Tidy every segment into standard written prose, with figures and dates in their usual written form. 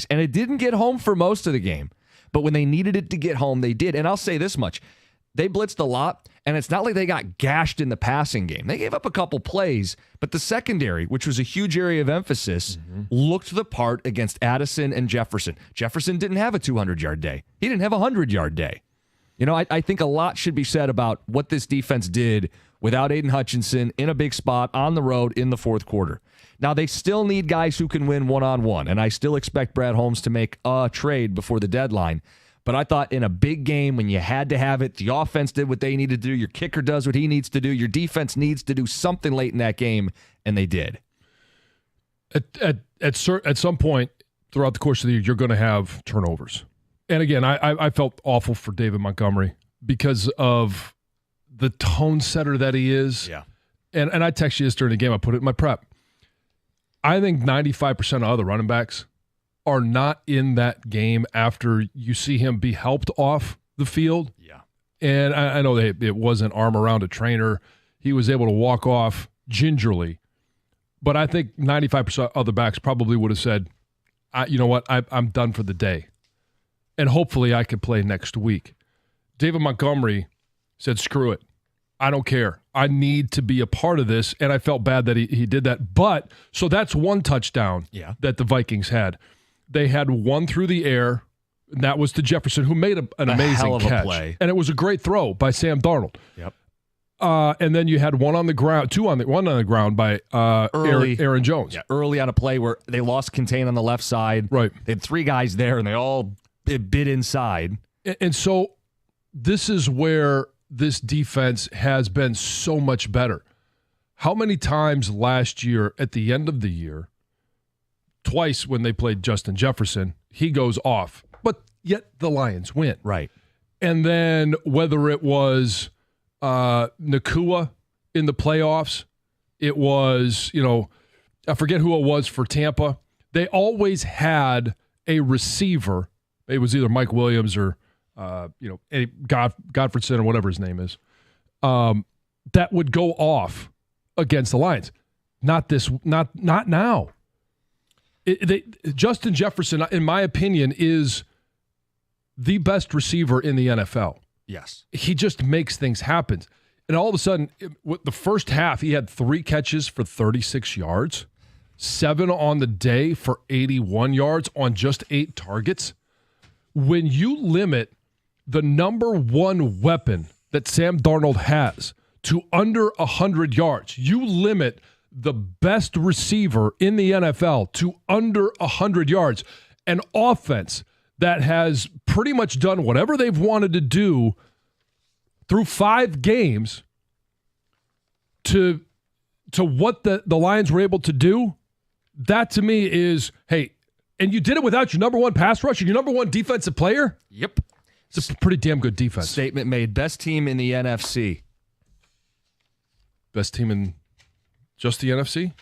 And it didn't get home for most of the game. But when they needed it to get home, they did. And I'll say this much. They blitzed a lot, and it's not like they got gashed in the passing game. They gave up a couple plays, but the secondary, which was a huge area of emphasis, looked the part against Addison and Jefferson. Jefferson didn't have a 200-yard day. He didn't have a 100-yard day. You know, I think a lot should be said about what this defense did without Aiden Hutchinson in a big spot on the road in the fourth quarter. Now, they still need guys who can win one-on-one, and I still expect Brad Holmes to make a trade before the deadline. But I thought in a big game when you had to have it, the offense did what they needed to do, your kicker does what he needs to do, your defense needs to do something late in that game, and they did. At some point throughout the course of the year, you're going to have turnovers. And again, I felt awful for David Montgomery because of the tone setter that he is. Yeah. And I texted you this during the game. I put it in my prep. I think 95% of other running backs are not in that game after you see him be helped off the field. Yeah. And I know it wasn't arm around a trainer. He was able to walk off gingerly. But I think 95% of other backs probably would have said, you know what, I'm done for the day. And hopefully I could play next week. David Montgomery said, screw it. I don't care. I need to be a part of this. And I felt bad that he did that. But, so that's one touchdown that the Vikings had. They had one through the air, and that was to Jefferson, who made an amazing hell of catch. a play. And it was a great throw by Sam Darnold. Yep. And then you had one on the ground, one on the ground by Aaron Jones. Yeah, early on a play where they lost contain on the left side. Right. They had three guys there, and they all bit inside. And so this is where this defense has been so much better. How many times last year at the end of the year, twice when they played Justin Jefferson, he goes off, but yet the Lions win. Right. And then whether it was Nakua in the playoffs, it was, I forget who it was for Tampa. They always had a receiver. It was either Mike Williams or, Godfredson or whatever his name is, that would go off against the Lions. Not now. Justin Jefferson, in my opinion, is the best receiver in the NFL. Yes. He just makes things happen. And all of a sudden, the first half, he had 3 catches for 36 yards, 7 on the day for 81 yards on just 8 targets. When you limit the number one weapon that Sam Darnold has to under 100 yards, you limit the best receiver in the NFL to under 100 yards, an offense that has pretty much done whatever they've wanted to do through 5 games to what the Lions were able to do. That to me is, hey, and you did it without your number one pass rusher, your number one defensive player? Yep. It's a pretty damn good defense. Statement made. Best team in the NFC. Best team in just the NFC?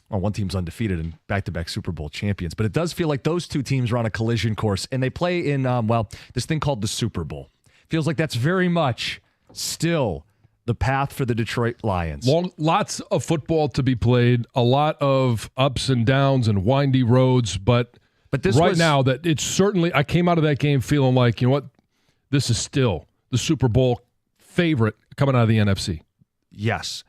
Well, one team's undefeated and back-to-back Super Bowl champions. But it does feel like those two teams are on a collision course, and they play in, this thing called the Super Bowl. Feels like that's very much still the path for the Detroit Lions. Lots of football to be played, a lot of ups and downs and windy roads, but this right now, that it's certainly, I came out of that game feeling like, you know what, this is still the Super Bowl favorite coming out of the NFC. Yes.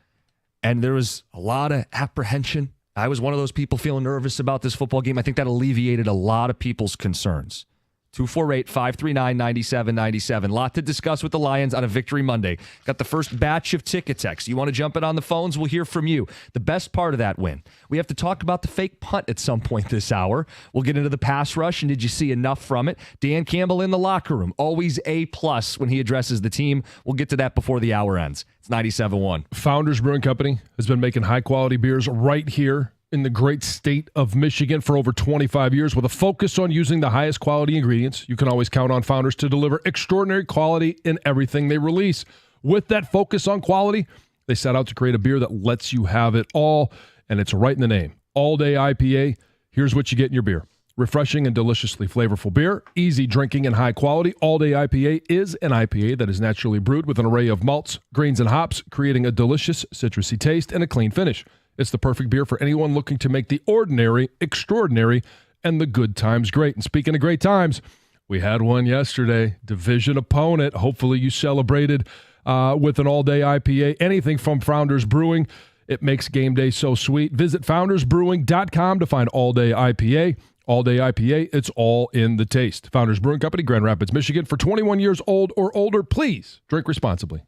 And there was a lot of apprehension. I was one of those people feeling nervous about this football game. I think that alleviated a lot of people's concerns. 248-539-9797. Lot to discuss with the Lions on a Victory Monday. Got the first batch of ticket texts. You want to jump in on the phones? We'll hear from you. The best part of that win. We have to talk about the fake punt at some point this hour. We'll get into the pass rush, and did you see enough from it? Dan Campbell in the locker room. Always A+ when he addresses the team. We'll get to that before the hour ends. It's 97.1. Founders Brewing Company has been making high-quality beers right here in the great state of Michigan for over 25 years with a focus on using the highest quality ingredients. You can always count on Founders to deliver extraordinary quality in everything they release. With that focus on quality, they set out to create a beer that lets you have it all, and it's right in the name. All Day IPA. Here's what you get in your beer. Refreshing and deliciously flavorful beer, easy drinking and high quality. All Day IPA is an IPA that is naturally brewed with an array of malts, grains, and hops, creating a delicious citrusy taste and a clean finish. It's the perfect beer for anyone looking to make the ordinary extraordinary and the good times great. And speaking of great times, we had one yesterday, division opponent. Hopefully you celebrated with an all-day IPA, anything from Founders Brewing. It makes game day so sweet. Visit foundersbrewing.com to find all-day IPA. All-day IPA, it's all in the taste. Founders Brewing Company, Grand Rapids, Michigan. For 21 years old or older, please drink responsibly.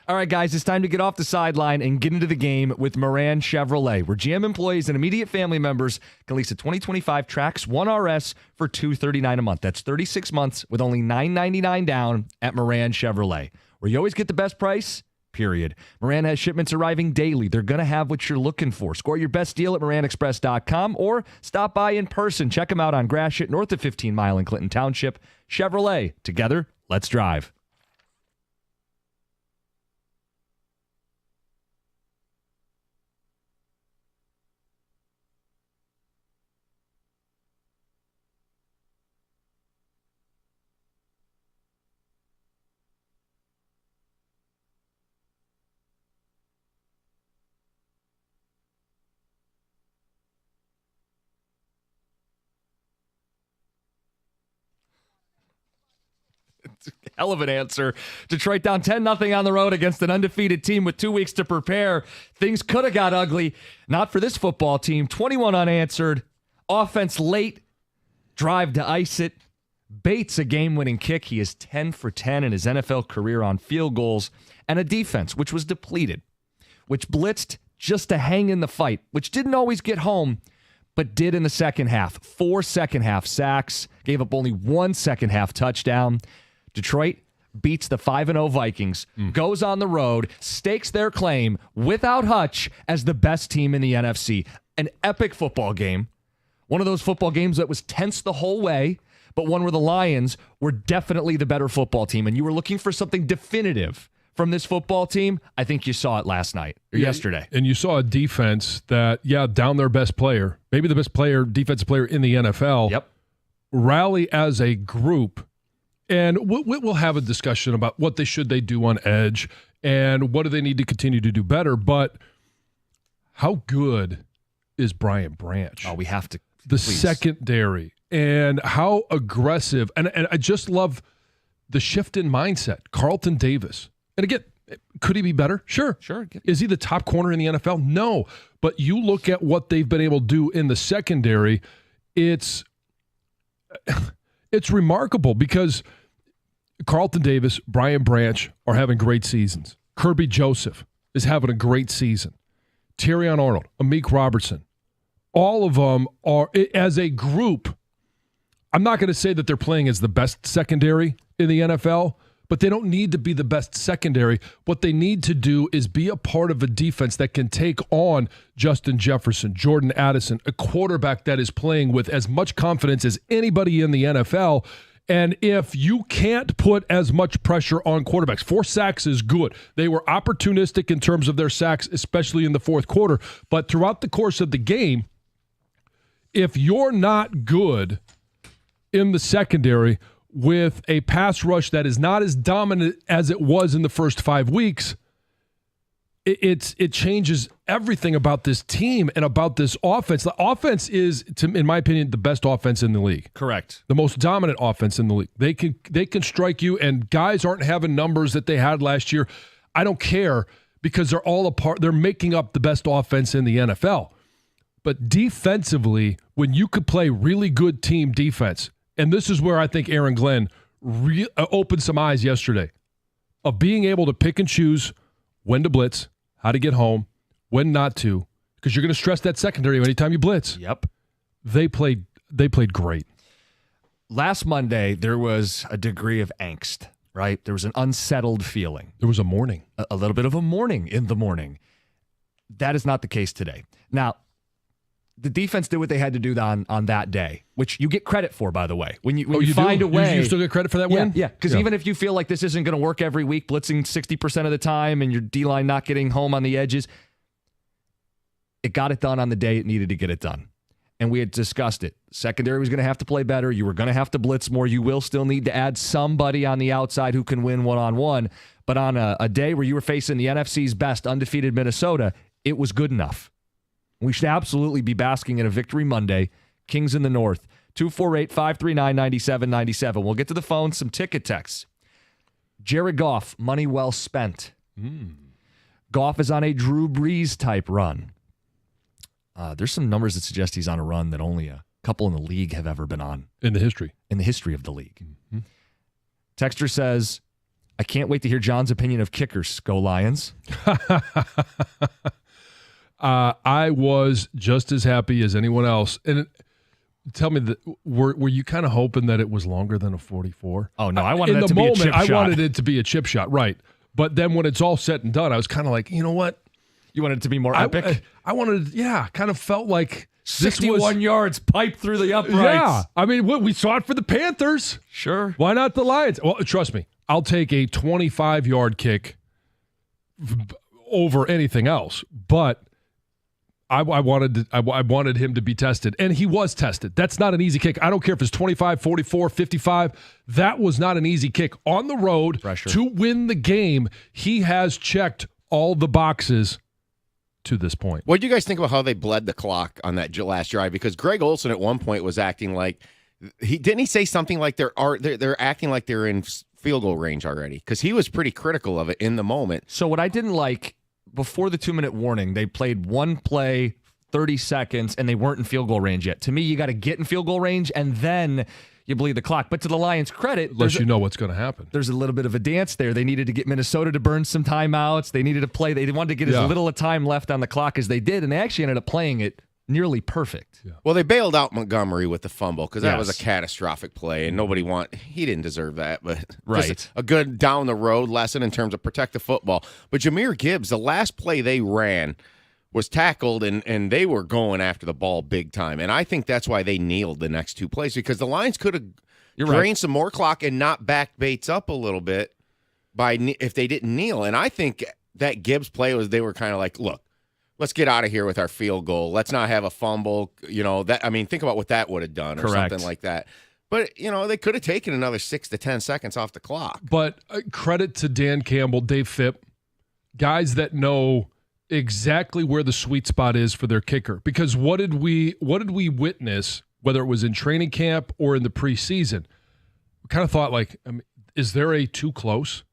All right, guys, it's time to get off the sideline and get into the game with Moran Chevrolet, where GM employees and immediate family members can lease a 2025 Trax 1RS for $239 a month. That's 36 months with only $999 down at Moran Chevrolet, where you always get the best price, period. Moran has shipments arriving daily. They're going to have what you're looking for. Score your best deal at moranexpress.com or stop by in person. Check them out on Gratiot, north of 15 Mile in Clinton Township. Chevrolet, together, let's drive. Hell of an answer. Detroit down 10-0 on the road against an undefeated team with 2 weeks to prepare. Things could have got ugly. Not for this football team. 21 unanswered. Offense late. Drive to ice it. Bates a game-winning kick. He is 10 for 10 in his NFL career on field goals. And a defense which was depleted, which blitzed just to hang in the fight, which didn't always get home, but did in the second half. 4 second-half sacks. Gave up only 1 second-half touchdown. Detroit beats the 5-0 Vikings, goes on the road, stakes their claim without Hutch as the best team in the NFC. An epic football game. One of those football games that was tense the whole way, but one where the Lions were definitely the better football team. And you were looking for something definitive from this football team. I think you saw it last night or yesterday. And you saw a defense that, down their best player, maybe the best player, defensive player in the NFL, rally as a group. And we'll have a discussion about what they do on edge and what do they need to continue to do better. But how good is Brian Branch? Oh, we have to. The secondary and how aggressive. And I just love the shift in mindset. Carlton Davis. And again, could he be better? Sure. Is he the top corner in the NFL? No. But you look at what they've been able to do in the secondary, it's remarkable because Carlton Davis, Brian Branch are having great seasons. Kirby Joseph is having a great season. Terrion Arnold, Amik Robertson, all of them are, as a group, I'm not going to say that they're playing as the best secondary in the NFL, but they don't need to be the best secondary. What they need to do is be a part of a defense that can take on Justin Jefferson, Jordan Addison, a quarterback that is playing with as much confidence as anybody in the NFL. And if you can't put as much pressure on quarterbacks, 4 sacks is good. They were opportunistic in terms of their sacks, especially in the fourth quarter. But throughout the course of the game, if you're not good in the secondary with a pass rush that is not as dominant as it was in the first 5 weeks, it changes everything about this team and about this offense. The offense is, in my opinion, the best offense in the league. Correct. The most dominant offense in the league. They can strike you, and guys aren't having numbers that they had last year. I don't care because they're all a part. They're making up the best offense in the NFL. But defensively, when you could play really good team defense, and this is where I think Aaron Glenn opened some eyes yesterday, of being able to pick and choose when to blitz, how to get home, when not to, because you're going to stress that secondary anytime you blitz. Yep. They played great. Last Monday, there was a degree of angst, right? There was an unsettled feeling. There was a mourning. A little bit of a mourning in the morning. That is not the case today. Now, the defense did what they had to do on that day, which you get credit for, by the way. When you find a way. You still get credit for that win? Yeah, because even if you feel like this isn't going to work every week, blitzing 60% of the time and your D-line not getting home on the edges, it got it done on the day it needed to get it done. And we had discussed it. Secondary was going to have to play better. You were going to have to blitz more. You will still need to add somebody on the outside who can win one-on-one. But on a day where you were facing the NFC's best undefeated Minnesota, it was good enough. We should absolutely be basking in a victory Monday. Kings in the North. 248-539-9797. We'll get to the phone, some ticket texts. Jared Goff, money well spent. Goff is on a Drew Brees type run. There's some numbers that suggest he's on a run that only a couple in the league have ever been on. In the history. In the history of the league. Texter says, I can't wait to hear John's opinion of kickers. Go Lions. I was just as happy as anyone else. And tell me, were you kind of hoping that it was longer than a 44? Oh, no, I wanted it to be a chip shot. I wanted it to be a chip shot, right. But then when it's all said and done, I was kind of like, you know what? You wanted it to be more epic? I wanted, kind of felt like 61 yards piped through the uprights. Yeah, I mean, we saw it for the Panthers. Sure. Why not the Lions? Well, trust me, I'll take a 25-yard kick over anything else. But I wanted him to be tested, and he was tested. That's not an easy kick. I don't care if it's 25, 44, 55. That was not an easy kick. On the road, pressure to win the game, he has checked all the boxes to this point. What do you guys think about how they bled the clock on that last drive? Because Greg Olsen at one point was acting like he say something like they're acting like they're in field goal range already, because he was pretty critical of it in the moment. So what I didn't like, before the 2-minute warning, they played one play, 30 seconds, and they weren't in field goal range yet. To me, you got to get in field goal range, and then you bleed the clock. But to the Lions' credit, unless you know what's going to happen, there's a little bit of a dance there. They needed to get Minnesota to burn some timeouts. They needed to play. They wanted to get as little a time left on the clock as they did, and they actually ended up playing it nearly perfect. Yeah. Well, they bailed out Montgomery with the fumble, because that was a catastrophic play, and he didn't deserve that. But just a good down the road lesson in terms of protect the football. But Jahmyr Gibbs, the last play they ran was tackled, and they were going after the ball big time. And I think that's why they kneeled the next two plays, because the Lions could have drained some more clock and not back Bates up a little bit if they didn't kneel. And I think that Gibbs play was, they were kind of like, look, let's get out of here with our field goal. Let's not have a fumble. Think about what that would have done or something like that. But, they could have taken another 6 to 10 seconds off the clock. But credit to Dan Campbell, Dave Phipp, guys that know exactly where the sweet spot is for their kicker. Because what did we witness, whether it was in training camp or in the preseason? We kind of thought, is there a too close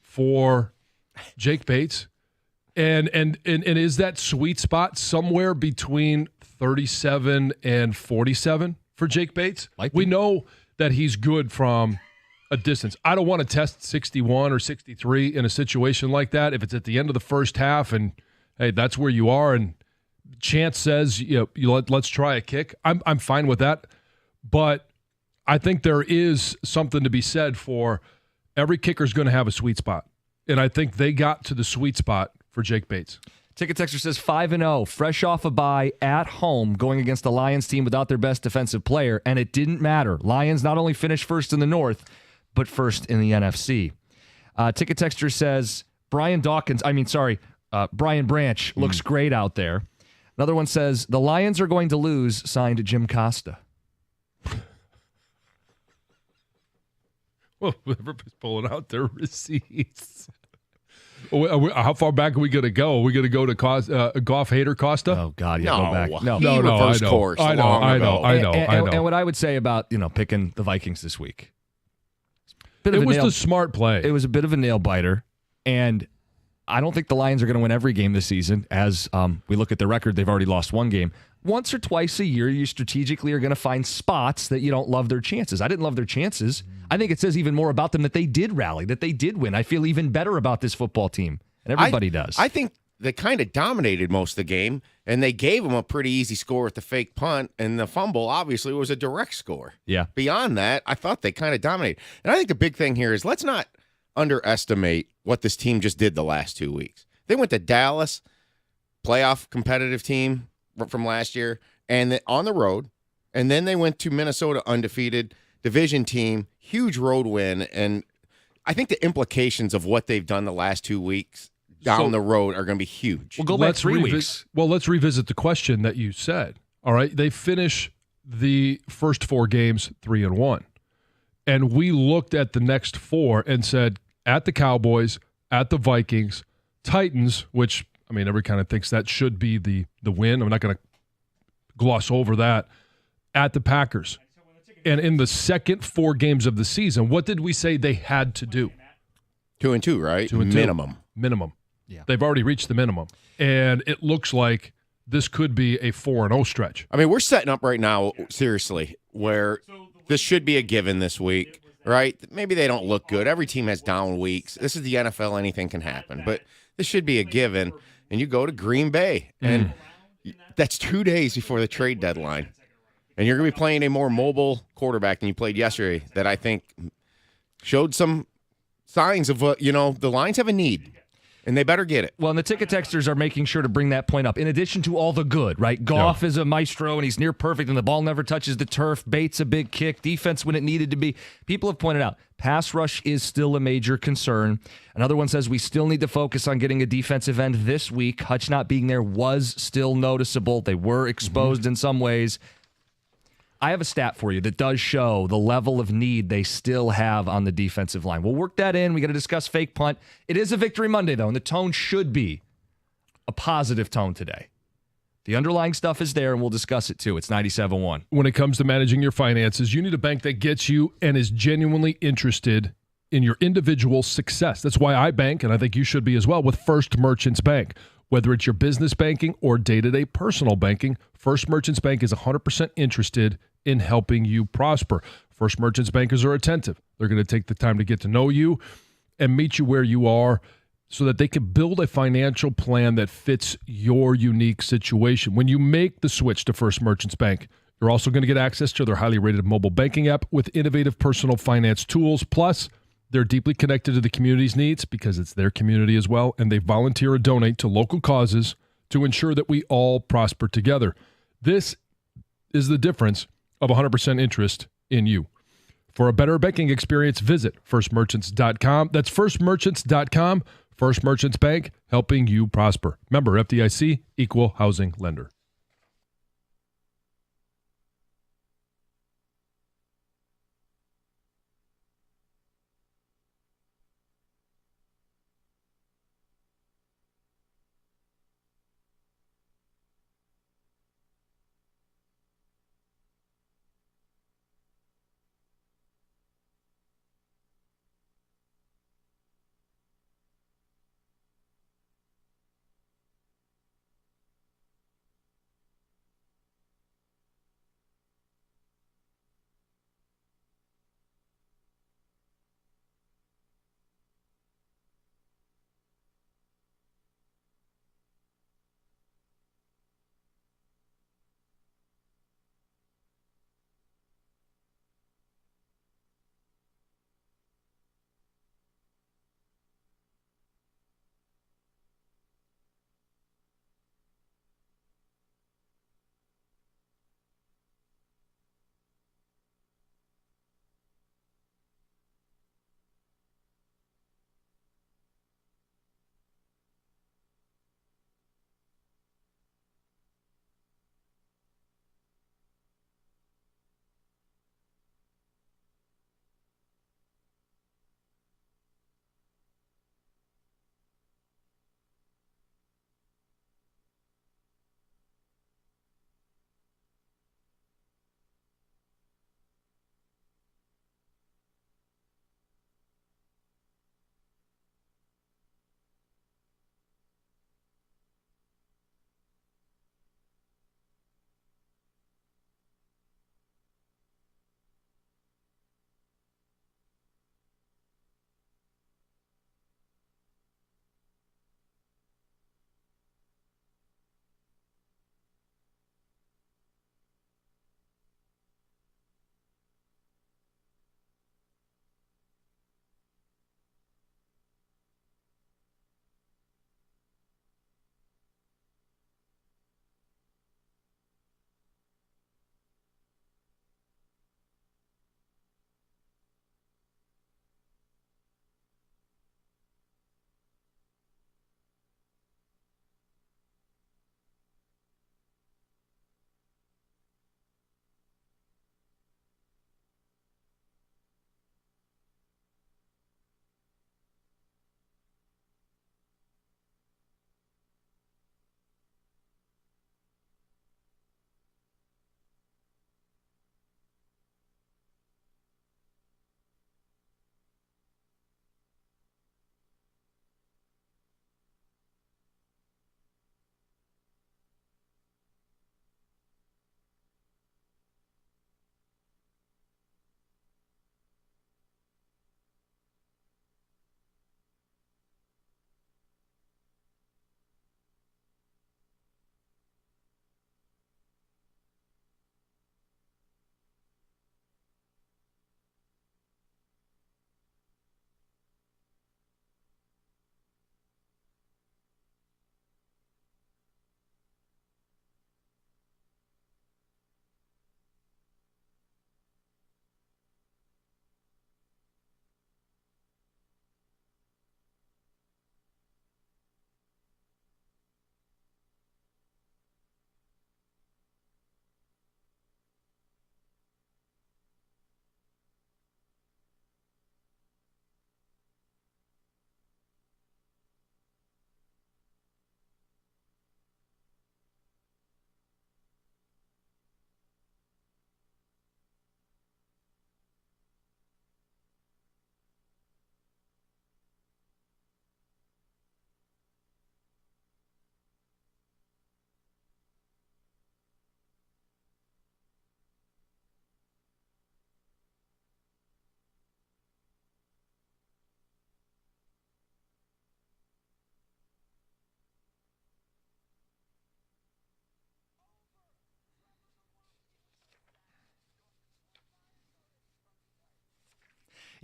for Jake Bates? And is that sweet spot somewhere between 37 and 47 for Jake Bates? We know that he's good from a distance. I don't want to test 61 or 63 in a situation like that. If it's at the end of the first half and, hey, that's where you are, and chance says, let's try a kick, I'm fine with that. But I think there is something to be said for every kicker's going to have a sweet spot. And I think they got to the sweet spot for Jake Bates. Ticket Texter says 5-0, fresh off a bye at home, going against the Lions team without their best defensive player, and it didn't matter. Lions not only finished first in the North, but first in the NFC. Ticket Texter says Brian Branch looks great out there. Another one says the Lions are going to lose, signed Jim Costa. Well, everybody's pulling out their receipts. How far back are we going to go? Are we going to go to Goff Hader Costa? Oh, God, yeah, go back. No, reverse course. I know. And what I would say about picking the Vikings this week, it was the smart play. It was a bit of a nail biter, and I don't think the Lions are going to win every game this season. As we look at their record, they've already lost one game. Once or twice a year, you strategically are going to find spots that you don't love their chances. I didn't love their chances. I think it says even more about them that they did rally, that they did win. I feel even better about this football team, and everybody does. I think they kind of dominated most of the game, and they gave them a pretty easy score with the fake punt, and the fumble obviously was a direct score. Yeah. Beyond that, I thought they kind of dominated. And I think the big thing here is let's not underestimate what this team just did the last 2 weeks. They went to Dallas, playoff competitive team from last year, and on the road, and then they went to Minnesota, undefeated division team, huge road win, and I think the implications of what they've done the last 2 weeks down the road are going to be huge. We'll go back 3 weeks. Well, let's revisit the question that you said. All right, they finish the first 4 games 3-1, and we looked at the next 4 and said, at the Cowboys, at the Vikings, Titans, which everybody kind of thinks that should be the win. I'm not going to gloss over that. At the Packers. And in the second 4 games of the season, what did we say they had to do? 2-2, right? 2-2. Minimum. Yeah. They've already reached the minimum. And it looks like this could be a 4-0 stretch. We're setting up right now, seriously, where this should be a given this week. right? Maybe they don't look good. Every team has down weeks. This is the NFL. Anything can happen. But this should be a given. And you go to Green Bay, and that's 2 days before the trade deadline. And you're going to be playing a more mobile quarterback than you played yesterday that I think showed some signs of what, the Lions have a need. And they better get it. Well, and the ticket texters are making sure to bring that point up. In addition to all the good, right? Goff is a maestro, and he's near perfect, and the ball never touches the turf. Bates a big kick. Defense when it needed to be. People have pointed out, pass rush is still a major concern. Another one says we still need to focus on getting a defensive end this week. Hutch not being there was still noticeable. They were exposed in some ways. I have a stat for you that does show the level of need they still have on the defensive line. We'll work that in. We got to discuss fake punt. It is a Victory Monday, though, and the tone should be a positive tone today. The underlying stuff is there, and we'll discuss it, too. It's 97.1. When it comes to managing your finances, you need a bank that gets you and is genuinely interested in your individual success. That's why I bank, and I think you should be as well, with First Merchants Bank. Whether it's your business banking or day-to-day personal banking, First Merchants Bank is 100% interested in helping you prosper. First Merchants bankers are attentive. They're going to take the time to get to know you and meet you where you are so that they can build a financial plan that fits your unique situation. When you make the switch to First Merchants Bank, you're also going to get access to their highly rated mobile banking app with innovative personal finance tools. Plus, they're deeply connected to the community's needs because it's their community as well, and they volunteer and donate to local causes to ensure that we all prosper together. This is the difference of 100% interest in you. For a better banking experience, visit firstmerchants.com. That's firstmerchants.com. First Merchants Bank, helping you prosper. Member FDIC, equal housing lender.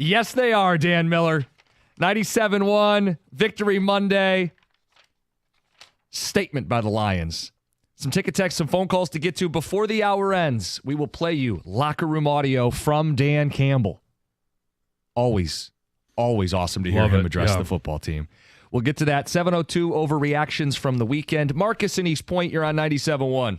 Yes, they are, Dan Miller. 97-1, Victory Monday. Statement by the Lions. Some ticket texts, some phone calls to get to before the hour ends. We will play you locker room audio from Dan Campbell. Always awesome to hear him address the football team. We'll get to that. 7:02 overreactions from the weekend. Marcus in East Point, you're on 97.1.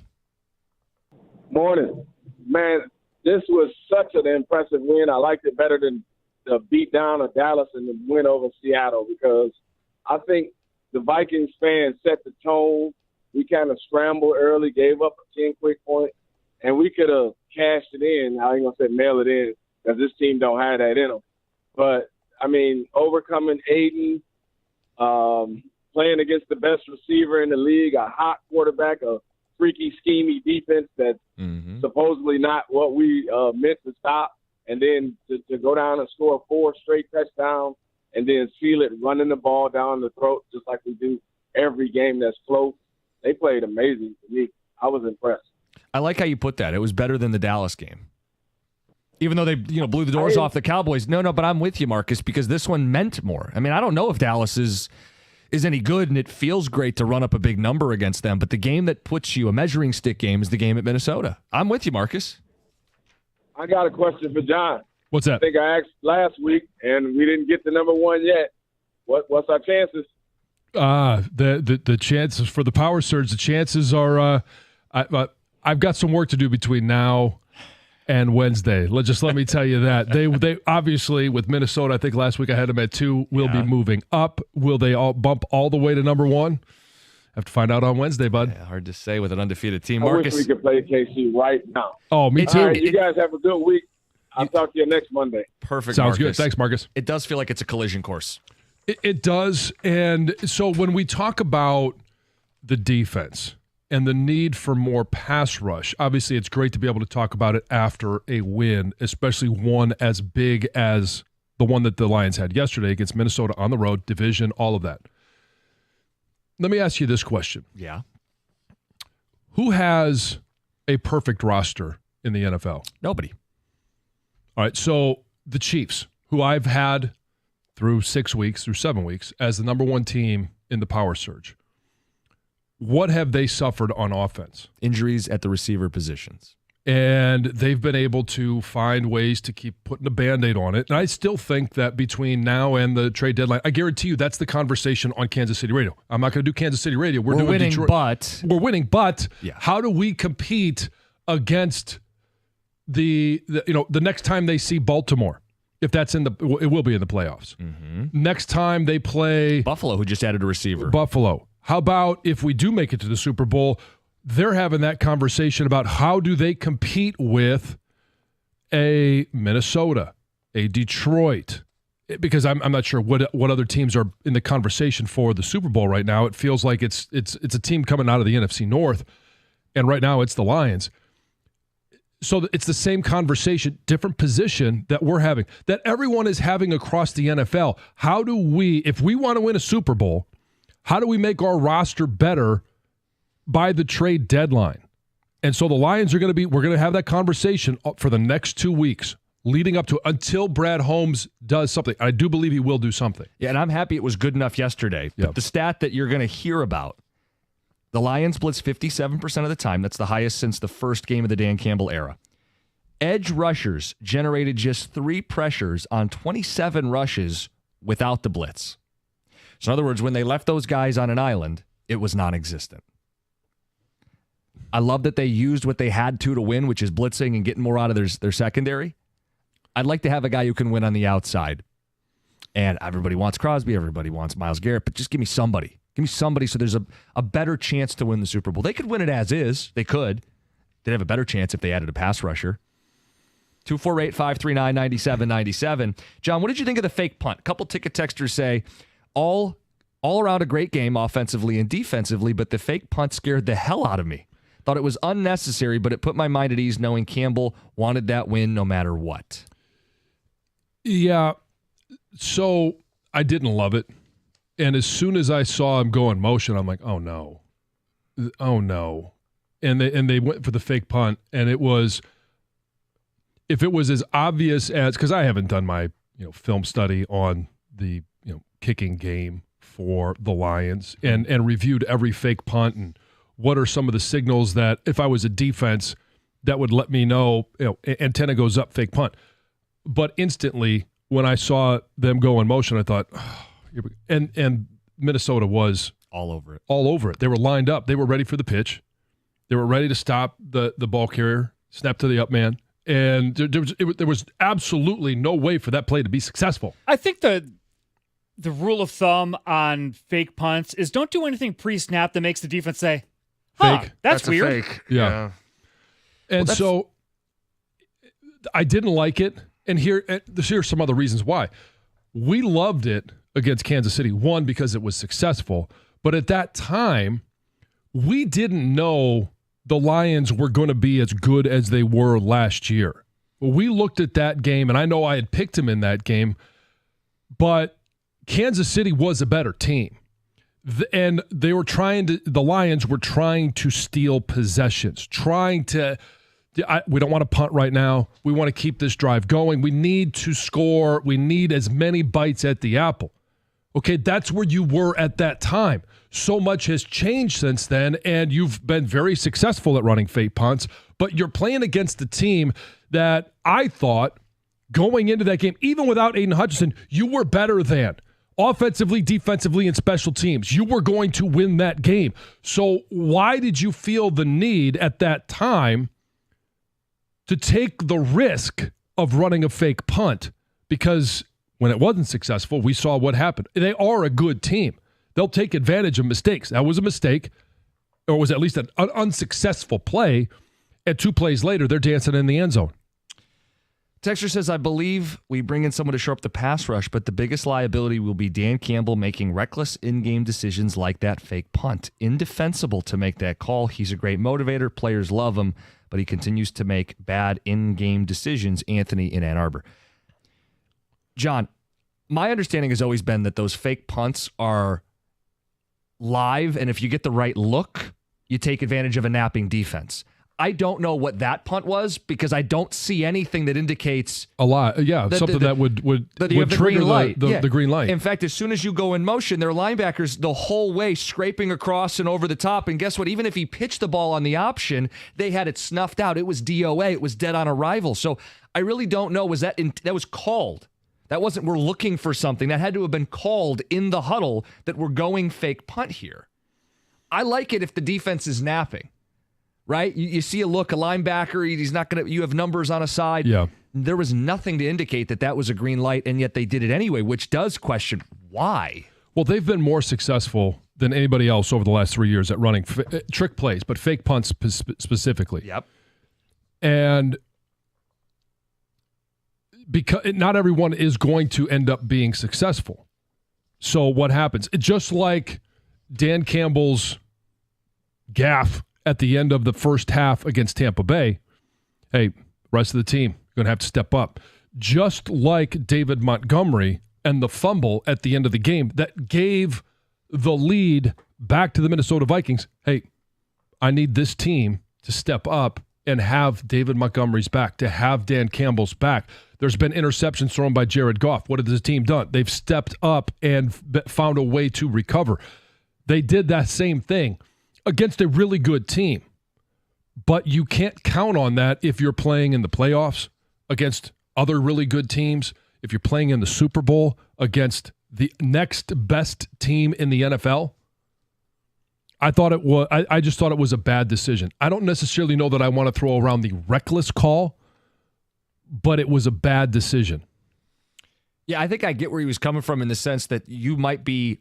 Morning. Man, this was such an impressive win. I liked it better than the beat down of Dallas and the win over Seattle because I think the Vikings fans set the tone. We kind of scrambled early, gave up a 10 quick point, and we could have cashed it in. I ain't going to say mail it in because this team don't have that in them. But, I mean, overcoming Aiden, playing against the best receiver in the league, a hot quarterback, a freaky, schemy defense that's supposedly not what we meant to stop, and then to go down and score 4 straight touchdowns and then seal it running the ball down the throat just like we do every game that's close. They played amazing to me. I was impressed. I like how you put that. It was better than the Dallas game. Even though they blew the doors off the Cowboys. No, but I'm with you, Marcus, because this one meant more. I mean, I don't know if Dallas is any good, and it feels great to run up a big number against them, but the game that puts you, a measuring stick game, is the game at Minnesota. I'm with you, Marcus. I got a question for John. What's that? I think I asked last week, and we didn't get the number 1 yet. What's our chances? The chances for the power surge, the chances are I've got some work to do between now and Wednesday. Let me tell you that. They obviously, with Minnesota, I think last week I had them at 2, will be moving up. Will they all bump all the way to number 1? Have to find out on Wednesday, bud. Yeah, hard to say with an undefeated team. Marcus, I wish we could play KC right now. Oh, me too. All right, you guys have a good week. I'll talk to you next Monday. Perfect, Sounds Marcus. good. Thanks, Marcus. It does feel like it's a collision course. It does. And so when we talk about the defense and the need for more pass rush, obviously it's great to be able to talk about it after a win, especially one as big as the one that the Lions had yesterday against Minnesota on the road, division, all of that. Let me ask you this question. Yeah. Who has a perfect roster in the NFL? Nobody. All right, so the Chiefs, who I've had through 7 weeks, as the number 1 team in the power surge. What have they suffered on offense? Injuries at the receiver positions. And they've been able to find ways to keep putting a Band-Aid on it. And I still think that between now and the trade deadline, I guarantee you that's the conversation on Kansas City radio. I'm not going to do Kansas City radio. We're doing winning, Detroit. but we're winning, but yeah. How do we compete against the next time they see Baltimore? If that's it will be in the playoffs. Next time they play Buffalo, who just added a receiver. Buffalo. How about if we do make it to the Super Bowl, they're having that conversation about how do they compete with a Minnesota, a Detroit, because I'm not sure what other teams are in the conversation for the Super Bowl right now. It feels like it's a team coming out of the NFC North, and right now it's the Lions. So it's the same conversation, different position that we're having, that everyone is having across the NFL. How do we, if we want to win a Super Bowl, how do we make our roster better by the trade deadline? And so the Lions we're going to have that conversation for the next 2 weeks leading up to until Brad Holmes does something. I do believe he will do something. Yeah, and I'm happy it was good enough yesterday. But Yep. the stat that you're going to hear about, the Lions blitz 57% of the time. That's the highest since the first game of the Dan Campbell era. Edge rushers generated just 3 pressures on 27 rushes without the blitz. So in other words, when they left those guys on an island, it was non-existent. I love that they used what they had to win, which is blitzing and getting more out of their secondary. I'd like to have a guy who can win on the outside. And everybody wants Crosby, everybody wants Myles Garrett, but just give me somebody. Give me somebody so there's a better chance to win the Super Bowl. They could win it as is. They could. They'd have a better chance if they added a pass rusher. 248-539-9797. John, what did you think of the fake punt? A couple ticket texters say all around a great game offensively and defensively, but the fake punt scared the hell out of me. Thought it was unnecessary, but it put my mind at ease knowing Campbell wanted that win no matter what. Yeah, so I didn't love it. And as soon as I saw him go in motion, I'm like, oh no. And they went for the fake punt, and it was, if it was as obvious as, because I haven't done my film study on the kicking game for the Lions and reviewed every fake punt and what are some of the signals that if I was a defense that would let me know, antenna goes up, fake punt. But instantly when I saw them go in motion, I thought, and Minnesota was all over it. All over it. They were lined up. They were ready for the pitch. They were ready to stop the ball carrier, snap to the up man. And there was absolutely no way for that play to be successful. I think the rule of thumb on fake punts is don't do anything pre-snap that makes the defense say, fake. That's weird. Fake. Yeah. And so I didn't like it. And here's some other reasons why. We loved it against Kansas City. One, because it was successful. But at that time, we didn't know the Lions were going to be as good as they were last year. We looked at that game, and I know I had picked them in that game, but Kansas City was a better team. And the Lions were trying to steal possessions, we don't want to punt right now. We want to keep this drive going. We need to score. We need as many bites at the apple. Okay, that's where you were at that time. So much has changed since then, and you've been very successful at running fake punts, but you're playing against a team that I thought going into that game, even without Aiden Hutchinson, you were better than. Offensively, defensively, and special teams. You were going to win that game. So why did you feel the need at that time to take the risk of running a fake punt? Because when it wasn't successful, we saw what happened. They are a good team. They'll take advantage of mistakes. That was a mistake, or was at least an unsuccessful play, and 2 plays later, they're dancing in the end zone. Texter says, I believe we bring in someone to shore up the pass rush, but the biggest liability will be Dan Campbell making reckless in-game decisions like that fake punt. Indefensible to make that call. He's a great motivator. Players love him, but he continues to make bad in-game decisions. Anthony in Ann Arbor. John, my understanding has always been that those fake punts are live, and if you get the right look, you take advantage of a napping defense. I don't know what that punt was because I don't see anything that indicates a lot. Yeah, something that would trigger the green light. In fact, as soon as you go in motion, their linebackers the whole way scraping across and over the top. And guess what? Even if he pitched the ball on the option, they had it snuffed out. It was DOA. It was dead on arrival. So I really don't know. That was called? That wasn't we're looking for something. That had to have been called in the huddle that we're going fake punt here. I like it if the defense is napping. Right? You see a linebacker, he's not going to, you have numbers on a side. Yeah. There was nothing to indicate that was a green light, and yet they did it anyway, which does question why. Well, they've been more successful than anybody else over the last 3 years at running trick plays, but fake punts specifically. Yep. And because not everyone is going to end up being successful. So what happens? Just like Dan Campbell's gaffe at the end of the first half against Tampa Bay, hey, rest of the team, you're going to have to step up. Just like David Montgomery and the fumble at the end of the game that gave the lead back to the Minnesota Vikings, hey, I need this team to step up and have David Montgomery's back, to have Dan Campbell's back. There's been interceptions thrown by Jared Goff. What has the team done? They've stepped up and found a way to recover. They did that same thing against a really good team. But you can't count on that if you're playing in the playoffs against other really good teams, if you're playing in the Super Bowl against the next best team in the NFL. I just thought it was a bad decision. I don't necessarily know that I want to throw around the reckless call, but it was a bad decision. Yeah, I think I get where he was coming from in the sense that you might be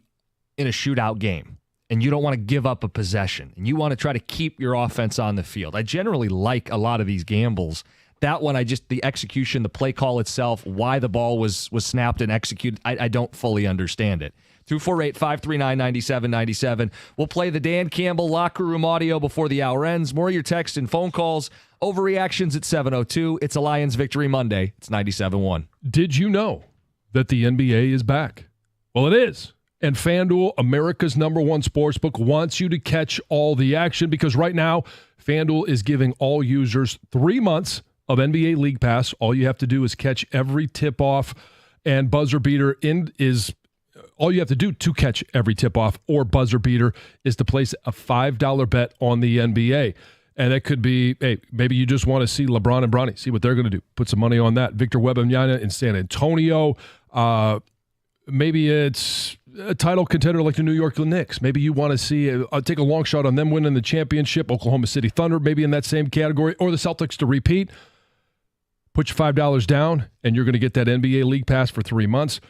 in a shootout game and you don't want to give up a possession, and you want to try to keep your offense on the field. I generally like a lot of these gambles. That one, the execution, the play call itself, why the ball was snapped and executed, I don't fully understand it. 248-539-9797. We'll play the Dan Campbell locker room audio before the hour ends. More of your text and phone calls. Overreactions at 7:02. It's a Lions Victory Monday. It's 97.1. Did you know that the NBA is back? Well, it is. And FanDuel, America's #1 sportsbook, wants you to catch all the action because right now, FanDuel is giving all users 3 months of NBA League Pass. All you have to do is catch every tip-off And buzzer beater is all you have to do to catch every tip-off or buzzer beater is to place a $5 bet on the NBA. And that could be, hey, maybe you just want to see LeBron and Bronny, see what they're going to do. Put some money on that. Victor Wembanyama in San Antonio. Maybe it's a title contender like the New York Knicks. Maybe you want to see take a long shot on them winning the championship. Oklahoma City Thunder, maybe in that same category, or the Celtics to repeat. Put your $5 down, and you're going to get that NBA League Pass for 3 months.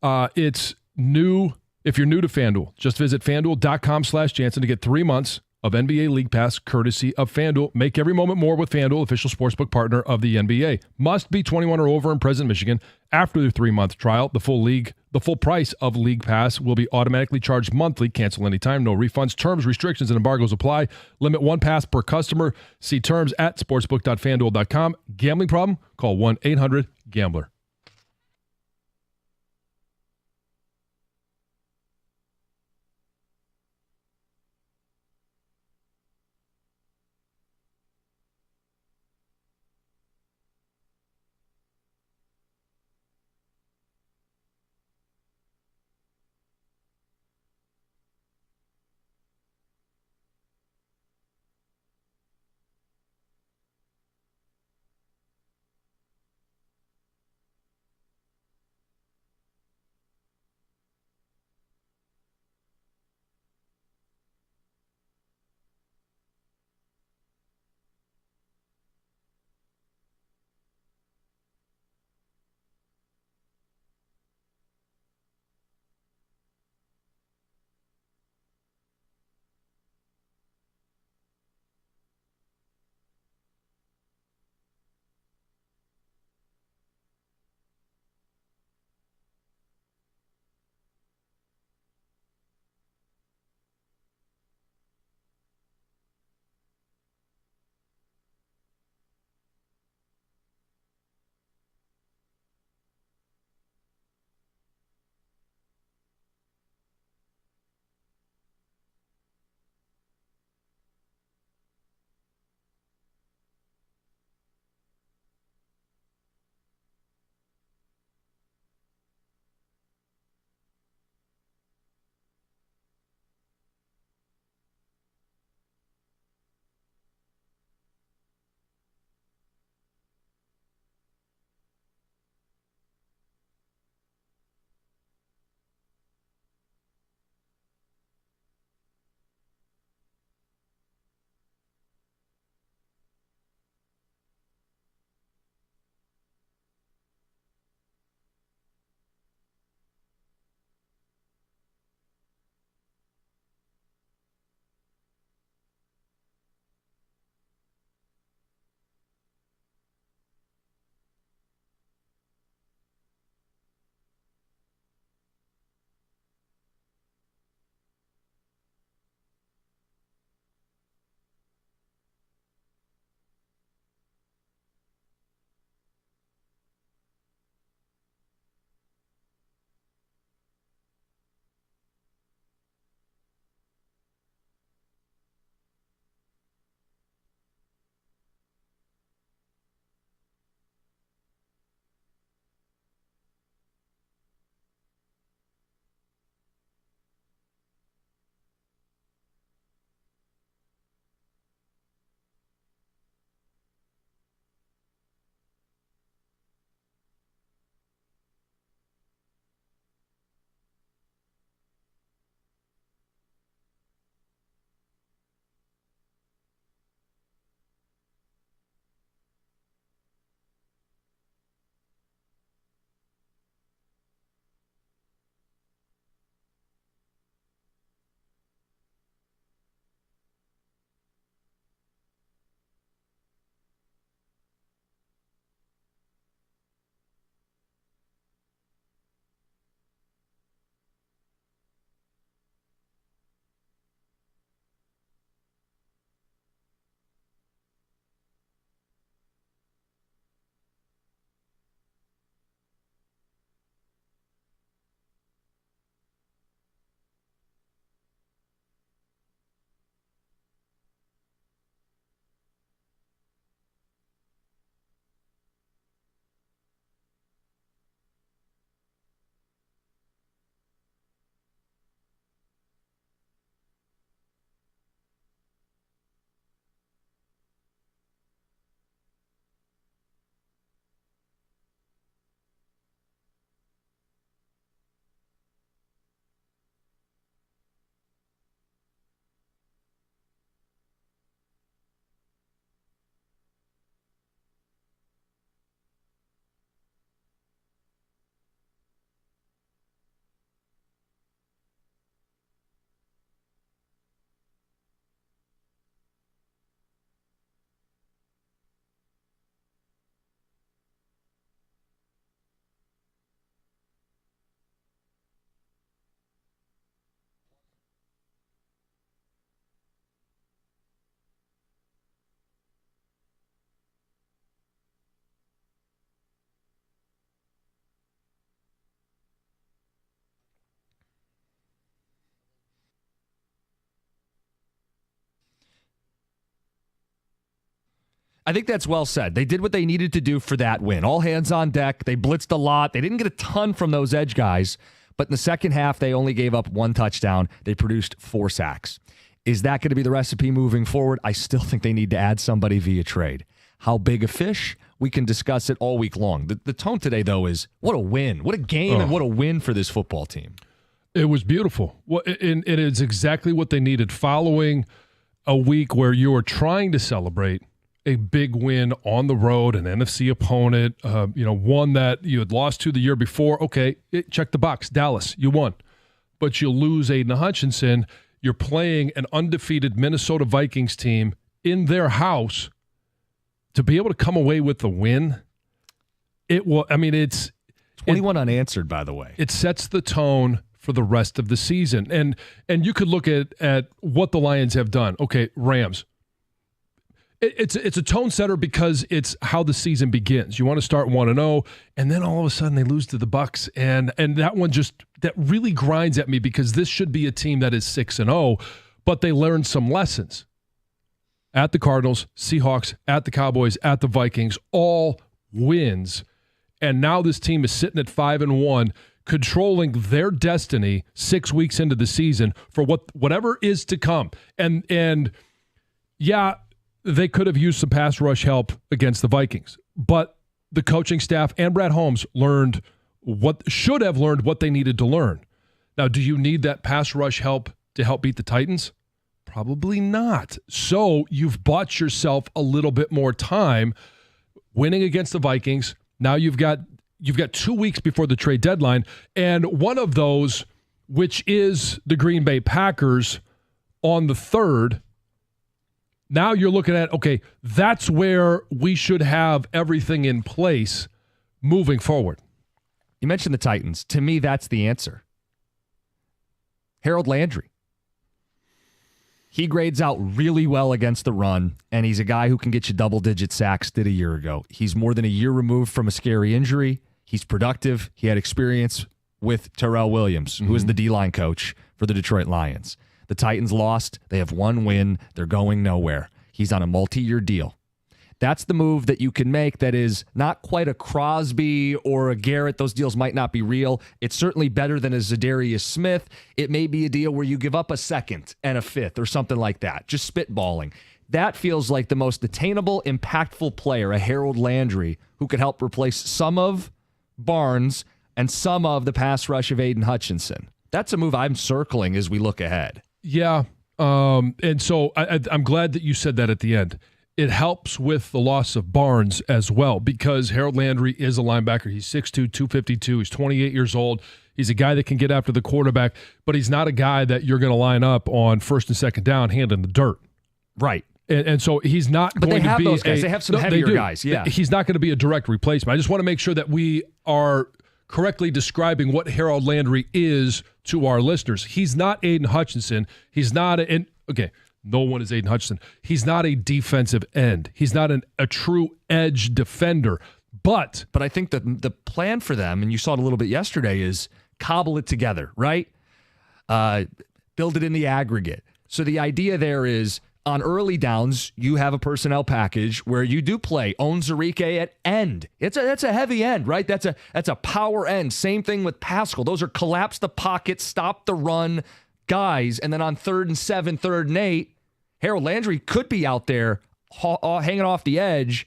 It's new. If you're new to FanDuel, just visit FanDuel.com/Jansen to get 3 months of NBA League Pass courtesy of FanDuel. Make every moment more with FanDuel, official sportsbook partner of the NBA. Must be 21 or over and present in Michigan. After the 3-month trial, the full price of League Pass will be automatically charged monthly. Cancel anytime, no refunds. Terms, restrictions, and embargoes apply. Limit 1 pass per customer. See terms at sportsbook.fanduel.com. Gambling problem? Call 1-800-GAMBLER. I think that's well said. They did what they needed to do for that win. All hands on deck. They blitzed a lot. They didn't get a ton from those edge guys, but in the second half, they only gave up 1 touchdown. They produced 4 sacks. Is that going to be the recipe moving forward? I still think they need to add somebody via trade. How big a fish? We can discuss it all week long. The tone today, though, is what a win. What a game and what a win for this football team. It was beautiful. And it is exactly what they needed following a week where you were trying to celebrate a big win on the road, an NFC opponent, one that you had lost to the year before. Okay, check the box. Dallas, you won. But you lose Aiden Hutchinson. You're playing an undefeated Minnesota Vikings team in their house. To be able to come away with the win, it's 21 unanswered, by the way. It sets the tone for the rest of the season. And you could look at what the Lions have done. Okay, Rams. It's a tone setter because it's how the season begins. You want to start 1-0, and then all of a sudden they lose to the Bucs, and that one that really grinds at me because this should be a team that is 6-0, but they learned some lessons. At the Cardinals, Seahawks, at the Cowboys, at the Vikings, all wins, and now this team is sitting at 5-1, controlling their destiny 6 weeks into the season for whatever is to come. And yeah, they could have used some pass rush help against the Vikings, but the coaching staff and Brad Holmes should have learned what they needed to learn. Now, do you need that pass rush help to help beat the Titans? Probably not. So you've bought yourself a little bit more time winning against the Vikings. Now you've got 2 weeks before the trade deadline, and one of those, which is the Green Bay Packers on the 3rd. Now you're looking at, okay, that's where we should have everything in place moving forward. You mentioned the Titans. To me, that's the answer. Harold Landry. He grades out really well against the run, and he's a guy who can get you double-digit sacks did a year ago. He's more than a year removed from a scary injury. He's productive. He had experience with Terrell Williams, who is the D-line coach for the Detroit Lions. The Titans lost. They have 1 win. They're going nowhere. He's on a multi-year deal. That's the move that you can make that is not quite a Crosby or a Garrett. Those deals might not be real. It's certainly better than a Zadarius Smith. It may be a deal where you give up a 2nd and a 5th or something like that. Just spitballing. That feels like the most attainable, impactful player, a Harold Landry, who could help replace some of Barnes and some of the pass rush of Aiden Hutchinson. That's a move I'm circling as we look ahead. Yeah, and so I'm glad that you said that at the end. It helps with the loss of Barnes as well because Harold Landry is a linebacker. He's 6'2", 252. He's 28 years old. He's a guy that can get after the quarterback, but he's not a guy that you're going to line up on 1st and 2nd down hand in the dirt. Right. And so he's not but going to be – But they have those guys. They have some heavier guys, yeah. He's not going to be a direct replacement. I just want to make sure that we are correctly describing what Harold Landry is to our listeners. He's not Aiden Hutchinson. He's not no one is Aiden Hutchinson. He's not a defensive end. He's not a true edge defender. But I think that the plan for them, and you saw it a little bit yesterday, is cobble it together, right? Build it in the aggregate. So the idea there is on early downs, you have a personnel package where you do play Onwuzurike at end. That's a heavy end, right? That's a power end. Same thing with Pascal. Those are collapse the pocket, stop the run guys. And then on 3rd and 7, 3rd and 8, Harold Landry could be out there hanging off the edge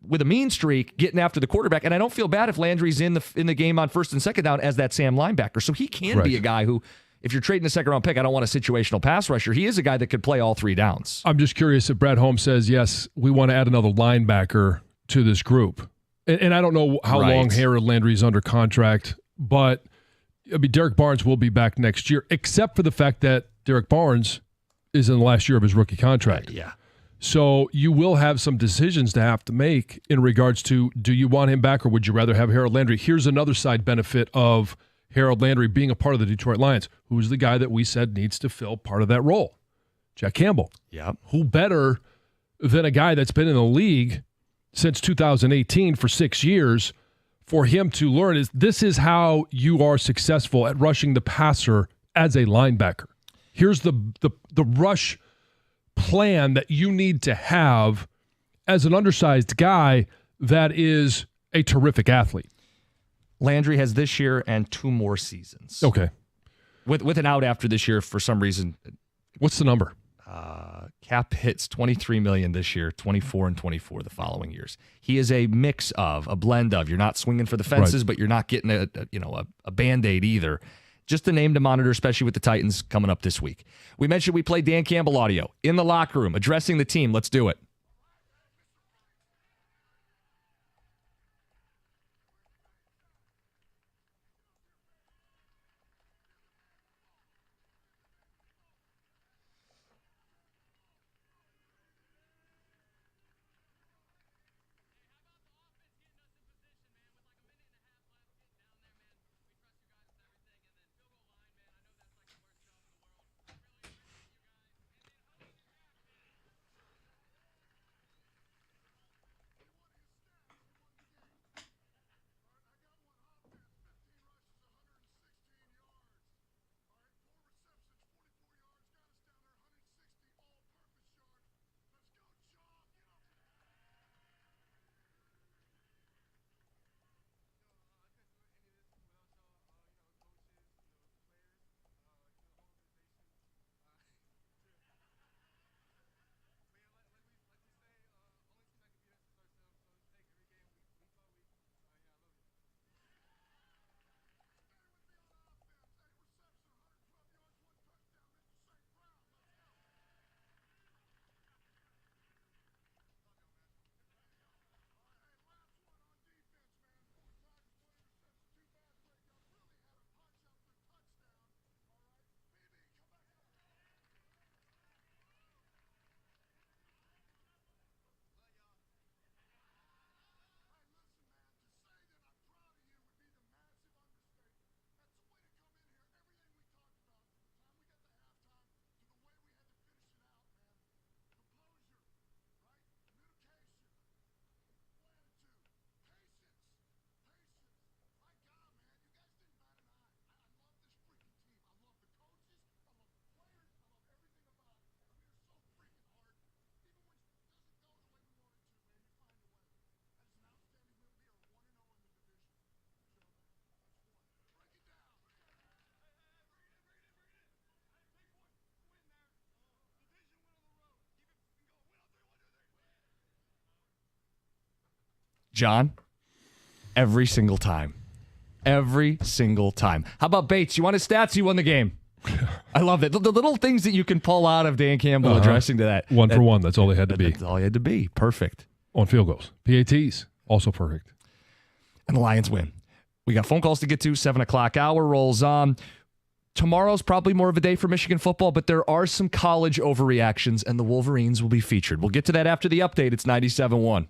with a mean streak, getting after the quarterback. And I don't feel bad if Landry's in the game on 1st and 2nd down as that Sam linebacker. So he can be a guy who, if you're trading a 2nd-round pick, I don't want a situational pass rusher. He is a guy that could play all 3 downs. I'm just curious if Brad Holmes says, yes, we want to add another linebacker to this group. And I don't know how long Harold Landry is under contract, but Derek Barnes will be back next year, except for the fact that Derek Barnes is in the last year of his rookie contract. Yeah. So you will have some decisions to have to make in regards to, do you want him back or would you rather have Harold Landry? Here's another side benefit of Harold Landry being a part of the Detroit Lions. Who's the guy that we said needs to fill part of that role? Jack Campbell. Yep. Who better than a guy that's been in the league since 2018 for 6 years for him to learn this is how you are successful at rushing the passer as a linebacker. Here's the rush plan that you need to have as an undersized guy that is a terrific athlete. Landry has this year and 2 more seasons. Okay. With an out after this year for some reason. What's the number? Cap hits $23 million this year, 24 and 24 the following years. He is a mix of, a blend of. You're not swinging for the fences, Right. but you're not getting a Band-Aid either. Just a name to monitor, especially with the Titans coming up this week. We mentioned we played Dan Campbell audio in the locker room, addressing the team. Let's do it. John, every single time. Every single time. How about Bates? You want his stats? He won the game. I love it. The little things that you can pull out of Dan Campbell addressing to that. One for one. That's all they had to be. That's all he had to be. Perfect. On field goals. PATs, also perfect. And the Lions win. We got phone calls to get to. 7 o'clock hour rolls on. Tomorrow's probably more of a day for Michigan football, but there are some college overreactions, and the Wolverines will be featured. We'll get to that after the update. It's 97.1.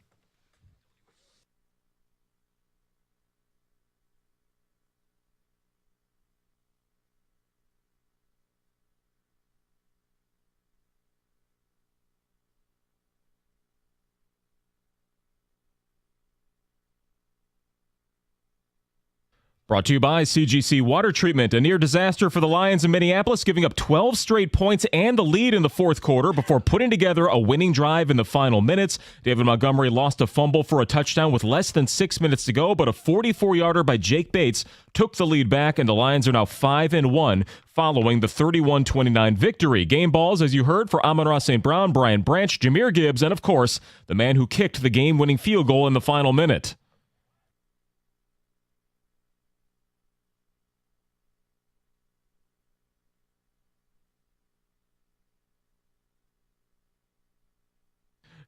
Brought to you by CGC Water Treatment, a near disaster for the Lions in Minneapolis, giving up 12 straight points and the lead in the fourth quarter before putting together a winning drive in the final minutes. David Montgomery lost a fumble for a touchdown with less than 6 minutes to go, but a 44-yarder by Jake Bates took the lead back, and the Lions are now 5-1 following the 31-29 victory. Game balls, as you heard, for Amon-Ra St. Brown, Brian Branch, Jahmyr Gibbs, and, of course, the man who kicked the game-winning field goal in the final minute.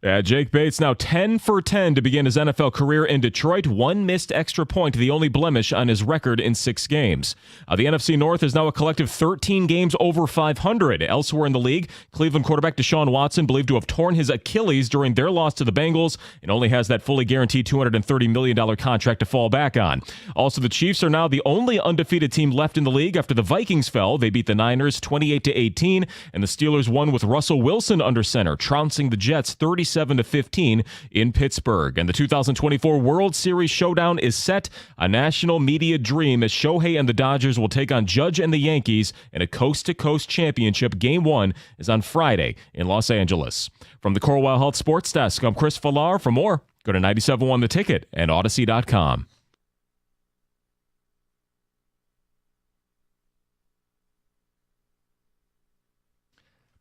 Yeah, Jake Bates now 10 for 10 to begin his NFL career in Detroit. One missed extra point, the only blemish on his record in 6 games. The NFC North is now a collective 13 games over 500. Elsewhere in the league, Cleveland quarterback Deshaun Watson, believed to have torn his Achilles during their loss to the Bengals, and only has that fully guaranteed $230 million contract to fall back on. Also, the Chiefs are now the only undefeated team left in the league after the Vikings fell. They beat the Niners 28-18, and the Steelers won with Russell Wilson under center, trouncing the Jets 36 27-15 in Pittsburgh. And the 2024 World Series showdown is set, a national media dream, as Shohei and the Dodgers will take on Judge and the Yankees in a coast-to-coast championship. Game 1 is on Friday in Los Angeles. From the Corewell Health Sports Desk, I'm Chris Villar. For more, go to 97.1 The Ticket and Odyssey.com.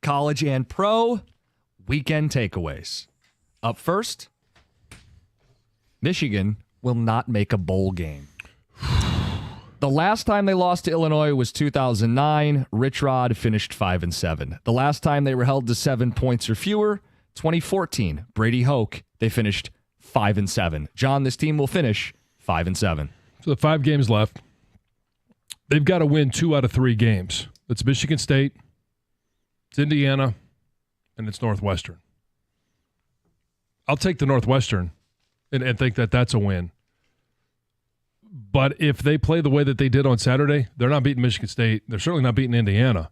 College and pro weekend takeaways. Up first, Michigan will not make a bowl game. The last time they lost to Illinois was 2009. Rich Rod finished 5-7. The last time they were held to 7 points or fewer, 2014. Brady Hoke, they finished 5-7. John, this team will finish 5-7. So the 5 games left. They've got to win 2 out of 3 games. That's Michigan State, it's Indiana, and it's Northwestern. I'll take the Northwestern and think that that's a win. But if they play the way that they did on Saturday, they're not beating Michigan State. They're certainly not beating Indiana.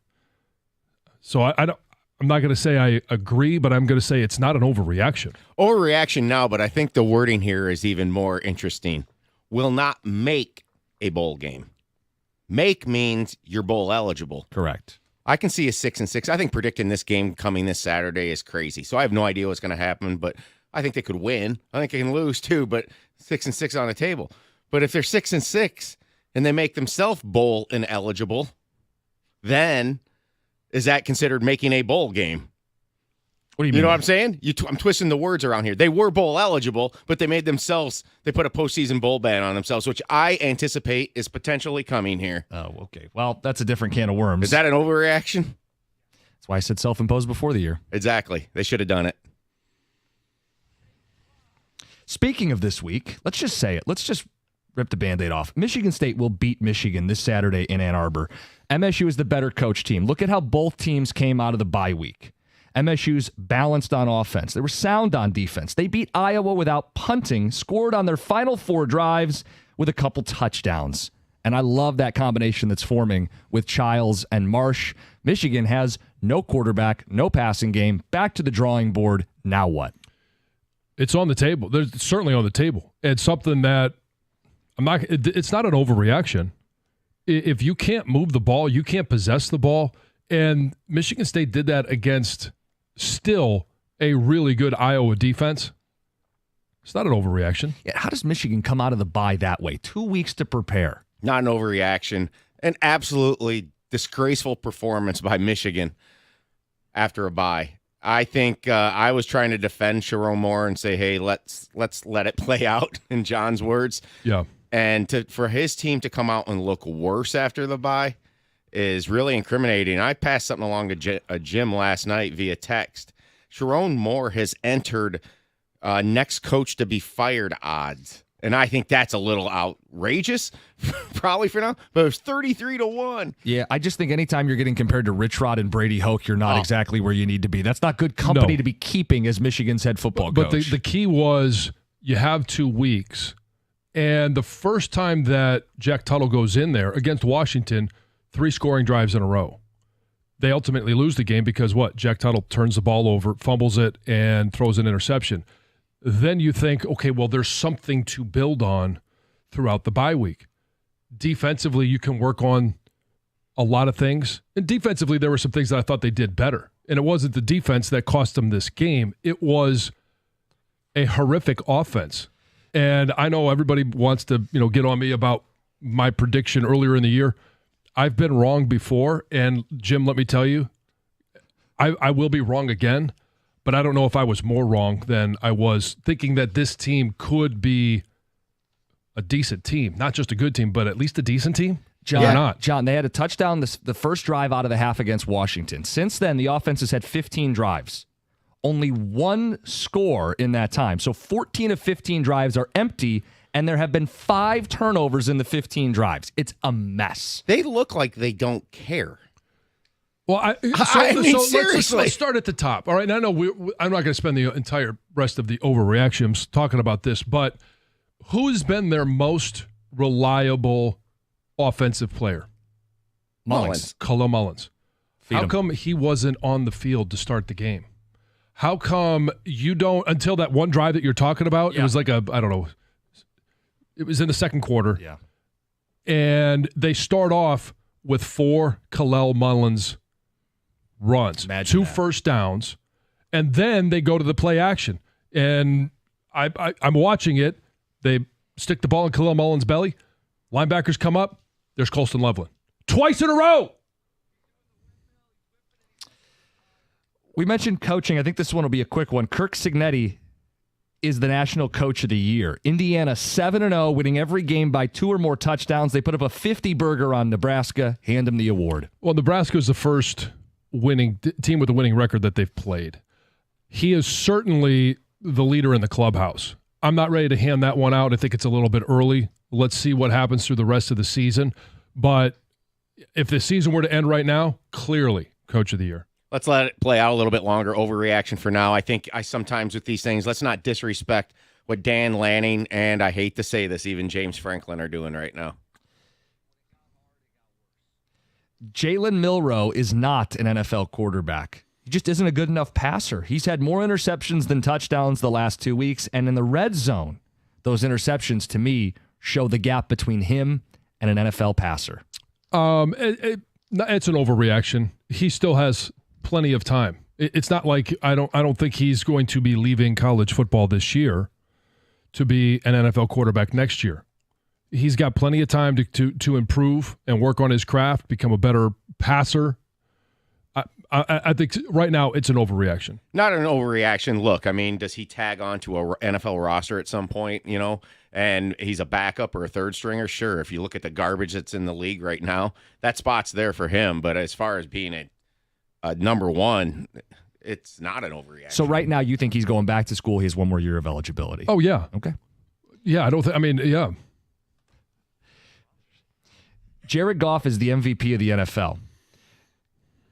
So I'm not going to say I agree, but I'm going to say it's not an overreaction. Overreaction now, but I think the wording here is even more interesting. Will not make a bowl game. Make means you're bowl eligible. Correct. I can see a 6-6. I think predicting this game coming this Saturday is crazy. So I have no idea what's going to happen, but I think they could win. I think they can lose too, but 6-6 on the table. But if they're 6-6 and they make themselves bowl ineligible, then is that considered making a bowl game? What do you mean? You know what I'm saying? I'm twisting the words around here. They were bowl eligible, but they made themselves, they put a postseason bowl ban on themselves, which I anticipate is potentially coming here. Oh, okay. Well, that's a different can of worms. Is that an overreaction? That's why I said self-imposed before the year. Exactly. They should have done it. Speaking of this week, let's just say it. Let's just rip the Band-Aid off. Michigan State will beat Michigan this Saturday in Ann Arbor. MSU is the better coach team. Look at how both teams came out of the bye week. MSU's balanced on offense. They were sound on defense. They beat Iowa without punting, scored on their final 4 drives with a couple touchdowns. And I love that combination that's forming with Childs and Marsh. Michigan has no quarterback, no passing game, back to the drawing board. Now what? It's on the table. It's certainly on the table. It's something that it's not an overreaction. If you can't move the ball, you can't possess the ball. And Michigan State did that against still a really good Iowa defense. It's not an overreaction. Yeah, how does Michigan come out of the bye that way? 2 weeks to prepare. Not an overreaction. An absolutely disgraceful performance by Michigan after a bye. I think I was trying to defend Sharon Moore and say, hey, let's let it play out, in John's words. Yeah. And for his team to come out and look worse after the bye is really incriminating. I passed something along to Jim last night via text. Sharon Moore has entered next coach to be fired odds. And I think that's a little outrageous, probably for now, but it was 33-1. Yeah, I just think anytime you're getting compared to Rich Rod and Brady Hoke, you're not exactly where you need to be. That's not good company to be keeping as Michigan's head football coach. But the key was you have 2 weeks. And the first time that Jack Tuttle goes in there against Washington, 3 scoring drives in a row. They ultimately lose the game because what? Jack Tuttle turns the ball over, fumbles it, and throws an interception. Then you think, okay, well, there's something to build on throughout the bye week. Defensively, you can work on a lot of things. And defensively, there were some things that I thought they did better. And it wasn't the defense that cost them this game. It was a horrific offense. And I know everybody wants to, get on me about my prediction earlier in the year. I've been wrong before, and Jim, let me tell you, I will be wrong again, but I don't know if I was more wrong than I was thinking that this team could be a decent team. Not just a good team, but at least a decent team. John, they had a touchdown the first drive out of the half against Washington. Since then, the offense has had 15 drives. Only 1 score in that time. So 14 of 15 drives are empty, and there have been 5 turnovers in the 15 drives. It's a mess. They look like they don't care. Well, seriously. Let's start at the top. All right, and I know I'm not going to spend the entire rest of the overreactions talking about this, but who's been their most reliable offensive player? Mullins. How come he wasn't on the field to start the game? How come you don't, until that one drive that you're talking about, it was like I don't know, it was in the second quarter. Yeah. And they start off with 4 Kalel Mullins runs, Imagine 2 that. first downs, and then they go to the play action. And I'm watching it. They stick the ball in Kalel Mullins' belly. Linebackers come up. There's Colston Loveland. Twice in a row. We mentioned coaching. I think this one will be a quick one. Kirk Cignetti is the National Coach of the Year. Indiana 7-0, winning every game by 2 or more touchdowns. They put up a 50-burger on Nebraska. Hand them the award. Well, Nebraska is the first winning team with a winning record that they've played. He is certainly the leader in the clubhouse. I'm not ready to hand that one out. I think it's a little bit early. Let's see what happens through the rest of the season. But if the season were to end right now, clearly Coach of the Year. Let's let it play out a little bit longer. Overreaction for now. I think I sometimes with these things, let's not disrespect what Dan Lanning and I hate to say this, even James Franklin are doing right now. Jalen Milroe is not an NFL quarterback. He just isn't a good enough passer. He's had more interceptions than touchdowns the last 2 weeks, and in the red zone, those interceptions, to me, show the gap between him and an NFL passer. It's an overreaction. He still has plenty of time. It's not like I don't think he's going to be leaving college football this year to be an NFL quarterback next year. He's got plenty of time to improve and work on his craft, become a better passer. I think right now it's an overreaction. Not an overreaction. Look, I mean, does he tag on to a NFL roster at some point, and he's a backup or a third stringer? Sure. If you look at the garbage that's in the league right now, that spot's there for him. But as far as being a number one, it's not an overreaction. So right now you think he's going back to school. He has 1 more year of eligibility. Oh, yeah. Okay. Yeah, yeah. Jared Goff is the MVP of the NFL.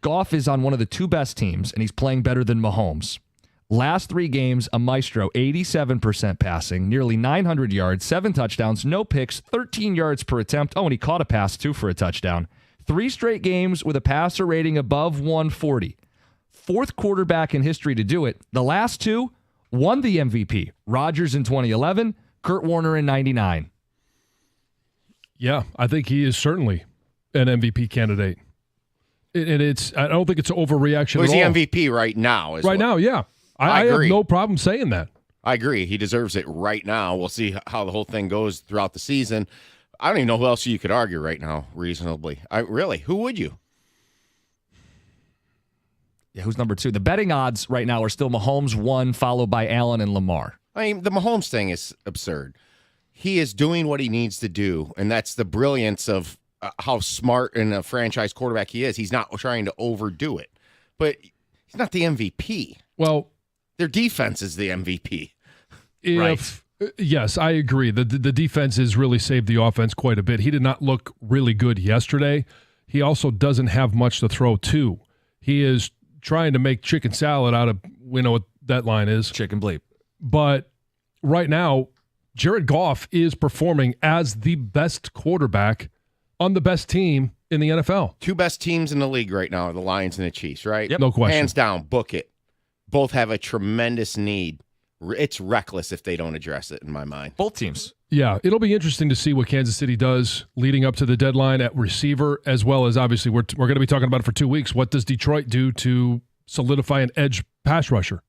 Goff is on one of the 2 best teams, and he's playing better than Mahomes. Last 3 games, a maestro, 87% passing, nearly 900 yards, 7 touchdowns, no picks, 13 yards per attempt. Oh, and he caught a pass, too, for a touchdown. 3 straight games with a passer rating above 140. 4th quarterback in history to do it. The last 2 won the MVP. Rodgers in 2011, Kurt Warner in 99. Yeah, I think he is certainly an MVP candidate. And I don't think it's an overreaction Who's at all. the MVP right now? Now, yeah. I have no problem saying that. I agree. He deserves it right now. We'll see how the whole thing goes throughout the season. I don't even know who else you could argue right now, reasonably. Who would you? Yeah, who's number 2? The betting odds right now are still Mahomes 1, followed by Allen and Lamar. I mean, the Mahomes thing is absurd. He is doing what he needs to do, and that's the brilliance of how smart and a franchise quarterback he is. He's not trying to overdo it, but he's not the MVP. Well, their defense is the MVP. Right. Yes, I agree. The defense has really saved the offense quite a bit. He did not look really good yesterday. He also doesn't have much to throw to. He is trying to make chicken salad out of, we know what that line is. Chicken bleep. But right now, Jared Goff is performing as the best quarterback on the best team in the NFL. 2 best teams in the league right now are the Lions and the Chiefs, right? Yep. No question. Hands down, book it. Both have a tremendous need. It's reckless if they don't address it, in my mind. Both teams. Yeah, it'll be interesting to see what Kansas City does leading up to the deadline at receiver, as well as obviously we're going to be talking about it for 2 weeks. What does Detroit do to solidify an edge pass rusher?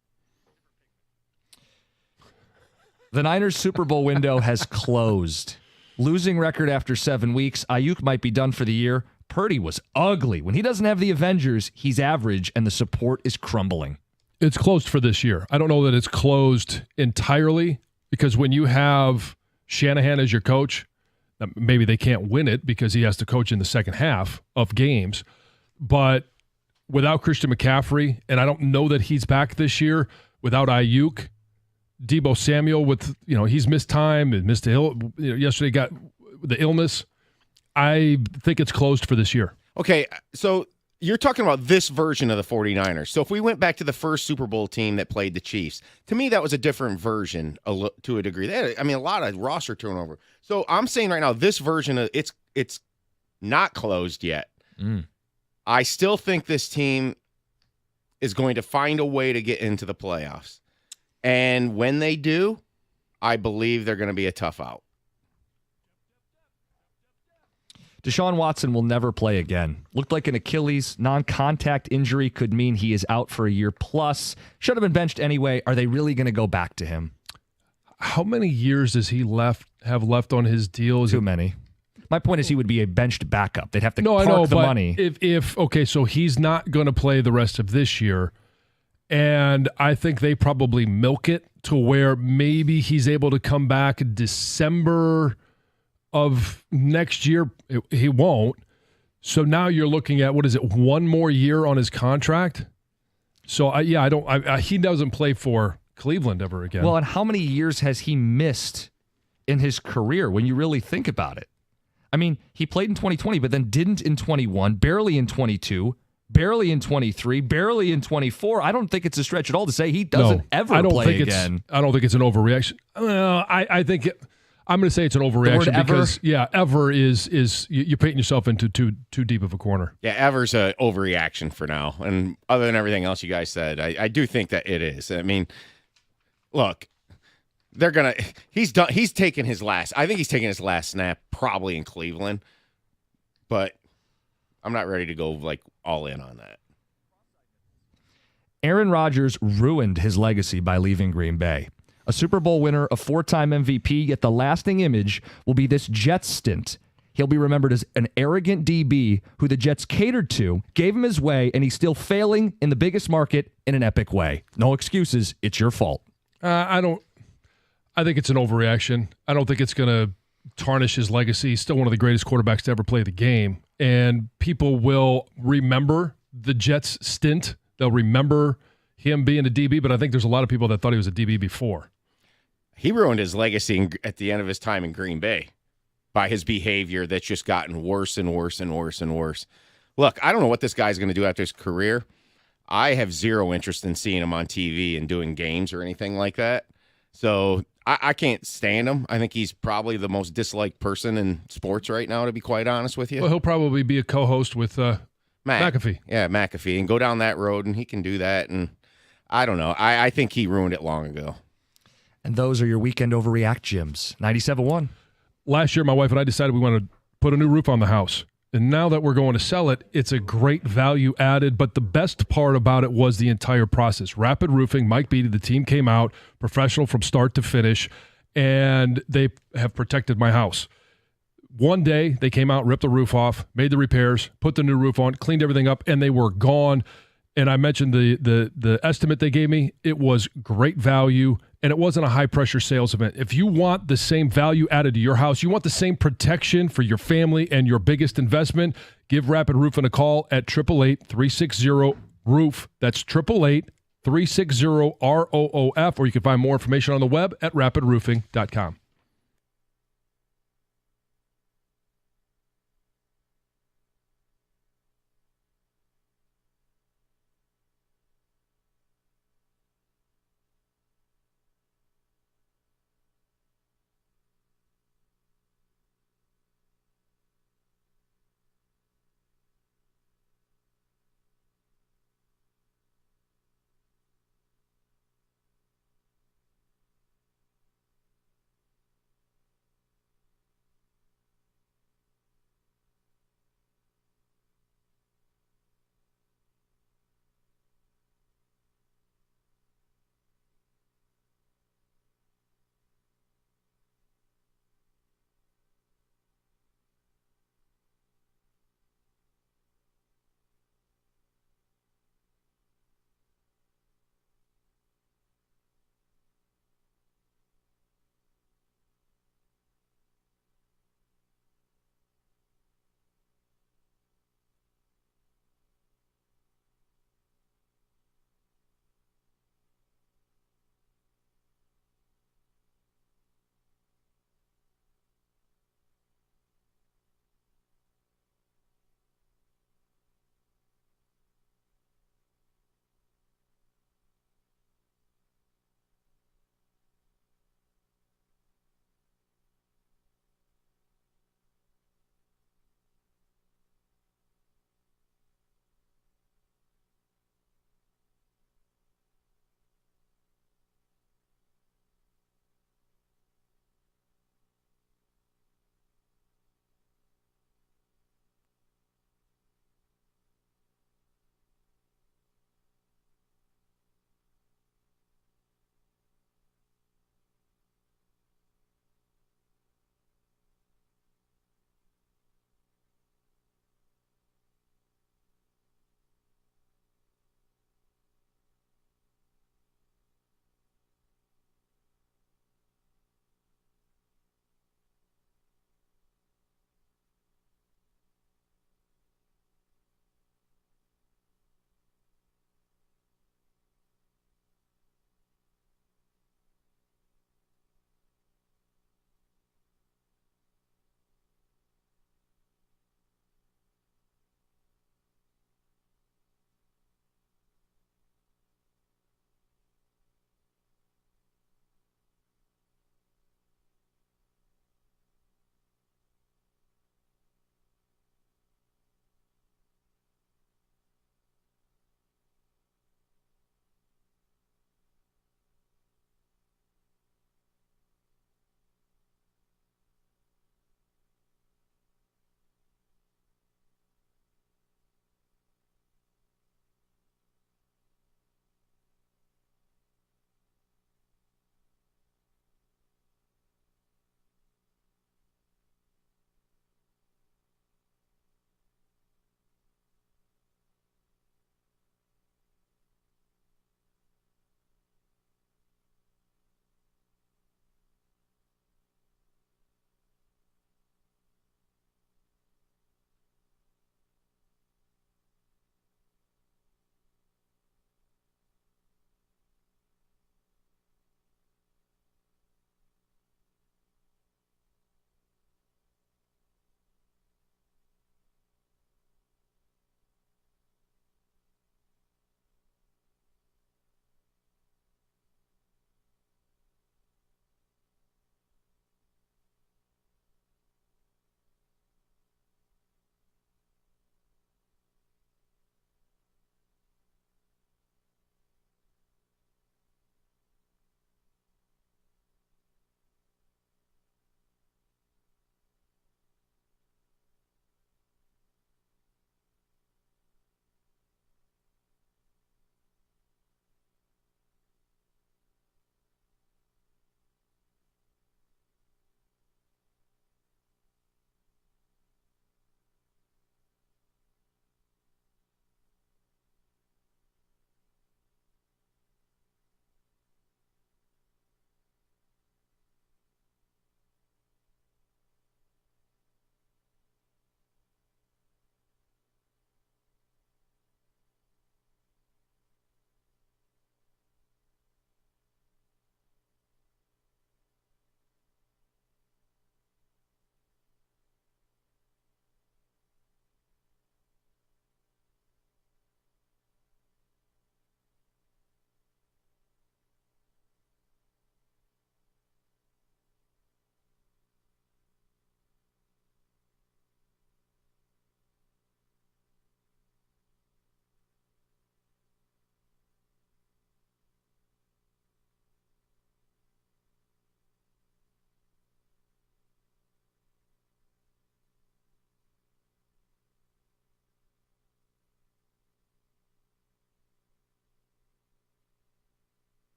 The Niners' Super Bowl window has closed. Losing record after 7 weeks. Ayuk might be done for the year. Purdy was ugly. When he doesn't have the Avengers, he's average, and the support is crumbling. It's closed for this year. I don't know that it's closed entirely, because when you have Shanahan as your coach, maybe they can't win it because he has to coach in the second half of games. But without Christian McCaffrey, and I don't know that he's back this year, without Ayuk, Deebo Samuel he's missed time and missed yesterday got the illness. I think it's closed for this year. Okay, so you're talking about this version of the 49ers. So if we went back to the first Super Bowl team that played the Chiefs, to me that was a different version to a degree. They had, a lot of roster turnover. So I'm saying right now this version of it's not closed yet. I still think this team is going to find a way to get into the playoffs. And when they do, I believe they're going to be a tough out. Deshaun Watson will never play again. Looked like an Achilles non-contact injury could mean he is out for a year plus. Should have been benched anyway. Are they really going to go back to him? How many years does he have left on his deal? Too many. My point is he would be a benched backup. They'd have to park the but money. Okay, so he's not going to play the rest of this year. And I think they probably milk it to where maybe he's able to come back December of next year. He won't. So now you're looking at, one more year on his contract? So, he doesn't play for Cleveland ever again. Well, and how many years has he missed in his career when you really think about it? I mean, he played in 2020, but then didn't in 21, barely in 22, barely in 23, barely in 24. I don't think it's a stretch at all to say he doesn't ever play again. I don't think it's an overreaction. I think I'm going to say it's an overreaction because ever is you're painting yourself into too deep of a corner. Yeah, ever's an overreaction for now. And other than everything else you guys said, I do think that it is. I mean, look, he's taken his last snap probably in Cleveland, but I'm not ready to go all in on that. Aaron Rodgers ruined his legacy by leaving Green Bay. A Super Bowl winner, a 4-time MVP, yet the lasting image will be this Jets stint. He'll be remembered as an arrogant DB who the Jets catered to, gave him his way, and he's still failing in the biggest market in an epic way. No excuses. It's your fault. I think it's an overreaction. I don't think it's going to tarnish his legacy. He's still one of the greatest quarterbacks to ever play the game. And people will remember the Jets stint. They'll remember him being a DB, but I think there's a lot of people that thought he was a DB before. He ruined his legacy at the end of his time in Green Bay by his behavior that's just gotten worse and worse and worse and worse. Look, I don't know what this guy's going to do after his career. I have zero interest in seeing him on TV and doing games or anything like that. So I can't stand him. I think he's probably the most disliked person in sports right now, to be quite honest with you. Well, he'll probably be a co-host with McAfee. Yeah, McAfee. And go down that road, and he can do that. And I don't know. I think he ruined it long ago. And those are your weekend overreact gyms. 97.1. Last year, my wife and I decided we wanted to put a new roof on the house. And now that we're going to sell it, it's a great value added. But the best part about it was the entire process. Rapid Roofing, Mike Beatty, the team came out, professional from start to finish, and they have protected my house. One day, they came out, ripped the roof off, made the repairs, put the new roof on, cleaned everything up, and they were gone. And I mentioned the estimate they gave me. It was great value, and it wasn't a high-pressure sales event. If you want the same value added to your house, you want the same protection for your family and your biggest investment, give Rapid Roofing a call at 888-360-ROOF. That's 888-360-ROOF, or you can find more information on the web at rapidroofing.com.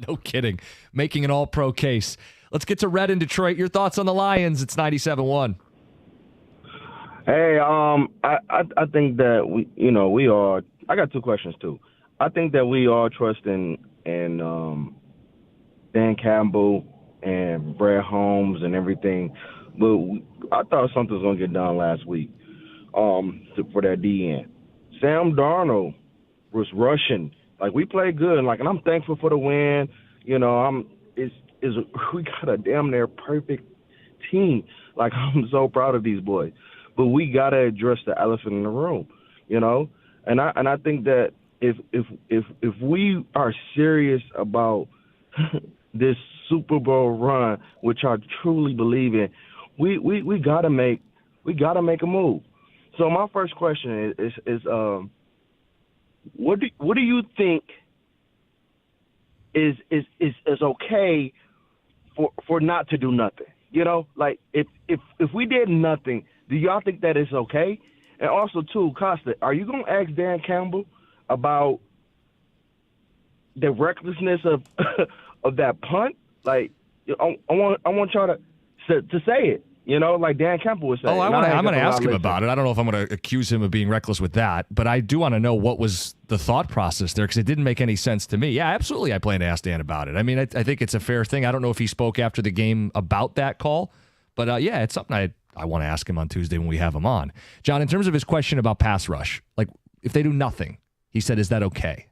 No kidding. Making an all-pro case. Let's get to Red in Detroit. Your thoughts on the Lions? It's 97-1. Hey, I think that we are. I got two questions too. I think that we all trust in Dan Campbell and Brad Holmes and everything, but I thought something was gonna get done last week. For that DN, Sam Darnold was rushing. Like, we played good, and I'm thankful for the win. We got a damn near perfect team. Like, I'm so proud of these boys. But we gotta address the elephant in the room, And I think that if we are serious about this Super Bowl run, which I truly believe in, we gotta make a move. So my first question is what do you think is okay for not to do nothing? If we did nothing, do y'all think that it's okay? And also, too, Costa, are you going to ask Dan Campbell about the recklessness of of that punt? I want y'all to say it. Like Dan Campbell was saying. I'm going to ask him about it. I don't know if I'm going to accuse him of being reckless with that, but I do want to know what was the thought process there, because it didn't make any sense to me. Yeah, absolutely, I plan to ask Dan about it. I mean, I think it's a fair thing. I don't know if he spoke after the game about that call, but yeah, it's something I want to ask him on Tuesday when we have him on. John, in terms of his question about pass rush, like if they do nothing, he said, is that okay?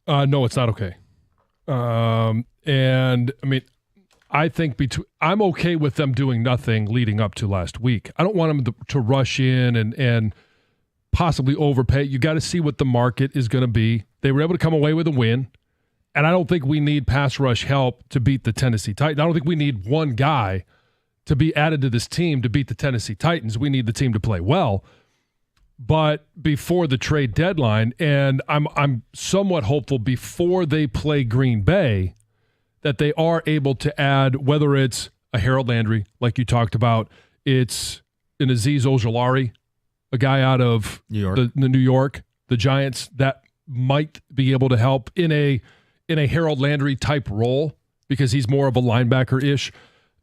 No, it's not okay. And I mean, I think I'm okay with them doing nothing leading up to last week. I don't want them to rush in and possibly overpay. You got to see what the market is going to be. They were able to come away with a win, and I don't think we need pass rush help to beat the Tennessee Titans. I don't think we need one guy to be added to this team to beat the Tennessee Titans. We need the team to play well. But before the trade deadline, and I'm somewhat hopeful before they play Green Bay, that they are able to add, whether it's a Harold Landry, like you talked about, it's an Azeez Ojulari, a guy out of the New York, the Giants, that might be able to help in a Harold Landry type role because he's more of a linebacker-ish.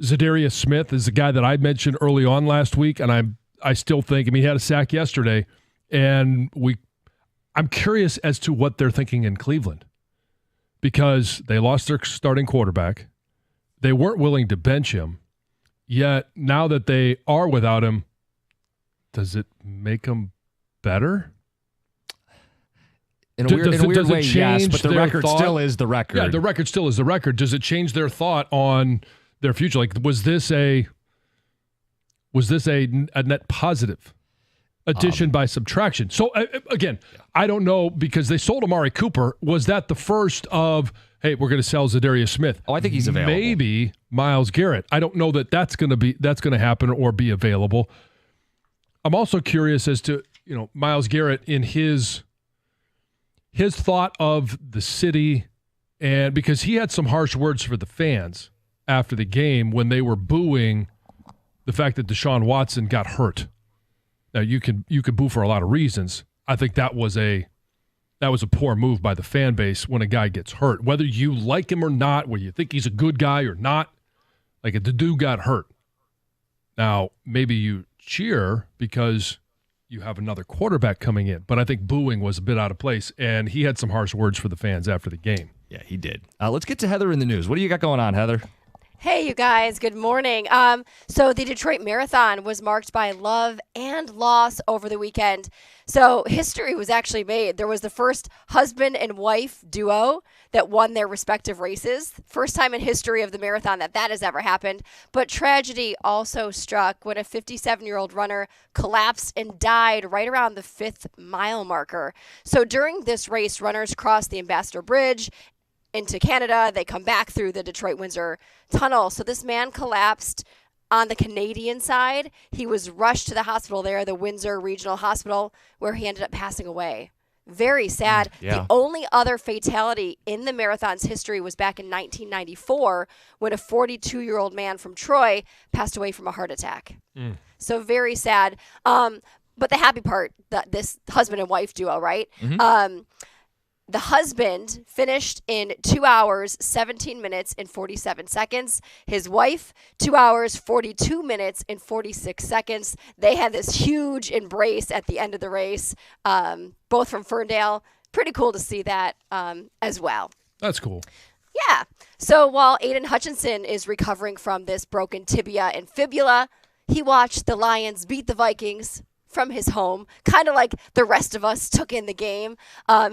Zadarius Smith is the guy that I mentioned early on last week, and I still think, he had a sack yesterday, and I'm curious as to what they're thinking in Cleveland, because they lost their starting quarterback. They weren't willing to bench him, yet now that they are without him, does it make them better? In a weird way, yes, but the record still is the record. Yeah, the record still is the record. Does it change their thought on their future? Like, was this a net positive addition by subtraction? So again, I don't know, because they sold Amari Cooper. Was that the first of, hey, we're going to sell Zadarius Smith? Oh, I think he's available. Maybe Myles Garrett. I don't know that that's going to happen or be available. I'm also curious as to, Myles Garrett in his thought of the city, and because he had some harsh words for the fans after the game when they were booing the fact that Deshaun Watson got hurt. Now, you can boo for a lot of reasons. I think that was a poor move by the fan base when a guy gets hurt. Whether you like him or not, whether you think he's a good guy or not, like, the dude got hurt. Now, maybe you cheer because you have another quarterback coming in, but I think booing was a bit out of place, and he had some harsh words for the fans after the game. Yeah, he did. Let's get to Heather in the news. What do you got going on, Heather? Hey, you guys. Good morning. So the Detroit Marathon was marked by love and loss over the weekend. So history was actually made. There was the first husband and wife duo that won their respective races. First time in history of the marathon that has ever happened. But tragedy also struck when a 57-year-old runner collapsed and died right around the 5th mile marker. So during this race, runners crossed the Ambassador Bridge into Canada. They come back through the Detroit-Windsor Tunnel. So this man collapsed on the Canadian side. He was rushed to the hospital there, the Windsor Regional Hospital, where he ended up passing away. Very sad. Yeah. The only other fatality in the marathon's history was back in 1994 when a 42-year-old man from Troy passed away from a heart attack. So very sad. But the happy part, this husband and wife duo, right? The husband finished in 2 hours, 17 minutes, and 47 seconds. His wife, 2 hours, 42 minutes, and 46 seconds. They had this huge embrace at the end of the race, both from Ferndale. Pretty cool to see that as well. That's cool. Yeah. So while Aiden Hutchinson is recovering from this broken tibia and fibula, he watched the Lions beat the Vikings from his home, kind of like the rest of us took in the game.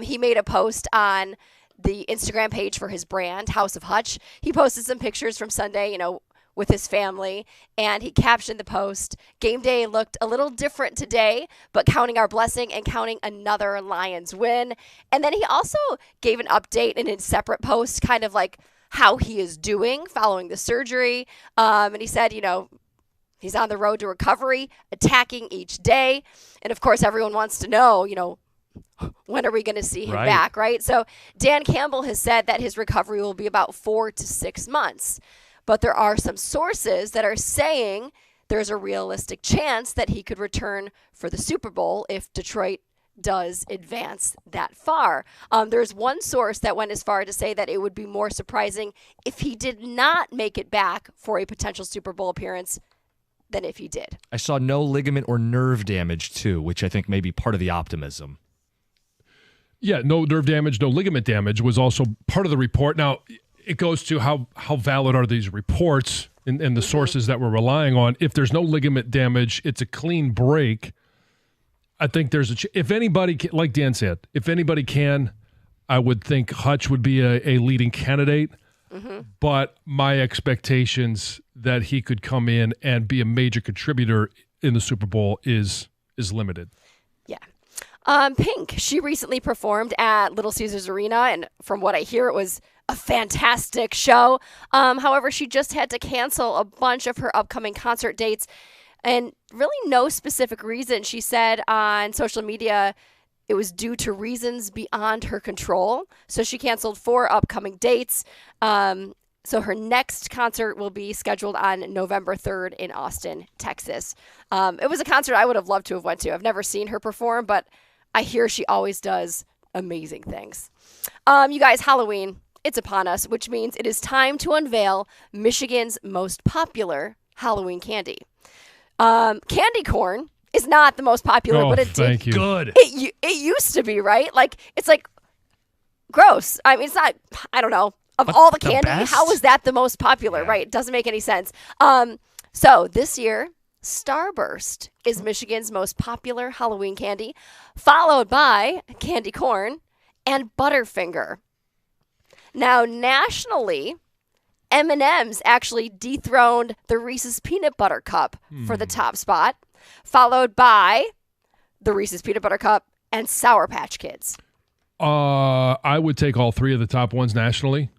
He made a post on the Instagram page for his brand, House of Hutch. He posted some pictures from Sunday, with his family, and he captioned the post, "Game day looked a little different today, but counting our blessing and counting another Lions win." And then he also gave an update in a separate post, kind of like how he is doing following the surgery. And he said, he's on the road to recovery, attacking each day. And of course, everyone wants to know, when are we going to see him back, right? So Dan Campbell has said that his recovery will be about 4 to 6 months. But there are some sources that are saying there's a realistic chance that he could return for the Super Bowl if Detroit does advance that far. There's one source that went as far to say that it would be more surprising if he did not make it back for a potential Super Bowl appearance than if he did. I saw no ligament or nerve damage, too, which I think may be part of the optimism. Yeah, no nerve damage, no ligament damage was also part of the report. Now, it goes to how valid are these reports and the sources that we're relying on. If there's no ligament damage, it's a clean break. I think there's if anybody, like Dan said, if anybody can, I would think Hutch would be a leading candidate. Mm-hmm. But my expectations that he could come in and be a major contributor in the Super Bowl is limited. Yeah. Pink, she recently performed at Little Caesars Arena, and from what I hear, it was a fantastic show. However, she just had to cancel a bunch of her upcoming concert dates, and really no specific reason. She said on social media it was due to reasons beyond her control. So she canceled 4 upcoming dates. So her next concert will be scheduled on November 3rd in Austin, Texas. It was a concert I would have loved to have went to. I've never seen her perform, but I hear she always does amazing things. You guys, Halloween, it's upon us, which means it is time to unveil Michigan's most popular Halloween candy. Candy corn is not the most popular, but thank you. Good. It used to be, right? Like, it's like gross. I mean, it's not, I don't know. Of all the candy, how is that the most popular, right? It doesn't make any sense. So this year, Starburst is Michigan's most popular Halloween candy, followed by candy corn and Butterfinger. Now, nationally, M&M's actually dethroned the Reese's Peanut Butter Cup for the top spot, followed by the Reese's Peanut Butter Cup and Sour Patch Kids. I would take all 3 of the top ones nationally.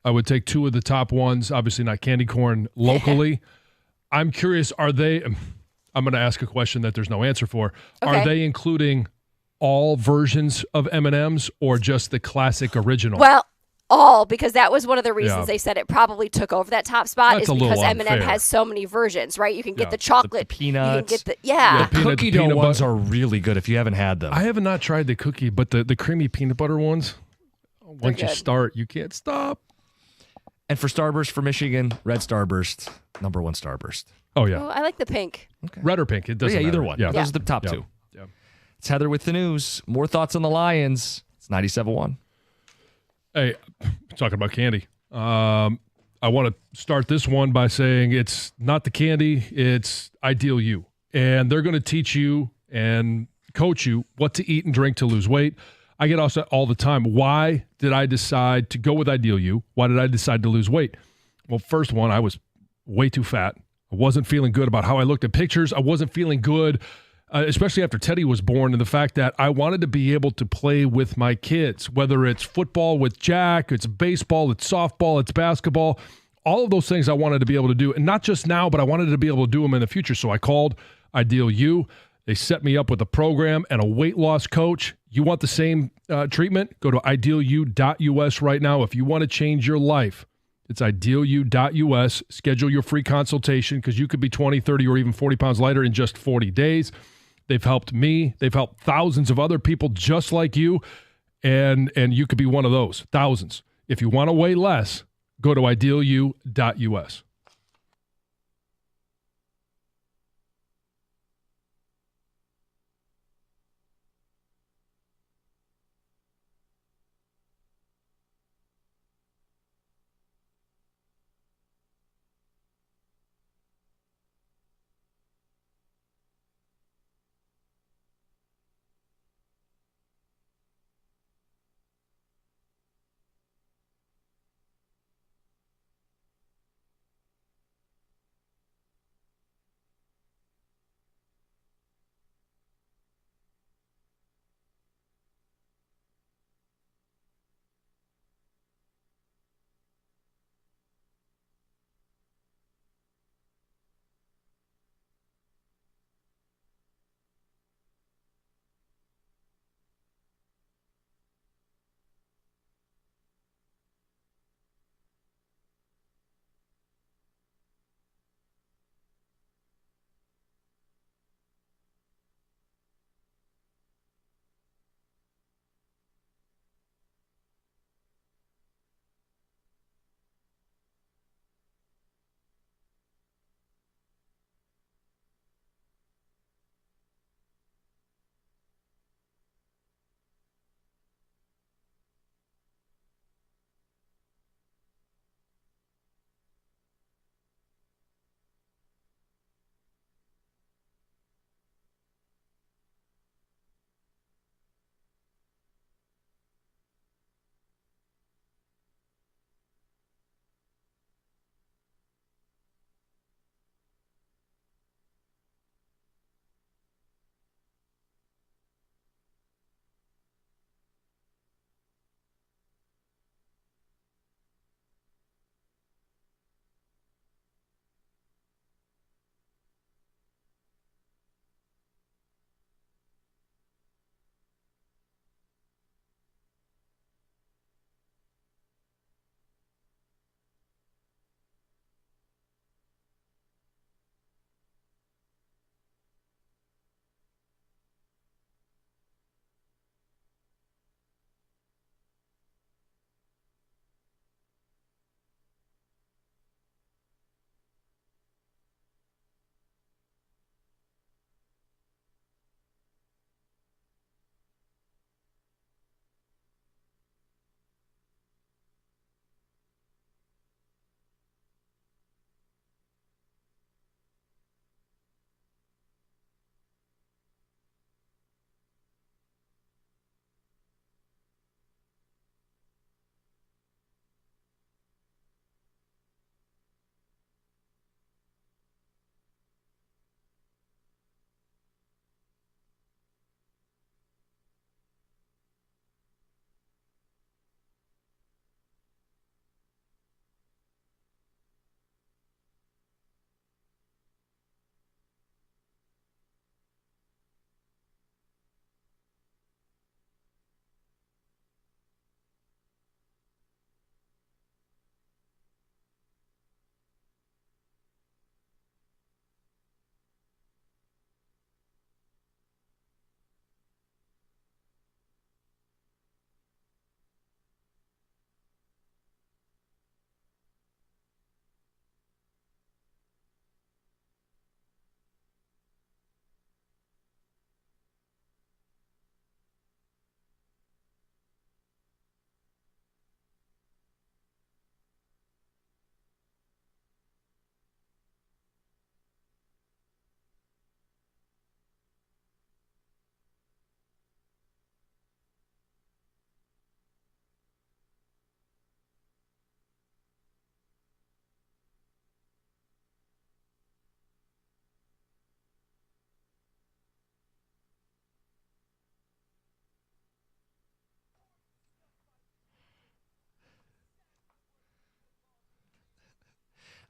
I would take 2 of the top ones, obviously not candy corn, locally. I'm curious, I'm going to ask a question that there's no answer for. Okay. Are they including all versions of M&M's or just the classic original? Well, all, because that was one of the reasons they said it probably took over that top spot. That's is because M&M has so many versions, right? You can get the chocolate, the peanuts, you can get the cookie dough ones are really good if you haven't had them. I have not tried the cookie, but the creamy peanut butter ones, once you start, you can't stop. And for Starburst for Michigan, red Starburst, number 1 Starburst. Oh, yeah. Oh, I like the pink. Okay. Red or pink, it doesn't matter. Either one. Yeah. Those are the top 2. Yeah. It's Heather with the news. More thoughts on the Lions. It's 97.1. Hey, talking about candy. I want to start this one by saying it's not the candy, it's Ideal You. And they're going to teach you and coach you what to eat and drink to lose weight. I get asked all the time, why did I decide to go with Ideal You? Why did I decide to lose weight? Well, first one, I was way too fat. I wasn't feeling good about how I looked at pictures. I wasn't feeling good, especially after Teddy was born, and the fact that I wanted to be able to play with my kids, whether it's football with Jack, it's baseball, it's softball, it's basketball, all of those things I wanted to be able to do. And not just now, but I wanted to be able to do them in the future. So I called Ideal You. They set me up with a program and a weight loss coach. You want the same treatment? Go to idealu.us right now. If you want to change your life, it's idealu.us. Schedule your free consultation because you could be 20, 30, or even 40 pounds lighter in just 40 days. They've helped me. They've helped thousands of other people just like you. And you could be one of those, thousands. If you want to weigh less, go to idealu.us.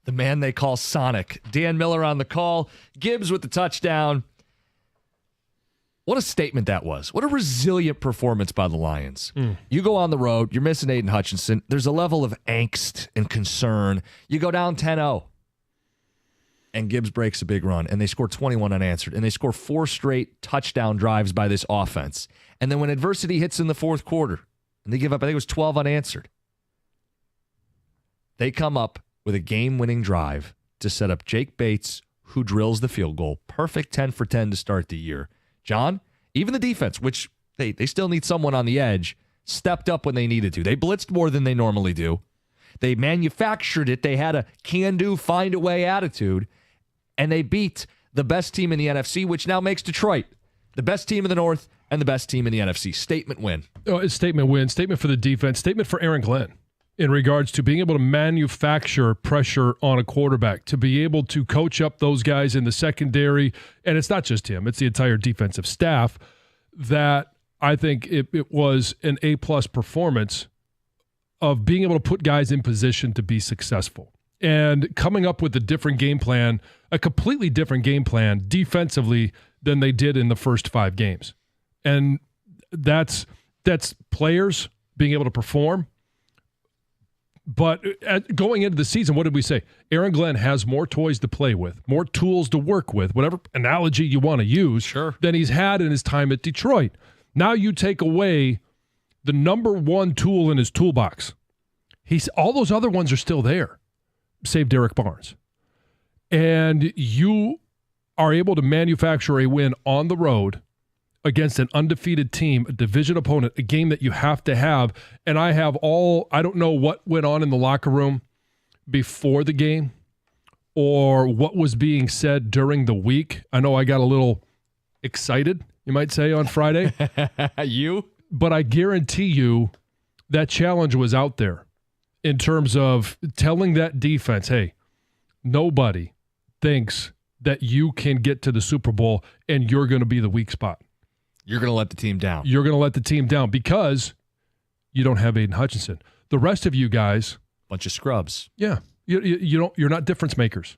The man they call Sonic. Dan Miller on the call. Gibbs with the touchdown. What a statement that was. What a resilient performance by the Lions. You go on the road, you're missing Aiden Hutchinson. There's a level of angst and concern. You go down 10-0. and Gibbs breaks a big run, and they score 21 unanswered, and they score 4 straight touchdown drives by this offense. And then when adversity hits in the fourth quarter, and they give up, I think it was 12 unanswered, they come up with a game-winning drive to set up Jake Bates, who drills the field goal. Perfect 10 for 10 to start the year. John, even the defense, which they still need someone on the edge, stepped up when they needed to. They blitzed more than they normally do. They manufactured it. They had a can-do, find-a-way attitude. And they beat the best team in the NFC, which now makes Detroit the best team in the North and the best team in the NFC. Statement win. Oh, it's statement win. Statement for the defense. Statement for Aaron Glenn in regards to being able to manufacture pressure on a quarterback, to be able to coach up those guys in the secondary. And it's not just him. It's the entire defensive staff that I think it was an A-plus performance of being able to put guys in position to be successful. And coming up with a different game plan, a completely different game plan defensively than they did in the first 5 games. And that's players being able to perform. But going into the season, what did we say? Aaron Glenn has more toys to play with, more tools to work with, whatever analogy you want to use, than he's had in his time at Detroit. Now you take away the number one tool in his toolbox. All those other ones are still there, save Derek Barnes. And you are able to manufacture a win on the road against an undefeated team, a division opponent, a game that you have to have. And I don't know what went on in the locker room before the game or what was being said during the week. I know I got a little excited, you might say, on Friday. But I guarantee you that challenge was out there in terms of telling that defense, hey, nobody thinks that you can get to the Super Bowl and you're going to be the weak spot. You're going to let the team down. You're going to let the team down because you don't have Aiden Hutchinson. The rest of you guys, bunch of scrubs. Yeah, you're not difference makers.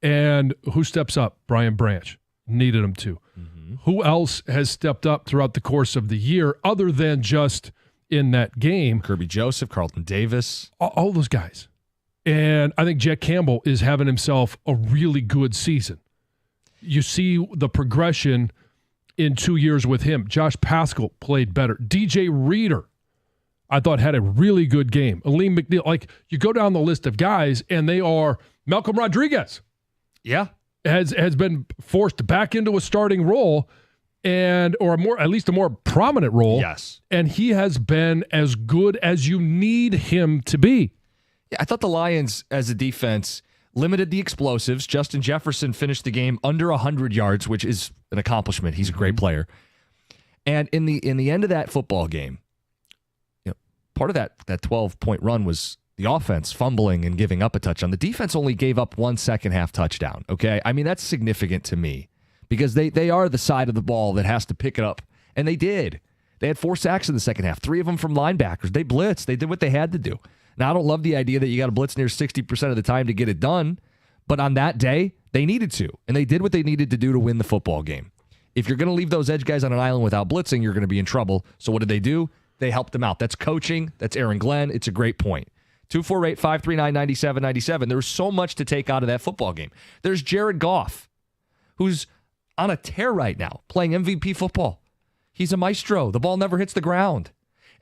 And who steps up? Brian Branch needed him to. Mm-hmm. Who else has stepped up throughout the course of the year other than just in that game? Kirby Joseph, Carlton Davis, all those guys. And I think Jack Campbell is having himself a really good season. You see the progression in 2 years with him. Josh Paschal played better. DJ Reader, I thought, had a really good game. Aleem McNeil. Like, you go down the list of guys, and they are Malcolm Rodriguez. Yeah. Has been forced back into a starting role or at least a more prominent role. Yes. And he has been as good as you need him to be. Yeah, I thought the Lions as a defense limited the explosives. Justin Jefferson finished the game under 100 yards, which is an accomplishment. He's a great player. And in the end of that football game, part of that 12-point run was the offense fumbling and giving up a touchdown. The defense only gave up 1 second-half touchdown, okay? I mean, that's significant to me because they are the side of the ball that has to pick it up, and they did. They had 4 sacks in the second half, 3 of them from linebackers. They blitzed. They did what they had to do. Now, I don't love the idea that you got to blitz near 60% of the time to get it done, but on that day, they needed to, and they did what they needed to do to win the football game. If you're going to leave those edge guys on an island without blitzing, you're going to be in trouble. So what did they do? They helped them out. That's coaching. That's Aaron Glenn. It's a great point. 248-539-9797. There's so much to take out of that football game. There's Jared Goff, who's on a tear right now, playing MVP football. He's a maestro. The ball never hits the ground.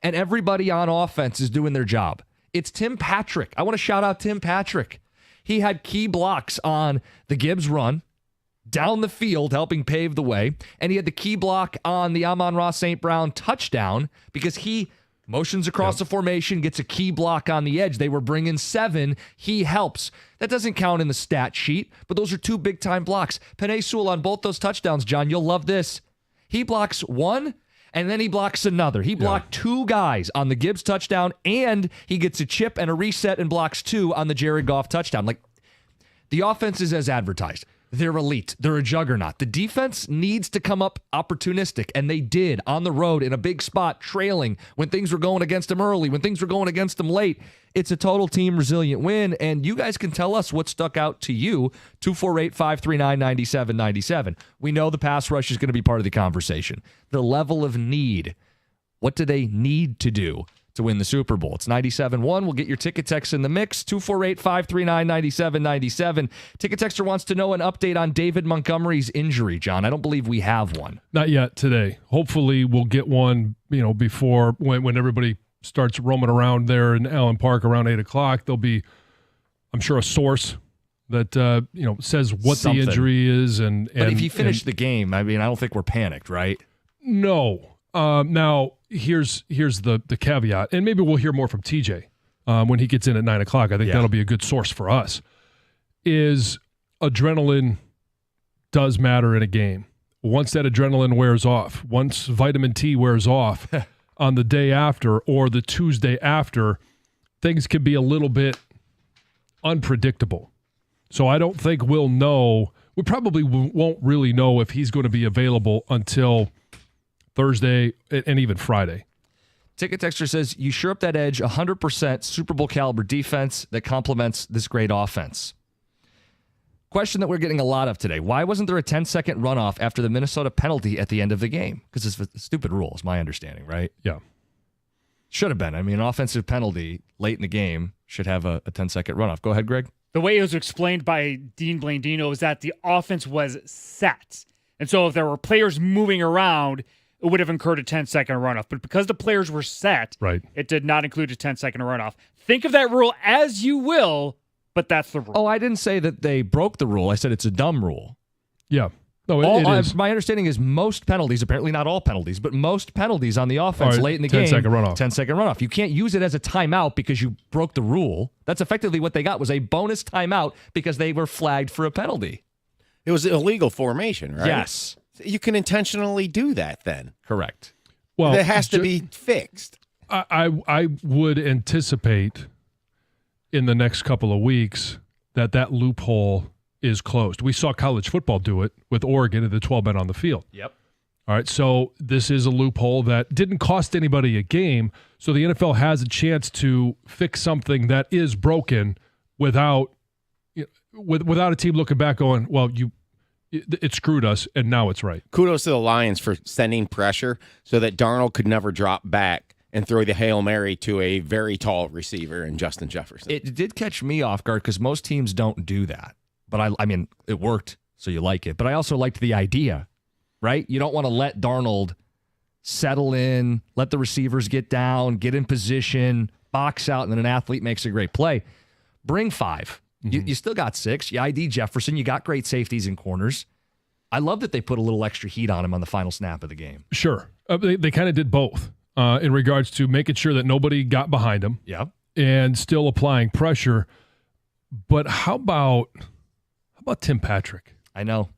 And everybody on offense is doing their job. It's Tim Patrick. I want to shout out Tim Patrick. He had key blocks on the Gibbs run, down the field, helping pave the way. And he had the key block on the Amon-Ra St. Brown touchdown because he motions across the formation, gets a key block on the edge. They were bringing 7. He helps. That doesn't count in the stat sheet, but those are 2 big-time blocks. Penei Sewell on both those touchdowns, John, you'll love this. He blocks 1, and then he blocks another. He blocked 2 guys on the Gibbs touchdown, and he gets a chip and a reset and blocks 2 on the Jared Goff touchdown. Like, the offense is as advertised. They're elite. They're a juggernaut. The defense needs to come up opportunistic, and they did on the road in a big spot, trailing when things were going against them early, when things were going against them late. It's a total team resilient win, and you guys can tell us what stuck out to you, 248-539-9797. We know the pass rush is going to be part of the conversation. The level of need. What do they need to do to win the Super Bowl. It's 97.1. We'll get your ticket text in the mix. 248-539-9797. Ticket texter wants to know an update on David Montgomery's injury, John. I don't believe we have one. Not yet today. Hopefully we'll get one, before when everybody starts roaming around there in Allen Park around 8 o'clock. There'll be, I'm sure, a source that says what Something. The injury is. But if he finished the game, I don't think we're panicked, right? No. Now, here's the caveat, and maybe we'll hear more from TJ when he gets in at 9 o'clock. I think that'll be a good source for us, is adrenaline does matter in a game. Once that adrenaline wears off, once vitamin T wears off on the day after or the Tuesday after, things can be a little bit unpredictable. So I don't think we'll know. We probably won't really know if he's going to be available until Thursday and even Friday. Ticket texter says, you sure up that edge, 100% Super Bowl caliber defense that complements this great offense. Question that we're getting a lot of today. Why wasn't there a 10-second runoff after the Minnesota penalty at the end of the game? Because it's a stupid rule, is my understanding, right? Yeah. Should have been. An offensive penalty late in the game should have a 10-second runoff. Go ahead, Greg. The way it was explained by Dean Blandino is that the offense was set. And so if there were players moving around, it would have incurred a 10-second runoff. But because the players were set, right, it did not include a 10-second runoff. Think of that rule as you will, but that's the rule. Oh, I didn't say that they broke the rule. I said it's a dumb rule. Yeah. No, it is. My understanding is most penalties, apparently not all penalties, but most penalties on the offense late in the game, 10-second runoff. 10-second runoff. You can't use it as a timeout because you broke the rule. That's effectively what they got, was a bonus timeout because they were flagged for a penalty. It was illegal formation, right? Yes. You can intentionally do that then. Correct. Well, it has to be fixed. I would anticipate in the next couple of weeks that loophole is closed. We saw college football do it with Oregon and the 12 men on the field. Yep. All right, so this is a loophole that didn't cost anybody a game, so the NFL has a chance to fix something that is broken without a team looking back going, well, it screwed us, and now it's right. Kudos to the Lions for sending pressure so that Darnold could never drop back and throw the Hail Mary to a very tall receiver in Justin Jefferson. It did catch me off guard because most teams don't do that. But it worked, so you like it. But I also liked the idea, right? You don't want to let Darnold settle in, let the receivers get down, get in position, box out, and then an athlete makes a great play. Bring 5. Mm-hmm. You still got 6. You ID Jefferson. You got great safeties and corners. I love that they put a little extra heat on him on the final snap of the game. Sure. They kind of did both in regards to making sure that nobody got behind him. Yeah. And still applying pressure. But how about Tim Patrick? I know.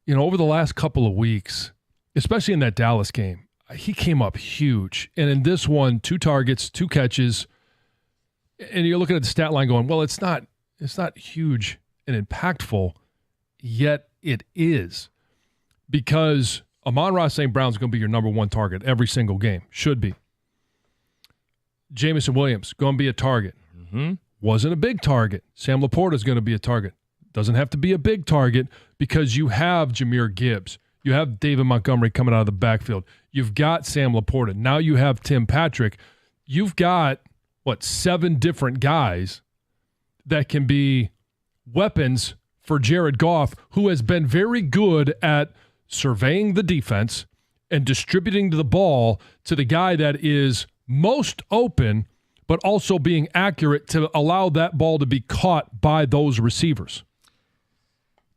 Over the last couple of weeks, especially in that Dallas game, he came up huge. And in this one, 2 targets, 2 catches. And you're looking at the stat line going, well, it's not huge and impactful, yet it is. Because Amon-Ra St. Brown's going to be your number 1 target every single game. Should be. Jamison Williams, going to be a target. Mm-hmm. Wasn't a big target. Sam Laporta's going to be a target. Doesn't have to be a big target because you have Jahmyr Gibbs. You have David Montgomery coming out of the backfield. You've got Sam Laporta. Now you have Tim Patrick. You've got, 7 different guys that can be weapons for Jared Goff, who has been very good at surveying the defense and distributing the ball to the guy that is most open, but also being accurate to allow that ball to be caught by those receivers.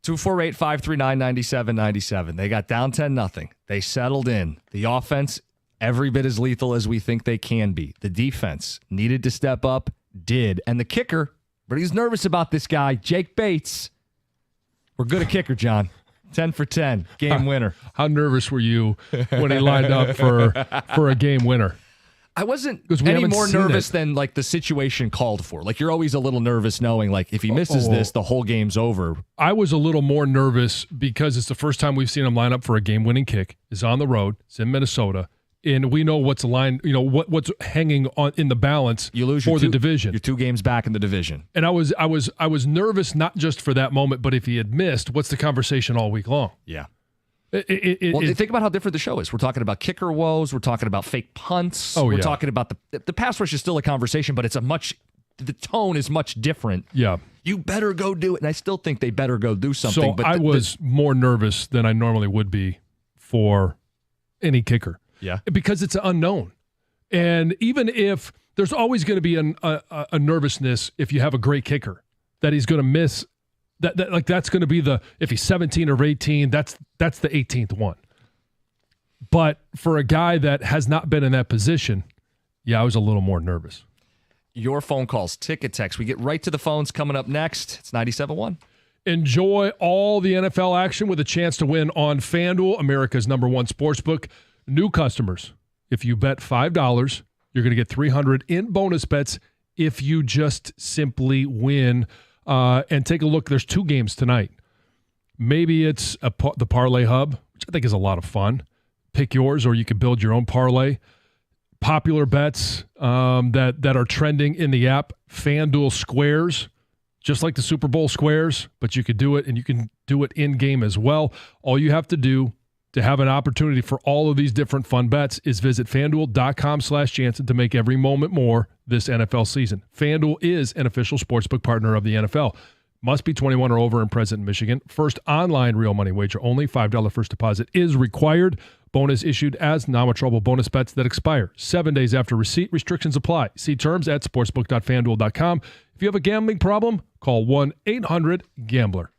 248-539-9797. They got down 10-0. They settled in. The offense, every bit as lethal as we think they can be. The defense needed to step up, did. And the kicker, but he's nervous about this guy, Jake Bates. We're good at kicker, John. 10 for 10, game winner. How nervous were you when he lined up for a game winner? I wasn't any more nervous than the situation called for. You're always a little nervous knowing if he misses this, the whole game's over. I was a little more nervous because it's the first time we've seen him line up for a game-winning kick. It's on the road. It's in Minnesota. And we know what's what's hanging on in the balance for the division. You're 2 games back in the division. And I was nervous not just for that moment, but if he had missed, what's the conversation all week long? Yeah. Think about how different the show is. We're talking about kicker woes. We're talking about fake punts. We're talking about the pass rush is still a conversation, but the tone is much different. Yeah. You better go do it. And I still think they better go do something. So but I was more nervous than I normally would be for any kicker. Yeah. Because it's unknown. And even if there's always going to be a nervousness if you have a great kicker that he's going to miss, that's going to be if he's 17 or 18, that's the 18th one. But for a guy that has not been in that position, I was a little more nervous. Your phone calls, ticket text. We get right to the phones coming up next. It's 97.1. Enjoy all the NFL action with a chance to win on FanDuel, America's #1 sportsbook. New customers, if you bet $5, you're going to get $300 in bonus bets if you just simply win. And take a look. There's 2 games tonight. Maybe it's the Parlay Hub, which I think is a lot of fun. Pick yours, or you can build your own parlay. Popular bets that are trending in the app. FanDuel Squares, just like the Super Bowl Squares, but you could do it, and you can do it in-game as well. All you have to do to have an opportunity for all of these different fun bets is visit FanDuel.com/Jansen to make every moment more this NFL season. FanDuel is an official sportsbook partner of the NFL. Must be 21 or over and present in Michigan. First online real money wager only. $5 first deposit is required. Bonus issued as non-withdrawable bonus bets that expire 7 days after receipt. Restrictions apply. See terms at sportsbook.fanduel.com. If you have a gambling problem, call 1-800-GAMBLER.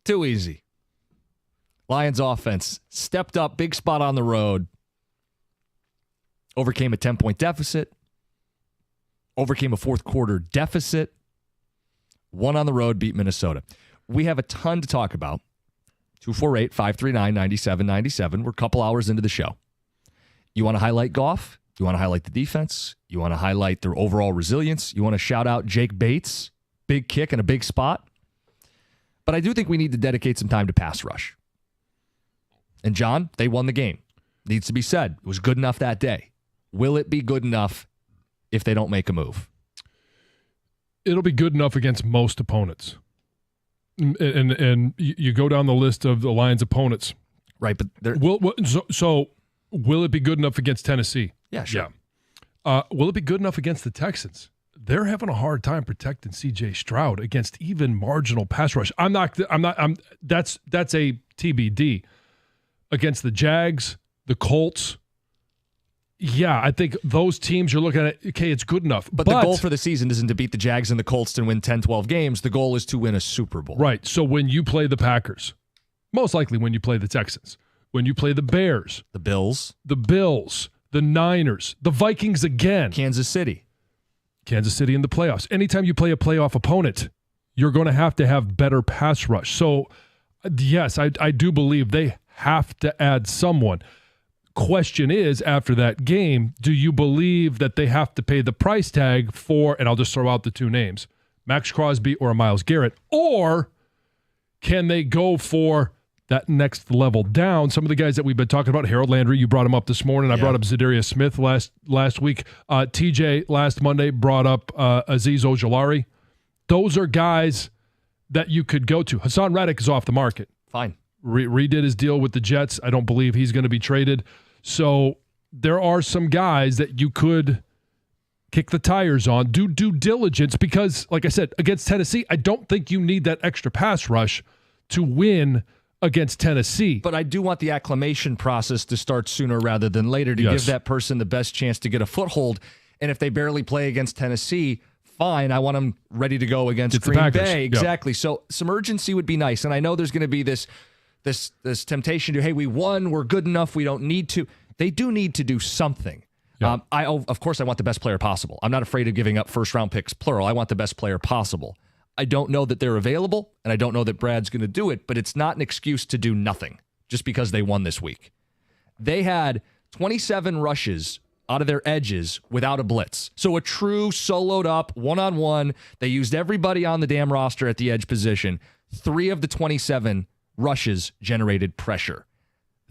Too easy. Lions offense stepped up, big spot on the road, overcame a 10-point deficit, overcame a fourth quarter deficit, won on the road, beat Minnesota. We have a ton to talk about. 248-539-9797. We're a couple hours into the show. You want to highlight Goff? You want to highlight the defense? You want to highlight their overall resilience? You want to shout out Jake Bates? Big kick and a big spot? But I do think we need to dedicate some time to pass rush. And John, they won the game. Needs to be said. It was good enough that day. Will it be good enough if they don't make a move? It'll be good enough against most opponents. And you go down the list of the Lions' opponents. Right, but so will it be good enough against Tennessee? Yeah, sure. Yeah. Will it be good enough against the Texans? They're having a hard time protecting C.J. Stroud against even marginal pass rush. That's a TBD. Against the Jags, the Colts, yeah, I think those teams you're looking at, okay, it's good enough. But the goal for the season isn't to beat the Jags and the Colts and win 10, 12 games. The goal is to win a Super Bowl. Right. So when you play the Packers, most likely when you play the Texans, when you play the Bears, the Bills, the Niners, the Vikings again, Kansas City in the playoffs. Anytime you play a playoff opponent, you're going to have better pass rush. So, yes, I do believe they have to add someone. Question is, after that game, do you believe that they have to pay the price tag for, and I'll just throw out the two names, Max Crosby or Myles Garrett, or can they go for that next level down? Some of the guys that we've been talking about, Harold Landry, you brought him up this morning. I brought up Zadarius Smith last week. TJ last Monday brought up Azeez Ojulari. Those are guys that you could go to. Hassan Reddick is off the market. Fine. Redid his deal with the Jets. I don't believe he's going to be traded. So there are some guys that you could kick the tires on, do due diligence, because, like I said, against Tennessee, I don't think you need that extra pass rush to win against Tennessee. But I do want the acclimation process to start sooner rather than later to give that person the best chance to get a foothold. And if they barely play against Tennessee, fine, I want them ready to go against Green Bay. Exactly. Yep. So some urgency would be nice. And I know there's going to be this temptation to, hey, we won, we're good enough, we don't need to. They do need to do something. Yeah. Of course, I want the best player possible. I'm not afraid of giving up first-round picks, plural. I want the best player possible. I don't know that they're available, and I don't know that Brad's going to do it, but it's not an excuse to do nothing just because they won this week. They had 27 rushes out of their edges without a blitz. So a true soloed up, one-on-one. They used everybody on the damn roster at the edge position. 3 of the 27 rushes generated pressure.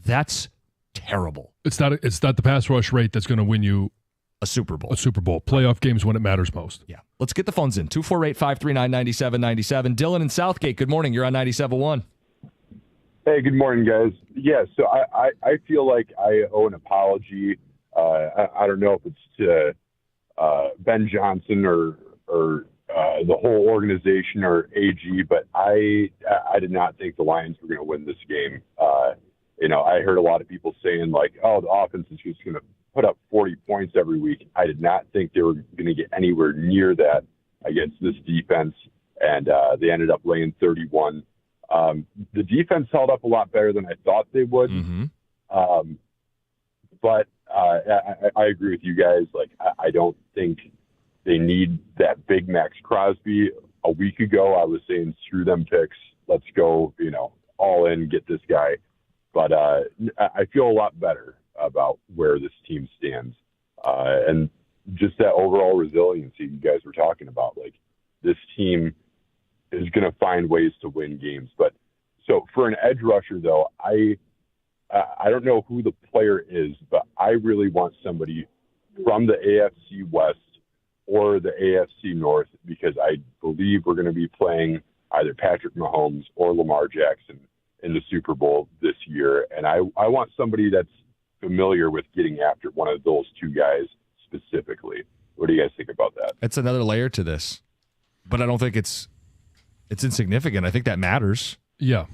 That's terrible. It's not the pass rush rate that's going to win you a Super Bowl. Playoff games when it matters most. Yeah. Let's get the phones in. 248-539-9797. Dylan in Southgate, good morning. You're on 97.1. Hey, good morning, guys. Yeah, so I feel like I owe an apology. I don't know if it's to Ben Johnson or the whole organization or AG, but I did not think the Lions were going to win this game. I heard a lot of people saying, like, oh, the offense is just going to put up 40 points every week. I did not think they were going to get anywhere near that against this defense, and they ended up laying 31. The defense held up a lot better than I thought they would. Mm-hmm. But I agree with you guys. Like, I don't think they need that big Max Crosby. A week ago, I was saying, screw them picks. Let's go, all in, get this guy. But I feel a lot better about where this team stands. And just that overall resiliency you guys were talking about. Like, this team is going to find ways to win games. But so for an edge rusher, though, I don't know who the player is, but I really want somebody from the AFC West or the AFC North, because I believe we're going to be playing either Patrick Mahomes or Lamar Jackson in the Super Bowl this year. And I want somebody that's familiar with getting after one of those two guys specifically. What do you guys think about that? It's another layer to this, but I don't think it's insignificant. I think that matters. Yeah.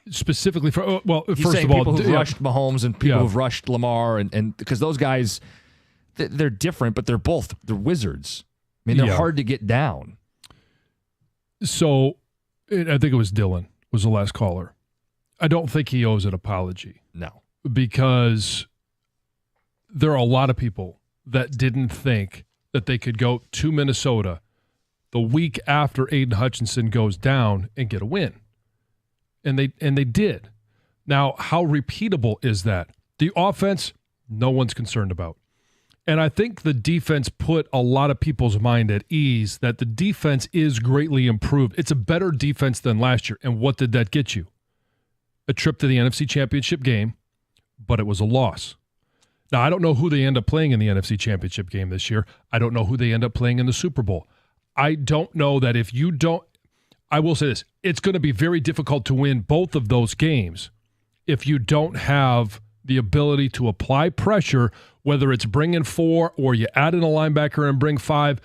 Specifically for first of all, people who've rushed Mahomes and people who've rushed Lamar, and because those guys, they're different, but they're wizards. I mean, they're hard to get down. So I think it was Dylan was the last caller. I don't think he owes an apology. No. Because there are a lot of people that didn't think that they could go to Minnesota the week after Aiden Hutchinson goes down and get a win. And they did. Now, how repeatable is that? The offense, no one's concerned about. And I think the defense put a lot of people's mind at ease that the defense is greatly improved. It's a better defense than last year. And what did that get you? A trip to the NFC Championship game, but it was a loss. Now, I don't know who they end up playing in the NFC Championship game this year. I don't know who they end up playing in the Super Bowl. I don't know that if you don't, I will say this, it's going to be very difficult to win both of those games if you don't have the ability to apply pressure, whether it's bring in 4 or you add in a linebacker and bring 5.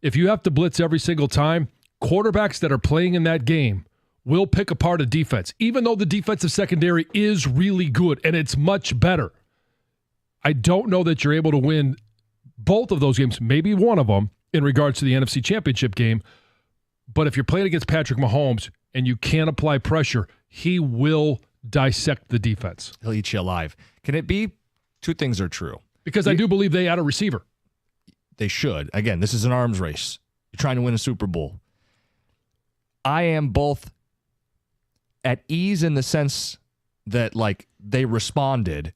If you have to blitz every single time, quarterbacks that are playing in that game will pick apart a defense, even though the defensive secondary is really good and it's much better. I don't know that you're able to win both of those games, maybe one of them, in regards to the NFC Championship game. But if you're playing against Patrick Mahomes and you can't apply pressure, he will dissect the defense. He'll eat you alive. Can it be? Two things are true. Because I do believe they add a receiver. They should. Again, this is an arms race. You're trying to win a Super Bowl. I am both at ease in the sense that, like, they responded,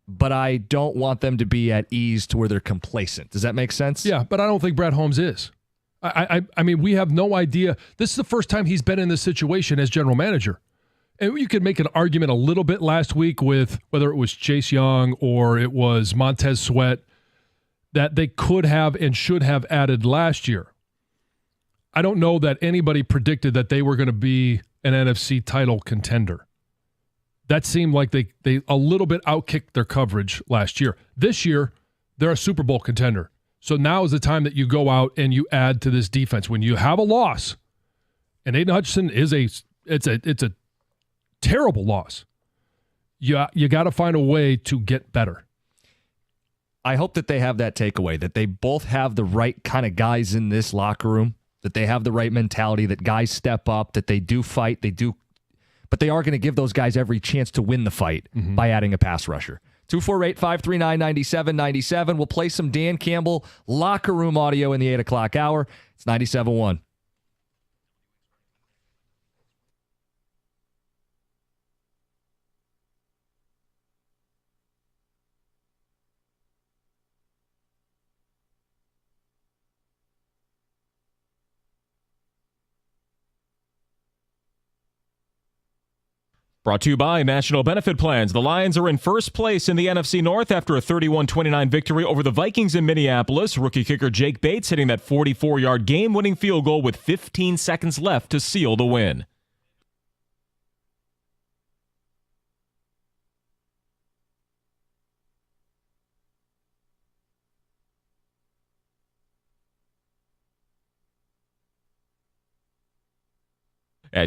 but I don't want them to be at ease to where they're complacent. Does that make sense? Yeah, but I don't think Brad Holmes is. I mean, we have no idea. This is the first time he's been in this situation as general manager. And you could make an argument a little bit last week with whether it was Chase Young or it was Montez Sweat that they could have and should have added last year. I don't know that anybody predicted that they were going to be an NFC title contender. That seemed like they a little bit outkicked their coverage last year. This year, they're a Super Bowl contender. So now is the time that you go out and you add to this defense. When you have a loss, and Aiden Hutchinson is it's a terrible loss. You got to find a way to get better. I hope that they have that takeaway, that they both have the right kind of guys in this locker room, that they have the right mentality, that guys step up, that they do fight, but they are going to give those guys every chance to win the fight by adding a pass rusher. 248-539-9797. We'll play some Dan Campbell locker room audio in the 8 o'clock hour. It's 97.1. Brought to you by National Benefit Plans. The Lions are in first place in the NFC North after a 31-29 victory over the Vikings in Minneapolis. Rookie kicker Jake Bates hitting that 44-yard game-winning field goal with 15 seconds left to seal the win.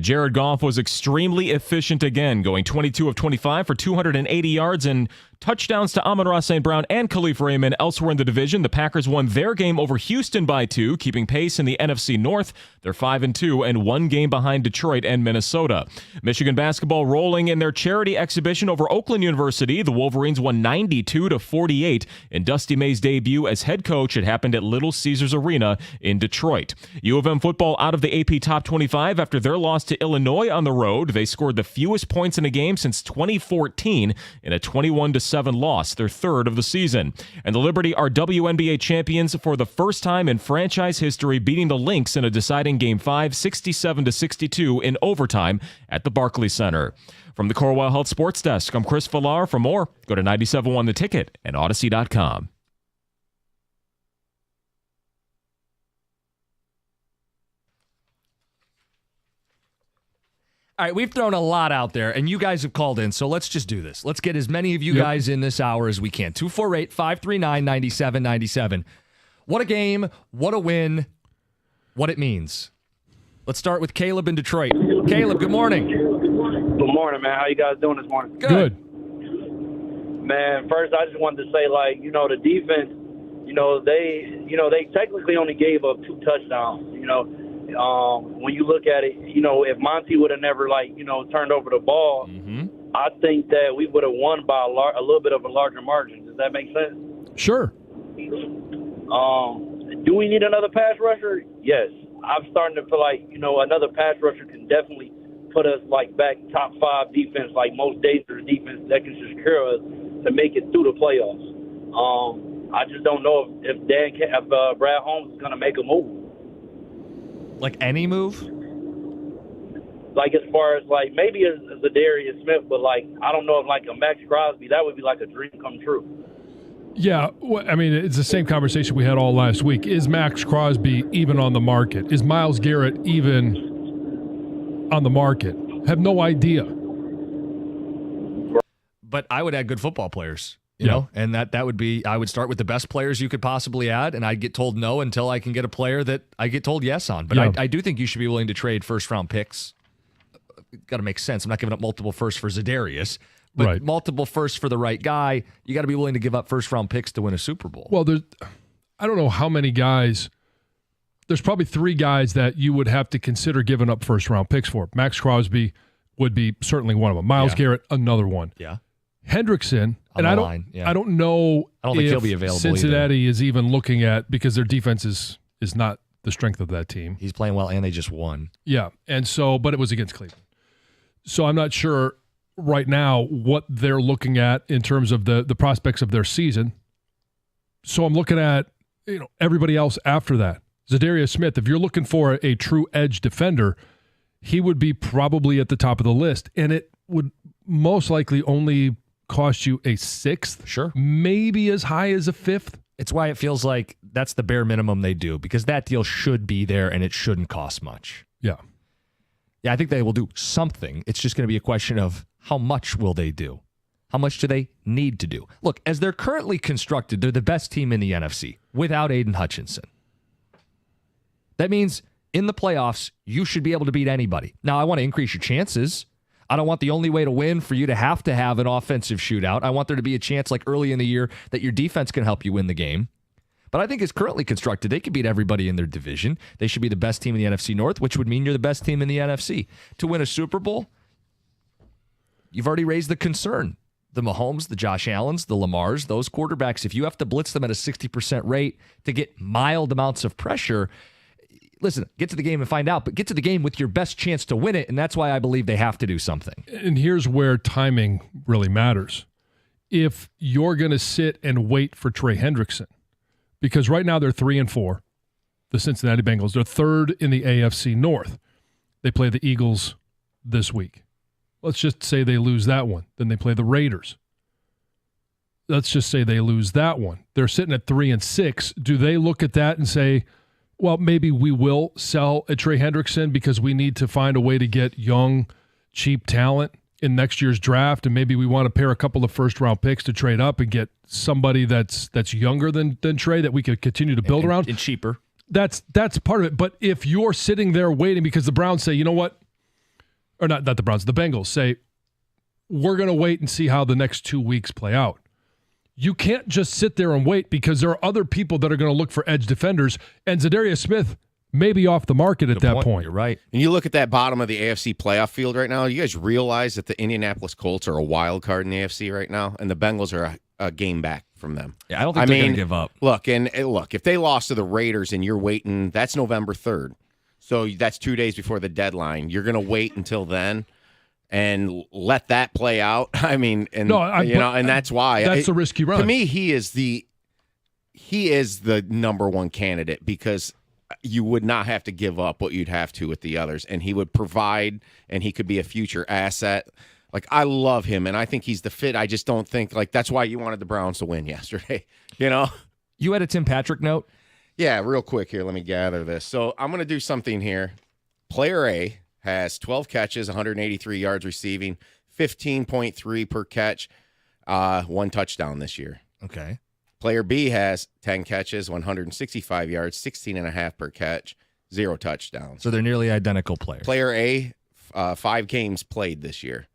Jared Goff was extremely efficient again, going 22 of 25 for 280 yards and touchdowns to Amon-Ra St. Brown and Khalif Raymond. Elsewhere in the division, the Packers won their game over Houston by 2, keeping pace in the NFC North. They're 5-2 and 1 game behind Detroit and Minnesota. Michigan basketball rolling in their charity exhibition over Oakland University. The Wolverines won 92-48 in Dusty May's debut as head coach. It happened at Little Caesars Arena in Detroit. U of M football out of the AP Top 25 after their loss to Illinois on the road. They scored the fewest points in a game since 2014 in a 21-7 loss, their third of the season. And the Liberty are WNBA champions for the first time in franchise history, beating the Lynx in a deciding Game 5, 67-62 in overtime at the Barclays Center. From the Corewell Health Sports Desk, I'm Chris Villar. For more, go to 97.1 The Ticket and Odyssey.com. All right, we've thrown a lot out there, and you guys have called in, so let's just do this. Let's get as many of you guys in this hour as we can. 248-539-9797. What a game, what a win, what it means. Let's start with Caleb in Detroit. Caleb, good morning. Good morning, man. How you guys doing this morning? Good. Man, first I just wanted to say, the defense, they technically only gave up 2 touchdowns, when you look at it, if Monty would have never turned over the ball, I think that we would have won by a little bit of a larger margin. Does that make sense? Sure. Do we need another pass rusher? Yes. I'm starting to feel like, another pass rusher can definitely put us back top 5 defense, like most dangerous defense that can secure us to make it through the playoffs. I just don't know if Brad Holmes is going to make a move. Like any move? As far as maybe a Zadarius Smith, but I don't know if a Max Crosby, that would be a dream come true. Yeah, I mean, it's the same conversation we had all last week. Is Max Crosby even on the market? Is Myles Garrett even on the market? Have no idea. But I would add good football players, you know, and that would be, I would start with the best players you could possibly add, and I'd get told no until I can get a player that I get told yes on. But I do think you should be willing to trade first-round picks. Got to make sense. I'm not giving up multiple firsts for Zadarius. But multiple firsts for the right guy, you got to be willing to give up first-round picks to win a Super Bowl. Well, I don't know how many guys. There's probably 3 guys that you would have to consider giving up first-round picks for. Max Crosby would be certainly one of them. Myles Garrett, another one. Yeah. Hendrickson, and I don't know I don't think he'll be available Cincinnati either. is even looking at, because their defense is not the strength of that team. He's playing well, and they just won. Yeah, and so, but it was against Cleveland. So I'm not sure right now what they're looking at in terms of the prospects of their season. So I'm looking at everybody else after that. Zadarius Smith, if you're looking for a true edge defender, he would be probably at the top of the list, and it would most likely only cost you a 6th, sure, maybe as high as a 5th. It's why it feels like that's the bare minimum they do, because that deal should be there and it shouldn't cost much. Yeah. Yeah, I think they will do something. It's just going to be a question of how much will they do? How much do they need to do? Look, as they're currently constructed, they're the best team in the NFC without Aiden Hutchinson. That means in the playoffs, you should be able to beat anybody. Now, I want to increase your chances. I don't want the only way to win for you to have an offensive shootout. I want there to be a chance early in the year that your defense can help you win the game. But I think as currently constructed, they could beat everybody in their division. They should be the best team in the NFC North, which would mean you're the best team in the NFC. To win a Super Bowl, you've already raised the concern. The Mahomes, the Josh Allens, the Lamars, those quarterbacks, if you have to blitz them at a 60% rate to get mild amounts of pressure, listen, get to the game and find out, but get to the game with your best chance to win it, and that's why I believe they have to do something. And here's where timing really matters. If you're going to sit and wait for Trey Hendrickson, because right now they're 3-4, the Cincinnati Bengals. They're 3rd in the AFC North. They play the Eagles this week. Let's just say they lose that one. Then they play the Raiders. Let's just say they lose that one. They're sitting at 3-6. Do they look at that and say, well, maybe we will sell a Trey Hendrickson because we need to find a way to get young, cheap talent in next year's draft, and maybe we want to pair a couple of first-round picks to trade up and get somebody that's younger than Trey that we could continue to build around. And cheaper. That's part of it. But if you're sitting there waiting because the Browns say, you know what, or not the Browns, the Bengals say, we're going to wait and see how the next 2 weeks play out. You can't just sit there and wait because there are other people that are going to look for edge defenders, and Zadarius Smith may be off the market at that point. You're right. And you look at that bottom of the AFC playoff field right now, you guys realize that the Indianapolis Colts are a wild card in the AFC right now, and the Bengals are a game back from them. Yeah, I don't think they're going to give up. Look, if they lost to the Raiders and you're waiting, that's November 3rd. So that's 2 days before the dedeadline. You're going to wait until then and let that play out. I mean, and that's why. That's a risky run. To me, he is the number one candidate because you would not have to give up what you'd have to with the others, and he would provide, and he could be a future asset. Like, I love him, and I think he's the fit. I just don't think, that's why you wanted the Browns to win yesterday, You had a Tim Patrick note? Yeah, real quick here. Let me gather this. So I'm going to do something here. Player A has 12 catches, 183 yards receiving, 15.3 per catch, 1 touchdown this year. Okay. Player B has 10 catches, 165 yards, 16.5 per catch, 0 touchdowns. So they're nearly identical players. Player A, 5 games played this year,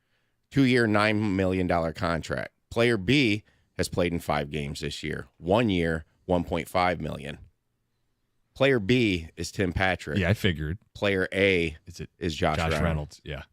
2-year, $9 million contract. Player B has played in 5 games this year, 1 year, $1.5 million. Player B is Tim Patrick. Yeah, I figured. Player A is Josh Reynolds. Yeah.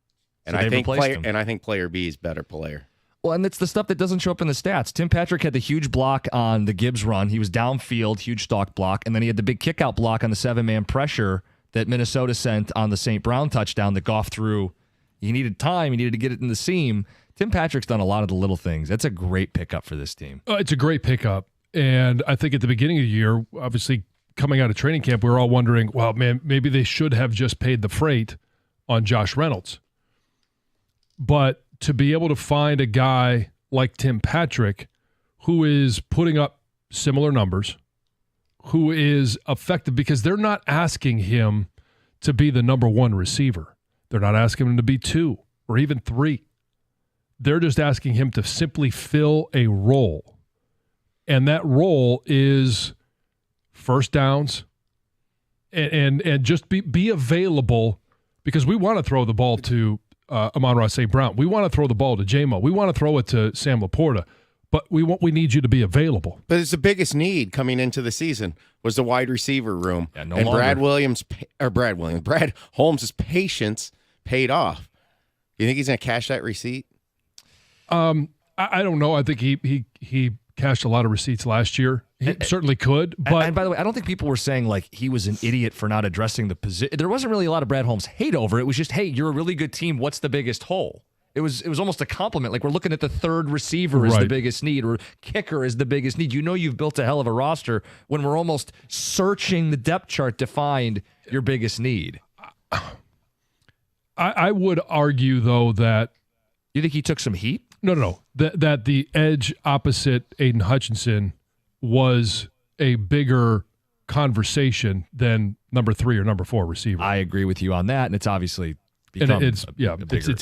And So I think player B is better player. Well, and it's the stuff that doesn't show up in the stats. Tim Patrick had the huge block on the Gibbs run. He was downfield, huge stalk block, and then he had the big kickout block on the 7-man pressure that Minnesota sent on the St. Brown touchdown that Goff threw. He needed time. He needed to get it in the seam. Tim Patrick's done a lot of the little things. That's a great pickup for this team. It's a great pickup. And I think at the beginning of the year, obviously coming out of training camp, we were all wondering, well, man, maybe they should have just paid the freight on Josh Reynolds. But to be able to find a guy like Tim Patrick who is putting up similar numbers, who is effective, because they're not asking him to be the number one receiver. They're not asking him to be 2 or even 3. They're just asking him to simply fill a role. And that role is first downs and just be available, because we want to throw the ball to Amon-Ra St. Brown. We want to throw the ball to J-Mo. We want to throw it to Sam Laporta. But we need you to be available. But it's the biggest need coming into the season was the wide receiver room. Yeah, no and longer. Brad Holmes' patience paid off. You think he's going to cash that receipt? I don't know. I think he cashed a lot of receipts last year. He certainly could. But and by the way, I don't think people were saying like he was an idiot for not addressing the position. There wasn't really a lot of Brad Holmes hate over it. It was just, hey, you're a really good team. What's the biggest hole? It was almost a compliment. Like, we're looking at the third receiver as the biggest need, or kicker is the biggest need. You know you've built a hell of a roster when we're almost searching the depth chart to find your biggest need. I would argue, though, that... You think he took some heat? No. That the edge opposite Aiden Hutchinson was a bigger conversation than number 3 or number 4 receiver. I agree with you on that, and it's obviously become it's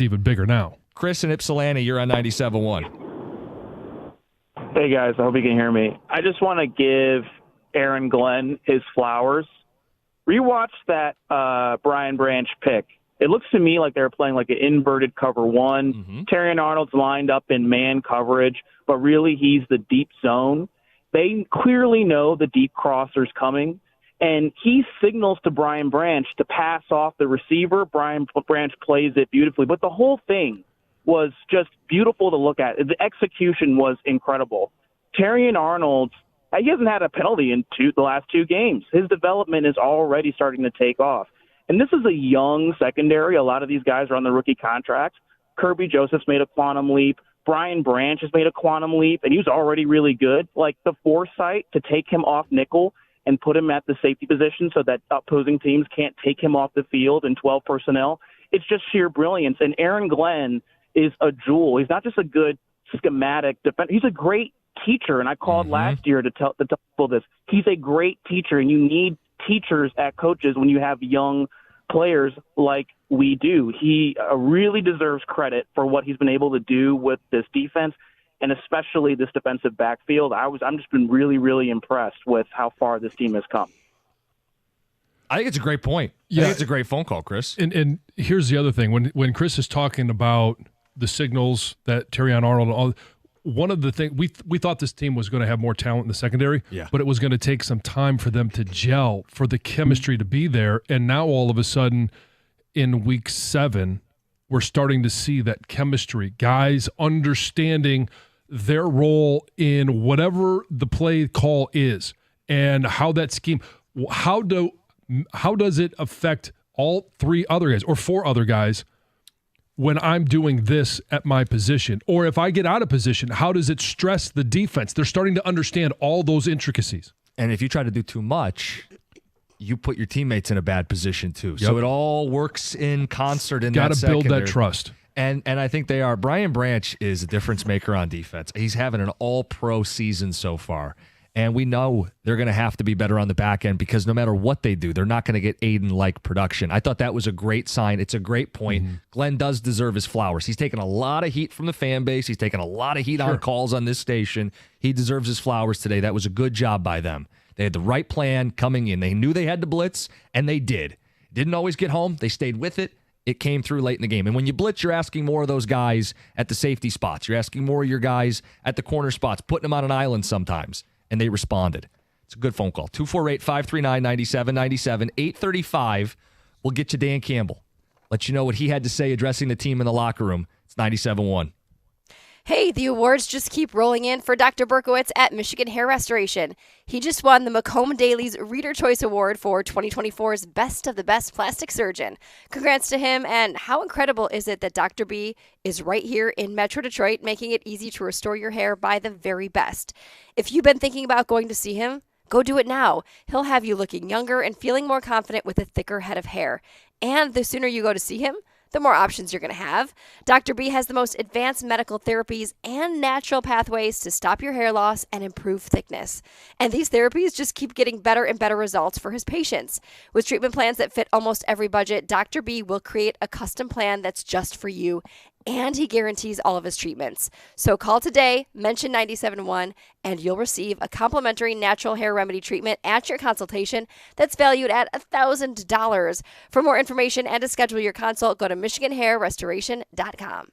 even bigger now. Chris in Ypsilanti, you're on 97.1. Hey, guys. I hope you can hear me. I just want to give Aaron Glenn his flowers. Rewatch that Brian Branch pick. It looks to me like they're playing like an inverted cover 1. Mm-hmm. Terrion Arnold's lined up in man coverage, but really he's the deep zone. They clearly know the deep crosser's coming, and he signals to Brian Branch to pass off the receiver. Brian Branch plays it beautifully, but the whole thing was just beautiful to look at. The execution was incredible. Terrion Arnold, he hasn't had a penalty in the last 2 games. His development is already starting to take off. And this is a young secondary. A lot of these guys are on the rookie contracts. Kirby Joseph's made a quantum leap. Brian Branch has made a quantum leap, and he was already really good. Like, the foresight to take him off nickel and put him at the safety position so that opposing teams can't take him off the field in 12 personnel, it's just sheer brilliance. And Aaron Glenn is a jewel. He's not just a good schematic defender. He's a great teacher, and I called last year to tell people this. He's a great teacher, and you need teachers at coaches when you have young players like we do. He really deserves credit for what he's been able to do with this defense, and especially this defensive backfield. I'm just been really, really impressed with how far this team has come. I think it's a great point. Yeah. I think it's a great phone call, Chris. And here's the other thing. When Chris is talking about the signals that Terrion Arnold, one of the things we thought this team was going to have more talent in the secondary, but it was going to take some time for them to gel, for the chemistry to be there. And now all of a sudden, in week 7, we're starting to see that chemistry, guys understanding their role in whatever the play call is, and how that scheme, how does it affect all 3 other guys or 4 other guys when I'm doing this at my position? Or if I get out of position, how does it stress the defense? They're starting to understand all those intricacies. And if you try to do too much, you put your teammates in a bad position too. Yep. So it all works in concert in that secondary. Got to build that trust. And I think they are. Brian Branch is a difference maker on defense. He's having an all-pro season so far. And we know they're going to have to be better on the back end, because no matter what they do, they're not going to get Aiden-like production. I thought that was a great sign. It's a great point. Mm-hmm. Glenn does deserve his flowers. He's taken a lot of heat from the fan base. He's taken a lot of heat on calls on this station. He deserves his flowers today. That was a good job by them. They had the right plan coming in. They knew they had to blitz, and they did. Didn't always get home. They stayed with it. It came through late in the game. And when you blitz, you're asking more of those guys at the safety spots. You're asking more of your guys at the corner spots, putting them on an island sometimes. And they responded. It's a good phone call. 248-539-9797. 835 will get you Dan Campbell. Let you know what he had to say addressing the team in the locker room. It's 97.1. Hey, the awards just keep rolling in for Dr. Berkowitz at Michigan Hair Restoration. He just won the Macomb Daily's Reader Choice Award for 2024's Best of the Best Plastic Surgeon. Congrats to him, and how incredible is it that Dr. B is right here in Metro Detroit, making it easy to restore your hair by the very best. If you've been thinking about going to see him, go do it now. He'll have you looking younger and feeling more confident with a thicker head of hair. And the sooner you go to see him, the more options you're going to have. Dr. B has the most advanced medical therapies and natural pathways to stop your hair loss and improve thickness. And these therapies just keep getting better and better results for his patients. With treatment plans that fit almost every budget, Dr. B will create a custom plan that's just for you, and he guarantees all of his treatments. So call today, mention 97.1, and you'll receive a complimentary natural hair remedy treatment at your consultation that's valued at $1,000. For more information and to schedule your consult, go to MichiganHairRestoration.com.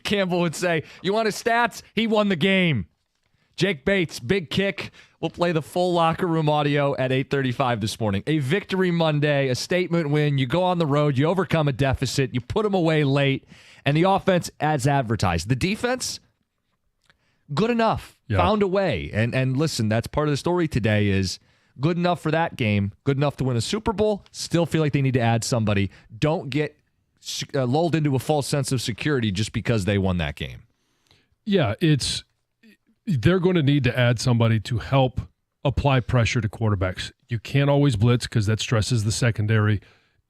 Campbell would say, you want his stats? He won the game. Jake Bates, big kick. We'll play the full locker room audio at 8:35 this morning. A victory Monday, a statement win. You go on the road, you overcome a deficit, you put them away late, and the offense as advertised. The defense, good enough. Yeah. Found a way. And listen, that's part of the story today is good enough for that game, good enough to win a Super Bowl, still feel like they need to add somebody. Don't get lulled into a false sense of security just because they won that game. Yeah, they're going to need to add somebody to help apply pressure to quarterbacks. You can't always blitz because that stresses the secondary.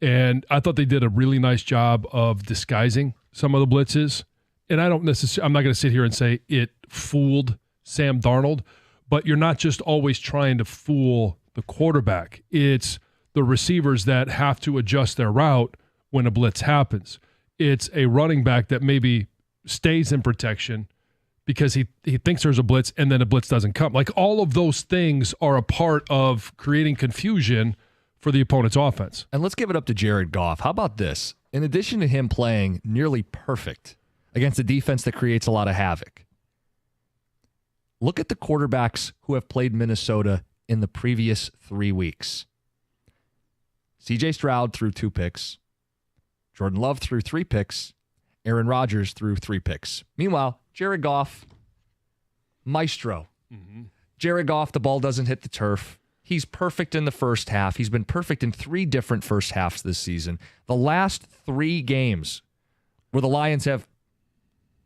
And I thought they did a really nice job of disguising some of the blitzes. And I'm not going to sit here and say it fooled Sam Darnold, but you're not just always trying to fool the quarterback. It's the receivers that have to adjust their route when a blitz happens. It's a running back that maybe stays in protection because he thinks there's a blitz and then a blitz doesn't come. Like all of those things are a part of creating confusion for the opponent's offense. And let's give it up to Jared Goff. How about this? In addition to him playing nearly perfect against a defense that creates a lot of havoc, look at the quarterbacks who have played Minnesota in the previous 3 weeks. C.J. Stroud threw 2 picks. Jordan Love threw 3 picks. Aaron Rodgers threw 3 picks. Meanwhile, Jared Goff, maestro. Mm-hmm. Jared Goff, the ball doesn't hit the turf. He's perfect in the first half. He's been perfect in 3 different first halves this season. The last 3 games where the Lions have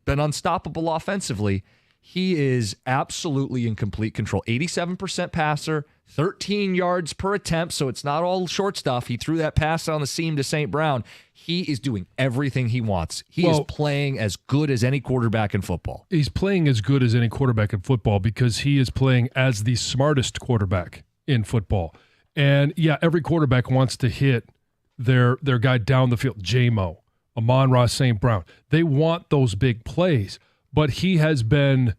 been unstoppable offensively, he is absolutely in complete control. 87% passer, 13 yards per attempt, so it's not all short stuff. He threw that pass on the seam to St. Brown. He is doing everything he wants. He is playing as good as any quarterback in football. He's playing as good as any quarterback in football because he is playing as the smartest quarterback in football. And, yeah, every quarterback wants to hit their guy down the field, J-Mo, Amon-Ra St. Brown. They want those big plays. But he's been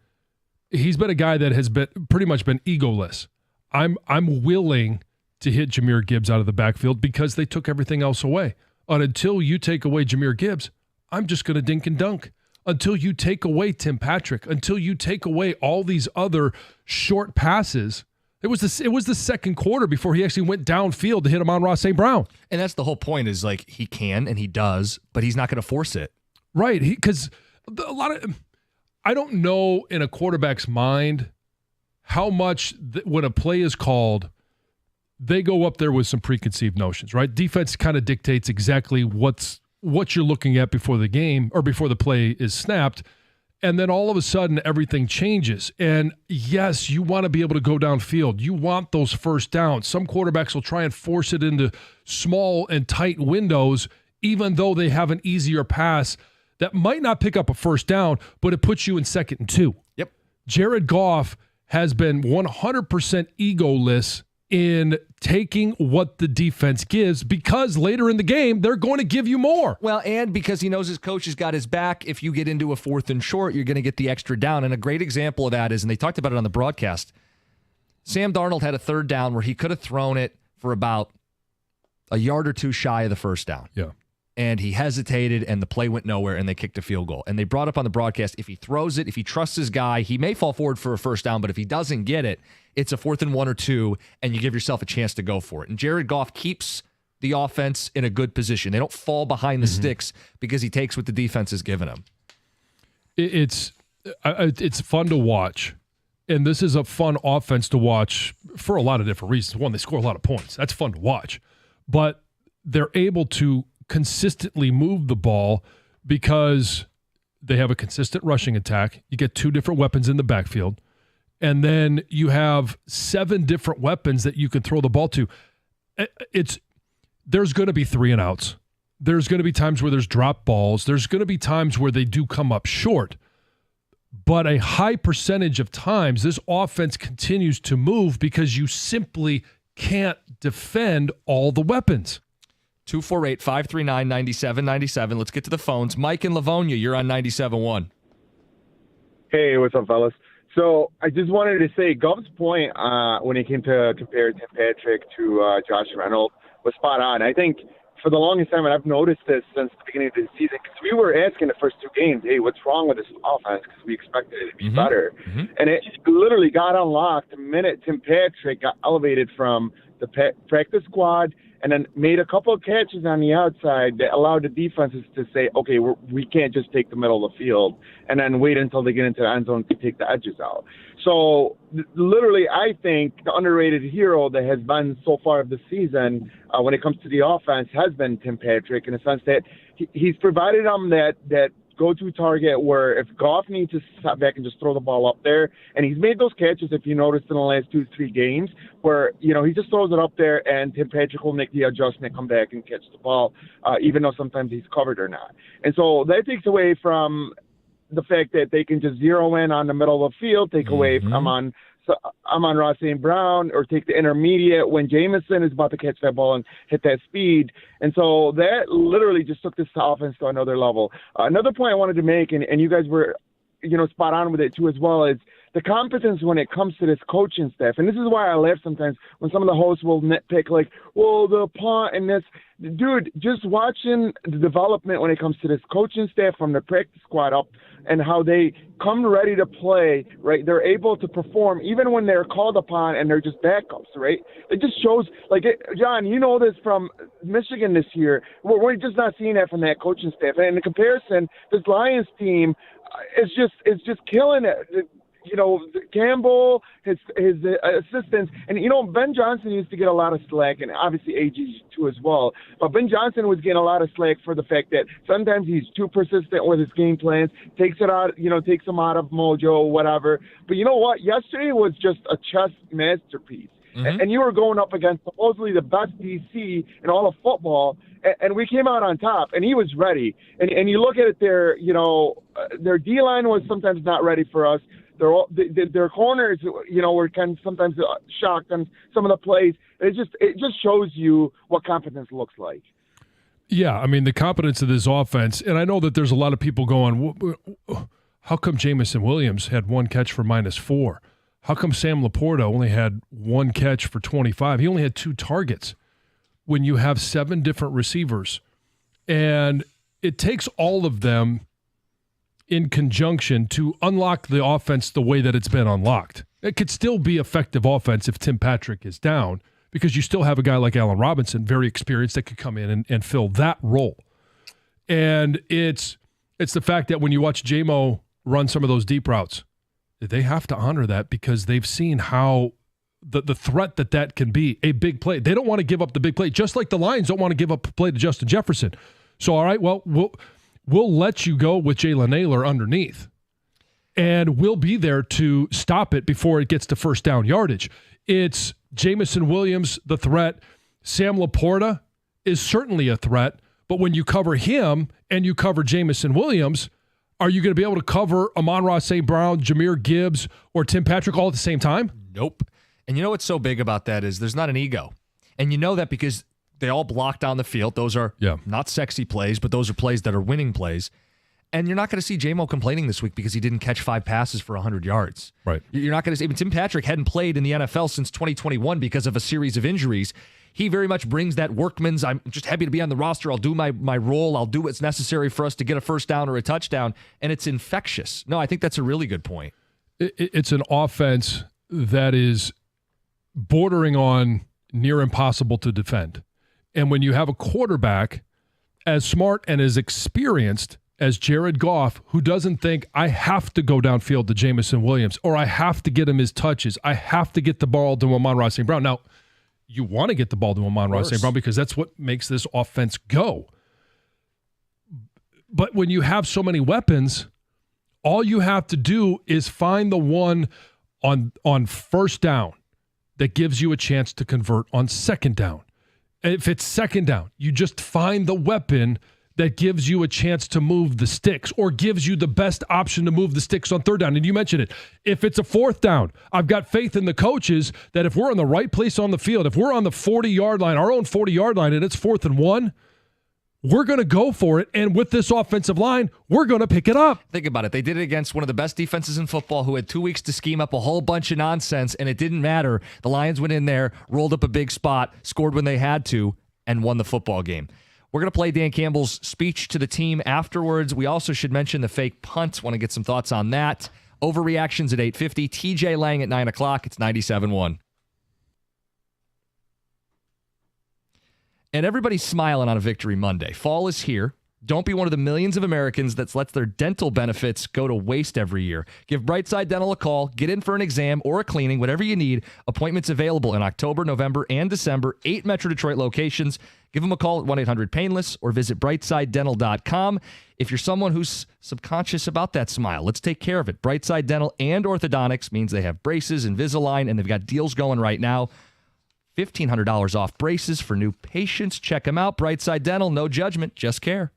a guy that has been pretty much been egoless. I'm willing to hit Jahmyr Gibbs out of the backfield because they took everything else away. And until you take away Jahmyr Gibbs, I'm just going to dink and dunk. Until you take away Tim Patrick, until you take away all these other short passes. It was the second quarter before he actually went downfield to hit Amon-Ra St. Brown. And that's the whole point is like he can and he does, but he's not going to force it. Right, because a lot of I don't know in a quarterback's mind how much when a play is called, they go up there with some preconceived notions, right? Defense kind of dictates exactly what you're looking at before the game or before the play is snapped, and then all of a sudden everything changes. And yes, you want to be able to go downfield. You want those first downs. Some quarterbacks will try and force it into small and tight windows, even though they have an easier pass that might not pick up a first down, but it puts you in 2nd and 2. Yep. Jared Goff has been 100% egoless in taking what the defense gives because later in the game, they're going to give you more. Well, and because he knows his coach has got his back, if you get into a 4th and short, you're going to get the extra down. And a great example of that is, and they talked about it on the broadcast, Sam Darnold had a 3rd down where he could have thrown it for about a yard or 2 shy of the first down. Yeah. And he hesitated, and the play went nowhere, and they kicked a field goal. And they brought up on the broadcast, if he throws it, if he trusts his guy, he may fall forward for a first down, but if he doesn't get it, it's a 4th and 1 or 2, and you give yourself a chance to go for it. And Jared Goff keeps the offense in a good position. They don't fall behind the sticks because he takes what the defense has given him. It's fun to watch, and this is a fun offense to watch for a lot of different reasons. One, they score a lot of points. That's fun to watch. But they're able to consistently move the ball because they have a consistent rushing attack. You get 2 different weapons in the backfield, and then you have 7 different weapons that you can throw the ball to. There's going to be 3 and outs. There's going to be times where there's drop balls. There's going to be times where they do come up short. But a high percentage of times, this offense continues to move because you simply can't defend all the weapons. 248-539-9797. Let's get to the phones. Mike in Livonia, you're on 97.1. Hey, what's up, fellas? So I just wanted to say Gov's point when he came to compare Tim Patrick to Josh Reynolds was spot on. I think for the longest time, and I've noticed this since the beginning of the season, because we were asking the first 2 games, hey, what's wrong with this offense? Because we expected it to be better. And it literally got unlocked the minute Tim Patrick got elevated from the practice squad and then made a couple of catches on the outside that allowed the defenses to say, okay, we can't just take the middle of the field and then wait until they get into the end zone to take the edges out. So literally, I think the underrated hero that has been so far of the season when it comes to the offense has been Tim Patrick, in the sense that he's provided them that go-to target where if Goff needs to step back and just throw the ball up there, and he's made those catches, if you noticed, in the last 2-3 games, where, he just throws it up there and Tim Patrick will make the adjustment, come back and catch the ball, even though sometimes he's covered or not. And so that takes away from the fact that they can just zero in on the middle of the field, take away from Amon-Ra St. Brown, or take the intermediate when Jameson is about to catch that ball and hit that speed. And so that literally just took this offense to another level. Another point I wanted to make, and you guys were, spot on with it too as well, is the competence when it comes to this coaching staff. And this is why I laugh sometimes when some of the hosts will nitpick, like, well, the punt and this. Dude, just watching the development when it comes to this coaching staff from the practice squad up and how they come ready to play, right? They're able to perform even when they're called upon and they're just backups, right? It just shows, John, you know this from Michigan this year. We're just not seeing that from that coaching staff. And in comparison, this Lions team is just killing it. Campbell, his assistants, and Ben Johnson used to get a lot of slack, and obviously AG too as well. But Ben Johnson was getting a lot of slack for the fact that sometimes he's too persistent with his game plans, takes him out of mojo, whatever. But you know what? Yesterday was just a chess masterpiece. And you were going up against supposedly the best DC in all of football, and we came out on top, and he was ready. And you look at it there, their D-line was sometimes not ready for us. Their corners, were kind of sometimes shocked on some of the plays. It just shows you what competence looks like. Yeah, I mean, the competence of this offense, and I know that there's a lot of people going, how come Jameson Williams had 1 catch for -4? How come Sam Laporta only had 1 catch for 25? He only had 2 targets when you have 7 different receivers. And it takes all of them in conjunction to unlock the offense the way that it's been unlocked. It could still be effective offense if Tim Patrick is down, because you still have a guy like Allen Robinson, very experienced, that could come in and fill that role. And it's the fact that when you watch J-Mo run some of those deep routes, they have to honor that, because they've seen how the threat that can be, a big play. They don't want to give up the big play, just like the Lions don't want to give up a play to Justin Jefferson. So, all right, well, we'll let you go with Jalen Naylor underneath, and we'll be there to stop it before it gets to first down yardage. It's Jameson Williams, the threat. Sam Laporta is certainly a threat, but when you cover him and you cover Jameson Williams, are you going to be able to cover Amon-Ra St. Brown, Jahmyr Gibbs, or Tim Patrick all at the same time? Nope. And you know what's so big about that is there's not an ego. And you know that because they all block down the field. Those are not sexy plays, but those are plays that are winning plays. And you're not going to see J-Mo complaining this week because he didn't catch 5 passes for 100 yards. Right. You're not going to see. Even Tim Patrick hadn't played in the NFL since 2021 because of a series of injuries. He very much brings that workman's, I'm just happy to be on the roster. I'll do my role. I'll do what's necessary for us to get a first down or a touchdown. And it's infectious. No, I think that's a really good point. It's an offense that is bordering on near impossible to defend. And when you have a quarterback as smart and as experienced as Jared Goff, who doesn't think, I have to go downfield to Jameson Williams, or I have to get him his touches, I have to get the ball to Amon-Ra St. Brown. Now, you want to get the ball to Amon-Ra St. Brown because that's what makes this offense go. But when you have so many weapons, all you have to do is find the one on first down that gives you a chance to convert on second down. If it's second down, you just find the weapon that gives you a chance to move the sticks, or gives you the best option to move the sticks on third down. And you mentioned it. If it's a fourth down, I've got faith in the coaches that if we're in the right place on the field, if we're on the 40-yard line, our own 40-yard line, and it's 4th and 1, we're going to go for it. And with this offensive line, we're going to pick it up. Think about it. They did it against one of the best defenses in football, who had 2 weeks to scheme up a whole bunch of nonsense, and it didn't matter. The Lions went in there, rolled up a big spot, scored when they had to, and won the football game. We're going to play Dan Campbell's speech to the team afterwards. We also should mention the fake punt. Want to get some thoughts on that. Overreactions at 8:50. TJ Lang at 9 o'clock. It's 97.1. And everybody's smiling on a Victory Monday. Fall is here. Don't be one of the millions of Americans that lets their dental benefits go to waste every year. Give Brightside Dental a call. Get in for an exam or a cleaning, whatever you need. Appointments available in October, November, and December. 8 Metro Detroit locations. Give them a call at 1-800-PAINLESS or visit brightsidedental.com. If you're someone who's subconscious about that smile, let's take care of it. Brightside Dental and Orthodontics means they have braces, Invisalign, and they've got deals going right now. $1,500 off braces for new patients. Check them out. Brightside Dental, no judgment, just care.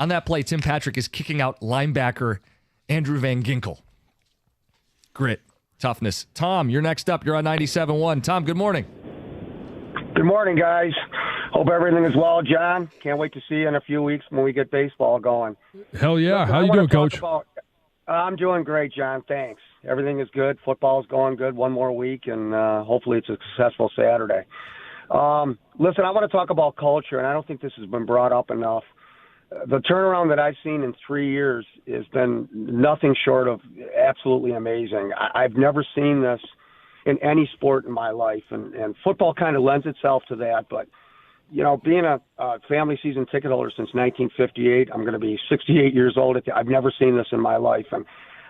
On that play, Tim Patrick is kicking out linebacker Andrew Van Ginkel. Grit, toughness. Tom, you're next up. You're on 97.1. Tom, good morning. Good morning, guys. Hope everything is well, John. Can't wait to see you in a few weeks when we get baseball going. Hell yeah. Listen, How you doing, Coach? I'm doing great, John. Thanks. Everything is good. Football's going good. One more week, and hopefully it's a successful Saturday. Listen, I want to talk about culture, and I don't think this has been brought up enough. The turnaround that I've seen in 3 years has been nothing short of absolutely amazing. I've never seen this in any sport in my life, and football kind of lends itself to that. But, you know, being a family season ticket holder since 1958, I'm going to be 68 years old. I've never seen this in my life. And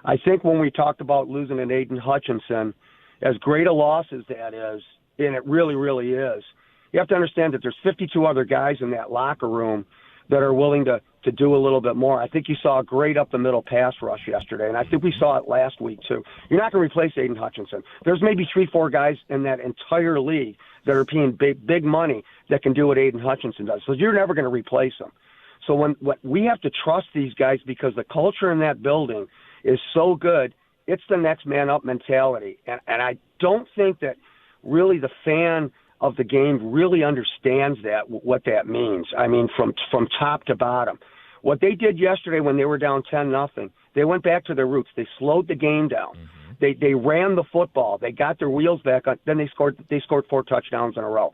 I think when we talked about losing an Aiden Hutchinson, as great a loss as that is, and it really, really is, you have to understand that there's 52 other guys in that locker room that are willing to do a little bit more. I think you saw a great up-the-middle pass rush yesterday, and I think we saw it last week too. You're not going to replace Aiden Hutchinson. There's maybe 3-4 guys in that entire league that are paying big money that can do what Aiden Hutchinson does. So you're never going to replace him. So what we have to trust these guys because the culture in that building is so good. It's the next man up mentality, and I don't think that really the fan of the game really understands what that means. I mean, from top to bottom. What they did yesterday when they were down 10-0, they went back to their roots. They slowed the game down. Mm-hmm. They ran the football. They got their wheels back on. Then they scored 4 touchdowns in a row.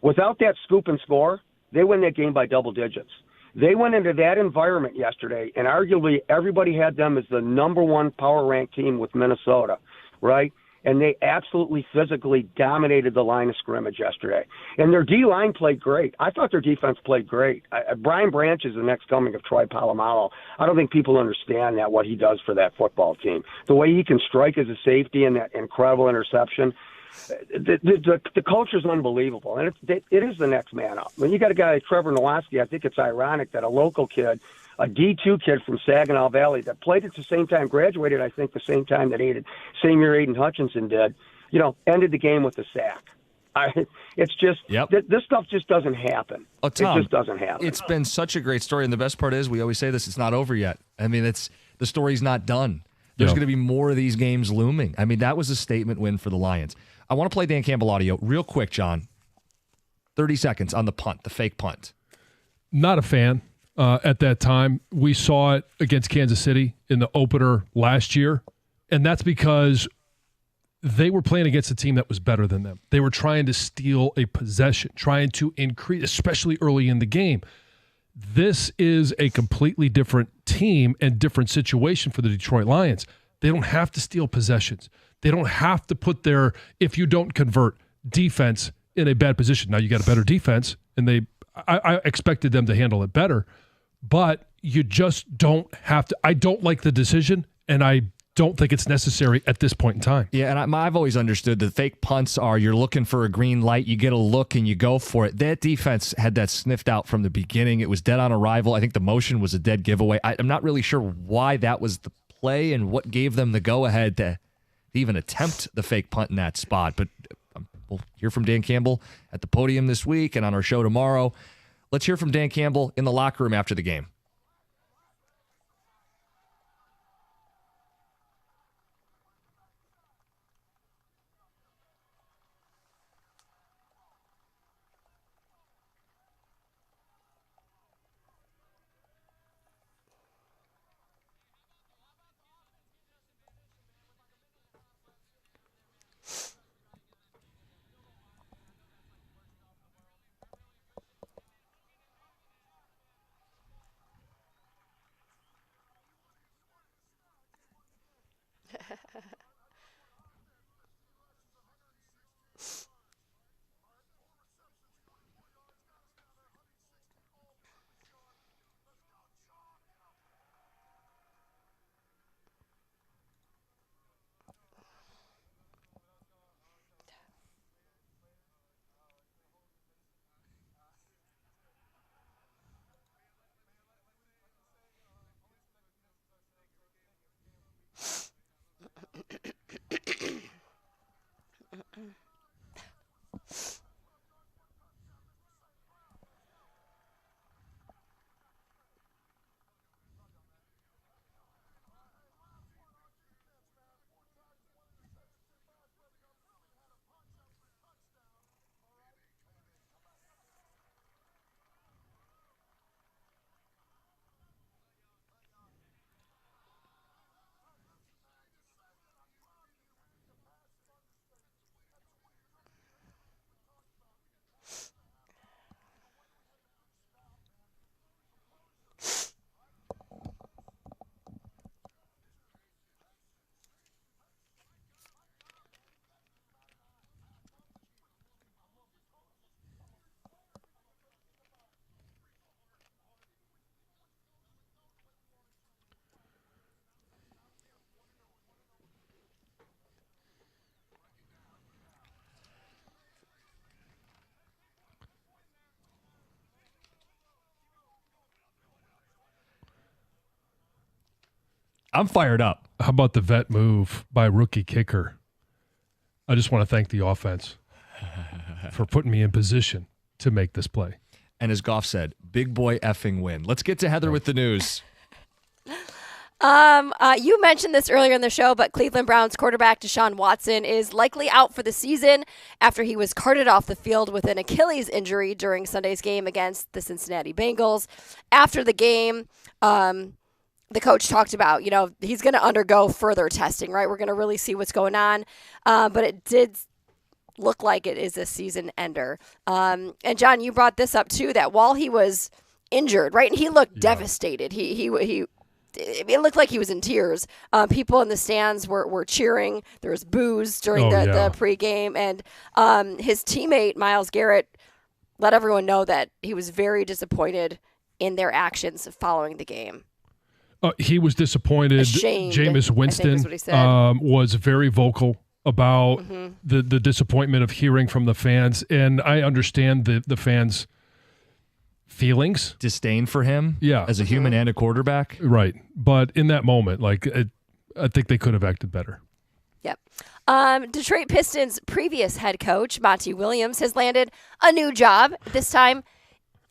Without that scoop and score, they win that game by double digits. They went into that environment yesterday, and arguably everybody had them as the number 1 power ranked team with Minnesota, right? And they absolutely physically dominated the line of scrimmage yesterday. And their D-line played great. I thought their defense played great. Brian Branch is the next coming of Troy Polamalu. I don't think people understand what he does for that football team. The way he can strike as a safety and that incredible interception. The culture is unbelievable, and it is the next man up. When you got a guy like Trevor Nowatzki, I think it's ironic that a local kid, a D2 kid from Saginaw Valley that played at the same time, graduated, I think, the same time that same year Aiden Hutchinson did, ended the game with a sack. It's just, this stuff just doesn't happen. Oh, Tom, it just doesn't happen. It's been such a great story, and the best part is, we always say this, it's not over yet. I mean, the story's not done. There's going to be more of these games looming. I mean, that was a statement win for the Lions. I want to play Dan Campbell audio real quick, John. 30 seconds on the punt, the fake punt. Not a fan. At that time, we saw it against Kansas City in the opener last year, and that's because they were playing against a team that was better than them. They were trying to steal a possession, trying to increase, especially early in the game. This is a completely different team and different situation for the Detroit Lions. They don't have to steal possessions. They don't have to put their, if you don't convert, defense in a bad position. Now you got a better defense, and I expected them to handle it better, but you just don't have to. I don't like the decision, and I don't think it's necessary at this point in time. Yeah, and I've always understood that fake punts are you're looking for a green light, you get a look, and you go for it. That defense had that sniffed out from the beginning. It was dead on arrival. I think the motion was a dead giveaway. I'm not really sure why that was the play and what gave them the go-ahead to even attempt the fake punt in that spot. But we'll hear from Dan Campbell at the podium this week and on our show tomorrow. Let's hear from Dan Campbell in the locker room after the game. I'm fired up. How about the vet move by rookie kicker? I just want to thank the offense for putting me in position to make this play. And as Goff said, big boy effing win. Let's get to Heather with the news. You mentioned this earlier in the show, but Cleveland Browns quarterback Deshaun Watson is likely out for the season after he was carted off the field with an Achilles injury during Sunday's game against the Cincinnati Bengals. After the game, the coach talked about, he's going to undergo further testing, right? We're going to really see what's going on. But it did look like it is a season ender. And John, you brought this up too, that while he was injured, right, and he looked devastated. It looked like he was in tears. People in the stands were cheering. There was boos during the pregame. And his teammate, Myles Garrett, let everyone know that he was very disappointed in their actions following the game. He was disappointed. Ashamed, Jameis Winston is what he said. Was very vocal about the disappointment of hearing from the fans. And I understand the fans' feelings. Disdain for him as a human and a quarterback. Right. But in that moment, I think they could have acted better. Yep. Detroit Pistons' previous head coach, Monty Williams, has landed a new job, this time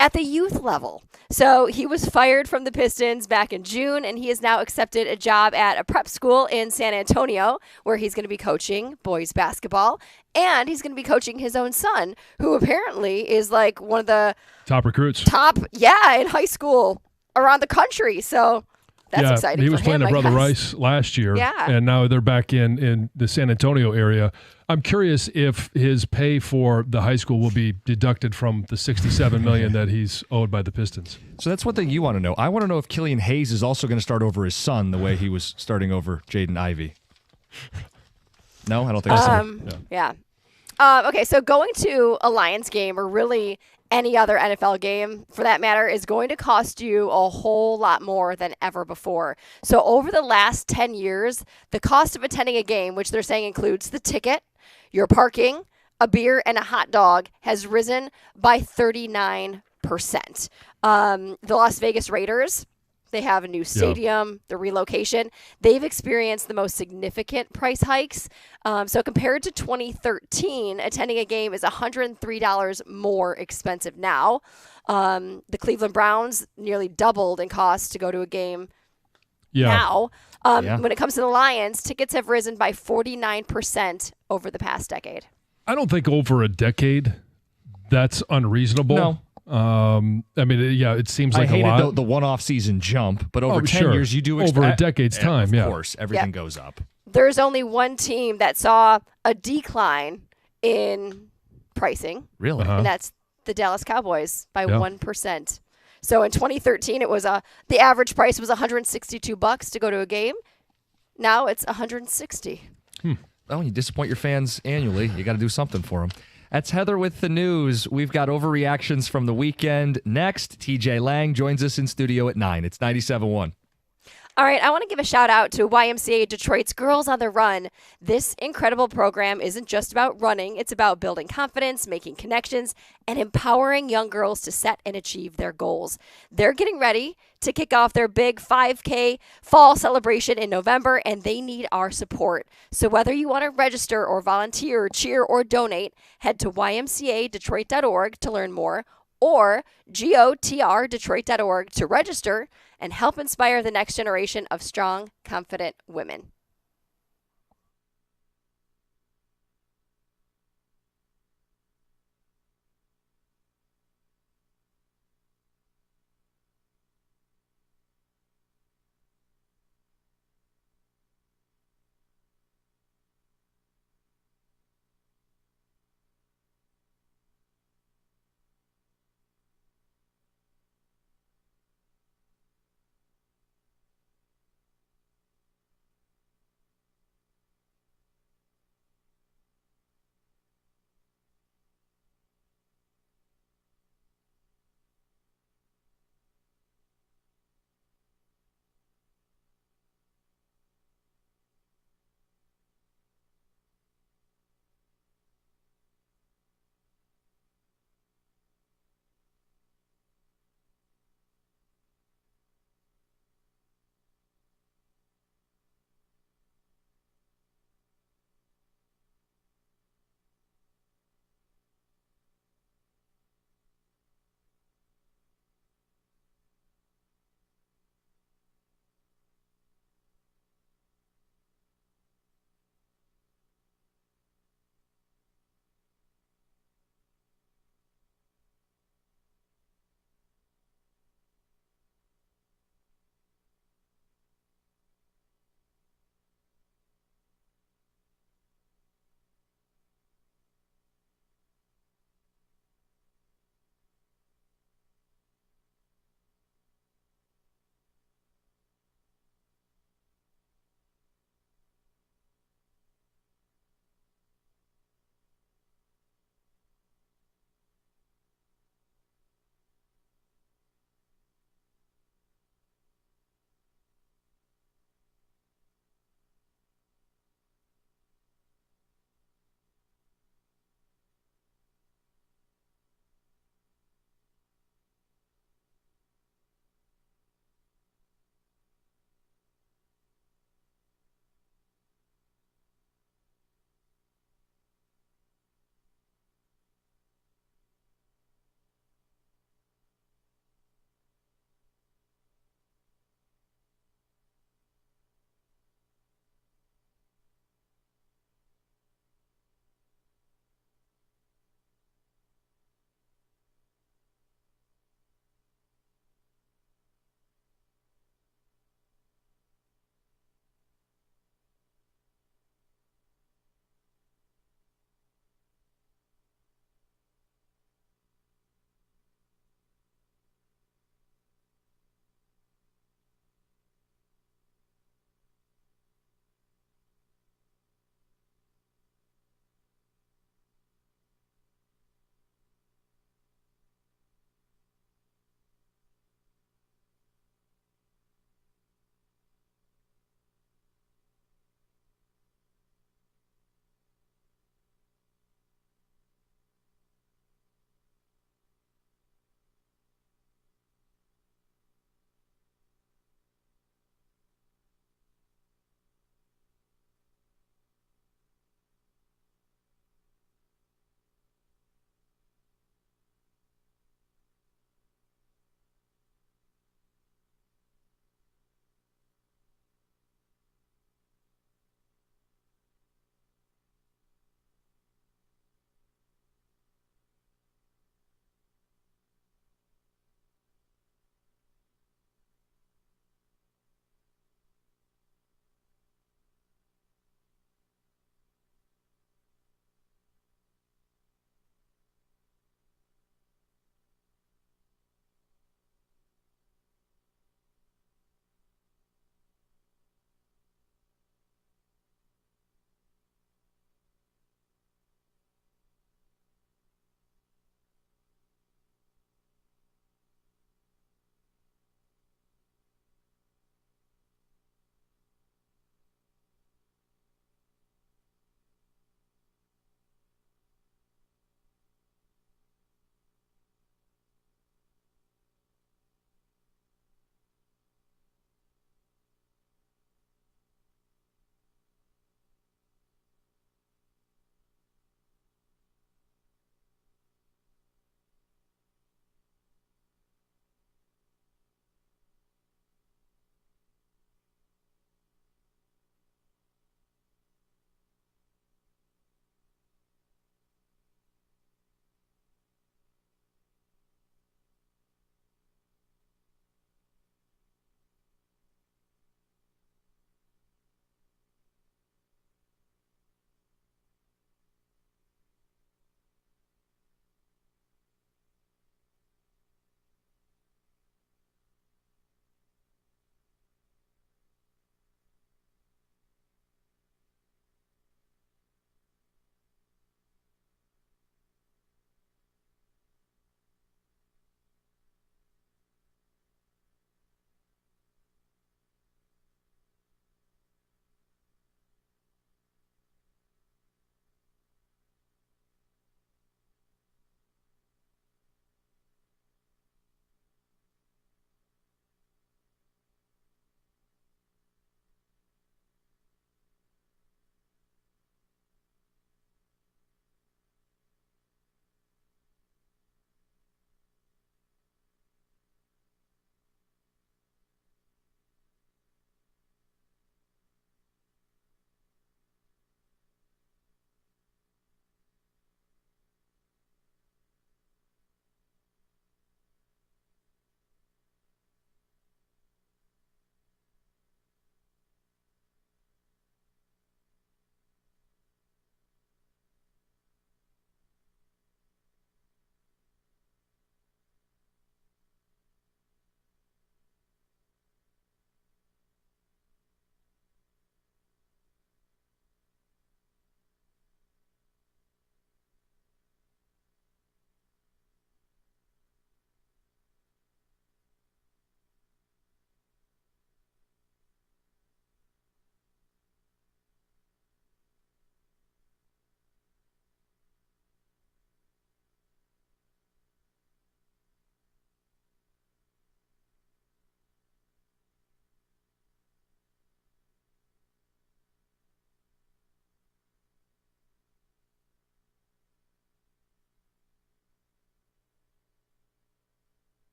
at the youth level. So he was fired from the Pistons back in June, and he has now accepted a job at a prep school in San Antonio, where he's going to be coaching boys basketball, and he's going to be coaching his own son, who apparently is like one of the top recruits. In high school around the country. So that's exciting. He was for playing him, at Brother I guess. Rice last year, and now they're back in the San Antonio area. I'm curious if his pay for the high school will be deducted from the $67 million that he's owed by the Pistons. So that's one thing you want to know. I want to know if Killian Hayes is also going to start over his son the way he was starting over Jaden Ivey. No, I don't think so. Yeah. Okay, so going to a Lions game, or really any other NFL game for that matter, is going to cost you a whole lot more than ever before. So over the last 10 years, the cost of attending a game, which they're saying includes the ticket, your parking, a beer, and a hot dog, has risen by 39%. The Las Vegas Raiders, they have a new stadium, the relocation. They've experienced the most significant price hikes. So compared to 2013, attending a game is $103 more expensive now. The Cleveland Browns nearly doubled in cost to go to a game now. When it comes to the Lions, tickets have risen by 49% over the past decade. I don't think over a decade that's unreasonable. No. It seems like I a lot. hated the one-off season jump, but over 10 years, you do expect. Over a decade's time, Of course, everything goes up. There's only one team that saw a decline in pricing. Really? And that's the Dallas Cowboys by 1%. So in 2013, it was the average price was $162 to go to a game. Now it's $160. Well, you disappoint your fans annually. You got to do something for them. That's Heather with the news. We've got overreactions from the weekend. Next, TJ Lang joins us in studio at 9. It's 97.1. All right, I want to give a shout out to YMCA Detroit's Girls on the Run. This incredible program isn't just about running. It's about building confidence, making connections, and empowering young girls to set and achieve their goals. They're getting ready to kick off their big 5K fall celebration in November, and they need our support. So whether you want to register or volunteer, cheer, or donate, head to ymcadetroit.org to learn more, or gotr.detroit.org to register and help inspire the next generation of strong, confident women.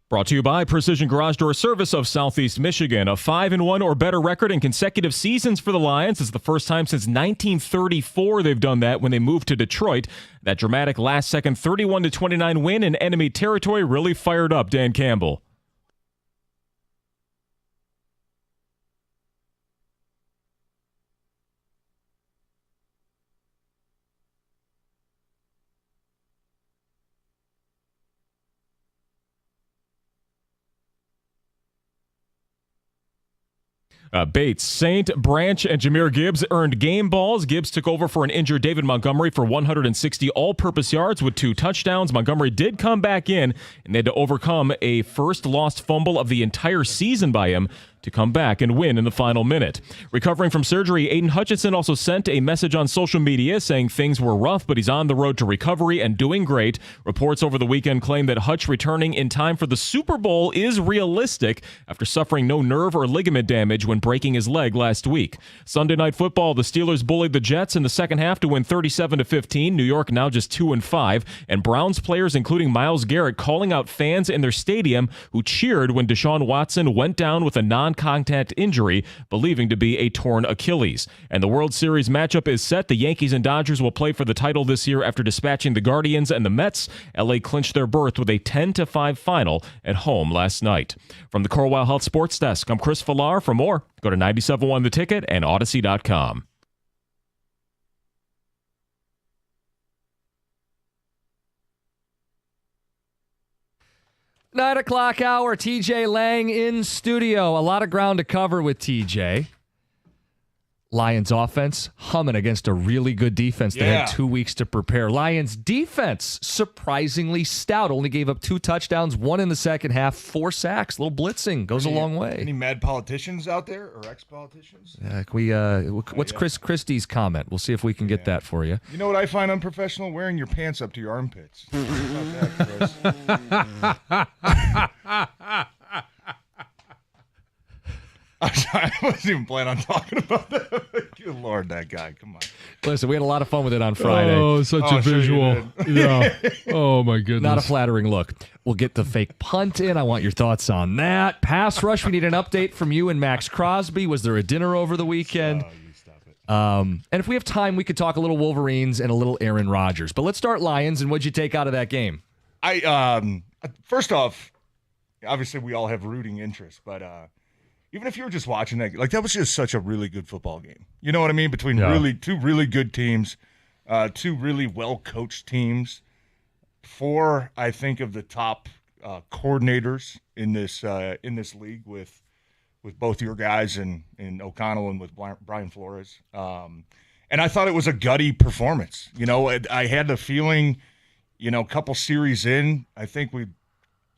Brought to you by Precision Garage Door Service of Southeast Michigan. A 5-1 or better record in consecutive seasons for the Lions. It's the first time since 1934 they've done that when they moved to Detroit. That dramatic last-second 31-29 win in enemy territory really fired up Dan Campbell. Bates, Saint, Branch, and Jahmyr Gibbs earned game balls. Gibbs took over for an injured David Montgomery for 160 all-purpose yards with 2 touchdowns. Montgomery did come back in, and they had to overcome a first lost fumble of the entire season by him to come back and win in the final minute. Recovering from surgery, Aiden Hutchinson also sent a message on social media saying things were rough, but he's on the road to recovery and doing great. Reports over the weekend claim that Hutch returning in time for the Super Bowl is realistic after suffering no nerve or ligament damage when breaking his leg last week. Sunday Night Football, the Steelers bullied the Jets in the second half to win 37-15. New York now just 2-5, and Browns players, including Myles Garrett, calling out fans in their stadium who cheered when Deshaun Watson went down with a non-contact injury, believing to be a torn Achilles. And the World Series matchup is set. The Yankees and Dodgers will play for the title this year after dispatching the Guardians and the Mets. LA clinched their berth with a 10-5 final at home last night. From the Corewell Health Sports Desk, I'm Chris Villar. For more, go to 97.1 The Ticket and Odyssey.com. 9 o'clock hour, TJ Lang in studio. A lot of ground to cover with TJ. Lions offense humming against a really good defense. They had 2 weeks to prepare. Lions defense surprisingly stout. Only gave up 2 touchdowns, 1 in the second half, 4 sacks. A little blitzing goes a long way. Any mad politicians out there or ex-politicians? What's Chris Christie's comment? We'll see if we can get that for you. You know what I find unprofessional? Wearing your pants up to your armpits. How about that, Chris? I'm sorry, I wasn't even planning on talking about that. Good Lord, that guy. Come on. Listen, we had a lot of fun with it on Friday. Oh, such a visual. Yeah. Oh, my goodness. Not a flattering look. We'll get the fake punt in. I want your thoughts on that. Pass rush, we need an update from you and Max Crosby. Was there a dinner over the weekend? Oh, you stop it. And if we have time, we could talk a little Wolverines and a little Aaron Rodgers. But let's start Lions, and what'd you take out of that game? First off, obviously we all have rooting interest, but even if you were just watching that, like, that was just such a really good football game. You know what I mean? Between two really good teams, 2 really well-coached teams, 4, I think, of the top coordinators in this league with both your guys and O'Connell and with Brian Flores. And I thought it was a gutty performance. You know, I had the feeling, you know, a couple series in, I think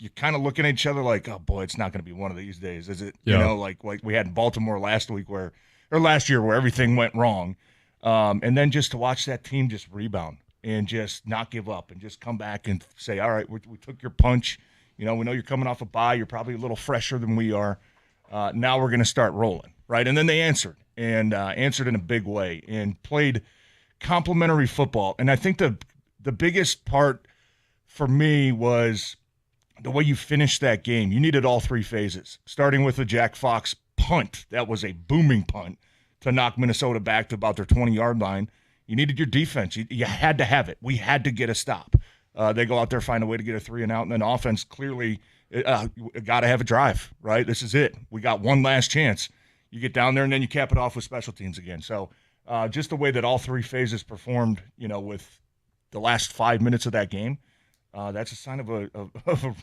you're kind of looking at each other like, oh boy, it's not going to be one of these days, is it? Yeah. You know, like we had in Baltimore last year where everything went wrong. And then just to watch that team just rebound and just not give up and just come back and say, all right, we took your punch. You know, we know you're coming off a bye. You're probably a little fresher than we are. Now we're going to start rolling, right? And then they answered in a big way and played complimentary football. And I think the biggest part for me was the way you finished that game. You needed all 3 phases, starting with the Jack Fox punt. That was a booming punt to knock Minnesota back to about their 20-yard line. You needed your defense. You had to have it. We had to get a stop. They go out there, find a way to get a 3 and out, and then offense clearly got to have a drive, right? This is it. We got one last chance. You get down there, and then you cap it off with special teams again. So just the way that all 3 phases performed, you know, with the last 5 minutes of that game, that's a sign of a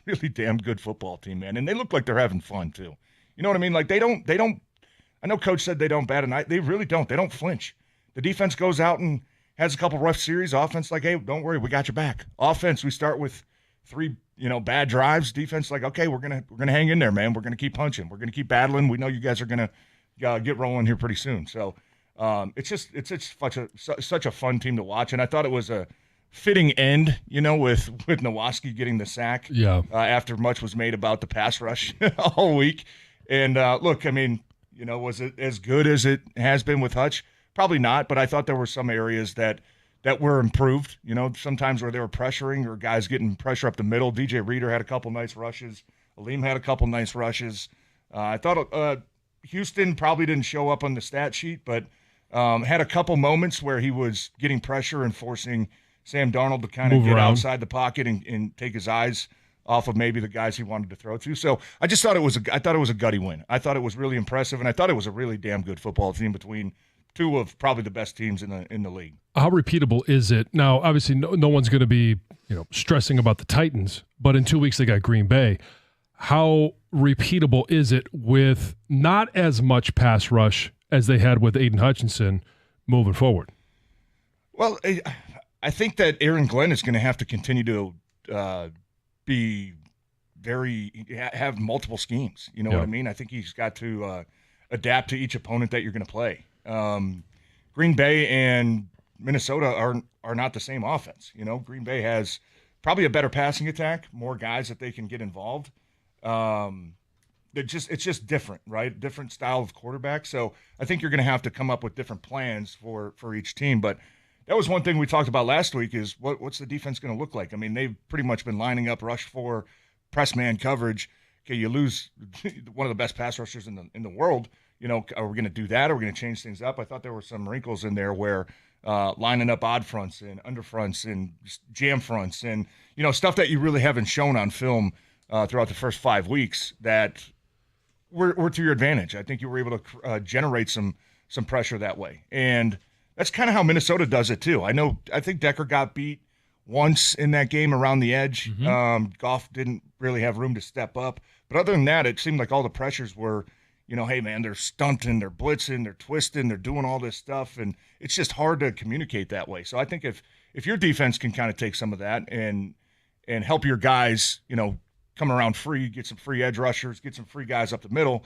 really damn good football team, man. And they look like they're having fun too. You know what I mean? Like they don't. I know Coach said they don't bat an eye. They really don't. They don't flinch. The defense goes out and has a couple rough series. Offense like, hey, don't worry, we got your back. Offense, we start with 3, bad drives. Defense like, okay, we're gonna hang in there, man. We're gonna keep punching. We're gonna keep battling. We know you guys are gonna get rolling here pretty soon. So it's just such a fun team to watch. And I thought it was a fitting end, with Nowatzki getting the sack. Yeah. After much was made about the pass rush all week. And look, I mean, was it as good as it has been with Hutch? Probably not, but I thought there were some areas that were improved. Sometimes where they were pressuring or guys getting pressure up the middle. DJ Reader had a couple nice rushes. Aleem had a couple nice rushes. I thought Houston probably didn't show up on the stat sheet, but had a couple moments where he was getting pressure and forcing Sam Darnold to kind of get outside the pocket and take his eyes off of maybe the guys he wanted to throw to. So I just thought it was a gutty win. I thought it was really impressive, and I thought it was a really damn good football team between two of probably the best teams in the league. How repeatable is it? Now, obviously, no one's going to be stressing about the Titans, but in 2 weeks they got Green Bay. How repeatable is it with not as much pass rush as they had with Aiden Hutchinson moving forward? Well, I think that Aaron Glenn is going to have to continue to have multiple schemes. You know what I mean? I think he's got to adapt to each opponent that you're going to play. Green Bay and Minnesota are not the same offense. Green Bay has probably a better passing attack, more guys that they can get involved. It's just different, right? Different style of quarterback. So I think you're going to have to come up with different plans for each team. But that was one thing we talked about last week is what's the defense going to look like? I mean, they've pretty much been lining up rush 4, press man coverage. Okay, you lose one of the best pass rushers in the world. Are we going to do that? Are we going to change things up? I thought there were some wrinkles in there where lining up odd fronts and under fronts and jam fronts and, stuff that you really haven't shown on film throughout the first 5 weeks that were to your advantage. I think you were able to generate some pressure that way. And that's kind of how Minnesota does it too. I think Decker got beat once in that game around the edge. Goff didn't really have room to step up. But other than that, it seemed like all the pressures were, hey, man, they're stunting, they're blitzing, they're twisting, they're doing all this stuff. And it's just hard to communicate that way. So I think if your defense can kind of take some of that and help your guys, come around free, get some free edge rushers, get some free guys up the middle,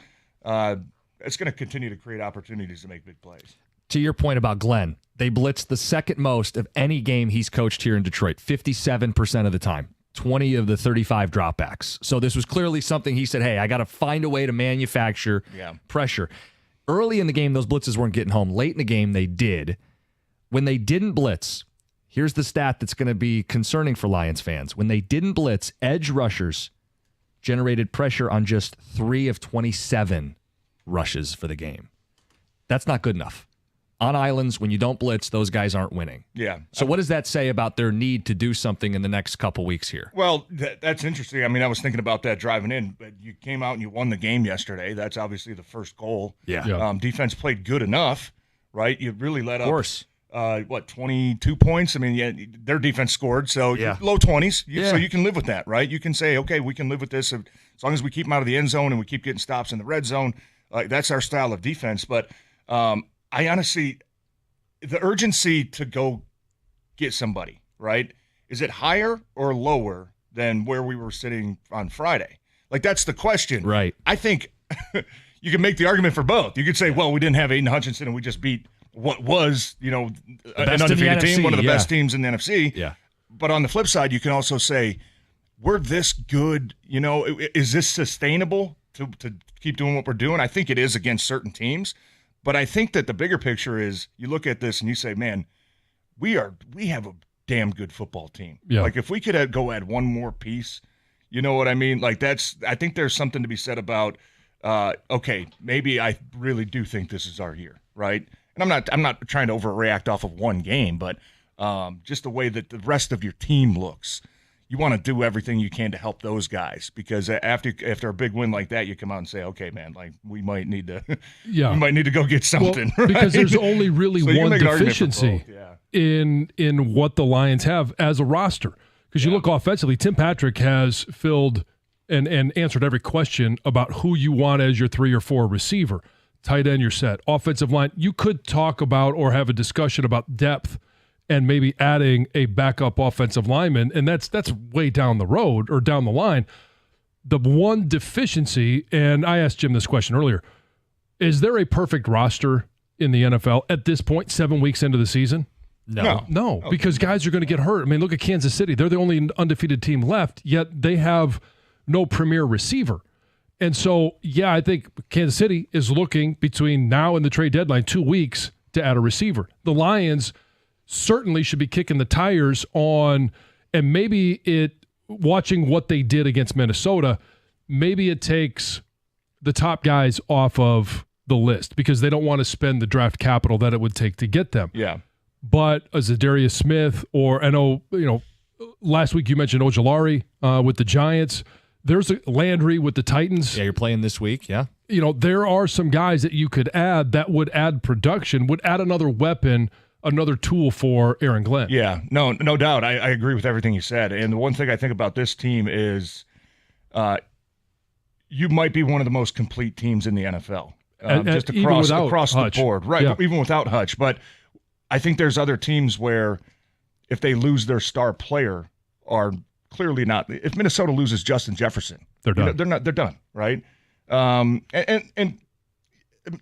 it's going to continue to create opportunities to make big plays. To your point about Glenn, they blitzed the second most of any game he's coached here in Detroit, 57% of the time, 20 of the 35 dropbacks. So this was clearly something he said, hey, I got to find a way to manufacture pressure. Early in the game, those blitzes weren't getting home. Late in the game, they did. When they didn't blitz, here's the stat that's going to be concerning for Lions fans. When they didn't blitz, edge rushers generated pressure on just 3 of 27 rushes for the game. That's not good enough. On islands, when you don't blitz, those guys aren't winning. Yeah. So what does that say about their need to do something in the next couple weeks here? Well, that's interesting. I mean, I was thinking about that driving in, but you came out and you won the game yesterday. That's obviously the first goal. Yeah. Defense played good enough, right? You really let up. Of course. 22 points? I mean, their defense scored, so low 20s. So you can live with that, right? You can say, okay, we can live with this as long as we keep them out of the end zone and we keep getting stops in the red zone. That's our style of defense. But I honestly, the urgency to go get somebody, right? Is it higher or lower than where we were sitting on Friday? Like, that's the question. Right. I think you can make the argument for both. You could say, well, we didn't have Aiden Hutchinson and we just beat what was, an undefeated team, one of the best teams in the NFC. Yeah. But on the flip side, you can also say, we're this good, is this sustainable to keep doing what we're doing? I think it is against certain teams. But I think that the bigger picture is you look at this and you say, man, we have a damn good football team. Yeah. Like, if we could go add one more piece, you know what I mean? Like, I think there's something to be said about, okay, maybe I really do think this is our year, right? And I'm not trying to overreact off of one game, but just the way that the rest of your team looks. You want to do everything you can to help those guys, because after a big win like that, you come out and say, okay, man, like, we might need to go get something. Well, right? because there's only really one deficiency in what the Lions have as a roster. Because you look offensively, Tim Patrick has filled and answered every question about who you want as your 3 or 4 receiver. Tight end, you're set. Offensive line, you could talk about or have a discussion about depth and maybe adding a backup offensive lineman, and that's way down the road or down the line. The one deficiency, and I asked Jim this question earlier, is there a perfect roster in the NFL at this point, 7 weeks into the season? No, because guys are going to get hurt. I mean, look at Kansas City. They're the only undefeated team left, yet they have no premier receiver. And so, I think Kansas City is looking between now and the trade deadline 2 weeks to add a receiver. The Lions certainly should be kicking the tires on, and maybe watching what they did against Minnesota, maybe it takes the top guys off of the list because they don't want to spend the draft capital that it would take to get them. Yeah. But a Zadarius Smith, or I know, last week you mentioned Ojulari with the Giants. There's a Landry with the Titans. Yeah, you're playing this week, yeah. There are some guys that you could add that would add production, would add another weapon, another tool for Aaron Glenn. Yeah, no doubt. I agree with everything you said. And the one thing I think about this team is you might be one of the most complete teams in the NFL. Just across the board. Right, yeah. Even without Hutch. But I think there's other teams where if they lose their star player are clearly not. If Minnesota loses Justin Jefferson, they're done. They're done, right? And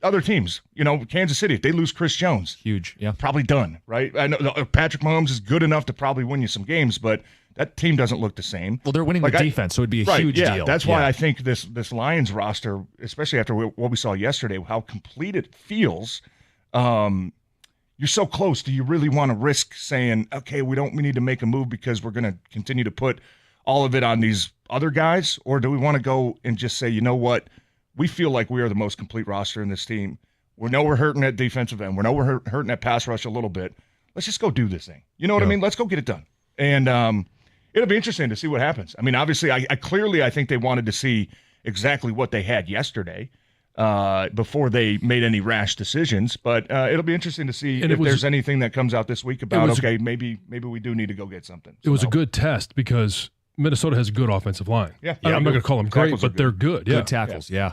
other teams, Kansas City, if they lose Chris Jones, huge, yeah, probably done, right? I know Patrick Mahomes is good enough to probably win you some games, but that team doesn't look the same. Well, they're winning the defense, so it'd be a huge deal. That's why I think this Lions roster, especially after what we saw yesterday, how complete it feels. You're so close. Do you really want to risk saying, okay, we need to make a move because we're going to continue to put all of it on these other guys? Or do we want to go and just say, you know what? We feel like we are the most complete roster in this team. We know we're hurting at defensive end. We know we're hurting at pass rush a little bit. Let's just go do this thing. You know what I mean? Let's go get it done. And it'll be interesting to see what happens. I mean, obviously, I think they wanted to see exactly what they had yesterday before they made any rash decisions. But it'll be interesting to see if there's anything that comes out this week about, maybe we do need to go get something. It was a good test because Minnesota has a good offensive line. Yeah. I'm not going to call them great, but they're good. Good tackles, yeah.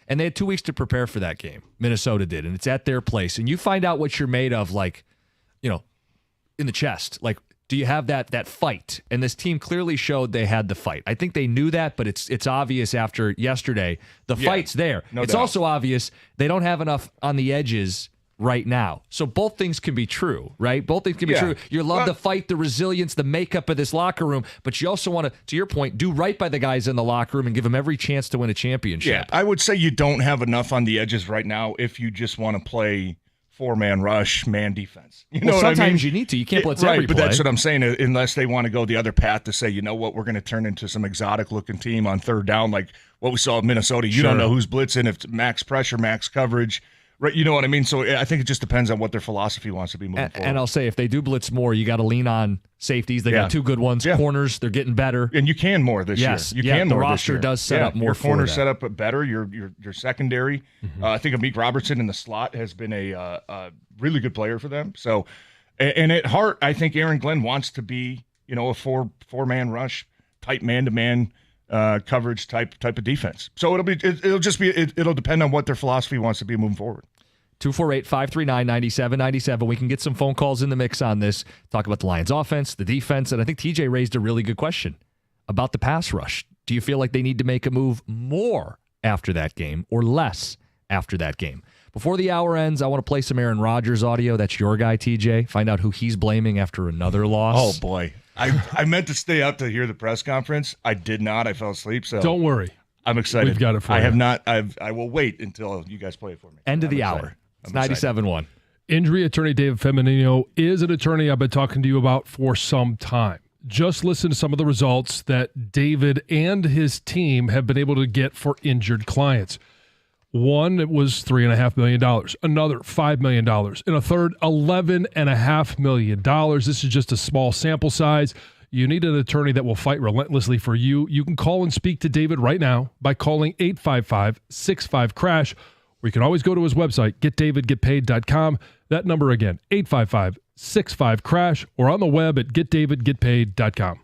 And they had 2 weeks to prepare for that game. Minnesota did, and it's at their place. And you find out what you're made of, like, in the chest. Like, do you have that fight? And this team clearly showed they had the fight. I think they knew that, but it's obvious after yesterday. The fight's there. It's also obvious they don't have enough on the edges right now. So both things can be true, right? Both things can be true. You love the fight, the resilience, the makeup of this locker room, but you also want to your point, do right by the guys in the locker room and give them every chance to win a championship. Yeah, I would say you don't have enough on the edges right now if you just want to play four-man rush, man defense. You know what I mean? Sometimes you need to. You can't blitz every play. But that's what I'm saying, unless they want to go the other path to say, you know what, we're going to turn into some exotic-looking team on third down, like what we saw in Minnesota. You don't know who's blitzing, if it's max pressure, max coverage. Right, you know what I mean? So I think it just depends on what their philosophy wants to be moving forward. And I'll say, if they do blitz more, you got to lean on safeties. They got 2 good ones. Corners, they're getting better. And you can more this year. You can more the roster this year. does set up more your for corners that. set up better. Your secondary. I think Amik Robertson in the slot has been a really good player for them. So, and at heart, I think Aaron Glenn wants to be, a four-man rush, type man-to-man coverage type of defense. So it'll depend on what their philosophy wants to be moving forward. 248-539-9797. We can get some phone calls in the mix on this. Talk about the Lions offense, the defense, and I think TJ raised a really good question about the pass rush. Do you feel like they need to make a move more after that game or less after that game? Before the hour ends, I want to play some Aaron Rodgers audio. That's your guy, TJ. Find out who he's blaming after another loss. Oh, boy. I meant to stay up to hear the press conference. I did not. I fell asleep. So don't worry. I'm excited. We've got it for you. I have not. I will wait until you guys play it for me. End of the hour. It's 97.1. Injury attorney David Feminino is an attorney I've been talking to you about for some time. Just listen to some of the results that David and his team have been able to get for injured clients. One, it was $3.5 million. Another, $5 million. And a third, $11.5 million. This is just a small sample size. You need an attorney that will fight relentlessly for you. You can call and speak to David right now by calling 855-65-CRASH. Or you can always go to his website, getdavidgetpaid.com. That number again, 855-65-CRASH, or on the web at getdavidgetpaid.com.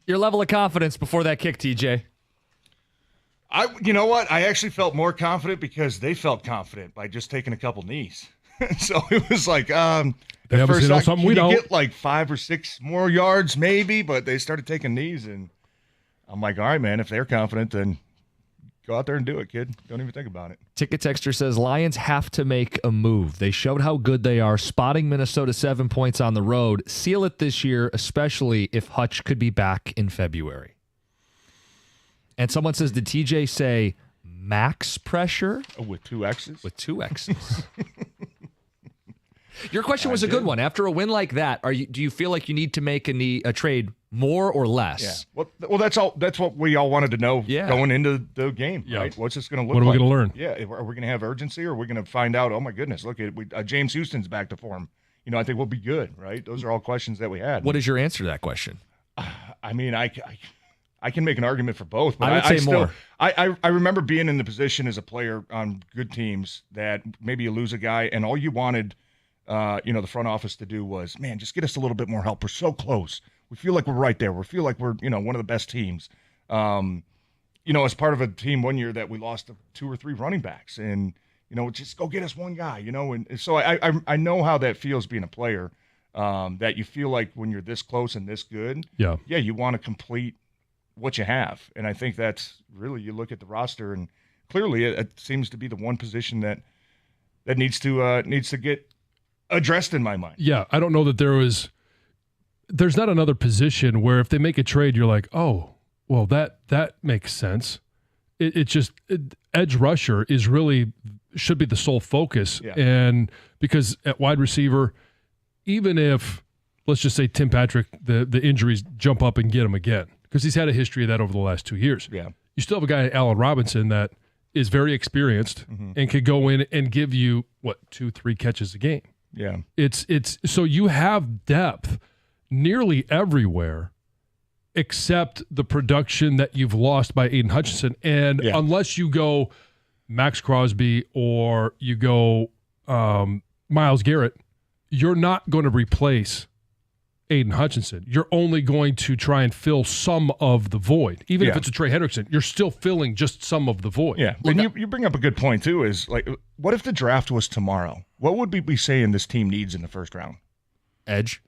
Your level of confidence before that kick, TJ. You know what? I actually felt more confident because they felt confident by just taking a couple knees. So it was like, they at obviously first, know something we don't. Get like 5 or 6 more yards maybe, but they started taking knees, and I'm like, all right, man, if they're confident, then go out there and do it, kid. Don't even think about it. Ticket Texter says Lions have to make a move. They showed how good they are, spotting Minnesota 7 points on the road. Seal it this year, especially if Hutch could be back in February. And someone says, did TJ say max pressure? Oh, with 2 X's? With 2 X's. Your question was a good one. After a win like that, do you feel like you need to make a trade more or less? Yeah. Well, that's all. That's what we all wanted to know going into the game. Yeah. Right? What's this going to look like? What are we like? going to learn? Yeah. Are we going to have urgency, or are we going to find out? Oh my goodness! Look at James Houston's back to form. I think we'll be good. Right? Those are all questions that we had. What is your answer to that question? I mean, I can make an argument for both, but I would say more. I remember being in the position as a player on good teams that maybe you lose a guy, and all you wanted, the front office to do was, man, just get us a little bit more help. We're so close. We feel like we're right there. We feel like we're, one of the best teams. As part of a team one year that we lost 2 or 3 running backs, and just go get us one guy. And so I know how that feels being a player. That you feel like when you're this close and this good, you want to complete what you have. And I think that's really, you look at the roster, and clearly it seems to be the one position that needs to get addressed in my mind. Yeah, I don't know that there's not another position where if they make a trade, you're like, oh, well, that makes sense. Edge rusher should be the sole focus. Yeah. And because at wide receiver, even if, let's just say Tim Patrick, the injuries jump up and get him again, because he's had a history of that over the last 2 years. Yeah. You still have a guy, Allen Robinson, that is very experienced and could go in and give you 2-3 catches a game. Yeah. It's so you have depth nearly everywhere except the production that you've lost by Aiden Hutchinson. And unless you go Max Crosby or you go Myles Garrett, you're not going to replace Aiden Hutchinson. You're only going to try and fill some of the void. Even if it's a Trey Hendrickson, you're still filling just some of the void. Yeah. And you bring up a good point, too, is like, what if the draft was tomorrow? What would we be saying this team needs in the first round? Edge.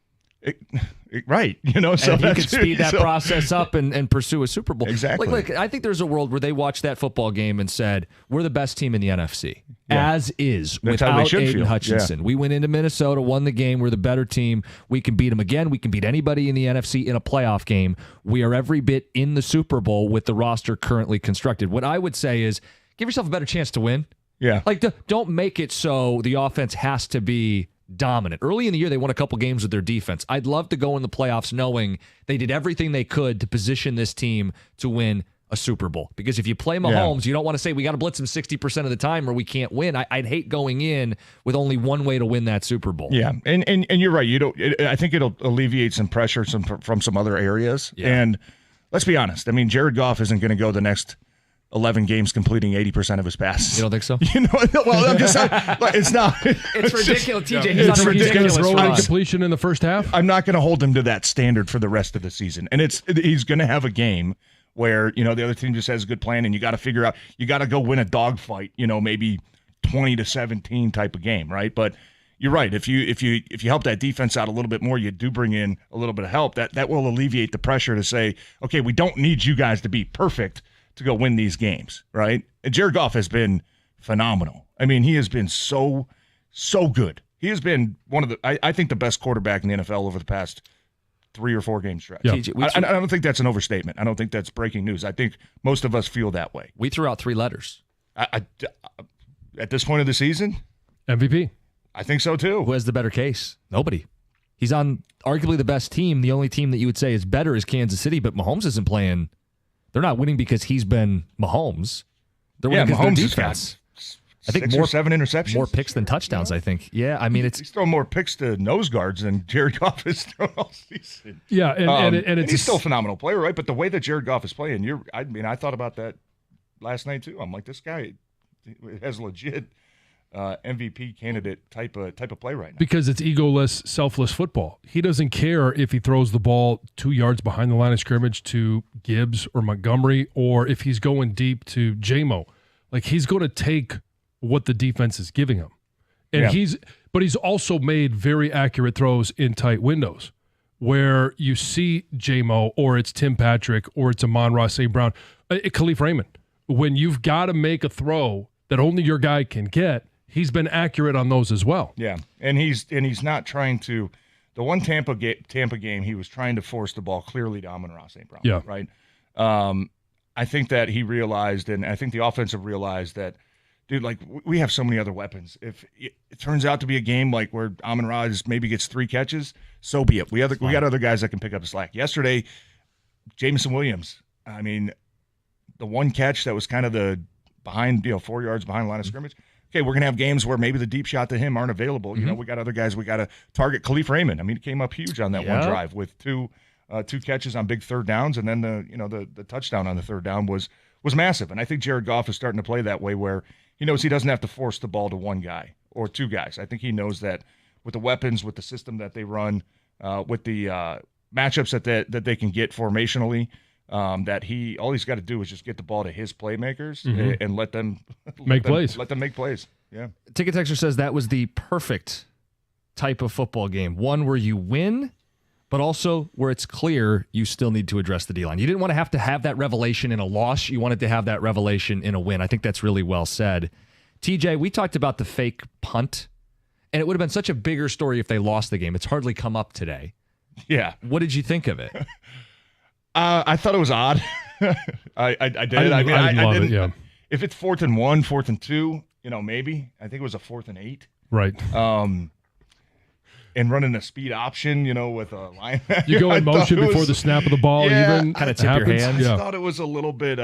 Right. So and he could speed that process up and pursue a Super Bowl. Exactly. Look, I think there's a world where they watched that football game and said, we're the best team in the NFC. As is, That's how they without should Aiden feel. Hutchinson. We went into Minnesota, won the game. We're the better team. We can beat them again. We can beat anybody in the NFC in a playoff game. We are every bit in the Super Bowl with the roster currently constructed. What I would say is give yourself a better chance to win. Yeah. Don't make it so the offense has to be dominant. Early in the year, they won a couple games with their defense. I'd love to go in the playoffs knowing they did everything they could to position this team to win a Super Bowl. Because if you play Mahomes, you don't want to say we got to blitz him 60% of the time or we can't win. I'd hate going in with only one way to win that Super Bowl. Yeah, and you're right. I think it'll alleviate some pressure from some other areas. Yeah. And let's be honest. I mean, Jared Goff isn't going to go the next 11 games completing 80% of his passes. You don't think so? Well, I'm just saying, it's not. It's ridiculous, TJ. He's ridiculous. Throw in completion in the first half. I'm not going to hold him to that standard for the rest of the season. And he's going to have a game where, the other team just has a good plan and you got to figure out, you got to go win a dogfight, maybe 20-17 type of game, right? But you're right. If you help that defense out a little bit more, you do bring in a little bit of help. That will alleviate the pressure to say, okay, we don't need you guys to be perfect to go win these games, right? And Jared Goff has been phenomenal. I mean, he has been so good. He has been one of I think the best quarterback in the NFL over the past 3 or 4 game stretch. Yeah. I don't think that's an overstatement. I don't think that's breaking news. I think most of us feel that way. We threw out 3 letters. At this point of the season? MVP. I think so, too. Who has the better case? Nobody. He's on arguably the best team. The only team that you would say is better is Kansas City, but Mahomes isn't playing. They're not winning because he's been Mahomes. They're winning because Mahomes their defense. I think 6 or 7 interceptions. More picks than touchdowns, I think. Yeah, I mean, he's thrown more picks to nose guards than Jared Goff has thrown all season. Yeah, and he's still a phenomenal player, right? But the way that Jared Goff is playing, I thought about that last night too. I'm like, this guy has legit MVP candidate type of play right now. Because it's egoless, selfless football. He doesn't care if he throws the ball 2 yards behind the line of scrimmage to Gibbs or Montgomery, or if he's going deep to J-Mo. Like, he's going to take what the defense is giving him. And he's also made very accurate throws in tight windows where you see J-Mo, or it's Tim Patrick, or it's Amon-Ra St. Brown, Khalif Raymond. When you've got to make a throw that only your guy can get, he's been accurate on those as well. Yeah, and he's not trying to. The one Tampa game, he was trying to force the ball clearly to Amon-Ra St. Brown. Yeah, right. I think that he realized, and I think the offensive realized that, dude, like, we have so many other weapons. If it turns out to be a game like where Amon-Ra maybe gets 3 catches, so be it. We got other guys that can pick up the slack. Yesterday, Jameson Williams. I mean, the one catch that was kind of the behind, 4 yards behind the line of scrimmage. Okay, we're going to have games where maybe the deep shot to him aren't available. We got other guys. We got to target Khalif Raymond. I mean, he came up huge on that one drive with two catches on big third downs, and then the touchdown on the third down was massive. And I think Jared Goff is starting to play that way where he knows he doesn't have to force the ball to one guy or 2 guys. I think he knows that with the weapons, with the system that they run, with the matchups that they can get formationally, that all he's got to do is just get the ball to his playmakers and let them make plays. Let them make plays. Yeah. Ticket Texter says that was the perfect type of football game. One where you win, but also where it's clear you still need to address the D-line. You didn't want to have that revelation in a loss. You wanted to have that revelation in a win. I think that's really well said. TJ, we talked about the fake punt, and it would have been such a bigger story if they lost the game. It's hardly come up today. Yeah. What did you think of it? I thought it was odd. I did. I didn't love it, yeah. If it's 4th and 1, 4th and 2, maybe. I think it was a 4th and 8. Right. And running a speed option, with a line. You go in motion before the snap of the ball, even kind of tip your hands. I thought it was a little bit.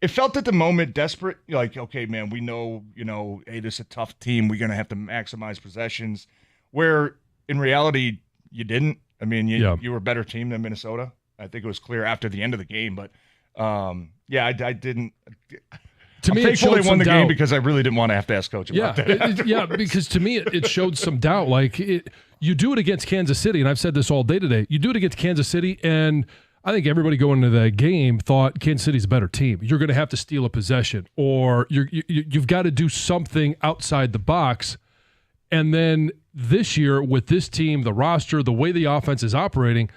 It felt at the moment desperate. Like, okay, man, we know, hey, this is a tough team. We're going to have to maximize possessions. Where in reality, you didn't. I mean, you were a better team than Minnesota. I think it was clear after the end of the game. But, I didn't. To me, I'm thankful they won the game because I really didn't want to have to ask Coach about that. Because to me, it showed some doubt. Like, you do it against Kansas City, and I've said this all day today. You do it against Kansas City, and I think everybody going into that game thought Kansas City's a better team. You're going to have to steal a possession, or you've got to do something outside the box. And then this year, with this team, the roster, the way the offense is operating,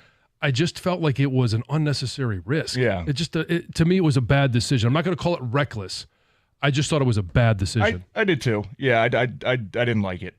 I just felt like it was an unnecessary risk. Yeah. To me, it was a bad decision. I'm not going to call it reckless. I just thought it was a bad decision. I did too. Yeah, I didn't like it.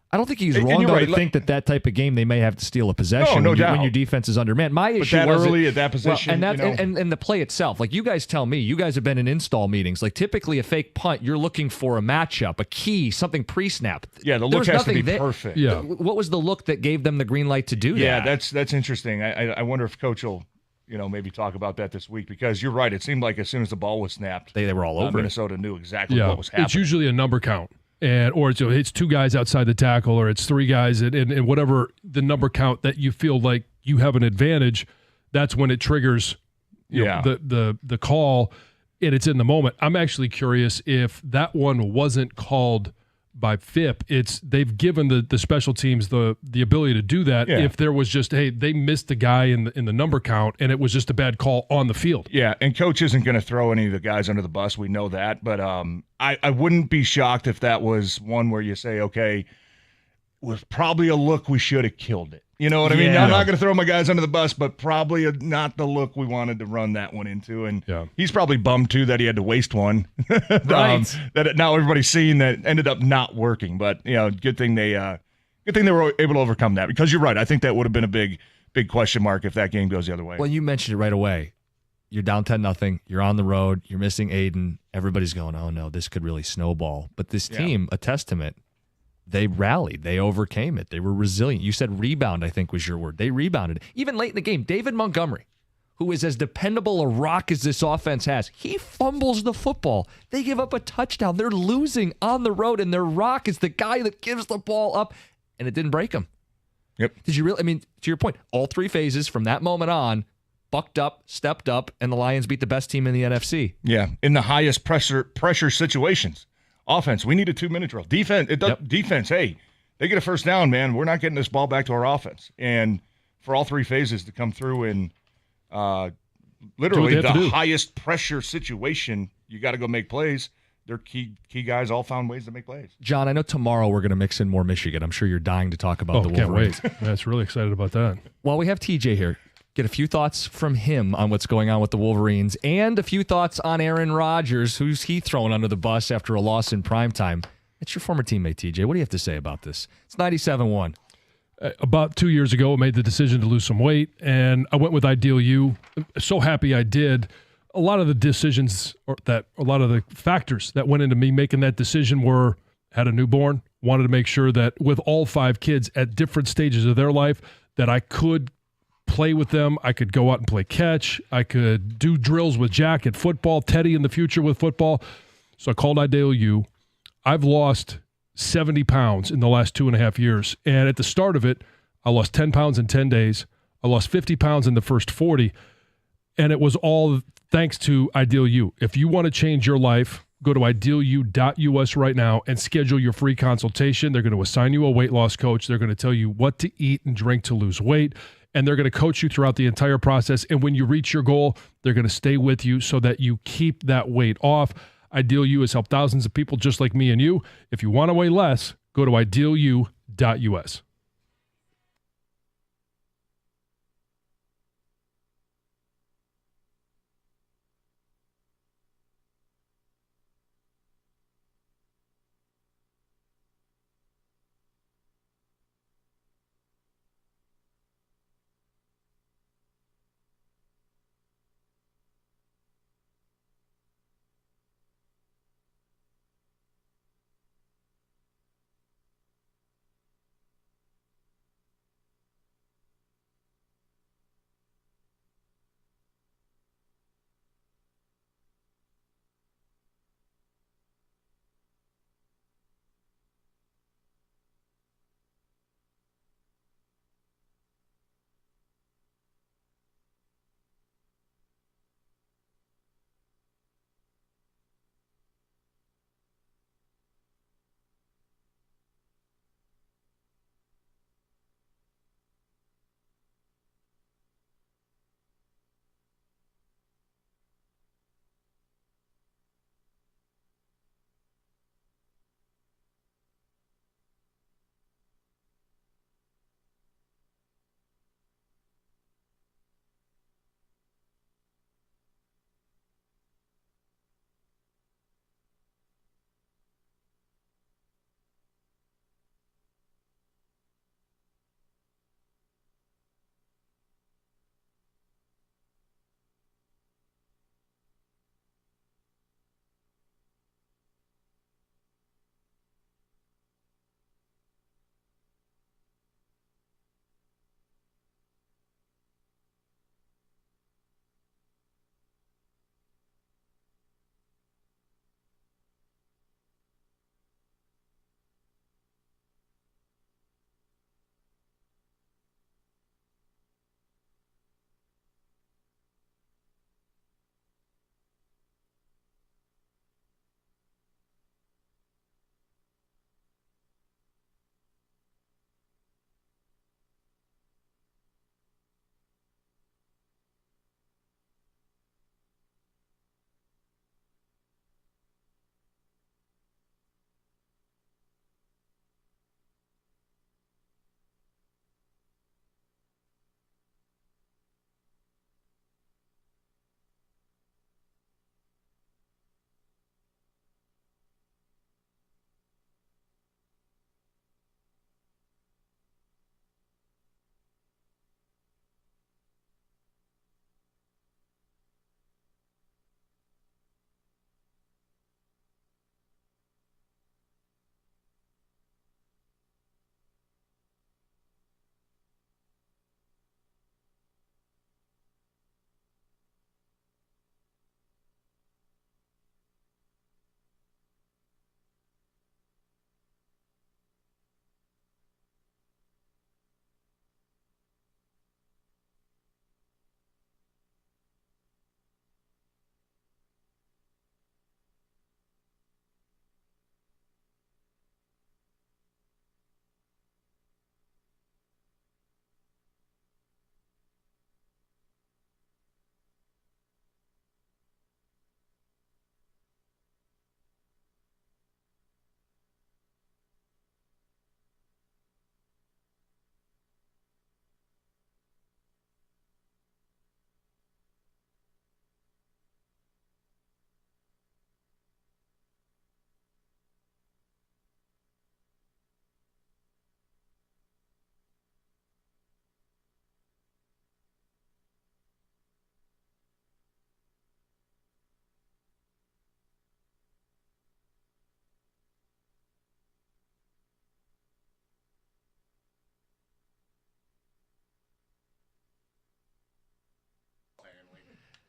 I don't think he's wrong to think that type of game they may have to steal a possession no doubt. when your defense is undermanned. My issue was early at that position, and the play itself. Like, you guys tell me, you guys have been in install meetings. Like, typically a fake punt, you're looking for a matchup, a key, something pre-snap. Yeah, the look has to be perfect. Yeah. What was the look that gave them the green light to do that? Yeah, that's interesting. I wonder if Coach will maybe talk about that this week, because you're right. It seemed like as soon as the ball was snapped, they were all over. Minnesota knew exactly what was happening. It's usually a number count. Or it's 2 guys outside the tackle, or it's 3 guys, and whatever the number count that you feel like you have an advantage, that's when it triggers the call, and it's in the moment. I'm actually curious if that one wasn't called by FIP. They've given the special teams the ability to do that. Yeah. If there was just, hey, they missed the guy in the number count, and it was just a bad call on the field. Yeah, and Coach isn't going to throw any of the guys under the bus. We know that, but I wouldn't be shocked if that was one where you say, okay, was probably a look we should have killed it. You know what I mean? I'm not going to throw my guys under the bus, but probably not the look we wanted to run that one into. And he's probably bummed, too, that he had to waste one. Right. That now everybody's seeing that ended up not working. But, good thing they were able to overcome that. Because you're right. I think that would have been a big question mark if that game goes the other way. Well, you mentioned it right away. You're down 10-0. You're on the road. You're missing Aiden. Everybody's going, oh, no, this could really snowball. But this team, a testament, they rallied. They overcame it. They were resilient. You said rebound, I think was your word. They rebounded. Even late in the game, David Montgomery, who is as dependable a rock as this offense has, he fumbles the football. They give up a touchdown. They're losing on the road, and their rock is the guy that gives the ball up, and it didn't break him. Yep. Did you really? I mean, to your point, all 3 phases from that moment on, bucked up, stepped up, and the Lions beat the best team in the NFC. Yeah, in the highest pressure situations. Offense, we need a 2-minute drill. Defense, defense, hey, they get a first down, man. We're not getting this ball back to our offense. And for all three phases to come through in literally the highest pressure situation, you got to go make plays. Their key guys all found ways to make plays. John, I know tomorrow we're going to mix in more Michigan. I'm sure you're dying to talk about the Wolverines. Can't wait. That's really excited about that. While we have TJ here, get a few thoughts from him on what's going on with the Wolverines and a few thoughts on Aaron Rodgers. Who's he thrown under the bus after a loss in primetime? It's your former teammate, TJ. What do you have to say about this? It's 97-1. About 2 years ago, I made the decision to lose some weight, and I went with Ideal You. So happy I did. A lot of the decisions, a lot of the factors that went into me making that decision were, had a newborn, wanted to make sure that with all 5 kids at different stages of their life, that I could play with them. I could go out and play catch. I could do drills with Jack at football, Teddy in the future with football. So I called Ideal You. I've lost 70 pounds in the last 2.5 years. And at the start of it, I lost 10 pounds in 10 days. I lost 50 pounds in the first 40. And it was all thanks to Ideal You. If you want to change your life, go to idealu.us right now and schedule your free consultation. They're going to assign you a weight loss coach. They're going to tell you what to eat and drink to lose weight. And they're going to coach you throughout the entire process. And when you reach your goal, they're going to stay with you so that you keep that weight off. Ideal You has helped thousands of people just like me and you. If you want to weigh less, go to idealu.us.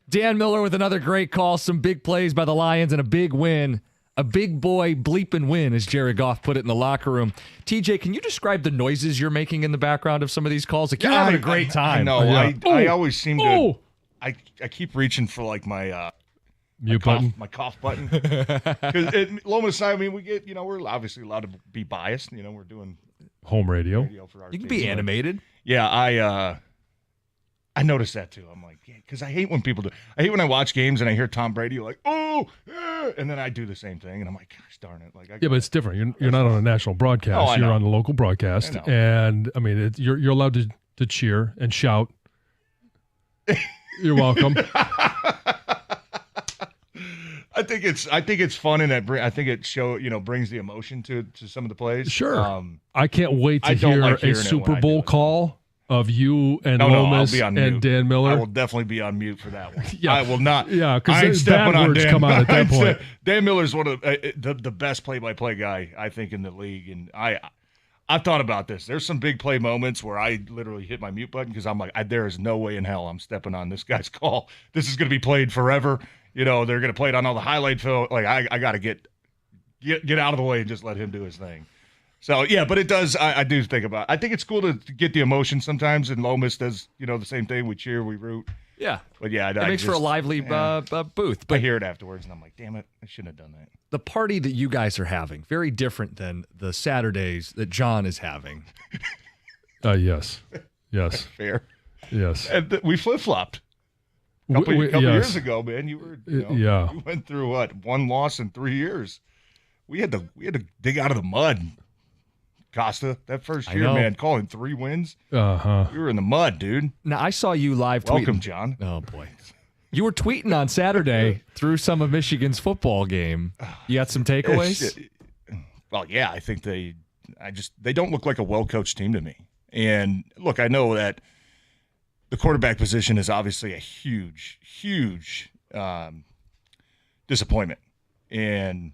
Dan Miller with another great call. Some big plays by the Lions and a big win. A big boy bleeping win, as Jared Goff put it in the locker room. TJ, can you describe the noises you're making in the background of some of these calls? Like, you're having a great time. I know. Yeah. I always seem to. I keep reaching for like my mute button, my cough button. Because Lomas, I mean, we get, we're obviously allowed to be biased. We're doing home radio for our you can team, be animated. Yeah, I noticed that too. I'm like, yeah, because I hate when people do. I hate when I watch games and I hear Tom Brady like, and then I do the same thing, and I'm like, gosh darn it! Like, but it's different. You're not on a national broadcast. You're on the local broadcast, and I mean, you're allowed to cheer and shout. You're welcome. I think it's fun, and I think it brings the emotion to some of the plays. Sure. I can't wait to hear a Super Bowl call of you and Lomas and Dan Miller. I will definitely be on mute for that one. Yeah. I will not. Yeah, because bad words come out at that point. Dan Miller's one of the best play-by-play guy, I think, in the league. And I've thought about this. There's some big play moments where I literally hit my mute button because I'm like, there is no way in hell I'm stepping on this guy's call. This is going to be played forever. They're going to play it on all the highlight film. Like, I got to get out of the way and just let him do his thing. So, yeah, but it does. I do think about it. I think it's cool to get the emotion sometimes, and Lomas does, the same thing. We cheer, we root. Yeah. But, yeah. It makes for a lively booth. But I hear it afterwards, and I'm like, damn it, I shouldn't have done that. The party that you guys are having, very different than the Saturdays that John is having. Yes. Yes. Fair. Yes. And we flip-flopped. A couple years ago, man, you were, you went through, one loss in 3 years. We had to dig out of the mud. Costa, that first year, man, calling 3 wins. Uh-huh. We were in the mud, dude. Now, I saw you live tweeting. Welcome, John. Oh, boy. You were tweeting on Saturday through some of Michigan's football game. You got some takeaways? Well, yeah, I think they don't look like a well-coached team to me. And, look, I know that the quarterback position is obviously a huge, huge disappointment. And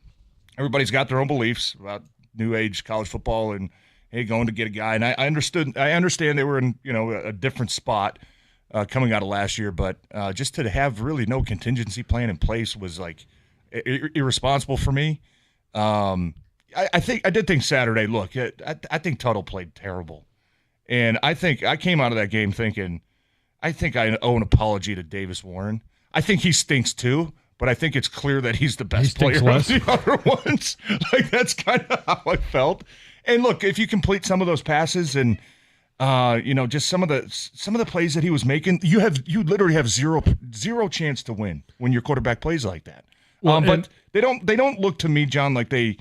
everybody's got their own beliefs about new age college football and, hey, going to get a guy. And I understand they were in, a different spot coming out of last year, but just to have really no contingency plan in place was like irresponsible for me. I did think Saturday, look, I think Tuttle played terrible. And I think I came out of that game thinking, I think I owe an apology to Davis Warren. I think he stinks too. But I think it's clear that he's the best player of the other ones. Like, that's kind of how I felt. And look, if you complete some of those passes and just some of the plays that he was making, you literally have zero chance to win when your quarterback plays like that. Well, but they don't look to me, John, like they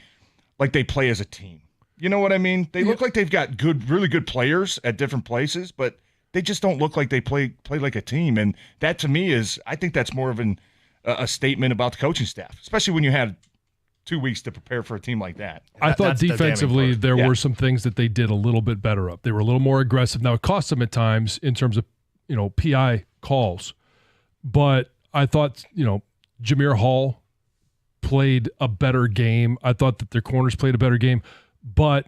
play as a team. You know what I mean? They look like they've got really good players at different places, but they just don't look like they play like a team. And that to me I think that's more of a statement about the coaching staff, especially when you had 2 weeks to prepare for a team like that. I thought defensively there were some things that they did a little bit better up. They were a little more aggressive. Now, it cost them at times in terms of, PI calls. But I thought, Jameer Hall played a better game. I thought that their corners played a better game. But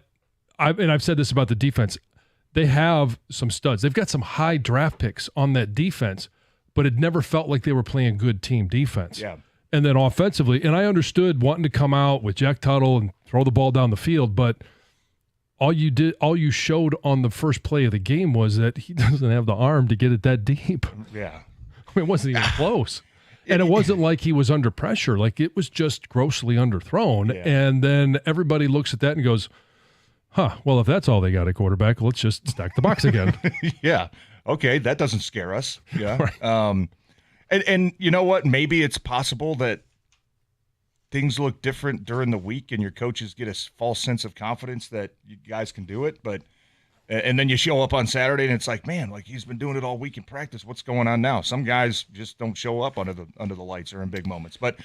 I've said this about the defense. They have some studs. They've got some high draft picks on that defense, but it never felt like they were playing good team defense. Yeah. And then offensively, and I understood wanting to come out with Jack Tuttle and throw the ball down the field, but all you showed on the first play of the game was that he doesn't have the arm to get it that deep. Yeah. I mean, it wasn't even close. And it wasn't like he was under pressure. Like, it was just grossly underthrown. Yeah. And then everybody looks at that and goes, well, if that's all they got at quarterback, let's just stack the box again. Yeah. Okay, that doesn't scare us. Yeah. Right. And you know what? Maybe it's possible that things look different during the week and your coaches get a false sense of confidence that you guys can do it. And then you show up on Saturday and it's like, man, like, he's been doing it all week in practice. What's going on now? Some guys just don't show up under the lights or in big moments. But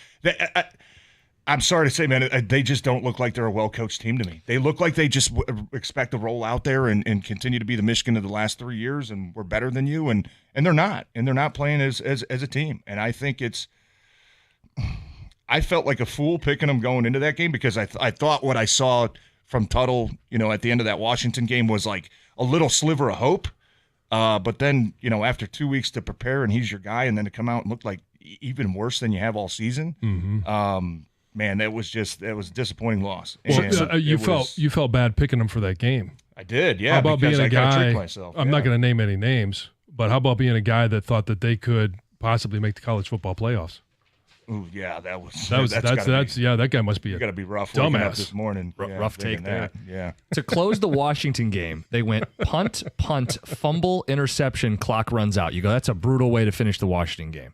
I'm sorry to say, man, they just don't look like they're a well-coached team to me. They look like they just expect to roll out there and continue to be the Michigan of the last 3 years, and we're better than you, and they're not. And they're not playing as a team. And I think I felt like a fool picking them going into that game because I thought what I saw from Tuttle, at the end of that Washington game was like a little sliver of hope. But then, after 2 weeks to prepare and he's your guy, and then to come out and look like even worse than you have all season. Man, that was a disappointing loss. Well, you felt bad picking them for that game. I did, yeah. How about being a guy? Myself, I'm not going to name any names, but how about being a guy that thought that they could possibly make the college football playoffs? Ooh, yeah, that's that guy must be got to be rough. Dumbass Up this morning. Rough take there. Yeah. To close the Washington game, they went punt, fumble, interception, clock runs out. You go, that's a brutal way to finish the Washington game.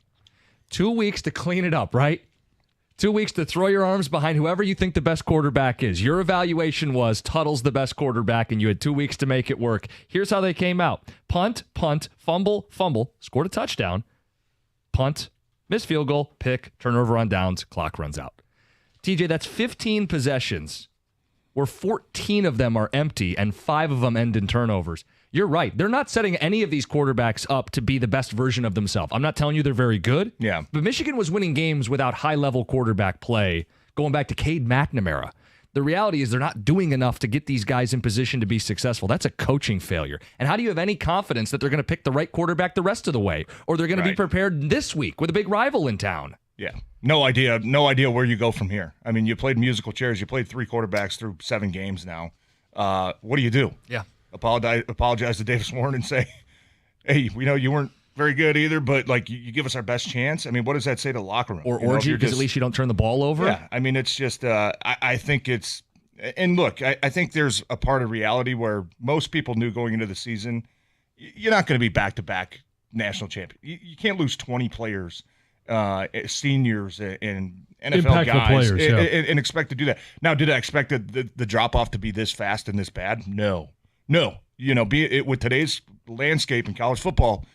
2 weeks to clean it up, right? 2 weeks to throw your arms behind whoever you think the best quarterback is. Your evaluation was Tuttle's the best quarterback, and you had 2 weeks to make it work. Here's how they came out. Punt, fumble, scored a touchdown, punt, missed field goal, pick, turnover on downs, clock runs out. TJ, that's 15 possessions where 14 of them are empty and 5 of them end in turnovers. You're right. They're not setting any of these quarterbacks up to be the best version of themselves. I'm not telling you they're very good. Yeah. But Michigan was winning games without high-level quarterback play going back to Cade McNamara. The reality is they're not doing enough to get these guys in position to be successful. That's a coaching failure. And how do you have any confidence that they're going to pick the right quarterback the rest of the way? Or they're going to be prepared this week with a big rival in town? Yeah. No idea where you go from here. I mean, you played musical chairs. You played 3 quarterbacks through 7 games now. What do you do? Yeah. Apologize to Davis Warren and say, hey, we know you weren't very good either, but like you give us our best chance. I mean, what does that say to the locker room? Or orgy, because at least you don't turn the ball over? Yeah, I mean, it's just I think it's – and look, I think there's a part of reality where most people knew going into the season you're not going to be back-to-back national champion. You can't lose 20 players, seniors and NFL impactful guys players, and expect to do that. Now, did I expect the drop-off to be this fast and this bad? No. With today's landscape in college football,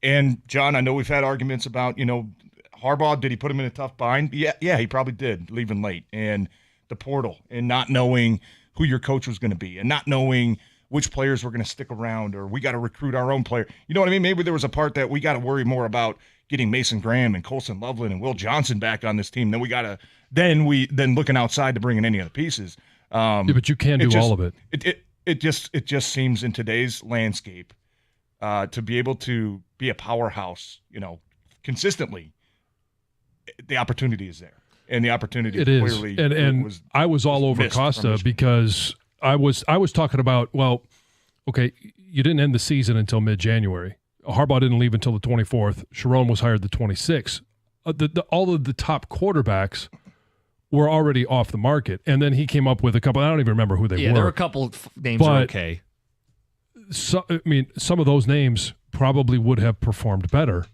and John, I know we've had arguments about, Harbaugh, did he put him in a tough bind? Yeah, he probably did, leaving late, and the portal, and not knowing who your coach was going to be, and not knowing which players were going to stick around, or we got to recruit our own player. You know what I mean? Maybe there was a part that we got to worry more about getting Mason Graham and Colson Loveland and Will Johnson back on this team. Then we got to then looking outside to bring in any other pieces. But you can't do all of it. It just seems in today's landscape to be able to be a powerhouse, consistently, the opportunity is there. And the opportunity it clearly is. And I was all over Costa because I was talking about, well, okay, you didn't end the season until mid-January. Harbaugh didn't leave until the 24th. Sharon was hired the 26th. All of the top quarterbacks were already off the market. And then he came up with a couple. I don't even remember who they were. Yeah, there were a couple names are okay. Some of those names probably would have performed better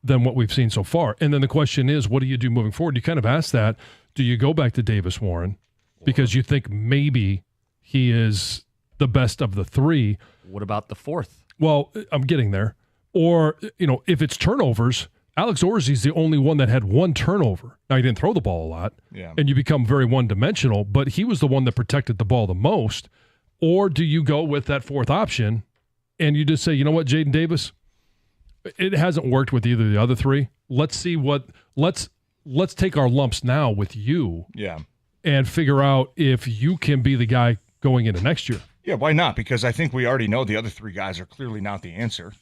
than what we've seen so far. And then the question is, what do you do moving forward? You kind of asked that. Do you go back to Davis Warren because you think maybe he is the best of the 3? What about the 4th? Well, I'm getting there. Or, if it's turnovers, Alex Orzi's the only one that had 1 turnover. Now, he didn't throw the ball a lot, and you become very one-dimensional, but he was the one that protected the ball the most. Or do you go with that 4th option and you just say, you know what, Jaden Davis, it hasn't worked with either of the other 3. Let's see let's take our lumps now with you and figure out if you can be the guy going into next year. Yeah, why not? Because I think we already know the other 3 guys are clearly not the answer.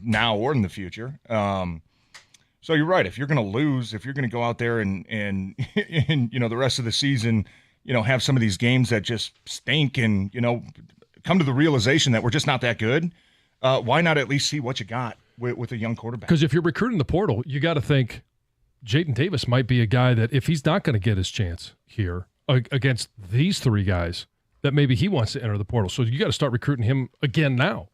Now or in the future. So you're right. If you're going to lose, if you're going to go out there and the rest of the season, have some of these games that just stink and, come to the realization that we're just not that good, why not at least see what you got with a young quarterback? Because if you're recruiting the portal, you got to think Jaden Davis might be a guy that if he's not going to get his chance here against these 3 guys, that maybe he wants to enter the portal. So you got to start recruiting him again now.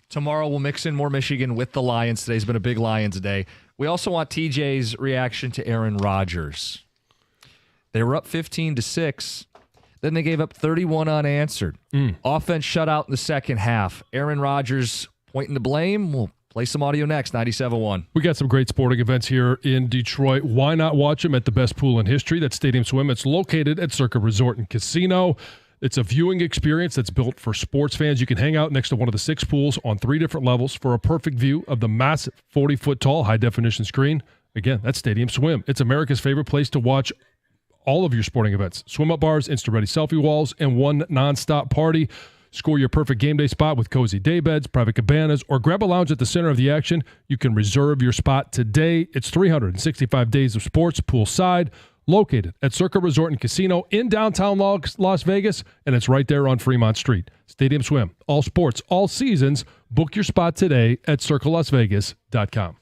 Tomorrow we'll mix in more Michigan with the Lions. Today's been a big Lions day. We also want TJ's reaction to Aaron Rodgers. They were up 15-6. Then they gave up 31 unanswered. Offense shut out in the second half. Aaron Rodgers pointing the blame. We'll play some audio next, 97.1. We got some great sporting events here in Detroit. Why not watch them at the best pool in history? That's Stadium Swim. It's located at Circa Resort and Casino. It's a viewing experience that's built for sports fans. You can hang out next to one of the 6 pools on 3 different levels for a perfect view of the massive 40-foot-tall high-definition screen. Again, that's Stadium Swim. It's America's favorite place to watch all of your sporting events. Swim-up bars, Insta-ready selfie walls, and one nonstop party. Score your perfect game day spot with cozy day beds, private cabanas, or grab a lounge at the center of the action. You can reserve your spot today. It's 365 days of sports poolside, located at Circa Resort and Casino in downtown Las Vegas, and it's right there on Fremont Street. Stadium Swim, all sports, all seasons. Book your spot today at circalasvegas.com.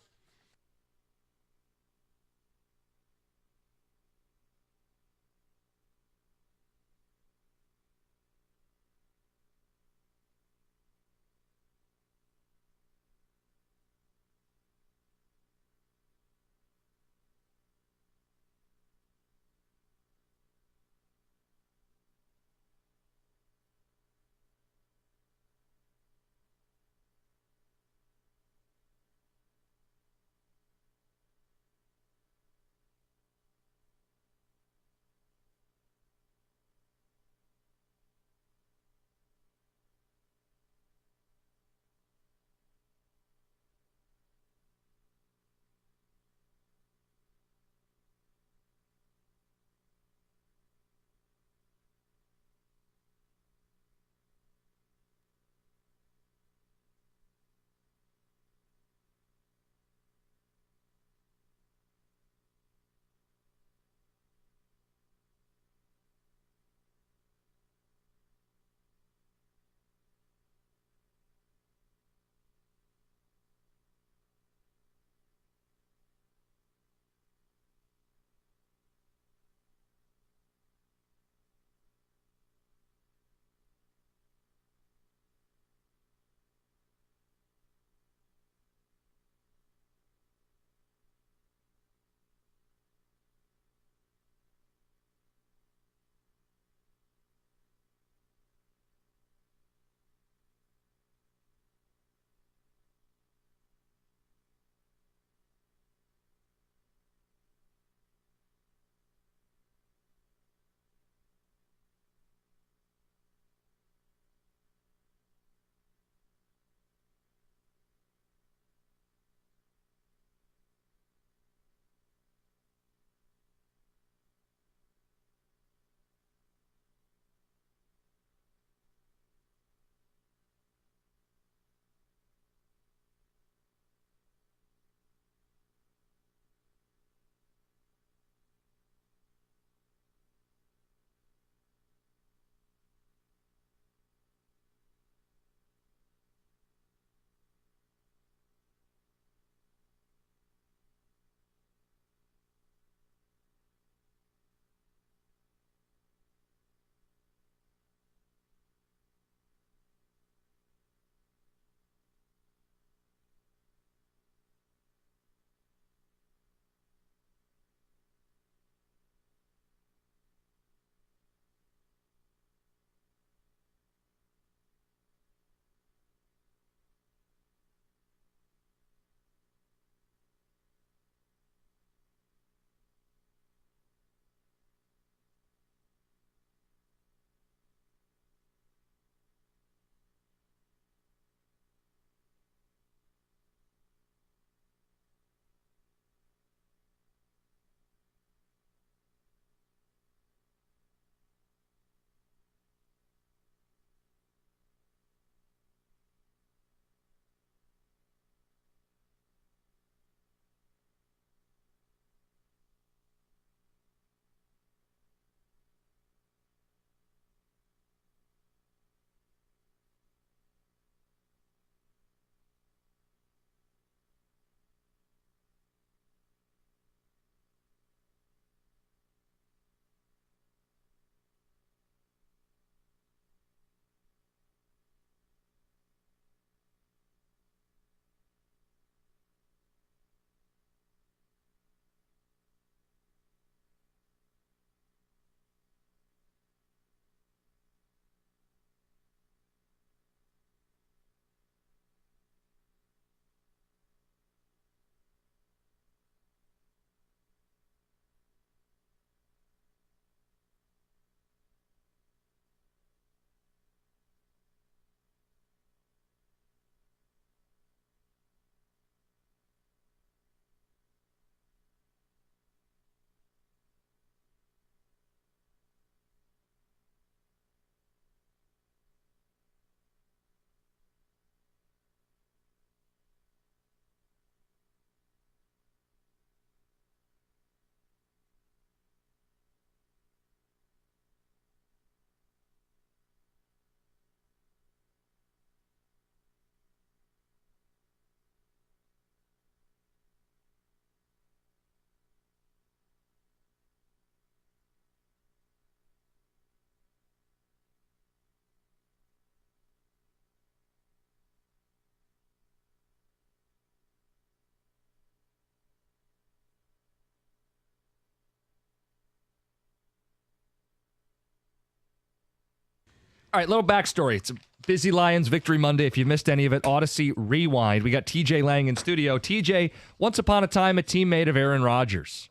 All right, little backstory. It's a busy Lions Victory Monday. If you missed any of it, Odyssey Rewind. We got TJ Lang in studio. TJ, once upon a time, a teammate of Aaron Rodgers.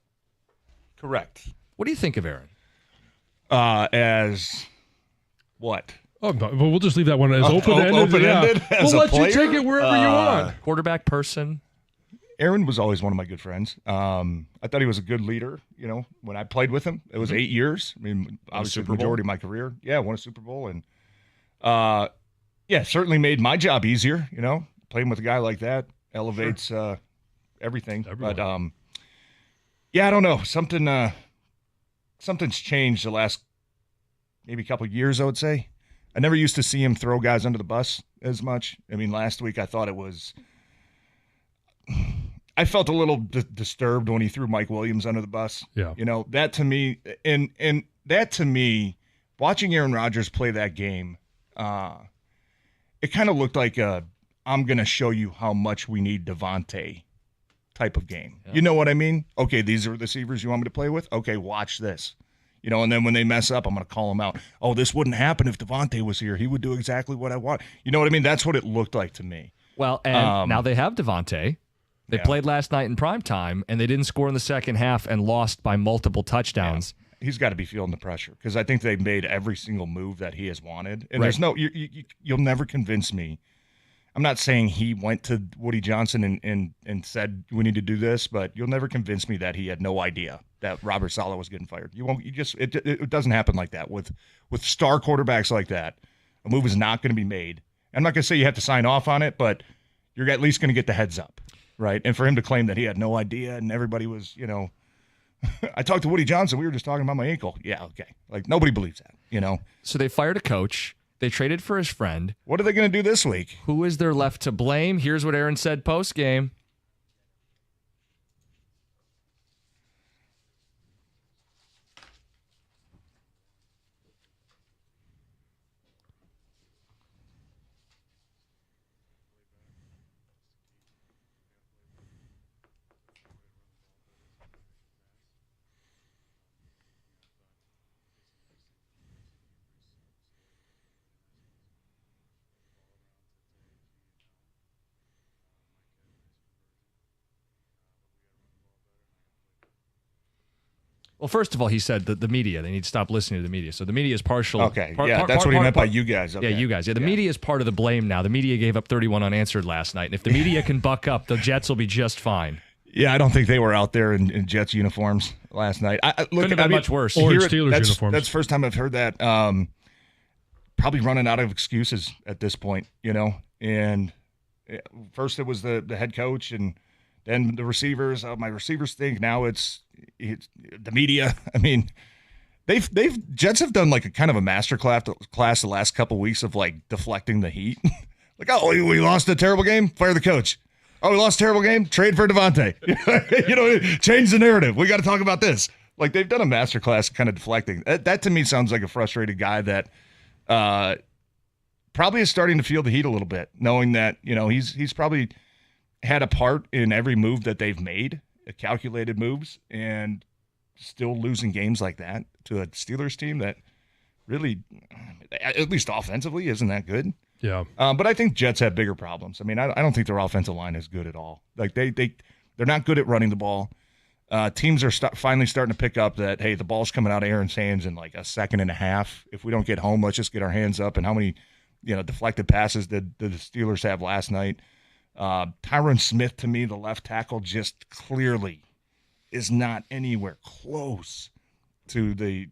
Correct. What do you think of Aaron? As what? Oh, but we'll just leave that one as open-ended. Open-ended as we'll a let player? you take it wherever you want. Quarterback person. Aaron was always one of my good friends. I thought he was a good leader. You know, when I played with him, it was 8 years. I mean, obviously the majority of my career. Yeah, won a Super Bowl, and certainly made my job easier. You know, playing with a guy like that elevates everything. Everyone. But I don't know. Something's changed the last maybe couple of years, I would say. I never used to see him throw guys under the bus as much. I mean, last week I thought it was – I felt a little disturbed when he threw Mike Williams under the bus. Yeah. You know, that to me – and that to me, watching Aaron Rodgers play that game, it kind of looked like I'm going to show you how much we need Devontae type of game. Yeah. You know what I mean? Okay, these are the receivers you want me to play with? Okay, watch this. You know, and then when they mess up, I'm going to call them out. Oh, this wouldn't happen if Devontae was here. He would do exactly what I want. You know what I mean? That's what it looked like to me. Well, and now they have Devontae. They played last night in primetime, and they didn't score in the second half and lost by multiple touchdowns. Yeah. He's got to be feeling the pressure because I think they've made every single move that he has wanted. And there's no you'll never convince me. I'm not saying he went to Woody Johnson and said we need to do this, but you'll never convince me that he had no idea that Robert Saleh was getting fired. It doesn't happen like that with star quarterbacks like that. A move is not going to be made. I'm not going to say you have to sign off on it, but you're at least going to get the heads up, right? And for him to claim that he had no idea and everybody was, you know, I talked to Woody Johnson. We were just talking about my ankle. Yeah, okay. Like nobody believes that, you know. So they fired a coach. They traded for his friend. What are they going to do this week? Who is there left to blame? Here's what Aaron said post-game. Well, first of all, he said that the media, they need to stop listening to the media. So the media is partial. Okay, that's what he meant by you guys. Okay. Yeah, you guys. Yeah, the media is part of the blame now. The media gave up 31 unanswered last night. And if the media can buck up, the Jets will be just fine. Yeah, I don't think they were out there in Jets uniforms last night. Couldn't have been much worse. Or in Steelers uniforms. That's the first time I've heard that. Probably running out of excuses at this point, you know. And first it was the head coach and then the receivers. My receivers stink. Now it's the media. I mean, Jets have done like a kind of a master class the last couple weeks of like deflecting the heat. Like, oh, we lost a terrible game. Fire the coach. Oh, we lost a terrible game. Trade for Devontae. You know, change the narrative. We got to talk about this. Like they've done a master class kind of deflecting. That to me sounds like a frustrated guy that probably is starting to feel the heat a little bit, knowing that you know he's probably had a part in every move that they've made, calculated moves, and still losing games like that to a Steelers team that really, at least offensively, isn't that good. Yeah. But I think Jets have bigger problems. I mean, I don't think their offensive line is good at all. Like they're not good at running the ball. Teams are finally starting to pick up that, hey, the ball's coming out of Aaron's hands in like a second and a half. If we don't get home, let's just get our hands up. And how many, deflected passes did the Steelers have last night? Tyron Smith, to me, the left tackle, just clearly is not anywhere close to the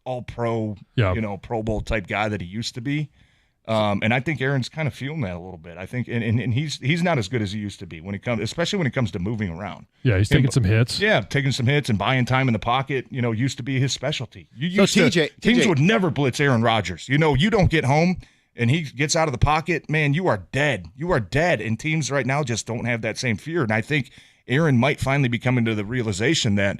all-pro, Pro Bowl type guy that he used to be. And I think Aaron's kind of feeling that a little bit. I think, and he's not as good as he used to be especially when it comes to moving around. Yeah, he's taking some hits. Yeah, taking some hits and buying time in the pocket. Used to be his specialty. TJ would never blitz Aaron Rodgers. You don't get home and he gets out of the pocket, man, you are dead. You are dead. And teams right now just don't have that same fear. And I think Aaron might finally be coming to the realization that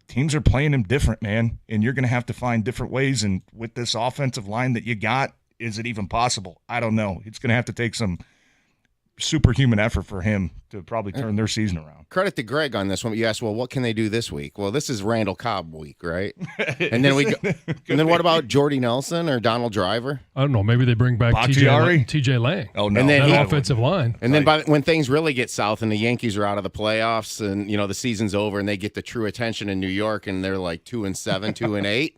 teams are playing him different, man. And you're going to have to find different ways. And with this offensive line that you got, is it even possible? I don't know. It's going to have to take some superhuman effort for him to probably turn their season around. Credit to Greg on this one. You asked, well, what can they do this week? Well, this is Randall Cobb week, right? And then and then what about Jordy Nelson or Donald Driver? I don't know. Maybe they bring back TJ Lang. Oh no, and then that offensive line. And then when things really get south and the Yankees are out of the playoffs and the season's over and they get the true attention in New York and they're like 2-7, 2-8.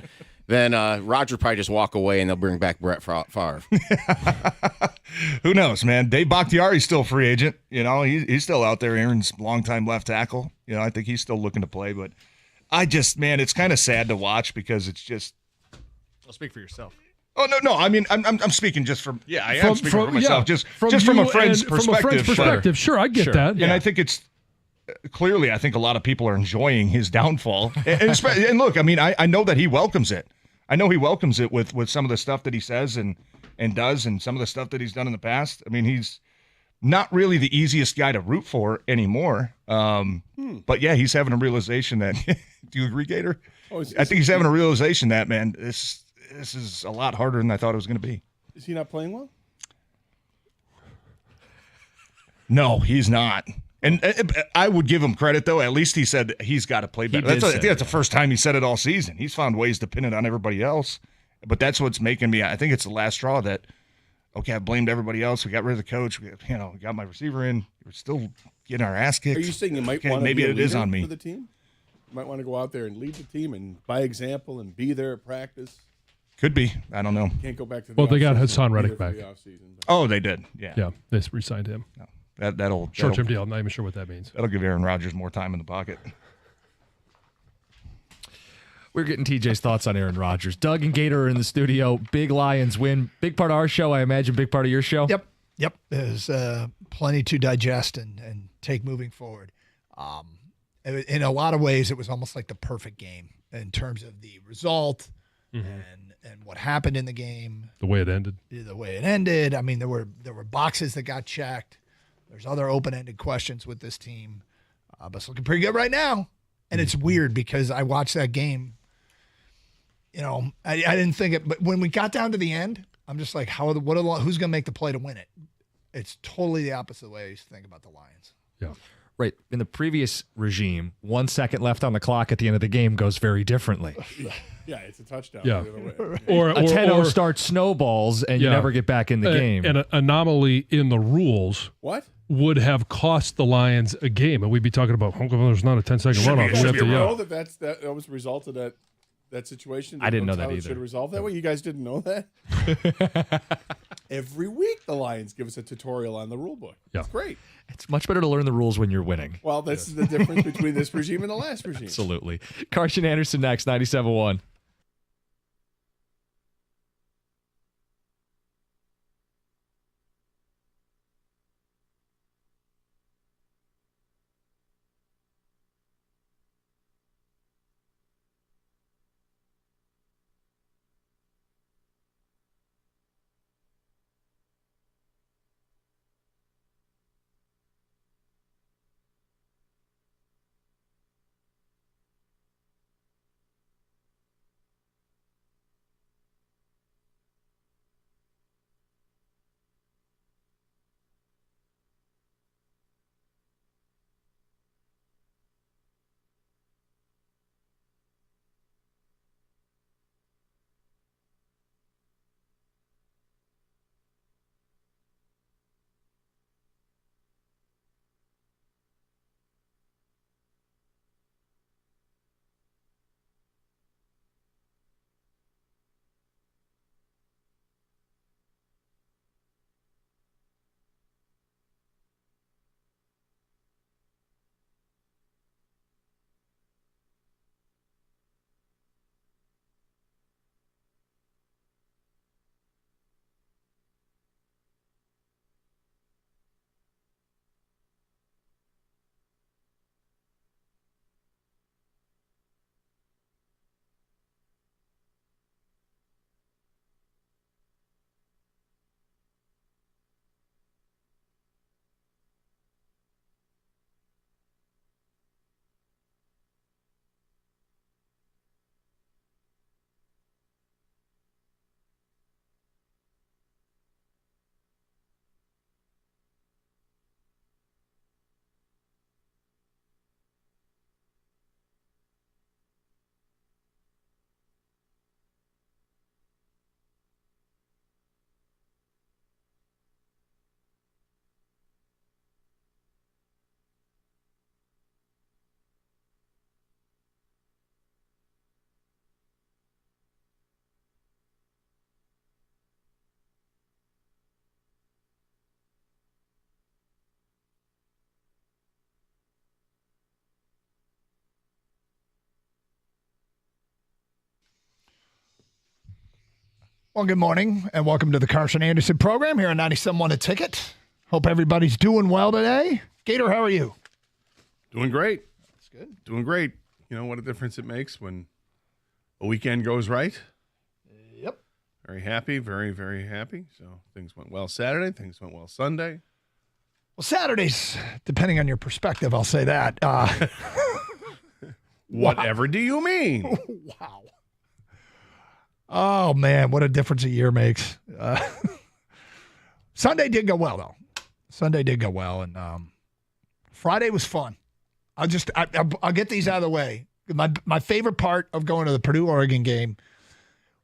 Then Roger probably just walk away and they'll bring back Brett Favre. Who knows, man? Dave Bakhtiari's still a free agent. He's still out there. Aaron's longtime left tackle. I think he's still looking to play. But it's kind of sad to watch because it's just. I'll speak for yourself. Oh no! I mean, I'm speaking just from I am speaking for myself. Just from a friend's perspective. From a friend's perspective, sure, I get that. And I think it's. Clearly, I think a lot of people are enjoying his downfall. And look, I mean, I know that he welcomes it. I know he welcomes it with some of the stuff that he says and does and some of the stuff that he's done in the past. I mean, he's not really the easiest guy to root for anymore. But, yeah, he's having a realization that – do you agree, Gator? I think he's having a realization that, man, this is a lot harder than I thought it was going to be. Is he not playing well? No, he's not. And I would give him credit, though. At least he said he's got to play better. I think that's the first time he said it all season. He's found ways to pin it on everybody else. But that's what's making me – I think it's the last straw that, okay, I blamed everybody else. We got rid of the coach. We got my receiver in. We're still getting our ass kicked. Are you saying you might want to maybe be a it is leader on me for the team? You might want to go out there and lead the team and by example and be there at practice? Could be. I don't know. Can't go back to the Well, they got offseason, Hassan Reddick be there back. for the offseason, but- Oh, they did. Yeah. Yeah, they re-signed him. No. That'll Short-term deal. I'm not even sure what that means. That'll give Aaron Rodgers more time in the pocket. We're getting TJ's thoughts on Aaron Rodgers. Doug and Gator are in the studio. Big Lions win. Big part of our show, I imagine. Big part of your show. Yep. There's plenty to digest and take moving forward. In a lot of ways, it was almost like the perfect game in terms of the result and what happened in the game. The way it ended. The way it ended. I mean, there were boxes that got checked. There's other open-ended questions with this team. But it's looking pretty good right now. And it's weird because I watched that game. I didn't think it, but when we got down to the end, I'm just like, who's going to make the play to win it? It's totally the opposite way I used to think about the Lions. Yeah. Right. In the previous regime, 1 second left on the clock at the end of the game goes very differently. Yeah, it's a touchdown. Yeah. Or a 10-0 start snowballs and you never get back in the game. And an anomaly in the rules would have cost the Lions a game. And we'd be talking about, there's not a 10-second runoff. Should you know that was a result of that situation? I didn't know that It either. should have resolved that way. You guys didn't know that? Every week the Lions give us a tutorial on the rule book. Yeah. It's great. It's much better to learn the rules when you're winning. Well, that's the difference between this regime and the last regime. Absolutely. Carson Anderson next, 97.1. Well, good morning, and welcome to the Carson Anderson program here on 97.1 A Ticket. Hope everybody's doing well today. Gator, how are you? Doing great. That's good. Doing great. You know what a difference it makes when a weekend goes right? Yep. Very happy, very, very happy. So things went well Saturday. Things went well Sunday. Well, Saturdays, depending on your perspective, I'll say that. Whatever do you mean? Wow. Oh, man, what a difference a year makes. Sunday did go well, though. Sunday did go well, and Friday was fun. I'll get these out of the way. My favorite part of going to the Purdue-Oregon game,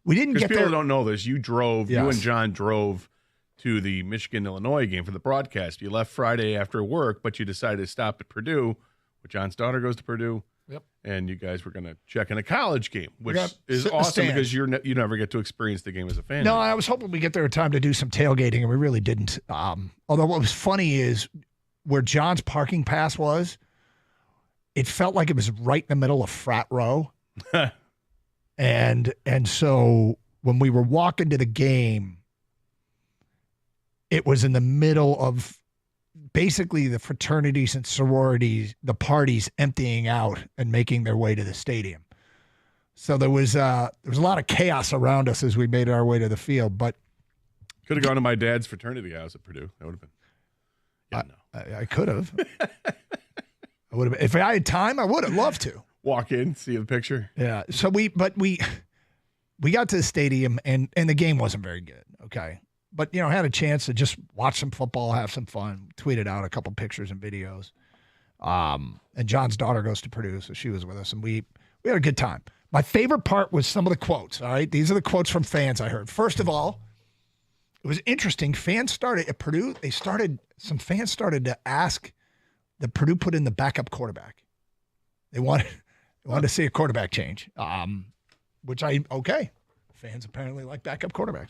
we didn't get there. Because people don't know this. You drove, Yes. you and John drove to the Michigan-Illinois game for the broadcast. You left Friday after work, but you decided to stop at Purdue, where John's daughter goes to Purdue. Yep. And you guys were going to check in a college game, which got is sit in the awesome stands. because you never get to experience the game as a fan. No, I was hoping we get there in time to do some tailgating, and we really didn't. Although what was funny is where John's parking pass was, it felt like it was right in the middle of frat row. and so when we were walking to the game, it was in the middle of basically the fraternities and sororities, the parties emptying out and making their way to the stadium. So there was a lot of chaos around us as we made our way to the field. But could have gone to my dad's fraternity house at Purdue. That would have been. Yeah, I could have. I would have. If I had time, I would have loved to walk in, see the picture. Yeah. So we got to the stadium and the game wasn't very good. Okay. But, had a chance to just watch some football, have some fun, tweeted out a couple pictures and videos. And John's daughter goes to Purdue, so she was with us, and we had a good time. My favorite part was some of the quotes, all right? These are the quotes from fans I heard. First of all, it was interesting. Fans started at Purdue, some fans started to ask that Purdue put in the backup quarterback. They wanted to see a quarterback change, okay. Fans apparently like backup quarterbacks.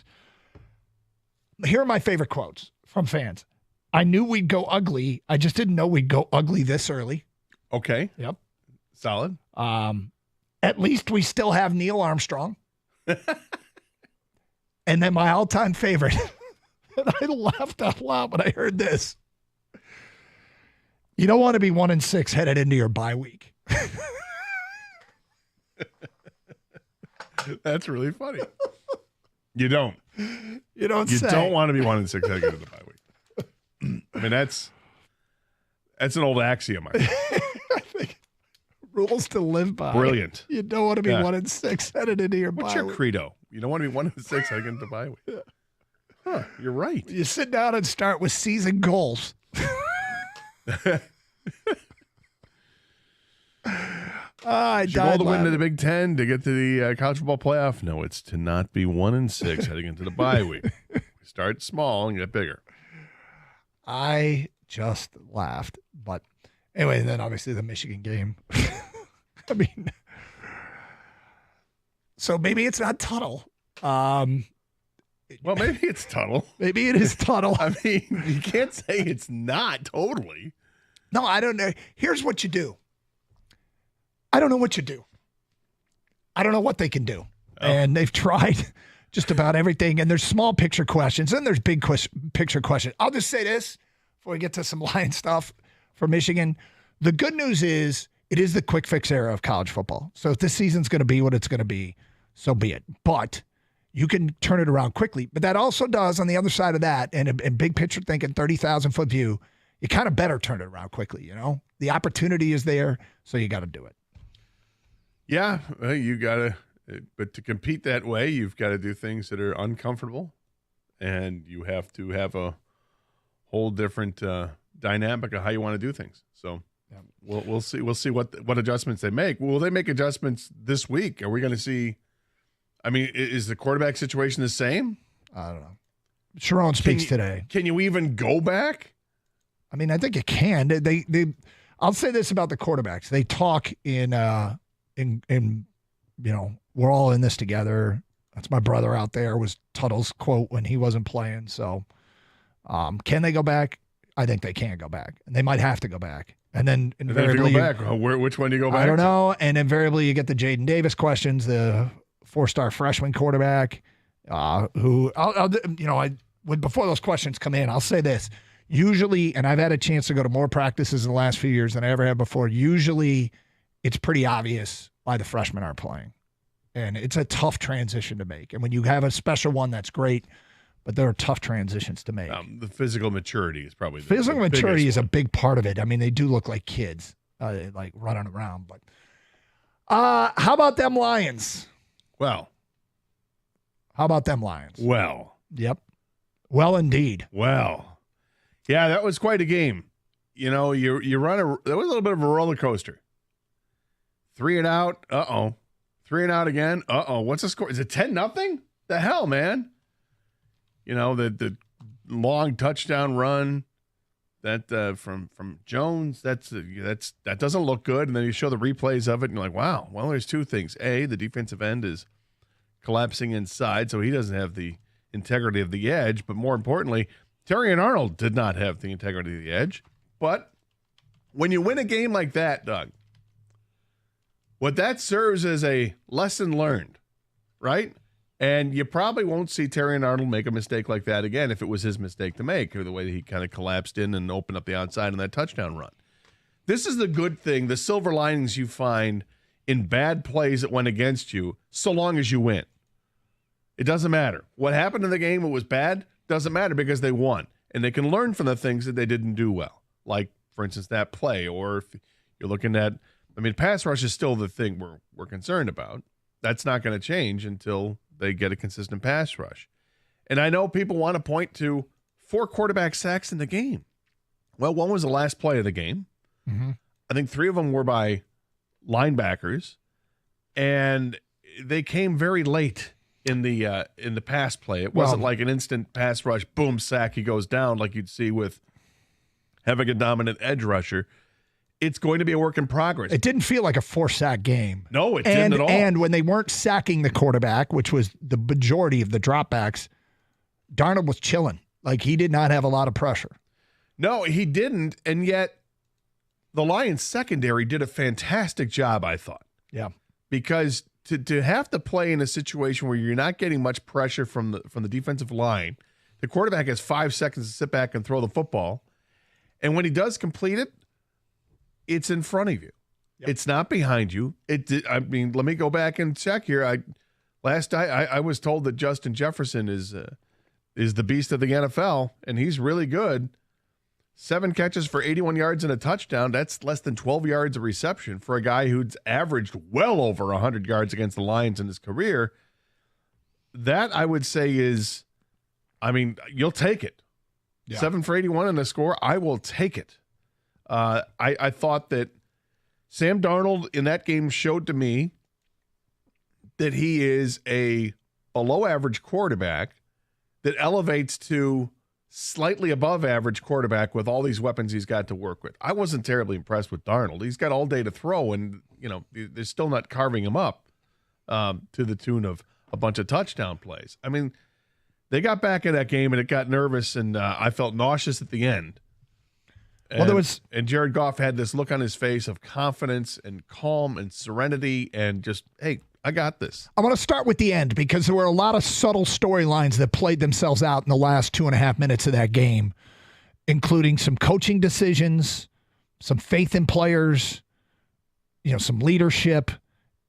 Here are my favorite quotes from fans. I knew we'd go ugly. I just didn't know we'd go ugly this early. Okay. Yep. Solid. At least we still have Neil Armstrong. And then my all-time favorite, and I laughed out loud when I heard this. You don't want to be 1-6 headed into your bye week. That's really funny. You don't. You don't You say. don't want to be 1-6 heading into the bye week. I mean, that's an old axiom. I think. Rules to live by. Brilliant. You don't want to be 1-6 headed into your bye What's your week. credo? You don't want to be 1-6 heading into the bye week. Huh, you're right. You sit down and start with season goals. Is your goal to win the Big Ten to get to the college football playoff? No, it's to not be 1-6 heading into the bye week. Start small and get bigger. I just laughed. But anyway, and then obviously the Michigan game. I mean, so maybe it's not Tuttle. Well, maybe it's Tuttle. Maybe it is Tuttle. I mean, you can't say it's not totally. No, I don't know. Here's what you do. I don't know what you do. I don't know what they can do. Oh. And they've tried just about everything. And there's small picture questions and there's big picture questions. I'll just say this before we get to some Lion stuff for Michigan. The good news is it is the quick fix era of college football. So if this season's going to be what it's going to be, so be it. But you can turn it around quickly. But that also does, on the other side of that, and big picture thinking, 30,000-foot view, you kind of better turn it around quickly, The opportunity is there, so you got to do it. Yeah, you got to, but to compete that way, you've got to do things that are uncomfortable, and you have to have a whole different dynamic of how you want to do things. So yeah. We'll see what adjustments they make. Will they make adjustments this week? Are we going to see? I mean, is the quarterback situation the same? I don't know. Sharon speaks today. Can you even go back? I mean, I think you can. They I'll say this about the quarterbacks. They talk in we're all in this together. That's my brother out there was Tuttle's quote when he wasn't playing. So can they go back? I think they can go back. And they might have to go back. And then invariably which one do you go back? I don't know. And invariably you get the Jaden Davis questions, the 4-star freshman quarterback. Before those questions come in, I'll say this. Usually, and I've had a chance to go to more practices in the last few years than I ever had before, usually it's pretty obvious why the freshmen aren't playing. And it's a tough transition to make. And when you have a special one, that's great, but there are tough transitions to make. The physical maturity is probably the physical maturity is one. a big part of it. I mean, they do look like kids, like running around. But how about them Lions? Well. How about them Lions? Well. Yep. Well, indeed. Well. Yeah, that was quite a game. You know, that was a little bit of a roller coaster. 3 and out. 3 and out again. What's the score? Is it 10-0? The hell, man. You know, the long touchdown run that from Jones, that doesn't look good. And then you show the replays of it and you're like, wow. Well, there's two things. A, the defensive end is collapsing inside, so he doesn't have the integrity of the edge, but more importantly, Terry and Arnold did not have the integrity of the edge. But when you win a game like that, Doug, what that serves as a lesson learned, right? And you probably won't see Terry and Arnold make a mistake like that again if it was his mistake to make, or the way that he kind of collapsed in and opened up the outside in that touchdown run. This is the good thing, the silver linings you find in bad plays that went against you, so long as you win. It doesn't matter. What happened in the game, it was bad, doesn't matter because they won. And they can learn from the things that they didn't do well. Like, for instance, that play. Or if you're looking at, pass rush is still the thing we're concerned about. That's not going to change until they get a consistent pass rush. And I know people want to point to 4 quarterback sacks in the game. Well, one was the last play of the game. Mm-hmm. I think 3 of them were by linebackers. And they came very late in the pass play. It wasn't like an instant pass rush, boom, sack, he goes down like you'd see with having a dominant edge rusher. It's going to be a work in progress. It didn't feel like a 4-sack game. No, it didn't at all. And when they weren't sacking the quarterback, which was the majority of the dropbacks, Darnold was chilling. Like, he did not have a lot of pressure. No, he didn't, and yet the Lions secondary did a fantastic job, I thought. Yeah. Because to have to play in a situation where you're not getting much pressure from the defensive line, the quarterback has 5 seconds to sit back and throw the football, and when he does complete it, it's in front of you. Yep. It's not behind you. Let me go back and check here. I was told that Justin Jefferson is the beast of the NFL, and he's really good. 7 catches for 81 yards and a touchdown. That's less than 12 yards of reception for a guy who's averaged well over 100 yards against the Lions in his career. That, I would say, is, you'll take it. Yeah. 7 for 81 and a score, I will take it. I thought that Sam Darnold in that game showed to me that he is a below-average quarterback that elevates to slightly above average quarterback with all these weapons he's got to work with. I wasn't terribly impressed with Darnold. He's got all day to throw, and they're still not carving him up to the tune of a bunch of touchdown plays. They got back in that game, and it got nervous, and I felt nauseous at the end. And Jared Goff had this look on his face of confidence and calm and serenity and just, hey, I got this. I want to start with the end because there were a lot of subtle storylines that played themselves out in the last 2.5 minutes of that game, including some coaching decisions, some faith in players, some leadership.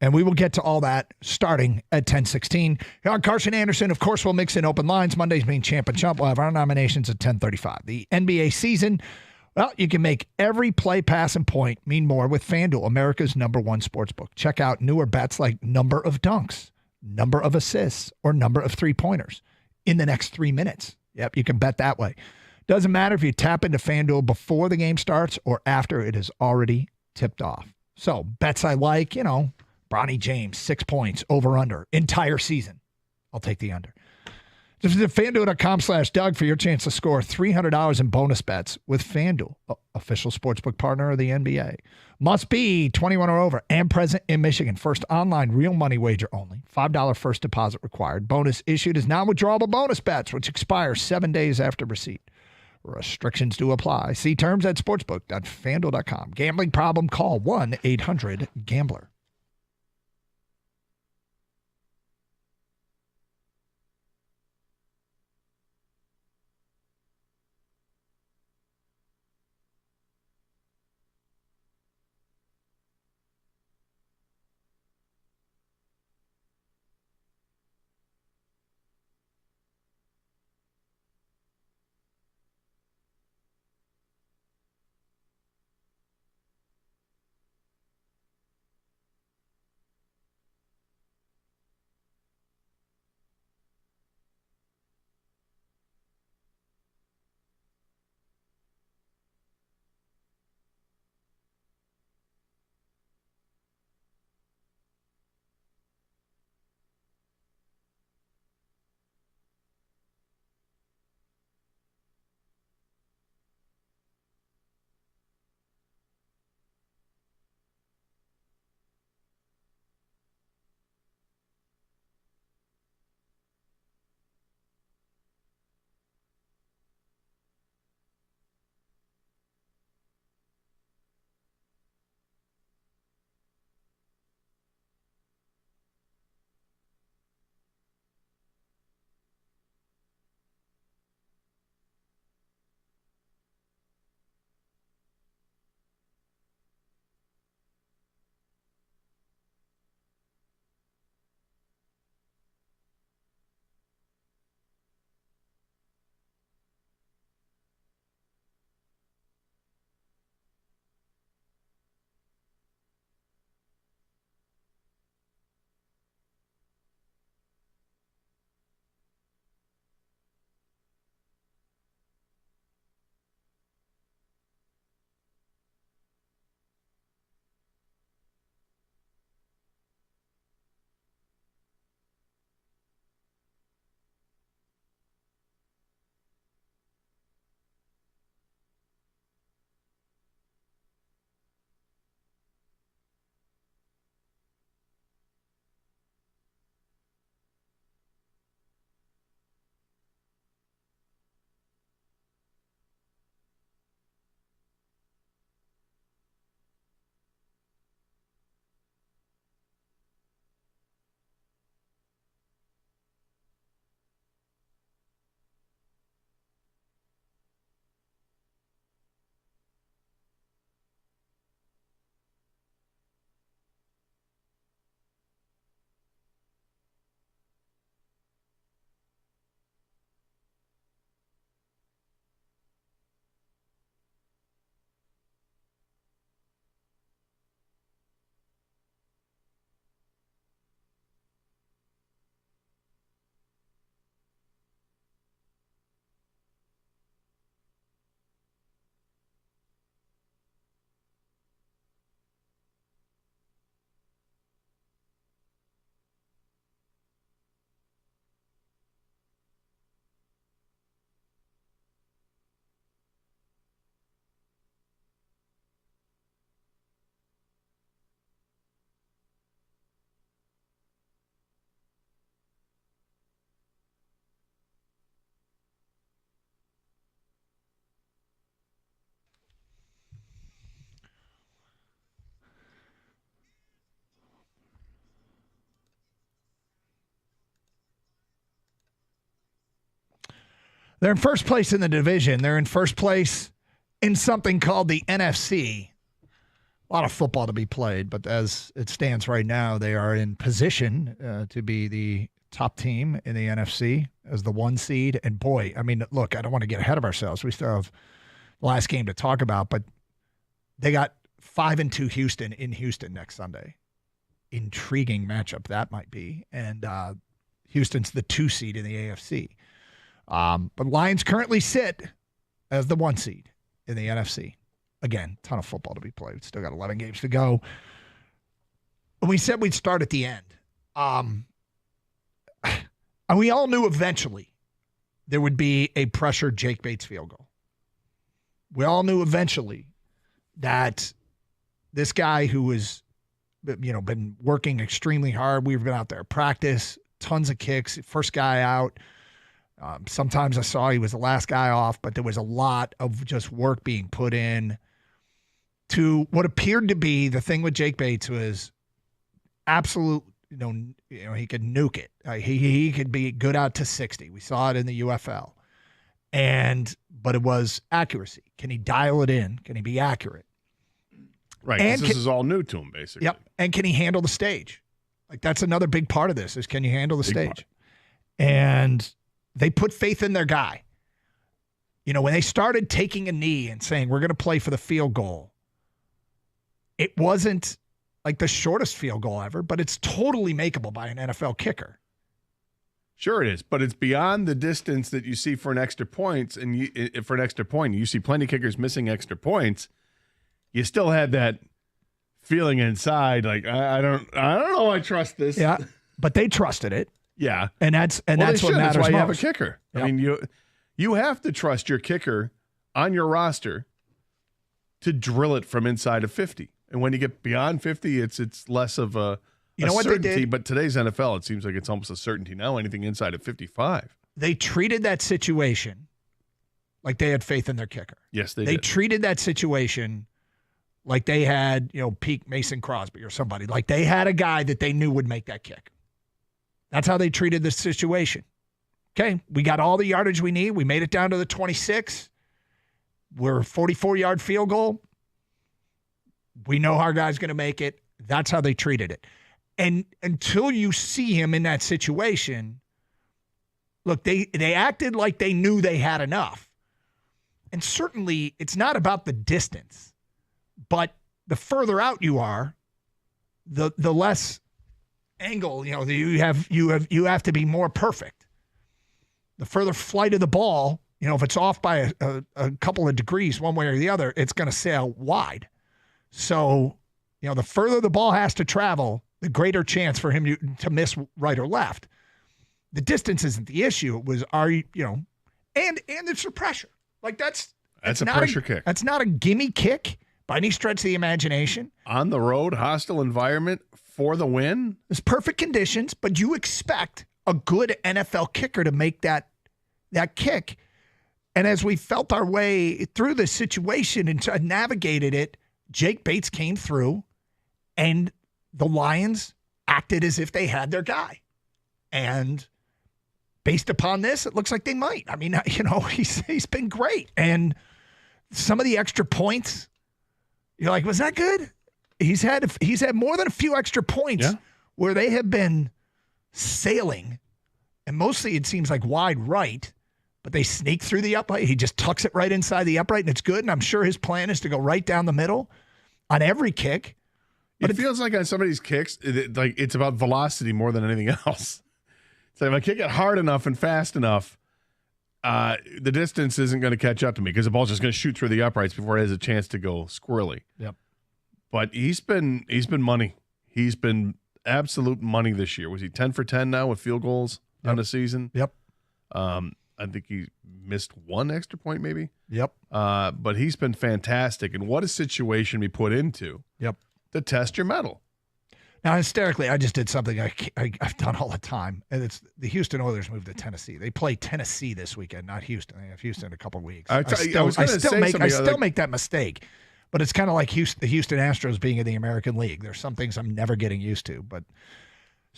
And we will get to all that starting at 10:16. Here on Carson Anderson, of course, we'll mix in open lines. Mondays being Champ and Chump. We'll have our nominations at 10:35. The NBA season, well, you can make every play, pass, and point mean more with FanDuel, America's #1 sportsbook. Check out newer bets like number of dunks, number of assists, or number of three-pointers in the next 3 minutes. Yep, you can bet that way. Doesn't matter if you tap into FanDuel before the game starts or after it is already tipped off. So, bets I like, Bronny James, 6 points, over, under, entire season. I'll take the under. Just visit FanDuel.com/Doug for your chance to score $300 in bonus bets with FanDuel, official sportsbook partner of the NBA. Must be 21 or over and present in Michigan. First online real money wager only. $5 first deposit required. Bonus issued as non-withdrawable bonus bets, which expire 7 days after receipt. Restrictions do apply. See terms at sportsbook.fanduel.com. Gambling problem? Call 1-800-GAMBLER. They're in first place in the division. They're in first place in something called the NFC. A lot of football to be played, but as it stands right now, they are in position to be the top team in the NFC as the 1 seed. And boy, I mean, look, I don't want to get ahead of ourselves. We still have the last game to talk about, but they got 5-2 Houston in Houston next Sunday. Intriguing matchup that might be. And Houston's the 2 seed in the AFC. But Lions currently sit as the 1 seed in the NFC. Again, ton of football to be played. Still got 11 games to go. And we said we'd start at the end. And we all knew eventually there would be a pressured Jake Bates field goal. We all knew eventually that this guy who was, been working extremely hard. We've been out there practice, tons of kicks, first guy out. Sometimes I saw he was the last guy off, but there was a lot of just work being put in to what appeared to be the thing with Jake Bates was absolute, he could nuke it. He could be good out to 60. We saw it in the UFL. But it was accuracy. Can he dial it in? Can he be accurate? Right. And this is all new to him, basically. Yep. And can he handle the stage? Like, that's another big part of this is, can you handle the stage? Part. And they put faith in their guy. When they started taking a knee and saying, we're going to play for the field goal, it wasn't like the shortest field goal ever, but it's totally makeable by an NFL kicker. Sure it is, but it's beyond the distance that you see for an extra point, and you see plenty of kickers missing extra points. You still had that feeling inside, like I don't know, I trust this. Yeah, but they trusted it. Yeah, and that's what matters most. That's why you have a kicker. Yep. I mean, you have to trust your kicker on your roster to drill it from inside of 50. And when you get beyond 50, it's less of a certainty. What they did? But today's NFL, it seems like it's almost a certainty now. Anything inside of 55. They treated that situation like they had faith in their kicker. Yes, they did. They treated that situation like they had, peak Mason Crosby or somebody. Like they had a guy that they knew would make that kick. That's how they treated the situation. Okay, we got all the yardage we need. We made it down to the 26. We're a 44-yard field goal. We know our guy's going to make it. That's how they treated it. And until you see him in that situation, look, they acted like they knew they had enough. And certainly it's not about the distance, but the further out you are, the less angle, you have to be more perfect. The further flight of the ball, if it's off by a couple of degrees one way or the other, it's going to sail wide. So, the further the ball has to travel, the greater chance for him to miss right or left. The distance isn't the issue. It was, and it's the pressure. Like that's a pressure kick. That's not a gimme kick by any stretch of the imagination. On the road, hostile environment for the win. There's perfect conditions, but you expect a good NFL kicker to make that kick. And as we felt our way through this situation and navigated it, Jake Bates came through, and the Lions acted as if they had their guy. And based upon this, it looks like they might. I mean, he's been great. And some of the extra points, you're like, was that good? He's had more than a few extra points where they have been sailing, and mostly it seems like wide right, but they sneak through the upright. He just tucks it right inside the upright, and it's good. And I'm sure his plan is to go right down the middle on every kick. But it feels like on some of these kicks, it's about velocity more than anything else. So if I kick it hard enough and fast enough, the distance isn't going to catch up to me because the ball's just going to shoot through the uprights before it has a chance to go squirrely. Yep. But he's been money. He's been absolute money this year. Was he 10 for 10 now with field goals on the season? Yep. I think he missed one extra point maybe. Yep. But he's been fantastic. And what a situation we put into to test your mettle. Now, hysterically, I just did something I've done all the time, and it's the Houston Oilers moved to Tennessee. They play Tennessee this weekend, not Houston. They have Houston in a couple of weeks. I still make that mistake, but it's kind of like the Houston Astros being in the American League. There's some things I'm never getting used to, but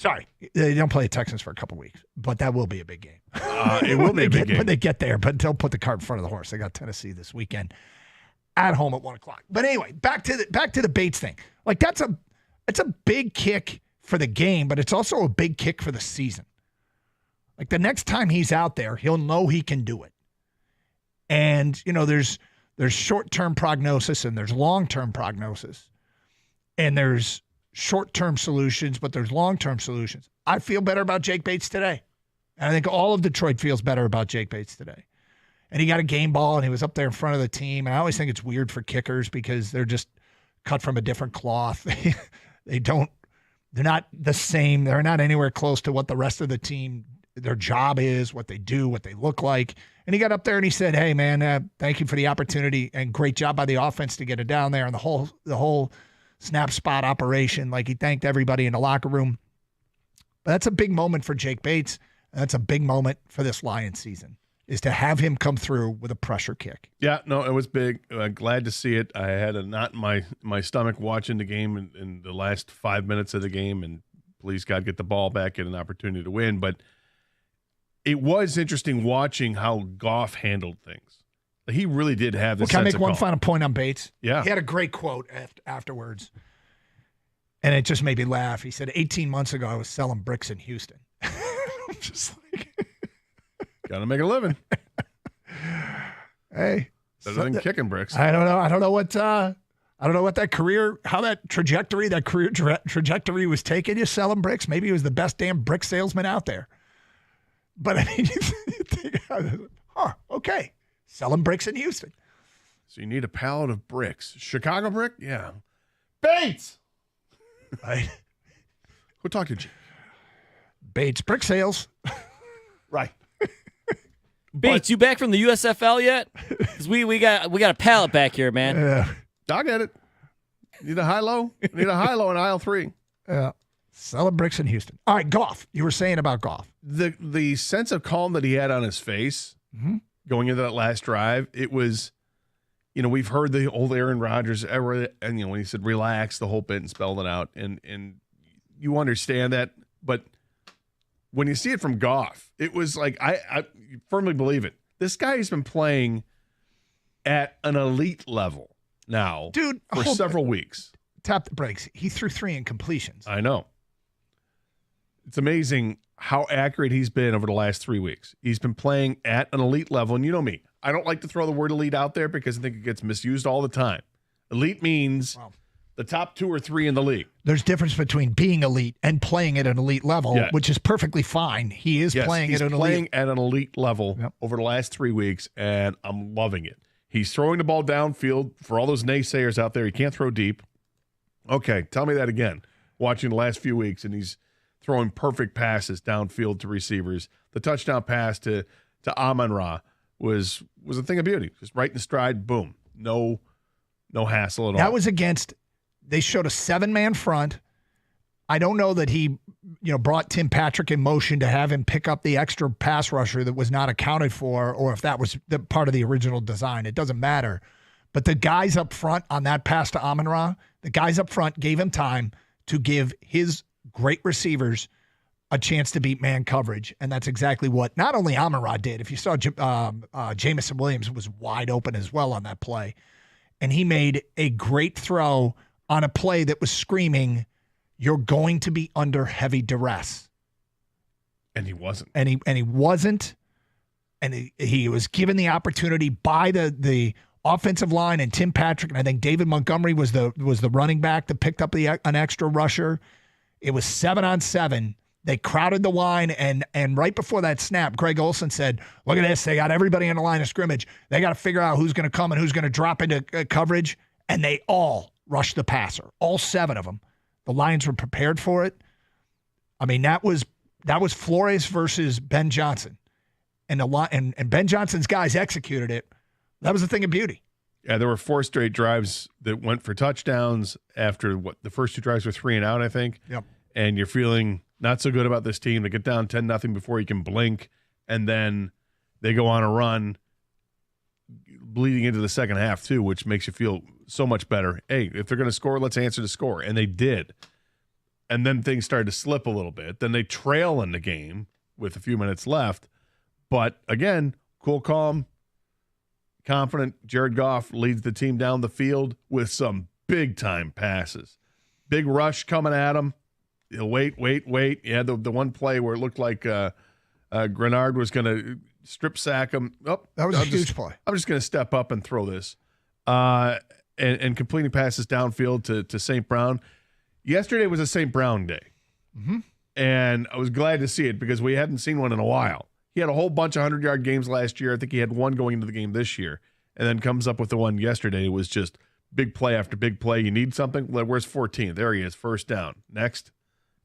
Sorry, they don't play the Texans for a couple weeks, but that will be a big game. It will be a big game when they get there. But they'll put the cart in front of the horse. They got Tennessee this weekend at home at 1:00. But anyway, back to the Bates thing. Like it's a big kick for the game, but it's also a big kick for the season. Like the next time he's out there, he'll know he can do it. And there's short-term prognosis and there's long-term prognosis, and there's short-term solutions, but there's long-term solutions. I feel better about Jake Bates today. And I think all of Detroit feels better about Jake Bates today. And he got a game ball, and he was up there in front of the team. And I always think it's weird for kickers because they're just cut from a different cloth. They're not the same. They're not anywhere close to what the rest of the team, their job is, what they do, what they look like. And he got up there and he said, hey, man, thank you for the opportunity, and great job by the offense to get it down there, and the whole snap spot operation. Like, he thanked everybody in the locker room. But that's a big moment for Jake Bates. And that's a big moment for this Lions season, is to have him come through with a pressure kick. Yeah, no, it was big. Glad to see it. I had a knot in my stomach watching the game in the last 5 minutes of the game, and please, God, get the ball back, get an opportunity to win. But it was interesting watching how Goff handled things. He really did have this. Can I make one final point on Bates? Yeah. He had a great quote afterwards, and it just made me laugh. He said, 18 months ago, I was selling bricks in Houston. I'm just like, gotta make a living. Hey, better than kicking bricks. I don't know. I don't know what that career trajectory was taking you selling bricks. Maybe he was the best damn brick salesman out there. But I mean, you think, okay, selling bricks in Houston. So you need a pallet of bricks. Chicago brick? Yeah. Bates! Right. Who talked to you? Bates brick sales. Right. Bates, you back from the USFL yet? Because we got a pallet back here, man. Yeah. I'll get it. Need a high-low? Need a high-low in aisle 3. Yeah. Selling bricks in Houston. All right, Goff. You were saying about Goff. The sense of calm that he had on his face going into that last drive, it was, we've heard the old Aaron Rodgers ever, and when he said relax the whole bit and spelled it out, and you understand that, but when you see it from Goff, it was like, I firmly believe it. This guy has been playing at an elite level now, dude, for several weeks. Tap the brakes. He threw 3 incompletions. I know. It's amazing how accurate he's been over the last 3 weeks. He's been playing at an elite level, and you know me. I don't like to throw the word elite out there because I think it gets misused all the time. Elite means the top 2 or 3 in the league. There's difference between being elite and playing at an elite level, which is perfectly fine. He is playing at an elite level over the last 3 weeks, and I'm loving it. He's throwing the ball downfield. For all those naysayers out there, he can't throw deep. Okay, tell me that again. Watching the last few weeks, and he's throwing perfect passes downfield to receivers. The touchdown pass to Amon-Ra was a thing of beauty. Just right in stride, boom. No hassle at all. That was against, they showed a 7-man front. I don't know that he, brought Tim Patrick in motion to have him pick up the extra pass rusher that was not accounted for, or if that was the part of the original design. It doesn't matter. But the guys up front on that pass to Amon-Ra, the guys up front gave him time to give his great receivers a chance to beat man coverage. And that's exactly what not only Amon-Ra did. If you saw Jamison Williams was wide open as well on that play. And he made a great throw on a play that was screaming, you're going to be under heavy duress. And he wasn't. And he wasn't. And he was given the opportunity by the offensive line and Tim Patrick, and I think David Montgomery was the running back that picked up an extra rusher. It was 7-on-7. They crowded the line, and right before that snap, Greg Olsen said, look at this. They got everybody in the line of scrimmage. They got to figure out who's going to come and who's going to drop into coverage, and they all rushed the passer, all 7 of them. The Lions were prepared for it. I mean, that was Flores versus Ben Johnson, and Ben Johnson's guys executed it. That was a thing of beauty. Yeah, there were 4 straight drives that went for touchdowns after the first 2 drives were 3 and out, I think. Yep. And you're feeling not so good about this team. They get down 10-0 before you can blink, and then they go on a run bleeding into the second half too, which makes you feel so much better. Hey, if they're going to score, let's answer the score. And they did. and then things started to slip a little bit. Then they trail in the game with a few minutes left. But again, cool, calm, confident. Jared Goff leads the team down the field with some big-time passes. Big rush coming at him. He'll wait. Yeah, the one play where it looked like Grenard was going to strip sack him. Oh, that was a huge play. I'm just going to step up and throw this. And completing passes downfield to St. Brown. Yesterday was a St. Brown day. Mm-hmm. And I was glad to see it because we hadn't seen one in a while. He had a whole bunch of 100-yard games last year. I think he had one going into the game this year. And then comes up with the one yesterday. It was just big play after big play. You need something? Where's 14? There he is, first down. Next.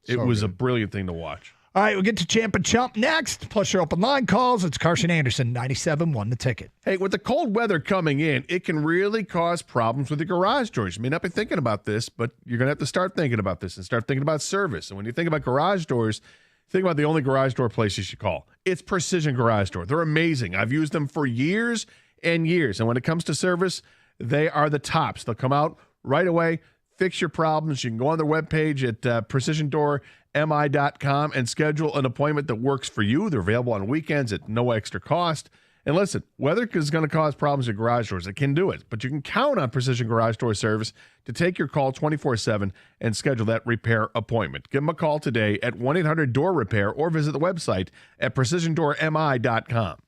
It was a brilliant thing to watch. All right, we'll get to Champ and Chump next. Plus your open line calls. It's Carson Anderson, 97.1 The Ticket. Hey, with the cold weather coming in, it can really cause problems with the garage doors. You may not be thinking about this, but you're going to have to start thinking about this and start thinking about service. And when you think about garage doors, think about the only garage door place you should call. It's Precision Garage Door. They're amazing. I've used them for years and years. And when it comes to service, they are the tops. They'll come out right away, fix your problems. You can go on their webpage at precisiondoormi.com and schedule an appointment that works for you. They're available on weekends at no extra cost. And listen, weather is going to cause problems with garage doors. It can do it, but you can count on Precision Garage Door Service to take your call 24/7 and schedule that repair appointment. Give them a call today at 1-800-DOOR-REPAIR or visit the website at precisiondoormi.com.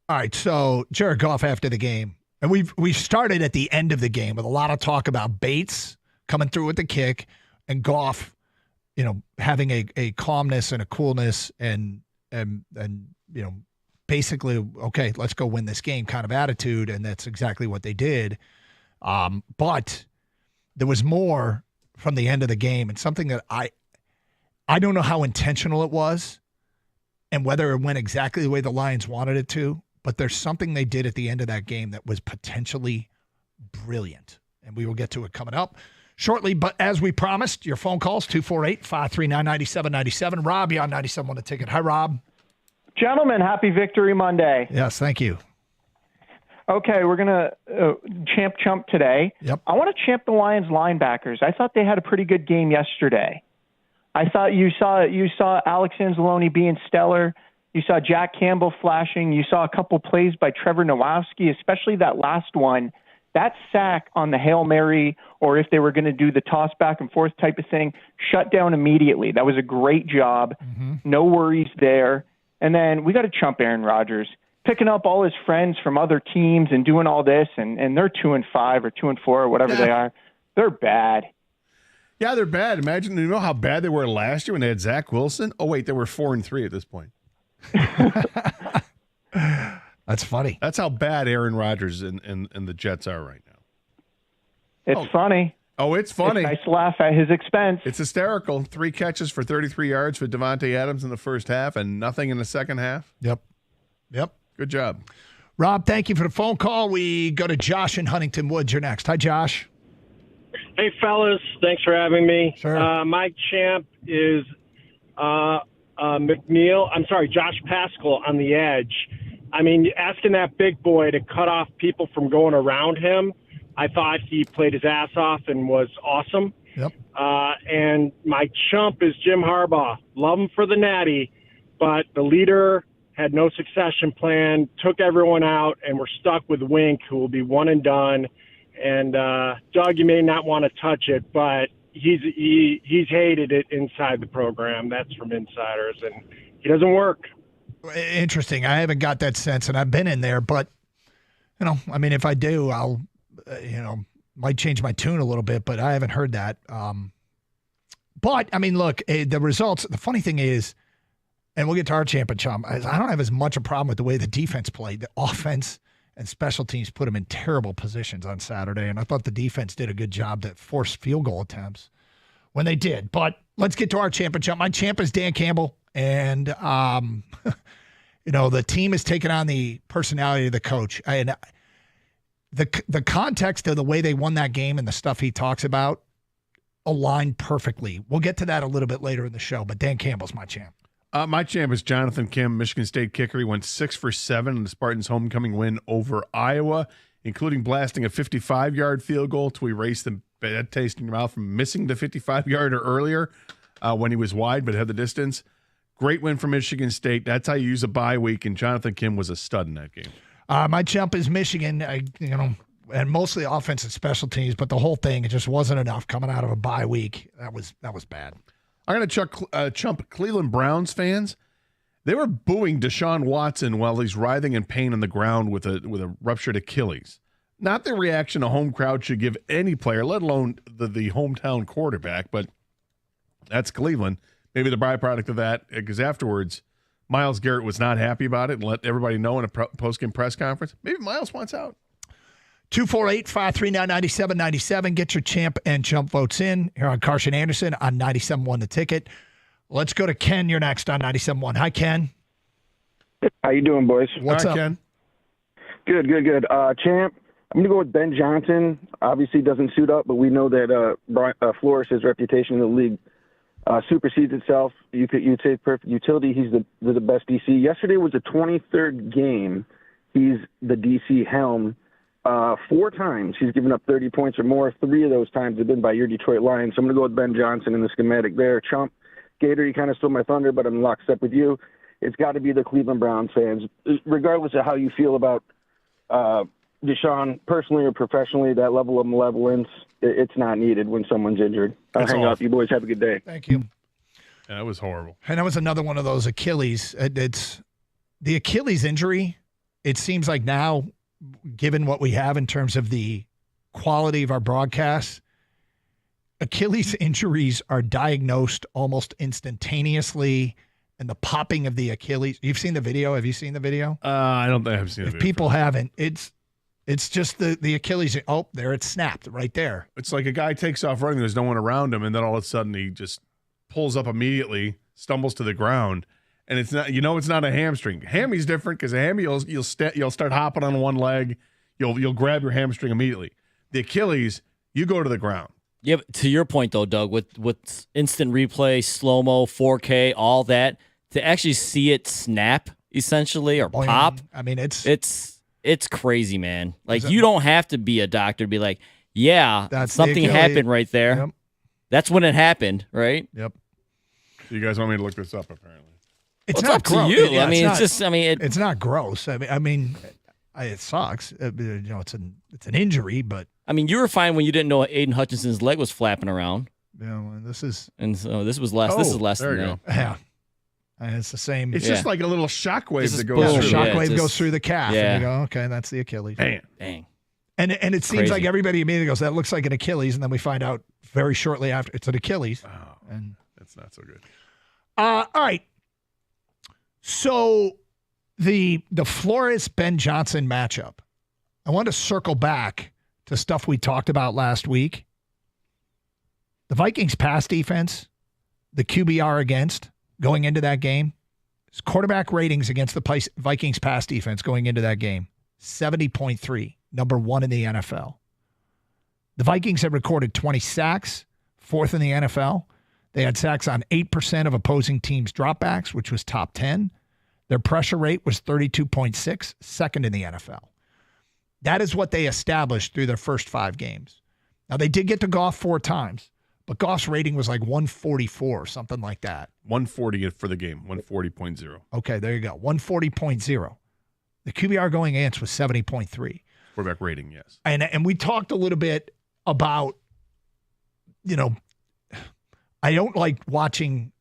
All right, so Jared Goff after the game, and we started at the end of the game with a lot of talk about Bates coming through with the kick and Goff, having a calmness and a coolness and basically, okay, let's go win this game kind of attitude, and that's exactly what they did. But there was more from the end of the game, and something that I don't know how intentional it was and whether it went exactly the way the Lions wanted it to, but there's something they did at the end of that game that was potentially brilliant, and we will get to it coming up shortly. But as we promised, your phone calls, 248-539-9797. Rob, you on 97 won a ticket. Hi, Rob. Gentlemen, happy Victory Monday. Yes, thank you. Okay, we're going to chump today. Yep. I want to champ the Lions linebackers. I thought they had a pretty good game yesterday. I thought you saw Alex Anzalone being stellar. You saw Jack Campbell flashing. You saw a couple plays by Trevor Nowowski, especially that last one. That sack on the Hail Mary, or if they were going to do the toss back and forth type of thing, shut down immediately. That was a great job. Mm-hmm. No worries there. And then we got to chump Aaron Rodgers, picking up all his friends from other teams and doing all this, and they're 2-5 or 2-4 or whatever they are. They're bad. Yeah, they're bad. Imagine, how bad they were last year when they had Zach Wilson. Oh wait, they were 4-3 at this point. That's funny. That's how bad Aaron Rodgers and the Jets are right now. It's funny. Oh, it's funny. It's nice to laugh at his expense. It's hysterical. 3 catches for 33 yards for Devontae Adams in the first half and nothing in the second half. Yep. Good job. Rob, thank you for the phone call. We go to Josh in Huntington Woods. You're next. Hi, Josh. Hey, fellas. Thanks for having me. Sure. My champ is Josh Pascal on the edge. I mean, asking that big boy to cut off people from going around him, I thought he played his ass off and was awesome. Yep. And my chump is Jim Harbaugh. Love him for the natty, but the leader had no succession plan, took everyone out, and we're stuck with Wink, who will be one and done. And Doug, you may not want to touch it, but he's hated it inside the program. That's from insiders, and he doesn't work. Interesting. I haven't got that sense, and I've been in there, but if I do, I'll, might change my tune a little bit, but I haven't heard that. But look, the results. The funny thing is, and we'll get to our champ and chum. I don't have as much a problem with the way the defense played. The offense and special teams put them in terrible positions on Saturday, and I thought the defense did a good job to force field goal attempts when they did. But let's get to our champ and chum. My champ is Dan Campbell, and the team is taking on the personality of the coach. And the context of the way they won that game and the stuff he talks about aligned perfectly. We'll get to that a little bit later in the show, but Dan Campbell's my champ. My champ is Jonathan Kim, Michigan State kicker. He went 6 for 7 in the Spartans' homecoming win over Iowa, including blasting a 55-yard field goal to erase the bad taste in your mouth from missing the 55-yarder earlier when he was wide but had the distance. Great win for Michigan State. That's how you use a bye week, and Jonathan Kim was a stud in that game. My chump is Michigan, and mostly offensive special teams, but the whole thing, it just wasn't enough coming out of a bye week. That was bad. I'm going to chump Cleveland Browns fans. They were booing Deshaun Watson while he's writhing in pain on the ground with a ruptured Achilles. Not the reaction a home crowd should give any player, let alone the hometown quarterback, but that's Cleveland. Maybe the byproduct of that, because afterwards, Myles Garrett was not happy about it and let everybody know in a post-game press conference. Maybe Myles wants out. 248-539-9797. Get your champ and chump votes in here on Carson Anderson on 97.1 The Ticket. Let's go to Ken. You're next on 97.1. Hi, Ken. How you doing, boys? What's up, Ken? Good. Champ, I'm going to go with Ben Johnson. Obviously doesn't suit up, but we know that Flores' reputation in the league supersedes itself. You'd say perfect utility. He's the best DC. Yesterday was the 23rd game. He's the DC helm. 4 times he's given up 30 points or more. 3 of those times have been by your Detroit Lions. So I'm going to go with Ben Johnson in the schematic there. Chump, Gator, you kind of stole my thunder, but I'm lockstep with you. It's got to be the Cleveland Browns fans. Regardless of how you feel about Deshaun, personally or professionally, that level of malevolence, it's not needed when someone's injured. I'll hang up. You boys have a good day. Thank you. Yeah, that was horrible. And that was another one of those Achilles. It's the Achilles injury it seems like now, given what we have in terms of the quality of our broadcasts, Achilles injuries are diagnosed almost instantaneously, and the popping of the Achilles. You've seen the video? Have you seen the video? I don't think I've seen it. If people haven't, it's just the Achilles. Oh, there it's snapped right there. It's like a guy takes off running. There's no one around him, and then all of a sudden he just pulls up immediately, stumbles to the ground, and it's not. It's not a hamstring. Hammy's different because a hammy you'll start hopping on one leg. You'll grab your hamstring immediately. The Achilles, you go to the ground. Yeah, but to your point though, Doug, with instant replay, slow mo, 4K, all that, to actually see it snap essentially or pop. I mean, it's crazy, man. Like you don't have to be a doctor to be like, yeah, That's something the Achilles. happened right there. Yep. That's when it happened, right? Yep. So you guys want me to look this up? Apparently, It's Well, not up to gross. you. I mean, it's just. I mean, it's not gross. I mean, it sucks. It's an injury, but I mean, you were fine when you didn't know Aiden Hutchinson's leg was flapping around. this is. And so this was less. This is less there than you that. go. Yeah. And it's the same. It's just like a little shockwave Just that boom. goes the through. shockwave goes through the calf. Yeah. And you go, okay, that's the Achilles. Dang. And it seems Crazy. like everybody immediately goes, that looks like an Achilles, and then we find out very shortly after it's an Achilles. Oh, And that's not so good. all right. So the Flores Ben Johnson matchup. I want to circle back to stuff we talked about last week. The Vikings pass defense, the QBR against going into that game, his quarterback ratings against the Vikings pass defense going into that game, 70.3, number 1 in the NFL. The Vikings had recorded 20 sacks, 4th in the NFL. They had sacks on 8% of opposing teams' dropbacks, which was top 10. Their pressure rate was 32.6, 2nd in the NFL. That is what they established through their first 5 games. Now, they did get to Goff 4 times, but Goff's rating was like 144, something like that. 140 for the game, 140.0. Okay, there you go, 140.0. The QBR going against was 70.3. Quarterback rating, yes. And we talked a little bit about, I don't like watching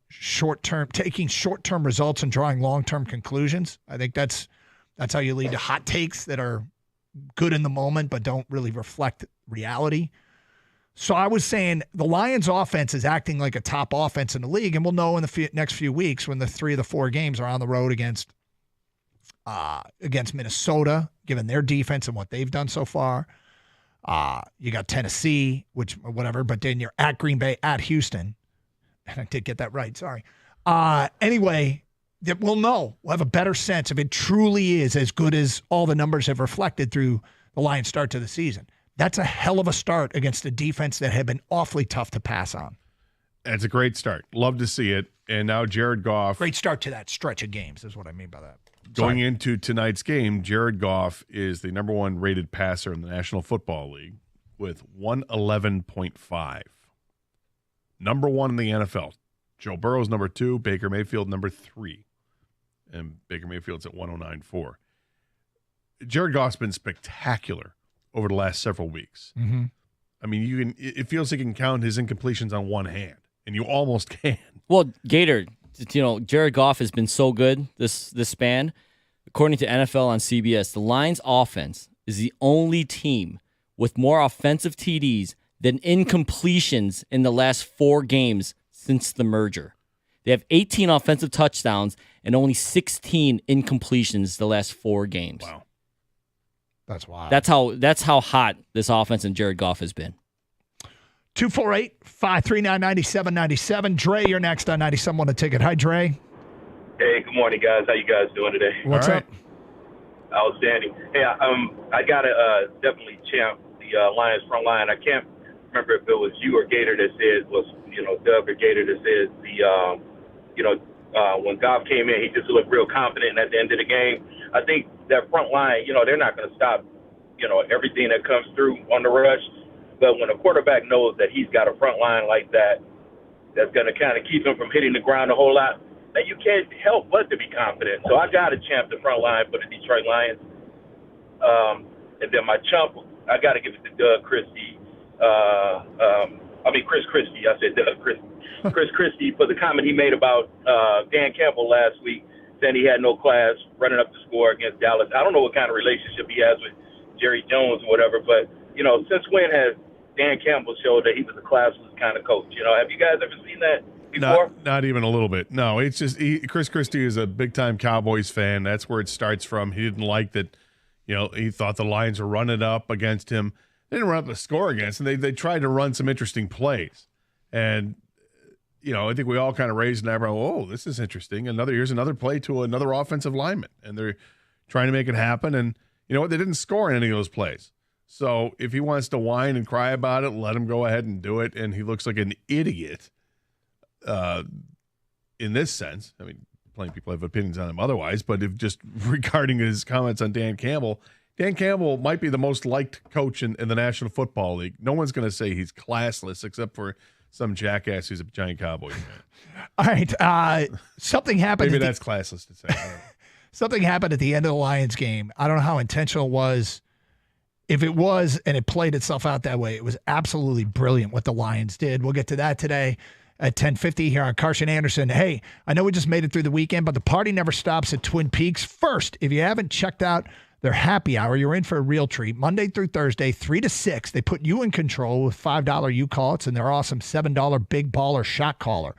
taking short-term results and drawing long-term conclusions. I think that's how you lead to hot takes that are good in the moment but don't really reflect reality. So I was saying the Lions offense is acting like a top offense in the league, and we'll know in the next few weeks when the 3 of the 4 games are on the road against Minnesota, given their defense and what they've done so far. You got Tennessee, but then you're at Green Bay, at Houston. I did get that right. Sorry. Anyway, we'll know. We'll have a better sense if it truly is as good as all the numbers have reflected through the Lions' start to the season. That's a hell of a start against a defense that had been awfully tough to pass on. It's a great start. Love to see it. And now Jared Goff. Great start to that stretch of games is what I mean by that. Going into tonight's game, Jared Goff is the number 1 rated passer in the National Football League with 111.5. Number 1 in the NFL. Joe Burrow's number 2, Baker Mayfield number 3. And Baker Mayfield's at 109.4. Jared Goff's been spectacular over the last several weeks. Mm-hmm. I mean, it feels like you can count his incompletions on one hand, and you almost can. Well, Gator, Jared Goff has been so good this span. According to NFL on CBS, the Lions offense is the only team with more offensive TDs than incompletions in the last 4 games since the merger. They have 18 offensive touchdowns and only 16 incompletions the last 4 games. Wow. That's wild. That's how hot this offense and Jared Goff has been. 248-539-9797. Dre, you're next on 97 on the ticket. Hi, Dre. Hey, good morning, guys. How you guys doing today? What's up? Outstanding. Hey, I got to definitely champ the Lions front line. I can't remember if it was you or Gator that said, Doug or Gator that said when Goff came in, he just looked real confident. And at the end of the game, I think that front line, they're not going to stop, everything that comes through on the rush. But when a quarterback knows that he's got a front line like that, that's going to kind of keep him from hitting the ground a whole lot, then you can't help but to be confident. So I got to champ the front line for the Detroit Lions. And then my chump, I got to give it to Doug Christie. Chris Christie. I said Doug Christie. Chris Christie for the comment he made about Dan Campbell last week. saying he had no class running up the score against Dallas. I don't know what kind of relationship he has with Jerry Jones or whatever, but, since when has Dan Campbell showed that he was a classless kind of coach? Have you guys ever seen that before? Not even a little bit. No, it's just Chris Christie is a big-time Cowboys fan. That's where it starts from. He didn't like that, he thought the Lions were running up against him. They didn't run up the score against him. They tried to run some interesting plays. And, I think we all kind of raised an eyebrow. Oh, this is interesting. Here's another play to another offensive lineman. And they're trying to make it happen. And you know what? They didn't score in any of those plays. So if he wants to whine and cry about it, let him go ahead and do it. And he looks like an idiot in this sense. I mean, plenty of people have opinions on him otherwise, but if just regarding his comments on Dan Campbell might be the most liked coach in the National Football League. No one's going to say he's classless except for some jackass who's a giant Cowboys fan. All right. Something happened. Maybe that's classless to say. Something happened at the end of the Lions game. I don't know how intentional it was. If it was and it played itself out that way, it was absolutely brilliant what the Lions did. We'll get to that today at 10:50 here on Carson Anderson. Hey, I know we just made it through the weekend, but the party never stops at Twin Peaks. First, if you haven't checked out their happy hour, you're in for a real treat. Monday through Thursday, 3 to 6. They put you in control with $5 U-Call-Its and their awesome $7 Big Baller Shot Caller.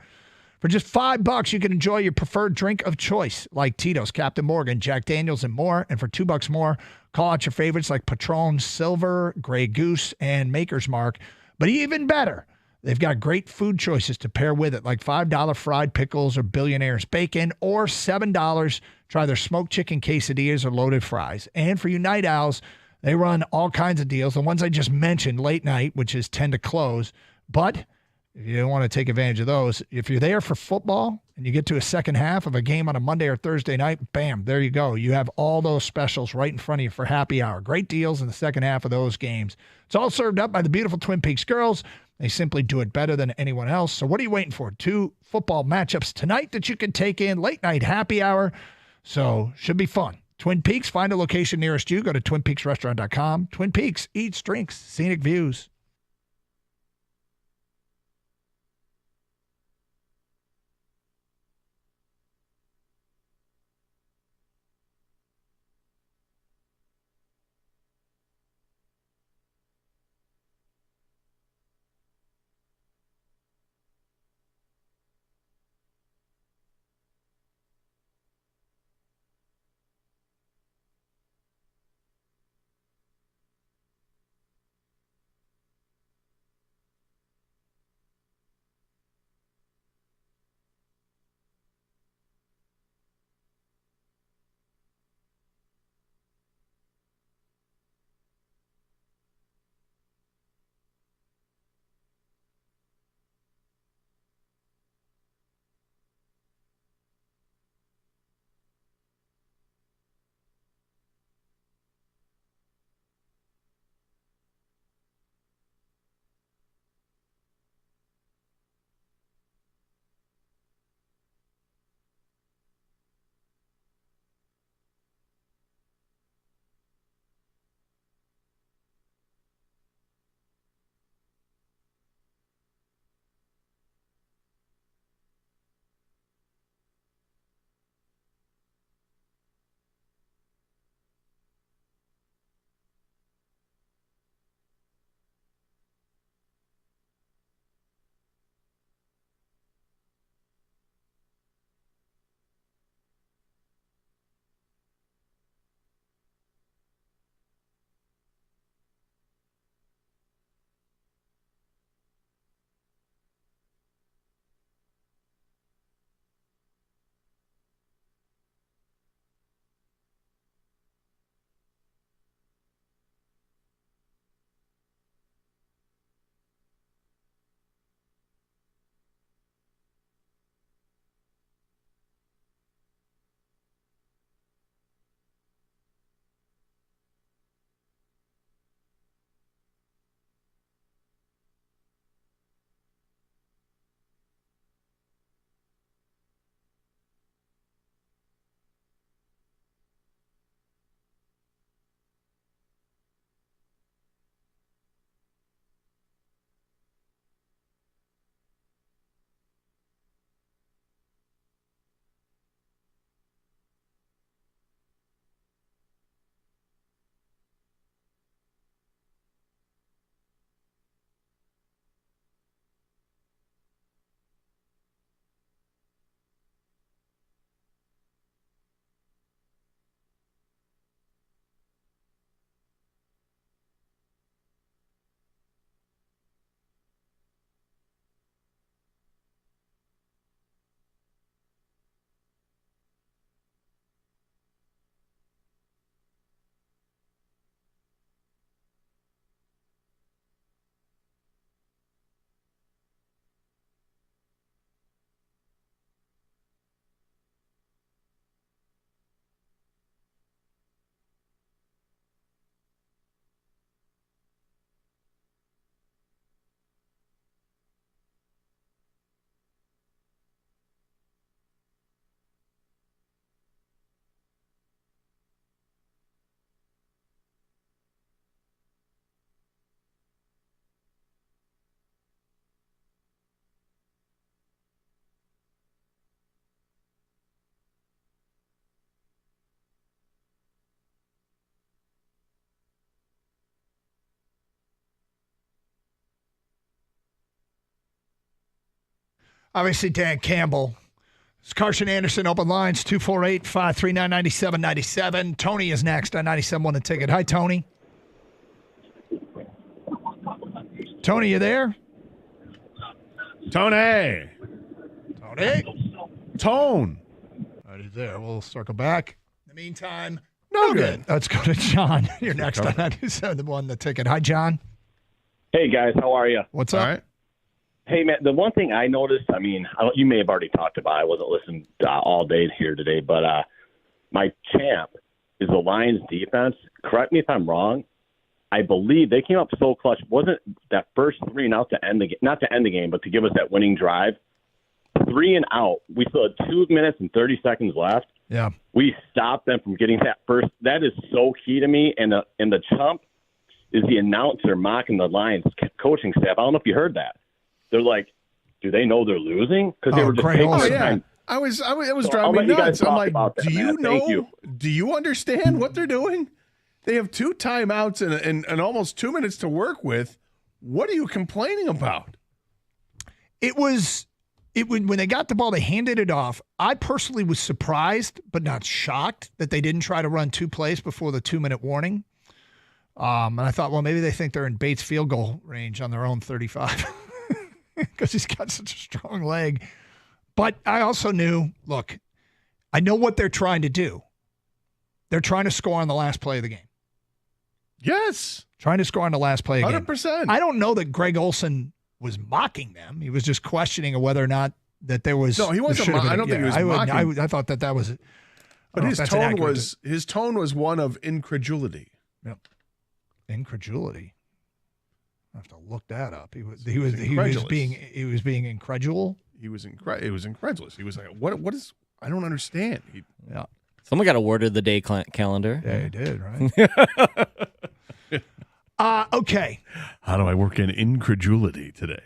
For just $5, you can enjoy your preferred drink of choice, like Tito's, Captain Morgan, Jack Daniels, and more. And for $2 more, call out your favorites like Patron Silver, Grey Goose, and Maker's Mark. But even better, they've got great food choices to pair with it, like $5 fried pickles or Billionaire's bacon, or $7, try their smoked chicken quesadillas or loaded fries. And for you night owls, they run all kinds of deals. The ones I just mentioned, late night, which is 10 to close. But if you don't want to take advantage of those, if you're there for football and you get to a second half of a game on a Monday or Thursday night, bam, there you go. You have all those specials right in front of you for happy hour. Great deals in the second half of those games. It's all served up by the beautiful Twin Peaks girls. They simply do it better than anyone else. So what are you waiting for? 2 football matchups tonight that you can take in, late night happy hour. So should be fun. Twin Peaks, find a location nearest you. Go to twinpeaksrestaurant.com. Twin Peaks, eats, drinks, scenic views. Obviously, Dan Campbell. It's Carson Anderson, open lines, 248-539-9797. Tony is next on 97.1 The Ticket. Hi, Tony. Tony, you there? Tony. Tone. All right, he's there. We'll circle back. In the meantime, no good. Let's go to John. You're next on 97.1 The Ticket. Hi, John. Hey, guys. How are you? What's up? All right. Hey, man, the one thing I noticed, I mean, you may have already talked about it. I wasn't listening all day here today, but my champ is the Lions defense. Correct me if I'm wrong. I believe they came up so clutch. Wasn't that first 3 and out to end the game, not to end the game, but to give us that winning drive? 3 and out. We still had 2 minutes and 30 seconds left. Yeah. We stopped them from getting that first. That is so key to me. And the chump is the announcer mocking the Lions coaching staff. I don't know if you heard that. They're like, do they know they're losing? Because they were just taking their time. It was driving me nuts. I'm like, do you know? Do you understand what they're doing? They have 2 timeouts and almost 2 minutes to work with. What are you complaining about? When they got the ball, they handed it off. I personally was surprised, but not shocked, that they didn't try to run 2 plays before the 2-minute warning. And I thought, well, maybe they think they're in Bates field goal range on their own 35 because he's got such a strong leg. But I also knew, look, I know what they're trying to do. They're trying to score on the last play of the game. Yes. Trying to score on the last play of the game. 100%. I don't know that Greg Olsen was mocking them. He was just questioning whether or not that there was. No, he wasn't. I don't think he was mocking. I thought that was. But his tone was one of incredulity. Yep. Incredulity. I have to look that up. He was being incredulous. He was incredulous. He was like, what is? I don't understand. Yeah. Someone got a word of the day calendar. Yeah, he did, right? Okay. How do I work in incredulity today?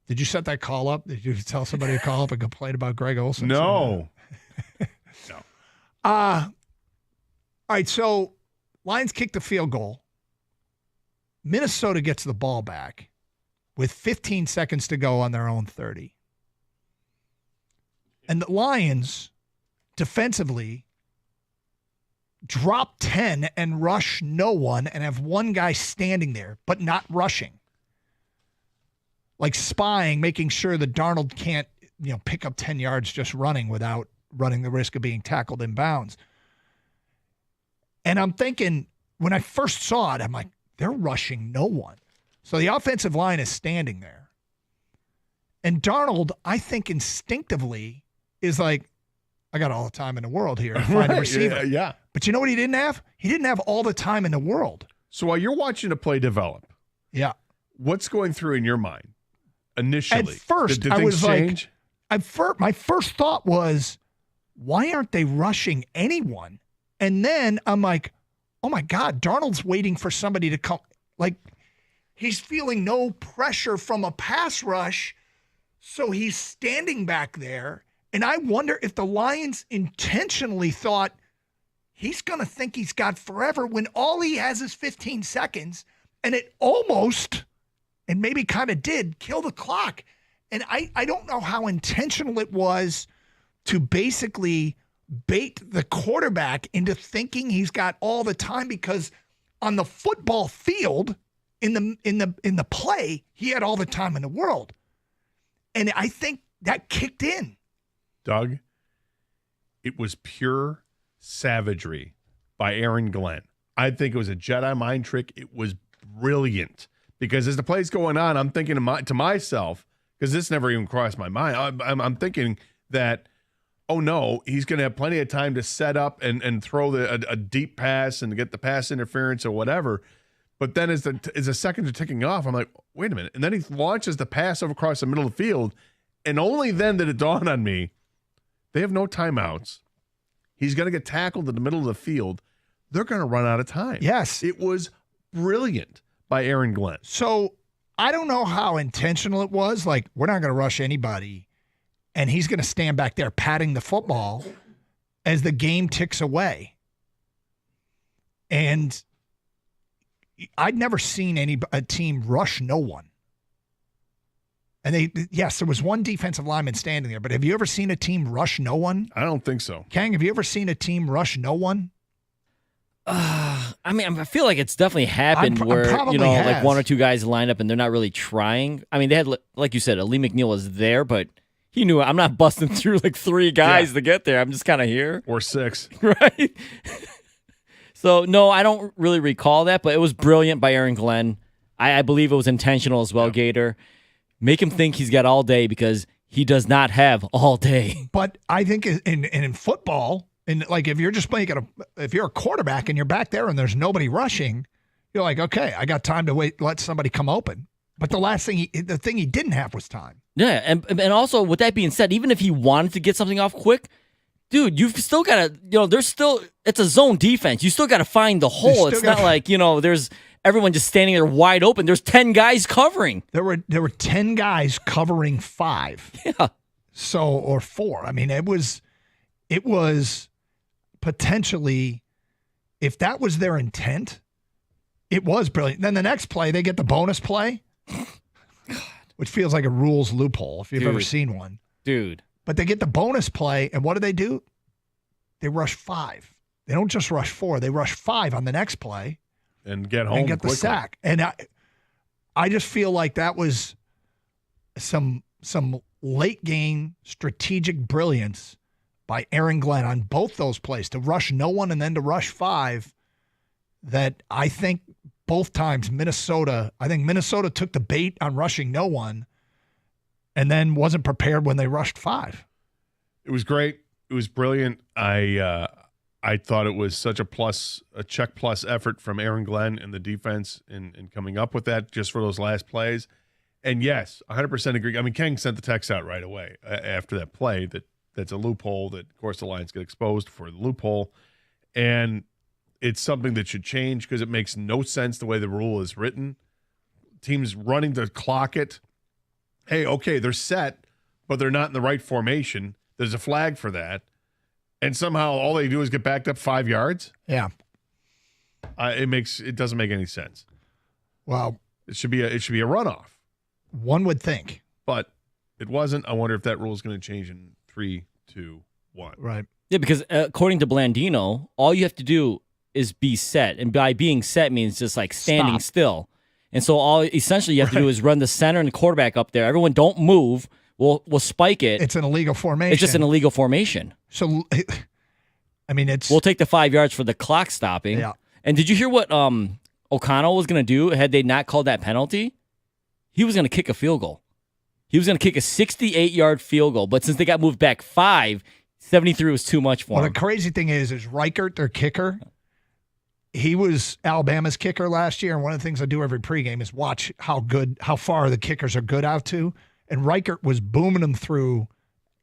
Did you set that call up? Did you tell somebody to call up and complain about Greg Olsen? No. No. All right, so Lions kick the field goal. Minnesota gets the ball back with 15 seconds to go on their own 30. And the Lions defensively drop 10 and rush no one and have one guy standing there, but not rushing. Like spying, making sure that Darnold can't, pick up 10 yards just running without running the risk of being tackled in bounds. And I'm thinking, when I first saw it, I'm like, they're rushing no one. So the offensive line is standing there. And Darnold, I think instinctively, is like, I got all the time in the world here to find a receiver. Yeah. But you know what he didn't have? He didn't have all the time in the world. So while you're watching a play develop, yeah, what's going through in your mind initially? At first, did I was change? my first thought was, why aren't they rushing anyone? And then I'm like, oh my God, Darnold's waiting for somebody to come. Like, he's feeling no pressure from a pass rush, so he's standing back there. And I wonder if the Lions intentionally thought he's going to think he's got forever when all he has is 15 seconds. And it almost, and maybe kind of did, kill the clock. And I don't know how intentional it was to basically bait the quarterback into thinking he's got all the time, because on the football field, in the play, he had all the time in the world. And I think that kicked in. Doug, it was pure savagery by Aaron Glenn. I think it was a Jedi mind trick. It was brilliant, because as the play's going on, I'm thinking to myself, because this never even crossed my mind, I'm thinking that, oh no, he's going to have plenty of time to set up and throw a deep pass and get the pass interference or whatever. But then as the seconds are ticking off, I'm like, wait a minute. And then he launches the pass over across the middle of the field, and only then did it dawn on me, they have no timeouts. He's going to get tackled in the middle of the field. They're going to run out of time. Yes. It was brilliant by Aaron Glenn. So I don't know how intentional it was. Like, we're not going to rush anybody, and he's going to stand back there patting the football as the game ticks away. And I'd never seen a team rush no one. And yes, there was one defensive lineman standing there, but have you ever seen a team rush no one? I don't think so. Kang, have you ever seen a team rush no one? I mean, I feel like it's definitely happened where, like one or two guys line up and they're not really trying. I mean, they had, like you said, Lee McNeil was there, but he knew I'm not busting through like 3 guys to get there. I'm just kind of here. Or 6. Right? So, no, I don't really recall that, but it was brilliant by Aaron Glenn. I believe it was intentional as well, Gator. Make him think he's got all day because he does not have all day. But I think in football, like if you're just if you're a quarterback and you're back there and there's nobody rushing, you're like, okay, I got time to wait, let somebody come open. But the thing he didn't have was time. Yeah, and also with that being said, even if he wanted to get something off quick, dude, you've still got to, it's a zone defense. You still got to find the hole. It's not like, there's everyone just standing there wide open. There's 10 guys covering. There were 10 guys covering 5. Yeah. So, or 4. I mean, it was potentially, if that was their intent, it was brilliant. Then the next play, they get the bonus play, which feels like a rules loophole if you've ever seen one. Dude. But they get the bonus play, and what do? They rush 5. They don't just rush 4. They rush 5 on the next play. And get home and get quickly. The sack. And I just feel like that was some late game strategic brilliance by Aaron Glenn on both those plays, to rush no one and then to rush 5, that I think both times Minnesota took the bait on rushing no one and then wasn't prepared when they rushed 5. It was great. It was brilliant. I thought it was such a check plus effort from Aaron Glenn and the defense in coming up with that just for those last plays. And yes, 100% agree. I mean, Kang sent the text out right away after that play that's a loophole that, of course, the Lions get exposed for the loophole. And it's something that should change because it makes no sense the way the rule is written. Teams running to clock it. Hey, okay, they're set, but they're not in the right formation. There's a flag for that. And somehow all they do is get backed up 5 yards? Yeah. It doesn't make any sense. Well, it should be a runoff. One would think. But it wasn't. I wonder if that rule is going to change in 3, 2, 1. Right. Yeah, because according to Blandino, all you have to do is be set. And by being set means just like standing still. And so all essentially you have to do is run the center and the quarterback up there. Everyone don't move. We'll spike it. It's an illegal formation. It's just an illegal formation. So, I mean, we'll take the 5 yards for the clock stopping. Yeah. And did you hear what O'Connell was going to do had they not called that penalty? He was going to kick a field goal. He was going to kick a 68-yard field goal. But since they got moved back 5, 73 was too much for him. The crazy thing is Reichert, their kicker, he was Alabama's kicker last year. And one of the things I do every pregame is watch how far the kickers are good out to. And Reichert was booming them through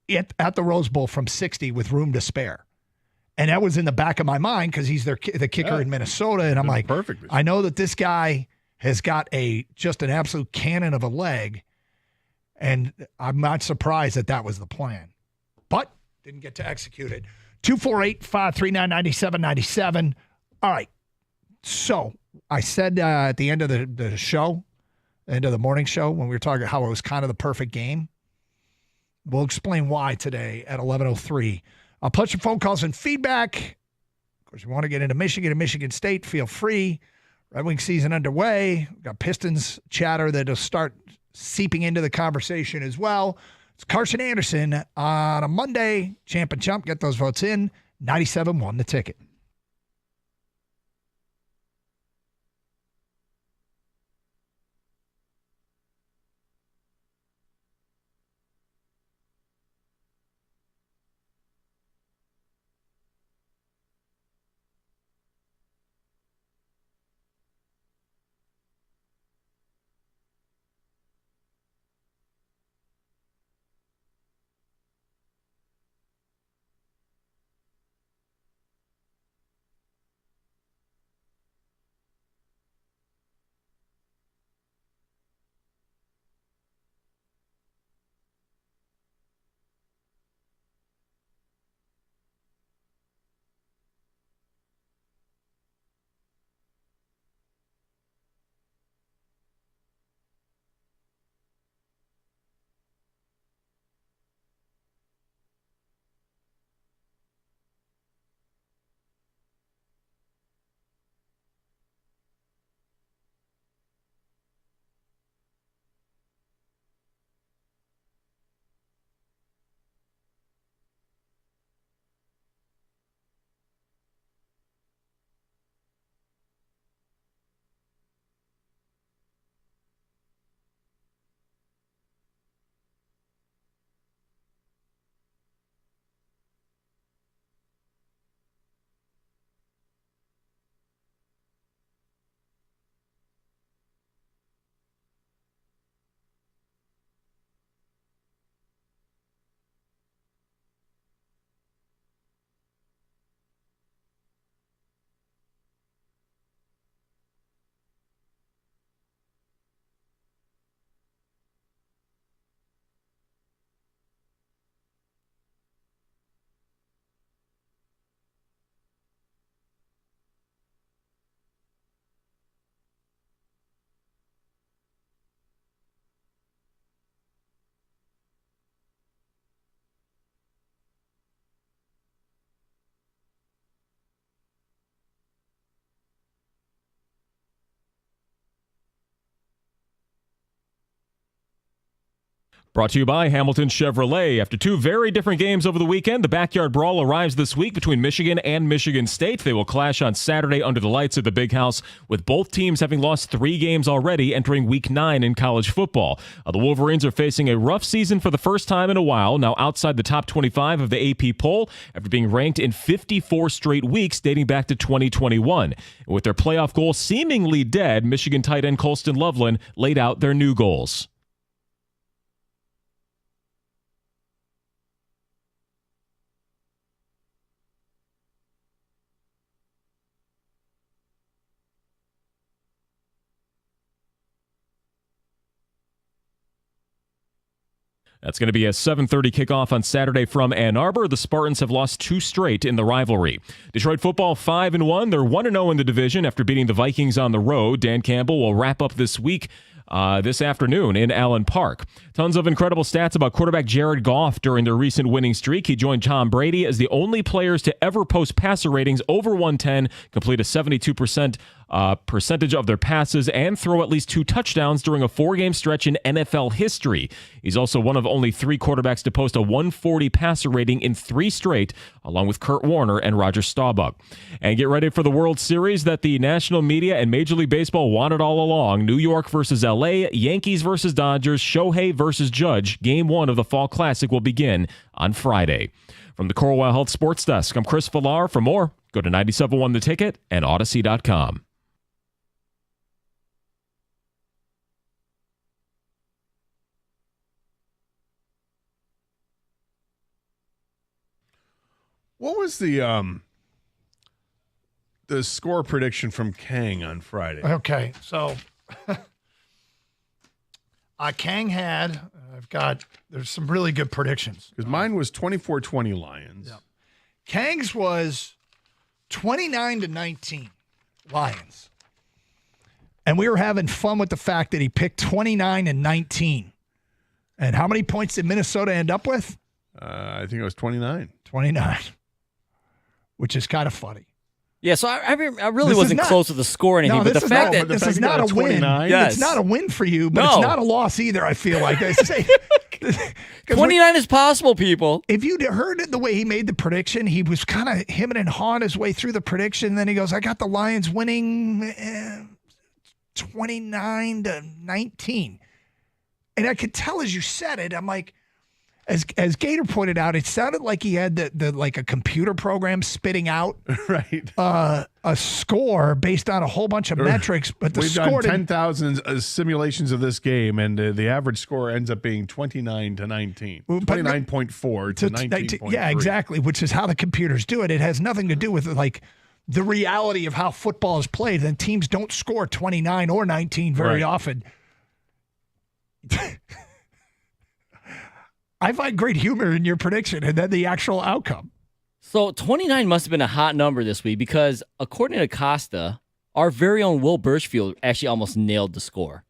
at the Rose Bowl from 60 with room to spare. And that was in the back of my mind because he's the kicker in Minnesota. And I'm like, perfect. I know that this guy has got just an absolute cannon of a leg. And I'm not surprised that was the plan. But didn't get to execute it. 248-539-9797. All right. So I said at the end of the show, end of the morning show, when we were talking how it was kind of the perfect game. We'll explain why today at 11:03. I'll put your phone calls and feedback. Of course, you want to get into Michigan and Michigan State, feel free. Red Wing season underway. We've got Pistons chatter that'll start seeping into the conversation as well. It's Carson Anderson on a Monday. Champ and Chump, get those votes in. 97-1 the ticket. Brought to you by Hamilton Chevrolet. After two very different games over the weekend, the Backyard Brawl arrives this week between Michigan and Michigan State. They will clash on Saturday under the lights at the Big House, with both teams having lost 3 games already entering Week 9 in college football. The Wolverines are facing a rough season for the first time in a while, now outside the top 25 of the AP poll after being ranked in 54 straight weeks dating back to 2021. With their playoff goal seemingly dead, Michigan tight end Colston Loveland laid out their new goals. That's going to be a 7:30 kickoff on Saturday from Ann Arbor. The Spartans have lost 2 straight in the rivalry. Detroit football 5-1. They're 1-0 in the division after beating the Vikings on the road. Dan Campbell will wrap up this week this afternoon in Allen Park. Tons of incredible stats about quarterback Jared Goff during their recent winning streak. He joined Tom Brady as the only players to ever post passer ratings over 110, complete a 72% percentage of their passes, and throw at least 2 touchdowns during a 4-game stretch in NFL history. He's also one of only 3 quarterbacks to post a 140 passer rating in 3 straight, along with Kurt Warner and Roger Staubach. And get ready for the World Series that the national media and Major League Baseball wanted all along. New York versus LA, Yankees versus Dodgers, Shohei versus Judge. Game 1 of the Fall Classic will begin on Friday. From the Corewell Health Sports Desk, I'm Chris Villar. For more, go to 97.1 The Ticket and Odyssey.com. What was the score prediction from Kang on Friday? Okay, so Kang had, there's some really good predictions. Because mine was 24-20 Lions. Yep. Kang's was 29-19 Lions. And we were having fun with the fact that he picked 29-19. And how many points did Minnesota end up with? I think it was 29. 29. Which is kind of funny. Yeah, so I really wasn't close to the score or anything, but the fact that this is not a win. Yes. It's not a win for you, but it's not a loss either, I feel like. 29 is possible, people. If you'd heard it the way he made the prediction, he was kind of hemming and hawing his way through the prediction. Then he goes, I got the Lions winning 29-19. And I could tell as you said it, I'm like, as Gator pointed out, it sounded like he had the like a computer program spitting out a score based on a whole bunch of metrics, but the We've score done 10,000 simulations of this game, and the average score ends up being 29-19, 29.4 to 19.3. Yeah, exactly, which is how the computers do it. It has nothing to do with like the reality of how football is played. And teams don't score 29 or 19 very often. I find great humor in your prediction and then the actual outcome. So 29 must have been a hot number this week because according to Costa, our very own Will Birchfield actually almost nailed the score.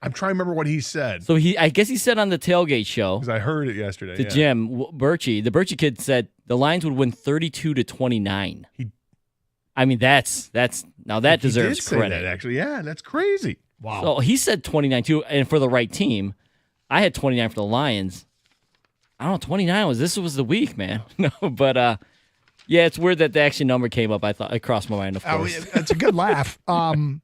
I'm trying to remember what he said. So I guess he said on the tailgate show. Because I heard it yesterday. To Jim, the Birchie kid said the Lions would win 32-29. I mean, that's now that deserves say credit. That, actually, yeah, that's crazy. Wow. So he said 29 too, and for the right team. I had 29 for the Lions. I don't know, 29 this was the week, man. No, but yeah, it's weird that the actual number came up. I thought it crossed my mind, of course. It's a good laugh. I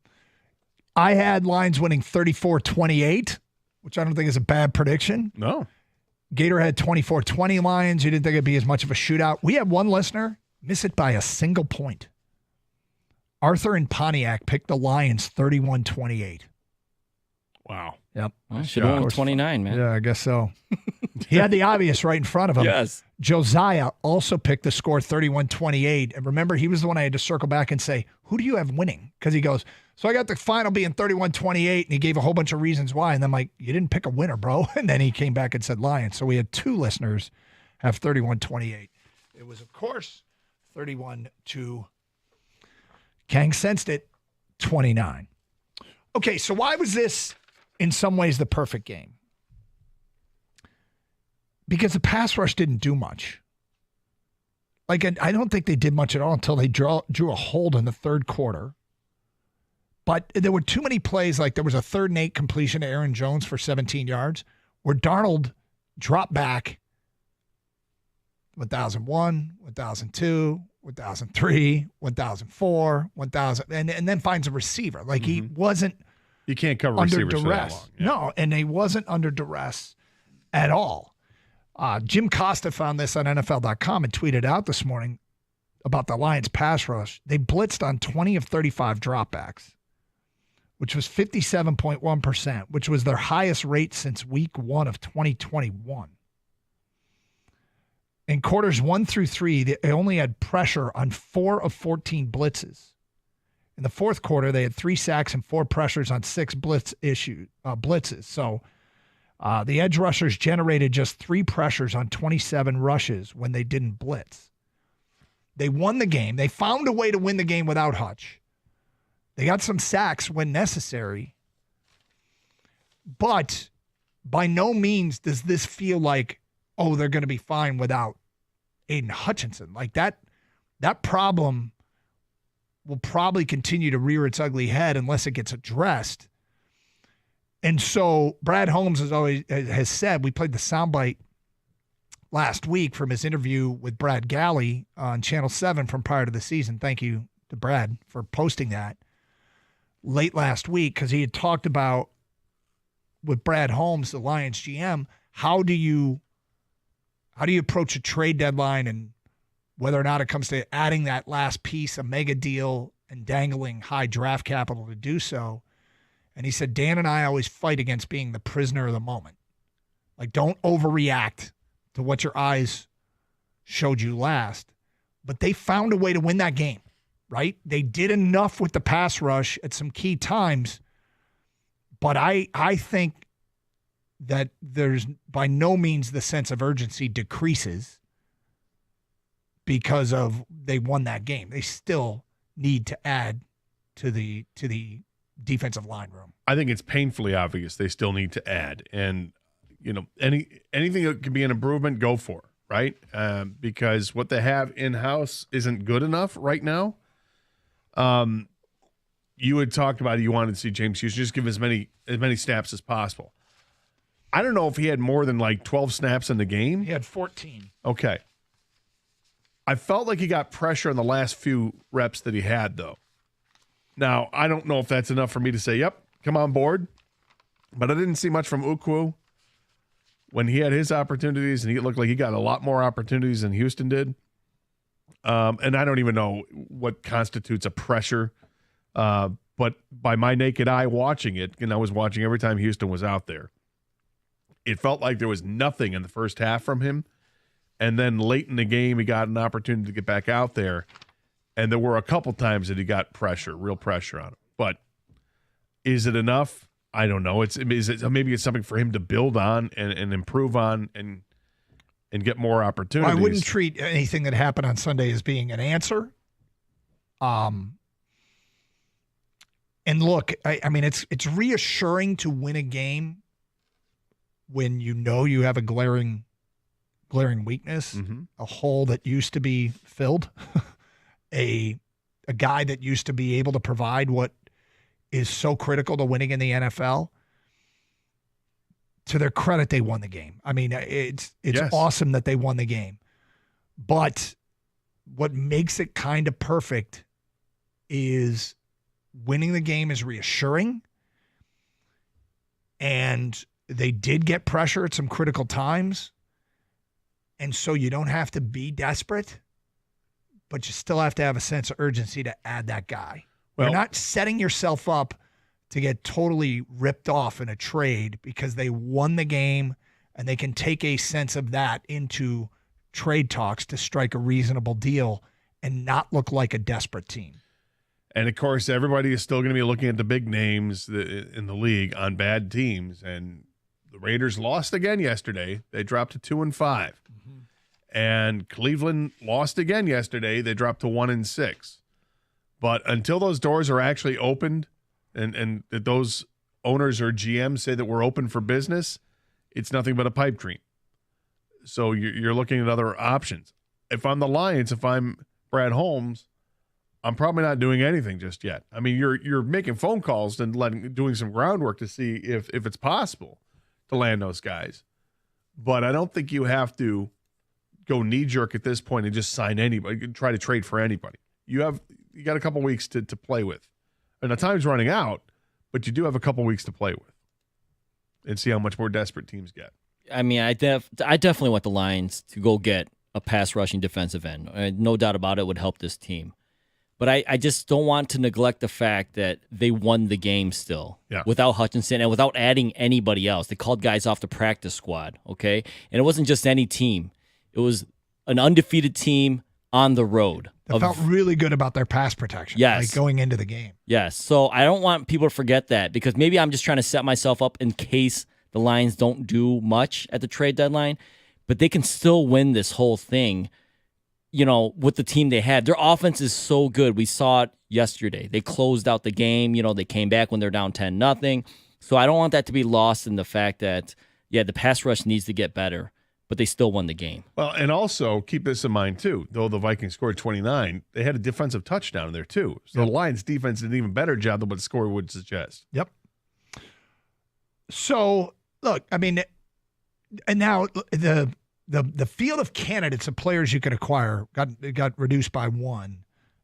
had Lions winning 34-28, which I don't think is a bad prediction. No. Gator had 24-20 Lions. You didn't think it'd be as much of a shootout. We had one listener miss it by a single point. Arthur in Pontiac picked the Lions 31-28. Wow. Yep. Well, should have won 29, man. Yeah, I guess so. He had the obvious right in front of him. Yes. Josiah also picked the score 31-28. And remember, he was the one I had to circle back and say, who do you have winning? Because he goes, so I got the final being 31-28, and he gave a whole bunch of reasons why. And then I'm like, you didn't pick a winner, bro. And then he came back and said Lions. So we had 2 listeners have 31-28. It was, of course, 31 to Kang sensed it, 29. Okay, so why was this in some ways the perfect game? Because the pass rush didn't do much. Like, I don't think they did much at all until they drew a hold in the third quarter. But there were too many plays. Like, there was a 3rd and 8 completion to Aaron Jones for 17 yards where Darnold dropped back 1001, 1002, 1003, 1004, 1000, and then finds a receiver. Like he wasn't You can't cover under receivers for that duress. long. Yeah. No, and he wasn't under duress at all. Jim Costa found this on NFL.com and tweeted out this morning about the Lions pass rush. They blitzed on 20 of 35 dropbacks, which was 57.1%, which was their highest rate since week 1 of 2021. In quarters 1 through 3, they only had pressure on 4 of 14 blitzes. In the fourth quarter, they had 3 sacks and 4 pressures on 6 blitzes. So the edge rushers generated just 3 pressures on 27 rushes when they didn't blitz. They won the game. They found a way to win the game without Hutch. They got some sacks when necessary. But by no means does this feel like, oh, they're going to be fine without Aiden Hutchinson. Like that problem will probably continue to rear its ugly head unless it gets addressed. And so Brad Holmes has said, we played the soundbite last week from his interview with Brad Galley on Channel 7 from prior to the season. Thank you to Brad for posting that late last week, because he had talked about with Brad Holmes, the Lions GM, how do you approach a trade deadline and whether or not it comes to adding that last piece, a mega deal, and dangling high draft capital to do so. And he said, Dan and I always fight against being the prisoner of the moment. Like, don't overreact to what your eyes showed you last. But they found a way to win that game, right? They did enough with the pass rush at some key times. But I think that there's by no means the sense of urgency decreases because of they won that game. They still need to add to the defensive line room. I think it's painfully obvious they still need to add. And, you know, anything that can be an improvement, go for, right? Because what they have in-house isn't good enough right now. You had talked about you wanted to see James Houston just give as many snaps as possible. I don't know if he had more than like 12 snaps in the game. He had 14. Okay. I felt like he got pressure in the last few reps that he had, though. Now, I don't know if that's enough for me to say, yep, come on board. But I didn't see much from Ukwu when he had his opportunities, and he looked like he got a lot more opportunities than Houston did. And I don't even know what constitutes a pressure. But by my naked eye watching it, and I was watching every time Houston was out there, it felt like there was nothing in the first half from him. And then late in the game, he got an opportunity to get back out there. And there were a couple times that he got pressure, real pressure on him. But is it enough? I don't know. Maybe it's something for him to build on and improve on and get more opportunities. I wouldn't treat anything that happened on Sunday as being an answer. And look, I mean, it's reassuring to win a game when you know you have a glaring weakness, a hole that used to be filled, a guy that used to be able to provide what is so critical to winning in the NFL. To their credit, they won the game. I mean, it's yes. Awesome that they won the game. But what makes it kind of perfect is winning the game is reassuring. And they did get pressure at some critical times. And so you don't have to be desperate, but you still have to have a sense of urgency to add that guy. You're not setting yourself up to get totally ripped off in a trade because they won the game and they can take a sense of that into trade talks to strike a reasonable deal and not look like a desperate team. And, of course, everybody is still going to be looking at the big names in the league on bad teams. And the Raiders lost again yesterday. They dropped to 2-5. And Cleveland lost again yesterday. They dropped to 1-6. But until those doors are actually opened and that those owners or GMs say that we're open for business, it's nothing but a pipe dream. So you're looking at other options. If I'm the Lions, if I'm Brad Holmes, I'm probably not doing anything just yet. I mean, you're making phone calls and doing some groundwork to see if it's possible to land those guys. But I don't think you have to go knee-jerk at this point and just sign anybody, try to trade for anybody. You got a couple weeks to play with. And the time's running out, but you do have a couple weeks to play with and see how much more desperate teams get. I mean, I definitely want the Lions to go get a pass rushing defensive end. No doubt about it would help this team. But I just don't want to neglect the fact that they won the game still without Hutchinson and without adding anybody else. They called guys off the practice squad, okay? And it wasn't just any team. It was an undefeated team on the road. They felt really good about their pass protection, like going into the game. Yes. So I don't want people to forget that because maybe I'm just trying to set myself up in case the Lions don't do much at the trade deadline, but they can still win this whole thing. With the team they had. Their offense is so good. We saw it yesterday. They closed out the game. They came back when they're down 10-0. So I don't want that to be lost in the fact that, the pass rush needs to get better, but they still won the game. Well, and also keep this in mind, too. Though the Vikings scored 29, they had a defensive touchdown in there, too. So the Lions' defense did an even better job than what the score would suggest. Yep. So, look, I mean, and now the field of candidates of players you could acquire got reduced by one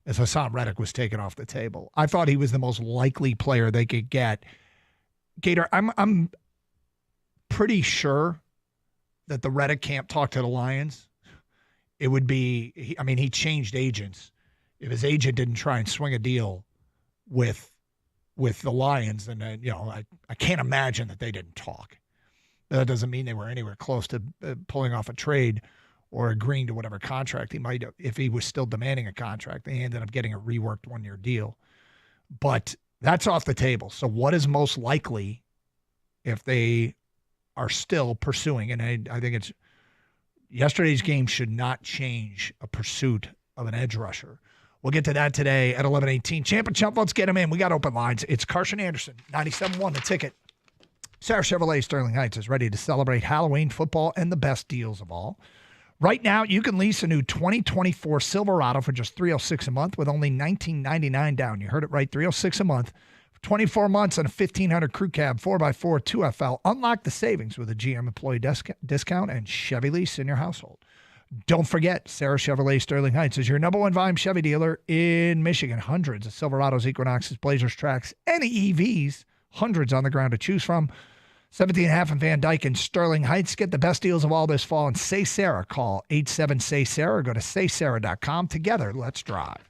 as Hassan Reddick was taken off the table. I thought he was the most likely player they could get. Gator, I'm pretty sure that the Reddick camp talked to the Lions. It would be, he changed agents. If his agent didn't try and swing a deal with the Lions, then I can't imagine that they didn't talk. That doesn't mean they were anywhere close to pulling off a trade or agreeing to whatever contract he might have. If he was still demanding a contract, they ended up getting a reworked one-year deal. But that's off the table. So what is most likely if they are still pursuing? And I think it's yesterday's game should not change a pursuit of an edge rusher. We'll get to that today at 11:18. Champ and Chump, let's get him in. We got open lines. It's Carson Anderson, 97.1 The Ticket. Sarah Chevrolet Sterling Heights is ready to celebrate Halloween football and the best deals of all. Right now, you can lease a new 2024 Silverado for just $306 a month with only $19.99 down. You heard it right, $306 a month. 24 months on a 1,500 crew cab, 4x4, 2FL. Unlock the savings with a GM employee discount and Chevy lease in your household. Don't forget, Sarah Chevrolet Sterling Heights is your number one volume Chevy dealer in Michigan. Hundreds of Silverados, Equinoxes, Blazers, Tracks, and EVs. Hundreds on the ground to choose from. 17.5 in Van Dyke and Sterling Heights. Get the best deals of all this fall and say Sarah. Call 87-SAY-SARAH or go to saysarah.com. Together, let's drive.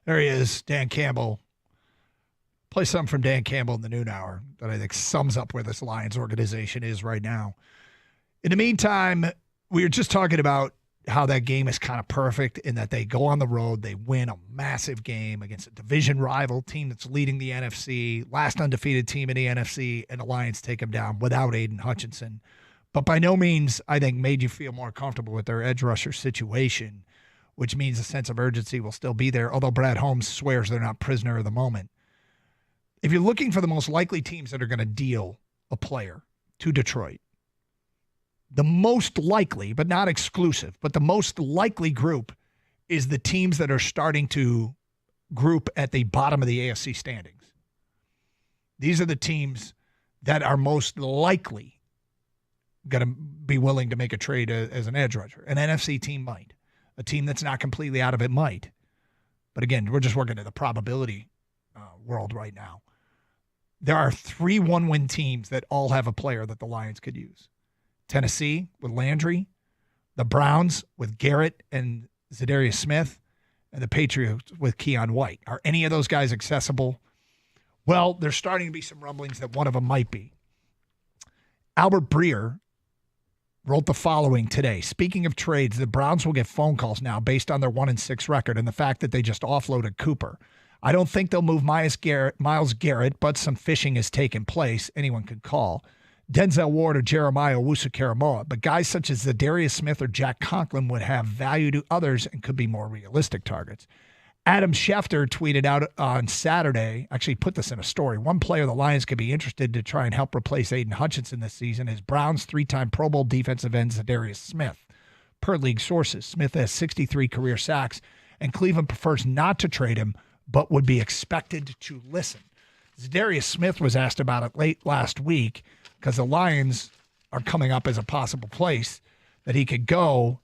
There he is, Dan Campbell. Play something from Dan Campbell in the noon hour that I think sums up where this Lions organization is right now. In the meantime, we were just talking about how that game is kind of perfect in that they go on the road, they win a massive game against a division rival team that's leading the NFC, last undefeated team in the NFC, and the Lions take them down without Aiden Hutchinson. But by no means, I think, made you feel more comfortable with their edge rusher situation, which means a sense of urgency will still be there, although Brad Holmes swears they're not prisoner of the moment. If you're looking for the most likely teams that are going to deal a player to Detroit, the most likely, but not exclusive, but the most likely group is the teams that are starting to group at the bottom of the AFC standings. These are the teams that are most likely going to be willing to make a trade as an edge rusher. An NFC team might. A team that's not completely out of it might. But again, we're just working at the probability world right now. There are 3 one-win teams that all have a player that the Lions could use. Tennessee with Landry, the Browns with Garrett and Zadarius Smith, and the Patriots with Keon White. Are any of those guys accessible? Well, there's starting to be some rumblings that one of them might be. Albert Breer wrote the following today. Speaking of trades, the Browns will get phone calls now based on their 1-6 record and the fact that they just offloaded Cooper. I don't think they'll move Myles Garrett, but some fishing has taken place. Anyone can call. Denzel Ward or Jeremiah Owusu-Koramoah, but guys such as Zadarius Smith or Jack Conklin would have value to others and could be more realistic targets. Adam Schefter tweeted out on Saturday, actually put this in a story, one player the Lions could be interested to try and help replace Aiden Hutchinson this season is Browns 3-time Pro Bowl defensive end Zadarius Smith. Per league sources, Smith has 63 career sacks, and Cleveland prefers not to trade him, but would be expected to listen. Zadarius Smith was asked about it late last week because the Lions are coming up as a possible place that he could go.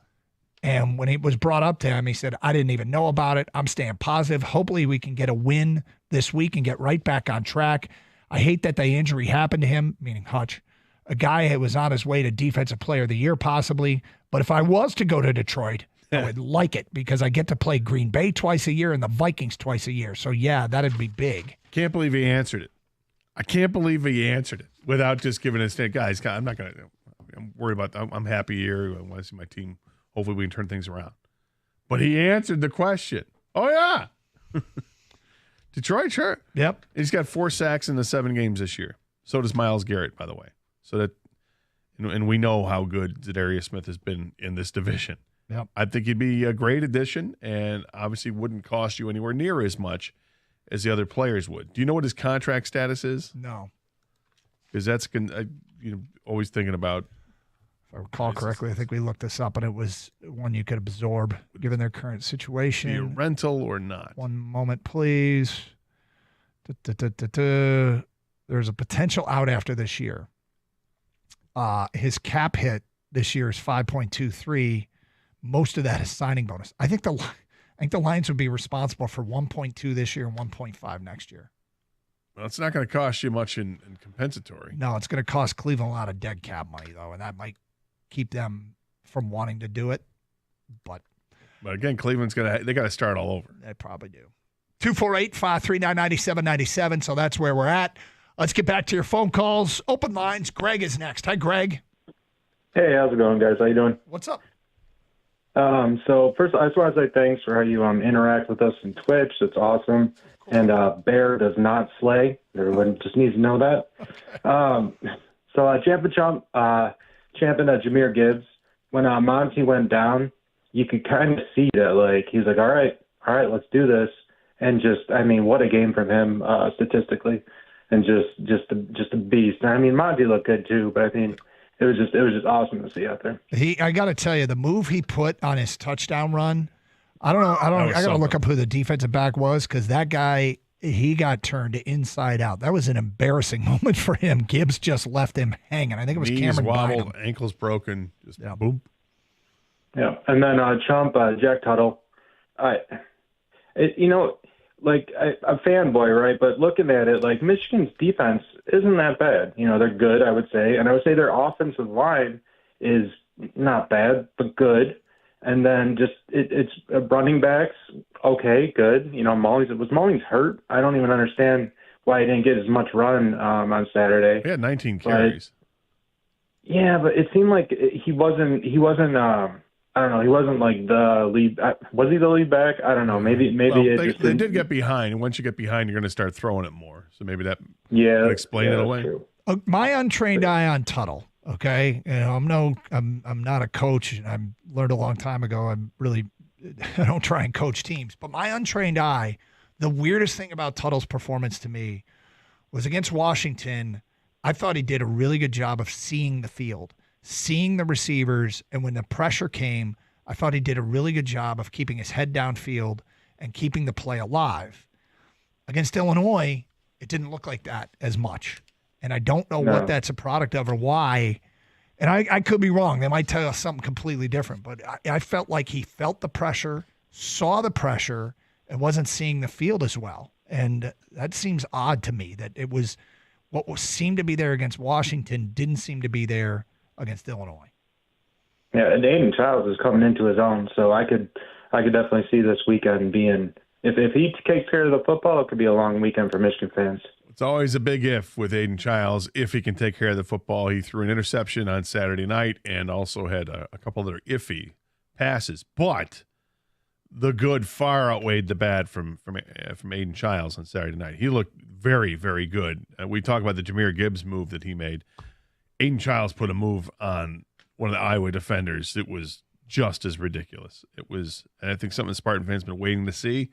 And when it was brought up to him, he said, I didn't even know about it. I'm staying positive. Hopefully we can get a win this week and get right back on track. I hate that the injury happened to him, meaning Hutch, a guy who was on his way to Defensive Player of the Year possibly. But if I was to go to Detroit, I would like it because I get to play Green Bay twice a year and the Vikings twice a year. So, yeah, that'd be big. Can't believe he answered it. I can't believe he answered it without just giving us, guys, I'm not going to, I'm worried about that. I'm happy here. I want to see my team. Hopefully we can turn things around. But he answered the question. Oh, yeah. Detroit, sure. Yep. He's got 4 sacks in the 7 games this year. So does Myles Garrett, by the way. So that, and we know how good Zadarius Smith has been in this division. Yep. I think he'd be a great addition and obviously wouldn't cost you anywhere near as much as the other players would. Do you know what his contract status is? No. Because that's always thinking about. If I recall correctly, I think we looked this up, and it was one you could absorb given their current situation. Be a rental or not? One moment, please. There's a potential out after this year. His cap hit this year is 5.23. Most of that is signing bonus. I think the Lions would be responsible for 1.2 this year and 1.5 next year. Well, it's not going to cost you much in compensatory. No, it's going to cost Cleveland a lot of dead cap money, though, and that might keep them from wanting to do it. But again, Cleveland's they got to start all over. They probably do. 248-539-9797. So that's where we're at. Let's get back to your phone calls. Open lines. Greg is next. Hi, Greg. Hey, how's it going, guys? How you doing? What's up? So first, I just want to say thanks for how you interact with us on Twitch. It's awesome. Cool. And Bear does not slay. Everyone just needs to know that. Champ and Jahmyr Gibbs, when Monty went down, you could kind of see that, he's like, all right, let's do this. And what a game from him statistically, and just a beast. I mean, Monty looked good too, but it was just awesome to see out there. I got to tell you, the move he put on his touchdown run, I got to look up who the defensive back was because that guy, he got turned inside out. That was an embarrassing moment for him. Gibbs just left him hanging. I think it was Knees Cameron wobbled, Bynum. ankles broken, boom. Yeah, and then Chump, Jack Tuttle. I'm a fanboy, right? But looking at it, Michigan's defense isn't that bad. They're good, I would say. And I would say their offensive line is not bad, but good. And then just it's running backs, okay, good. You know, Mullings hurt? I don't even understand why he didn't get as much run on Saturday. He had 19 carries. Yeah, but it seemed like he wasn't. I don't know. He wasn't like the lead. Was he the lead back? I don't know. Maybe Well, they did get behind, and once you get behind, you're going to start throwing it more. So maybe that would explain it away. True. My untrained eye on Tuttle. Okay, you know, I'm not a coach, and I learned a long time ago. I don't try and coach teams, but my untrained eye. The weirdest thing about Tuttle's performance to me was against Washington. I thought he did a really good job of seeing the field, seeing the receivers, and when the pressure came, I thought he did a really good job of keeping his head downfield and keeping the play alive. Against Illinois, it didn't look like that as much. And I don't know what that's a product of or why. And I could be wrong. They might tell us something completely different. But I felt like he felt the pressure, saw the pressure, and wasn't seeing the field as well. And that seems odd to me that it was what seemed to be there against Washington didn't seem to be there against Illinois. Yeah, and Aiden Childs is coming into his own, so I could definitely see this weekend being if he takes care of the football, it could be a long weekend for Michigan fans. It's always a big if with Aiden Childs if he can take care of the football. He threw an interception on Saturday night and also had a couple other iffy passes, but the good far outweighed the bad from Aiden Childs on Saturday night. He looked very, very good. We talk about the Jahmyr Gibbs move that he made. Aiden Childs put a move on one of the Iowa defenders. It was just as ridiculous. It was, and I think something Spartan fans been waiting to see.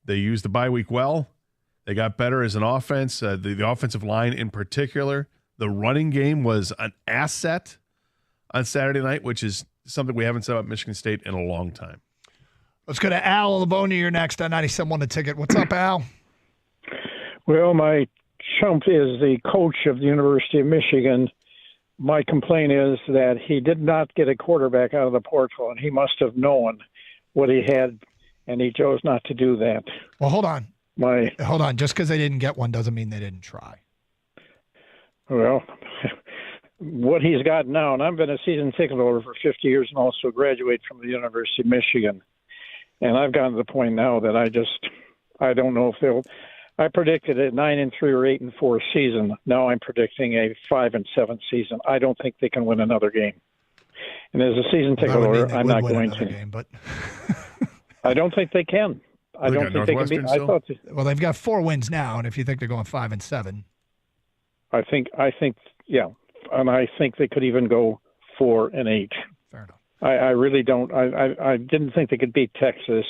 They used the bye week well. They got better as an offense. The offensive line in particular. The running game was an asset on Saturday night, which is something we haven't said about Michigan State in a long time. Let's go to Al Livonia. You're next on 97.1 The Ticket. What's up, Al? Well, my chump is the coach of the University of Michigan. My complaint is that he did not get a quarterback out of the portal, and he must have known what he had, and he chose not to do that. Well, hold on. Hold on. Just because they didn't get one doesn't mean they didn't try. Well, what he's got now, and I've been a season ticket holder for 50 years and also graduate from the University of Michigan, and I've gotten to the point now that I don't know if they'll. I predicted a 9-3 or 8-4 season. Now I'm predicting a 5-7 season. I don't think they can win another game. And as a season ticket holder, I'm not going to. Game, but I don't think they can. I don't think they can be. Well, they've got 4 wins now, and if you think they're going 5-7, I think, yeah, and I think they could even go 4-8. Fair enough. I really don't. I didn't think they could beat Texas.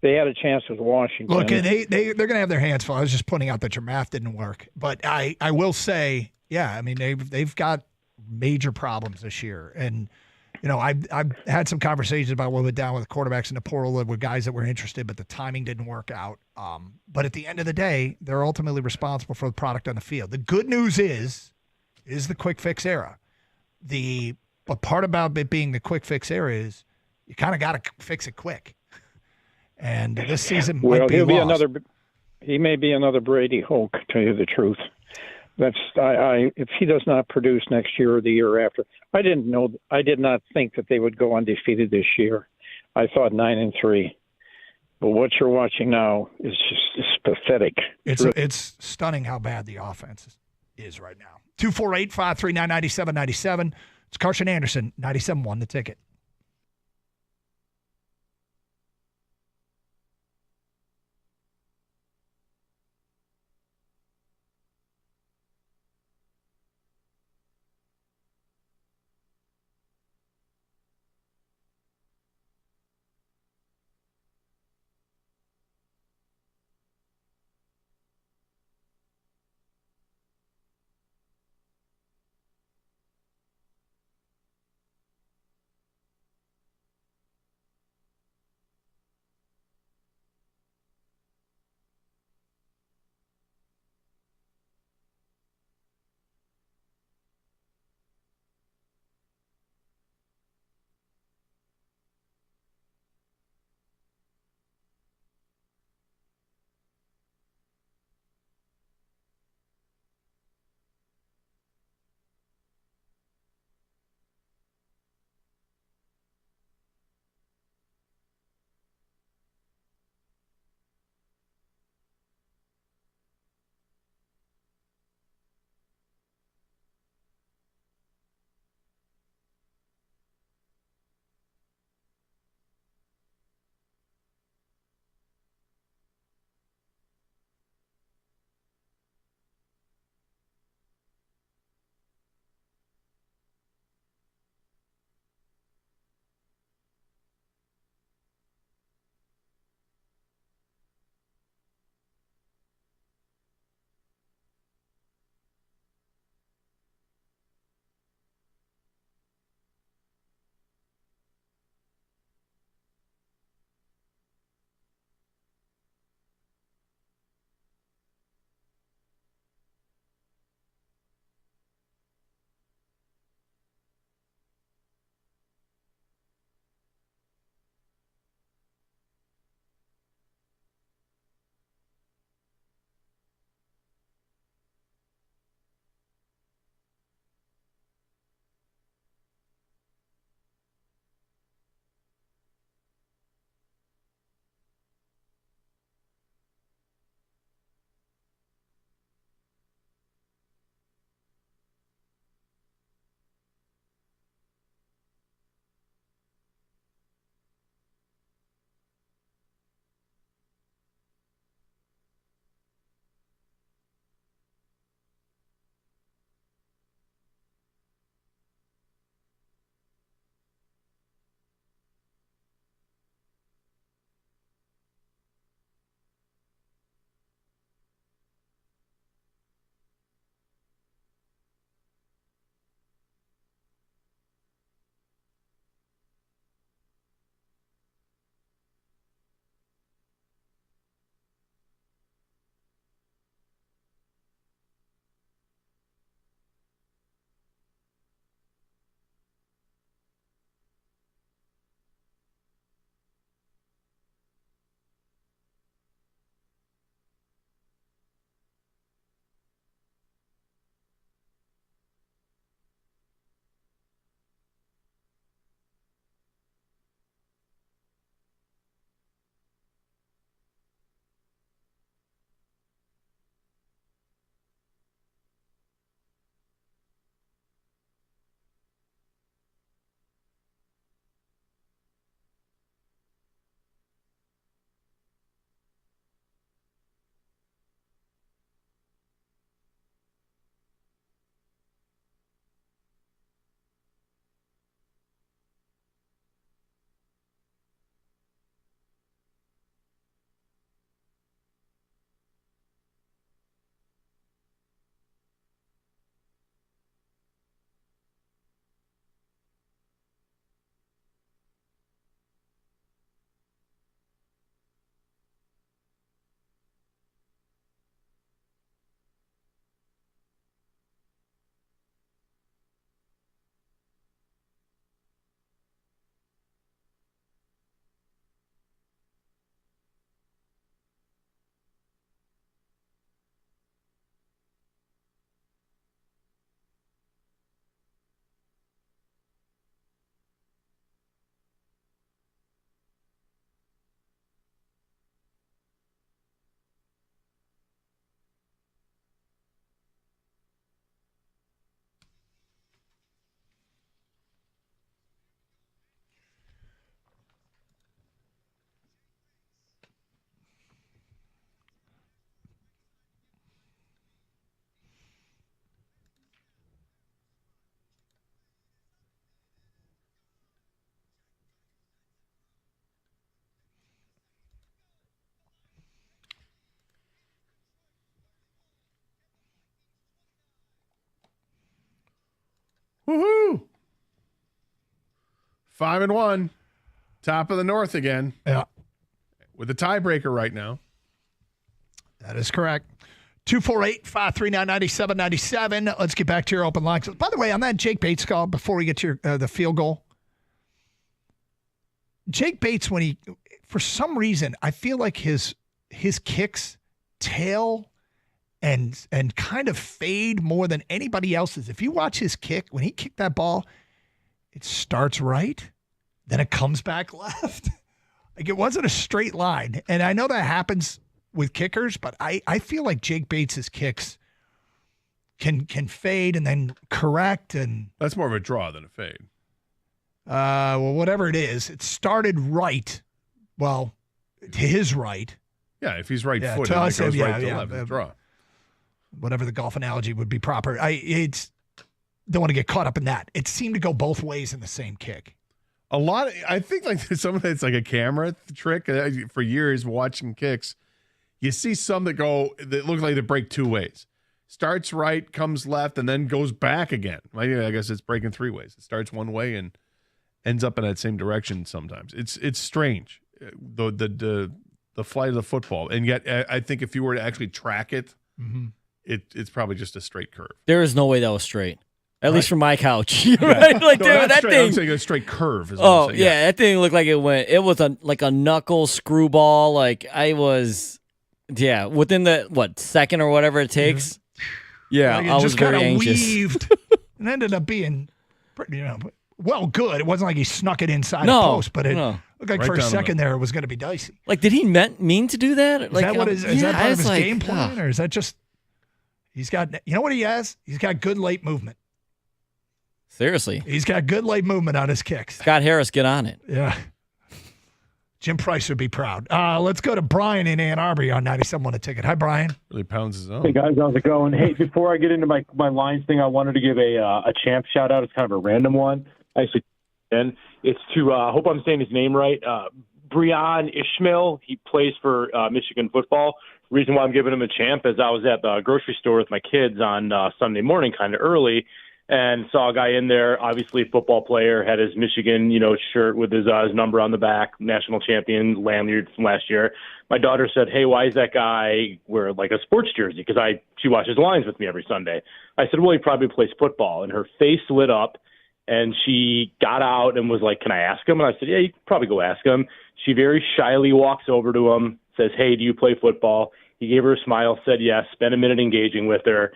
They had a chance with Washington. Look, they're going to have their hands full. I was just pointing out that your math didn't work, but I will say, yeah, I mean they've got major problems this year, and you know I've had some conversations about what went down with quarterbacks in the portal with guys that were interested, but the timing didn't work out. But at the end of the day, they're ultimately responsible for the product on the field. The good news is the quick fix era. But part about it being the quick fix era is you kind of got to fix it quick. And this season might be lost. He may be another Brady Hoke, to tell you the truth. If he does not produce next year or the year after, I did not think that they would go undefeated this year. I thought 9-3. But what you're watching now is pathetic. It's stunning how bad the offense is right now. 248-539-9797. It's Carson Anderson, 97.1 The Ticket. Woohoo! 5-1. Top of the North again. Yeah. With a tiebreaker right now. That is correct. 248-539-9797. Let's get back to your open lines. By the way, on that Jake Bates call, before we get to the field goal, Jake Bates, when he, for some reason, I feel like his kicks tail and kind of fade more than anybody else's. If you watch his kick, when he kicked that ball, it starts right, then it comes back left. Like, it wasn't a straight line. And I know that happens with kickers, but I feel like Jake Bates' kicks can fade and then correct. And that's more of a draw than a fade. Well, whatever it is, it started right. Well, to his right. Yeah, if he's right-footed, it goes right to left. Draw. Whatever the golf analogy would be proper. Don't want to get caught up in that. It seemed to go both ways in the same kick. I think like some of it's like a camera trick. For years watching kicks, you see some that look like they break two ways. Starts right, comes left, and then goes back again. I guess it's breaking three ways. It starts one way and ends up in that same direction sometimes. It's strange, the flight of the football. And yet I think if you were to actually track it, it's probably just a straight curve. There is no way that was straight. At least from my couch. Right? Like, no, dude, that straight. thing. I'm saying a straight curve. Is Oh, yeah, that thing looked like it went. It was like a knuckle screwball. Like, I was, within the, second or whatever it takes. Yeah, Like, I was just very kind of anxious. weaved and ended up being, good. It wasn't like he snuck it inside the post, but it looked like for a second there it was going to be dicey. Like, did he mean to do that? Is Like, that what is that part of his like, game plan, or is that just he's got? You know what he has? He's got good late movement. Seriously, He's got good late movement on his kicks. Scott Harris, get on it. Yeah. Jim Price would be proud. Let's go to Brian in Ann Arbor on 97 a ticket. Hi, Brian. Really pounds his own. Hey, guys, how's it going? Hey, before I get into my lines thing, I wanted to give a champ shout-out. It's kind of a random one. Actually, it's to, I hope I'm saying his name right, Breon Ishmael. He plays for Michigan football. The reason why I'm giving him a champ is I was at the grocery store with my kids on Sunday morning kind of early, and saw a guy in there, obviously a football player, had his Michigan, shirt with his number on the back, national champion, lanyard from last year. My daughter said, "Hey, why is that guy wear like a sports jersey?" Because she watches Lions with me every Sunday. I said, "Well, he probably plays football." And her face lit up, and she got out and was like, "Can I ask him?" And I said, "Yeah, you can probably go ask him." She very shyly walks over to him, says, "Hey, do you play football?" He gave her a smile, said yes, spent a minute engaging with her.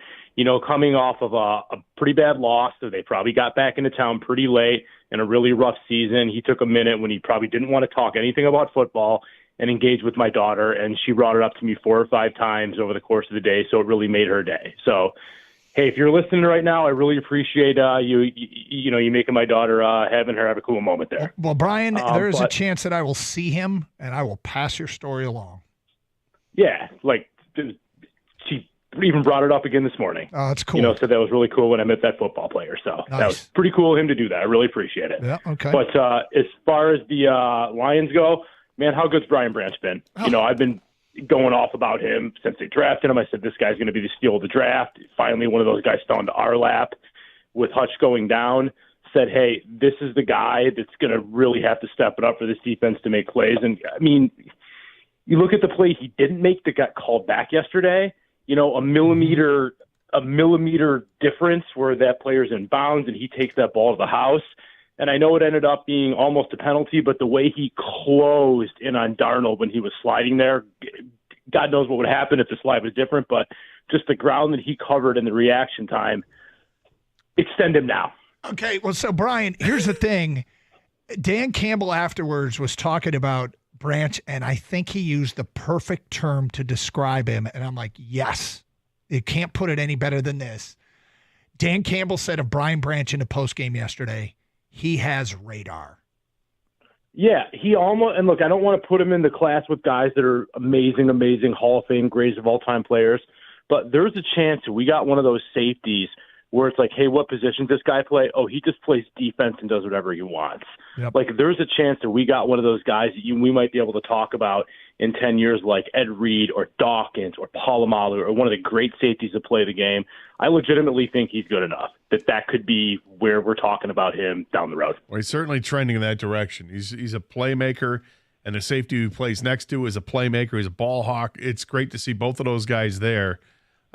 Coming off of a pretty bad loss, so they probably got back into town pretty late in a really rough season. He took a minute when he probably didn't want to talk anything about football and engage with my daughter, and she brought it up to me 4 or 5 times over the course of the day, so it really made her day. So, hey, if you're listening right now, I really appreciate you making my daughter having her have a cool moment there. Well, Brian, there is a chance that I will see him, and I will pass your story along. Yeah, she even brought it up again this morning. Oh, that's cool. Said that was really cool when I met that football player. So That was pretty cool of him to do that. I really appreciate it. Yeah, okay. But as far as the Lions go, man, how good's Brian Branch been? Oh. I've been going off about him since they drafted him. I said, this guy's going to be the steal of the draft. Finally, one of those guys fell into our lap with Hutch going down. Said, hey, this is the guy that's going to really have to step it up for this defense to make plays. And, I mean, you look at the play he didn't make that got called back yesterday, a millimeter difference where that player's in bounds and he takes that ball to the house. And I know it ended up being almost a penalty, but the way he closed in on Darnold when he was sliding there, God knows what would happen if the slide was different, but just the ground that he covered and the reaction time, extend him now. Okay, well, so Brian, here's the thing. Dan Campbell afterwards was talking about Branch, and I think he used the perfect term to describe him. And I'm like, yes, you can't put it any better than this. Dan Campbell said of Brian Branch in the postgame yesterday, he has radar. Yeah, he almost, and look, I don't want to put him in the class with guys that are amazing Hall of Fame, greatest of all time players, but there's a chance we got one of those safeties where it's like, hey, what position does this guy play? Oh, he just plays defense and does whatever he wants. Yep. Like, there's a chance that we got one of those guys that we might be able to talk about in 10 years, like Ed Reed or Dawkins or Polamalu or one of the great safeties that play the game. I legitimately think he's good enough that could be where we're talking about him down the road. Well, he's certainly trending in that direction. He's a playmaker, and the safety who plays next to is a playmaker. He's a ball hawk. It's great to see both of those guys there.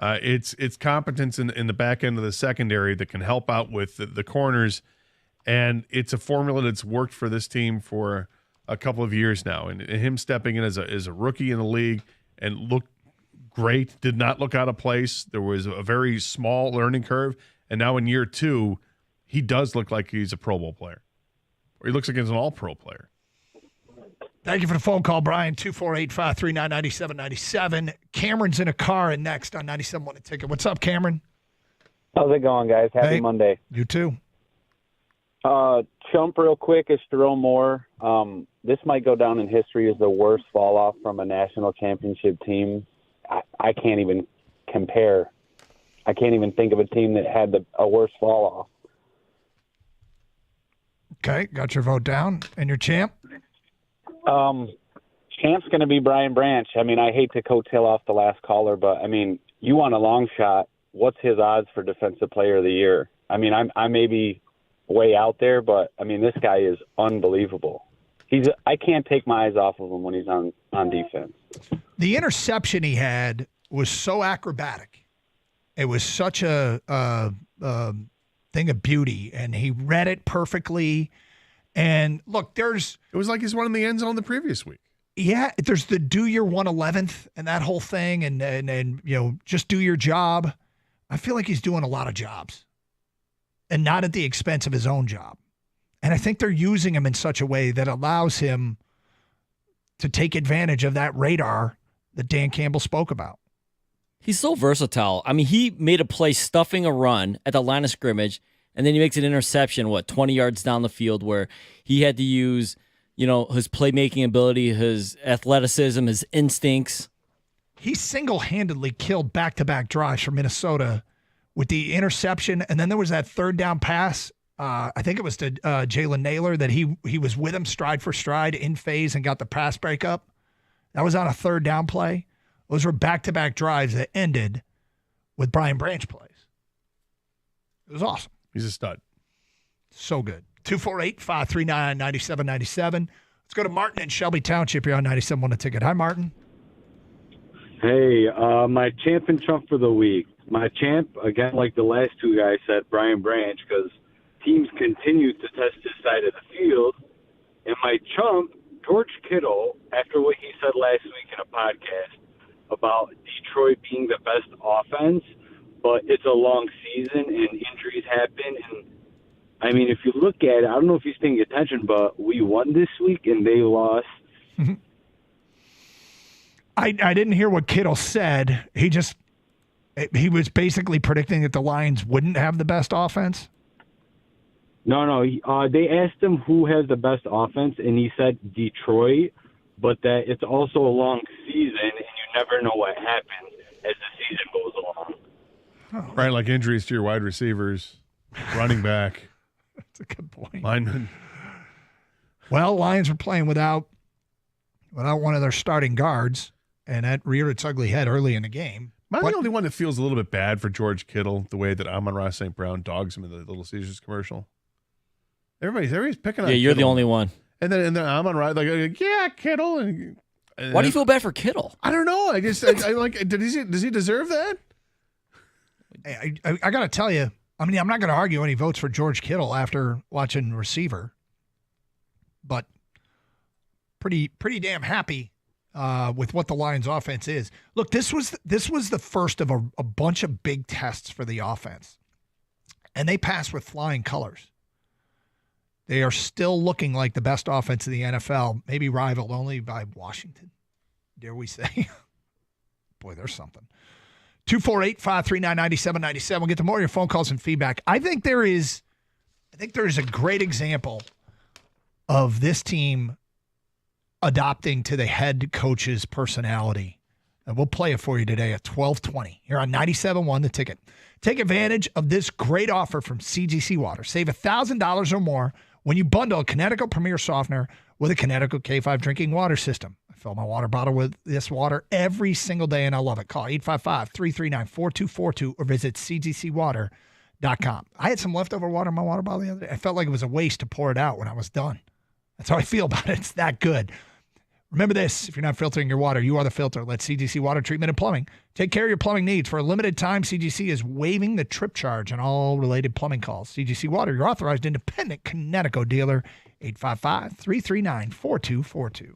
It's competence in the back end of the secondary that can help out with the corners, and it's a formula that's worked for this team for a couple of years now. And him stepping in as a rookie in the league and looked great, did not look out of place. There was a very small learning curve, and now in year 2, he does look like he's a Pro Bowl player, or he looks like he's an All-Pro player. Thank you for the phone call, Brian. 248-539-9797. Cameron's in a car and next on 97.1 A Ticket. What's up, Cameron? How's it going, guys? Happy Hey. Monday. You too. Chump real quick is Jerome Moore. This might go down in history as the worst fall off from a national championship team. I can't even compare. I can't even think of a team that had a worse fall off. Okay, got your vote down. And your champ? Champ's going to be Brian Branch. I mean, I hate to coattail off the last caller, but I mean, you want a long shot. What's his odds for Defensive Player of the Year? I mean, I may be way out there, but I mean, this guy is unbelievable. I can't take my eyes off of him when he's on defense. The interception he had was so acrobatic. It was such a thing of beauty, and he read it perfectly. And look, it was like he's one in the end zone the previous week. Yeah, there's the do your 111th and that whole thing, and just do your job. I feel like he's doing a lot of jobs, and not at the expense of his own job. And I think they're using him in such a way that allows him to take advantage of that radar that Dan Campbell spoke about. He's so versatile. I mean, he made a play stuffing a run at the line of scrimmage, and then he makes an interception, 20 yards down the field, where he had to use, his playmaking ability, his athleticism, his instincts. He single-handedly killed back-to-back drives for Minnesota with the interception, and then there was that third down pass. I think it was to Jalen Naylor that he was with him stride for stride in phase and got the pass breakup. That was on a third down play. Those were back-to-back drives that ended with Brian Branch plays. It was awesome. He's a stud. So good. 248-539-9797. Let's go to Martin in Shelby Township here on 97.1 A Ticket. Hi, Martin. Hey, my champ and chump for the week. My champ, again, like the last two guys said, Brian Branch, because teams continue to test his side of the field. And my chump, George Kittle, after what he said last week in a podcast about Detroit being the best offense, but it's a long season and injuries happen. And, I mean, if you look at it, I don't know if he's paying attention, but we won this week and they lost. Mm-hmm. I didn't hear what Kittle said. He was basically predicting that the Lions wouldn't have the best offense. No. They asked him who has the best offense, and he said Detroit, but that it's also a long season, and you never know what happens as the season goes along. Oh. Right, like injuries to your wide receivers, running back. That's a good point. Lineman. Well, Lions were playing without one of their starting guards, and that reared its ugly head early in the game. Am I the only one that feels a little bit bad for George Kittle, the way that Amon-Ra St. Brown dogs him in the Little Caesars commercial? Everybody's picking on Yeah, you're Kittle. the only one. And then Amon-Ra, like, yeah, Kittle. And Why do you feel bad for Kittle? I don't know. I like. Does he deserve that? I got to tell you, I mean, I'm not going to argue any votes for George Kittle after watching receiver, but pretty damn happy with what the Lions offense is. Look, this was the first of a bunch of big tests for the offense, and they passed with flying colors. They are still looking like the best offense in the NFL, maybe rivaled only by Washington, dare we say. Boy, there's something. 248-539-9797. We'll get to more of your phone calls and feedback. I think there is a great example of this team adopting to the head coach's personality And we'll play it for you today at 12:20 here on 97.1 The Ticket. Take advantage of this great offer from CGC Water. Save $1,000 or more when you bundle a Connecticut Premier Softener with a Connecticut K5 drinking water system. I fill my water bottle with this water every single day, and I love it. Call 855-339-4242 or visit cgcwater.com. I had some leftover water in my water bottle the other day. I felt like it was a waste to pour it out when I was done. That's how I feel about it. It's that good. Remember this, if you're not filtering your water, you are the filter. Let CGC Water Treatment and Plumbing take care of your plumbing needs. For a limited time, CGC is waiving the trip charge on all related plumbing calls. CGC Water, your authorized independent Connecticut dealer, 855-339-4242.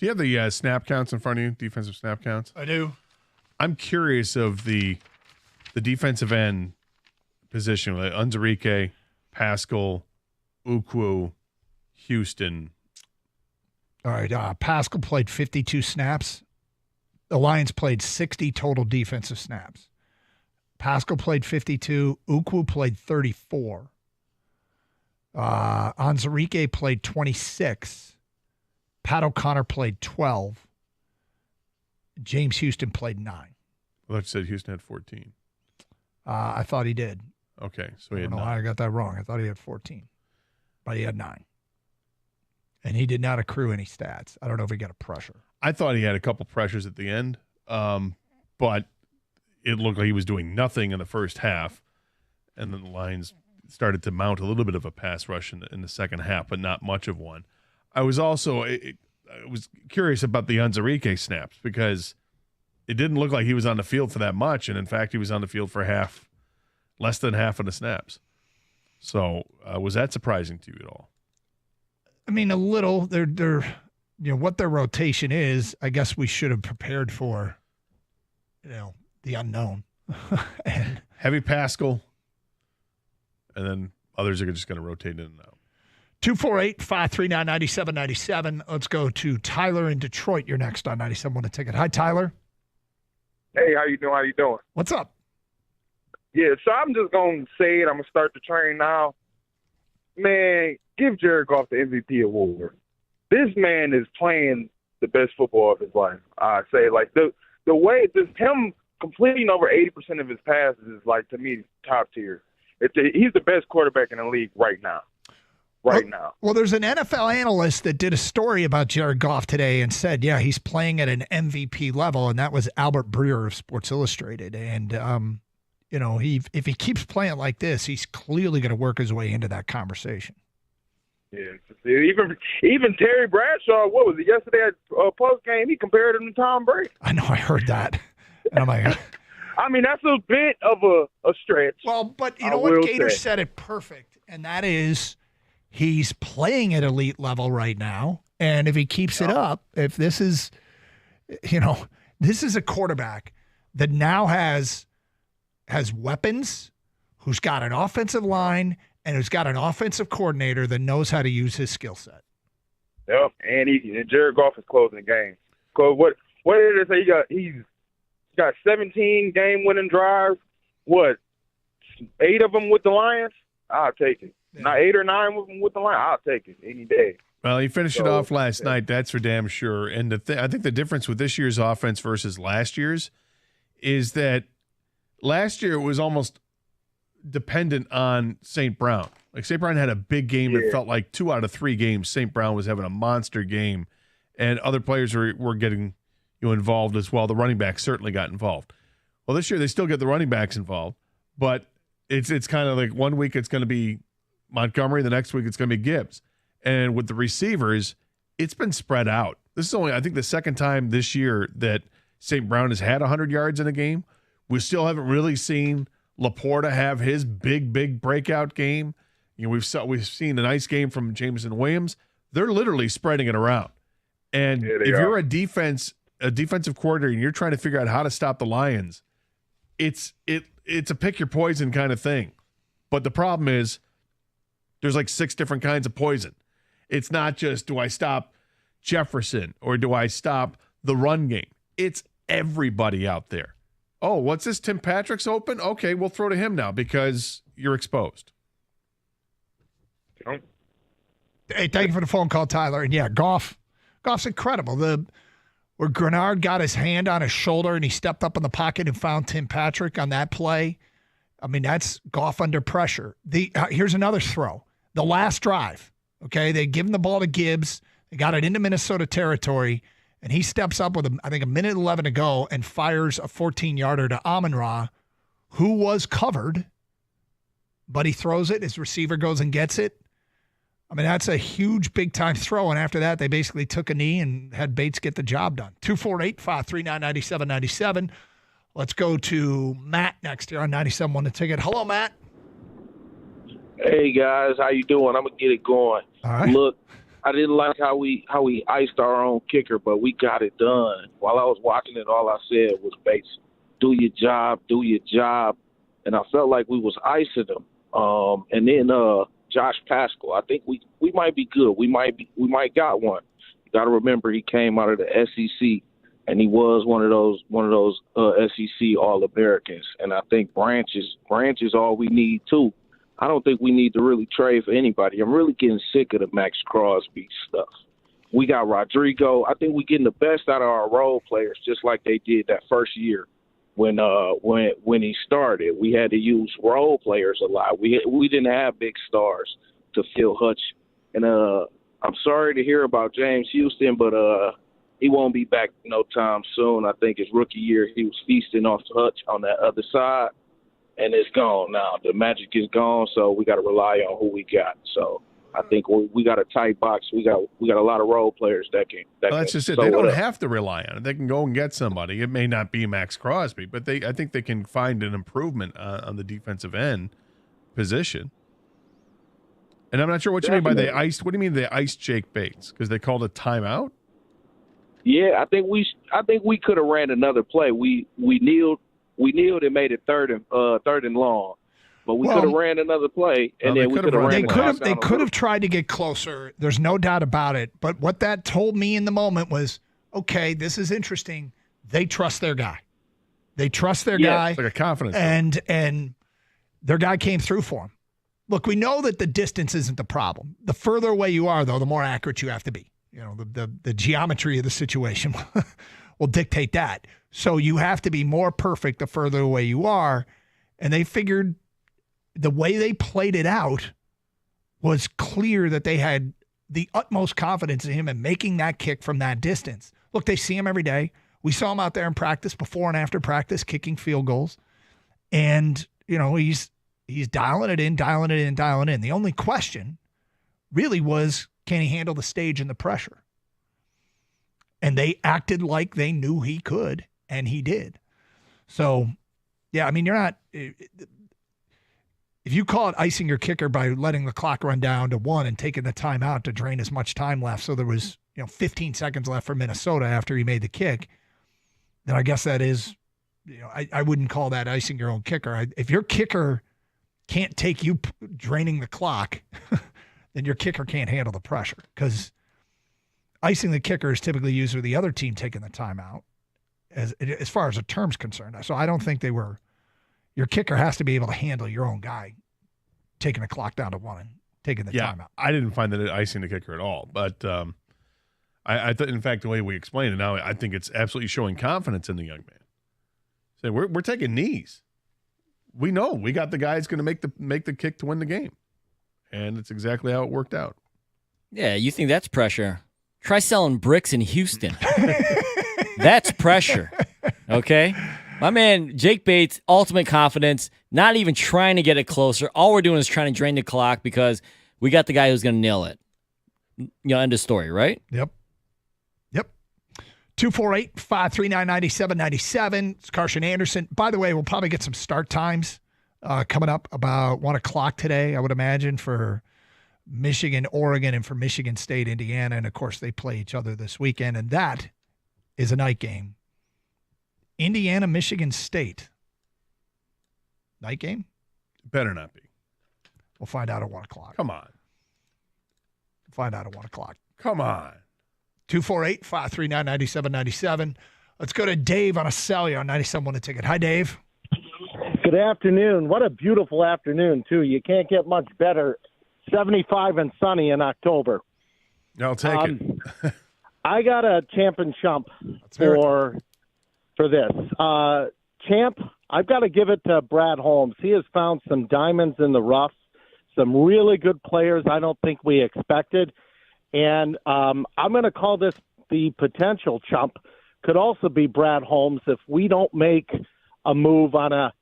Do you have the snap counts in front of you, defensive snap counts? I do. I'm curious of the defensive end position, like Unzarike, Pascal, Ukwu, Houston. All right, Pascal played 52 snaps. The Lions played 60 total defensive snaps. Pascal played 52. Ukwu played 34. Onwuzurike played 26. Pat O'Connor played 12. James Houston played 9. Well, I said Houston had 14. I thought he did. Okay, so he I had don't know 9. why I got that wrong. I thought he had 14, but he had 9. And he did not accrue any stats. I don't know if he got a pressure. I thought he had a couple pressures at the end, but it looked like he was doing nothing in the first half, and then the Lions started to mount a little bit of a pass rush in the second half, but not much of one. I was also I was curious about the Onwuzurike snaps because it didn't look like he was on the field for that much, and in fact, he was on the field for less than half of the snaps. So was that surprising to you at all? I mean, a little. They're what their rotation is. I guess we should have prepared for, the unknown. And heavy Pascal, and then others are just going to rotate in and out. 248-539-9797. Let's go to Tyler in Detroit. You're next on 97 1 Ticket. Hi, Tyler. Hey, how you doing? How you doing? What's up? Yeah, so I'm just going to say it. I'm going to start the train now. Man, give Jared Goff the MVP award. This man is playing the best football of his life. I say, like, the way, just him completing over 80% of his passes is, like, to me, top tier. He's the best quarterback in the league right now. Now. Well, there's an NFL analyst that did a story about Jared Goff today and said, yeah, he's playing at an MVP level, and that was Albert Breer of Sports Illustrated. And, if he keeps playing like this, he's clearly going to work his way into that conversation. Yeah, even Terry Bradshaw, what was it, yesterday at post game, he compared him to Tom Brady. I know, I heard that. And I'm like, I mean, that's a bit of a stretch. Well, but you know what? Gator said it perfect, and that is he's playing at elite level right now. And if he keeps it up, if this is, this is a quarterback that now has weapons, who's got an offensive line, and who's got an offensive coordinator that knows how to use his skill set. Yep, and Jared Goff is closing the game. Cause what did they say? He's got 17 game-winning drives. What, 8 of them with the Lions? I'll take it. Yeah. Not 8 or 9 of them with the Lions. I'll take it any day. Well, he finished it off last night. That's for damn sure. And I think the difference with this year's offense versus last year's is that last year it was almost dependent on St. Brown. Like St. Brown had a big game. It felt like 2 out of 3 games St. Brown was having a monster game, and other players were getting involved as well. The running backs certainly got involved. Well, this year they still get the running backs involved, but it's kind of like one week it's going to be Montgomery, the next week it's going to be Gibbs. And with the receivers, it's been spread out. This is only, I think, the second time this year that St. Brown has had 100 yards in a game. We still haven't really seen Laporta have his big breakout game. We've seen a nice game from Jameson Williams. They're literally spreading it around. And if you're a defensive coordinator and you're trying to figure out how to stop the Lions, it's a pick your poison kind of thing. But the problem is there's like 6 different kinds of poison. It's not just, do I stop Jefferson or do I stop the run game? It's everybody out there. Oh, what's this? Tim Patrick's open? Okay, we'll throw to him now because you're exposed. Hey, thank you for the phone call, Tyler. And yeah, Goff's incredible. Where Grenard got his hand on his shoulder and he stepped up in the pocket and found Tim Patrick on that play. I mean, that's Goff under pressure. Here's another throw. The last drive, okay? They give him the ball to Gibbs. They got it into Minnesota territory, and he steps up with, I think, 1:11 to go and fires a 14-yarder to Amon-Ra, who was covered, but he throws it. His receiver goes and gets it. I mean, that's a huge, big-time throw, and after that, they basically took a knee and had Bates get the job done. 248-539-9797. Let's go to Matt next here on 97.1 The Ticket. Hello, Matt. Hey, guys. How you doing? I'm going to get it going. All right. Look, I didn't like how we iced our own kicker, but we got it done. While I was watching it, all I said was, "Bates, do your job," and I felt like we was icing them. And then Josh Pascal, I think we might be good. We might got one. You got to remember he came out of the SEC, and he was one of those SEC All-Americans. And I think Branch is all we need too. I don't think we need to really trade for anybody. I'm really getting sick of the Max Crosby stuff. We got Rodrigo. I think we're getting the best out of our role players, just like they did that first year when he started. We had to use role players a lot. We didn't have big stars to fill Hutch. And I'm sorry to hear about James Houston, but he won't be back no time soon. I think his rookie year he was feasting off Hutch on that other side. And it's gone now. The magic is gone, so we got to rely on who we got. So I think we got a tight box. We got a lot of role players that can. That's just it. They don't have to rely on it. They can go and get somebody. It may not be Max Crosby, but I think they can find an improvement on the defensive end position. And I'm not sure what you mean by they iced. What do you mean they iced Jake Bates? Because they called a timeout? Yeah, I think we could have ran another play. We kneeled and made it third and long, but we could have ran another play, and then we could have ran. They could have tried to get closer. There's no doubt about it. But what that told me in the moment was, okay, this is interesting. They trust their guy. They trust their guy. It's like a confidence. And their guy came through for him. Look, we know that the distance isn't the problem. The further away you are, though, the more accurate you have to be. You know, the geometry of the situation will dictate that. So you have to be more perfect the further away you are. And they figured the way they played it out was clear that they had the utmost confidence in him in making that kick from that distance. Look, they see him every day. We saw him out there in practice, before and after practice, kicking field goals. And, you know, he's dialing it in. The only question really was, can he handle the stage and the pressure? And they acted like they knew he could, and he did. So, yeah, I mean, you're not – if you call it icing your kicker by letting the clock run down to 1 and taking the time out to drain as much time left, so there was 15 seconds left for Minnesota after he made the kick, then I guess that is I wouldn't call that icing your own kicker. If your kicker can't take you draining the clock, then your kicker can't handle the pressure, because icing the kicker is typically used with the other team taking the timeout as far as the term's concerned. So I don't think your kicker has to be able to handle your own guy taking the clock down to 1 and taking the timeout. I didn't find that icing the kicker at all, but I thought, in fact, the way we explained it now, I think it's absolutely showing confidence in the young man. Say, we're taking knees. We know we got the guy that's going to make the kick to win the game. And it's exactly how it worked out. Yeah, you think that's pressure? Try selling bricks in Houston. That's pressure, okay? My man, Jake Bates, ultimate confidence, not even trying to get it closer. All we're doing is trying to drain the clock because we got the guy who's going to nail it. End of story, right? Yep. 248-539-9797. It's Carson Anderson. By the way, we'll probably get some start times coming up about 1 o'clock today, I would imagine, for Michigan, Oregon, and for Michigan State, Indiana. And, of course, they play each other this weekend, and that is a night game. Indiana, Michigan State. Night game? Better not be. We'll find out at 1 o'clock. Come on. Find out at 1 o'clock. Come on. 248-539-9797. Let's go to Dave on a cellular on 97.1 The Ticket. Hi, Dave. Good afternoon. What a beautiful afternoon, too. You can't get much better. 75 and sunny in October. I'll take it. I got a champ and chump for this. Champ, I've got to give it to Brad Holmes. He has found some diamonds in the rough, some really good players I don't think we expected. And I'm going to call this the potential chump. Could also be Brad Holmes if we don't make a move on a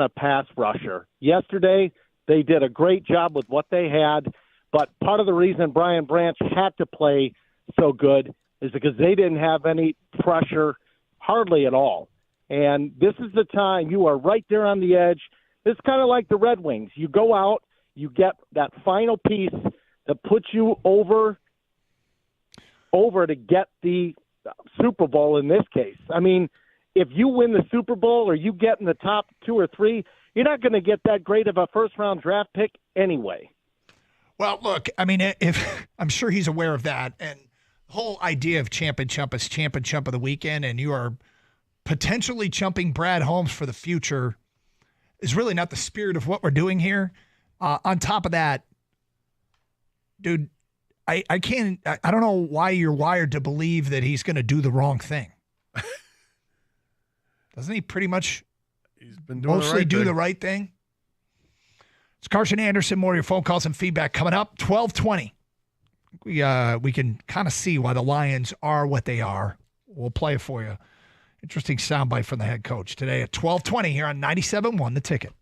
pass rusher. Yesterday, they did a great job with what they had, but part of the reason Brian Branch had to play so good is because they didn't have any pressure hardly at all. And this is the time you are right there on the edge. It's kind of like the Red Wings. You go out, you get that final piece that puts you over over to get the Super Bowl in this case. I mean, if you win the Super Bowl or you get in the top 2 or 3, you're not going to get that great of a first-round draft pick anyway. Well, look, I mean, if I'm sure he's aware of that, and the whole idea of champ and chump is champ and chump of the weekend, and you are potentially chumping Brad Holmes for the future is really not the spirit of what we're doing here. On top of that, dude, I don't know why you're wired to believe that he's going to do the wrong thing. Doesn't he pretty much mostly do the right thing? It's Carson Anderson. More of your phone calls and feedback coming up. 12:20. We can kind of see why the Lions are what they are. We'll play it for you. Interesting soundbite from the head coach today at 12:20 here on 97.1 The Ticket.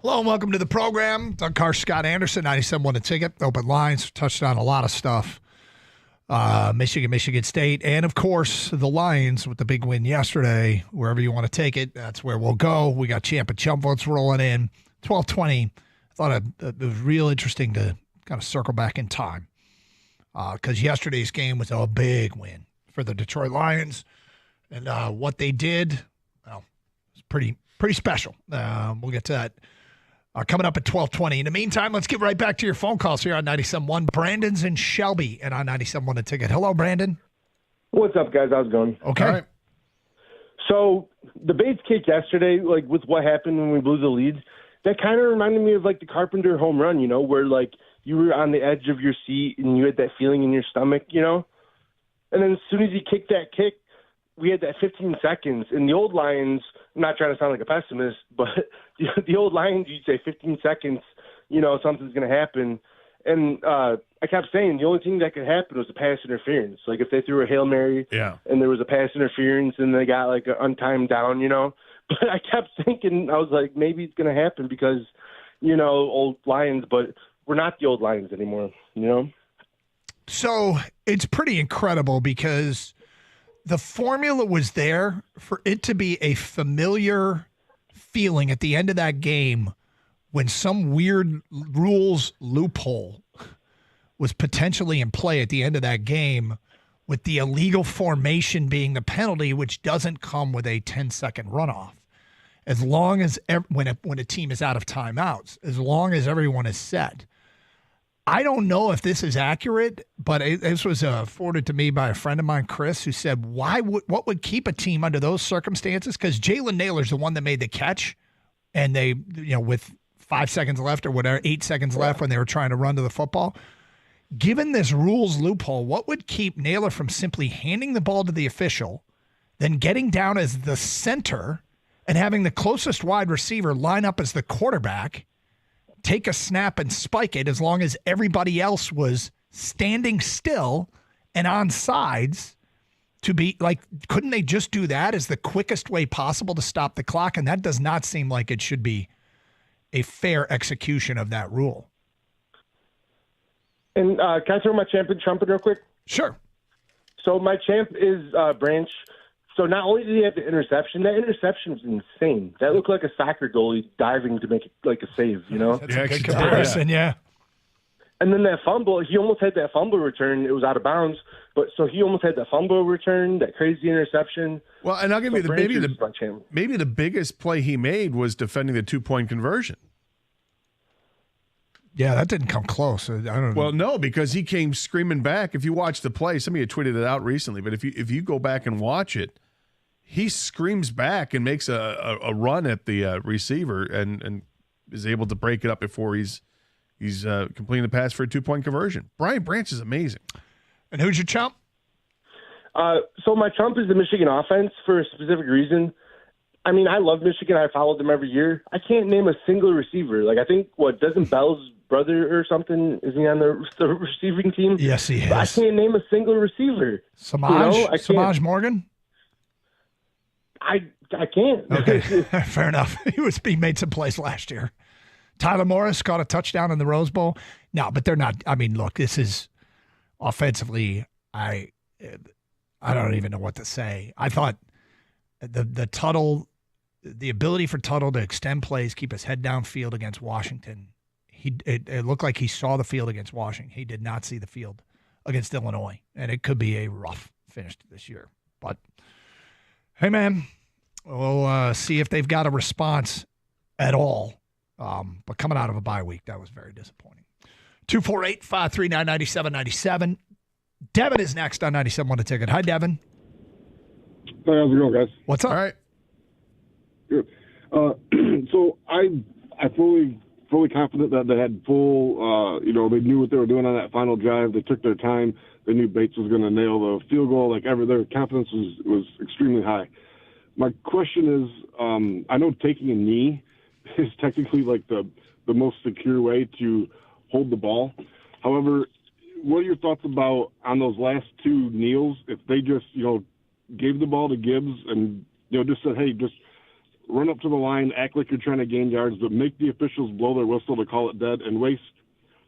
Hello and welcome to the program. Doug Carr, Scott Anderson, 97.1 The Ticket. Open lines, touched on a lot of stuff. Michigan State, and of course the Lions with the big win yesterday. Wherever you want to take it, that's where we'll go. We got champ and chump votes rolling in. 12:20. I thought it was real interesting to kind of circle back in time because yesterday's game was a big win for the Detroit Lions, and what they did, well, it's pretty special. We'll get to that. Coming up at 12:20. In the meantime, let's get right back to your phone calls here on 97.1. Brandon's in Shelby and on 97.1 The Ticket. Hello, Brandon. What's up, guys? How's it going? Okay. All right. So the Bates kick yesterday, like with what happened when we blew the lead, that kind of reminded me of like the Carpenter home run, where like you were on the edge of your seat and you had that feeling in your stomach, And then as soon as he kicked that kick, we had that 15 seconds. And the old Lions, I'm not trying to sound like a pessimist, but the old Lions, you'd say 15 seconds, something's going to happen. And I kept saying the only thing that could happen was a pass interference. Like if they threw a Hail Mary and there was a pass interference and they got like an untimed down, But I kept thinking, I was like, maybe it's going to happen because, old Lions, but we're not the old Lions anymore, So it's pretty incredible because the formula was there for it to be a familiar feeling at the end of that game when some weird rules loophole was potentially in play at the end of that game with the illegal formation being the penalty, which doesn't come with a 10-second runoff. As long as when a team is out of timeouts, as long as everyone is set. I don't know if this is accurate, but this was forwarded to me by a friend of mine, Chris, who said, what would keep a team under those circumstances? Because Jalen Naylor's the one that made the catch, and they, with 5 seconds left or whatever, 8 seconds left when they were trying to run to the football. Given this rules loophole, what would keep Naylor from simply handing the ball to the official, then getting down as the center and having the closest wide receiver line up as the quarterback, take a snap and spike it as long as everybody else was standing still and on sides to be like, couldn't they just do that as the quickest way possible to stop the clock? And that does not seem like it should be a fair execution of that rule. And can I throw my champ and trumpet real quick? Sure. So my champ is Branch. So not only did he have the interception, that interception was insane. That looked like a soccer goalie diving to make like a save, That's a good comparison, yeah. And then that fumble, he almost had that fumble return. It was out of bounds, but so he almost had that fumble return, that crazy interception. Well, and I'll give you maybe the biggest play he made was defending the 2-point conversion. Yeah, that didn't come close. I don't know. Well, no, because he came screaming back. If you watch the play, somebody had tweeted it out recently, but if you go back and watch it, he screams back and makes a run at the receiver and is able to break it up before he's completing the pass for a 2-point conversion. Brian Branch is amazing. And who's your chump? So my chump is the Michigan offense for a specific reason. I mean, I love Michigan. I followed them every year. I can't name a single receiver. Like I think doesn't Bell's brother or something, is he on the receiving team? Yes, he is. I can't name a single receiver. Samaj Morgan? I can't. Okay, fair enough. He made some plays last year. Tyler Morris caught a touchdown in the Rose Bowl. No, but they're not. I mean, look, this is offensively. I don't even know what to say. I thought the Tuttle, the ability for Tuttle to extend plays, keep his head downfield against Washington. It looked like he saw the field against Washington. He did not see the field against Illinois, and it could be a rough finish to this year. But hey, man, we'll see if they've got a response at all. But coming out of a bye week, that was very disappointing. 248-539-9797. Devin is next on 97.1 The Ticket. Hi, Devin. Hey, how's it going, guys? What's up? All right. Good. So I fully confident that they had full, they knew what they were doing on that final drive. They took their time. They knew Bates was going to nail the field goal. Their confidence was extremely high. My question is, I know taking a knee is technically like the most secure way to hold the ball. However, what are your thoughts about on those last two kneels? If they just, gave the ball to Gibbs and, just said, hey, just run up to the line, act like you're trying to gain yards, but make the officials blow their whistle to call it dead and waste,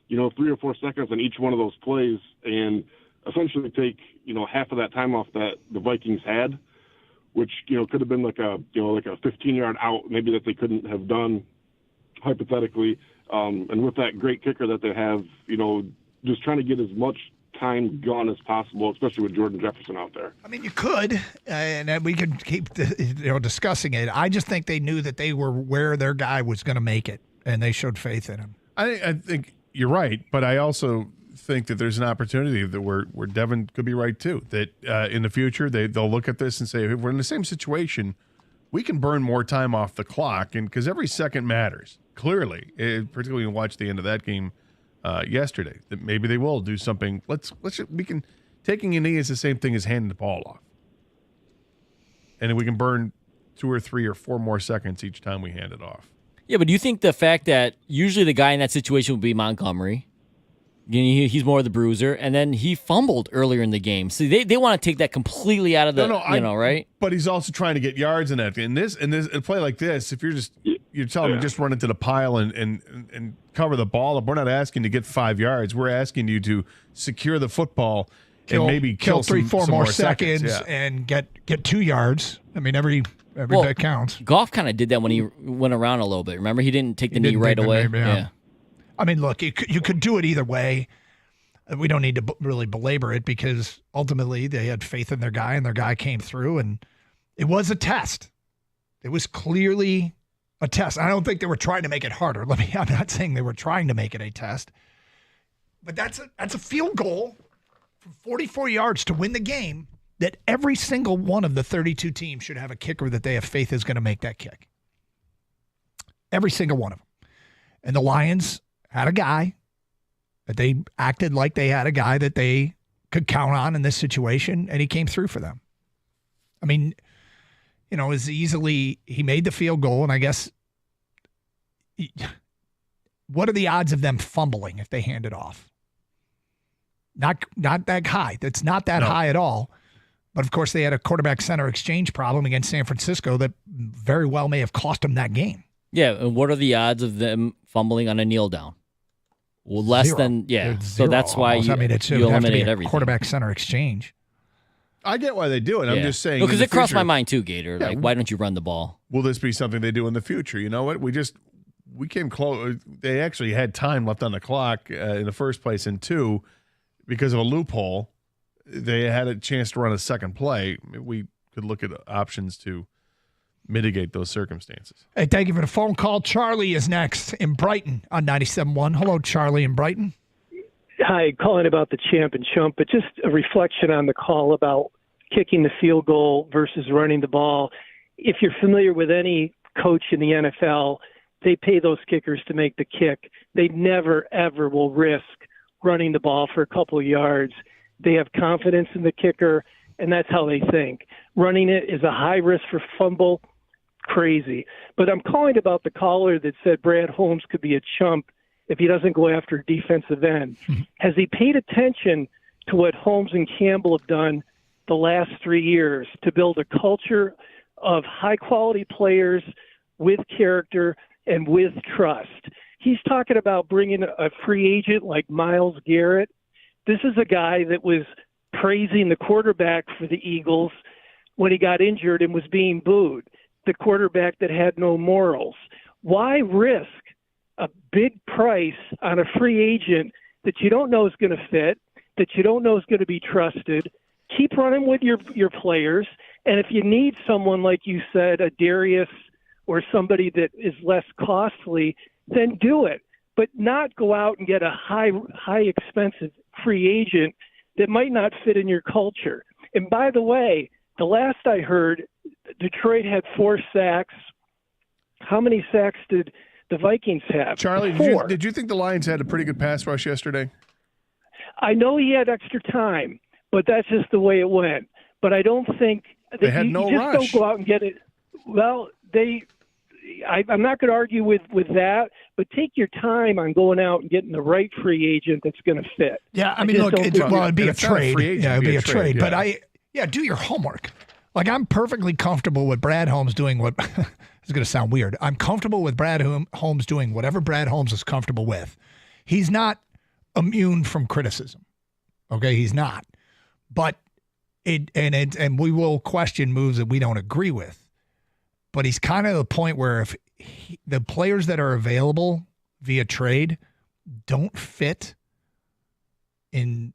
3 or 4 seconds on each one of those plays and essentially take, half of that time off that the Vikings had, which, could have been like a 15-yard out, maybe that they couldn't have done hypothetically. And with that great kicker that they have, just trying to get as much time gone as possible, especially with Jordan Jefferson out there. I mean, you could, and we could keep discussing it. I just think they knew that they were where their guy was going to make it, and they showed faith in him. I think you're right, but I also think that there's an opportunity that where Devin could be right too. That in the future they'll look at this and say, if we're in the same situation, we can burn more time off the clock, and because every second matters. Clearly, particularly when you watch the end of that game yesterday, that maybe they will do something. Taking a knee is the same thing as handing the ball off, and we can burn 2 or 3 or 4 more seconds each time we hand it off. Yeah, but do you think the fact that usually the guy in that situation would be Montgomery, he's more of the bruiser, and then he fumbled earlier in the game, so they want to take that completely out of the, right? But he's also trying to get yards in that. In a play like this, if you're telling him just run into the pile and cover the ball, we're not asking to get 5 yards. We're asking you to secure the football and maybe kill 3-4 more seconds and get 2 yards. I mean, every bit counts. Goff kind of did that when he went around a little bit. Remember, he didn't take the knee right away. Yeah. I mean, look, you could do it either way. We don't need to really belabor it because ultimately they had faith in their guy and their guy came through, and it was a test. It was clearly a test. I don't think they were trying to make it harder. I'm not saying they were trying to make it a test, but that's a field goal from 44 yards to win the game that every single one of the 32 teams should have a kicker that they have faith is going to make that kick. Every single one of them. And the Lions had a guy that they acted like they had a guy that they could count on in this situation, and he came through for them. I mean, as easily he made the field goal, and I guess what are the odds of them fumbling if they hand it off? Not that high. That's not that high at all. But, of course, they had a quarterback-center exchange problem against San Francisco that very well may have cost them that game. Yeah, and what are the odds of them fumbling on a kneel down? Well, less Zero. than, Zero so that's why almost. you eliminate everything. Quarterback-center exchange. I get why they do it. I'm just saying. Because it crossed my mind too, Gator. Yeah, why don't you run the ball? Will this be something they do in the future? You know what? We came close. They actually had time left on the clock in the first place, and 2, because of a loophole, they had a chance to run a second play. We could look at options to mitigate those circumstances. Hey, thank you for the phone call. Charlie is next in Brighton on 97.1. Hello, Charlie in Brighton. Hi, calling about the champ and chump, but just a reflection on the call about kicking the field goal versus running the ball. If you're familiar with any coach in the NFL, they pay those kickers to make the kick. They never, ever will risk running the ball for a couple of yards. They have confidence in the kicker, and that's how they think. Running it is a high risk for fumble. Crazy. But I'm calling about the caller that said Brad Holmes could be a chump if he doesn't go after defensive end. Has he paid attention to what Holmes and Campbell have done the last 3 years to build a culture of high-quality players with character and with trust? He's talking about bringing a free agent like Myles Garrett. This is a guy that was praising the quarterback for the Eagles when he got injured and was being booed, the quarterback that had no morals. Why risk a big price on a free agent that you don't know is going to fit, that you don't know is going to be trusted? Keep running with your players, and if you need someone, like you said, a Darius or somebody that is less costly, then do it. But not go out and get a high expensive free agent that might not fit in your culture. And by the way, the last I heard, Detroit had 4 sacks. How many sacks did the Vikings have? Charlie, 4. did you think the Lions had a pretty good pass rush yesterday? I know he had extra time, but that's just the way it went. But I don't think that they had you no just rush. Don't go out and get it. Well, I'm not going to argue with that, but take your time on going out and getting the right free agent that's going to fit. Yeah, I mean, look, it'd be a trade. Yeah, it'd be a trade. But do your homework. Like, I'm perfectly comfortable with Brad Holmes doing what It's going to sound weird. I'm comfortable with Brad Holmes doing whatever Brad Holmes is comfortable with. He's not immune from criticism. Okay, he's not. But and we will question moves that we don't agree with. But he's kind of the point where if the players that are available via trade don't fit in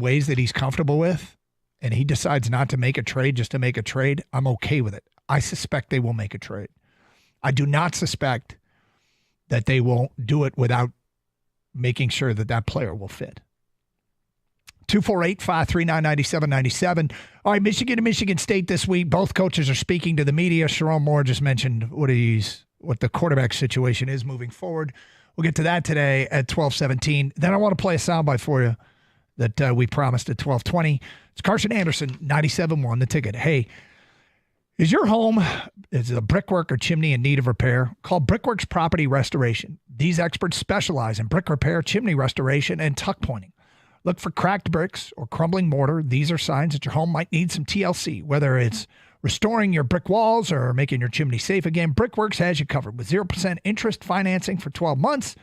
ways that he's comfortable with, and he decides not to make a trade just to make a trade, I'm okay with it. I suspect they will make a trade. I do not suspect that they won't do it without making sure that that player will fit. 248-539-9797. All right, Michigan and Michigan State this week. Both coaches are speaking to the media. Sharon Moore just mentioned what the quarterback situation is moving forward. We'll get to that today at 12:17. Then I want to play a soundbite for you that we promised at 12:20. It's Carson Anderson, 97.1, The Ticket. Hey, is your home, is a brickwork or chimney in need of repair? Call Brickworks Property Restoration. These experts specialize in brick repair, chimney restoration, and tuck pointing. Look for cracked bricks or crumbling mortar. These are signs that your home might need some TLC. Whether it's restoring your brick walls or making your chimney safe again, Brickworks has you covered with 0% interest financing for 12 months.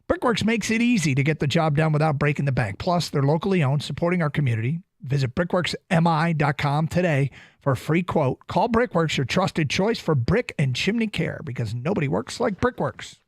Brickworks makes it easy to get the job done without breaking the bank. Plus, they're locally owned, supporting our community. Visit brickworksmi.com today for a free quote. Call Brickworks, your trusted choice for brick and chimney care, because nobody works like Brickworks.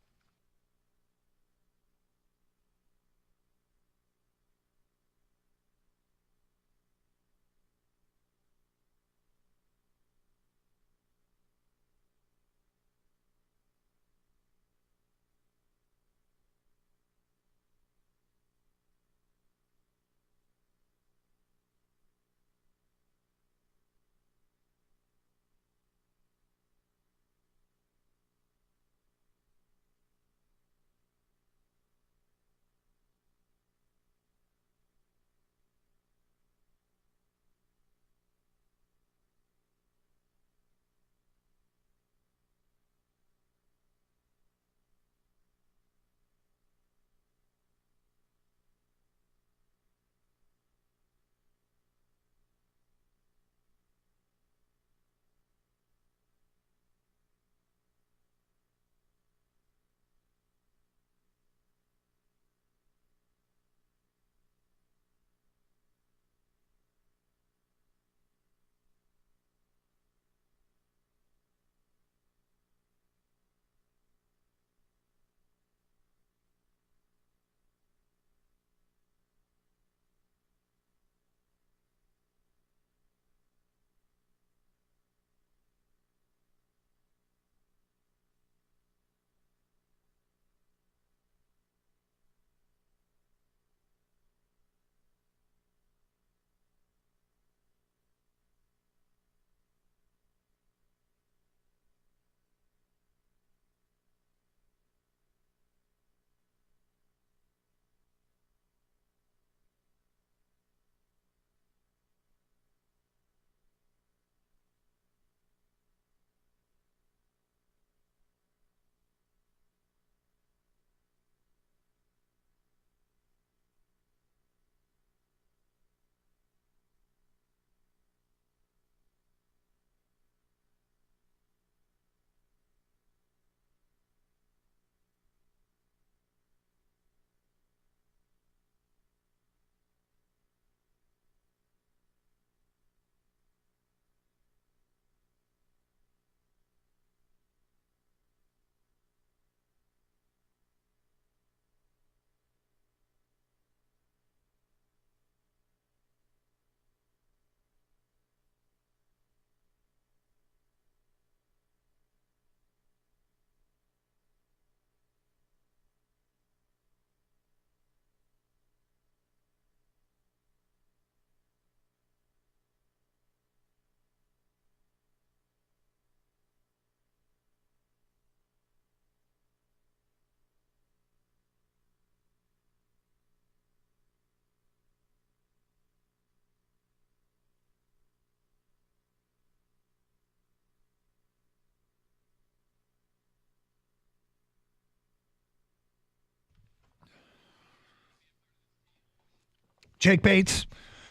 Jake Bates.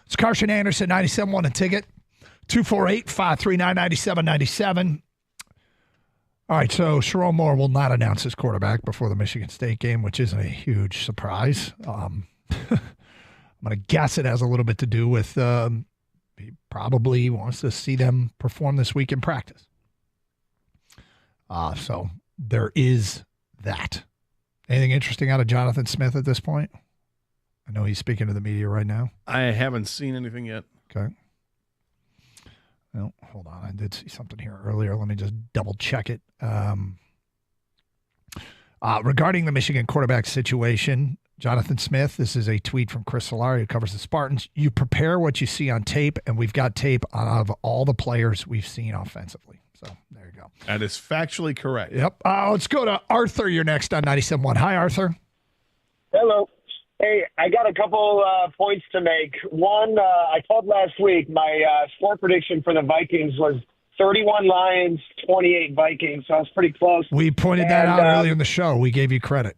It's Carson Anderson, 97.1 A Ticket. 248-539-9797. All right, so Sharon Moore will not announce his quarterback before the Michigan State game, which isn't a huge surprise. I'm going to guess it has a little bit to do with he probably wants to see them perform this week in practice. So there is that. Anything interesting out of Jonathan Smith at this point? I know he's speaking to the media right now. I haven't seen anything yet. Okay. Well, hold on. I did see something here earlier. Let me just double check it. Regarding the Michigan quarterback situation, Jonathan Smith, this is a tweet from Chris Solari, who covers the Spartans. You prepare what you see on tape, and we've got tape of all the players we've seen offensively. So there you go. That is factually correct. Yep. Let's go to Arthur. You're next on 97.1. Hi, Arthur. Hello. Hey, I got a couple points to make. One, I told last week my score prediction for the Vikings was 31 Lions, 28 Vikings, so I was pretty close. We pointed that out earlier in the show. We gave you credit.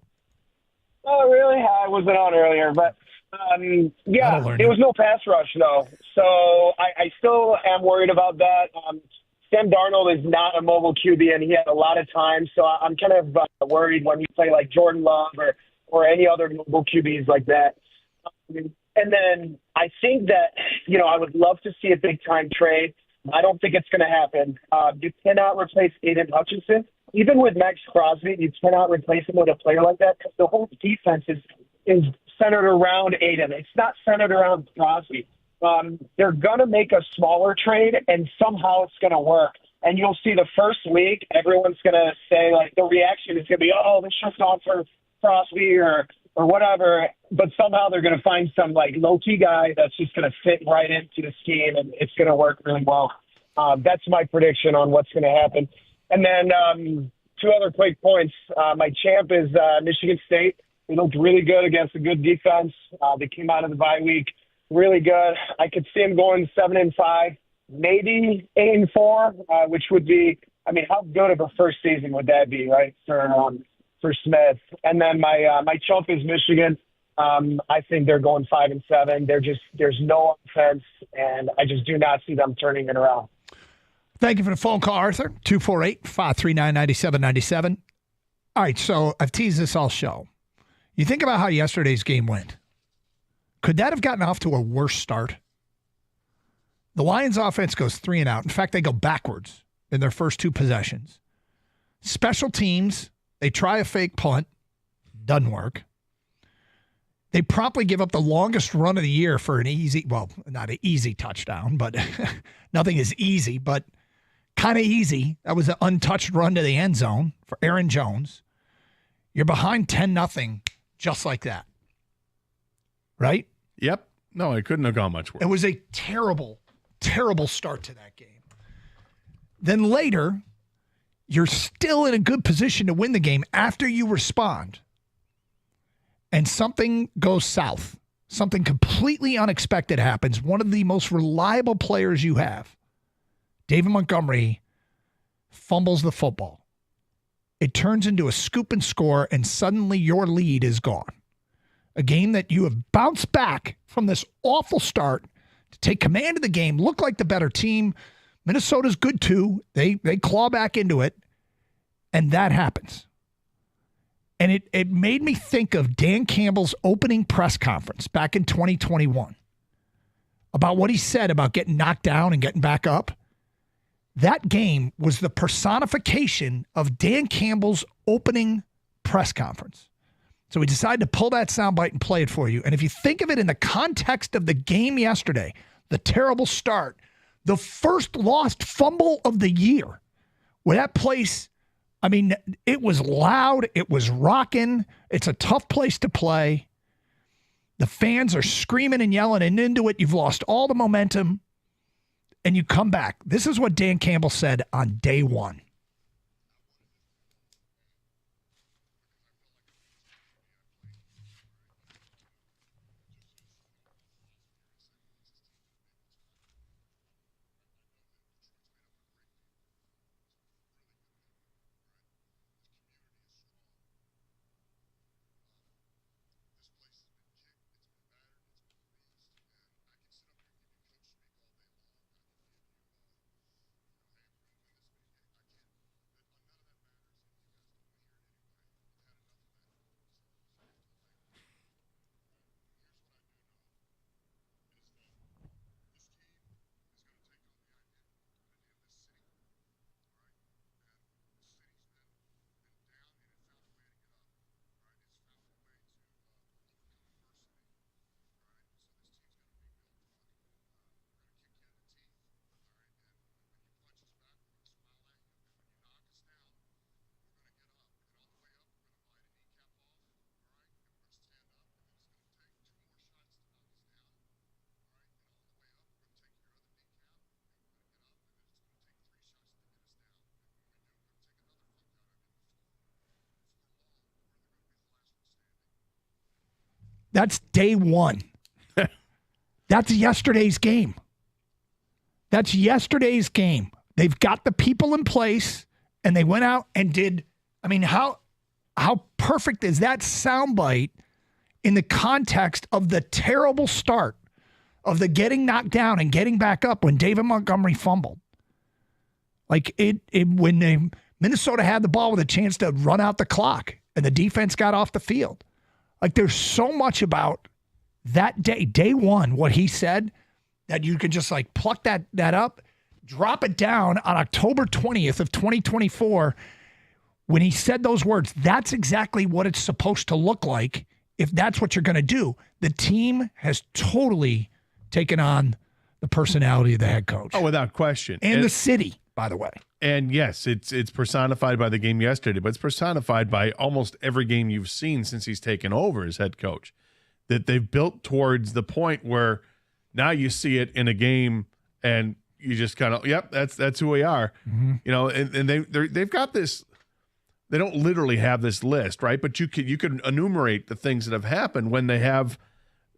Oh, really? I wasn't on earlier, but yeah, there was no pass rush, though. So I still am worried about that. Sam Darnold is not a mobile QB, and he had a lot of time, so I'm kind of worried when you play like Jordan Love or any other mobile QBs like that. And then I think that, I would love to see a big-time trade. I don't think it's going to happen. You cannot replace Aiden Hutchinson. Even with Max Crosby, you cannot replace him with a player like that because the whole defense is centered around Aiden. It's not centered around Crosby. They're going to make a smaller trade, and somehow it's going to work. And you'll see the first week, everyone's going to say, like, the reaction is going to be, oh, this shit's on for Crosby or whatever, but somehow they're going to find some like low-key guy that's just going to fit right into the scheme, and it's going to work really well. That's my prediction on what's going to happen. And then two other quick points. My champ is Michigan State. They looked really good against a good defense. They came out of the bye week really good. I could see them going 7-5, maybe 8-4, which would be, how good of a first season would that be, right, for Smith? And then my chump is Michigan. I think they're going 5-7. There's no offense, and I just do not see them turning it around. Thank you for the phone call, Arthur. 248-539-9797. All right, so I've teased this all show. You think about how yesterday's game went. Could that have gotten off to a worse start? The Lions offense goes 3 and out. In fact, they go backwards in their first two possessions. Special teams, they try a fake punt. Doesn't work. They promptly give up the longest run of the year for an easy, well, not an easy touchdown, but nothing is easy, but kind of easy. That was an untouched run to the end zone for Aaron Jones. You're behind 10-0 just like that. Right? Yep. No, it couldn't have gone much worse. It was a terrible, terrible start to that game. Then later, you're still in a good position to win the game after you respond. And something goes south. Something completely unexpected happens. One of the most reliable players you have, David Montgomery, fumbles the football. It turns into a scoop and score, and suddenly your lead is gone. A game that you have bounced back from this awful start to take command of the game, look like the better team. Minnesota's good too. They claw back into it, and that happens. And it made me think of Dan Campbell's opening press conference back in 2021 about what he said about getting knocked down and getting back up. That game was the personification of Dan Campbell's opening press conference. So we decided to pull that soundbite and play it for you. And if you think of it in the context of the game yesterday, the terrible start, the first lost fumble of the year, where that place, it was loud, it was rocking, it's a tough place to play. The fans are screaming and yelling and into it. You've lost all the momentum, and you come back. This is what Dan Campbell said on day one. That's day one. That's yesterday's game. That's yesterday's game. They've got the people in place, and they went out and did. I mean, how perfect is that soundbite in the context of the terrible start of the getting knocked down and getting back up when David Montgomery fumbled? Like when Minnesota had the ball with a chance to run out the clock and the defense got off the field. Like there's so much about that day one, what he said, that you could just like pluck that up, drop it down on October 20th of 2024. When he said those words, that's exactly what it's supposed to look like if that's what you're going to do. The team has totally taken on the personality of the head coach. Oh, without question. And the city, by the way. And yes, it's personified by the game yesterday, but it's personified by almost every game you've seen since he's taken over as head coach. That they've built towards the point where now you see it in a game and you just kind of, yep, that's who we are. Mm-hmm. You know, and they've got this. They don't literally have this list, right? But you could enumerate the things that have happened when they have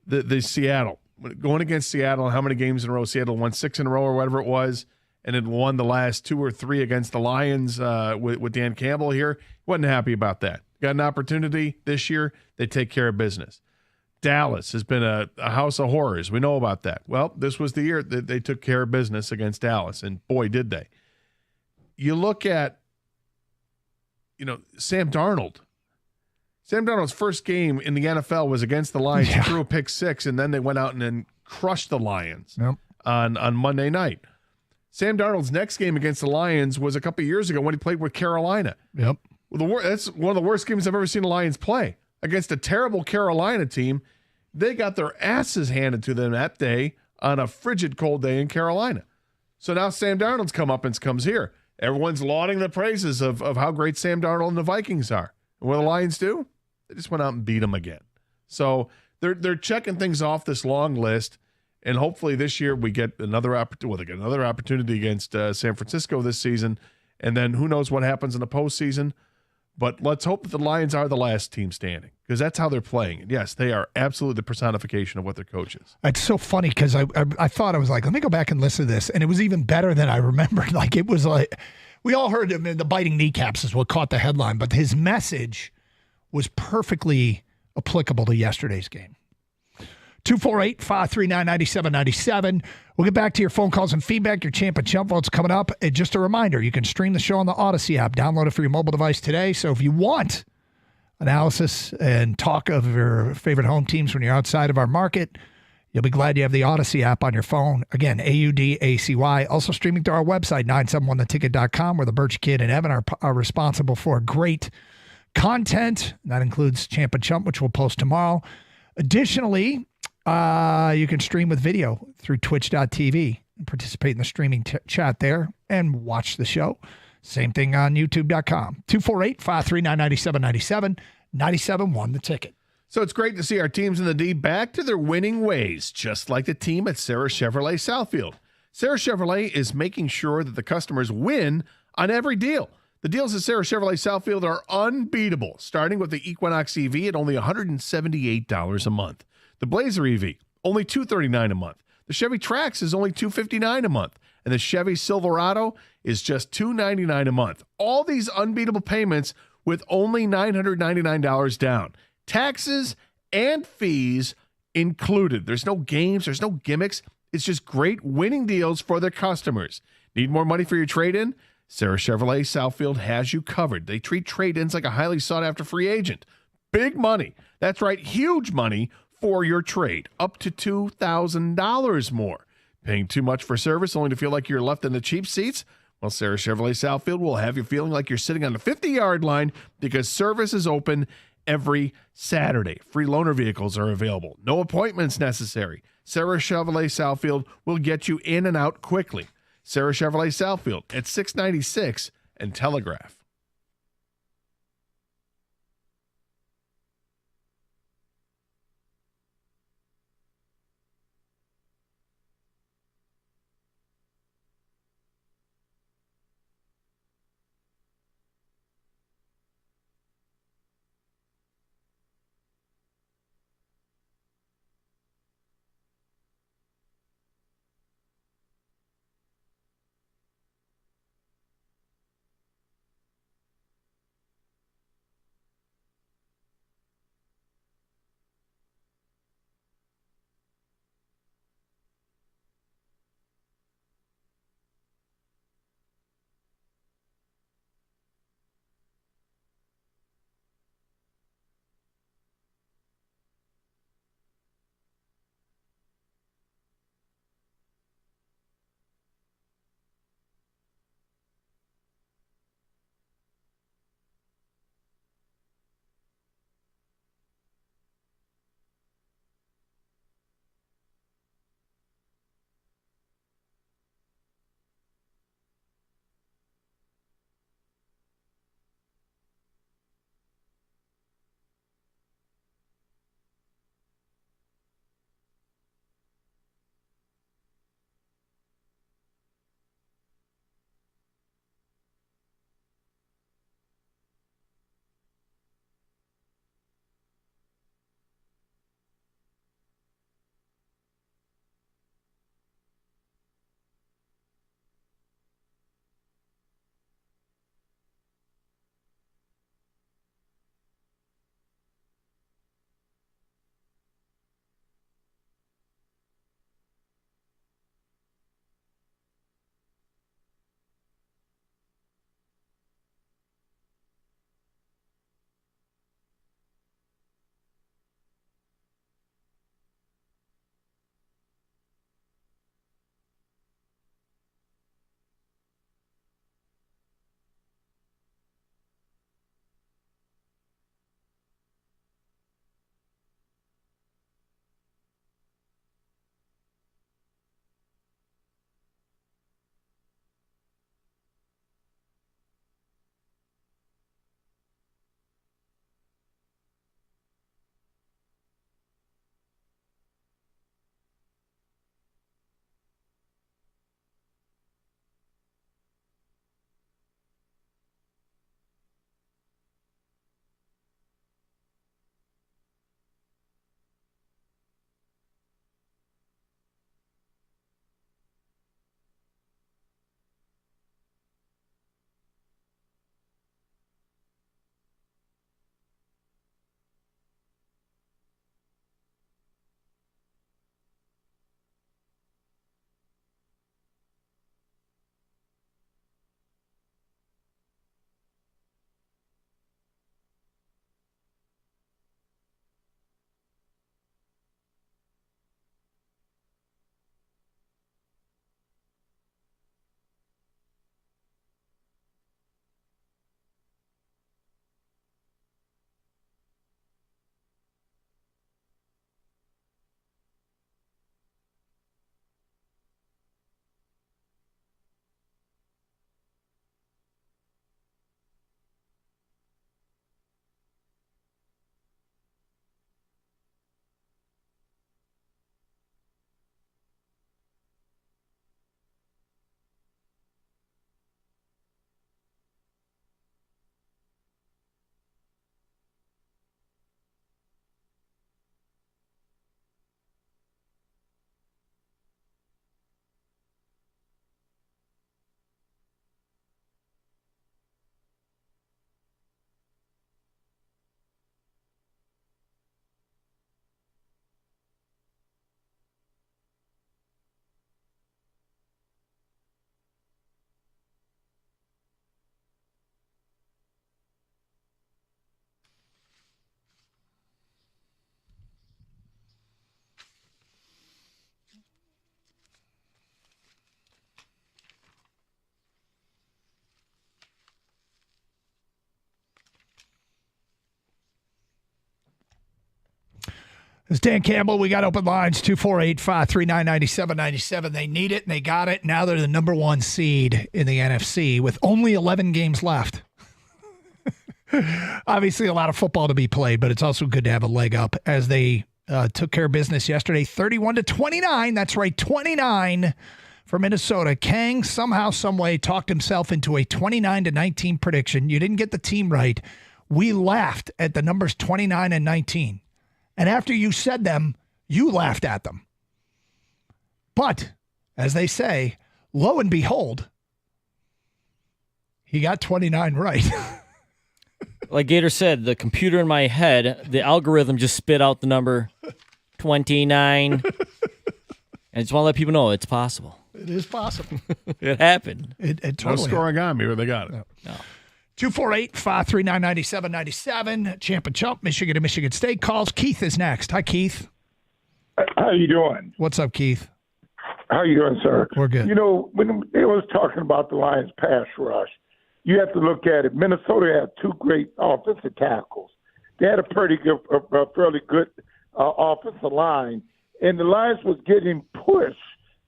the Seattle going against Seattle. How many games in a row? Seattle won 6 in a row or whatever it was, and had won the last 2 or 3 against the Lions with Dan Campbell here. Wasn't happy about that. Got an opportunity this year. They take care of business. Dallas has been a house of horrors. We know about that. Well, this was the year that they took care of business against Dallas, and boy, did they. You look at, Sam Darnold. Sam Darnold's first game in the NFL was against the Lions. He threw a pick 6, and then they went out and then crushed the Lions on Monday night. Sam Darnold's next game against the Lions was a couple of years ago when he played with Carolina. Yep. Well, that's one of the worst games I've ever seen the Lions play. Against a terrible Carolina team, they got their asses handed to them that day on a frigid cold day in Carolina. So now Sam Darnold's comes here. Everyone's lauding the praises of how great Sam Darnold and the Vikings are. And what do the Lions do? They just went out and beat them again. So they're checking things off this long list, and hopefully this year we get another opportunity against San Francisco this season, and then who knows what happens in the postseason. But let's hope that the Lions are the last team standing, because that's how they're playing. And yes, they are absolutely the personification of what their coach is. It's so funny because I thought, I was like, let me go back and listen to this. And it was even better than I remembered. Like, it was like, we all heard him, and the biting kneecaps is what caught the headline. But his message was perfectly applicable to yesterday's game. 248-539-9797. We'll get back to your phone calls and feedback. Your Champ and Chump votes coming up. And just a reminder, you can stream the show on the Odyssey app. Download it for your mobile device today. So if you want analysis and talk of your favorite home teams when you're outside of our market, you'll be glad you have the Odyssey app on your phone. Again, AUDACY. Also streaming to our website, 971theticket.com, where the Birch Kid and Evan are responsible for great content. That includes Champ and Chump, which we'll post tomorrow. Additionally, you can stream with video through twitch.tv and participate in the streaming chat there and watch the show. Same thing on youtube.com. 248-539-9797, 97.1 The Ticket. So it's great to see our teams in the D back to their winning ways, just like the team at Sarah Chevrolet Southfield. Sarah Chevrolet is making sure that the customers win on every deal. The deals at Sarah Chevrolet Southfield are unbeatable, starting with the Equinox EV at only $178 a month. The Blazer EV, only $239 a month. The Chevy Trax is only $259 a month. And the Chevy Silverado is just $299 a month. All these unbeatable payments with only $999 down. Taxes and fees included. There's no games. There's no gimmicks. It's just great winning deals for their customers. Need more money for your trade-in? Sarah Chevrolet Southfield has you covered. They treat trade-ins like a highly sought-after free agent. Big money. That's right, huge money for your trade, up to $2,000 more. Paying too much for service only to feel like you're left in the cheap seats? Well, Sarah Chevrolet Southfield will have you feeling like you're sitting on the 50-yard line, because service is open every Saturday. Free loaner vehicles are available. No appointments necessary. Sarah Chevrolet Southfield will get you in and out quickly. Sarah Chevrolet Southfield at 696 and Telegraph. It's Dan Campbell. We got open lines, 248-539-9797. They need it, and they got it. Now they're the number 1 seed in the NFC with only 11 games left. Obviously, a lot of football to be played, but it's also good to have a leg up as they took care of business yesterday, 31-29. That's right, 29 for Minnesota. Kang somehow, someway talked himself into a 29-19 prediction. You didn't get the team right. We laughed at the numbers 29 and 19. And after you said them, you laughed at them. But, as they say, lo and behold, he got 29 right. Like Gator said, the computer in my head, the algorithm just spit out the number 29. And I just want to let people know it's possible. It is possible. It happened. It totally no scoring on me, but they got it. No. 248-539-9797. Champ and Chump, Michigan and Michigan State calls. Keith is next. Hi, Keith. How you doing? What's up, Keith? How you doing, sir? We're good. You know, when they was talking about the Lions pass rush, you have to look at it. Minnesota had 2 great offensive tackles. They had a pretty good, fairly good offensive line, and the Lions was getting pushed,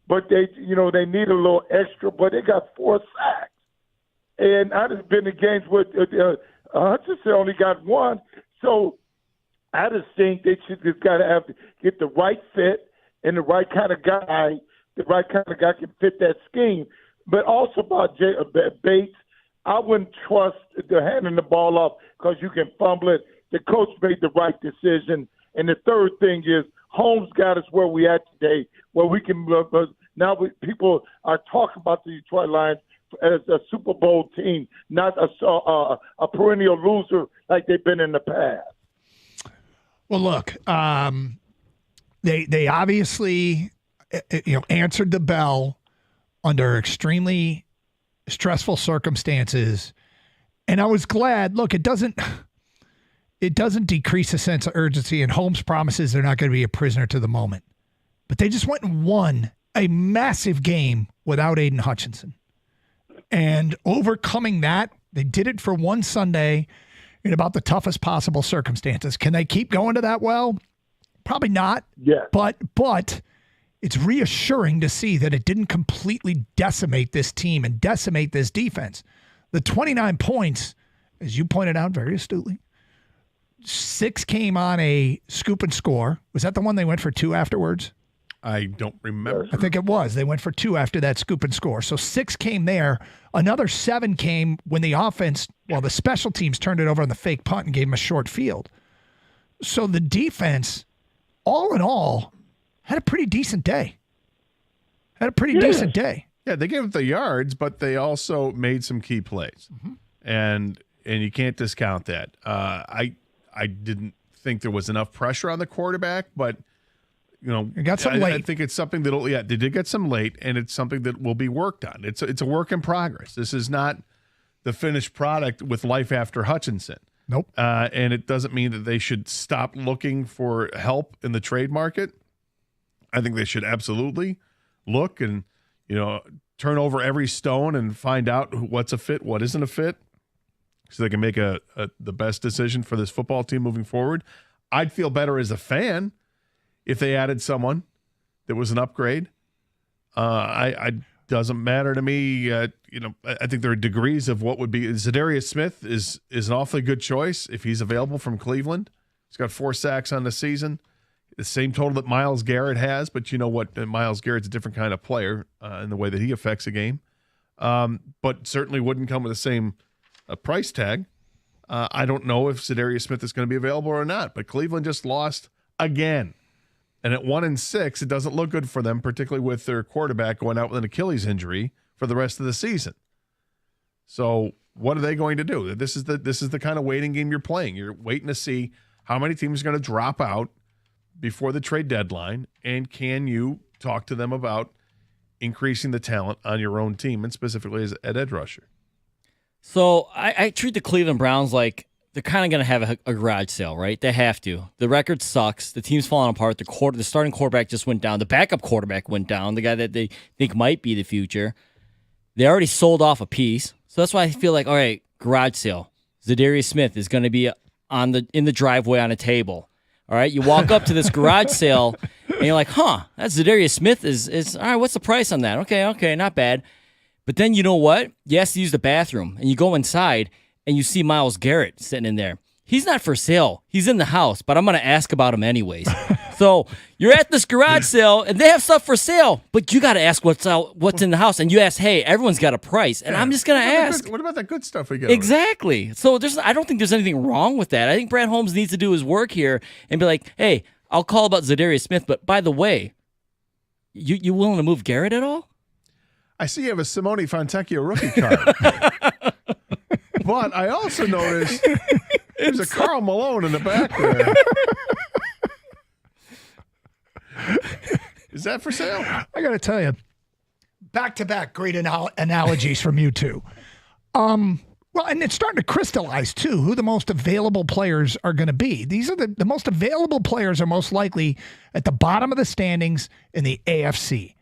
but they need a little extra, but they got 4 sacks. And I just been in games with Hutchinson only got 1. So I just think they should just got to get the right fit and the right kind of guy. The right kind of guy can fit that scheme. But also about Bates, I wouldn't trust the handing the ball off because you can fumble it. The coach made the right decision. And the third thing is Holmes got us where we at today, where we can people are talking about the Detroit Lions as a Super Bowl team, not a perennial loser like they've been in the past. Well, look, they obviously answered the bell under extremely stressful circumstances, and I was glad. Look, it doesn't decrease a sense of urgency, and Holmes promises they're not going to be a prisoner to the moment, but they just went and won a massive game without Aiden Hutchinson. And overcoming that, they did it for one Sunday in about the toughest possible circumstances. Can they keep going to that well? Probably not. Yeah. But it's reassuring to see that it didn't completely decimate this team and decimate this defense. The 29 points, as you pointed out very astutely, 6 came on a scoop and score. Was that the one they went for 2 afterwards? I don't remember. I think it was. They went for 2 after that scoop and score. So 6 came there. Another 7 came when the offense, the special teams turned it over on the fake punt and gave them a short field. So the defense, all in all, had a pretty decent day. Decent day. Yeah, they gave up the yards, but they also made some key plays. Mm-hmm. And you can't discount that. I didn't think there was enough pressure on the quarterback, but you got some late. I think it's something they did get some late, and it's something that will be worked on. It's a work in progress. This is not the finished product with life after Hutchinson. Nope. And it doesn't mean that they should stop looking for help in the trade market. I think they should absolutely look and turn over every stone and find out what's a fit, what isn't a fit, so they can make the best decision for this football team moving forward. I'd feel better as a fan if they added someone that was an upgrade. I doesn't matter to me. I think there are degrees of what would be. Zadarius Smith is an awfully good choice if he's available from Cleveland. He's got 4 sacks on the season, the same total that Myles Garrett has. But you know what? Myles Garrett's a different kind of player in the way that he affects a game. But certainly wouldn't come with the same price tag. I don't know if Zadarius Smith is going to be available or not. But Cleveland just lost again. And at 1-6, it doesn't look good for them, particularly with their quarterback going out with an Achilles injury for the rest of the season. So what are they going to do? This is the kind of waiting game you're playing. You're waiting to see how many teams are going to drop out before the trade deadline, and can you talk to them about increasing the talent on your own team, and specifically as an edge rusher? So I treat the Cleveland Browns like they're kind of going to have a garage sale, right? They have to. The record sucks. The team's falling apart. The starting quarterback just went down. The backup quarterback went down, the guy that they think might be the future. They already sold off a piece. So that's why I feel like, all right, garage sale. Zadarius Smith is going to be in the driveway on a table. All right, you walk up to this garage sale, and you're like, huh, that Zadarius Smith is all right, what's the price on that? Okay, not bad. But then you know what? You have to use the bathroom, and you go inside, and you see Myles Garrett sitting in there. He's not for sale. He's in the house, but I'm going to ask about him anyways. So you're at this garage sale, and they have stuff for sale, but you got to ask what's in the house. And you ask, hey, everyone's got a price, and I'm just going to ask. What about that good stuff we got? Exactly. So I don't think there's anything wrong with that. I think Brad Holmes needs to do his work here and be like, hey, I'll call about Zadarius Smith, but by the way, you willing to move Garrett at all? I see you have a Simone Fontecchio rookie card. But I also noticed there's a Karl Malone in the back there. Is that for sale? I got to tell you, back-to-back great analogies from you two. Well, and it's starting to crystallize, too, who the most available players are going to be. These are the most available players are most likely at the bottom of the standings in the AFC.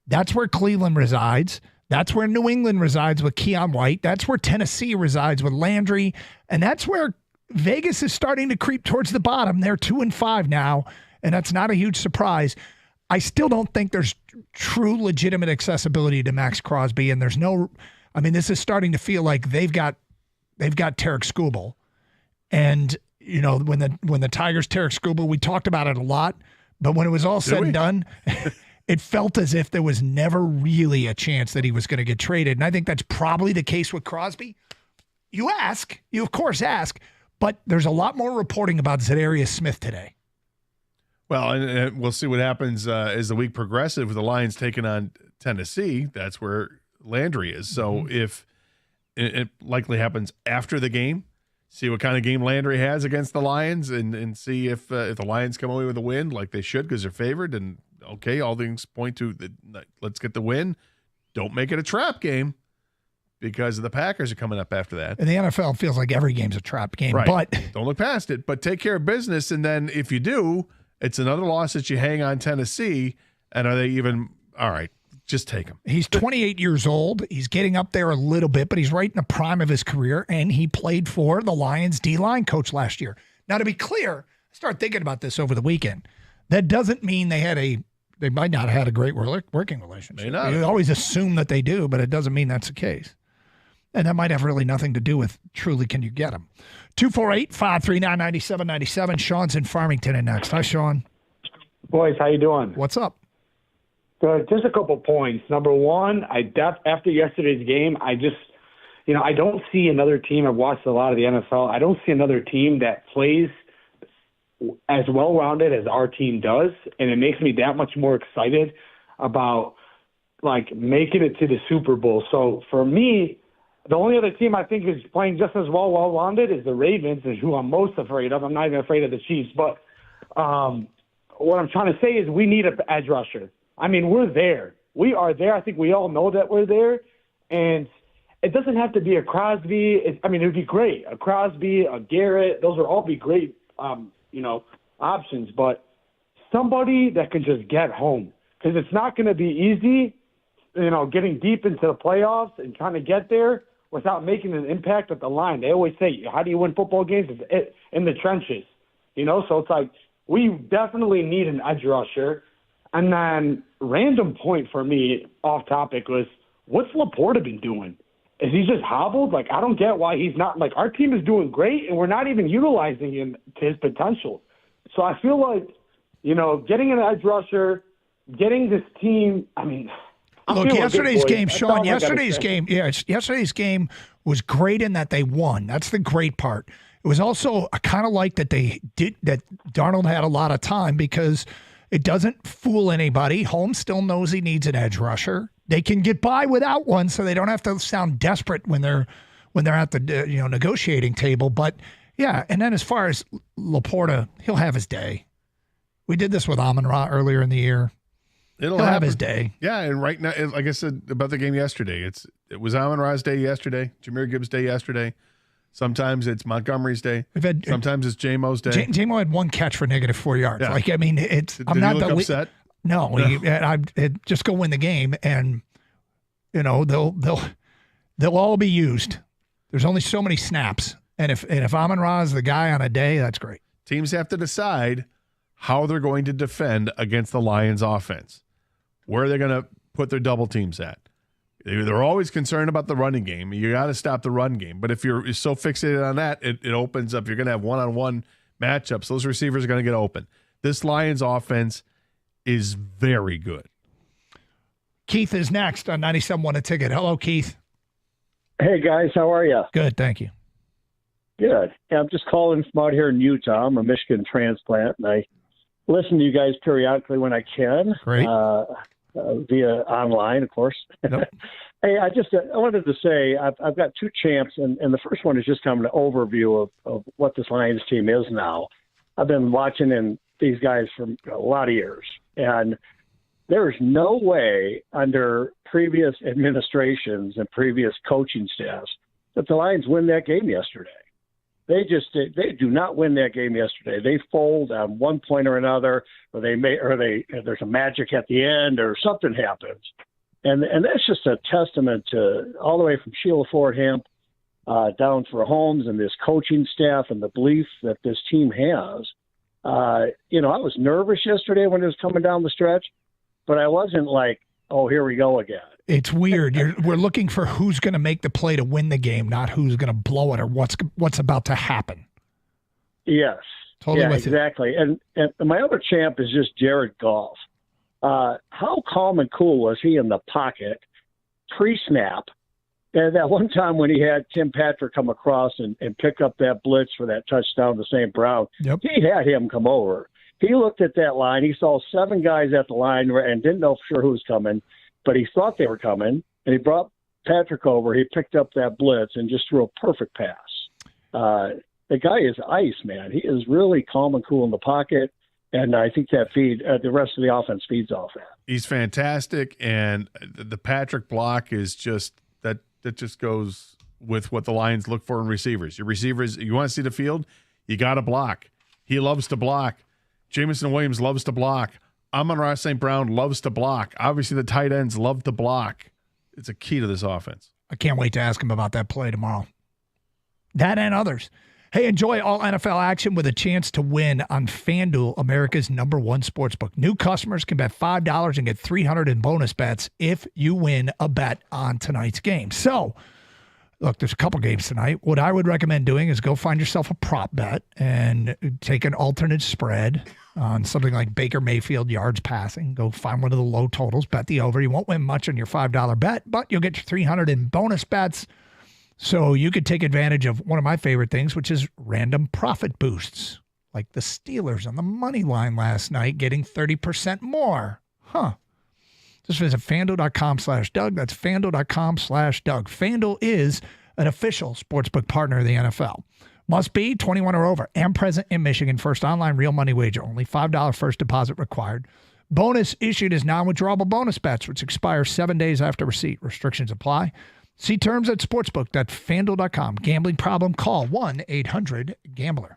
That's where Cleveland resides. That's where New England resides with Keion White. That's where Tennessee resides with Landry. And that's where Vegas is starting to creep towards the bottom. They're 2-5 now, and that's not a huge surprise. I still don't think there's true legitimate accessibility to Max Crosby, and there's no – I mean, this is starting to feel like they've got Tarek Skubal. And, you know, when the Tigers Tarek Skubal, we talked about it a lot, but when it was all said and done – it felt as if there was never really a chance that he was going to get traded. And I think that's probably the case with Crosby. You of course ask, but there's a lot more reporting about Zadarius Smith today. Well, and we'll see what happens as the week progresses with the Lions taking on Tennessee. That's where Landry is. So if it likely happens after the game, see what kind of game Landry has against the Lions and see if the Lions come away with a win like they should because they're favored and okay, all things point to let's get the win. Don't make it a trap game because the Packers are coming up after that. And the NFL feels like every game's a trap game. Right. But don't look past it. But take care of business, and then if you do, it's another loss that you hang on Tennessee. And are they even all right? Just take him. He's 28 years old. He's getting up there a little bit, but he's right in the prime of his career, and he played for the Lions D-line coach last year. Now, to be clear, I started thinking about this over the weekend. That doesn't mean they might not have had a great working relationship. May not. You always assume that they do, but it doesn't mean that's the case. And that might have really nothing to do with truly can you get them. 248-539-9797. Sean's in Farmington and next. Hi, Sean. Boys, how you doing? What's up? Good. Just a couple points. Number one, after yesterday's game, I don't see another team. I've watched a lot of the NFL. I don't see another team that plays as well-rounded as our team does, and it makes me that much more excited about like making it to the Super Bowl. So for me, the only other team I think is playing just as well-rounded is the Ravens, and who I'm most afraid of. I'm not even afraid of the Chiefs, but what I'm trying to say is we need an edge rusher. I mean, we're there. We are there. I think we all know that we're there, and it doesn't have to be a Crosby. It would be great. A Crosby, a Garrett, those would all be great options, but somebody that can just get home, because it's not going to be easy, getting deep into the playoffs and trying to get there without making an impact at the line. They always say, how do you win football games? It's in the trenches, so it's like we definitely need an edge rusher. And then random point for me off topic was, what's Laporta been doing? Is he just hobbled? Like, I don't get why he's not – like, our team is doing great, and we're not even utilizing him to his potential. So I feel like, getting an edge rusher, getting this team – Look, yesterday's game, Sean, yesterday's game was great in that they won. That's the great part. It was also kind of like that that Darnold had a lot of time because it doesn't fool anybody. Holmes still knows he needs an edge rusher. They can get by without one, so they don't have to sound desperate when they're at the negotiating table. But yeah, and then as far as Laporta, he'll have his day. We did this with Amon-Ra earlier in the year. He'll have his day. Yeah, and right now, like I said about the game yesterday, it was Amon-Ra's day yesterday, Jahmyr Gibbs' day yesterday. Sometimes it's Montgomery's day. Sometimes it's J-Mo's day. J-Mo had one catch for -4 yards. Yeah. I'm not upset. No, just go win the game, and they'll all be used. There's only so many snaps, and if Amon-Ra is the guy on a day, that's great. Teams have to decide how they're going to defend against the Lions offense. Where are they going to put their double teams at? They're always concerned about the running game. You got to stop the run game. But if you're so fixated on that, it opens up. You're going to have one-on-one matchups. Those receivers are going to get open. This Lions offense is very good. Keith is next on 97.1 A Ticket. Hello, Keith. Hey, guys. How are you? Good, thank you. Good. Yeah, I'm just calling from out here in Utah. I'm a Michigan transplant, and I listen to you guys periodically when I can. Great. Via online, of course. Yep. Hey, I wanted to say I've got two champs, and the first one is just kind of an overview of what this Lions team is now. I've been watching these guys for a lot of years, and there is no way under previous administrations and previous coaching staffs that the Lions win that game yesterday. They do not win that game yesterday. They fold on one point or another, or there's a magic at the end, or something happens, and that's just a testament to all the way from Sheila Ford Hamp down for Holmes and this coaching staff and the belief that this team has. I was nervous yesterday when it was coming down the stretch, but I wasn't like, oh, here we go again. It's weird. We're looking for who's going to make the play to win the game, not who's going to blow it or what's about to happen. Yes. Totally with exactly. And my other champ is just Jared Goff. How calm and cool was he in the pocket pre-snap? And that one time when he had Tim Patrick come across and pick up that blitz for that touchdown to St. Brown, he had him come over. He looked at that line. He saw 7 guys at the line and didn't know for sure who was coming, but he thought they were coming, and he brought Patrick over. He picked up that blitz and just threw a perfect pass. The guy is ice, man. He is really calm and cool in the pocket, and I think that the rest of the offense feeds off that. He's fantastic, and the Patrick block is just that just goes with what the Lions look for in receivers. Your receivers, you want to see the field, you got to block. He loves to block. Jameson Williams loves to block. Amon-Ra St. Brown loves to block. Obviously, the tight ends love to block. It's a key to this offense. I can't wait to ask him about that play tomorrow. That and others. Hey, enjoy all NFL action with a chance to win on FanDuel, America's #1 sportsbook. New customers can bet $5 and get $300 in bonus bets if you win a bet on tonight's game. So, look, there's a couple games tonight. What I would recommend doing is go find yourself a prop bet and take an alternate spread on something like Baker Mayfield yards passing. Go find one of the low totals, bet the over. You won't win much on your $5 bet, but you'll get your $300 in bonus bets. So you could take advantage of one of my favorite things, which is random profit boosts, like the Steelers on the money line last night getting 30% more. Just visit FanDuel.com/Doug. That's FanDuel.com/Doug. FanDuel is an official sportsbook partner of the NFL. Must be 21 or over and present in Michigan. First online real money wager only. $5 first deposit required. Bonus issued as non-withdrawable bonus bets, which expire 7 days after receipt. Restrictions apply. See terms at sportsbook.fanduel.com. Gambling problem? Call 1-800-GAMBLER.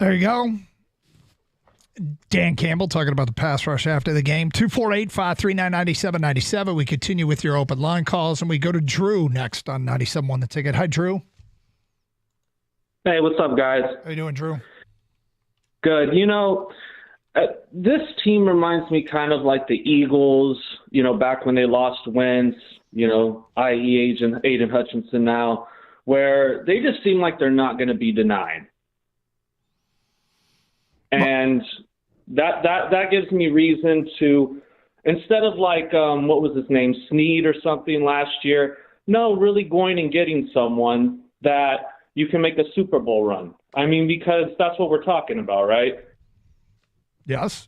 There you go. Dan Campbell talking about the pass rush after the game. 248-539-9797. We continue with your open line calls, and we go to Drew next on 97.1 The Ticket. Hi, Drew. Hey, what's up, guys? How you doing, Drew? Good. This team reminds me kind of like the Eagles, back when they lost Wentz, i.e. Aiden Hutchinson now, where they just seem like they're not going to be denied. And that gives me reason to, instead of like, what was his name, Snead or something last year, no, really going and getting someone that you can make a Super Bowl run. I mean, because that's what we're talking about, right? Yes.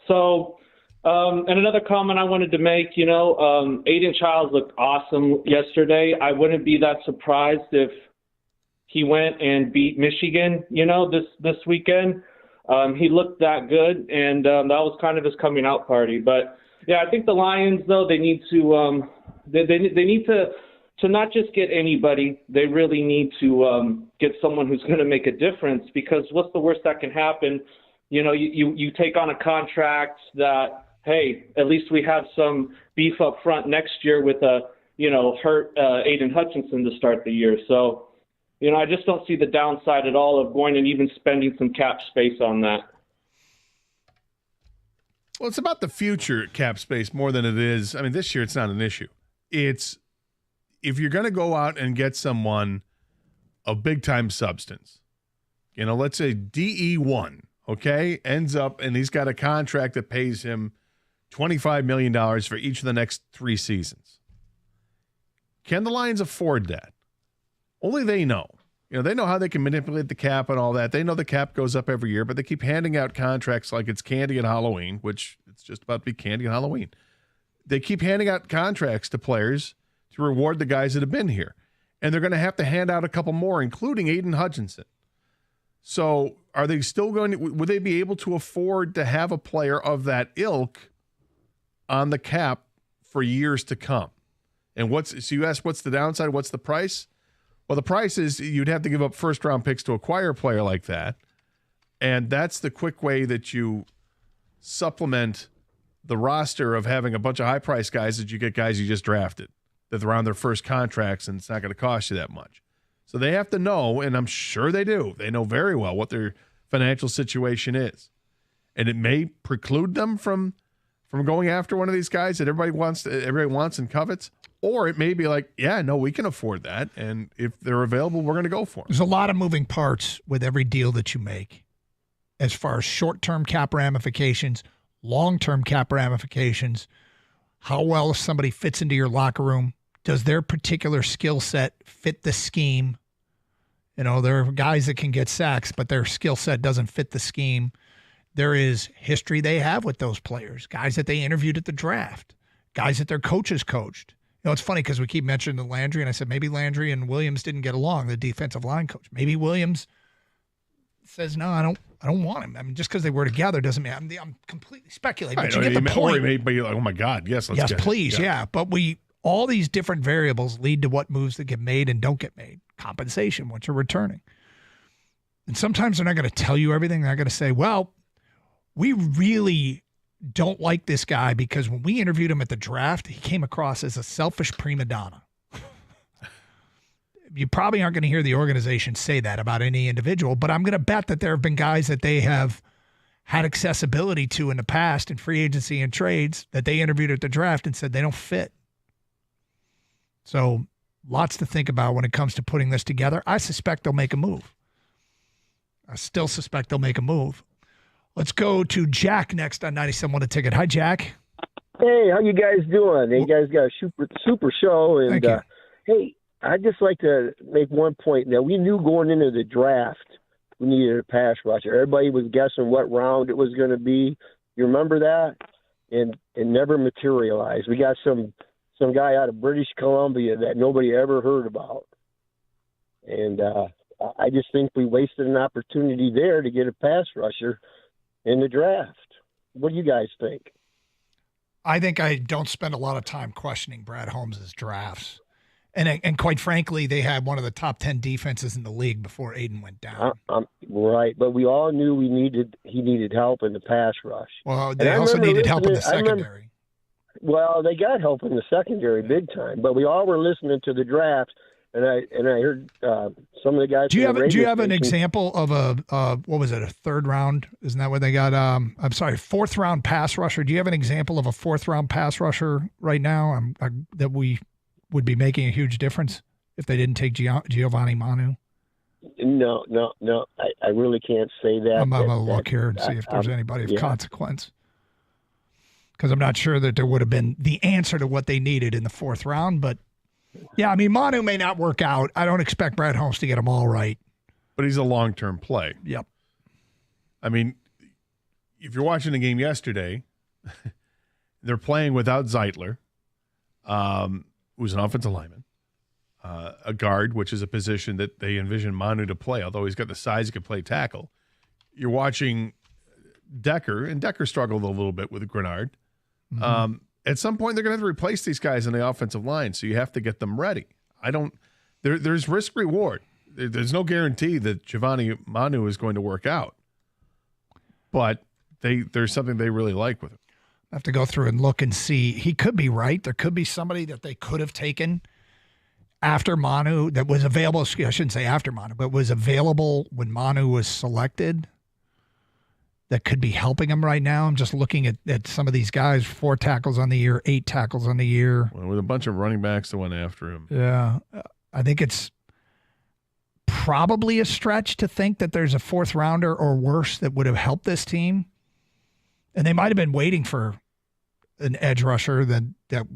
So, and another comment I wanted to make, Aiden Childs looked awesome yesterday. I wouldn't be that surprised if he went and beat Michigan, this weekend. He looked that good, and that was kind of his coming out party. But yeah, I think the Lions, though, they need to they need to not just get anybody. They really need to get someone who's going to make a difference, because what's the worst that can happen? You take on a contract that, hey, at least we have some beef up front next year with a hurt Aiden Hutchinson to start the year. So. I just don't see the downside at all of going and even spending some cap space on that. Well, it's about the future cap space more than it is. I mean, this year it's not an issue. It's if you're going to go out and get someone of big-time substance, let's say DE1, okay, ends up and he's got a contract that pays him $25 million for each of the next 3 seasons. Can the Lions afford that? Only they know. They know how they can manipulate the cap and all that. They know the cap goes up every year, but they keep handing out contracts like it's candy at Halloween, which it's just about to be candy at Halloween. They keep handing out contracts to players to reward the guys that have been here. And they're going to have to hand out a couple more, including Aiden Hutchinson. So are they still would they be able to afford to have a player of that ilk on the cap for years to come? And so you ask, what's the downside? What's the price? Well, the price is you'd have to give up first-round picks to acquire a player like that, and that's the quick way that you supplement the roster of having a bunch of high-priced guys that you get guys you just drafted that are on their first contracts, and it's not going to cost you that much. So they have to know, and I'm sure they do. They know very well what their financial situation is, and it may preclude them from going after one of these guys that everybody wants and covets. Or it may be like, yeah, no, we can afford that. And if they're available, we're going to go for them. There's a lot of moving parts with every deal that you make as far as short-term cap ramifications, long-term cap ramifications, how well somebody fits into your locker room. Does their particular skill set fit the scheme? There are guys that can get sacks, but their skill set doesn't fit the scheme. There is history they have with those players, guys that they interviewed at the draft, guys that their coaches coached. It's funny because we keep mentioning the Landry, and I said maybe Landry and Williams didn't get along, the defensive line coach. Maybe Williams says, no, I don't want him. I mean, just because they were together doesn't mean I'm completely speculating. But you get the point. Or he may be like, oh my God, yes, let's get please, it. Yeah. But all these different variables lead to what moves that get made and don't get made. Compensation, what you're returning. And sometimes they're not going to tell you everything. They're going to say, well, we really don't like this guy because when we interviewed him at the draft, he came across as a selfish prima donna. You probably aren't going to hear the organization say that about any individual, but I'm going to bet that there have been guys that they have had accessibility to in the past in free agency and trades that they interviewed at the draft and said they don't fit. So lots to think about when it comes to putting this together. I suspect they'll make a move. I still suspect they'll make a move. Let's go to Jack next on 97.1 The Ticket. Hi, Jack. Hey, how you guys doing? You guys got a super show. And hey, I'd just like to make one point. Now, we knew going into the draft we needed a pass rusher. Everybody was guessing what round it was going to be. You remember that? And it never materialized. We got some guy out of British Columbia that nobody ever heard about. And I just think we wasted an opportunity there to get a pass rusher in the draft. What do you guys think? I think I don't spend a lot of time questioning Brad Holmes' drafts. And quite frankly, they had one of the top 10 defenses in the league before Aiden went down. Right, but we all knew he needed help in the pass rush. Well, they also needed help in the secondary. Well, they got help in the secondary big time, but we all were listening to the draft, and I heard some of the guys. Do you have an example of a what was it, a third round? Isn't that what they got? I'm sorry, fourth round pass rusher. Do you have an example of a fourth round pass rusher right now that we would be making a huge difference if they didn't take Giovanni Manu? No. I really can't say that. I'm going to look here and see if there's anybody of consequence. Because I'm not sure that there would have been the answer to what they needed in the fourth round. But, yeah, I mean, Manu may not work out. I don't expect Brad Holmes to get them all right. But he's a long-term play. Yep. I mean, if you're watching the game yesterday, they're playing without Zeitler, who's an offensive lineman, a guard, which is a position that they envision Manu to play, although he's got the size he could play tackle. You're watching Decker, and Decker struggled a little bit with Grenard. Mm-hmm. At some point, they're going to have to replace these guys on the offensive line, so you have to get them ready. There's risk-reward. There's no guarantee that Giovanni Manu is going to work out, but there's something they really like with him. I have to go through and look and see. He could be right. There could be somebody that they could have taken after Manu that was available. I shouldn't say after Manu, but was available when Manu was selected that could be helping him right now. I'm just looking at some of these guys, 4 tackles on the year, 8 tackles on the year. Well, with a bunch of running backs that went after him. Yeah. I think it's probably a stretch to think that there's a fourth rounder or worse that would have helped this team. And they might have been waiting for an edge rusher that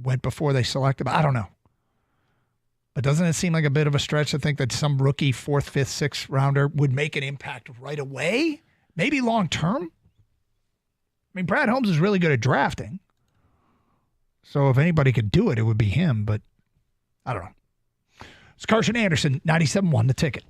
went before they selected. But I don't know. But doesn't it seem like a bit of a stretch to think that some rookie 4th, 5th, 6th rounder would make an impact right away? Maybe long term? I mean, Brad Holmes is really good at drafting. So if anybody could do it, it would be him. But I don't know. It's Carson Anderson, 97.1 The Ticket.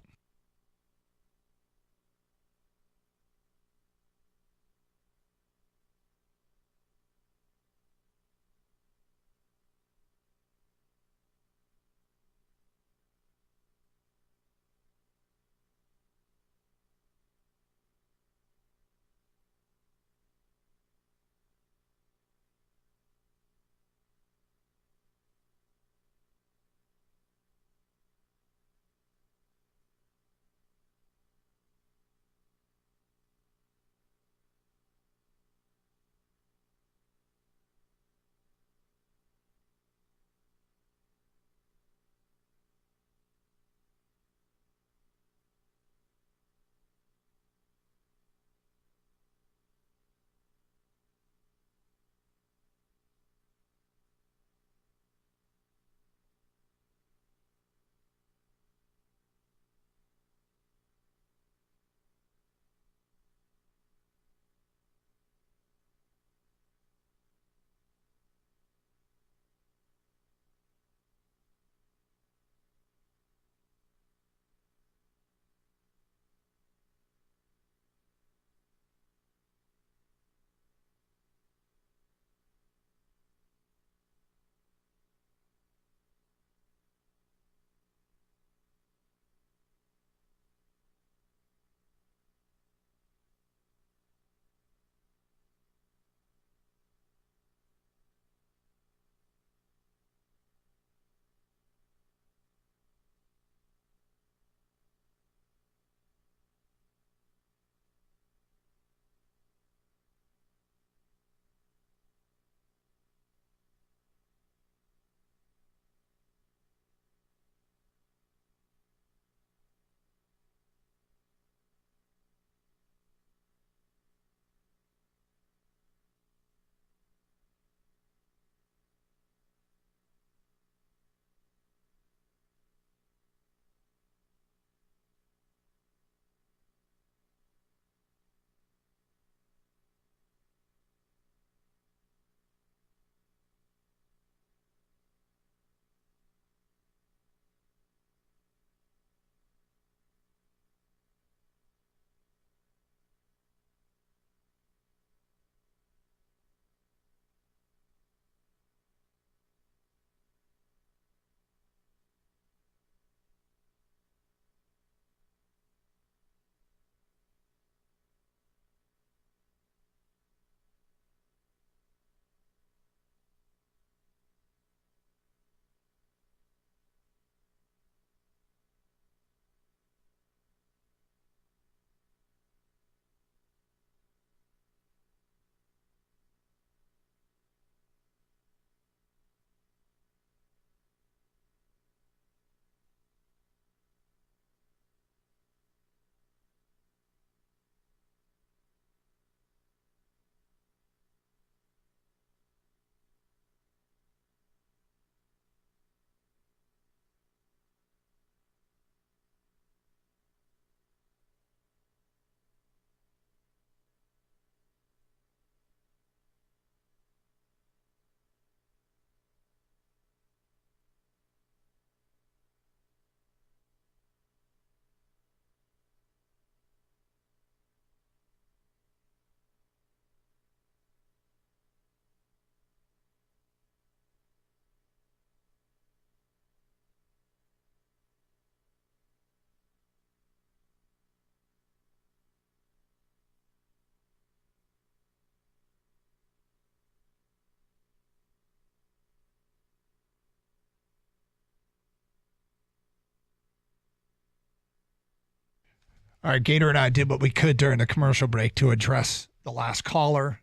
All right, Gator and I did what we could during the commercial break to address the last caller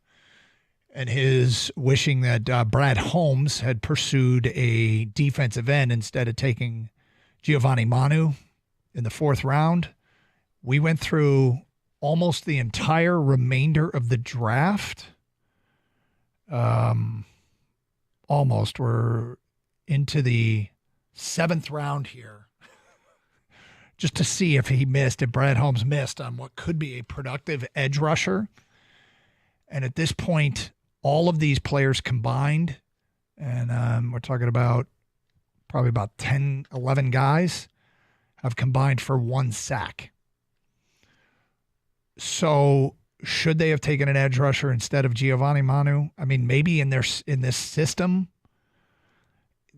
and his wishing that Brad Holmes had pursued a defensive end instead of taking Giovanni Manu in the 4th round. We went through almost the entire remainder of the draft. Almost. We're into the 7th round here. Just to see if Brad Holmes missed on what could be a productive edge rusher. And at this point, all of these players combined, and we're talking about probably about 10, 11 guys, have combined for 1 sack. So should they have taken an edge rusher instead of Giovanni Manu? I mean, maybe in this system,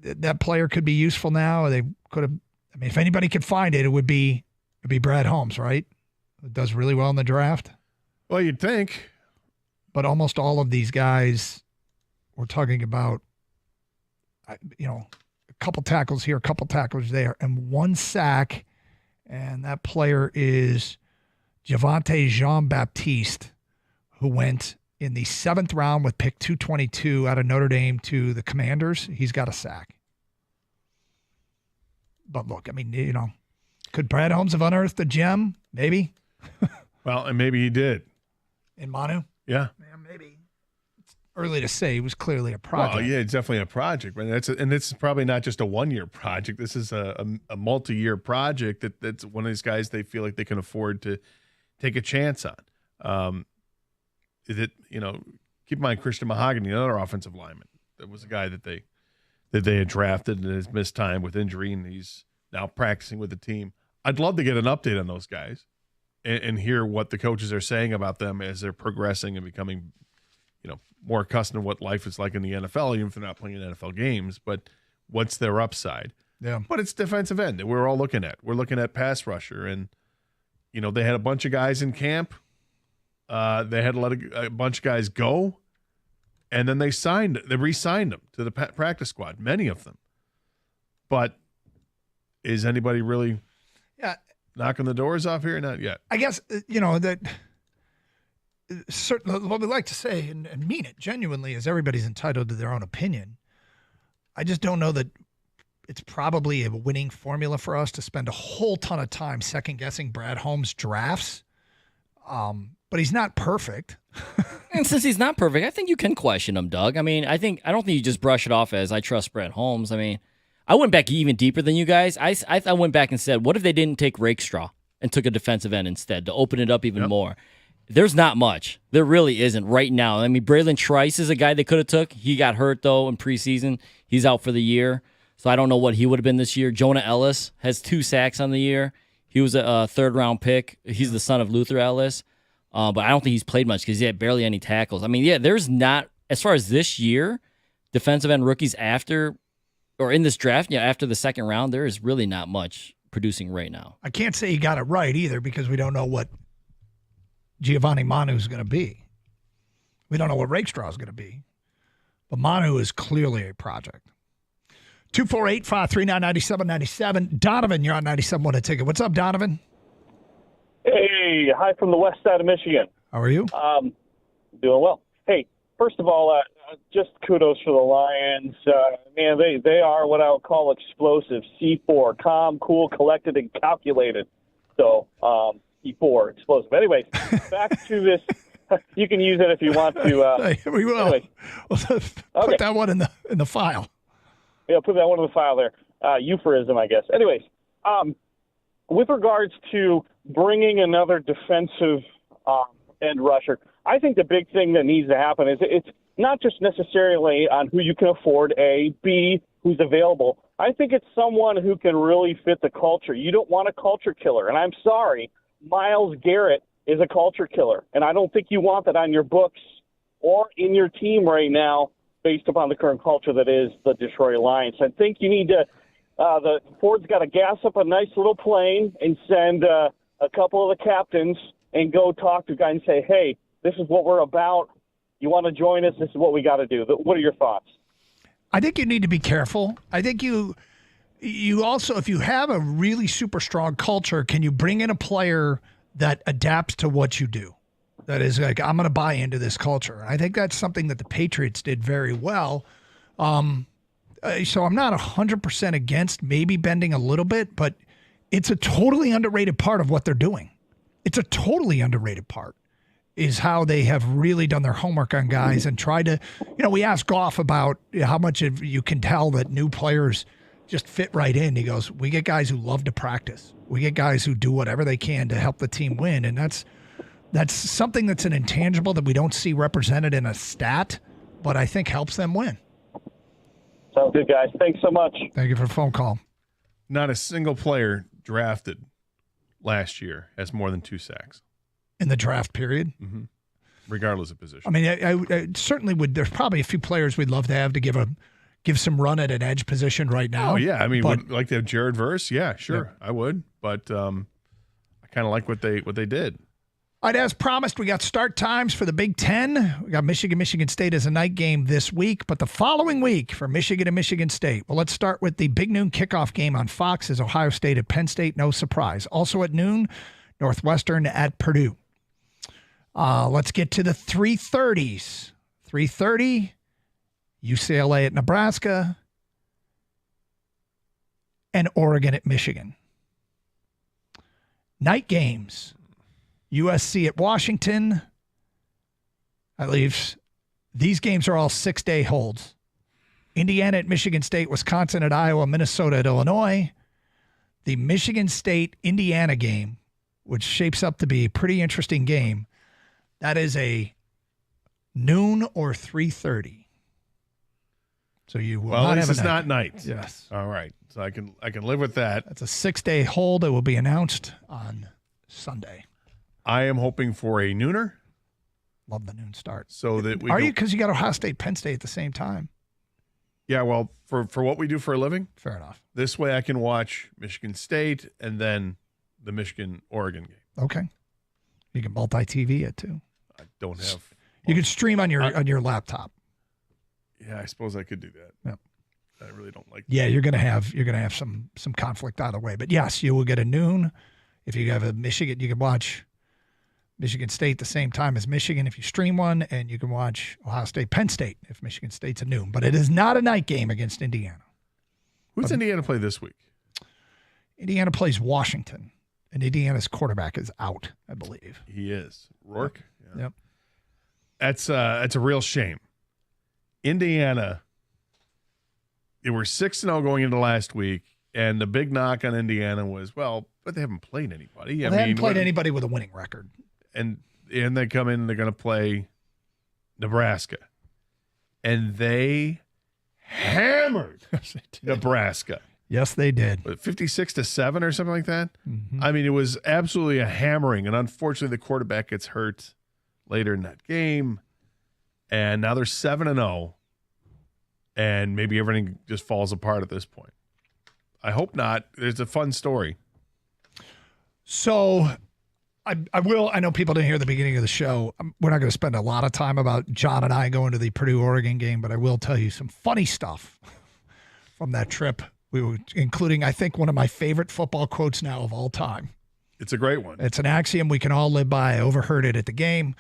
that player could be useful now. They could have. I mean, if anybody could find it, it'd be Brad Holmes, right? It does really well in the draft. Well, you'd think. But almost all of these guys, we're talking about, a couple tackles here, a couple tackles there, and 1 sack, and that player is Javonte Jean-Baptiste, who went in the 7th round with pick 222 out of Notre Dame to the Commanders. He's got a sack. But look, I mean, could Brad Holmes have unearthed a gem? Maybe. Well, and maybe he did. In Manu? Yeah. Maybe. It's early to say. It was clearly a project. Well, yeah, it's definitely a project. Right? And this is probably not just a 1-year project. This is a multi-year project that's one of these guys they feel like they can afford to take a chance on. Is it, keep in mind Christian Mahogany, another offensive lineman. That was a guy that they had drafted and has missed time with injury, and he's now practicing with the team. I'd love to get an update on those guys and hear what the coaches are saying about them as they're progressing and becoming, more accustomed to what life is like in the NFL, even if they're not playing in NFL games. But what's their upside? Yeah. But it's defensive end that we're all looking at. We're looking at pass rusher, and they had a bunch of guys in camp. They had to let a bunch of guys go. And then they re-signed them to the practice squad, many of them. But is anybody really knocking the doors off here? Not yet. I guess, that certainly what we like to say and mean it genuinely is everybody's entitled to their own opinion. I just don't know that it's probably a winning formula for us to spend a whole ton of time second-guessing Brad Holmes' drafts. But he's not perfect. And since he's not perfect, I think you can question him, Doug. I mean, I don't think you just brush it off as I trust Brad Holmes. I mean, I went back even deeper than you guys. I went back and said, what if they didn't take Rakestraw and took a defensive end instead to open it up even more? There's not much. There really isn't right now. I mean, Braylon Trice is a guy they could have took. He got hurt, though, in preseason. He's out for the year. So I don't know what he would have been this year. Jonah Ellis has 2 sacks on the year. He was a 3rd-round pick. He's the son of Luther Ellis. But I don't think he's played much because he had barely any tackles. I mean, there's not, as far as this year, defensive end rookies in this draft, after the 2nd round, there is really not much producing right now. I can't say he got it right either because we don't know what Giovanni Manu is going to be. We don't know what Rakestraw is going to be. But Manu is clearly a project. 248-539-9797. Donovan, you're on 97.1 A Ticket. What's up, Donovan? Hey, hi from the west side of Michigan. How are you? Doing well. Hey, first of all, just kudos for the Lions. Man, they are what I would call explosive. C4, calm, cool, collected, and calculated. So, C4, explosive. Anyways, back to this. You can use it if you want to. We will. Anyways. Put that one in the file. Yeah, put that one in the file there. Euphorism, I guess. Anyways, with regards to bringing another defensive end rusher, I think the big thing that needs to happen is it's not just necessarily on who you can afford, A, B, who's available. I think it's someone who can really fit the culture. You don't want a culture killer. And I'm sorry, Myles Garrett is a culture killer. And I don't think you want that on your books or in your team right now based upon the current culture that is the Detroit Lions. I think you need to the Ford's got to gas up a nice little plane and send a couple of the captains and go talk to a guy and say, hey, this is what we're about. You want to join us? This is what we got to do. What are your thoughts? I think you need to be careful. I think you also, if you have a really super strong culture, can you bring in a player that adapts to what you do. That is like, I'm going to buy into this culture. I think that's something that the Patriots did very well. So I'm not 100% against maybe bending a little bit, but it's a totally underrated part of what they're doing. It's a totally underrated part is how they have really done their homework on guys and tried to, we asked Goff about how much of you can tell that new players just fit right in. He goes, we get guys who love to practice. We get guys who do whatever they can to help the team win. And that's something that's an intangible that we don't see represented in a stat, but I think helps them win. Sounds good, guys. Thanks so much. Thank you for the phone call. Not a single player drafted last year has more than 2 sacks. In the draft period? Mm-hmm. Regardless of position. I mean, I certainly would. There's probably a few players we'd love to have to give some run at an edge position right now. Oh, yeah. I mean, would like to have Jared Verse? Yeah, sure. Yeah. I would. But I kind of like what they did. All right, as promised, we got start times for the Big Ten. We got Michigan State as a night game this week, but the following week for Michigan and Michigan State. Well, let's start with the big noon kickoff game on Fox is Ohio State at Penn State. No surprise. Also at noon, Northwestern at Purdue. Let's get to the 3:30s. 3:30, UCLA at Nebraska, and Oregon at Michigan. Night games. USC at Washington. That leaves, these games are all 6-day holds. Indiana at Michigan State, Wisconsin at Iowa, Minnesota at Illinois. The Michigan State-Indiana game, which shapes up to be a pretty interesting game, that is a noon or 3:30. So you will not have a night. It's not night. Yes. All right. So I can live with that. That's a 6-day hold. It will be announced on Sunday. I am hoping for a nooner. Love the noon start. So that we are you? Because you got Ohio State, Penn State at the same time. Yeah, well, for what we do for a living. Fair enough. This way I can watch Michigan State and then the Michigan-Oregon game. Okay. You can multi-TV it too. I don't have. You can stream on your laptop. Yeah, I suppose I could do that. Yep. I really don't like. Yeah, you're gonna have some conflict out of the way, but yes, you will get a noon. If you have a Michigan, you can watch Michigan State the same time as Michigan if you stream one, and you can watch Ohio State, Penn State if Michigan State's a noon. But it is not a night game against Indiana. Who's Indiana play this week? Indiana plays Washington, and Indiana's quarterback is out, I believe. He is. Rourke? Yep. That's a real shame. Indiana, they were 6-0 going into last week, and the big knock on Indiana was, but they haven't played anybody. They haven't played anybody with a winning record. And they come in, they're going to play Nebraska. And they hammered Nebraska. Yes, they did. 56-7 or something like that. Mm-hmm. I mean, it was absolutely a hammering. And unfortunately, the quarterback gets hurt later in that game. And now they're 7-0. And maybe everything just falls apart at this point. I hope not. It's a fun story. So I will. I know people didn't hear the beginning of the show. We're not going to spend a lot of time about John and I going to the Purdue-Oregon game, but I will tell you some funny stuff from that trip. We were including, I think, one of my favorite football quotes now of all time. It's a great one. It's an axiom we can all live by. I overheard it at the game.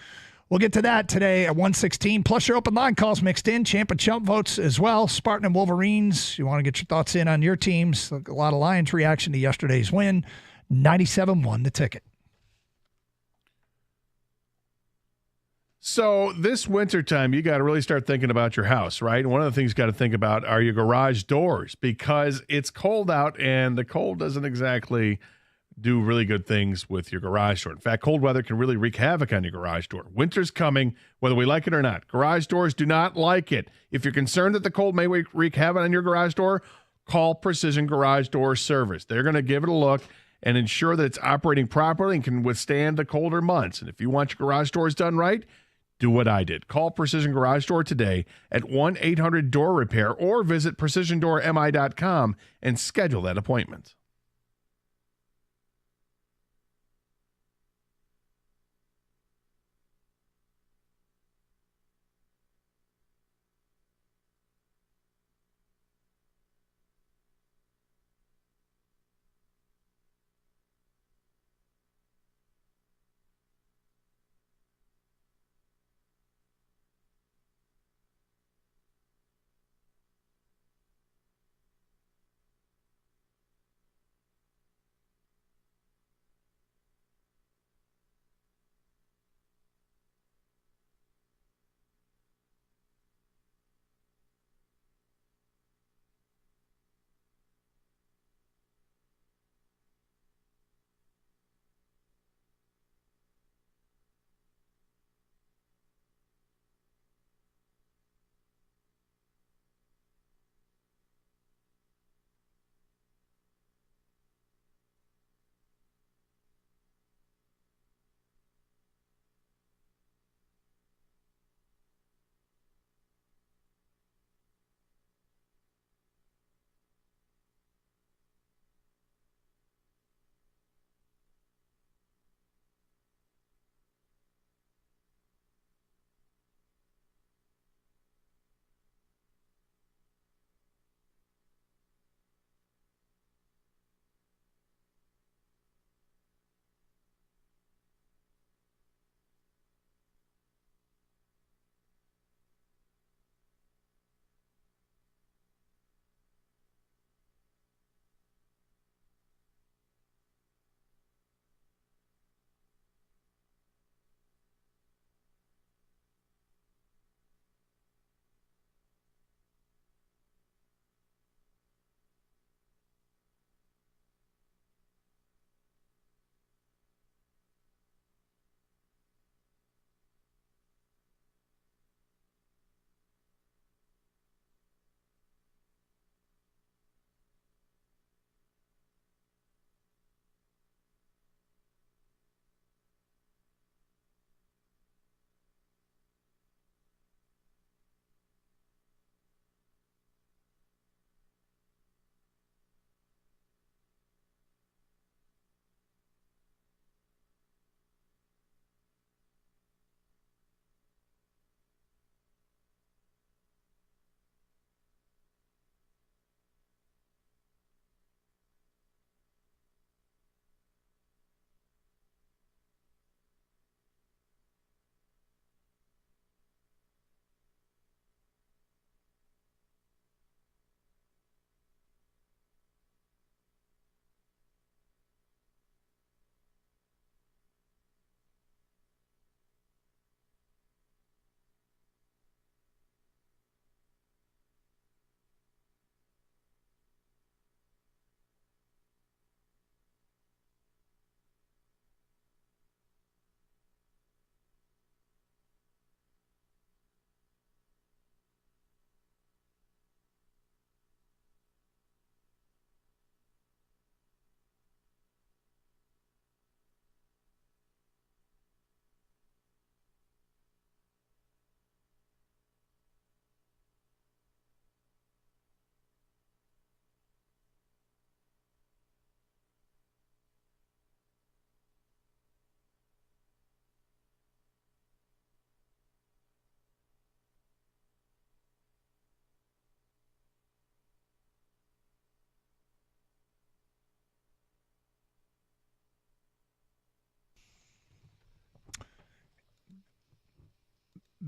We'll get to that today at 1:16. Plus your open line calls mixed in. Champ and Chump votes as well. Spartan and Wolverines. You want to get your thoughts in on your teams. A lot of Lions reaction to yesterday's win. 97-1 the ticket. So this wintertime, you got to really start thinking about your house, right? And one of the things you got to think about are your garage doors, because it's cold out and the cold doesn't exactly do really good things with your garage door. In fact, cold weather can really wreak havoc on your garage door. Winter's coming, whether we like it or not. Garage doors do not like it. If you're concerned that the cold may wreak havoc on your garage door, call Precision Garage Door Service. They're going to give it a look and ensure that it's operating properly and can withstand the colder months. And if you want your garage doors done right, do what I did. Call Precision Garage Door today at 1-800-DOOR-REPAIR or visit precisiondoormi.com and schedule that appointment.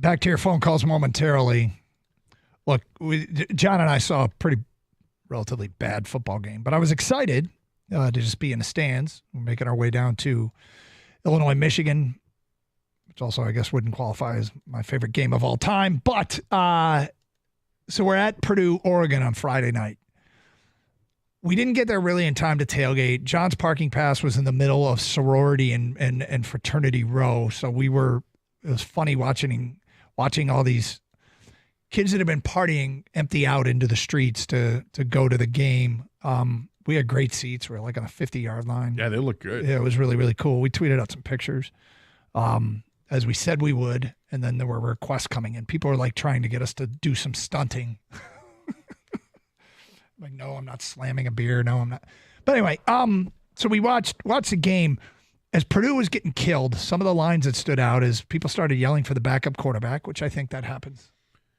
back to your phone calls momentarily. Look, John and I saw a pretty relatively bad football game, but I was excited to just be in the stands. We're making our way down to Illinois, Michigan, which also I guess wouldn't qualify as my favorite game of all time. But so we're at Purdue, Oregon on Friday night. We didn't get there really in time to tailgate. John's parking pass was in the middle of sorority and fraternity row, so it was funny watching all these kids that have been partying empty out into the streets to go to the game. We had great seats. We were like on a 50-yard line. Yeah, they look good. Yeah, it was really, really cool. We tweeted out some pictures, as we said we would, and then there were requests coming in. People were like trying to get us to do some stunting. Like, no, I'm not slamming a beer. No, I'm not. But anyway, so we watched the game. As Purdue was getting killed, some of the lines that stood out is people started yelling for the backup quarterback, which I think that happens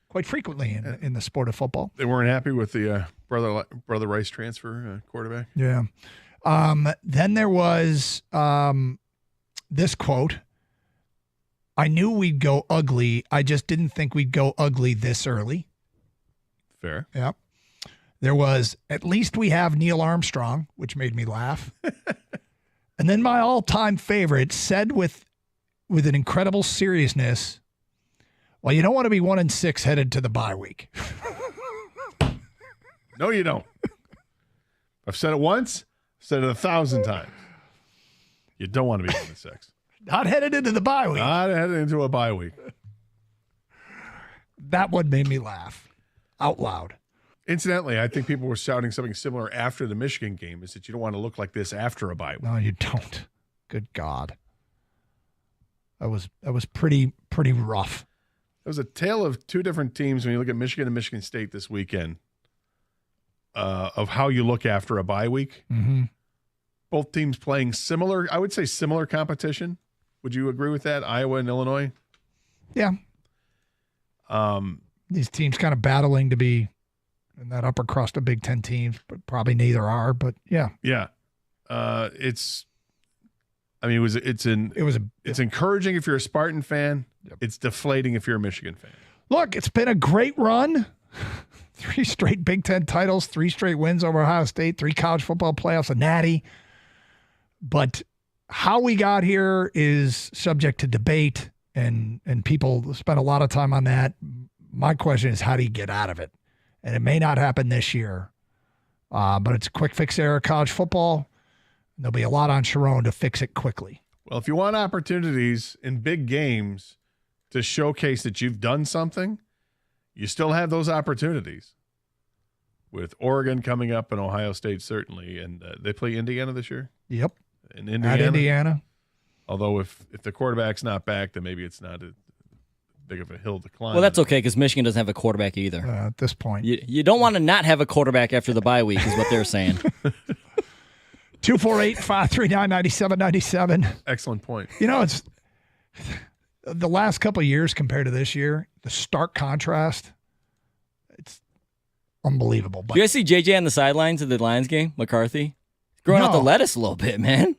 quite frequently in the sport of football. They weren't happy with the Brother Rice transfer quarterback. Yeah. Then there was this quote. I knew we'd go ugly. I just didn't think we'd go ugly this early. Fair. Yep. There was, at least we have Neil Armstrong, which made me laugh. And then my all-time favorite said with an incredible seriousness, well, you don't want to be 1-6 headed to the bye week. No, you don't. I've said it once, said it 1,000 times. You don't want to be 1-6. Not headed into the bye week. Not headed into a bye week. That one made me laugh out loud. Incidentally, I think people were shouting something similar after the Michigan game, is that you don't want to look like this after a bye week. No, you don't. Good God. That was pretty rough. It was a tale of two different teams when you look at Michigan and Michigan State this weekend, of how you look after a bye week. Mm-hmm. Both teams playing similar, I would say similar competition. Would you agree with that, Iowa and Illinois? Yeah. These teams kind of battling to be in that upper crust of Big Ten teams, but probably neither are. But yeah, yeah, it's encouraging if you're a Spartan fan. Yep. It's deflating if you're a Michigan fan. Look, it's been a great run. 3 straight Big Ten titles, 3 straight wins over Ohio State, 3 college football playoffs, a natty. But how we got here is subject to debate, and people spend a lot of time on that. My question is, how do you get out of it? And it may not happen this year, but it's a quick fix era college football. There'll be a lot on Sharon to fix it quickly. Well, if you want opportunities in big games to showcase that you've done something, you still have those opportunities. With Oregon coming up and Ohio State certainly, and they play Indiana this year. Yep. In Indiana. At Indiana. Although if the quarterback's not back, then maybe it's not a big of a hill to climb. Well, that's okay because Michigan doesn't have a quarterback either. At this point. You don't want to not have a quarterback after the bye week is what they're saying. 248-539-9797. Excellent point. You know, it's the last couple of years compared to this year, the stark contrast, it's unbelievable. But you guys see JJ on the sidelines of the Lions game, McCarthy? Growing out the lettuce a little bit, man.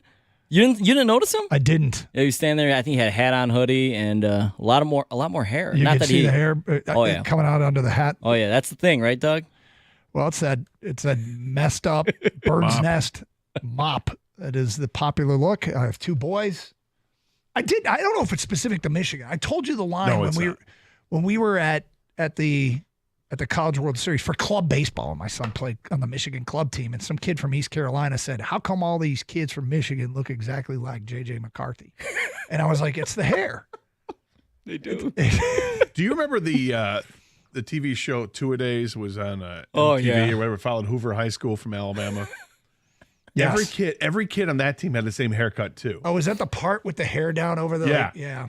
You didn't notice him? I didn't. Yeah, he was standing there. I think he had a hat on, hoodie, and a lot more hair. You Not can that see the hair coming out under the hat. Oh yeah, that's the thing, right, Doug? Well, it's that messed up bird's nest mop. That is the popular look. I have 2 boys. I don't know if it's specific to Michigan. I told you the line when we were at the College World Series for club baseball, and my son played on the Michigan club team, and some kid from East Carolina said, how come all these kids from Michigan look exactly like J.J. McCarthy? And I was like, it's the hair. They do. Do you remember the TV show Two-A-Days was on MTV or whatever, followed Hoover High School from Alabama? Yes. Every kid on that team had the same haircut too. Oh, is that the part with the hair down over the yeah.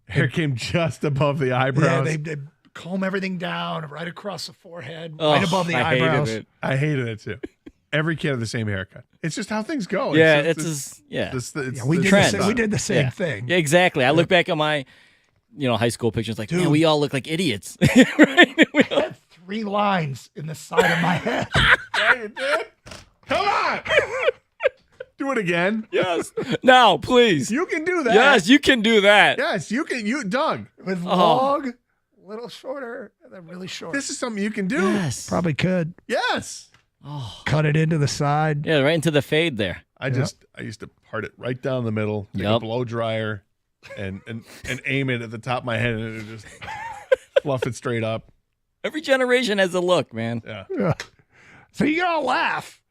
Hair came just above the eyebrows. Yeah, they comb everything down right across the forehead, right above the eyebrows. I hated it too. Every kid had the same haircut. It's just how things go. We did the same thing. Yeah, exactly. I look back at my, high school pictures, like, man, we all look like idiots. Right? I had 3 lines in the side of my head. Yeah, you did. Come on. Do it again. Yes. Now, please. You can do that. Yes, you can do that. Yes, you can. Doug. With long, little shorter, and then really short. This is something you can do. Yes. Probably could. Yes. Oh. Cut it into the side. Yeah, right into the fade there. I used to part it right down the middle, take a blow dryer, and aim it at the top of my head, and it just fluff it straight up. Every generation has a look, man. Yeah. So you all laugh,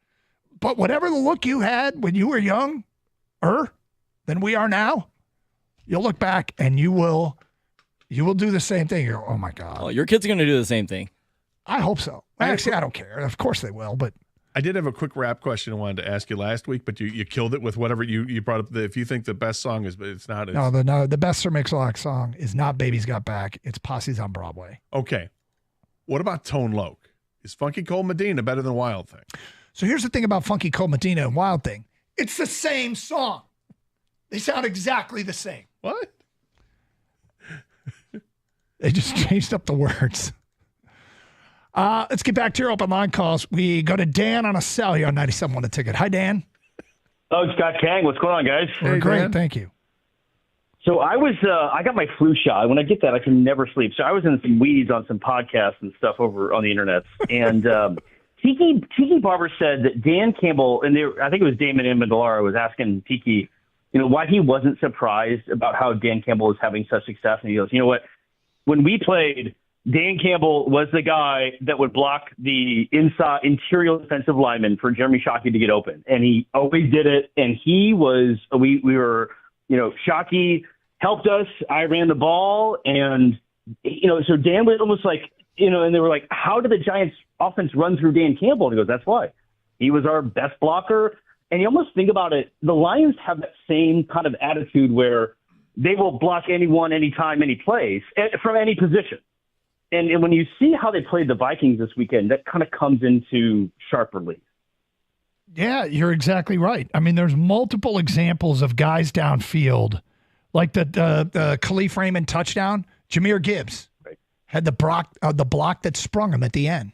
but whatever the look you had when you were younger than we are now, you'll look back and you will do the same thing. You're, oh my God. Oh, your kids are going to do the same thing. I hope so. Actually, I don't care. Of course they will, but. I did have a quick rap question I wanted to ask you last week, but you killed it with whatever you brought up. If you think the best song is, but it's not. The best Sir Mix-a-Lot song is not Baby's Got Back. It's Posse's on Broadway. Okay. What about Tone Loc? Is Funky Cold Medina better than Wild Thing? So here's the thing about Funky Cold Medina and Wild Thing. It's the same song. They sound exactly the same. What? They just changed up the words. Let's get back to your open line calls. We go to Dan on a cell here on 97.1 The Ticket. Hi, Dan. Oh, Scott Kang. What's going on, guys? We're great. Thank you. So I got my flu shot. When I get that, I can never sleep. So I was in some weeds on some podcasts and stuff over on the internet. And Tiki Barber said that Dan Campbell, and I think it was Damon Amendola, was asking Tiki, why he wasn't surprised about how Dan Campbell was having such success. And he goes, you know what? When we played, Dan Campbell was the guy that would block the interior defensive lineman for Jeremy Shockey to get open. And he always did it. And we were, Shockey helped us. I ran the ball. And, so Dan was almost like, and they were like, how did the Giants offense run through Dan Campbell? And he goes, that's why. He was our best blocker. And you almost think about it, the Lions have that same kind of attitude where they will block anyone, anytime, any place, from any position. And when you see how they played the Vikings this weekend, that kind of comes into sharp relief. Yeah, you're exactly right. I mean, there's multiple examples of guys downfield, like the Khalif Raymond touchdown. Jahmyr Gibbs had the block that sprung him at the end.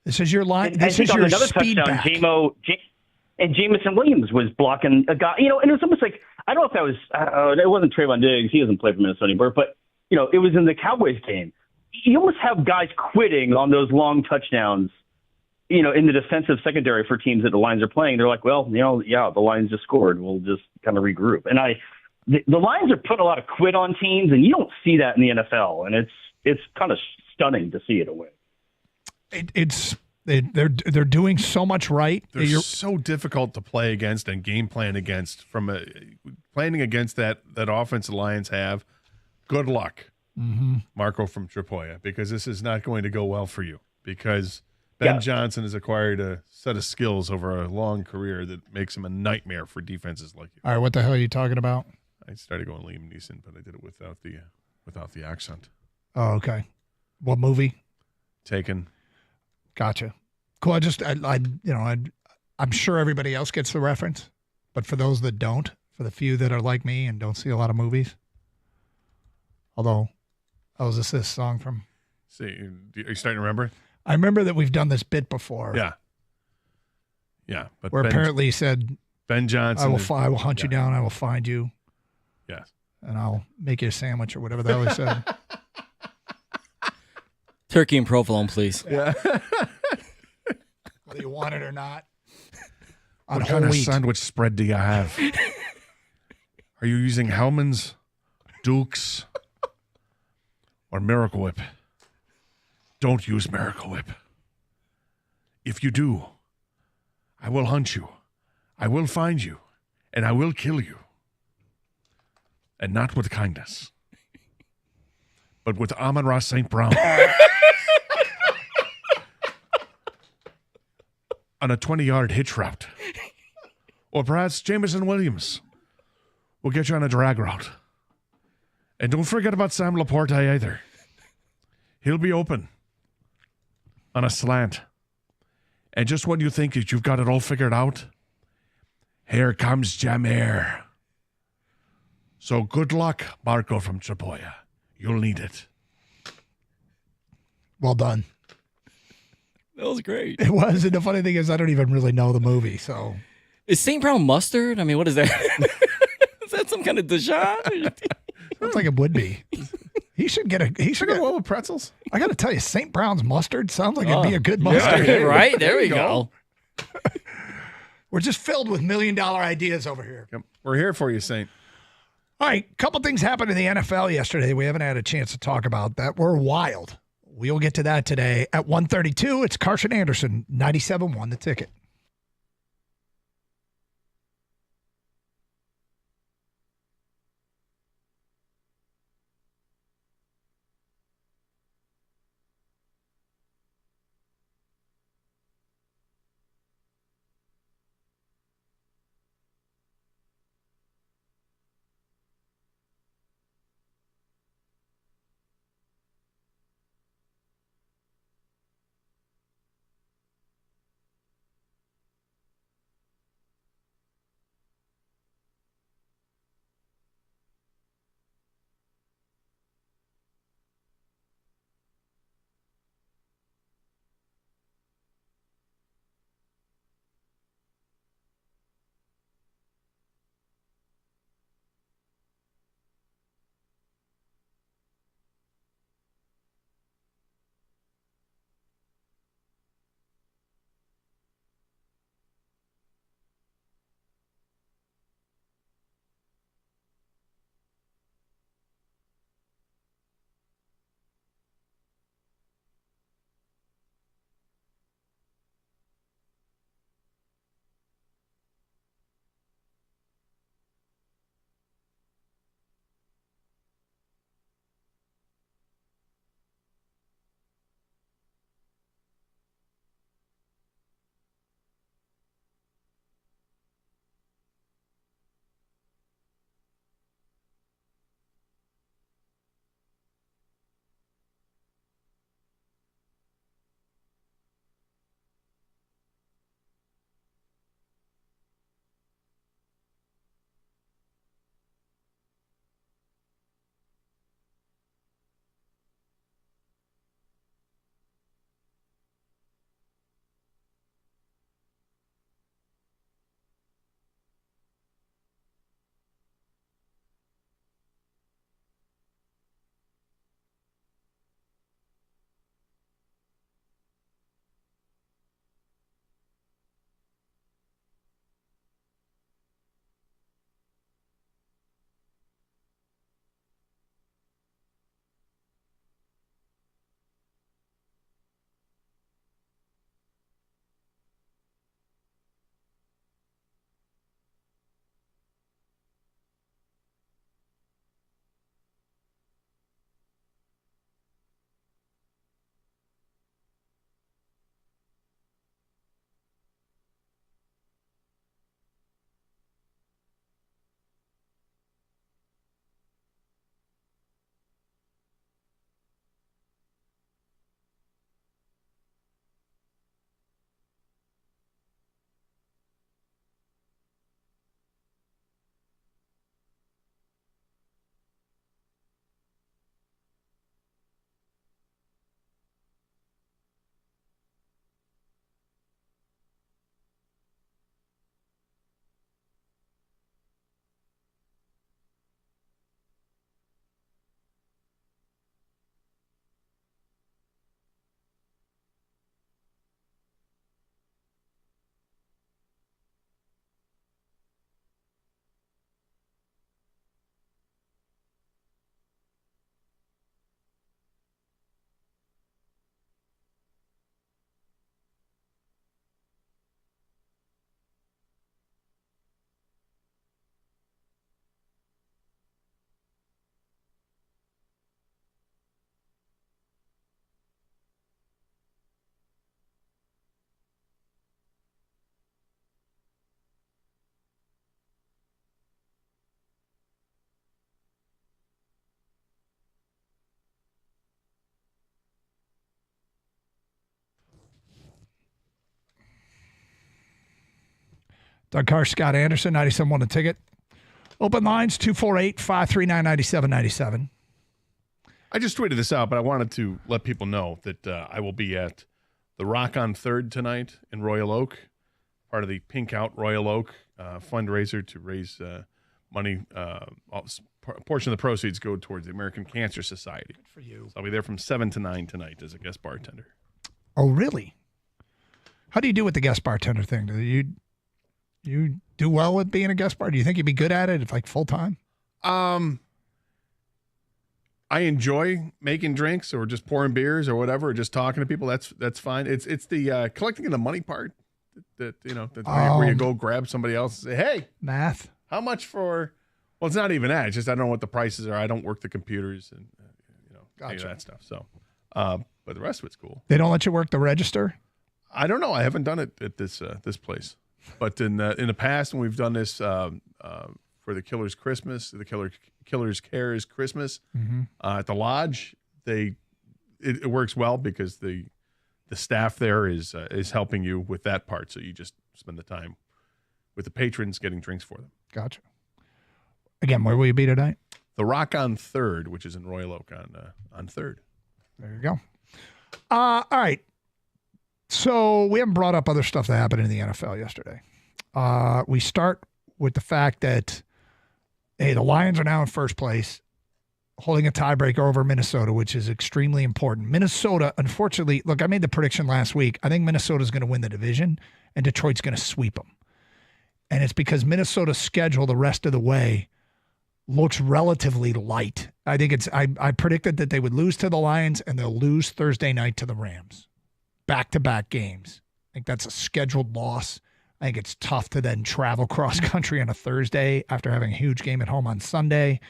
This is your line. This is your speed back. And Jameson Williams was blocking a guy, and it was almost like, I don't know if that was, it wasn't Trayvon Diggs. He doesn't play for Minnesota anymore, but, it was in the Cowboys game. You almost have guys quitting on those long touchdowns, in the defensive secondary for teams that the Lions are playing. They're like, well, the Lions just scored. We'll just kind of regroup. And the Lions are putting a lot of quit on teams, and you don't see that in the NFL. And it's kind of stunning to see it away. They're doing so much right. They're so difficult to play against and game plan against. Planning against that offense the Lions have, good luck, Marco from Tripoya, because this is not going to go well for you. Because Ben Johnson has acquired a set of skills over a long career that makes him a nightmare for defenses like you. All right, what the hell are you talking about? I started going Liam Neeson, but I did it without the accent. Oh, okay. What movie? Taken. Gotcha. Cool. I'm sure everybody else gets the reference, but for those that don't, for the few that are like me and don't see a lot of movies, although, is this song from? See, are you starting to remember? I remember that we've done this bit before. Yeah. But where apparently he said, Ben Johnson, I will hunt you down. I will find you. Yes. And I'll make you a sandwich or whatever the hell he said. Turkey and provolone, please. Yeah. Whether you want it or not. What kind of sandwich spread do you have? Are you using Hellman's, Duke's, or Miracle Whip? Don't use Miracle Whip. If you do, I will hunt you. I will find you. And I will kill you. And not with kindness, but with Amon-Ra St. Brown. On a 20-yard hitch route. Or perhaps Jameson Williams will get you on a drag route. And don't forget about Sam Laporte either. He'll be open on a slant. And just when you think that you've got it all figured out, here comes Jameer. So good luck, Marco from Tripoya. You'll need it. Well done. That was great. It was. And the funny thing is, I don't even really know the movie. So, is St. Brown mustard? I mean, what is that? Is that some kind of Dijon? Sounds like it would be. He should get a. He should go get well with pretzels. I got to tell you, St. Brown's mustard sounds like it'd be a good mustard. Yeah, right? There we go. We're just filled with $1 million ideas over here. Yep. We're here for you, Saint. All right, couple things happened in the NFL yesterday. We haven't had a chance to talk about that. Were wild. We'll get to that today at 1:32. It's Carson Anderson, 97.1 The Ticket. Doug Carr, Scott Anderson, 97.1 The Ticket. Open lines, 248-539-9797. I just tweeted this out, but I wanted to let people know that I will be at the Rock on 3rd tonight in Royal Oak, part of the Pink Out Royal Oak fundraiser to raise money, a portion of the proceeds go towards the American Cancer Society. Good for you. So I'll be there from 7 to 9 tonight as a guest bartender. Oh, really? How do you do with the guest bartender thing? Do you do well with being a guest bar? Do you think you'd be good at it if like full time? I enjoy making drinks or just pouring beers or whatever, or just talking to people. That's fine. It's the collecting of the money part that where you go grab somebody else and say, hey, math. How much for? Well, it's not even that. It's just I don't know what the prices are. I don't work the computers and any of that stuff. So, but the rest of it's cool. They don't let you work the register? I don't know. I haven't done it at this place, but in the past when we've done this for the Killers Christmas, the Killers Cares Christmas at the lodge, it works well because the staff there is helping you with that part. So you just spend the time with the patrons getting drinks for them. Gotcha. Again, where will you be tonight? The Rock on 3rd, which is in Royal Oak on 3rd. There you go. All right. So we haven't brought up other stuff that happened in the NFL yesterday. We start with the fact that, hey, the Lions are now in first place, holding a tiebreaker over Minnesota, which is extremely important. Minnesota, unfortunately, look, I made the prediction last week. I think Minnesota's going to win the division, and Detroit's going to sweep them. And it's because Minnesota's schedule the rest of the way looks relatively light. I think I predicted that they would lose to the Lions, and they'll lose Thursday night to the Rams. Back-to-back games. I think that's a scheduled loss. I think it's tough to then travel cross-country on a Thursday after having a huge game at home on Sunday.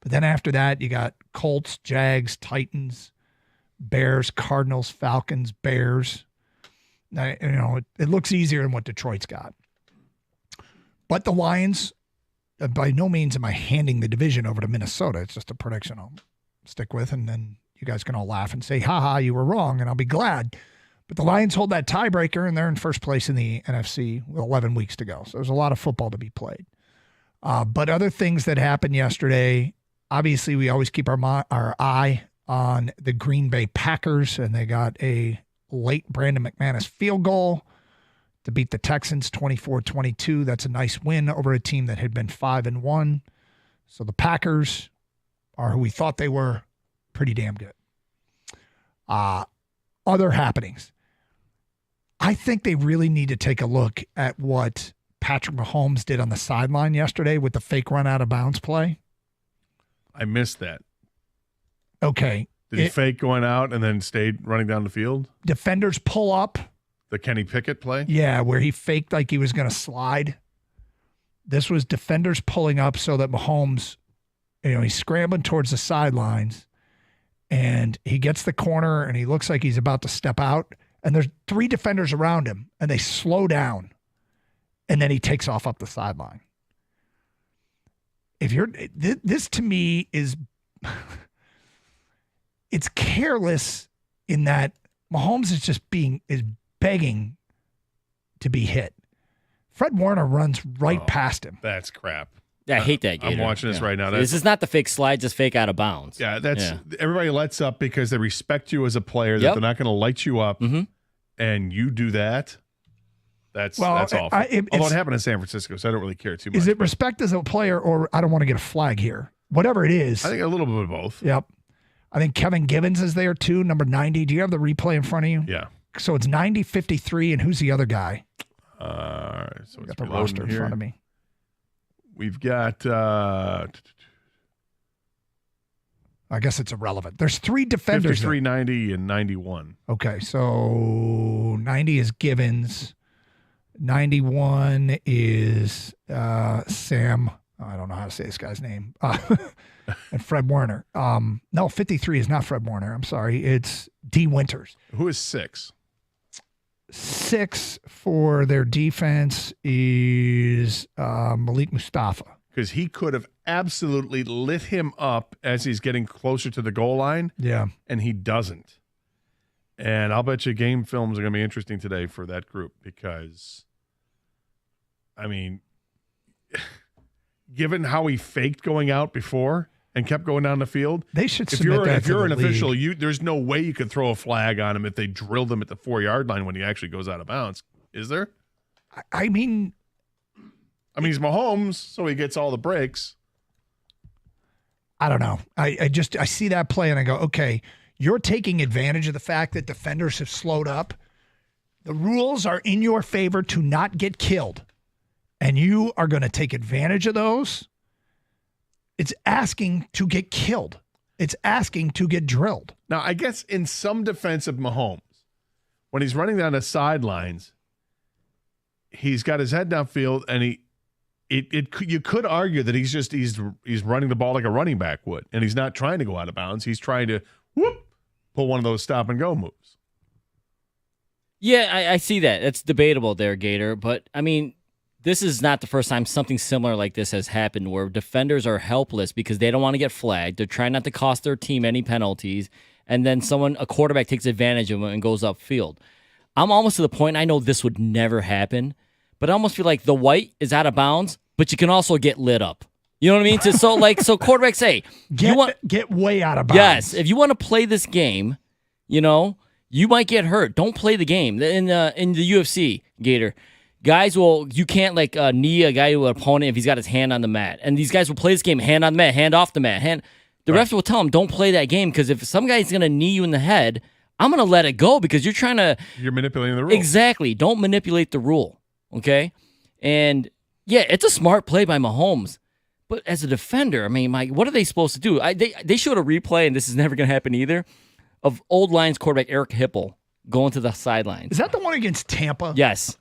But then after that, you got Colts, Jags, Titans, Bears, Cardinals, Falcons, Bears. It looks easier than what Detroit's got. But the Lions, by no means am I handing the division over to Minnesota. It's just a prediction I'll stick with, and then you guys can all laugh and say, ha, you were wrong, and I'll be glad. But the Lions hold that tiebreaker, and they're in first place in the NFC with 11 weeks to go. So there's a lot of football to be played. But other things that happened yesterday, obviously we always keep our eye on the Green Bay Packers, and they got a late Brandon McManus field goal to beat the Texans 24-22. That's a nice win over a team that had been 5-1. So the Packers are who we thought they were, pretty damn good. Other happenings. I think they really need to take a look at what Patrick Mahomes did on the sideline yesterday with the fake run out of bounds play. I missed that. Okay. Did he fake going out and then stayed running down the field? Defenders pull up. The Kenny Pickett play? Yeah, where he faked like he was going to slide. This was defenders pulling up so that Mahomes, he's scrambling towards the sidelines, and he gets the corner, and he looks like he's about to step out, and there's 3 defenders around him, and they slow down, and then he takes off up the sideline. This to me is, it's careless in that Mahomes is just begging to be hit. Fred Warner runs right past him. That's crap. Yeah, I hate that, Gator. I'm watching this right now. This is not the fake slide, just fake out of bounds. Yeah, everybody lets up because they respect you as a player, that they're not going to light you up, and you do that. That's awful. Although it happened in San Francisco, so I don't really care too much. Is it respect as a player, or I don't want to get a flag here? Whatever it is. I think a little bit of both. Yep. I think Kevin Givens is there too, number 90. Do you have the replay in front of you? Yeah. So it's 90-53, and who's the other guy? So got the roster in front of me. We've got I guess it's irrelevant. There's 3 defenders. 53, 90, and 91. Okay, so 90 is Givens. 91 is Sam. I don't know how to say this guy's name. And Fred Warner. No, 53 is not Fred Warner. I'm sorry. It's D. Winters. Who is 6? 6 for their defense is Malik Mustafa. Because he could have absolutely lit him up as he's getting closer to the goal line. Yeah. And he doesn't. And I'll bet you game films are going to be interesting today for that group because, I mean, given how he faked going out before and kept going down the field, they should. If you're an official, there's no way you could throw a flag on him if they drilled him at the 4-yard line when he actually goes out of bounds. Is there? I mean, I mean, he's Mahomes, so he gets all the breaks. I don't know. I see that play and I go, okay, you're taking advantage of the fact that defenders have slowed up. The rules are in your favor to not get killed, and you are going to take advantage of those. It's asking to get killed. It's asking to get drilled. Now, I guess in some defense of Mahomes, when he's running down the sidelines, he's got his head downfield, and you could argue that he's running the ball like a running back would, and he's not trying to go out of bounds. He's trying to pull one of those stop and go moves. Yeah, I see that. It's debatable there, Gator. But, I mean, this is not the first time something similar like this has happened where defenders are helpless because they don't want to get flagged. They're trying not to cost their team any penalties. And then a quarterback takes advantage of them and goes upfield. I'm almost to the point, I know this would never happen, but I almost feel like the white is out of bounds, but you can also get lit up. You know what I mean? So quarterbacks say, get way out of bounds. Yes, if you want to play this game, you might get hurt. Don't play the game. In the UFC, Gator, guys you can't knee a guy to an opponent if he's got his hand on the mat. And these guys will play this game hand on the mat, hand off the mat. The refs will tell them, don't play that game because if some guy's going to knee you in the head, I'm going to let it go because you're manipulating the rule. Exactly. Don't manipulate the rule, okay? And, yeah, it's a smart play by Mahomes. But as a defender, I mean, Mike, what are they supposed to do? They showed a replay, and this is never going to happen either, of old Lions quarterback Eric Hipple going to the sidelines. Is that the one against Tampa? Yes.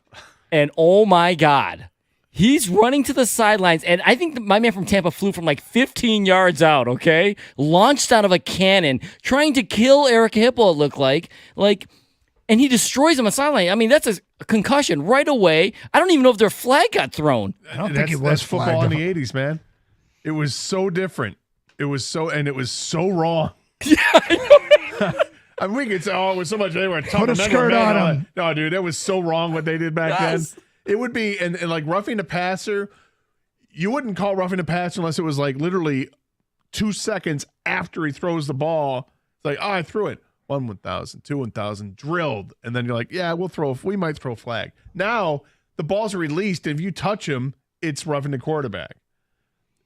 And, oh, my God. He's running to the sidelines, and I think my man from Tampa flew from 15 yards out, okay? Launched out of a cannon, trying to kill Eric Hipple, it looked like. And he destroys him on the sideline. I mean, that's a concussion right away. I don't even know if their flag got thrown. I don't think it was football in the 80s, man. It was so different. It was so wrong. Yeah, I mean, it was so much. They were put a skirt on him. No, dude, that was so wrong what they did back then. It would be, and like roughing the passer, you wouldn't call roughing the passer unless it was literally 2 seconds after he throws the ball. It's like, I threw it. 1,000, 2,000, drilled. And then you're like, yeah, we might throw a flag. Now, the balls are released, and if you touch him, it's roughing the quarterback.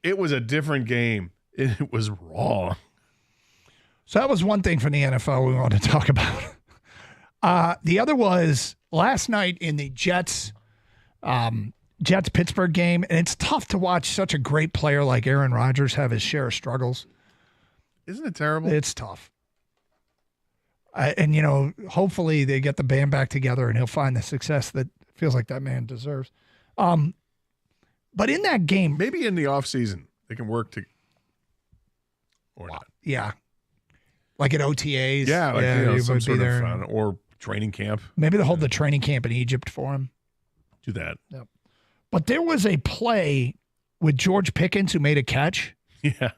It was a different game. It was wrong. So that was one thing from the NFL we wanted to talk about. The other was last night in the Jets-Pittsburgh game, and it's tough to watch such a great player like Aaron Rodgers have his share of struggles. Isn't it terrible? It's tough. And, hopefully they get the band back together and he'll find the success that feels like that man deserves. But in that game... Maybe in the offseason they can work or not. Yeah. Like at OTAs. Yeah, some sort of or training camp. Maybe they'll hold the training camp in Egypt for him. Do that. Yep. But there was a play with George Pickens who made a catch. Yeah.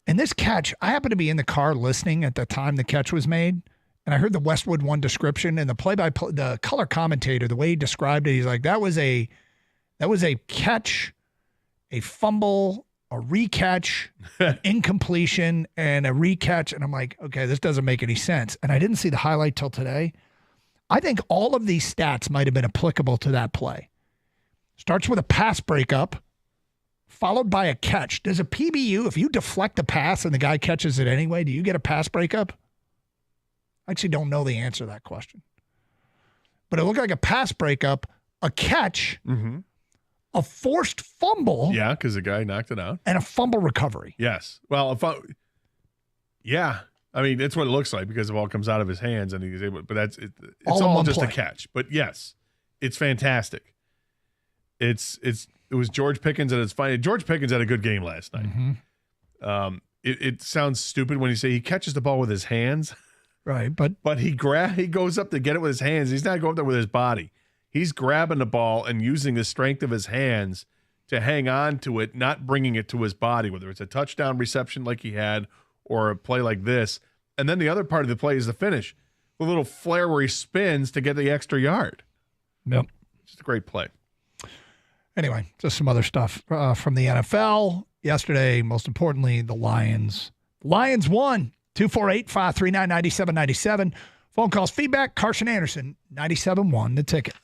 And this catch, I happened to be in the car listening at the time the catch was made, and I heard the Westwood One description, and the color commentator, the way he described it, he's like, that was a catch, a fumble, a recatch, an incompletion, and a recatch. And I'm like, okay, this doesn't make any sense. And I didn't see the highlight till today. I think all of these stats might have been applicable to that play. Starts with a pass breakup, followed by a catch. Does a PBU, if you deflect a pass and the guy catches it anyway, do you get a pass breakup? I actually don't know the answer to that question. But it looked like a pass breakup, a catch, a forced fumble. Yeah, because the guy knocked it out. And a fumble recovery. Yes. Well, yeah. I mean, that's what it looks like because the ball comes out of his hands and he's able. But it's all just a catch. But yes, it's fantastic. It was George Pickens at his finest. George Pickens had a good game last night. Mm-hmm. It sounds stupid when you say he catches the ball with his hands, right? But he goes up to get it with his hands. He's not going up there with his body. He's grabbing the ball and using the strength of his hands to hang on to it, not bringing it to his body. Whether it's a touchdown reception like he had or a play like this, and then the other part of the play is the finish, the little flare where he spins to get the extra yard. Yep, just a great play. Anyway, just some other stuff from the NFL. Yesterday, most importantly, the Lions. Lions won. 248-539-9797. Phone calls, feedback, Carson Anderson, 97.1, the ticket.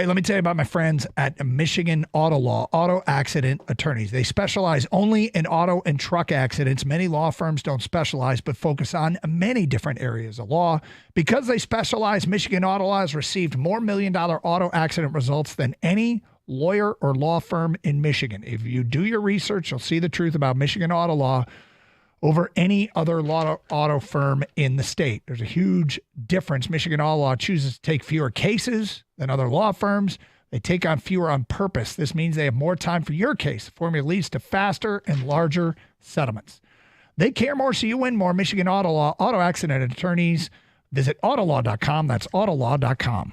Hey, let me tell you about my friends at Michigan Auto Law, auto accident attorneys. They specialize only in auto and truck accidents. Many law firms don't specialize, but focus on many different areas of law. Because they specialize, Michigan Auto Law has received more million-dollar auto accident results than any lawyer or law firm in Michigan. If you do your research, you'll see the truth about Michigan Auto Law over any other auto firm in the state. There's a huge difference. Michigan Auto Law chooses to take fewer cases than other law firms. They take on fewer on purpose. This means they have more time for your case. The formula leads to faster and larger settlements. They care more, so you win more. Michigan Auto Law, auto accident attorneys. Visit autolaw.com. That's autolaw.com.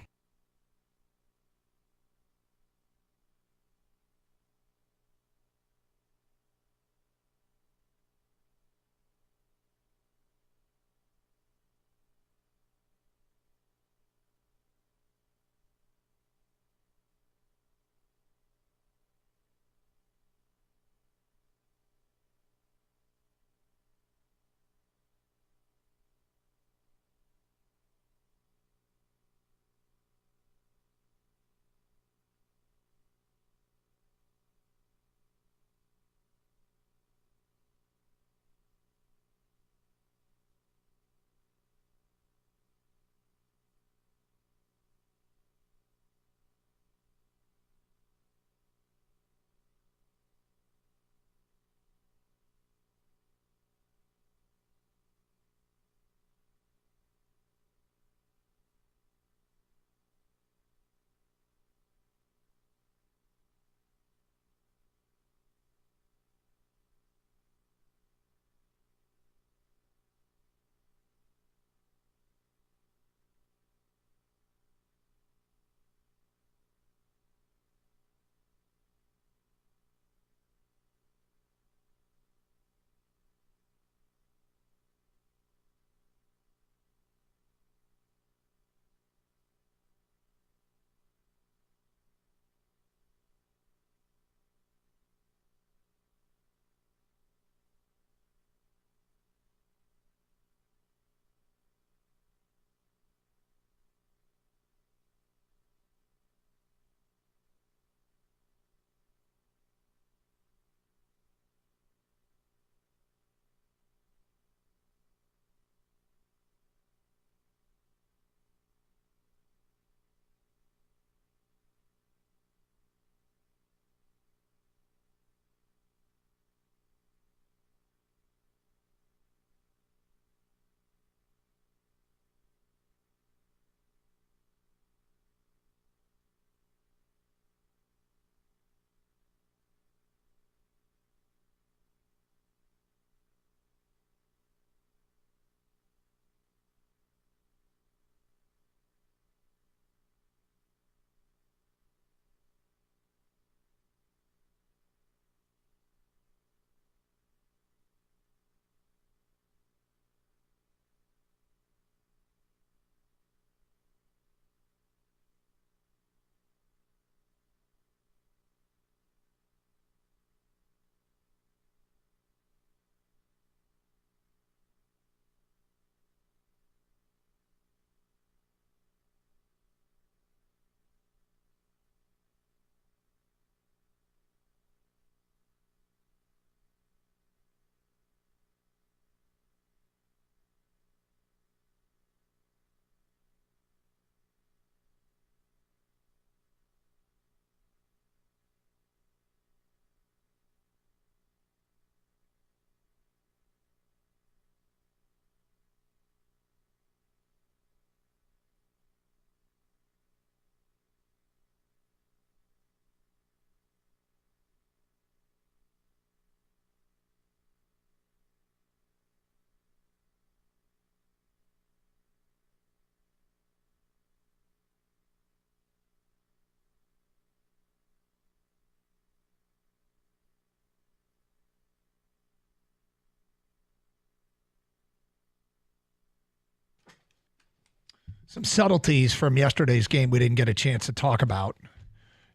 Some subtleties from yesterday's game we didn't get a chance to talk about.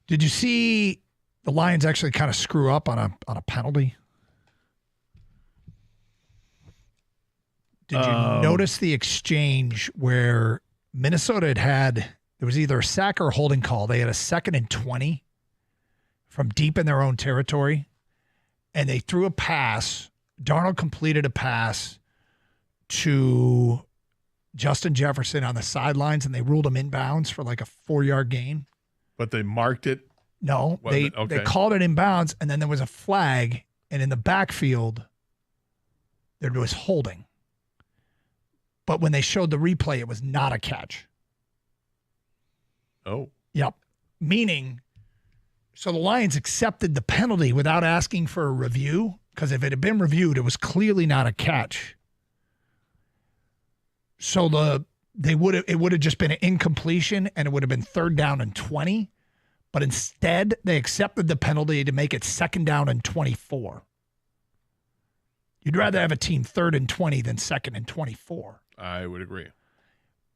Did you see the Lions actually kind of screw up on a penalty? Did you notice the exchange where Minnesota had It was either a sack or a holding call. They had a 2nd and 20 from deep in their own territory, and they threw a pass. Darnold completed a pass to Justin Jefferson on the sidelines, and they ruled him inbounds for like a 4-yard gain. But they marked it? No, they called it inbounds, and then there was a flag, and in the backfield, there was holding. But when they showed the replay, it was not a catch. Oh. Yep. Meaning, so the Lions accepted the penalty without asking for a review, because if it had been reviewed, it was clearly not a catch. So it would have just been an incompletion, and it would have been 3rd down and 20. But instead, they accepted the penalty to make it 2nd down and 24. You'd rather have a team 3rd and 20 than 2nd and 24. I would agree.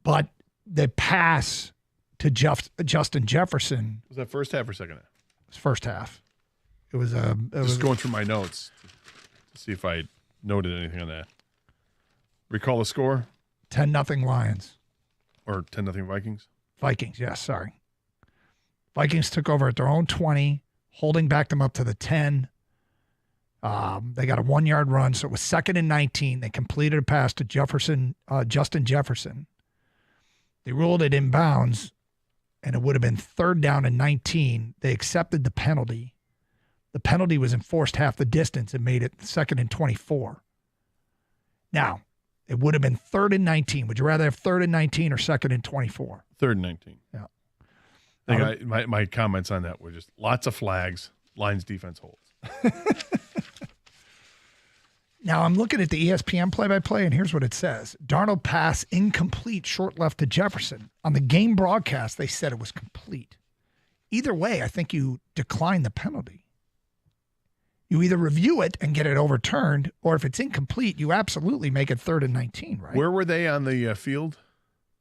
But the pass to Justin Jefferson. Was that first half or second half? It was first half. It was just going through my notes to see if I noted anything on that. Recall the score? 10-0 Lions. Or 10-0 Vikings? Vikings, yes, sorry. Vikings took over at their own 20, holding backed them up to the 10. They got a 1-yard run, so it was 2nd and 19. They completed a pass to Justin Jefferson. They ruled it inbounds, and it would have been 3rd down and 19. They accepted the penalty. The penalty was enforced half the distance and made it 2nd and 24. Now, it would have been 3rd and 19. Would you rather have 3rd and 19 or 2nd and 24? 3rd and 19. Yeah. My comments on that were just lots of flags. Lions defense holds. Now I'm looking at the ESPN play-by-play, and here's what it says. Darnold pass incomplete, short left to Jefferson. On the game broadcast, they said it was complete. Either way, I think you decline the penalty. You either review it and get it overturned, or if it's incomplete, you absolutely make it 3rd and 19, right? Where were they on the field?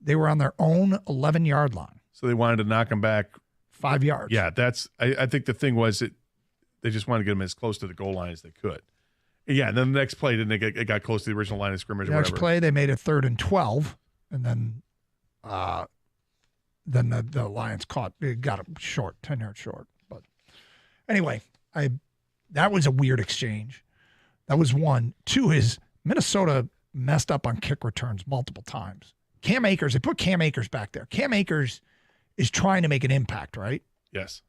They were on their own 11-yard line. So they wanted to knock them back 5 yards. Yeah, I think the thing was they just wanted to get them as close to the goal line as they could. Yeah, and then the next play, it got close to the original line of scrimmage. Next play, they made it 3rd and 12, and then the Lions got them short, 10 yards short. But anyway, that was a weird exchange. That was one. Two is Minnesota messed up on kick returns multiple times. Cam Akers, they put Cam Akers back there. Cam Akers is trying to make an impact, right? Yes.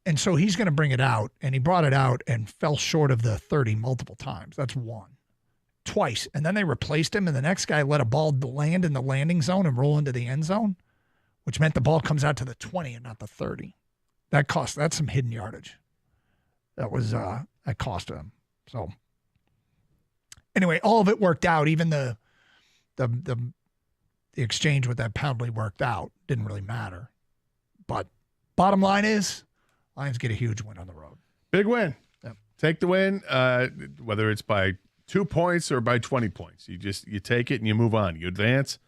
And so he's going to bring it out, and he brought it out and fell short of the 30 multiple times. That's one. Twice. And then they replaced him, and the next guy let a ball land in the landing zone and roll into the end zone, which meant the ball comes out to the 20 and not the 30. That's some hidden yardage. That cost him. So anyway, all of it worked out. Even the exchange with that penalty worked out. Didn't really matter. But bottom line is, Lions get a huge win on the road. Big win. Yep. Take the win, whether it's by 2 points or by 20 points. You take it and you move on. You advance.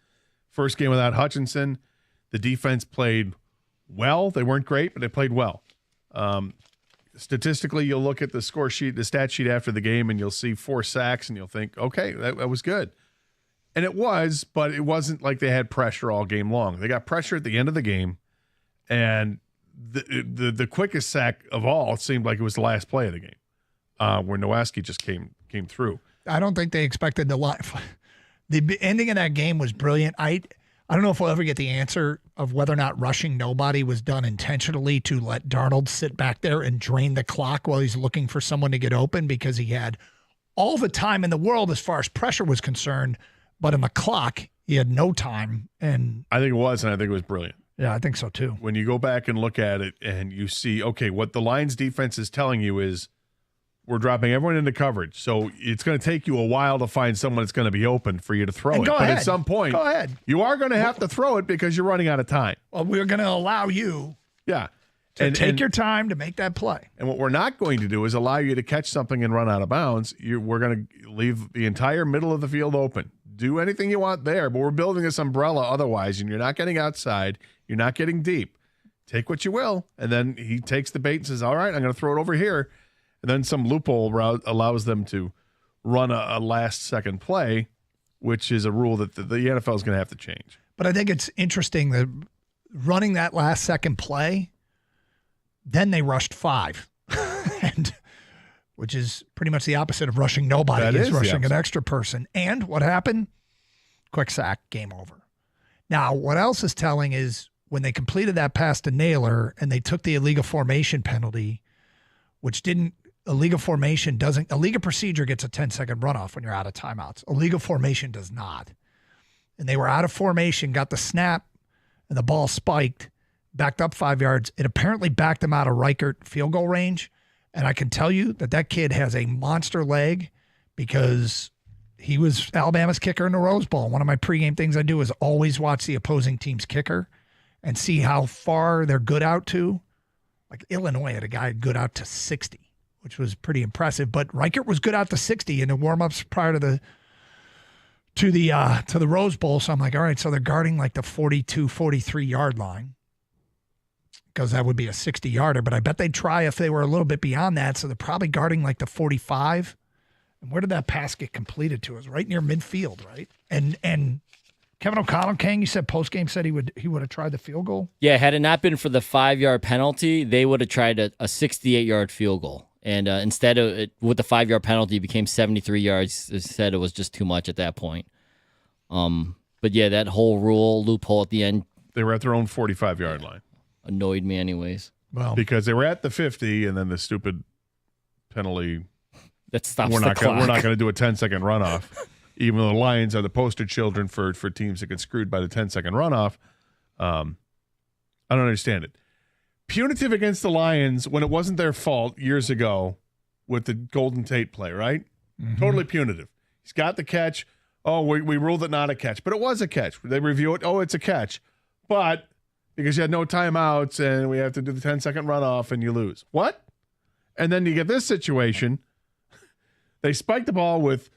First game without Hutchinson. The defense played well. They weren't great, but they played well. Statistically, you'll look at the score sheet, the stat sheet after the game, and you'll see 4 sacks, and you'll think, okay, that was good. And it was, but it wasn't like they had pressure all game long. They got pressure at the end of the game, and the quickest sack of all, it seemed like it was the last play of the game, where Nowacki just came through. I don't think they expected the ending of that game was brilliant. I don't know if we'll ever get the answer of whether or not rushing nobody was done intentionally to let Darnold sit back there and drain the clock while he's looking for someone to get open, because he had all the time in the world as far as pressure was concerned, but in the clock, he had no time. And I think it was, and I think it was brilliant. Yeah, I think so too. When you go back and look at it and you see, okay, what the Lions defense is telling you is we're dropping everyone into coverage. So it's going to take you a while to find someone that's going to be open for you to throw it. But at some point, go ahead. You are going to have to throw it because you're running out of time. Well, we're going to allow you to take your time to make that play. And what we're not going to do is allow you to catch something and run out of bounds. We're going to leave the entire middle of the field open. Do anything you want there, but we're building this umbrella otherwise, and you're not getting outside. You're not getting deep. Take what you will. And then he takes the bait and says, all right, I'm going to throw it over here. And then some loophole allows them to run a last-second play, which is a rule that the NFL is going to have to change. But I think it's interesting that running that last second play, then they rushed 5, and which is pretty much the opposite of rushing nobody. That is is rushing an extra person. And what happened? Quick sack, game over. Now, what else is telling is when they completed that pass to Naylor and they took the illegal formation penalty, which didn't, illegal formation doesn't, illegal procedure gets a 10-second runoff when you're out of timeouts. Illegal formation does not. And they were out of formation, got the snap, and the ball spiked, backed up 5 yards. It apparently backed them out of Reichert field goal range. And I can tell you that kid has a monster leg because he was Alabama's kicker in the Rose Bowl. One of my pregame things I do is always watch the opposing team's kicker and see how far they're good out to. Like Illinois had a guy good out to 60, which was pretty impressive. But Reichert was good out to 60 in the warm-ups prior to the Rose Bowl. So I'm like, all right, so they're guarding like the 42, 43-yard line, because that would be a 60-yarder. But I bet they'd try if they were a little bit beyond that. So they're probably guarding like the 45. And where did that pass get completed to? It was right near midfield, right? And Kevin O'Connell, Kang, you said postgame said he would have tried the field goal? Yeah, had it not been for the 5-yard penalty, they would have tried a 68-yard field goal. And instead of it, with the 5-yard penalty, it became 73 yards. They said it was just too much at that point. But yeah, that whole rule loophole at the end. They were at their own 45-yard line. Annoyed me anyways. Well, because they were at the 50, and then the stupid penalty. That stops we're the not clock. We're not going to do a 10-second runoff. Even though the Lions are the poster children for teams that get screwed by the 10-second runoff. I don't understand it. Punitive against the Lions when it wasn't their fault years ago with the Golden Tate play, right? Mm-hmm. Totally punitive. He's got the catch. Oh, we ruled it not a catch. But it was a catch. They review it. Oh, it's a catch. But because you had no timeouts and we have to do the 10-second runoff and you lose. What? And then you get this situation. They spike the ball with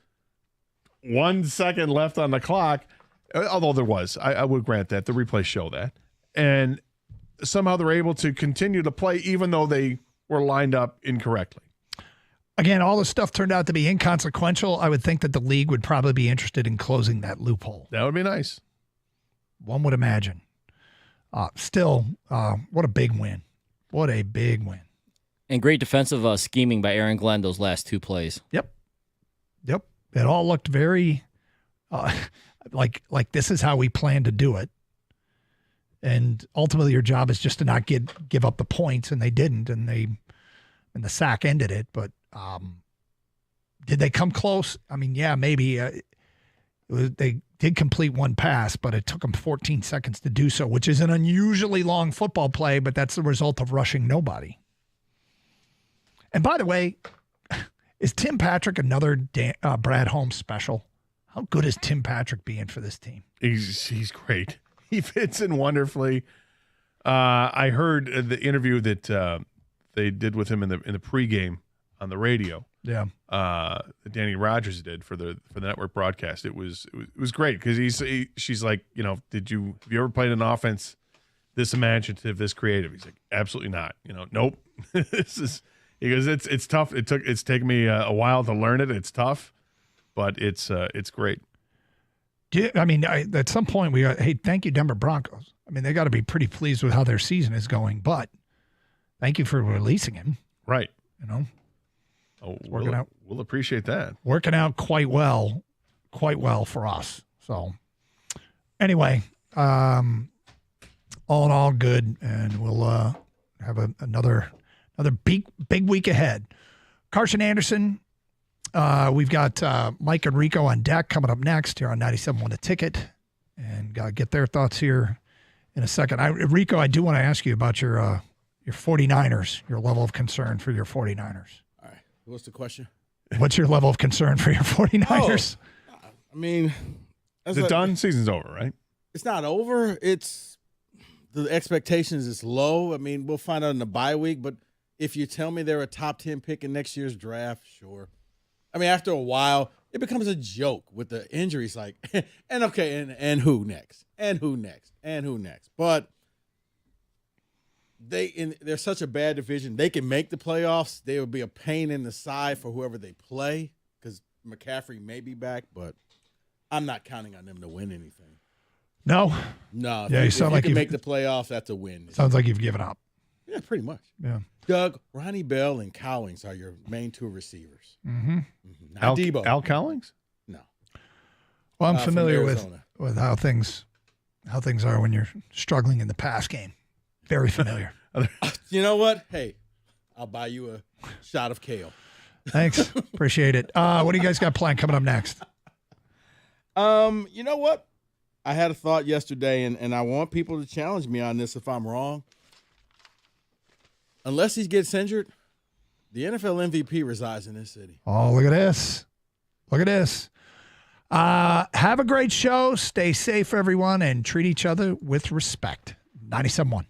1 second left on the clock, although there was. I would grant that. The replays show that. And somehow they're able to continue to play even though they were lined up incorrectly. Again, all this stuff turned out to be inconsequential. I would think that the league would probably be interested in closing that loophole. That would be nice. One would imagine. Still, what a big win. What a big win. And great defensive scheming by Aaron Glenn those last 2 plays. Yep. It all looked very like this is how we plan to do it. And ultimately your job is just to not give up the points, and they didn't, and the sack ended it. But did they come close? I mean, yeah, maybe. They did complete one pass, but it took them 14 seconds to do so, which is an unusually long football play, but that's the result of rushing nobody. And by the way, is Tim Patrick another Brad Holmes special? How good is Tim Patrick being for this team? He's great. He fits in wonderfully. I heard the interview that they did with him in the pregame on the radio. Yeah. Danny Rogers did for the network broadcast. It was great because she's like, have you ever played an offense this imaginative, this creative? He's like, absolutely not. Nope. He goes, it's tough. It's taken me a while to learn it. It's tough, but it's great. At some point we got, hey, thank you, Denver Broncos. I mean, they got to be pretty pleased with how their season is going, but thank you for releasing him. Right. Working out. We'll appreciate that. Working out quite well for us. So anyway, all in all, good, and we'll have another big week ahead. Carson Anderson, we've got Mike and Rico on deck coming up next here on 97.1 The Ticket, and get their thoughts here in a second. Rico, I do want to ask you about your 49ers, your level of concern for your 49ers. All right. What's the question? What's your level of concern for your 49ers? I mean, is it done? Season's over, right? It's not over. It's the expectations is low. I mean, we'll find out in the bye week, but if you tell me they're a top 10 pick in next year's draft, sure. I mean, after a while, it becomes a joke with the injuries. Like, and who next? And who next? And who next? But they're such a bad division. They can make the playoffs. They would be a pain in the side for whoever they play because McCaffrey may be back, but I'm not counting on them to win anything. No. No. Yeah, you sound like you you've can make the playoffs, that's a win. Sounds like you've given up. Yeah, pretty much. Yeah. Doug, Ronnie Bell, and Cowings are your main two receivers. Mm-hmm. Not Debo. Al Cowlings? No. Well, I'm from familiar with Arizona. how things are when you're struggling in the pass game. Very familiar. You know what? Hey, I'll buy you a shot of kale. Thanks. Appreciate it. What do you guys got planned coming up next? You know what? I had a thought yesterday, and I want people to challenge me on this if I'm wrong. Unless he gets injured, the NFL MVP resides in this city. Oh, look at this. Look at this. Have a great show. Stay safe, everyone, and treat each other with respect. 97.1.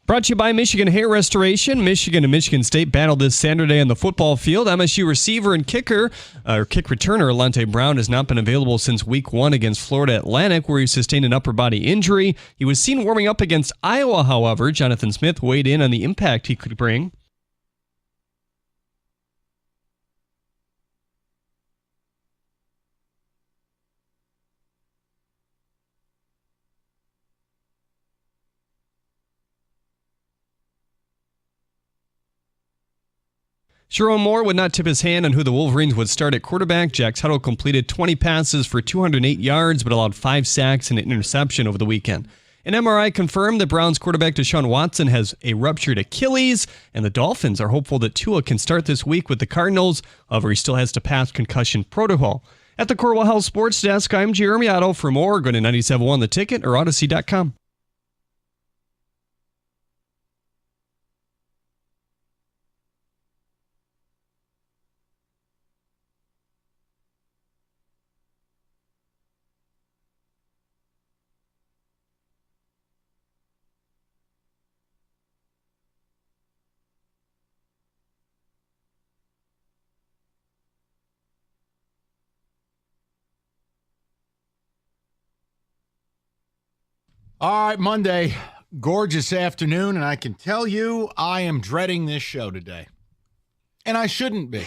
Brought to you by Michigan Hair Restoration. Michigan and Michigan State battled this Saturday on the football field. MSU receiver and kick returner Alante Brown has not been available since week 1 against Florida Atlantic, where he sustained an upper body injury. He was seen warming up against Iowa, however. Jonathan Smith weighed in on the impact he could bring. Sharon Moore would not tip his hand on who the Wolverines would start at quarterback. Jack Tuttle completed 20 passes for 208 yards, but allowed 5 sacks and an interception over the weekend. An MRI confirmed that Browns quarterback Deshaun Watson has a ruptured Achilles, and the Dolphins are hopeful that Tua can start this week with the Cardinals. However, he still has to pass concussion protocol. At the Corwell Health Sports Desk, I'm Jeremy Otto. For more, go to 97.1 The Ticket or Odyssey.com. All right, Monday, gorgeous afternoon, and I can tell you I am dreading this show today. And I shouldn't be.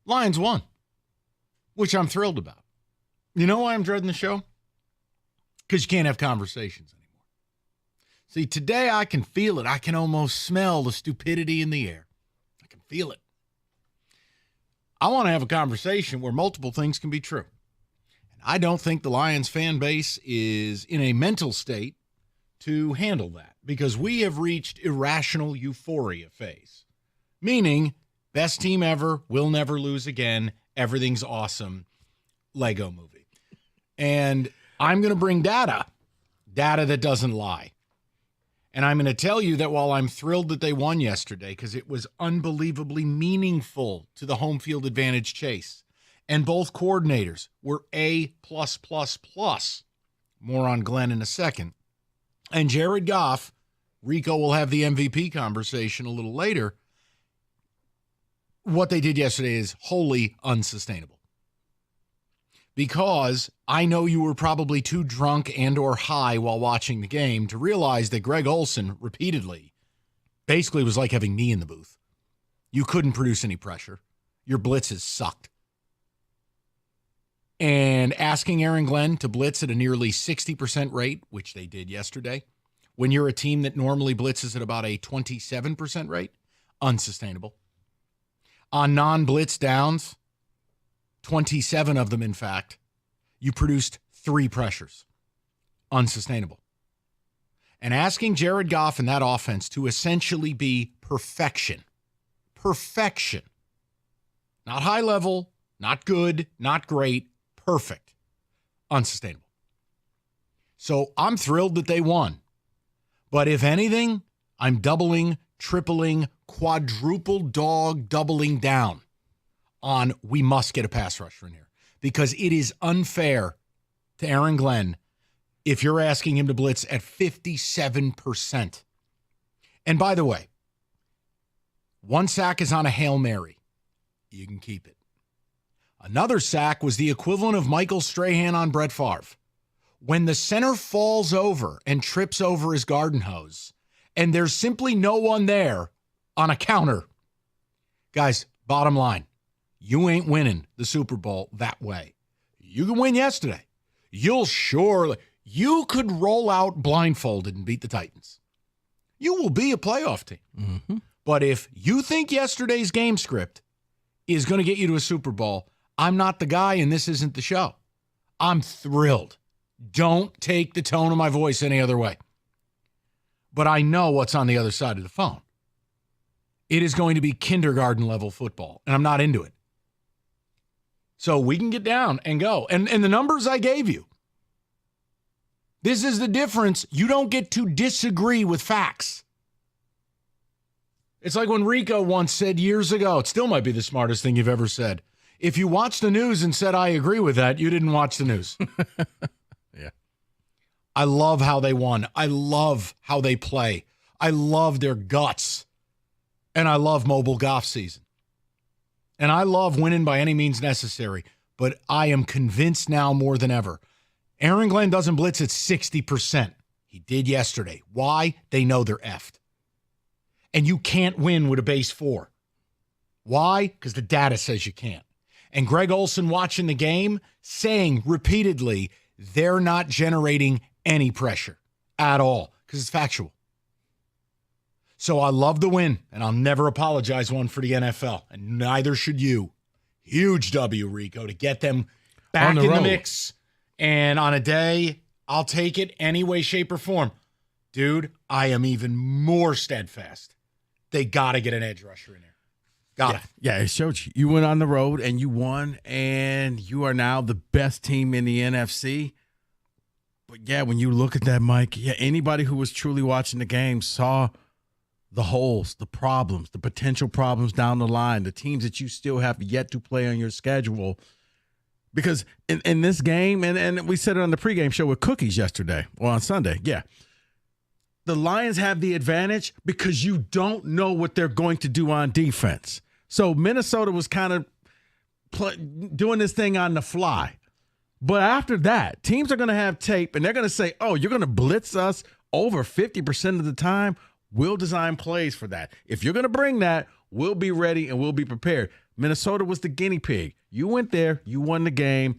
Lions won, which I'm thrilled about. You know why I'm dreading the show? Because you can't have conversations anymore. See, today I can feel it. I can almost smell the stupidity in the air. I can feel it. I want to have a conversation where multiple things can be true. I don't think the Lions fan base is in a mental state to handle that because we have reached irrational euphoria phase, meaning best team ever, will never lose again, everything's awesome, Lego movie. And I'm going to bring data that doesn't lie. And I'm going to tell you that while I'm thrilled that they won yesterday because it was unbelievably meaningful to the home field advantage chase, and both coordinators were A+++. More on Glenn in a second. And Jared Goff, Rico will have the MVP conversation a little later. What they did yesterday is wholly unsustainable. Because I know you were probably too drunk and or high while watching the game to realize that Greg Olsen repeatedly basically was like having me in the booth. You couldn't produce any pressure. Your blitzes sucked. And asking Aaron Glenn to blitz at a nearly 60% rate, which they did yesterday, when you're a team that normally blitzes at about a 27% rate, unsustainable. On non-blitz downs, 27 of them, in fact, you produced 3 pressures. Unsustainable. And asking Jared Goff and that offense to essentially be perfection. Perfection. Not high level, not good, not great. Perfect. Unsustainable. So I'm thrilled that they won. But if anything, I'm doubling, tripling, quadruple dog doubling down on we must get a pass rusher in here. Because it is unfair to Aaron Glenn if you're asking him to blitz at 57%. And by the way, 1 sack is on a Hail Mary. You can keep it. Another sack was the equivalent of Michael Strahan on Brett Favre. When the center falls over and trips over his garden hose, and there's simply no one there on a counter. Guys, bottom line, you ain't winning the Super Bowl that way. You can win yesterday. You could roll out blindfolded and beat the Titans. You will be a playoff team. Mm-hmm. But if you think yesterday's game script is going to get you to a Super Bowl, I'm not the guy, and this isn't the show. I'm thrilled. Don't take the tone of my voice any other way. But I know what's on the other side of the phone. It is going to be kindergarten-level football, and I'm not into it. So we can get down and go. And the numbers I gave you, this is the difference. You don't get to disagree with facts. It's like when Rico once said years ago, it still might be the smartest thing you've ever said. If you watched the news and said, I agree with that, you didn't watch the news. Yeah. I love how they won. I love how they play. I love their guts. And I love mobile golf season. And I love winning by any means necessary. But I am convinced now more than ever. Aaron Glenn doesn't blitz at 60%. He did yesterday. Why? They know they're effed. And you can't win with a base 4. Why? Because the data says you can't. And Greg Olson watching the game saying repeatedly they're not generating any pressure at all because it's factual. So I love the win, and I'll never apologize one for the NFL, and neither should you. Huge W, Rico, to get them back in the mix. And on a day, I'll take it any way, shape, or form. Dude, I am even more steadfast. They got to get an edge rusher in there. Yeah, it showed you. You went on the road and you won, and you are now the best team in the NFC. But, yeah, when you look at that, Mike, anybody who was truly watching the game saw the holes, the problems, the potential problems down the line, the teams that you still have yet to play on your schedule. Because in this game, and we said it on the pregame show with Cookies yesterday, or on Sunday, the Lions have the advantage because you don't know what they're going to do on defense. So Minnesota was kind of doing this thing on the fly. But after that, teams are going to have tape, and they're going to say, oh, you're going to blitz us over 50% of the time? We'll design plays for that. If you're going to bring that, we'll be ready and we'll be prepared. Minnesota was the guinea pig. You went there. You won the game.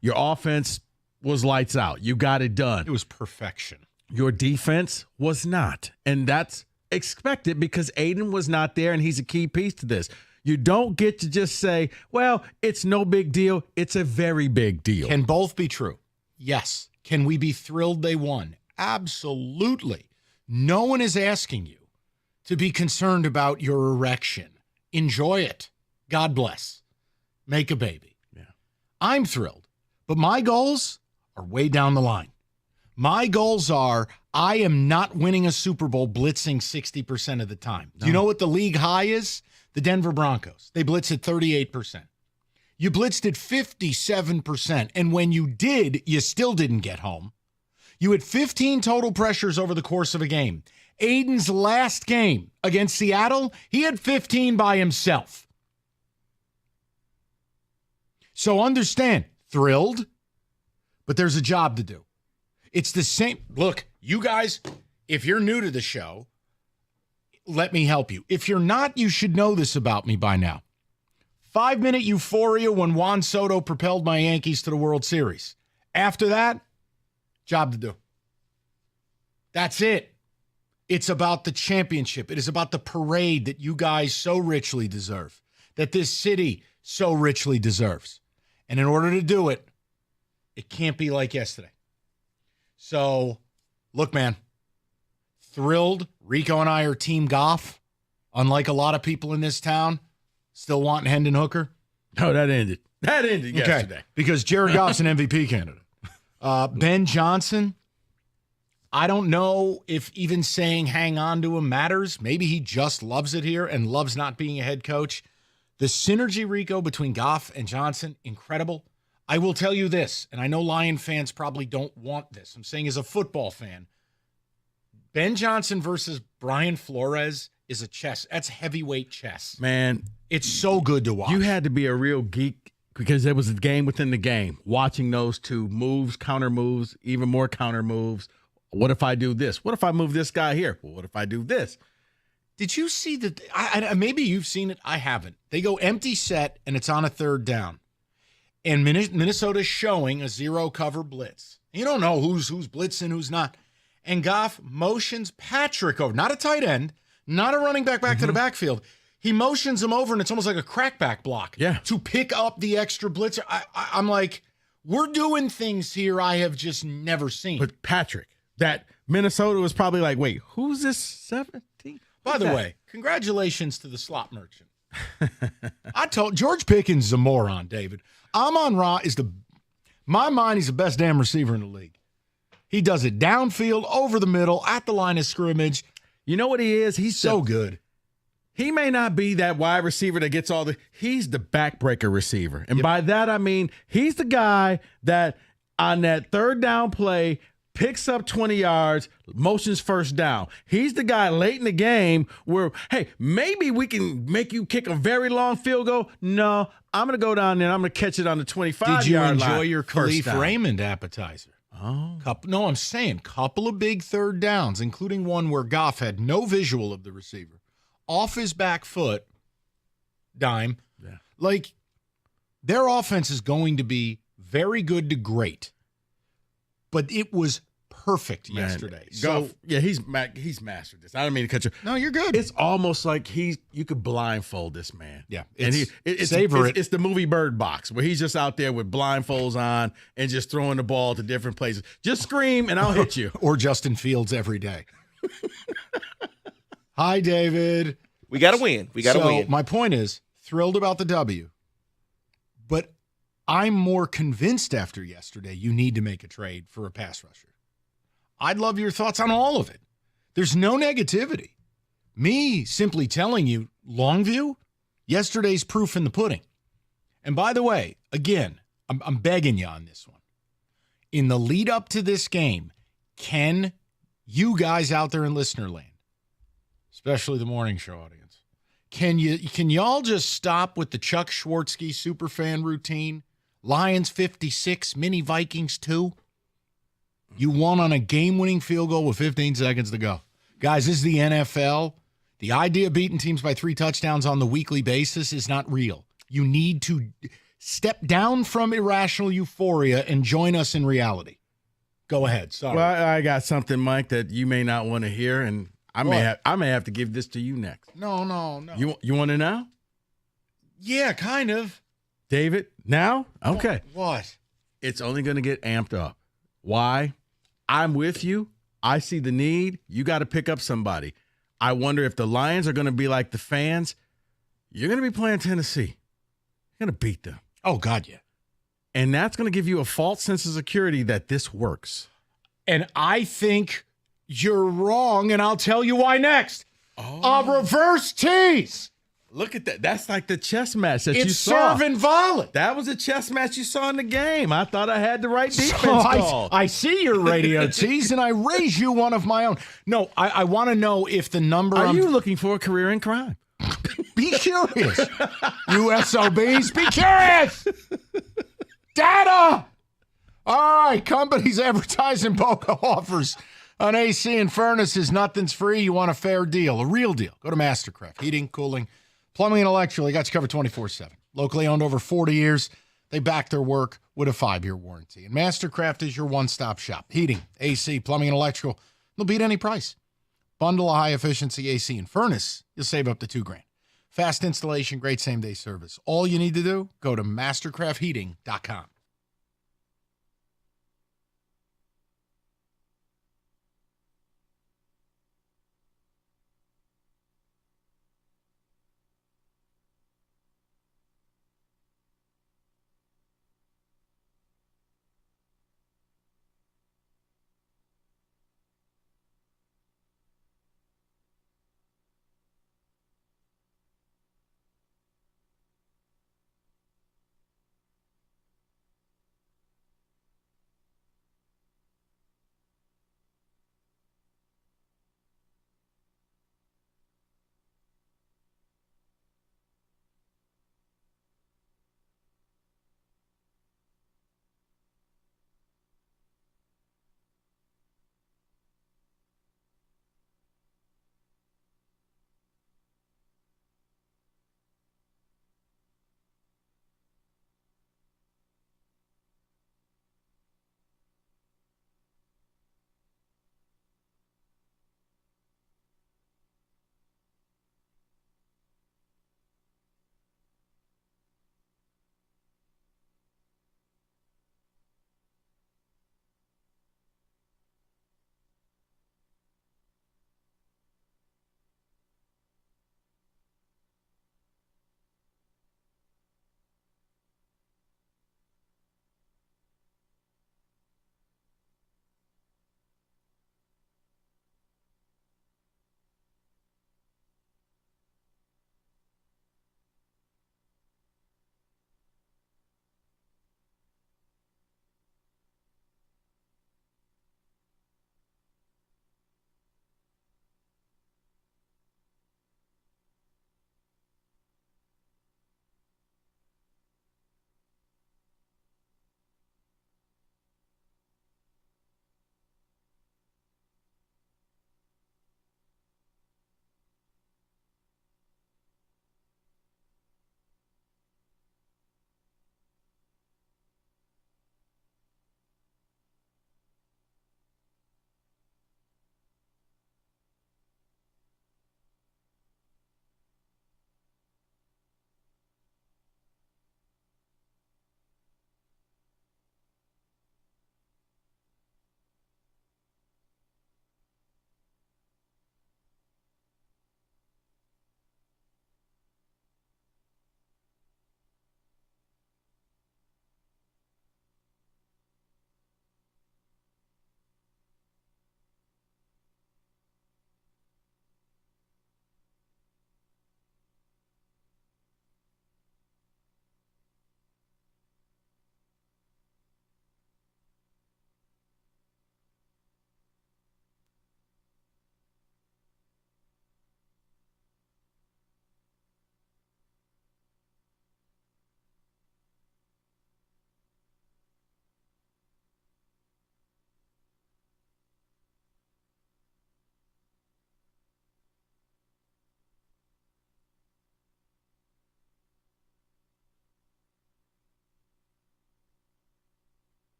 Your offense was lights out. You got it done. It was perfection. Your defense was not. And that's expected because Aiden was not there, and he's a key piece to this. You don't get to just say, well, it's no big deal. It's a very big deal. Can both be true? Yes. Can we be thrilled they won? Absolutely. No one is asking you to be concerned about your erection. Enjoy it. God bless. Make a baby. Yeah. I'm thrilled. But my goals are way down the line. My goals are I am not winning a Super Bowl blitzing 60% of the time. Do you know what the league high is? The Denver Broncos. They blitz at 38%. You blitzed at 57%. And when you did, you still didn't get home. You had 15 total pressures over the course of a game. Aiden's last game against Seattle, he had 15 by himself. So understand, thrilled, but there's a job to do. It's the same. Look, you guys, if you're new to the show, let me help you. If you're not, you should know this about me by now. 5-minute euphoria when Juan Soto propelled my Yankees to the World Series. After that, job to do. That's it. It's about the championship. It is about the parade that you guys so richly deserve, that this city so richly deserves. And in order to do it, it can't be like yesterday. So, look, man, thrilled. Rico and I are team Goff. Unlike a lot of people in this town, still wanting Hendon Hooker. No, that ended. That ended yesterday. Because Jared Goff's an MVP candidate. Ben Johnson, I don't know if even saying hang on to him matters. Maybe he just loves it here and loves not being a head coach. The synergy, Rico, between Goff and Johnson, incredible. I will tell you this, and I know Lion fans probably don't want this. I'm saying as a football fan, Ben Johnson versus Brian Flores is a chess. That's heavyweight chess. Man, it's so good to watch. You had to be a real geek because there was a game within the game. Watching those two moves, counter moves, even more counter moves. What if I do this? What if I move this guy here? Well, what if I do this? Did you see that? Maybe you've seen it. I haven't. They go empty set, and it's on a third down. And Minnesota's showing a zero cover blitz. You don't know who's blitzing, who's not. And Goff motions Patrick over, not a tight end, not a running back to the backfield. He motions him over, and it's almost like a crackback block to pick up the extra blitzer. I'm like, we're doing things here I have just never seen. But Patrick, that Minnesota was probably like, wait, who's this 17? By the way, congratulations to the slot merchant. I told George Pickens is a moron, David. Amon-Ra is my mind, he's the best damn receiver in the league. He does it downfield, over the middle, at the line of scrimmage. You know what he is? He's so good. He may not be that wide receiver that gets he's the backbreaker receiver. And by that, I mean, he's the guy that on that third down play picks up 20 yards, motions first down. He's the guy late in the game where, hey, maybe we can make you kick a very long field goal. No, I'm going to go down there and I'm going to catch it on the 25-yard line. Did you enjoy your first Khalif down. Raymond appetizer? Oh. No, I'm saying couple of big third downs, including one where Goff had no visual of the receiver. Off his back foot, dime. Yeah. Like, their offense is going to be very good to great. But it was perfect yesterday. Goff, he's mastered this. I don't mean to cut you. No, you're good. It's almost like you could blindfold this man. Yeah, it's the movie Bird Box where he's just out there with blindfolds on and just throwing the ball to different places. Just scream and I'll hit you. Or Justin Fields every day. Hi, David. We got to win. We got to win. My point is, thrilled about the W, but I'm more convinced after yesterday you need to make a trade for a pass rusher. I'd love your thoughts on all of it. There's no negativity. Me simply telling you, Longview, yesterday's proof in the pudding. And by the way, again, I'm begging you on this one. In the lead up to this game, can you guys out there in listener land, especially the morning show audience, can y'all just stop with the Chuck Schwartzky superfan routine? Lions 56, mini Vikings 2. You won on a game-winning field goal with 15 seconds to go. Guys, this is the NFL. The idea of beating teams by 3 touchdowns on the weekly basis is not real. You need to step down from irrational euphoria and join us in reality. Go ahead. Sorry. Well, I got something, Mike, that you may not want to hear, and I may have to give this to you next. No. You want it now? Yeah, kind of. David, now? Okay. What? It's only going to get amped up. Why? I'm with you. I see the need. You got to pick up somebody. I wonder if the Lions are going to be like the fans. You're going to be playing Tennessee. You're going to beat them. Oh, God, yeah. And that's going to give you a false sense of security that this works. And I think you're wrong, and I'll tell you why next. A reverse tease. Look at that. That's like the chess match that you saw. It's serve and volley. That was a chess match you saw in the game. I thought I had the right defense call. I see your radio tease, and I raise you one of my own. No, I want to know if the number... Are you looking for a career in crime? Be curious. You SOBs, be curious. Data. All right, companies advertising BOGO offers on AC and furnaces. Nothing's free. You want a fair deal, a real deal. Go to Mastercraft. Heating, cooling, plumbing, and electrical. They got you covered 24/7. Locally owned over 40 years. They back their work with a 5-year warranty. And Mastercraft is your one-stop shop. Heating, AC, plumbing, and electrical. They'll beat any price. Bundle a high-efficiency AC and furnace. You'll save up to $2,000. Fast installation, great same-day service. All you need to do, go to mastercraftheating.com.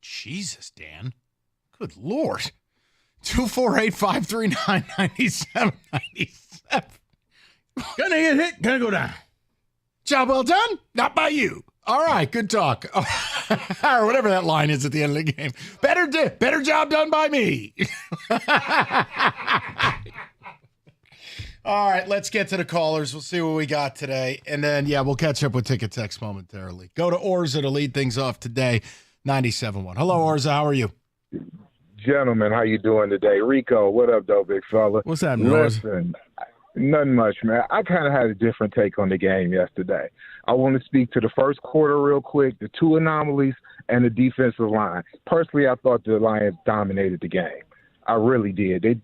Jesus, Dan. Good Lord. 248-539-9797. Gonna get hit, gonna go down. Job well done? Not by you. All right, good talk. Or whatever that line is at the end of the game. Better job done by me. All right, let's get to the callers. We'll see what we got today. And then, we'll catch up with Ticket Text momentarily. Go to Orza to lead things off today. 97.1. Hello, Orza. How are you? Gentlemen, how you doing today? Rico, what up, though, big fella? What's happening, Orza? Listen, nothing much, man. I kind of had a different take on the game yesterday. I want to speak to the first quarter real quick, the two anomalies, and the defensive line. Personally, I thought the Lions dominated the game. I really did. They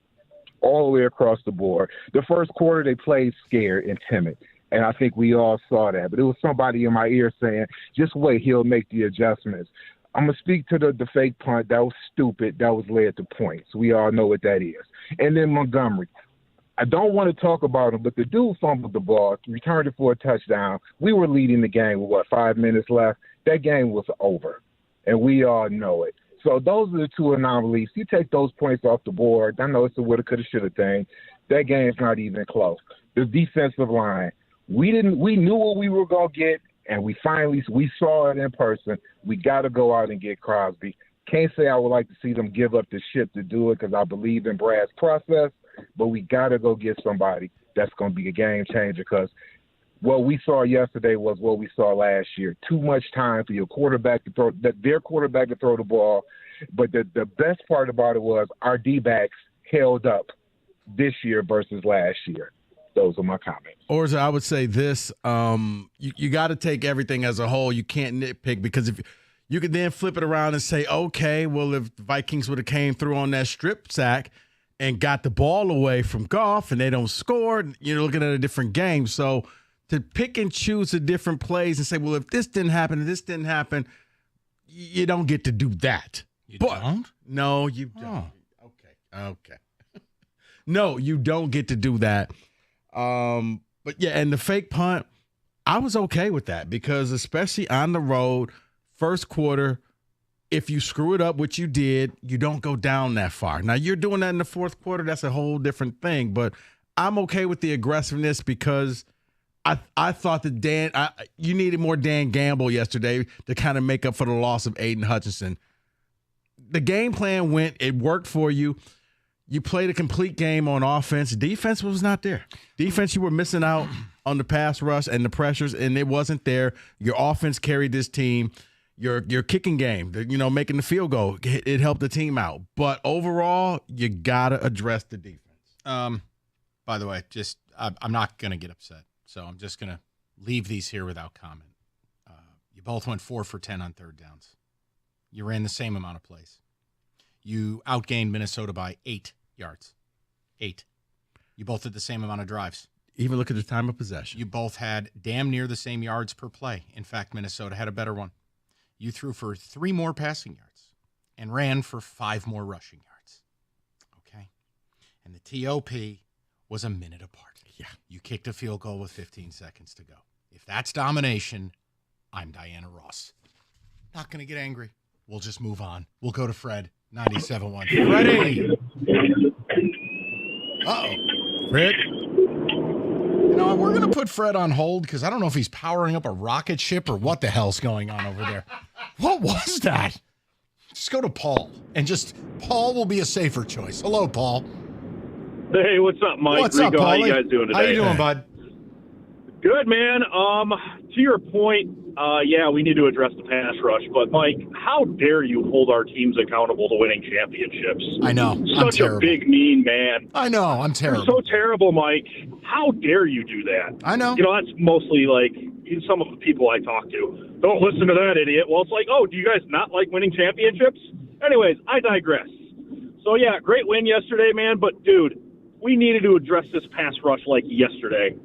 all the way across the board. The first quarter, they played scared and timid, and I think we all saw that. But it was somebody in my ear saying, just wait, he'll make the adjustments. I'm going to speak to the fake punt. That was stupid. That was led to points. We all know what that is. And then Montgomery. I don't want to talk about him, but the dude fumbled the ball, returned it for a touchdown. We were leading the game with, 5 minutes left? That game was over, and we all know it. So those are the two anomalies. You take those points off the board. I know it's a woulda, coulda, shoulda thing. That game's not even close. The defensive line, we knew what we were going to get, and we saw it in person. We got to go out and get Crosby. Can't say I would like to see them give up the ship to do it because I believe in Brad's process, but we got to go get somebody that's going to be a game changer because what we saw yesterday was what we saw last year. Too much time for your quarterback to throw their quarterback to throw the ball. But the best part about it was our D-backs held up this year versus last year. Those are my comments. Orza, I would say this: you got to take everything as a whole. You can't nitpick because if you could then flip it around and say, okay, well, if the Vikings would have came through on that strip sack and got the ball away from Goff and they don't score, you're looking at a different game. So to pick and choose the different plays and say, well, if this didn't happen and this didn't happen, you don't get to do that. You don't? No, you don't. Okay. No, you don't get to do that. But yeah, and the fake punt, I was okay with that because especially on the road, first quarter, if you screw it up, which you did, you don't go down that far. Now, you're doing that in the fourth quarter. That's a whole different thing. But I'm okay with the aggressiveness because I thought that you needed more Dan Gamble yesterday to kind of make up for the loss of Aiden Hutchinson. The game plan went. It worked for you. You played a complete game on offense. Defense was not there. Defense, you were missing out on the pass rush and the pressures, and it wasn't there. Your offense carried this team. Your kicking game, making the field goal, it helped the team out. But overall, you got to address the defense. By the way, I'm not going to get upset, so I'm just going to leave these here without comment. You both went 4 for 10 on third downs. You ran the same amount of plays. You outgained Minnesota by 8 yards. 8. You both did the same amount of drives. Even look at the time of possession. You both had damn near the same yards per play. In fact, Minnesota had a better one. You threw for 3 more passing yards and ran for 5 more rushing yards. Okay? And the TOP was a minute apart. Yeah. You kicked a field goal with 15 seconds to go. If that's domination, I'm Diana Ross. Not going to get angry. We'll just move on. We'll go to Fred, 97.1. Freddie! Uh-oh. Fred? You know what? We're going to put Fred on hold because I don't know if he's powering up a rocket ship or what the hell's going on over there. What was that? Just go to Paul. Paul will be a safer choice. Hello, Paul. Hey, what's up, Mike? What's Rico, up, Paulie? how you guys doing today? How you doing, bud? Good, man. To your point, we need to address the pass rush. But, Mike, how dare you hold our teams accountable to winning championships? I know. Such a big, mean man. I know. I'm terrible. You're so terrible, Mike. How dare you do that? I know. That's mostly like some of the people I talk to. Don't listen to that idiot. Well, it's like, oh, do you guys not like winning championships? Anyways, I digress. So, yeah, great win yesterday, man. But, dude, we needed to address this pass rush like yesterday.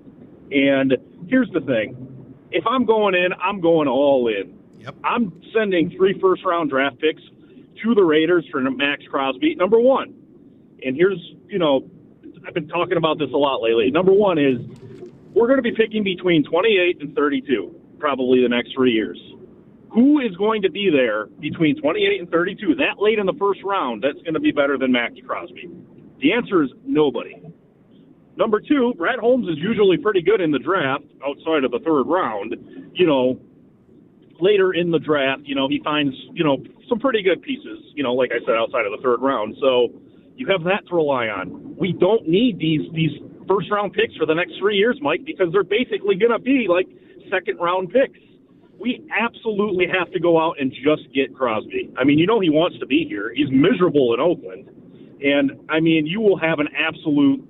And here's the thing. If I'm going in, I'm going all in. Yep. I'm sending 3 first-round draft picks to the Raiders for Max Crosby, number 1. And here's, I've been talking about this a lot lately. Number 1 is we're going to be picking between 28 and 32, probably the next 3 years. who is going to be there between 28 and 32 that late in the first round that's going to be better than Maxx Crosby? The answer is nobody. Number two, Brad Holmes is usually pretty good in the draft outside of the third round. You know, later in the draft, you know, he finds, you know, some pretty good pieces, you know, like I said, outside of the third round. So you have that to rely on. We don't need these first-round picks for the next 3 years, Mike, because they're basically going to be like second-round picks. We absolutely have to go out and just get Crosby. I mean, you know he wants to be here. He's miserable in Oakland. And, I mean, you will have an absolute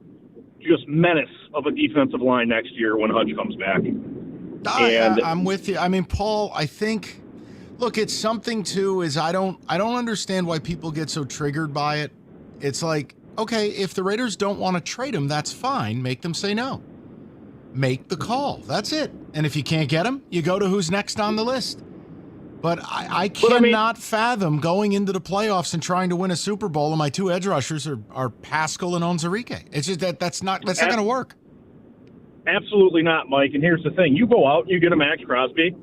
just menace of a defensive line next year when Hutch comes back. I'm with you. I mean, Paul, I think, look, it's something too, is I don't understand why people get so triggered by it. It's like, okay, if the Raiders don't want to trade him, that's fine. Make them say no. Make the call. That's it. And if you can't get him, you go to who's next on the list. But I cannot fathom going into the playoffs and trying to win a Super Bowl, and my two edge rushers are Pascal and Onwuzurike. It's just that's not going to work. Absolutely not, Mike. And here's the thing: you go out and you get a Maxx Crosby.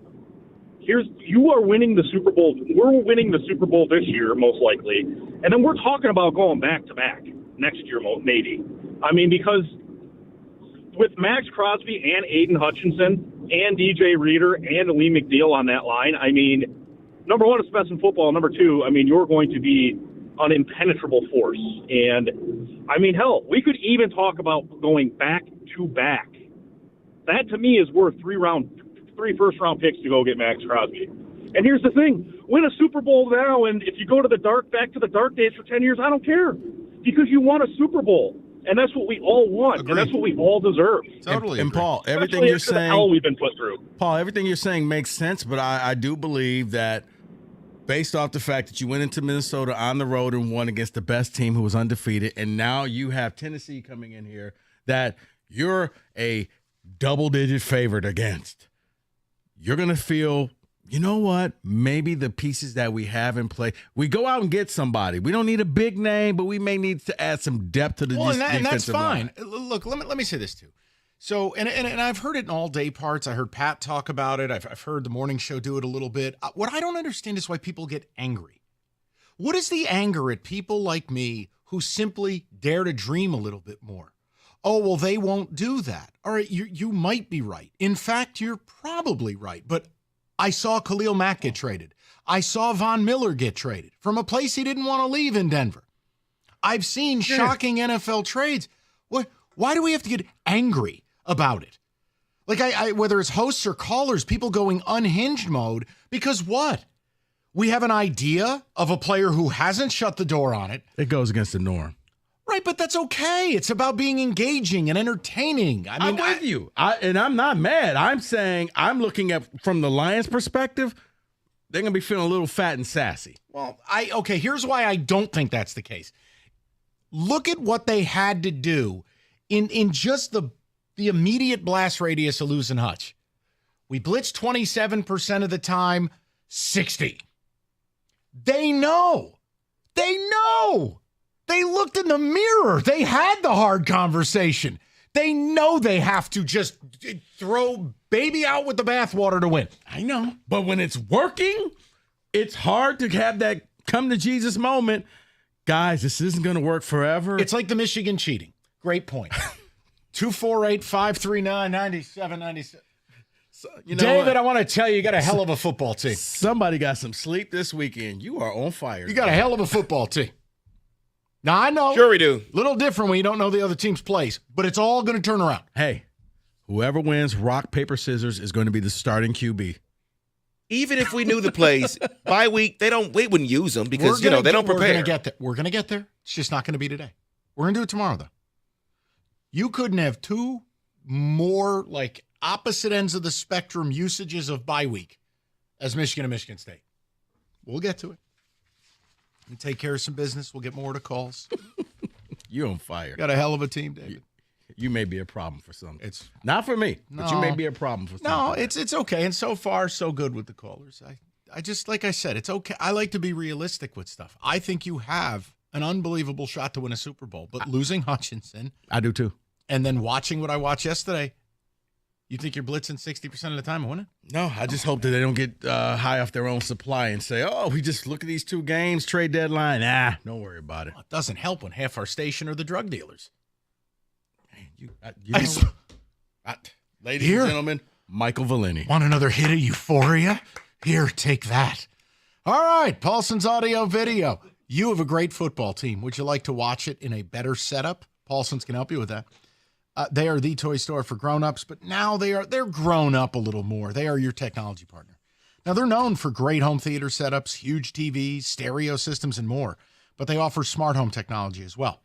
You are winning the Super Bowl. We're winning the Super Bowl this year, most likely, and then we're talking about going back to back next year, maybe. I mean, because with Maxx Crosby and Aiden Hutchinson and DJ Reader and Lee McNeil on that line, I mean, number one, it's best in football. Number two, I mean, you're going to be an impenetrable force. And, I mean, hell, we could even talk about going back to back. That, to me, is worth three first-round picks to go get Maxx Crosby. And here's the thing. Win a Super Bowl now, and if you go to back to the dark days for 10 years, I don't care. Because you won a Super Bowl. And that's what we all want. Agreed. And that's what we all deserve. Totally. And Paul, everything Especially you're after the saying, hell we've been put through. Paul, everything you're saying makes sense, but I do believe that based off the fact that you went into Minnesota on the road and won against the best team who was undefeated, and now you have Tennessee coming in here that you're a double-digit favorite against, you're going to feel, you know what, maybe the pieces that we have in play, we go out and get somebody. We don't need a big name, but we may need to add some depth to the defensive and that's fine. line. Look, let me say this too. So, and I've heard it in all day parts. I heard Pat talk about it. I've heard the morning show do it a little bit. What I don't understand is why people get angry. What is the anger at people like me who simply dare to dream a little bit more? Oh, well, they won't do that. All right, you might be right. In fact, you're probably right. But I saw Khalil Mack get traded. I saw Von Miller get traded from a place he didn't want to leave in Denver. I've seen shocking NFL trades. Why do we have to get angry about it? Like, whether it's hosts or callers, people going unhinged mode, because what? We have an idea of a player who hasn't shut the door on it. It goes against the norm. Right, but that's okay. It's about being engaging and entertaining. I mean, I'm with you. And I'm not mad. I'm saying I'm looking at, from the Lions' perspective, they're going to be feeling a little fat and sassy. Well, here's why I don't think that's the case. Look at what they had to do in just the immediate blast radius of losing Hutch. We blitzed 27% of the time, 60. They know. They looked in the mirror. They had the hard conversation. They know they have to just throw baby out with the bathwater to win. I know. But when it's working, it's hard to have that come to Jesus moment. Guys, this isn't going to work forever. It's like the Michigan cheating. Great point. 248-539-9797. So, David, what? I want to tell you got a hell of a football team. Somebody got some sleep this weekend. You are on fire. You got a hell of a football team. Now, I know. Sure we do. A little different when you don't know the other team's plays, but it's all going to turn around. Hey, whoever wins rock, paper, scissors is going to be the starting QB. Even if we knew the plays, bye week, they wouldn't use them because, they don't prepare. We're going to get there. We're going to get there. It's just not going to be today. We're going to do it tomorrow, though. You couldn't have two more, like, opposite ends of the spectrum usages of bye week as Michigan and Michigan State. We'll get to it. And take care of some business. We'll get more to calls. You're on fire. Got a hell of a team, David. You may be a problem for some. It's not for me, but you may be a problem for some. No, it's okay. And so far, so good with the callers. I just, like I said, it's okay. I like to be realistic with stuff. I think you have an unbelievable shot to win a Super Bowl, but losing Hutchinson. I do too. And then watching what I watched yesterday, You think you're blitzing 60% of the time and winning? No, I just hope that they don't get high off their own supply and say, oh, we just look at these 2 games, trade deadline. Don't worry about it. Well, it doesn't help when half our station are the drug dealers. Ladies and gentlemen, Michael Valini. Want another hit of euphoria? Here, take that. All right, Paulson's audio video. You have a great football team. Would you like to watch it in a better setup? Paulson's can help you with that. They are the toy store for grown-ups, but now they're grown up a little more. They are your technology partner. Now, they're known for great home theater setups, huge TVs, stereo systems, and more, but they offer smart home technology as well.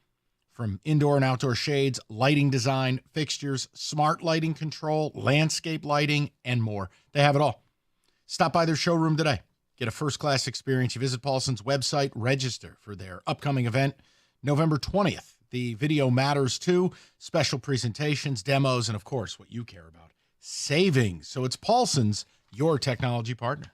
From indoor and outdoor shades, lighting design, fixtures, smart lighting control, landscape lighting, and more. They have it all. Stop by their showroom today. Get a first-class experience. You visit Paulson's website, register for their upcoming event, November 20th. The video matters too. Special presentations, demos, and of course, what you care about, savings. So it's Paulson's, your technology partner.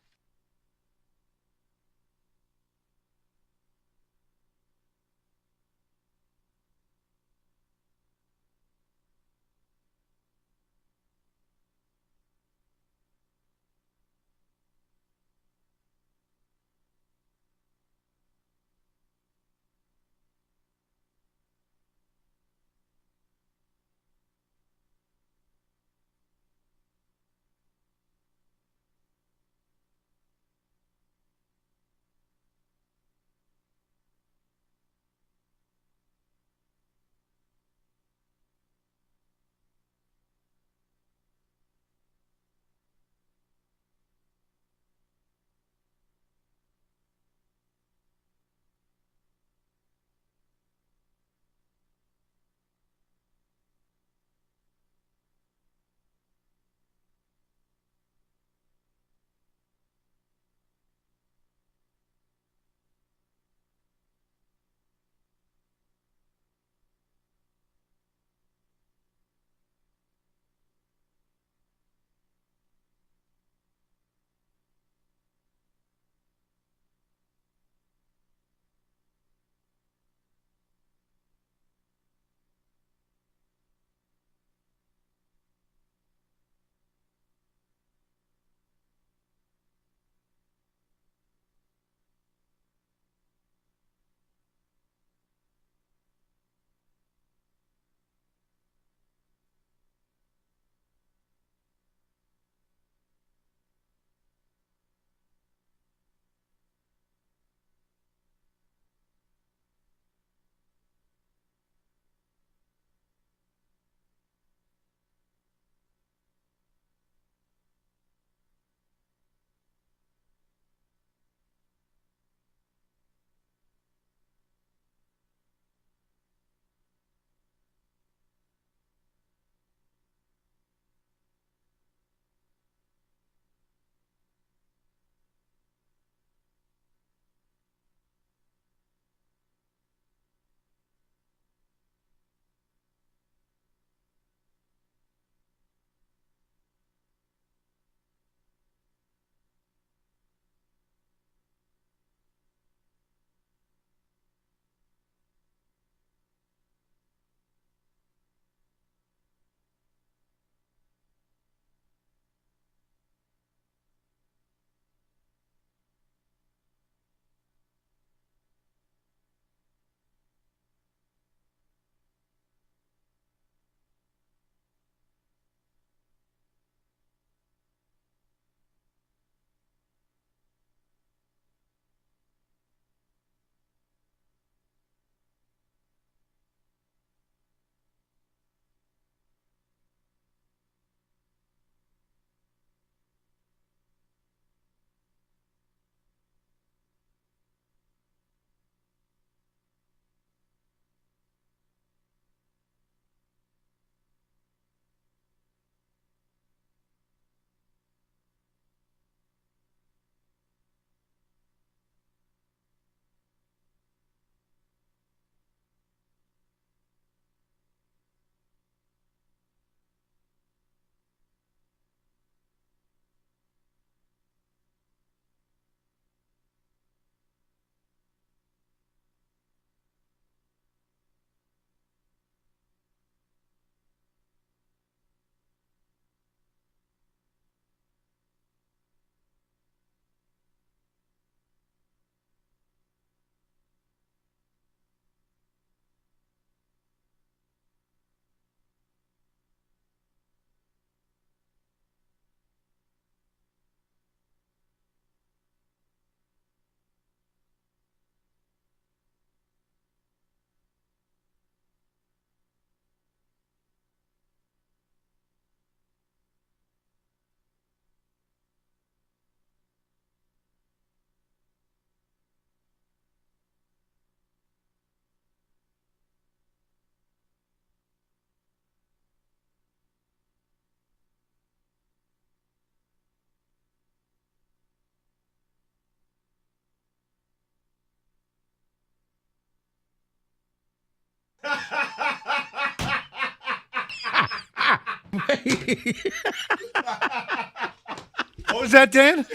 What was that, Dan?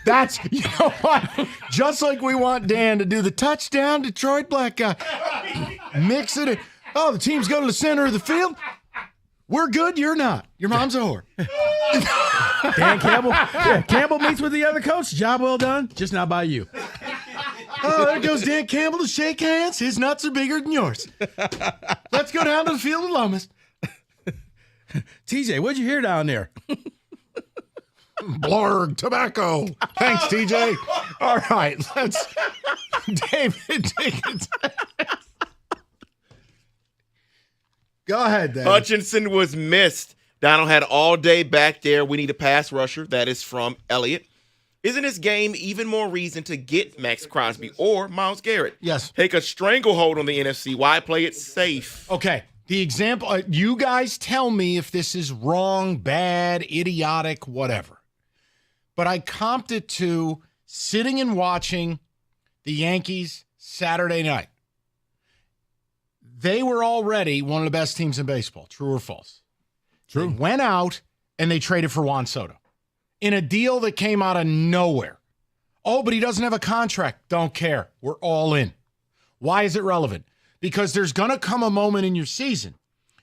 That's, you know what? Just like we want Dan to do the touchdown, Detroit black guy. Mix it in. Oh, the teams go to the center of the field. We're good, you're not. Your mom's a whore. Dan Campbell. Yeah, Campbell meets with the other coach. Job well done, just not by you. Oh, there goes Dan Campbell to shake hands. His nuts are bigger than yours. Let's go down to the field of Lummis. TJ, what'd you hear down there? Blurg tobacco. Thanks, TJ. All right, let's. David, take it. Go ahead, David. Hutchinson was missed. Donald had all day back there. We need a pass rusher. That is from Elliott. Isn't this game even more reason to get Max Crosby or Myles Garrett? Yes. Take a stranglehold on the NFC. Why play it safe? Okay. The example, you guys tell me if this is wrong, bad, idiotic, whatever. But I comped it to sitting and watching the Yankees Saturday night. They were already one of the best teams in baseball. True or false? True. They went out and they traded for Juan Soto in a deal that came out of nowhere. Oh, but he doesn't have a contract. Don't care. We're all in. Why is it relevant? Because there's going to come a moment in your season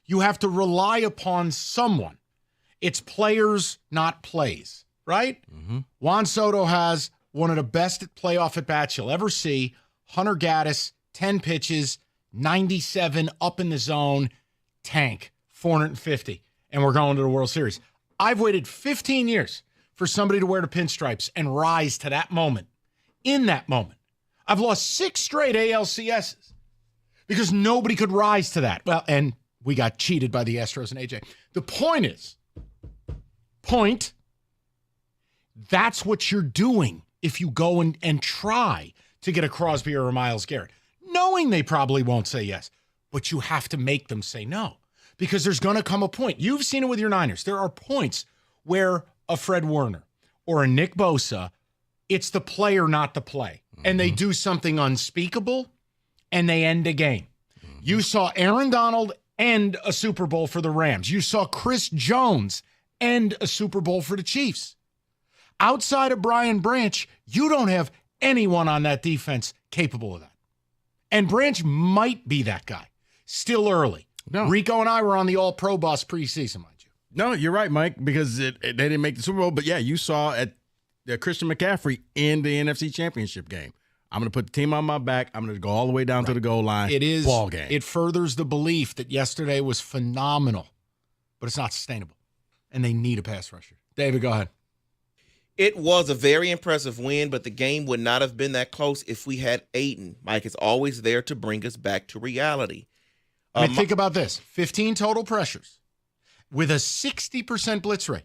you have to rely upon someone. It's players, not plays, right? Mm-hmm. Juan Soto has one of the best playoff at-bats you'll ever see. Hunter Gaddis, 10 pitches, 97 up in the zone, tank, 450, and we're going to the World Series. I've waited 15 years for somebody to wear the pinstripes and rise to that moment. In that moment, I've lost 6 straight ALCSs because nobody could rise to that. Well, and we got cheated by the Astros and AJ. The point is, that's what you're doing if you go and try to get a Crosby or a Myles Garrett, knowing they probably won't say yes, but you have to make them say no because there's going to come a point. You've seen it with your Niners. There are points where a Fred Warner or a Nick Bosa, it's the player, not the play. Mm-hmm. And they do something unspeakable and they end a game. Mm-hmm. You saw Aaron Donald end a Super Bowl for the Rams. You saw Chris Jones end a Super Bowl for the Chiefs. Outside of Brian Branch, you don't have anyone on that defense capable of that. And Branch might be that guy. Still early. No. Rico and I were on the All-Pro bus preseason, mind you. No, you're right, Mike, because they didn't make the Super Bowl. But, yeah, you saw at Christian McCaffrey in the NFC Championship game. I'm going to put the team on my back. I'm going to go all the way down to the goal line. It is ball game. It furthers the belief that yesterday was phenomenal, but it's not sustainable. And they need a pass rusher. David, go ahead. It was a very impressive win, but the game would not have been that close if we had Aiden. Mike is always there to bring us back to reality. I mean, think about this. 15 total pressures with a 60% blitz rate.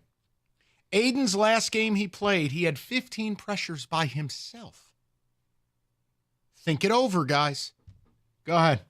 Aiden's last game he played, he had 15 pressures by himself. Think it over, guys. Go ahead.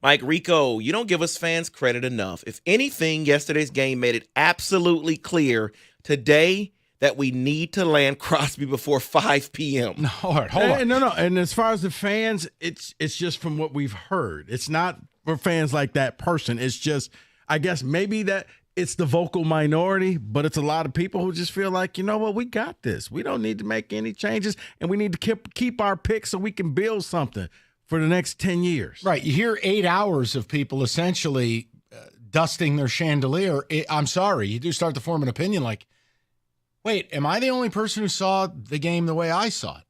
Mike, Rico, you don't give us fans credit enough. If anything, yesterday's game made it absolutely clear today that we need to land Crosby before 5 p.m. No, hold on. No. And as far as the fans, it's just from what we've heard. It's not for fans like that person. It's just, I guess maybe that it's the vocal minority, but it's a lot of people who just feel like, you know what, we got this. We don't need to make any changes, and we need to keep our picks so we can build something for the next 10 years. Right. You hear 8 hours of people essentially dusting their chandelier. I'm sorry. You do start to form an opinion like, wait, am I the only person who saw the game the way I saw it?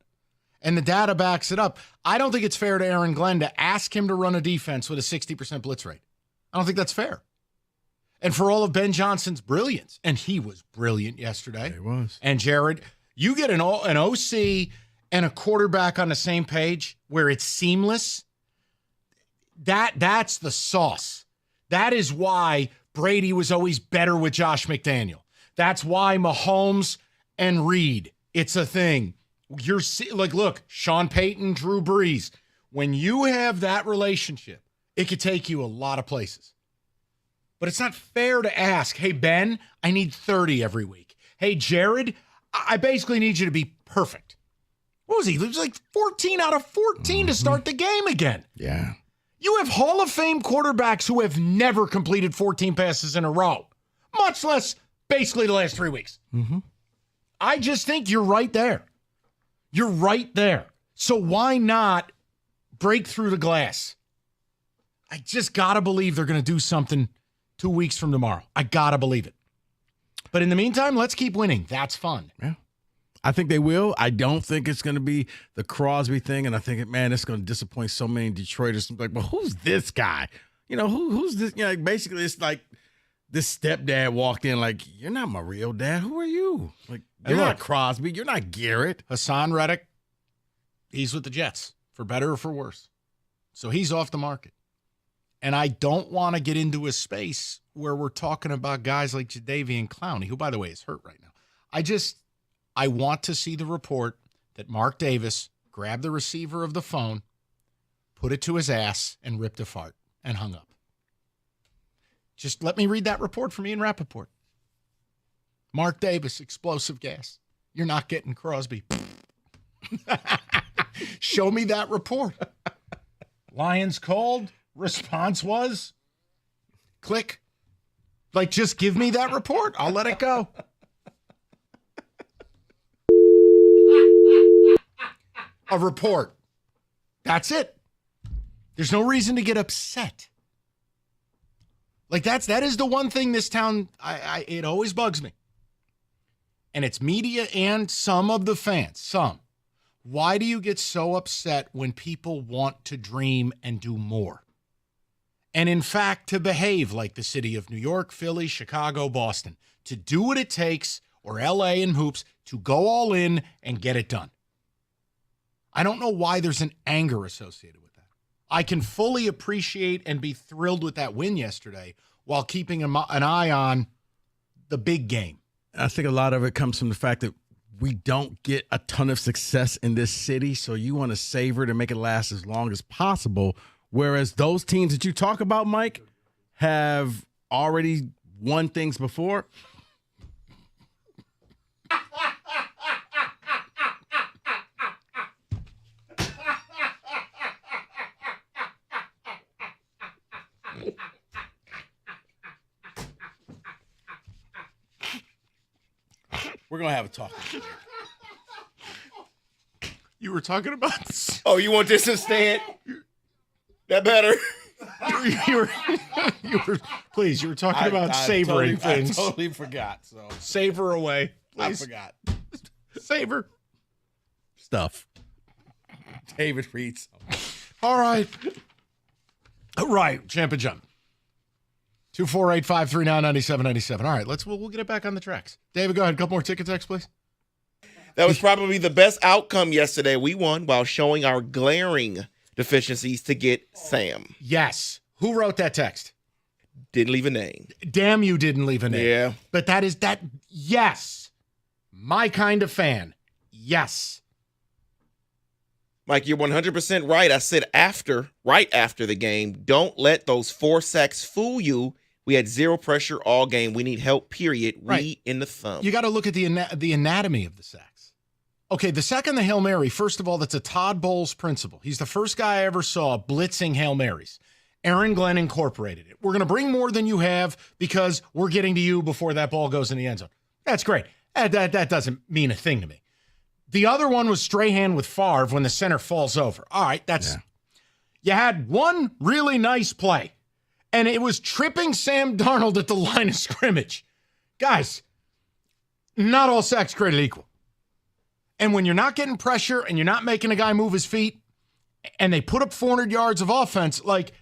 And the data backs it up. I don't think it's fair to Aaron Glenn to ask him to run a defense with a 60% blitz rate. I don't think that's fair. And for all of Ben Johnson's brilliance, and he was brilliant yesterday. He was. And Jared, you get an OC and a quarterback on the same page where it's seamless. That's the sauce. That is why Brady was always better with Josh McDaniel. That's why Mahomes and Reed, it's a thing. You're like, look, Sean Payton, Drew Brees. When you have that relationship, it could take you a lot of places. But it's not fair to ask, hey, Ben, I need 30 every week. Hey, Jared, I basically need you to be perfect. What was he? He was like 14 out of 14 to start the game again. Yeah. You have Hall of Fame quarterbacks who have never completed 14 passes in a row, much less basically the last 3 weeks. Mm-hmm. I just think you're right there. You're right there. So why not break through the glass? I just got to believe they're going to do something 2 weeks from tomorrow. I got to believe it. But in the meantime, let's keep winning. That's fun. Yeah. I think they will. I don't think it's going to be the Crosby thing, and I think, man, it's going to disappoint so many Detroiters. Like, well, who's this guy? You know, who's this? You know, basically, it's like this stepdad walked in like, you're not my real dad. Who are you? Like, you're not Crosby. You're not Garrett. Hassan Reddick, he's with the Jets, for better or for worse. So he's off the market. And I don't want to get into a space where we're talking about guys like Jadeveon Clowney, who, by the way, is hurt right now. I want to see the report that Mark Davis grabbed the receiver of the phone, put it to his ass, and ripped a fart and hung up. Just let me read that report from Ian Rappaport. Mark Davis, explosive gas. You're not getting Crosby. Show me that report. Lions called. Response was, click. Like, just give me that report. I'll let it go. A report. That's it. There's no reason to get upset. Like, that is the one thing this town, it always bugs me. And it's media and some of the fans. Some. Why do you get so upset when people want to dream and do more? And in fact, to behave like the city of New York, Philly, Chicago, Boston. To do what it takes, or LA and hoops, to go all in and get it done. I don't know why there's an anger associated with that. I can fully appreciate and be thrilled with that win yesterday while keeping an eye on the big game. I think a lot of it comes from the fact that we don't get a ton of success in this city, so you want to savor it and make it last as long as possible, whereas those teams that you talk about, Mike, have already won things before. We're going to have a talk. You were talking about... Oh, you want this instead? That better? you were please, you were talking about savoring things. I totally forgot. So savor away. Please. I forgot. Savor. Stuff. David reads. All right. Right. Champ and jump. 248-539-9797. All right, we'll get it back on the tracks. David, go ahead. A couple more ticket texts, please. That was probably the best outcome yesterday. We won while showing our glaring deficiencies to get Sam. Yes. Who wrote that text? Didn't leave a name. Damn, you didn't leave a name. Yeah. But yes. My kind of fan. Yes. Mike, you're 100% right. I said right after the game, don't let those 4 sacks fool you. We had zero pressure all game. We need help, period. Right. We in the thumb. You got to look at the anatomy of the sacks. Okay, the sack on the Hail Mary, first of all, that's a Todd Bowles principle. He's the first guy I ever saw blitzing Hail Marys. Aaron Glenn incorporated it. We're going to bring more than you have because we're getting to you before that ball goes in the end zone. That's great. That doesn't mean a thing to me. The other one was Strahan with Favre when the center falls over. All right, You had one really nice play, and it was tripping Sam Darnold at the line of scrimmage. Guys, not all sacks created equal. And when you're not getting pressure and you're not making a guy move his feet, and they put up 400 yards of offense, like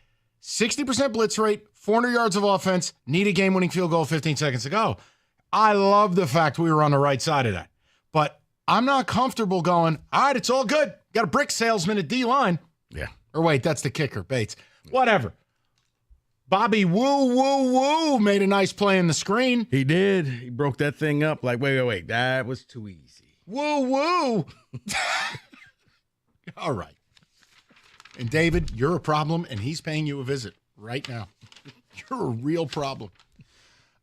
60% blitz rate, 400 yards of offense, need a game-winning field goal 15 seconds to go. I love the fact we were on the right side of that. But I'm not comfortable going, all right, it's all good. Got a brick salesman at D-line. Yeah. Or wait, that's the kicker, Bates. Whatever. Bobby Woo made a nice play in the screen. He did. He broke that thing up like, wait. That was too easy. Woo. All right. And David, you're a problem, and he's paying you a visit right now. You're a real problem.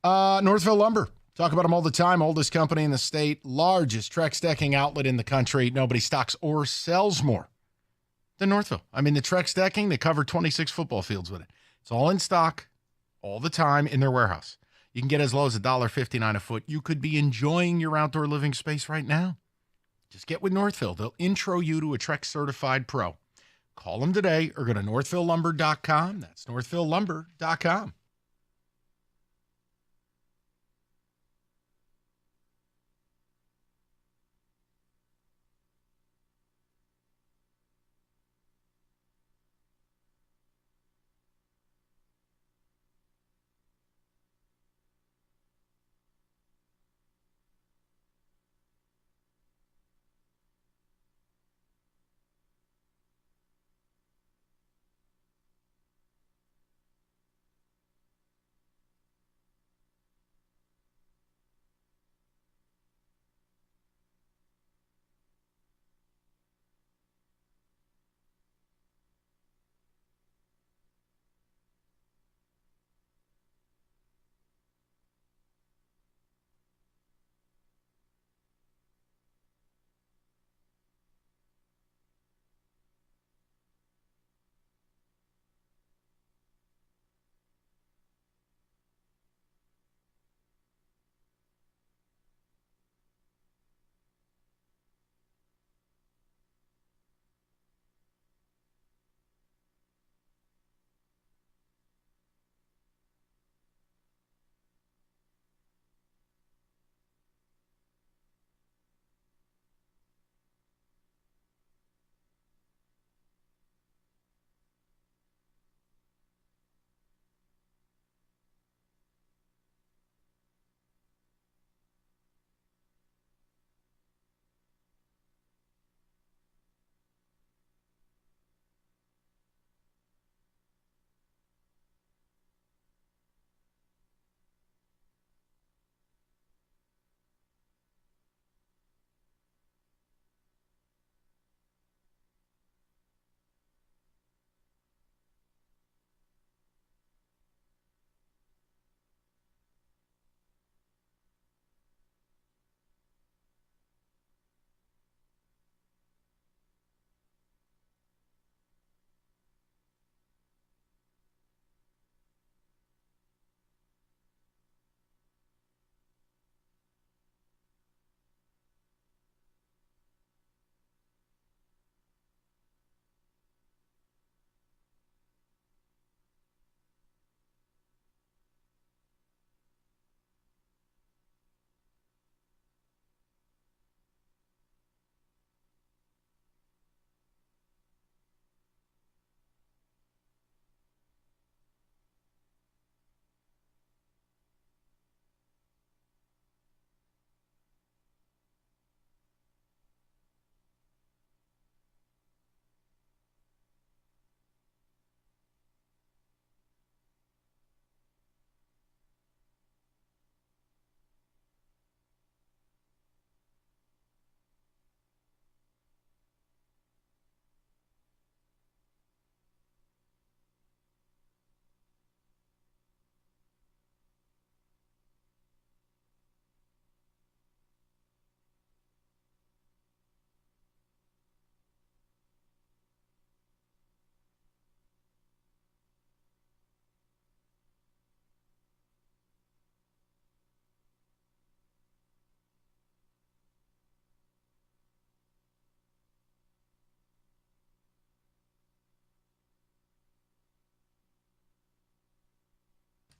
Northville Lumber. Talk about them all the time. Oldest company in the state, largest Trex decking outlet in the country. Nobody stocks or sells more than Northville. I mean, the Trex decking, they cover 26 football fields with it. It's all in stock all the time in their warehouse. You can get as low as $1.59 a foot. You could be enjoying your outdoor living space right now. Just get with Northville. They'll intro you to a Trex certified pro. Call them today or go to northvillelumber.com. That's northvillelumber.com.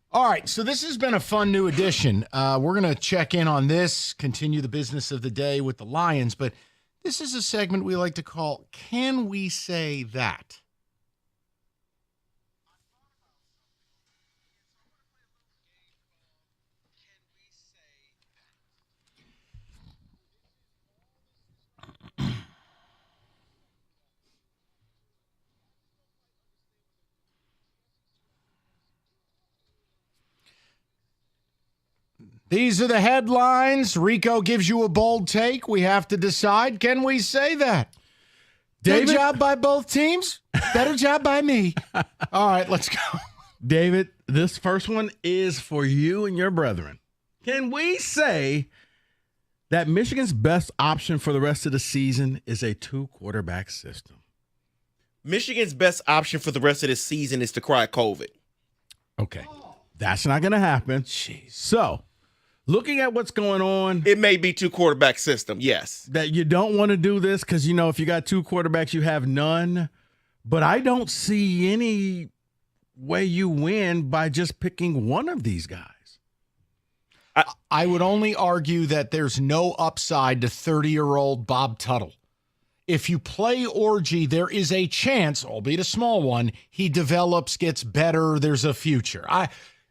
All right, so this has been a fun new edition. We're going to check in on this, continue the business of the day with the Lions, but this is a segment we like to call Can We Say That? These are the headlines. Rico gives you a bold take. We have to decide, can we say that? David? Good job by both teams. Better job by me. All right, let's go. David, this first one is for you and your brethren. Can we say that Michigan's best option for the rest of the season is a 2-quarterback system? Michigan's best option for the rest of the season is to cry COVID. Okay. That's not going to happen. Jeez. So, looking at what's going on. It may be 2-quarterback system, yes. That you don't want to do this because, if you got 2 quarterbacks, you have none. But I don't see any way you win by just picking one of these guys. I would only argue that there's no upside to 30-year-old Bob Tuttle. If you play Orgy, there is a chance, albeit a small one, he develops, gets better, there's a future.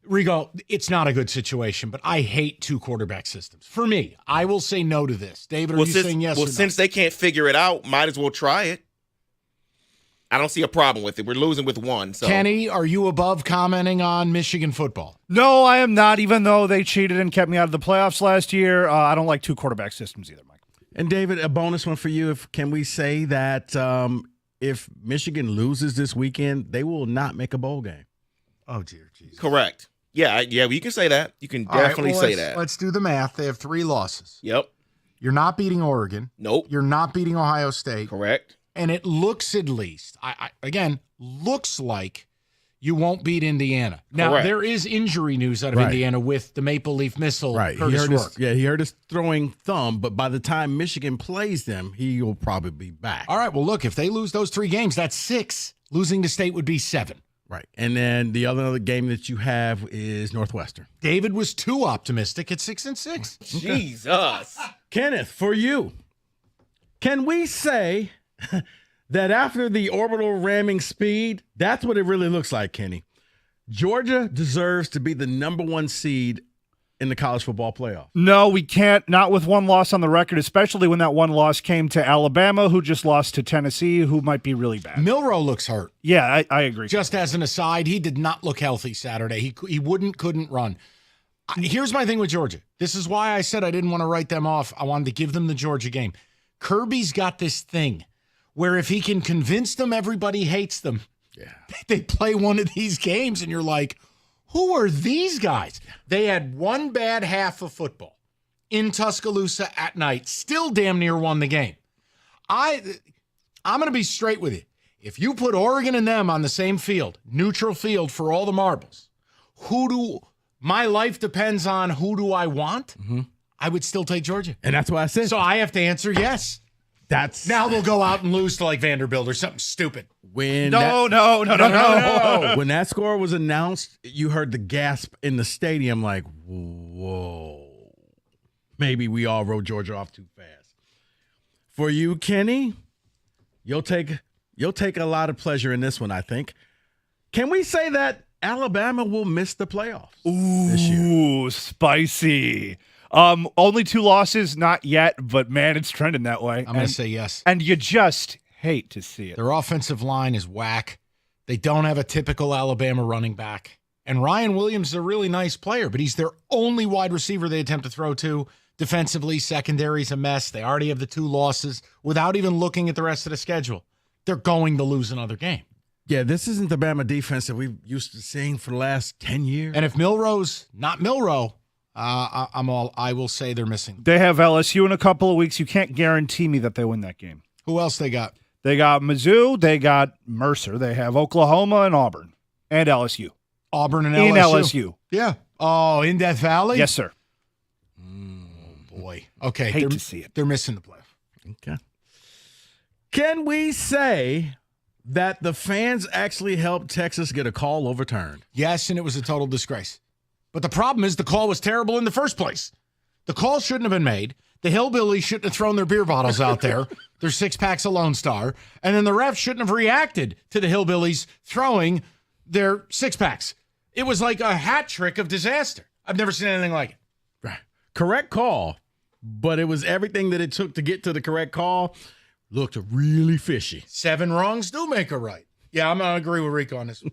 Rigo, it's not a good situation, but I hate 2-quarterback systems. For me, I will say no to this. David, are you saying yes or no? Well, since they can't figure it out, might as well try it. I don't see a problem with it. We're losing with one. So. Kenny, are you above commenting on Michigan football? No, I am not, even though they cheated and kept me out of the playoffs last year. I don't like 2-quarterback systems either, Mike. And David, a bonus one for you. Can we say that if Michigan loses this weekend, they will not make a bowl game? Oh, dear Jesus. Correct. Yeah, you can say that. You can definitely say that. Let's do the math. They have 3 losses. Yep. You're not beating Oregon. Nope. You're not beating Ohio State. Correct. And it looks, at least, looks like you won't beat Indiana. Now, Correct. there is injury news out of Indiana with the Maple Leaf Missile. Right. He hurt his throwing thumb, but by the time Michigan plays them, he will probably be back. All right, well, look, if they lose those 3 games, that's 6. Losing to State would be 7. Right. And then the other game that you have is Northwestern. David was too optimistic at 6-6. Jesus. Kenneth, for you, can we say that after the orbital ramming speed, that's what it really looks like, Kenny? Georgia deserves to be the number 1 seed in the college football playoff. No, we can't. Not with one loss on the record, especially when that one loss came to Alabama, who just lost to Tennessee, who might be really bad. Milroe looks hurt. Yeah, I agree. Just as an aside, he did not look healthy Saturday. He couldn't run. Here's my thing with Georgia. This is why I said I didn't want to write them off. I wanted to give them the Georgia game. Kirby's got this thing where if he can convince them everybody hates them, they play one of these games and you're like, who are these guys? They had one bad half of football in Tuscaloosa at night, still damn near won the game. I'm going to be straight with you. If you put Oregon and them on the same field, neutral field for all the marbles, my life depends on who do I want? Mm-hmm. I would still take Georgia. And that's why I said. So I have to answer yes. Now they'll go out and lose to like Vanderbilt or something stupid. No. When that score was announced, you heard the gasp in the stadium like, whoa. Maybe we all wrote Georgia off too fast. For you, Kenny, you'll take a lot of pleasure in this one, I think. Can we say that Alabama will miss the playoffs this year? Ooh, spicy. Only 2 losses, not yet, but man, it's trending that way. I'm going to say yes. And you just hate to see it. Their offensive line is whack. They don't have a typical Alabama running back. And Ryan Williams is a really nice player, but he's their only wide receiver they attempt to throw to. Defensively, secondary's a mess. They already have the 2 losses without even looking at the rest of the schedule. They're going to lose another game. Yeah, this isn't the Bama defense that we've used to seeing for the last 10 years. And if Milroe's not Milroe, I will say they're missing. They have LSU in a couple of weeks. You can't guarantee me that they win that game. Who else they got? They got Mizzou. They got Mercer. They have Oklahoma and Auburn and LSU. Auburn and LSU. In LSU. Yeah. Oh, in Death Valley? Yes, sir. Boy. Okay. Hate to see it. They're missing the playoff. Okay. Can we say that the fans actually helped Texas get a call overturned? Yes, and it was a total disgrace. But the problem is the call was terrible in the first place. The call shouldn't have been made. The hillbillies shouldn't have thrown their beer bottles out there, their 6-packs of Lone Star, and then the refs shouldn't have reacted to the hillbillies throwing their 6-packs. It was like a hat trick of disaster. I've never seen anything like it. Right. Correct call, but it was everything that it took to get to the correct call. Looked really fishy. 7 wrongs do make a right. Yeah, I'm going to agree with Rico on this one.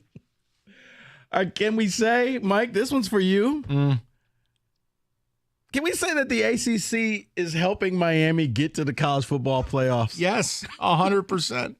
Can we say, Mike, this one's for you. Can we say that the ACC is helping Miami get to the college football playoffs? Yes, 100%.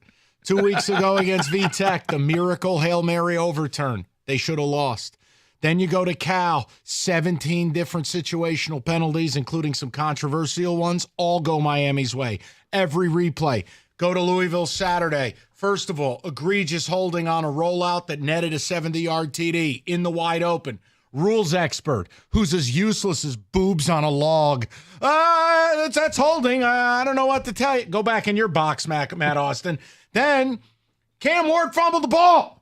2 weeks ago against VTech, the miracle Hail Mary overturn. They should have lost. Then you go to Cal, 17 different situational penalties, including some controversial ones, all go Miami's way. Every replay. Go to Louisville Saturday. First of all, egregious holding on a rollout that netted a 70-yard TD in the wide open. Rules expert, who's as useless as boobs on a log. That's holding. I don't know what to tell you. Go back in your box, Matt Austin. Then Cam Ward fumbled the ball.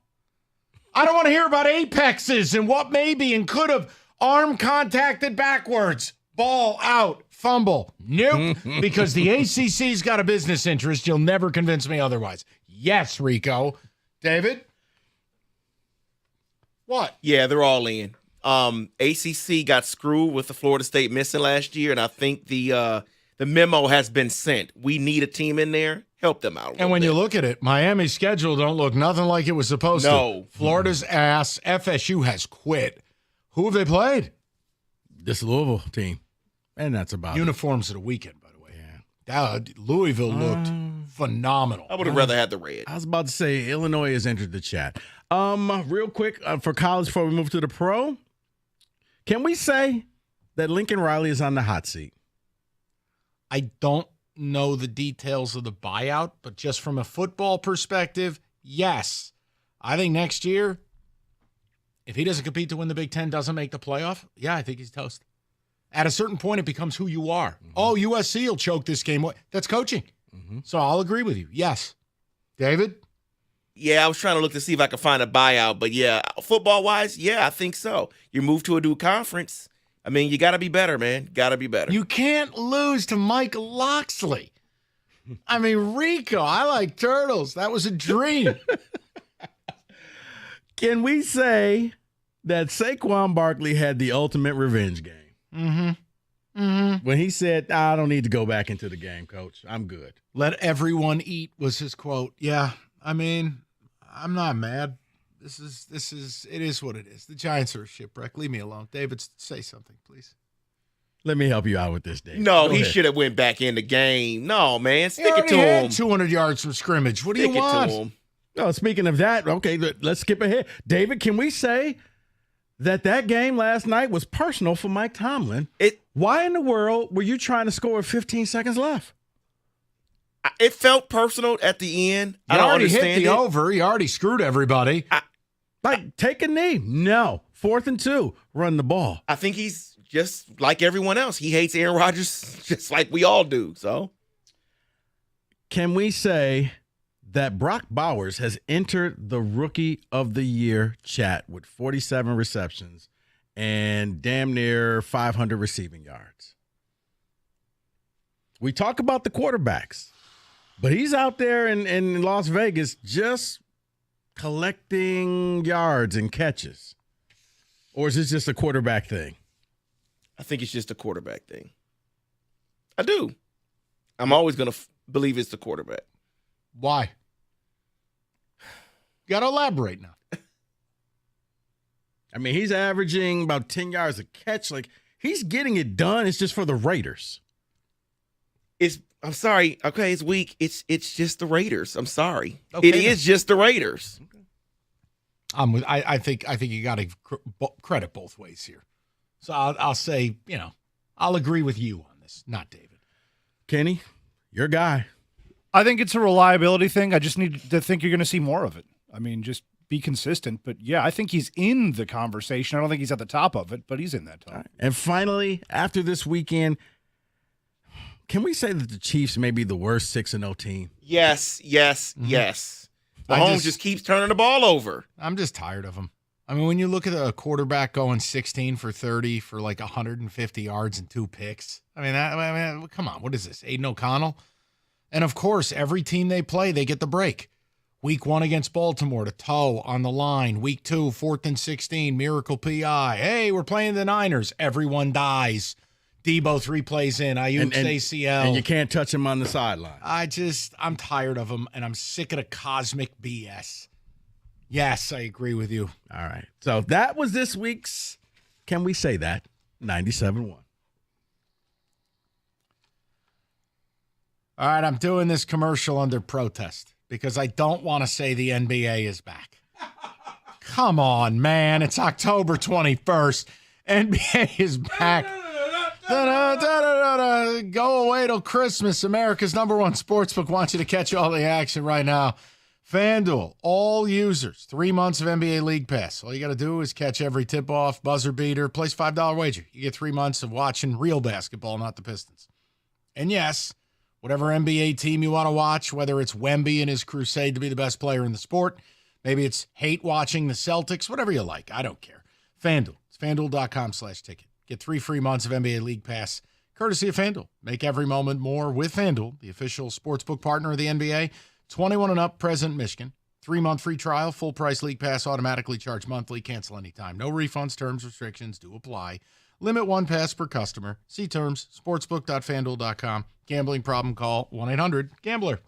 I don't want to hear about apexes and what maybe and could have. Arm contacted backwards. Ball out. Fumble. Nope. Because the ACC's got a business interest. You'll never convince me otherwise. Yes, Rico. David? What? Yeah, they're all in. ACC got screwed with the Florida State missing last year, and I think the memo has been sent. We need a team in there. Help them out. And when you look at it, Miami's schedule don't look nothing like it was supposed to. Florida's ass. FSU has quit. Who have they played? This Louisville team. And that's about Uniforms at a weekend, by the way. Yeah. Louisville looked phenomenal. I would have rather had the red. I was about to say Illinois has entered the chat. Real quick, for college before we move to the pro, can we say that Lincoln Riley is on the hot seat? I don't know the details of the buyout, but just from a football perspective, yes. I think next year, if he doesn't compete to win the Big Ten, doesn't make the playoff, yeah, I think he's toast. At a certain point, it becomes who you are. Mm-hmm. Oh, USC will choke this game. That's coaching. Mm-hmm. So I'll agree with you. Yes. David? Yeah, I was trying to look to see if I could find a buyout, but yeah, football-wise, yeah, I think so. You move to a new conference. I mean, you got to be better, man. Got to be better. You can't lose to Mike Loxley. I mean, Rico, I like turtles. That was a dream. Can we say that Saquon Barkley had the ultimate revenge game? Mm-hmm. Mm-hmm. When he said, I don't need to go back into the game, coach. I'm good. Let everyone eat was his quote. Yeah, I mean, I'm not mad. It is what it is. The Giants are a shipwreck. Leave me alone. David, say something, please. Let me help you out with this, Dave. No, he should have went back in the game. No, man. Stick it to him. him. 200 yards from scrimmage. What do you want? Stick it to him. No, speaking of that, okay, let's skip ahead. David, can we say that game last night was personal for Mike Tomlin? Why in the world were you trying to score with 15 seconds left? It felt personal at the end. I don't understand hit the over. He already screwed everybody. Take a knee. No. 4th and 2. Run the ball. I think he's just like everyone else. He hates Aaron Rodgers just like we all do. So, can we say that Brock Bowers has entered the Rookie of the Year chat with 47 receptions and damn near 500 receiving yards? We talk about the quarterbacks, but he's out there in Las Vegas just collecting yards and catches. Or is this just a quarterback thing? I think it's just a quarterback thing. I do. I'm always going to believe it's the quarterback. Why? You got to elaborate now. I mean, he's averaging about 10 yards a catch. Like, he's getting it done. It's just for the Raiders. I'm sorry. Okay, it's weak. It's just the Raiders. I'm sorry. Okay, it is just the Raiders. I think you got to credit both ways here. So I'll say, I'll agree with you on this, not David. Kenny, your guy. I think it's a reliability thing. I just need to think you're going to see more of it. I mean, just be consistent. But yeah, I think he's in the conversation. I don't think he's at the top of it, but he's in that top. Right. And finally, after this weekend, can we say that the Chiefs may be the worst 6-0 team? Yes. Mahomes just keeps turning the ball over. I'm just tired of him. I mean, when you look at a quarterback going 16 for 30 for like 150 yards and 2 picks, I mean, come on, what is this, Aiden O'Connell? And of course, every team they play, they get the break. Week 1 against Baltimore, to toe on the line. Week 2, 4th and 16, miracle PI. Hey, we're playing the Niners. Everyone dies. Debo 3 plays in. Ayuk's ACL. And you can't touch him on the sideline. I'm tired of him, and I'm sick of the cosmic BS. Yes, I agree with you. All right. So that was this week's, can we say that, 97.1. All right, I'm doing this commercial under protest because I don't want to say the NBA is back. Come on, man. It's October 21st. NBA is back. Go away till Christmas. America's #1 sportsbook wants you to catch all the action right now. FanDuel, all users, 3 months of NBA League Pass. All you got to do is catch every tip-off, buzzer beater, place $5 wager. You get 3 months of watching real basketball, not the Pistons. And yes, whatever NBA team you want to watch, whether it's Wemby and his crusade to be the best player in the sport, maybe it's hate watching the Celtics, whatever you like. I don't care. FanDuel. It's FanDuel.com/ticket. Get 3 free months of NBA League Pass, courtesy of FanDuel. Make every moment more with FanDuel, the official sportsbook partner of the NBA. 21 and up, present Michigan. 3-month free trial, full price League Pass, automatically charged monthly, cancel anytime. No refunds, terms, restrictions do apply. Limit 1 pass per customer. See terms, sportsbook.fanduel.com. Gambling problem, call 1-800-GAMBLER.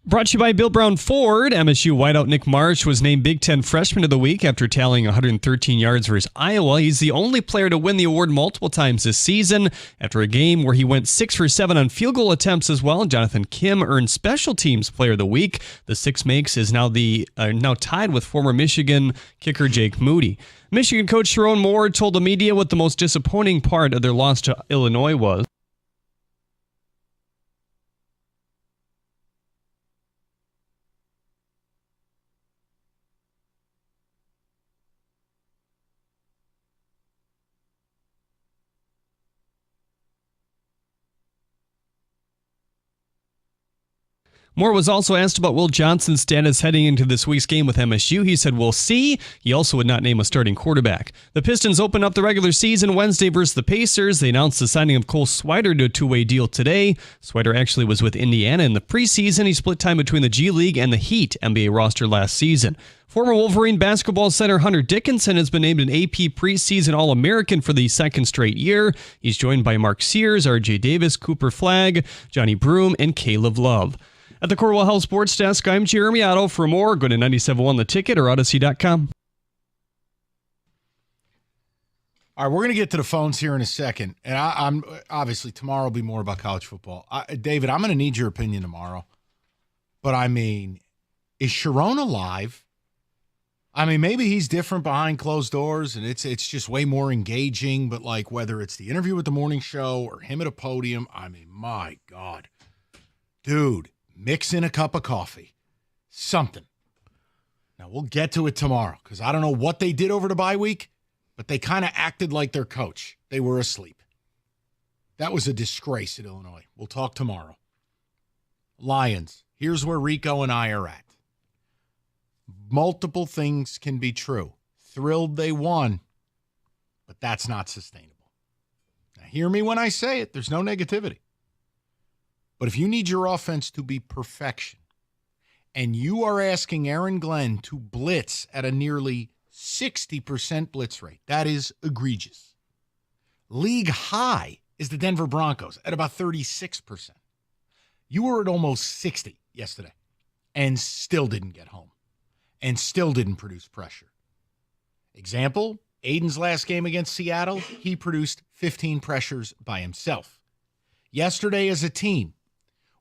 Brought to you by Bill Brown Ford. MSU wideout Nick Marsh was named Big Ten Freshman of the Week after tallying 113 yards versus Iowa. He's the only player to win the award multiple times this season. After a game where he went 6 for 7 on field goal attempts as well, Jonathan Kim earned Special Teams Player of the Week. The Six Makes is now tied with former Michigan kicker Jake Moody. Michigan coach Sharon Moore told the media what the most disappointing part of their loss to Illinois was. Moore was also asked about Will Johnson's status heading into this week's game with MSU. He said, "We'll see." He also would not name a starting quarterback. The Pistons open up the regular season Wednesday versus the Pacers. They announced the signing of Cole Swider to a two-way deal today. Swider actually was with Indiana in the preseason. He split time between the G League and the Heat NBA roster last season. Former Wolverine basketball center Hunter Dickinson has been named an AP preseason All-American for the second straight year. He's joined by Mark Sears, R.J. Davis, Cooper Flagg, Johnny Broome, and Caleb Love. At the Corwell Health Sports Desk, I'm Jeremy Otto. For more, go to 97.1 The Ticket or Odyssey.com. All right, we're going to get to the phones here in a second. And I'm obviously tomorrow will be more about college football. David, I'm going to need your opinion tomorrow. But, I mean, is Sharon alive? I mean, maybe he's different behind closed doors, and it's just way more engaging. But, like, whether it's the interview with the morning show or him at a podium, I mean, my God. Dude. Mix in a cup of coffee. Something. Now, we'll get to it tomorrow because I don't know what they did over the bye week, but they kind of acted like their coach. They were asleep. That was a disgrace at Illinois. We'll talk tomorrow. Lions. Here's where Rico and I are at. Multiple things can be true. Thrilled they won, but that's not sustainable. Now, hear me when I say it. There's no negativity. But if you need your offense to be perfection, and you are asking Aaron Glenn to blitz at a nearly 60% blitz rate, that is egregious. League high is the Denver Broncos at about 36%. You were at almost 60 yesterday and still didn't get home and still didn't produce pressure. Example, Aiden's last game against Seattle, he produced 15 pressures by himself. Yesterday as a team,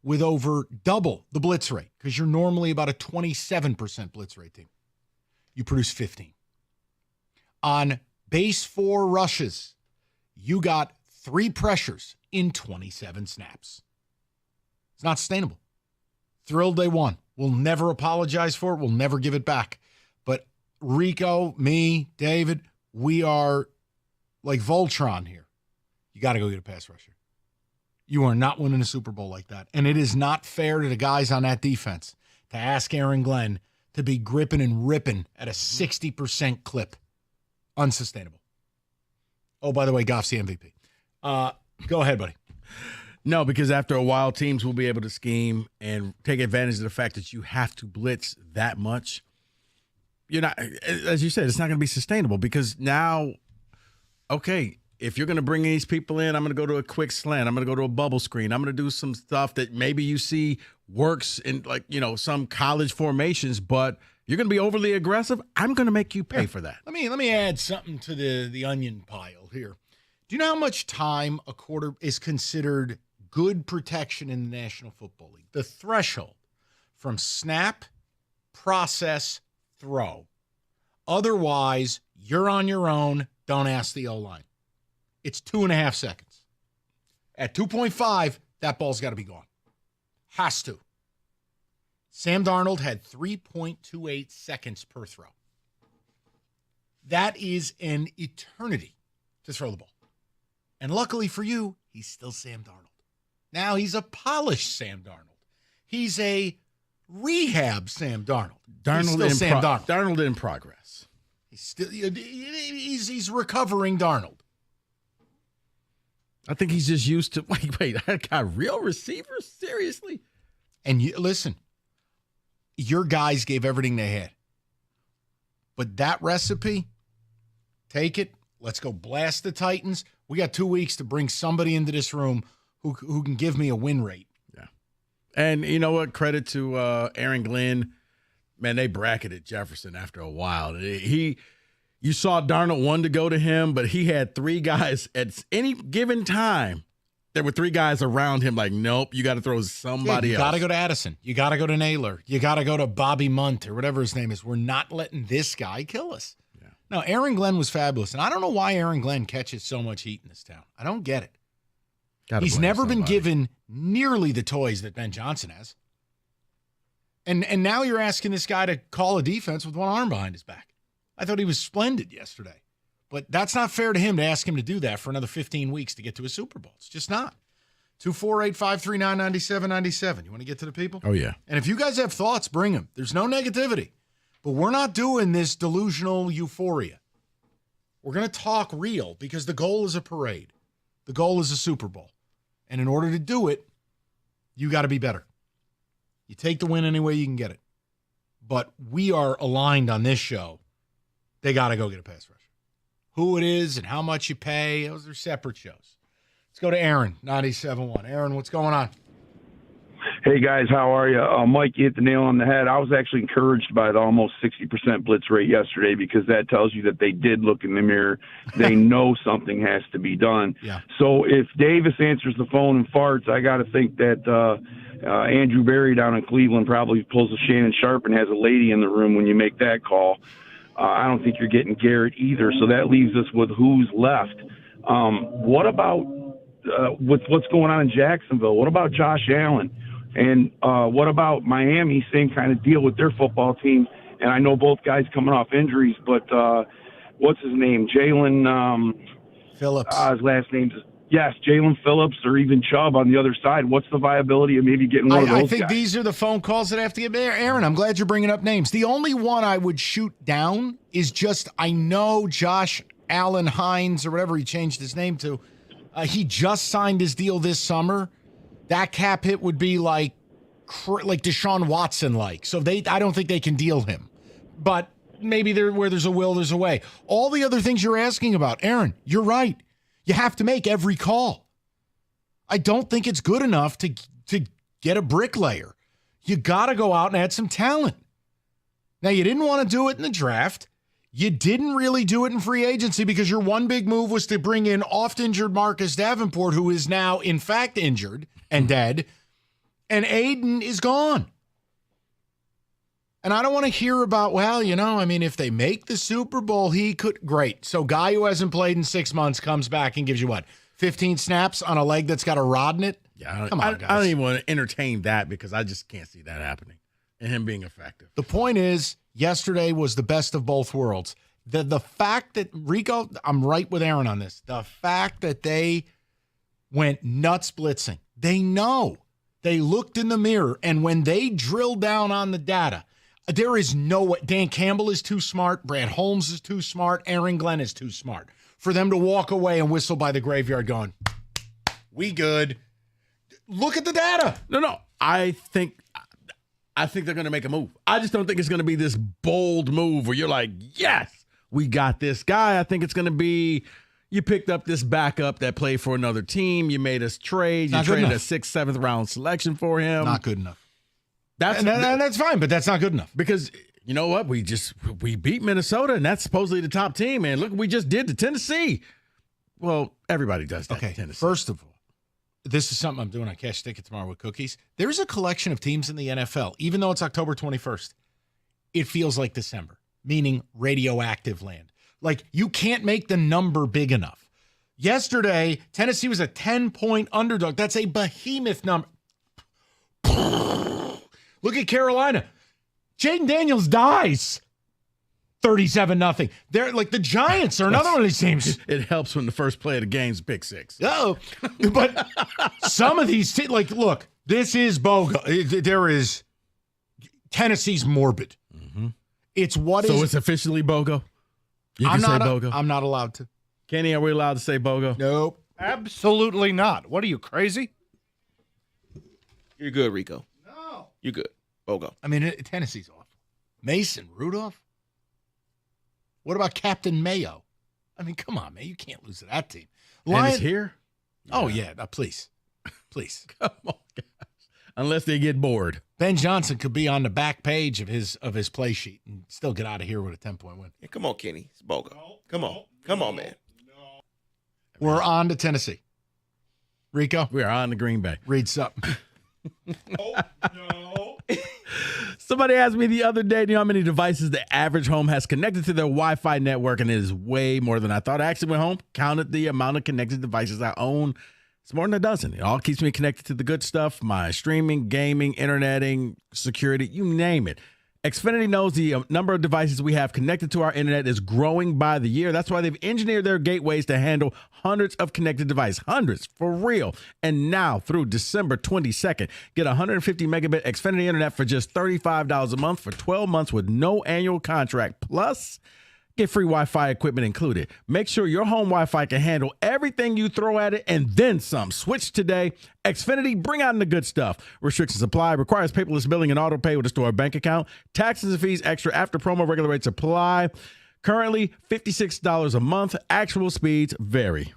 with over double the blitz rate, because you're normally about a 27% blitz rate team. You produce 15. On base 4 rushes, you got 3 pressures in 27 snaps. It's not sustainable. Thrilled they won. We'll never apologize for it. We'll never give it back. But Rico, me, David, we are like Voltron here. You got to go get a pass rusher. You are not winning a Super Bowl like that. And it is not fair to the guys on that defense to ask Aaron Glenn to be gripping and ripping at a 60% clip. Unsustainable. Oh, by the way, Goff's the MVP. Go ahead, buddy. No, because after a while, teams will be able to scheme and take advantage of the fact that you have to blitz that much. You're not, as you said, it's not going to be sustainable because now, okay, if you're going to bring these people in, I'm going to go to a quick slant. I'm going to go to a bubble screen. I'm going to do some stuff that maybe you see works in, like, you know, some college formations, but you're going to be overly aggressive. I'm going to make you pay for that. Let me add something to the onion pile here. Do you know how much time a quarter is considered good protection in the National Football League? The threshold from snap, process, throw. Otherwise, you're on your own. Don't ask the O-line. It's 2.5 seconds. At 2.5, that ball's got to be gone. Has to. Sam Darnold had 3.28 seconds per throw. That is an eternity to throw the ball. And luckily for you, he's still Sam Darnold. Now he's a polished Sam Darnold. He's a rehab Sam Darnold. Darnold in progress. He's recovering Darnold. I think he's just used to, wait, I got real receivers? Seriously? And you listen, your guys gave everything they had. But that recipe, take it. Let's go blast the Titans. We got 2 weeks to bring somebody into this room who can give me a win rate. Yeah. And you know what? Credit to Aaron Glenn. Man, they bracketed Jefferson after a while. You saw Darnold wanted to go to him, but he had 3 guys at any given time. There were 3 guys around him like, nope, you got to throw somebody else. You got to go to Addison. You got to go to Naylor. You got to go to Bobby Munt or whatever his name is. We're not letting this guy kill us. Yeah. Now, Aaron Glenn was fabulous, and I don't know why Aaron Glenn catches so much heat in this town. I don't get it. He's never been given nearly the toys that Ben Johnson has. And now you're asking this guy to call a defense with one arm behind his back. I thought he was splendid yesterday. But that's not fair to him to ask him to do that for another 15 weeks to get to a Super Bowl. It's just not. 248-539-9797. You want to get to the people? Oh, yeah. And if you guys have thoughts, bring them. There's no negativity. But we're not doing this delusional euphoria. We're going to talk real because the goal is a parade. The goal is a Super Bowl. And in order to do it, you got to be better. You take the win any way you can get it. But we are aligned on this show. They got to go get a pass rusher. Who it is and how much you pay, those are separate shows. Let's go to Aaron, 97.1. Aaron, what's going on? Hey, guys, how are you? Mike, you hit the nail on the head. I was actually encouraged by the almost 60% blitz rate yesterday because that tells you that they did look in the mirror. They know something has to be done. Yeah. So if Davis answers the phone and farts, I got to think that Andrew Berry down in Cleveland probably pulls a Shannon Sharp and has a lady in the room when you make that call. I don't think you're getting Garrett either, so that leaves us with who's left. What about with what's going on in Jacksonville? What about Josh Allen? And what about Miami? Same kind of deal with their football team. And I know both guys coming off injuries, but what's his name? Jalen Phillips. His last name's Jalen Phillips or even Chubb on the other side. What's the viability of maybe getting one of those I think guys? these are the phone calls that have to get there. Aaron, I'm glad you're bringing up names. The only one I would shoot down is just I know Josh Allen Hines or whatever he changed his name to. He just signed his deal this summer. That cap hit would be like Deshaun Watson-like. So I don't think they can deal him. But maybe where there's a will, there's a way. All the other things you're asking about, Aaron, you're right. You have to make every call. I don't think it's good enough to get a bricklayer. You got to go out and add some talent. Now, you didn't want to do it in the draft. You didn't really do it in free agency because your one big move was to bring in oft-injured Marcus Davenport, who is now, in fact, injured and dead, and Aiden is gone. And I don't want to hear about, if they make the Super Bowl, he could. Great. So guy who hasn't played in 6 months comes back and gives you what? 15 snaps on a leg that's got a rod in it? Yeah, Come on, guys. I don't even want to entertain that because I just can't see that happening and him being effective. The point is, yesterday was the best of both worlds. The fact that, Rico, I'm right with Aaron on this. The fact that they went nuts blitzing. They know. They looked in the mirror, and when they drill down on the data, there is no way. Dan Campbell is too smart. Brad Holmes is too smart. Aaron Glenn is too smart for them to walk away and whistle by the graveyard going, we good. Look at the data. No. I think they're going to make a move. I just don't think it's going to be this bold move where you're like, yes, we got this guy. I think it's going to be you picked up this backup that played for another team. You made us trade. You traded a 6th, 7th round selection for him. Not good enough. That's fine, but that's not good enough. Because you know what? We beat Minnesota, and that's supposedly the top team. And look what we just did to Tennessee. Well, everybody does that to Tennessee. First of all, this is something I'm doing on Cash Ticket tomorrow with Cookies. There's a collection of teams in the NFL, even though it's October 21st. It feels like December, meaning radioactive land. Like you can't make the number big enough. Yesterday, Tennessee was a 10-point underdog. That's a behemoth number. Look at Carolina. Jaden Daniels dies. 37-0. They're like the Giants are another one of these teams. It helps when the first play of the game's pick six. Oh, but some of these teams, look, this is BOGO. There is Tennessee's morbid. Mm-hmm. It's it's officially BOGO. You can say BOGO. I'm not allowed to. Kenny, are we allowed to say BOGO? Nope. Absolutely not. What are you, crazy? You're good, Rico. No. You're good. BOGO. I mean, Tennessee's awful. Mason Rudolph? What about Captain Mayo? I mean, come on, man. You can't lose to that team. Lions here? Oh, yeah. Please. Please. Come on, guys. Unless they get bored. Ben Johnson could be on the back page of his play sheet and still get out of here with a 10-point win. Yeah, come on, Kenny. It's BOGO. Come on, man. We're on to Tennessee. Rico? We are on to Green Bay. Read something. No. Somebody asked me the other day, do you know how many devices the average home has connected to their Wi-Fi network? And it is way more than I thought. I actually went home, counted the amount of connected devices I own. It's more than a dozen. It all keeps me connected to the good stuff, my streaming, gaming, interneting, security, you name it. Xfinity knows the number of devices we have connected to our internet is growing by the year. That's why they've engineered their gateways to handle hundreds of connected devices. Hundreds, for real. And now, through December 22nd, get 150 megabit Xfinity internet for just $35 a month for 12 months with no annual contract. Plus, get free Wi-Fi equipment included. Make sure your home Wi-Fi can handle everything you throw at it and then some. Switch today. Xfinity, bring out the good stuff. Restrictions apply. Requires paperless billing and auto pay with a store bank account. Taxes and fees extra after promo. Regular rates apply. Currently, $56 a month. Actual speeds vary.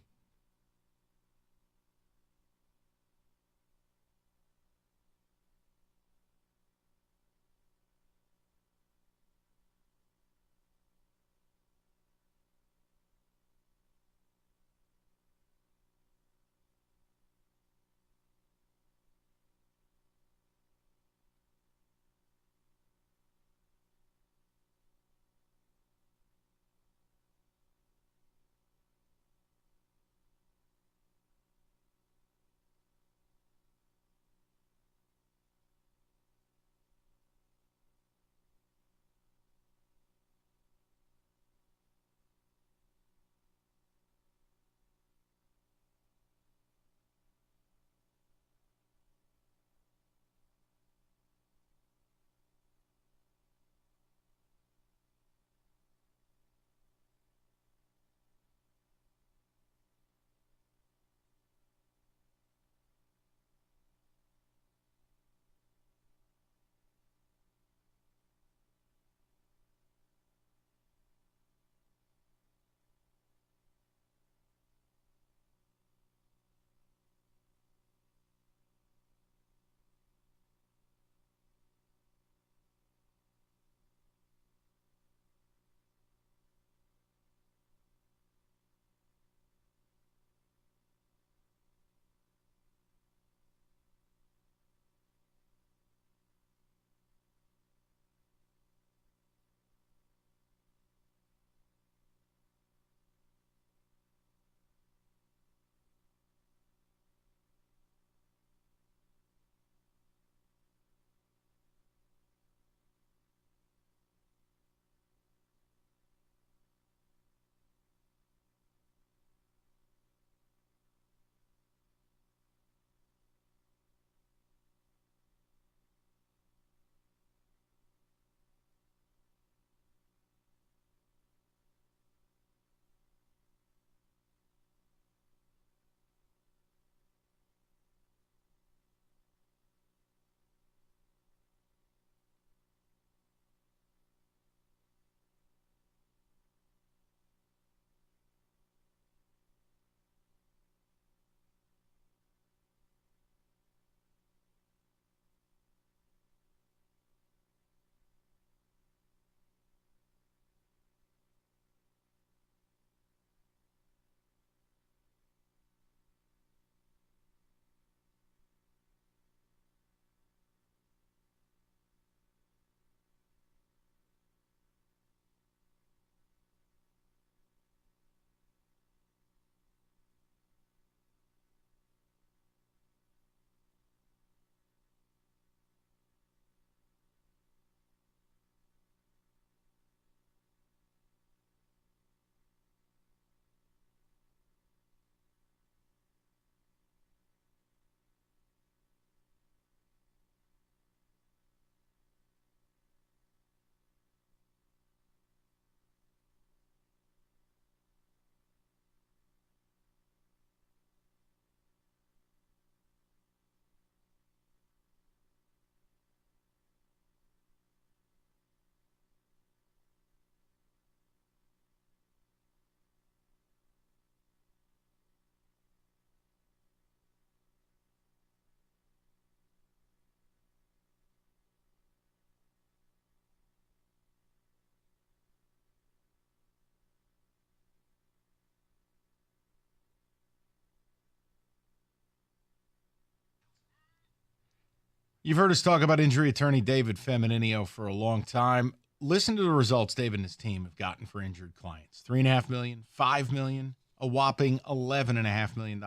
You've heard us talk about injury attorney David Femininio for a long time. Listen to the results David and his team have gotten for injured clients. $3.5 million, $5 million, a whopping $11.5 million.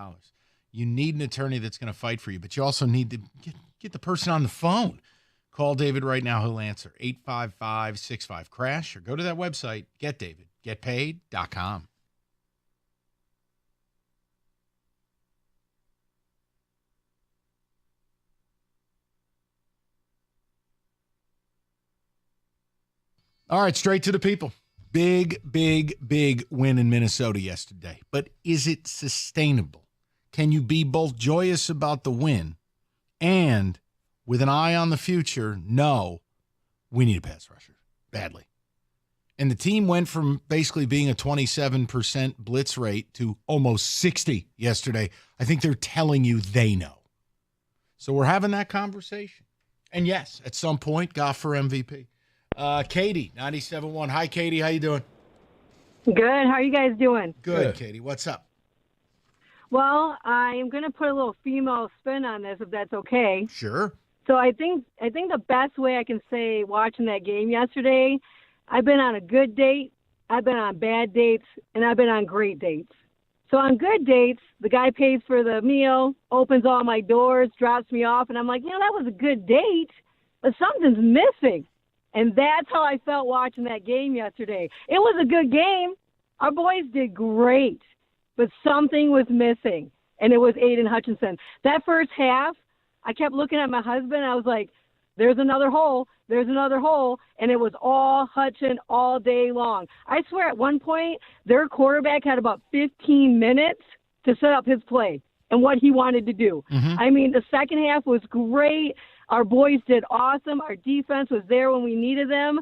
You need an attorney that's going to fight for you, but you also need to get the person on the phone. Call David right now. He'll answer 855-65-CRASH or go to that website, getdavid.getpaid.com. All right, straight to the people. Big win in Minnesota yesterday. But is it sustainable? Can you be both joyous about the win and with an eye on the future, no, we need a pass rusher badly? And the team went from basically being a 27% blitz rate to almost 60 yesterday. I think they're telling you they know. So we're having that conversation. And yes, at some point, Goff for MVP. Katie, 97.1. Hi, Katie. How you doing? Good. How are you guys doing? Good, Katie. What's up? Well, I am going to put a little female spin on this, if that's okay. Sure. So I think the best way I can say watching that game yesterday, I've been on a good date, I've been on bad dates, and I've been on great dates. So on good dates, the guy pays for the meal, opens all my doors, drops me off, and I'm like, that was a good date, but something's missing. And that's how I felt watching that game yesterday. It was a good game. Our boys did great, but something was missing, and it was Aiden Hutchinson. That first half, I kept looking at my husband. I was like, there's another hole. There's another hole. And it was all Hutchin all day long. I swear at one point, their quarterback had about 15 minutes to set up his play and what he wanted to do. Mm-hmm. I mean, the second half was great. Our boys did awesome. Our defense was there when we needed them.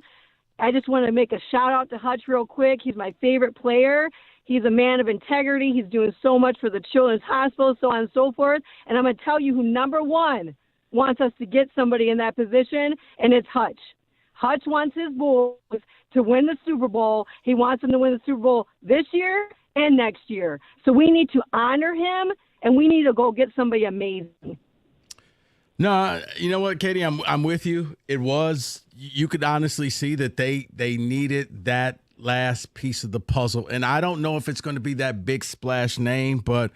I just want to make a shout-out to Hutch real quick. He's my favorite player. He's a man of integrity. He's doing so much for the Children's Hospital, so on and so forth. And I'm going to tell you who number one wants us to get somebody in that position, and it's Hutch. Hutch wants his boys to win the Super Bowl. He wants them to win the Super Bowl this year and next year. So we need to honor him, and we need to go get somebody amazing. No, you know what, Katie, I'm with you. You could honestly see that they needed that last piece of the puzzle. And I don't know if it's going to be that big splash name, but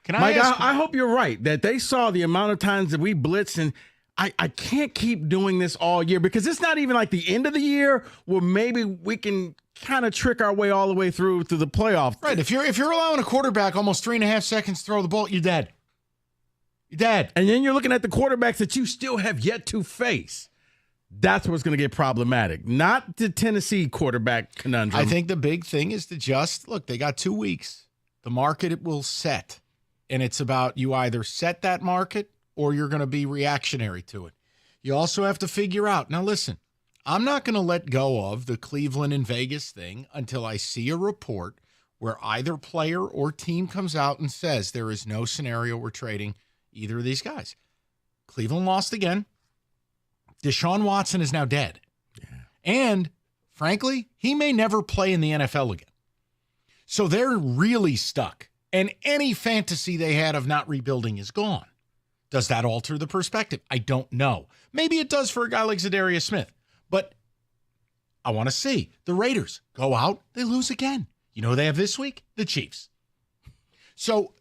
Mike, I hope you're right that they saw the amount of times that we blitzed, and I can't keep doing this all year because it's not even like the end of the year where maybe we can kind of trick our way all the way through to the playoffs. Right. If you're allowing a quarterback almost 3.5 seconds to throw the ball, you're dead. You're dead. And then you're looking at the quarterbacks that you still have yet to face. That's what's going to get problematic. Not the Tennessee quarterback conundrum. I think the big thing is to just, look, they got 2 weeks. The market will set. And it's about you either set that market or you're going to be reactionary to it. You also have to figure out, now listen, I'm not going to let go of the Cleveland and Vegas thing until I see a report where either player or team comes out and says there is no scenario we're trading either of these guys. Cleveland lost again. Deshaun Watson is now dead. Yeah. And, frankly, he may never play in the NFL again. So they're really stuck. And any fantasy they had of not rebuilding is gone. Does that alter the perspective? I don't know. Maybe it does for a guy like Zadarius Smith. But I want to see. The Raiders go out, they lose again. You know who they have this week? The Chiefs. So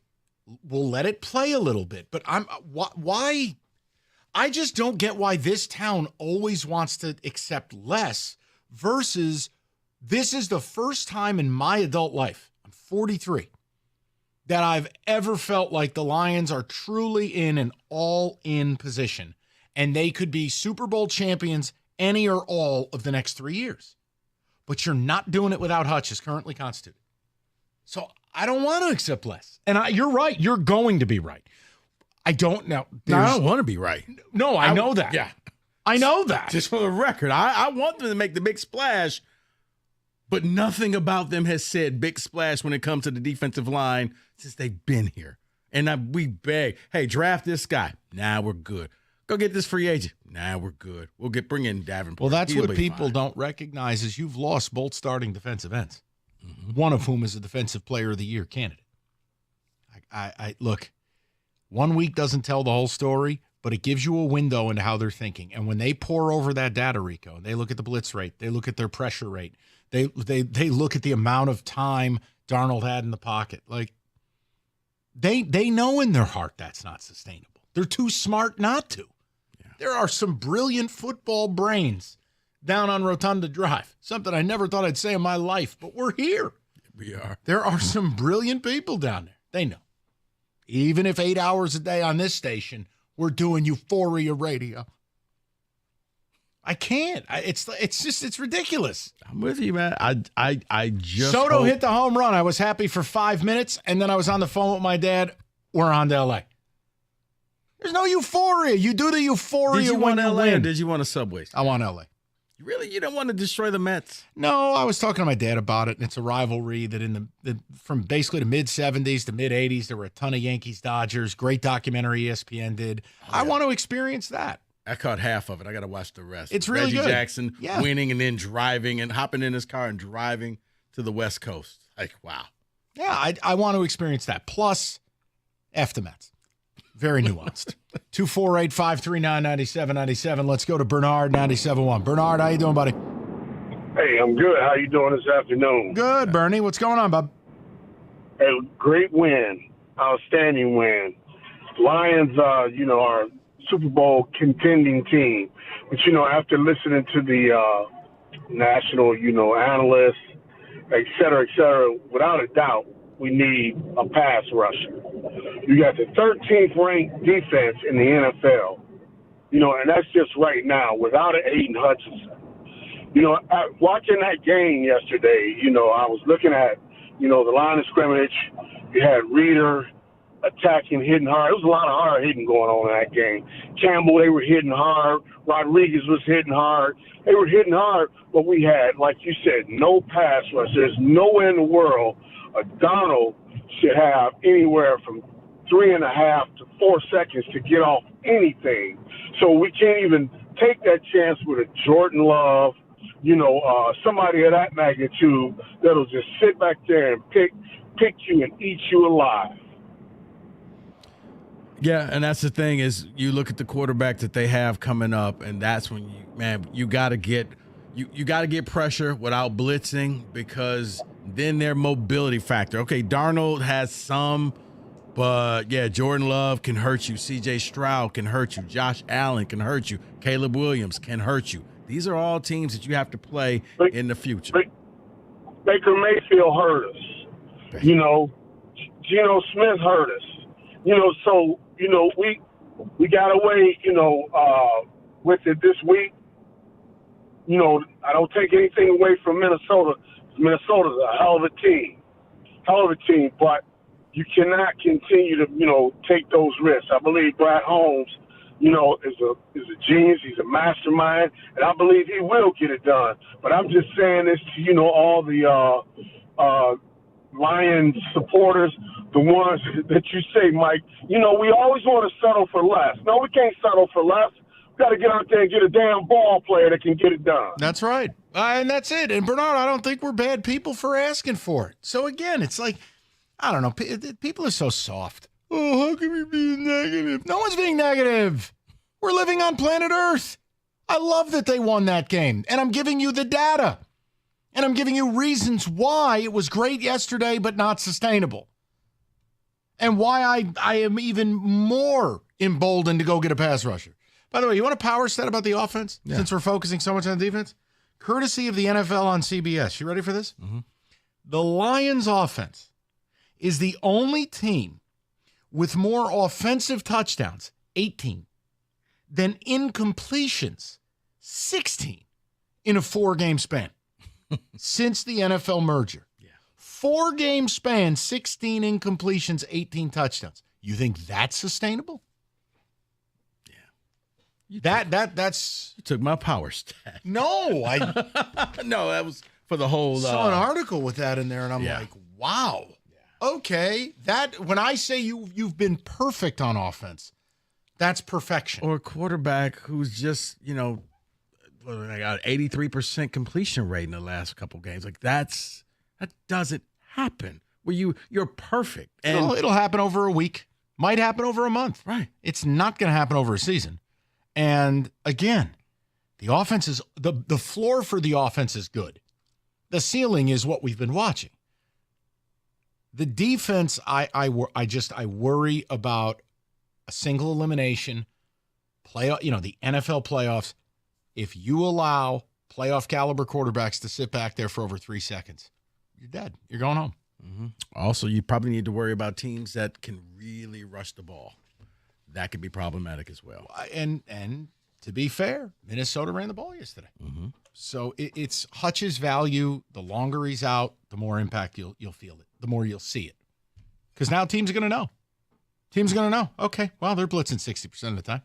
we'll let it play a little bit. But why? I just don't get why this town always wants to accept less versus this is the first time in my adult life, I'm 43, that I've ever felt like the Lions are truly in an all-in position and they could be Super Bowl champions any or all of the next 3 years. But you're not doing it without Hutch as currently constituted. So I don't want to accept less. And you're right. You're going to be right. I don't know. No, I don't want to be right. No, I know that. Yeah. I know that. Just for the record, I want them to make the big splash, but nothing about them has said big splash when it comes to the defensive line since they've been here. And we beg, hey, draft this guy. Nah, we're good. Go get this free agent. Nah, we're good. We'll bring in Davenport. Well, that's He'll what people don't recognize is you've lost both starting defensive ends, one of whom is a defensive player of the year candidate. I look, 1 week doesn't tell the whole story, but it gives you a window into how they're thinking. And when they pour over that data, Rico, they look at the blitz rate, they look at their pressure rate, they look at the amount of time Darnold had in the pocket. Like they know in their heart that's not sustainable. They're too smart not to. Yeah. There are some brilliant football brains down on Rotunda Drive. Something I never thought I'd say in my life, but we're here. We are. There are some brilliant people down there. They know. Even if 8 hours a day on this station, we're doing Euphoria Radio. I can't. It's ridiculous. I'm with you, man. I just Soto hit the home run. I was happy for 5 minutes, and then I was on the phone with my dad. We're on to L.A. There's no euphoria. You do the euphoria Did you when want you LA win. or did you want a Subway? I want L.A. You don't want to destroy the Mets? No, I was talking to my dad about it, and it's a rivalry that from basically the mid-'70s to mid-'80s, there were a ton of Yankees-Dodgers. Great documentary ESPN did. I want to experience that. I caught half of it. I got to watch the rest. It's really Reggie good. Jackson winning and then driving and hopping in his car and driving to the West Coast. Like, wow. Yeah, I want to experience that. Plus, F the Mets. Very nuanced. 248-539-9797. Let's go to Bernard, 97.1. Bernard, how you doing, buddy? Hey, I'm good. How you doing this afternoon? Good, Bernie. What's going on, bub? Hey, great win. Outstanding win. Lions, are Super Bowl contending team. But, after listening to the national, analysts, et cetera, without a doubt, we need a pass rusher. You got the 13th ranked defense in the NFL, and that's just right now without an Aiden Hutchinson. Watching that game yesterday, I was looking at, the line of scrimmage. You had Reeder attacking, hitting hard. There was a lot of hard hitting going on in that game. Campbell, they were hitting hard. Rodriguez was hitting hard. They were hitting hard, but we had, like you said, no pass rush. There's nowhere in the world Donald should have anywhere from 3.5 to 4 seconds to get off anything. So we can't even take that chance with a Jordan Love, somebody of that magnitude that'll just sit back there and pick you and eat you alive. Yeah, and that's the thing is you look at the quarterback that they have coming up, and that's when you got to get pressure without blitzing, because then their mobility factor. Okay, Darnold has some, but yeah, Jordan Love can hurt you. C.J. Stroud can hurt you. Josh Allen can hurt you. Caleb Williams can hurt you. These are all teams that you have to play in the future. Baker Mayfield hurt us. Geno Smith hurt us. So we got away, with it this week. I don't take anything away from Minnesota. Minnesota's a hell of a team, but you cannot continue to, take those risks. I believe Brad Holmes, is a genius. He's a mastermind, and I believe he will get it done. But I'm just saying this to, all the Lions supporters, the ones that you say, Mike, we always want to settle for less. No, we can't settle for less. We got to get out there and get a damn ball player that can get it done. That's right. And that's it. And Bernard, I don't think we're bad people for asking for it. So again, it's like, I don't know, people are so soft. Oh, how can we be negative? No one's being negative. We're living on planet Earth. I love that they won that game. And I'm giving you the data. And I'm giving you reasons why it was great yesterday, but not sustainable. And why I am even more emboldened to go get a pass rusher. By the way, you want a power stat about the offense? Yeah. Since we're focusing so much on defense? Courtesy of the NFL on CBS. You ready for this? Mm-hmm. The Lions offense is the only team with more offensive touchdowns, 18, than incompletions, 16, in a 4-game span since the NFL merger. Yeah. 4-game span, 16 incompletions, 18 touchdowns. You think that's sustainable? That's you took my power stat. No, no, that was for the whole. Saw an article with that in there, and I'm like, wow, okay. That when I say you've been perfect on offense, that's perfection. Or a quarterback who's just I got 83% completion rate in the last couple games. Like that doesn't happen. Where you're perfect, and it'll happen over a week. Might happen over a month. Right. It's not going to happen over a season. And again, the offense is the floor for the offense is good. The ceiling is what we've been watching. The defense, I worry about a single elimination the NFL playoffs, if you allow playoff caliber quarterbacks to sit back there for over 3 seconds, you're dead. You're going home. Mm-hmm. Also, you probably need to worry about teams that can really rush the ball. That could be problematic as well. And to be fair, Minnesota ran the ball yesterday. Mm-hmm. So it's Hutch's value. The longer he's out, the more impact you'll feel it. The more you'll see it. Because now teams are going to know. Teams are going to know. Okay, well, they're blitzing 60% of the time.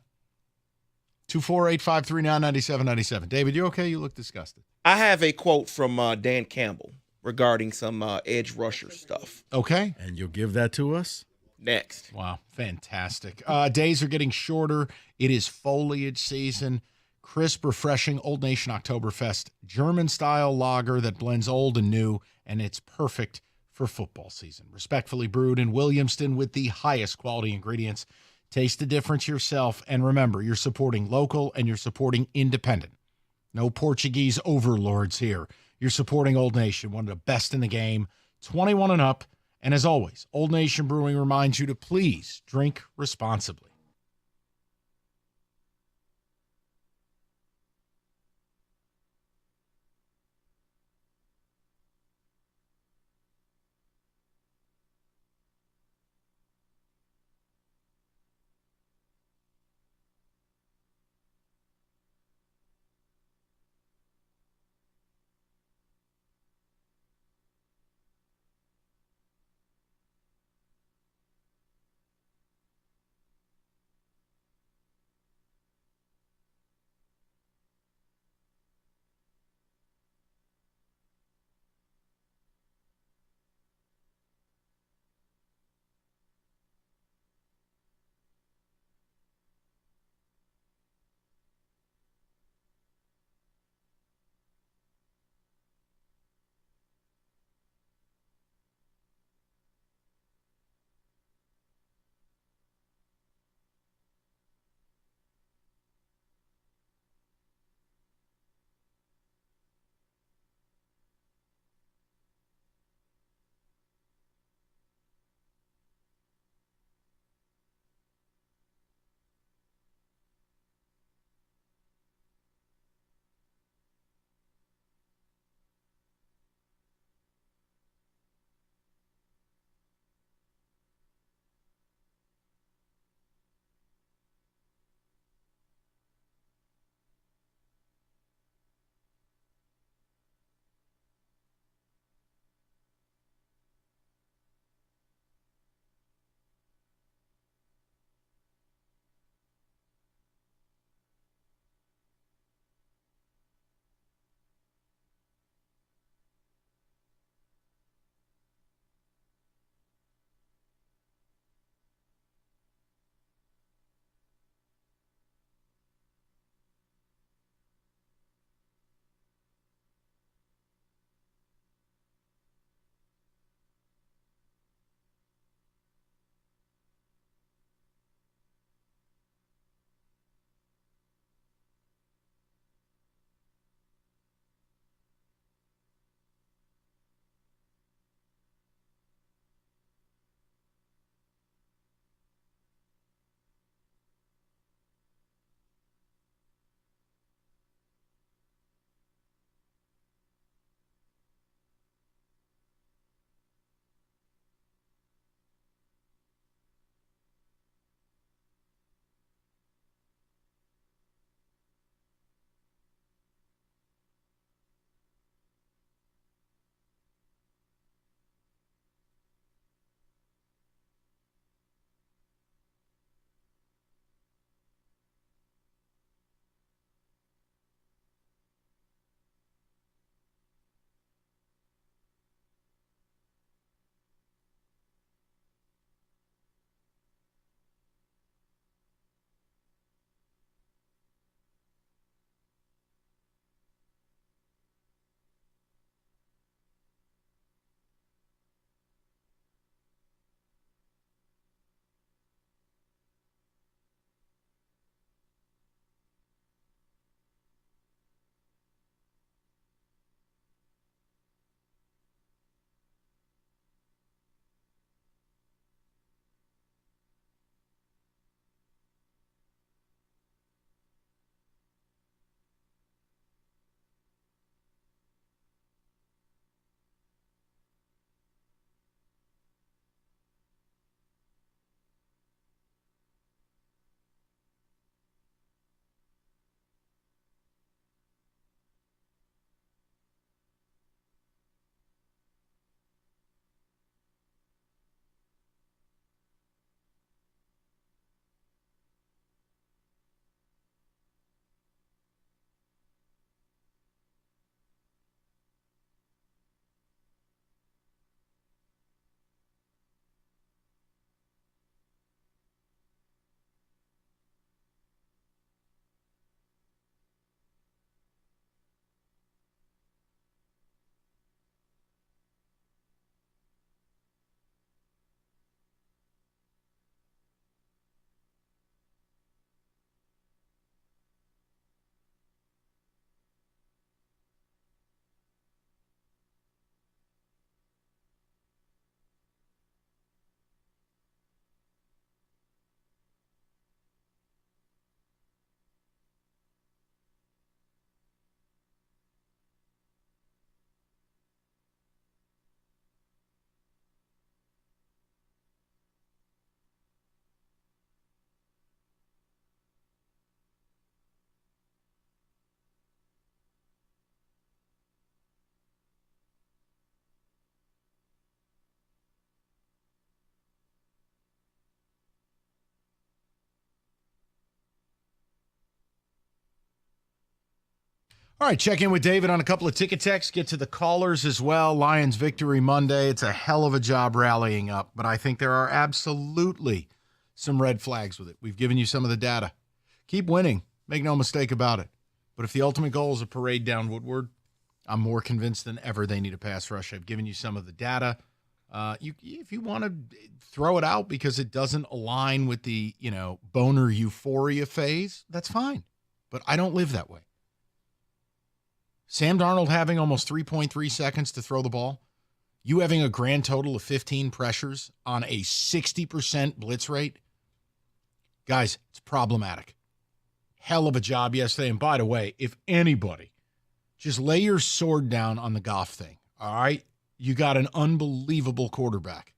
248-539-9797. David, you okay? You look disgusted. I have a quote from Dan Campbell regarding some edge rusher stuff. Okay. And you'll give that to us? Next. Wow, fantastic. Days are getting shorter. It is foliage season. Crisp, refreshing Old Nation Oktoberfest German-style lager that blends old and new, and it's perfect for football season. Respectfully brewed in Williamston with the highest quality ingredients. Taste the difference yourself, and remember, you're supporting local and you're supporting independent. No Portuguese overlords here. You're supporting Old Nation, one of the best in the game, 21 and up. And as always, Old Nation Brewing reminds you to please drink responsibly. All right, check in with David on a couple of ticket texts. Get to the callers as well. Lions victory Monday. It's a hell of a job rallying up, but I think there are absolutely some red flags with it. We've given you some of the data. Keep winning. Make no mistake about it. But if the ultimate goal is a parade down Woodward, I'm more convinced than ever they need a pass rush. I've given you some of the data. If you want to throw it out because it doesn't align with the, boner euphoria phase, that's fine. But I don't live that way. Sam Darnold having almost 3.3 seconds to throw the ball, you having a grand total of 15 pressures on a 60% blitz rate, guys, it's problematic. Hell of a job yesterday. And by the way, if anybody, just lay your sword down on the Goff thing, all right? You got an unbelievable quarterback.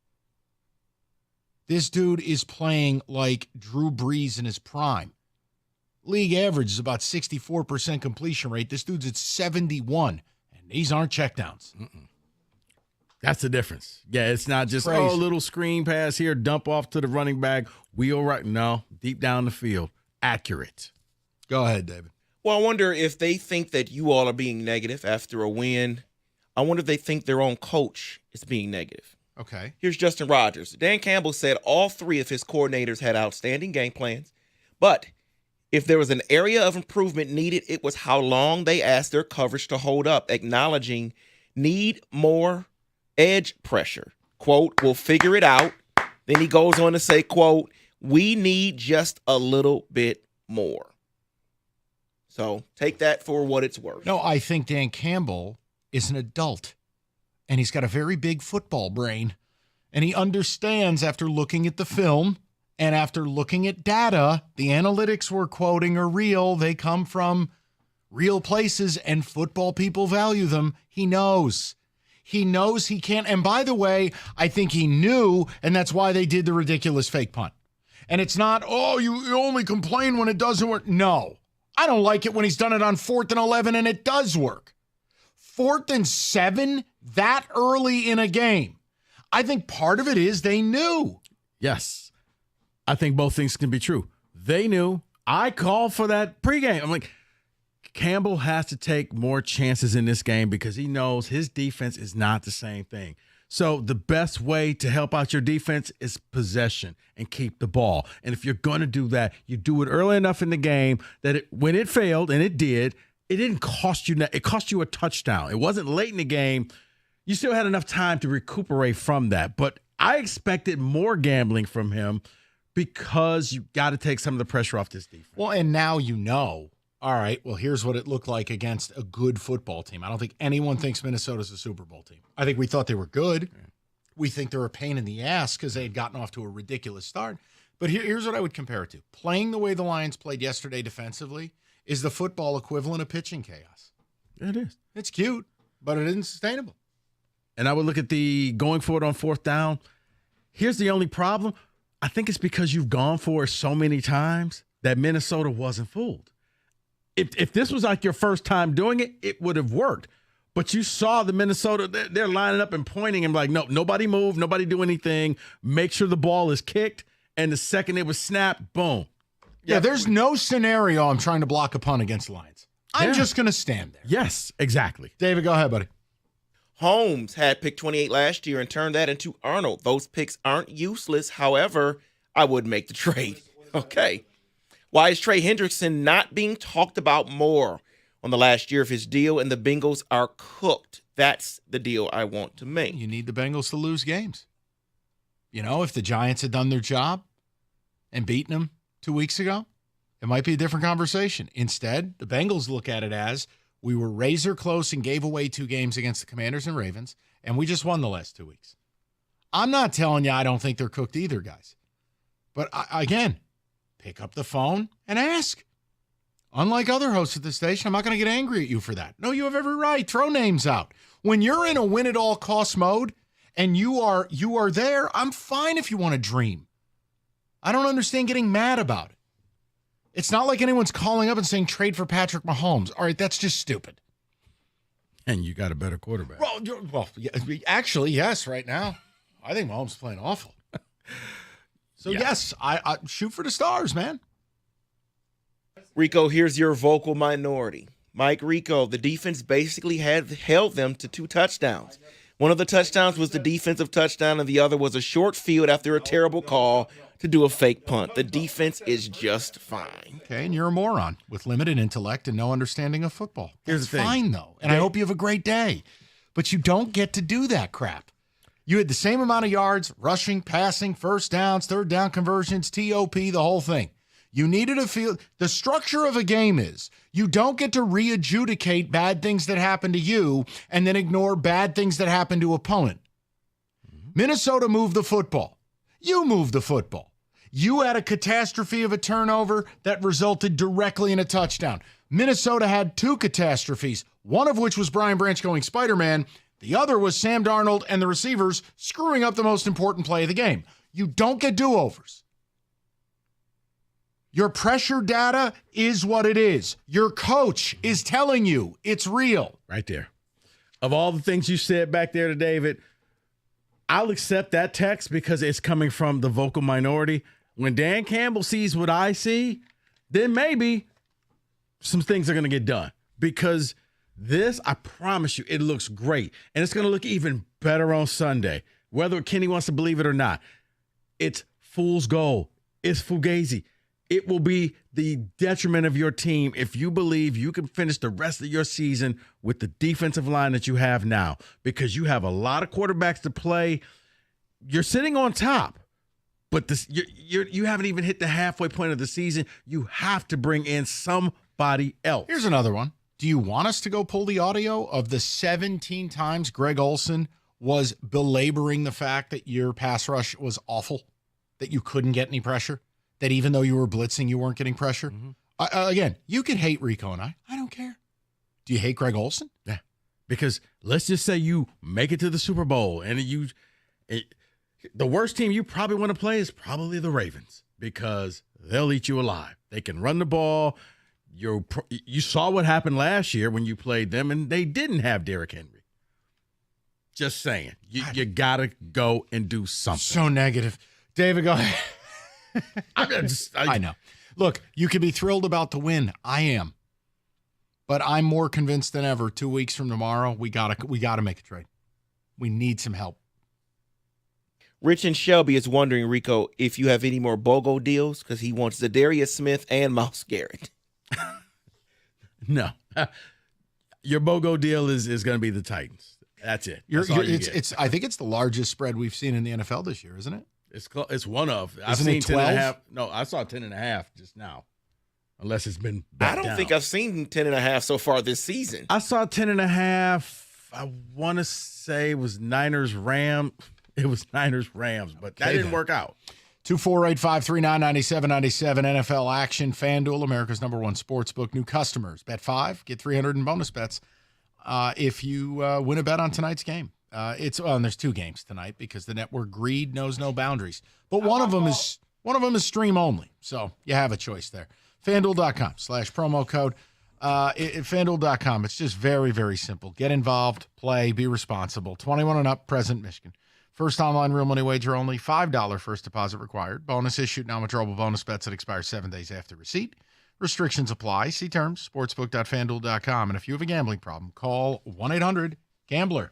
This dude is playing like Drew Brees in his prime. League average is about 64% completion rate. This dude's at 71, and these aren't checkdowns. That's the difference. Yeah, it's not just, Crazy. little screen pass here, dump off to the running back, wheel right. No, deep down the field, accurate. Go ahead, David. Well, I wonder if they think that you all are being negative after a win. I wonder if they think their own coach is being negative. Okay. Here's Justin Rogers. Dan Campbell said all three of his coordinators had outstanding game plans, but if there was an area of improvement needed, it was how long they asked their coverage to hold up, acknowledging need more edge pressure. Quote, we'll figure it out. Then he goes on to say, quote, we need just a little bit more. So take that for what it's worth. No, I think Dan Campbell is an adult, and he's got a very big football brain, and he understands after looking at the film and after looking at data, the analytics we're quoting are real. They come from real places, and football people value them. He knows. He knows he can't. And by the way, I think he knew, and that's why they did the ridiculous fake punt. And it's not, you only complain when it doesn't work. No. I don't like it when he's done it on 4th and 11 and it does work. 4th and 7 that early in a game. I think part of it is they knew. Yes. I think both things can be true. They knew. I called for that pregame. I'm like, Campbell has to take more chances in this game because he knows his defense is not the same thing. So the best way to help out your defense is possession and keep the ball. And if you're going to do that, you do it early enough in the game that when it failed, and it didn't cost you. It cost you a touchdown. It wasn't late in the game. You still had enough time to recuperate from that. But I expected more gambling from him because you got to take some of the pressure off this defense. Well, and now you know. All right, well, here's what it looked like against a good football team. I don't think anyone thinks Minnesota's a Super Bowl team. I think we thought they were good. We think they're a pain in the ass because they had gotten off to a ridiculous start. But here's what I would compare it to. Playing the way the Lions played yesterday defensively is the football equivalent of pitching chaos. It is. It's cute, but it isn't sustainable. And I would look at the going for it on 4th down. Here's the only problem. I think it's because you've gone for it so many times that Minnesota wasn't fooled. If this was like your first time doing it, it would have worked. But you saw the Minnesota, they're lining up and pointing and like, no, nobody move, nobody do anything. Make sure the ball is kicked. And the second it was snapped, boom. Yeah, there's no scenario I'm trying to block a punt against the Lions. I'm just going to stand there. Yes, exactly. David, go ahead, buddy. Holmes had pick 28 last year and turned that into Arnold. Those picks aren't useless. However, I would make the trade. Okay. Why is Trey Hendrickson not being talked about more on the last year of his deal and the Bengals are cooked? That's the deal I want to make. You need the Bengals to lose games. You know, if the Giants had done their job and beaten them 2 weeks ago, it might be a different conversation. Instead, the Bengals look at it as we were razor close and gave away 2 games against the Commanders and Ravens, and we just won the last 2 weeks. I'm not telling you I don't think they're cooked either, guys. But again, pick up the phone and ask. Unlike other hosts at the station, I'm not going to get angry at you for that. No, you have every right. Throw names out. When you're in a win-at-all-cost mode and you are there, I'm fine if you want to dream. I don't understand getting mad about it. It's not like anyone's calling up and saying trade for Patrick Mahomes. All right, that's just stupid. And you got a better quarterback. Well, actually, yes, right now. I think Mahomes is playing awful. So, yes, I shoot for the stars, man. Rico, here's your vocal minority. Mike Rico, the defense basically had held them to 2 touchdowns. One of the touchdowns was the defensive touchdown, and the other was a short field after a terrible call to do a fake punt. The defense is just fine. Okay, and you're a moron with limited intellect and no understanding of football. Here's That's the thing. fine, though, and I hope you have a great day. But you don't get to do that crap. You had the same amount of yards, rushing, passing, first downs, third down conversions, TOP, the whole thing. You needed a field. The structure of a game is you don't get to re-adjudicate bad things that happen to you and then ignore bad things that happen to opponent. Minnesota moved the football. You moved the football. You had a catastrophe of a turnover that resulted directly in a touchdown. Minnesota had 2 catastrophes, one of which was Brian Branch going Spider-Man. The other was Sam Darnold and the receivers screwing up the most important play of the game. You don't get do-overs. Your pressure data is what it is. Your coach is telling you it's real. Right there. Of all the things you said back there to David, I'll accept that text because it's coming from the vocal minority. When Dan Campbell sees what I see, then maybe some things are going to get done. Because this, I promise you, it looks great. And it's going to look even better on Sunday, whether Kenny wants to believe it or not. It's fool's gold. It's fugazi. It will be the detriment of your team if you believe you can finish the rest of your season with the defensive line that you have now, because you have a lot of quarterbacks to play. You're sitting on top, but you haven't even hit the halfway point of the season. You have to bring in somebody else. Here's another one. Do you want us to go pull the audio of the 17 times Greg Olsen was belaboring the fact that your pass rush was awful, that you couldn't get any pressure? That even though you were blitzing, you weren't getting pressure? Again, you can hate Rico and I. I don't care. Do you hate Greg Olsen? Yeah. Because let's just say you make it to the Super Bowl and the worst team you probably want to play is probably the Ravens, because they'll eat you alive. They can run the ball. You saw what happened last year when you played them, and they didn't have Derrick Henry. Just saying. You got to go and do something. So negative. David, go ahead. I know. Look, you can be thrilled about the win. I am. But I'm more convinced than ever 2 weeks from tomorrow, we gotta make a trade. We need some help. Rich and Shelby is wondering, Rico, if you have any more BOGO deals, because he wants Zadarius Smith and Myles Garrett. No. Your BOGO deal is going to be the Titans. That's it. I think it's the largest spread we've seen in the NFL this year, isn't it? It's one of. I've Isn't seen it 12? 10.5. No, I saw 10.5 just now. Unless it's been back I don't down. think I've seen 10.5 so far this season. I saw 10.5. I want to say it was Niners-Rams. It was Niners-Rams, but that didn't work out. 248-539-9797 NFL action. FanDuel, America's #1 sportsbook. New customers. Bet 5, get 300 in bonus bets if you win a bet on tonight's game. And there's 2 games tonight because the network greed knows no boundaries. But one of them is stream only, so you have a choice there. FanDuel.com/promo code. FanDuel.com. It's just very, very simple. Get involved, play, be responsible. 21 and up, present Michigan. First online real money wager only. $5 first deposit required. Bonus issued, non-withdrawable bonus bets that expire 7 days after receipt. Restrictions apply. See terms. Sportsbook.fanduel.com. And if you have a gambling problem, call 1-800-GAMBLER.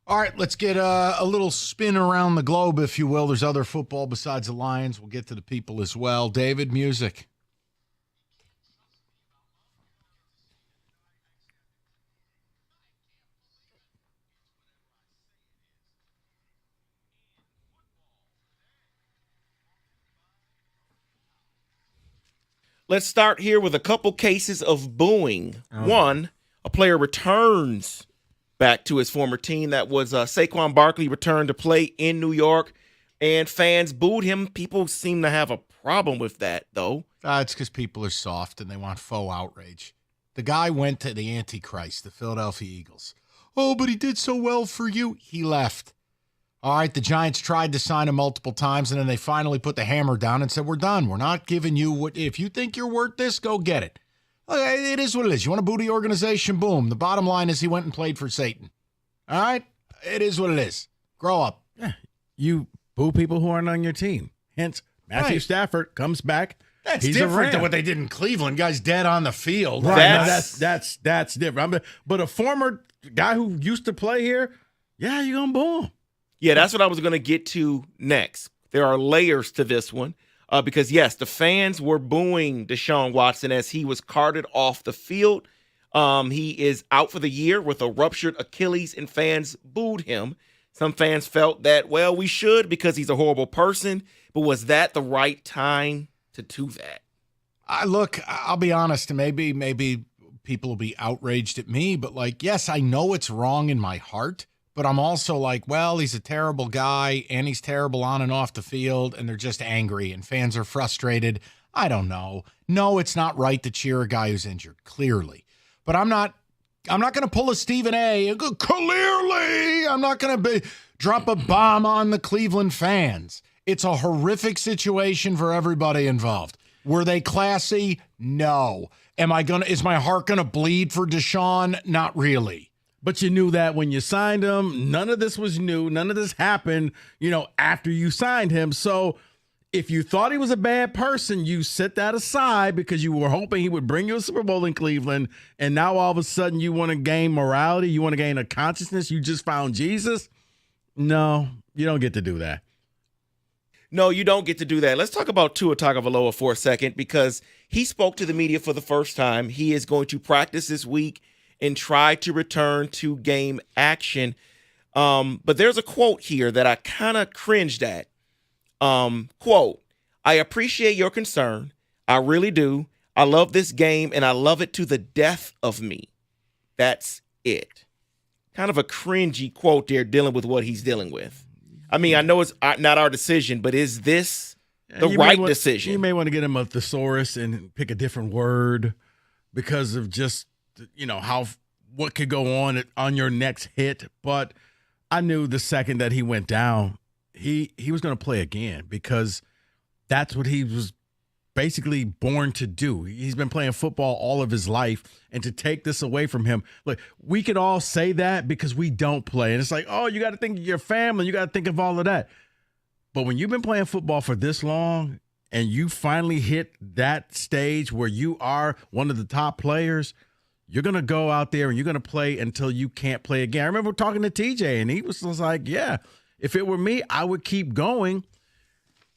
All right, let's get a little spin around the globe, if you will. There's other football besides the Lions. We'll get to the people as well. David, music. Let's start here with a couple cases of booing. One, a player returns back to his former team. That was Saquon Barkley returned to play in New York, and fans booed him. People seem to have a problem with that, though. It's because people are soft and they want faux outrage. The guy went to the Antichrist, the Philadelphia Eagles. Oh, but he did so well for you. He left. All right, the Giants tried to sign him multiple times, and then they finally put the hammer down and said, we're done. We're not giving you what. If you think you're worth this, go get it. Okay, it is what it is. You want to boo the organization? Boom. The bottom line is he went and played for Satan. All right? It is what it is. Grow up. Yeah. You boo people who aren't on your team. Hence, Matthew Stafford comes back. That's He's different than what they did in Cleveland. Guy's dead on the field. Right. That's different. But a former guy who used to play here, yeah, you're going to boo him. Yeah, that's what I was going to get to next. There are layers to this one because, yes, the fans were booing Deshaun Watson as he was carted off the field. He is out for the year with a ruptured Achilles, and fans booed him. Some fans felt that, well, we should because he's a horrible person. But was that the right time to do that? Look, I'll be honest, and maybe people will be outraged at me, but like, yes, I know it's wrong in my heart. But I'm also like, well, he's a terrible guy, and he's terrible on and off the field, and they're just angry, and fans are frustrated. I don't know. No, it's not right to cheer a guy who's injured, clearly. But I'm not going to pull a Stephen A. and go, clearly, I'm not going to drop a bomb on the Cleveland fans. It's a horrific situation for everybody involved. Were they classy? No. Is my heart going to bleed for Deshaun? Not really. But you knew that when you signed him. None of this was new. None of this happened, after you signed him. So if you thought he was a bad person, you set that aside because you were hoping he would bring you a Super Bowl in Cleveland. And now all of a sudden you want to gain morality. You want to gain a consciousness. You just found Jesus. No, you don't get to do that. No, you don't get to do that. Let's talk about Tua Tagovailoa for a second because he spoke to the media for the first time. He is going to practice this week and try to return to game action. But there's a quote here that I kind of cringed at. Quote, I appreciate your concern. I really do. I love this game, and I love it to the death of me. That's it. Kind of a cringy quote there dealing with what he's dealing with. I mean, I know it's not our decision, but is this the right decision? You may want to get him a thesaurus and pick a different word because of just what could go on your next hit. But I knew the second that he went down, he was going to play again because that's what he was basically born to do. He's been playing football all of his life, and to take this away from him, look, we could all say that because we don't play. And it's like, oh, you got to think of your family. You got to think of all of that. But when you've been playing football for this long and you finally hit that stage where you are one of the top players, you're going to go out there and you're going to play until you can't play again. I remember talking to TJ, and he was just like, yeah, if it were me, I would keep going.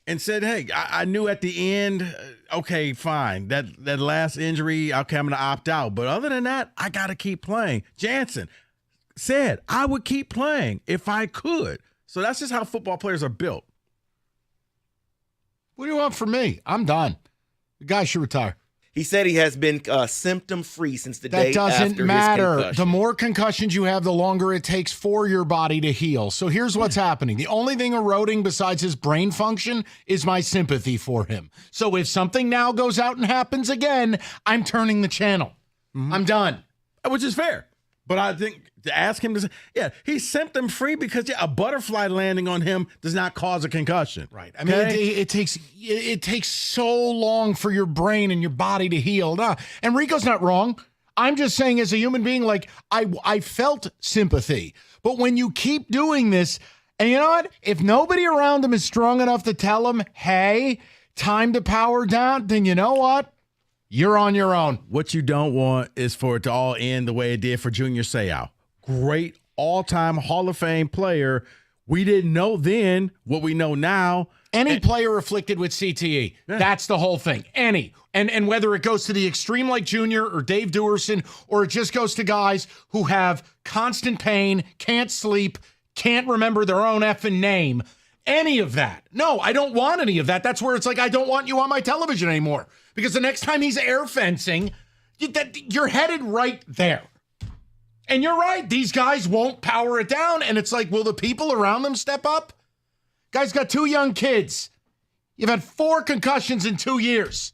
And said, hey, I knew at the end, okay, fine. That last injury, okay, I'm going to opt out. But other than that, I got to keep playing. Jansen said I would keep playing if I could. So that's just how football players are built. What do you want from me? I'm done. The guy should retire. He said he has been symptom-free since the day after his concussion. That doesn't matter. The more concussions you have, the longer it takes for your body to heal. So here's what's happening. The only thing eroding besides his brain function is my sympathy for him. So if something now goes out and happens again, I'm turning the channel. Mm-hmm. I'm done. Which is fair. But I think to ask him to say, yeah, he's symptom-free because a butterfly landing on him does not cause a concussion. Right. I mean, it takes so long for your brain and your body to heal. Nah, and Rico's not wrong. I'm just saying as a human being, like, I felt sympathy. But when you keep doing this, and you know what? If nobody around him is strong enough to tell him, hey, time to power down, then you know what? You're on your own. What you don't want is for it to all end the way it did for Junior Seau. Great all-time Hall of Fame player. We didn't know then what we know now. Any player afflicted with CTE, that's the whole thing. Any. And whether it goes to the extreme like Junior or Dave Dewerson, or it just goes to guys who have constant pain, can't sleep, can't remember their own effing name, any of that. No, I don't want any of that. That's where it's like, I don't want you on my television anymore. Because the next time he's air fencing, you're headed right there. And you're right. These guys won't power it down. And it's like, will the people around them step up? Guy's got 2 young kids. You've had 4 concussions in 2 years.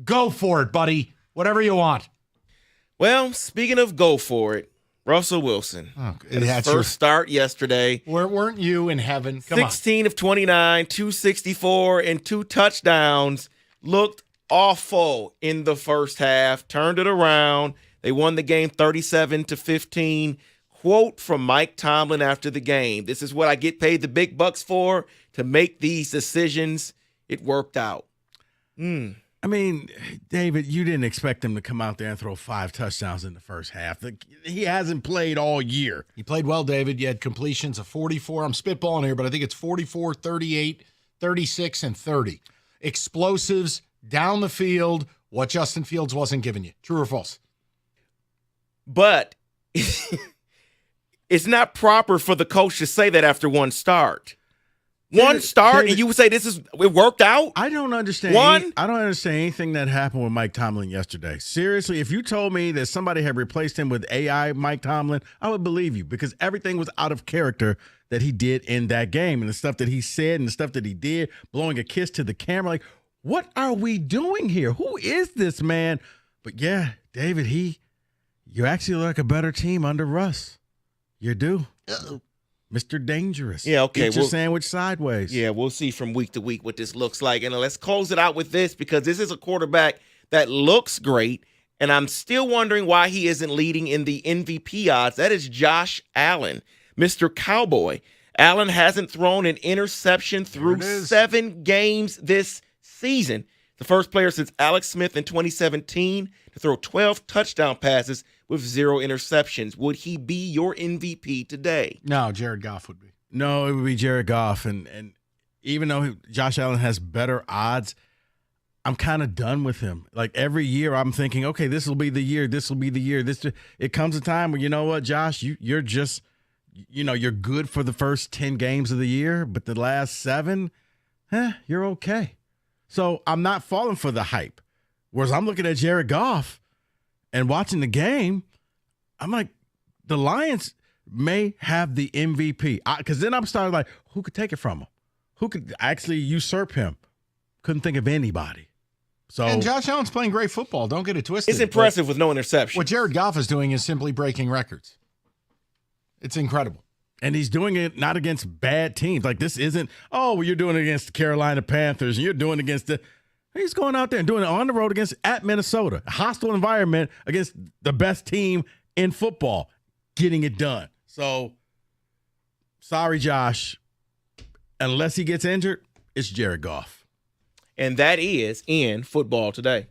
Go for it, buddy. Whatever you want. Well, speaking of go for it, Russell Wilson. His first start yesterday. Weren't you in heaven? Come 16 of 29, 264, and 2 touchdowns. Looked awful in the first half. Turned it around. They won the game 37-15. Quote from Mike Tomlin after the game: "This is what I get paid the big bucks for, to make these decisions. It worked out." I mean, David, you didn't expect him to come out there and throw 5 touchdowns in the first half. He hasn't played all year. He played well, David. You had completions of 44. I'm spitballing here, but I think it's 44, 38, 36, and 30. Explosives down the field, what Justin Fields wasn't giving you. True or false? But it's not proper for the coach to say that after one start. One start, and you would say it worked out? I don't understand. I don't understand anything that happened with Mike Tomlin yesterday. Seriously, if you told me that somebody had replaced him with AI Mike Tomlin, I would believe you, because everything was out of character that he did in that game, and the stuff that he said and the stuff that he did, blowing a kiss to the camera. Like, what are we doing here? Who is this man? But yeah, David, you actually look like a better team under Russ. You do. Mr. Dangerous. Yeah, okay. Eat your sandwich sideways. Yeah, we'll see from week to week what this looks like. And let's close it out with this, because this is a quarterback that looks great, and I'm still wondering why he isn't leading in the MVP odds. That is Josh Allen, Mr. Cowboy. Allen hasn't thrown an interception through 7 games this season. The first player since Alex Smith in 2017 to throw 12 touchdown passes with 0 interceptions. Would he be your MVP today? No, Jared Goff would be. No, it would be Jared Goff. And even though Josh Allen has better odds, I'm kind of done with him. Like, every year I'm thinking, okay, this will be the year. This will be the year. It comes a time where, you know what, Josh, you're just, you're good for the first 10 games of the year, but the last 7, you're okay. So I'm not falling for the hype. Whereas I'm looking at Jared Goff and watching the game, I'm like, the Lions may have the MVP. Because then I'm starting like, who could take it from him? Who could actually usurp him? Couldn't think of anybody. And Josh Allen's playing great football. Don't get it twisted. It's impressive with no interception. What Jared Goff is doing is simply breaking records. It's incredible. And he's doing it not against bad teams. Like, this isn't, you're doing it against the Carolina Panthers, and you're doing it against he's going out there and doing it on the road at Minnesota. A hostile environment against the best team in football, getting it done. So, sorry, Josh. Unless he gets injured, it's Jared Goff. And that is in Football Today.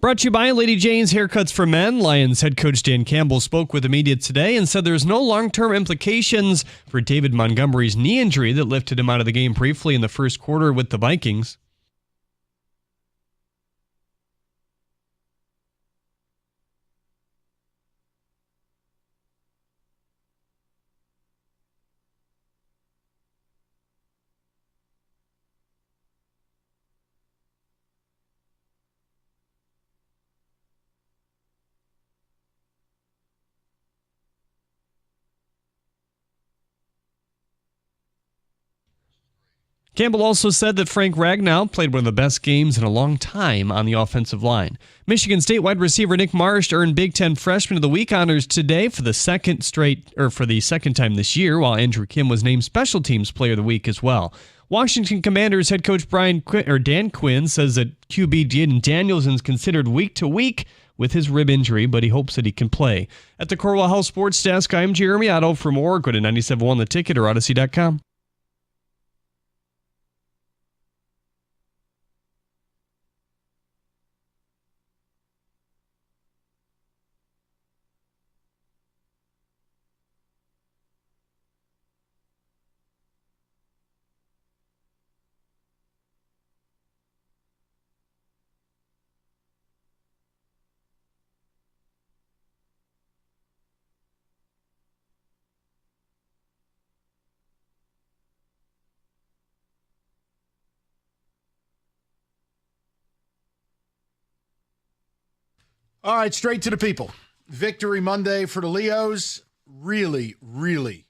Brought to you by Lady Jane's Haircuts for Men. Lions head coach Dan Campbell spoke with the media today and said there's no long-term implications for David Montgomery's knee injury that lifted him out of the game briefly in the first quarter with the Vikings. Campbell also said that Frank Ragnow played one of the best games in a long time on the offensive line. Michigan State wide receiver Nick Marsh earned Big Ten Freshman of the Week honors today for the second time this year, while Andrew Kim was named Special Teams Player of the Week as well. Washington Commanders head coach Dan Quinn says that QB Jaden Daniels is considered week to week with his rib injury, but he hopes that he can play. At the Corwell Health Sports Desk, I'm Jeremy Otto. For more, go to 97.1 The Ticket or Odyssey.com. All right, straight to the people. Victory Monday for the Leos. Really, really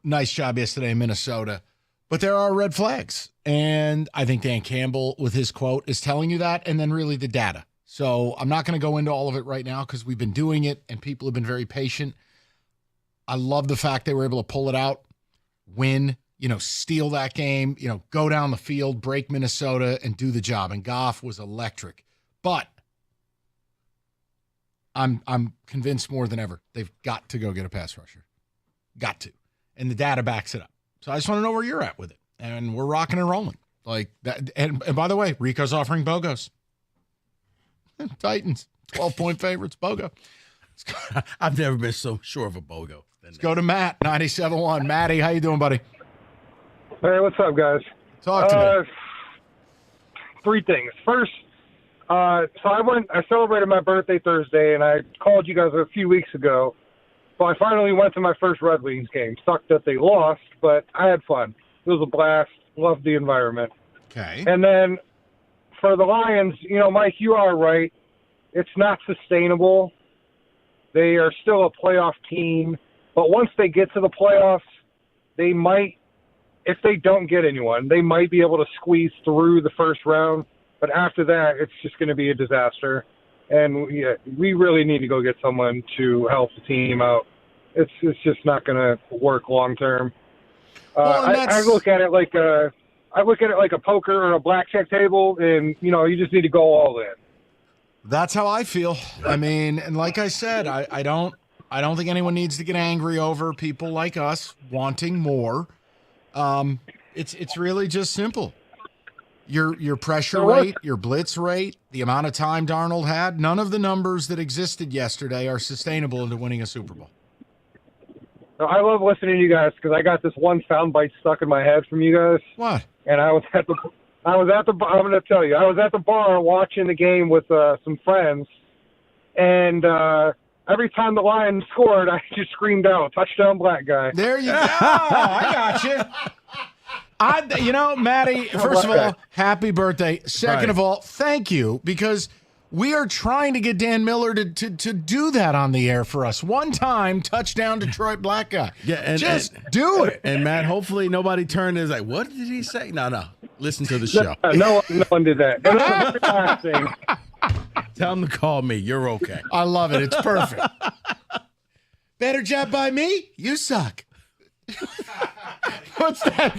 nice job yesterday in Minnesota. But there are red flags. And I think Dan Campbell, with his quote, is telling you that, and then really the data. So I'm not going to go into all of it right now because we've been doing it, and people have been very patient. I love the fact they were able to pull it out, win, steal that game, go down the field, break Minnesota, and do the job. And Goff was electric. But I'm convinced more than ever they've got to go get a pass rusher. Got to. And the data backs it up. So I just want to know where you're at with it. And we're rocking and rolling. Like that. And by the way, Rico's offering BOGOs. Titans, 12-point favorites, BOGO. I've never been so sure of a BOGO. Let's go to Matt, 97.1. Matty, how you doing, buddy? Hey, what's up, guys? Talk to me. Three things. First, so I celebrated my birthday Thursday, and I called you guys a few weeks ago. So I finally went to my first Red Wings game. Sucked that they lost, but I had fun. It was a blast. Loved the environment. Okay. And then for the Lions, Mike, you are right. It's not sustainable. They are still a playoff team. But once they get to the playoffs, they might, if they don't get anyone, they might be able to squeeze through the first round. But after that, it's just going to be a disaster. And we really need to go get someone to help the team out. It's just not going to work long term. I look at it like a poker or a blackjack table, and you just need to go all in. That's how I feel. I mean, and like I said, I don't think anyone needs to get angry over people like us wanting more. It's really just simple. Your pressure rate, your blitz rate, the amount of time Darnold had, none of the numbers that existed yesterday are sustainable into winning a Super Bowl. I love listening to you guys because I got this one soundbite stuck in my head from you guys. What? And I'm going to tell you, I was at the bar watching the game with some friends, and every time the Lions scored, I just screamed out, "Touchdown, black guy." There you go. I got you. Matty, first of all, happy birthday. Second of all, thank you, because we are trying to get Dan Miller to do that on the air for us. One time, touchdown, Detroit black guy. Yeah, and do it. And Matt, hopefully nobody turned and is like, what did he say? No. Listen to the show. No one did that. And that's the last thing. Tell him to call me. You're okay. I love it. It's perfect. Better job by me? You suck. What's that?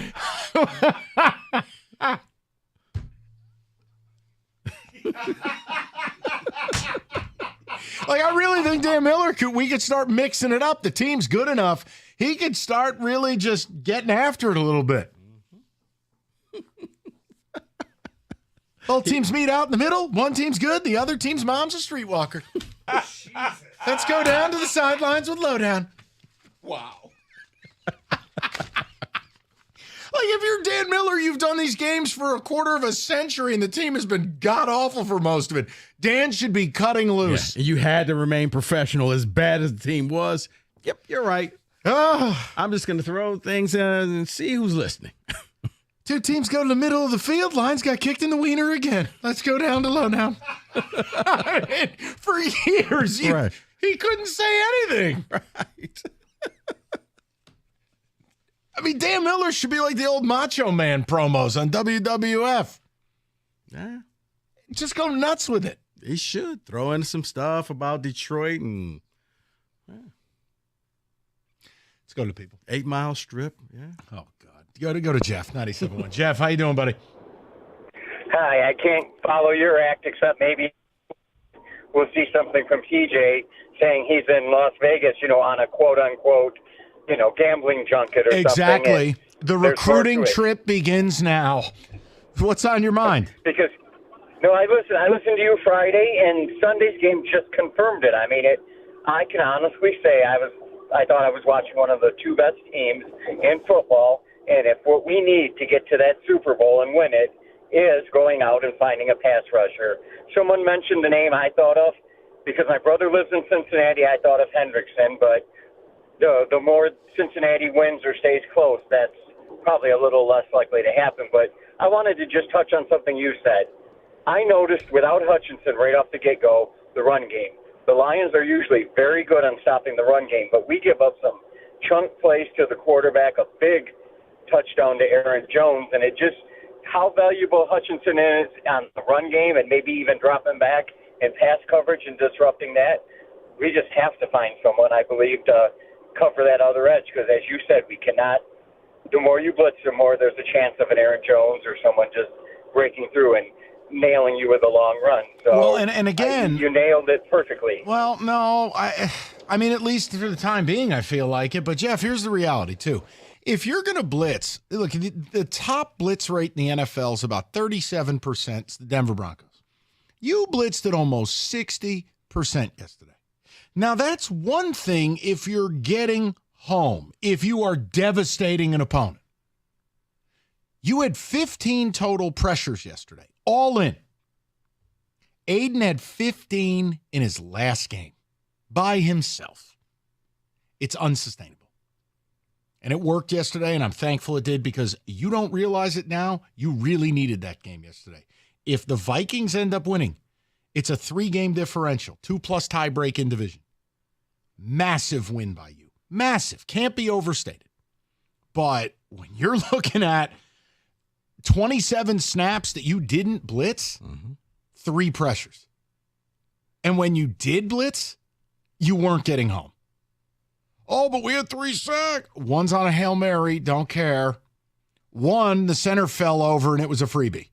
Like, I really think Dan Miller we could start mixing it up. The team's good enough. He could start really just getting after it a little bit. Both teams meet out in the middle. One team's good. The other team's mom's a streetwalker. Let's go down to the sidelines with Lowdown. Wow. Like, if you're Dan Miller, you've done these games for a quarter of a century, and the team has been god-awful for most of it. Dan should be cutting loose. Yeah, you had to remain professional as bad as the team was. Yep, you're right. I'm just going to throw things in and see who's listening. Two teams go to the middle of the field. Lions got kicked in the wiener again. Let's go down to Lowdown. I mean, for years, he couldn't say anything. Right. I mean, Dan Miller should be like the old Macho Man promos on WWF. Yeah. Just go nuts with it. He should throw in some stuff about Detroit and let's go to people. 8 Mile Strip. Yeah. Oh God. Go to Jeff, 97.1. Jeff, how you doing, buddy? Hi. I can't follow your act except maybe we'll see something from TJ saying he's in Las Vegas, on a quote unquote, gambling junket or something. Exactly. The recruiting trip begins now. What's on your mind? Because I listened to you Friday, and Sunday's game just confirmed it. I mean, I can honestly say I thought I was watching one of the two best teams in football, and if what we need to get to that Super Bowl and win it is going out and finding a pass rusher. Someone mentioned the name I thought of, because my brother lives in Cincinnati, I thought of Hendrickson, but the more Cincinnati wins or stays close, that's probably a little less likely to happen. But I wanted to just touch on something you said. I noticed without Hutchinson right off the get-go, the run game. The Lions are usually very good on stopping the run game, but we give up some chunk plays to the quarterback, a big touchdown to Aaron Jones, and it just how valuable Hutchinson is on the run game and maybe even dropping back in pass coverage and disrupting that. We just have to find someone, I believe, to cover that other edge, because as you said, we cannot, the more you blitz, the more there's a chance of an Aaron Jones or someone just breaking through and nailing you with a long run. So well, and again, you nailed it perfectly. Well, no, I mean, at least for the time being, I feel like it. But Jeff, here's the reality too. If you're going to blitz, look, the top blitz rate in the NFL is about 37%. It's the Denver Broncos. You blitzed at almost 60% yesterday. Now, that's one thing if you're getting home, if you are devastating an opponent. You had 15 total pressures yesterday, all in. Aiden had 15 in his last game by himself. It's unsustainable. And it worked yesterday, and I'm thankful it did, because you don't realize it now. You really needed that game yesterday. If the Vikings end up winning, it's a 3-game differential, 2+ tiebreak in division. Massive win by you. Massive. Can't be overstated. But when you're looking at 27 snaps that you didn't blitz, 3 pressures. And when you did blitz, you weren't getting home. Oh, but we had 3 sacks. One's on a Hail Mary, don't care. One, the center fell over and it was a freebie.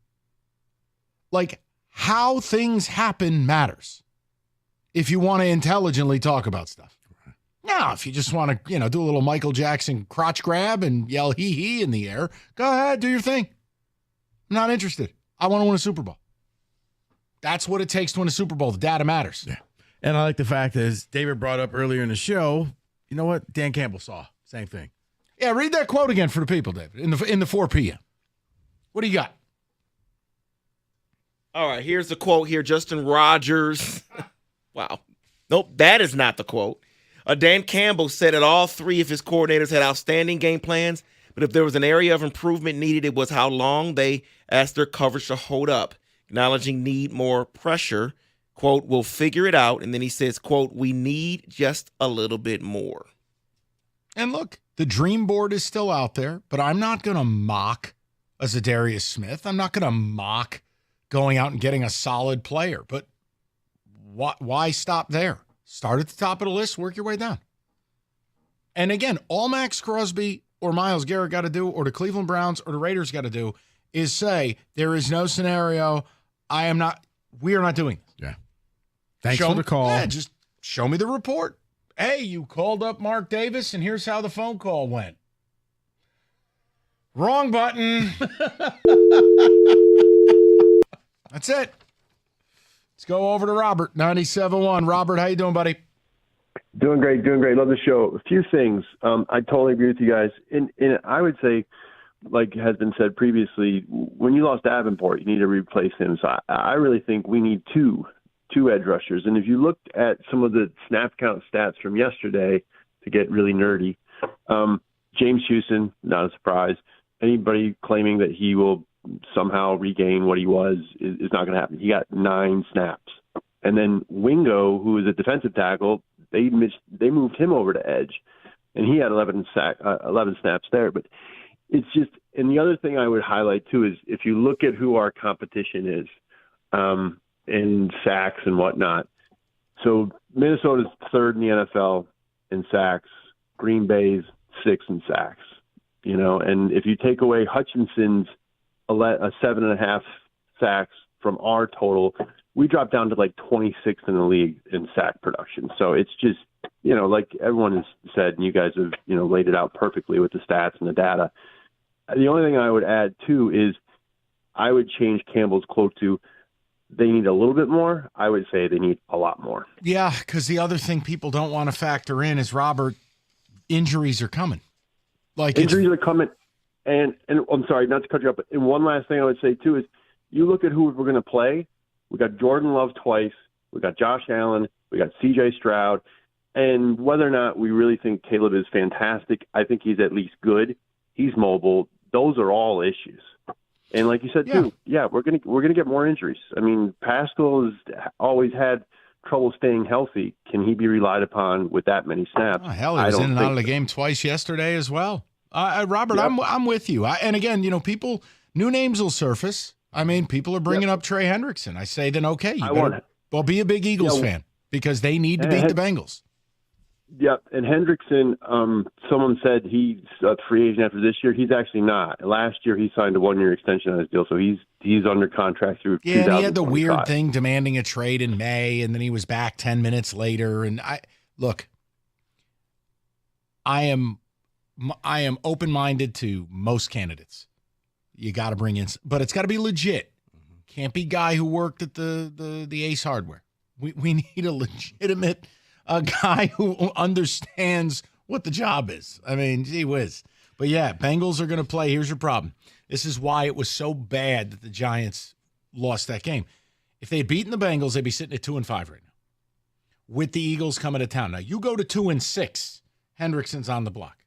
Like, how things happen matters if you want to intelligently talk about stuff. Now, if you just want to, do a little Michael Jackson crotch grab and yell hee-hee in the air, go ahead, do your thing. I'm not interested. I want to win a Super Bowl. That's what it takes to win a Super Bowl. The data matters. Yeah. And I like the fact that, as David brought up earlier in the show, you know what? Dan Campbell saw. Same thing. Yeah, read that quote again for the people, David, in the 4 p.m. What do you got? All right, here's the quote here. Justin Rogers. Wow. Nope, that is not the quote. Dan Campbell said that all 3 of his coordinators had outstanding game plans, but if there was an area of improvement needed, it was how long they asked their coverage to hold up, acknowledging need more pressure. Quote, we'll figure it out. And then he says, quote, we need just a little bit more. And look, the dream board is still out there, but I'm not going to mock a Zadarius Smith. I'm not going to mock going out and getting a solid player. But why stop there? Start at the top of the list, work your way down. And again, all Max Crosby or Myles Garrett got to do, or the Cleveland Browns or the Raiders got to do, is say, there is no scenario. We are not doing this. Yeah. Thanks for the call. Yeah, just show me the report. Hey, you called up Mark Davis, and here's how the phone call went. Wrong button. That's it. Let's go over to Robert, 97.1. Robert, how you doing, buddy? Doing great. Love the show. A few things. I totally agree with you guys. And I would say, like has been said previously, when you lost Davenport, you need to replace him. So I really think we need two edge rushers. And if you looked at some of the snap count stats from yesterday, to get really nerdy, James Houston, not a surprise. Anybody claiming that he will somehow regain what he was is not going to happen. He got 9 snaps. And then Wingo, who is a defensive tackle, they moved him over to edge, and he had 11 snaps there. But it's just, and the other thing I would highlight too is if you look at who our competition is in sacks and whatnot. So Minnesota's 3rd in the NFL in sacks. Green Bay's 6th in sacks. And if you take away Hutchinson's 7.5 sacks from our total, we dropped down to like 26th in the league in sack production. So it's just, like everyone has said, and you guys have, laid it out perfectly with the stats and the data. The only thing I would add too is I would change Campbell's quote to, they need a little bit more. I would say they need a lot more. Yeah, because the other thing people don't want to factor in is, Robert, injuries are coming. Injuries are coming. And I'm sorry, not to cut you up, but one last thing I would say too is you look at who we're going to play. We got Jordan Love twice. We got Josh Allen. We got C.J. Stroud. And whether or not we really think Caleb is fantastic, I think he's at least good. He's mobile. Those are all issues. And like you said too, we're gonna get more injuries. I mean, Pascal has always had trouble staying healthy. Can he be relied upon with that many snaps? Oh, hell, he was in and out of the game twice yesterday as well. Robert, Yep. I'm with you. And again, people, new names will surface. I mean, people are bringing up Trey Hendrickson. I say, then okay, be a big Eagles fan because they need to beat the Bengals. Yep, and Hendrickson, someone said he's a free agent after this year. He's actually not. Last year he signed a 1-year extension on his deal, so he's under contract through 2025. And he had the weird thing demanding a trade in May, and then he was back 10 minutes later. And I am open-minded to most candidates. You got to bring in, but it's got to be legit. Can't be guy who worked at the Ace Hardware. We need a legitimate guy who understands what the job is. I mean, gee whiz. But yeah, Bengals are going to play. Here's your problem. This is why it was so bad that the Giants lost that game. If they had beaten the Bengals, they'd be sitting at 2-5 right now, with the Eagles coming to town. Now you go to 2-6. Hendrickson's on the block.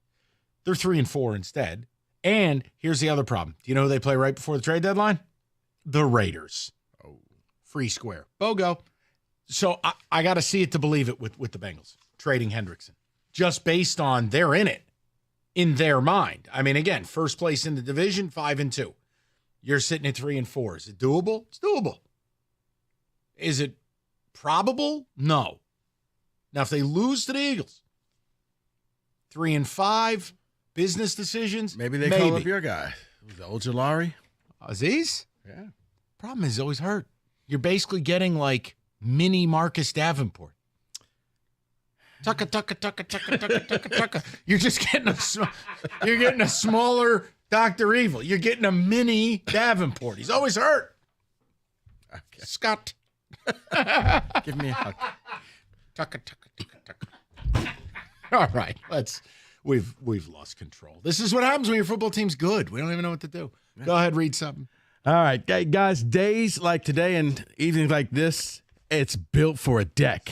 They're 3-4 instead. And here's the other problem. Do you know who they play right before the trade deadline? The Raiders. Oh, free square. BOGO. So I got to see it to believe it with the Bengals trading Hendrickson, just based on they're in it in their mind. I mean, again, first place in the division, 5-2. You're sitting at 3-4. Is it doable? It's doable. Is it probable? No. Now, if they lose to the Eagles, 3-5, business decisions. Maybe they call up your guy, Ojulari. Aziz? Yeah. Problem is, he's always hurt. You're basically getting like mini Marcus Davenport. Tucka. You're just getting a smaller Dr. Evil. You're getting a mini Davenport. He's always hurt. Okay. Scott. Give me a hug. Tucka. All right, we've lost control. This is what happens when your football team's good. We don't even know what to do. Go ahead, read something. All right, guys, days like today and evenings like this, it's built for a deck.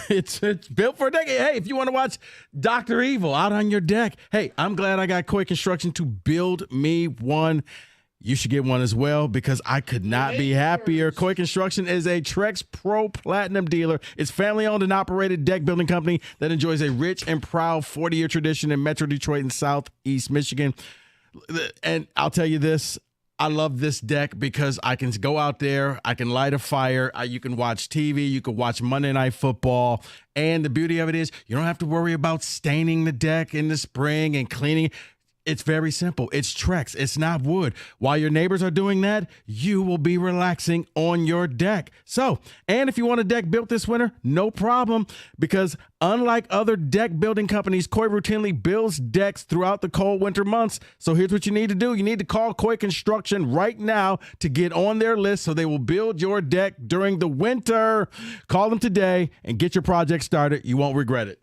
It's built for a deck. Hey, if you want to watch Dr. Evil out on your deck, hey, I'm glad I got Koi Construction to build me one. You should get one as well because I could not be happier. Koi Construction is a Trex Pro Platinum dealer. It's family-owned and operated deck building company that enjoys a rich and proud 40-year tradition in Metro Detroit and Southeast Michigan. And I'll tell you this, I love this deck because I can go out there, I can light a fire, you can watch TV, you can watch Monday Night Football, and the beauty of it is you don't have to worry about staining the deck in the spring and cleaning. It's very simple. It's Trex. It's not wood. While your neighbors are doing that, you will be relaxing on your deck. So, and if you want a deck built this winter, no problem, because unlike other deck building companies, Koi routinely builds decks throughout the cold winter months. So here's what you need to do. You need to call Koi Construction right now to get on their list so they will build your deck during the winter. Call them today and get your project started. You won't regret it.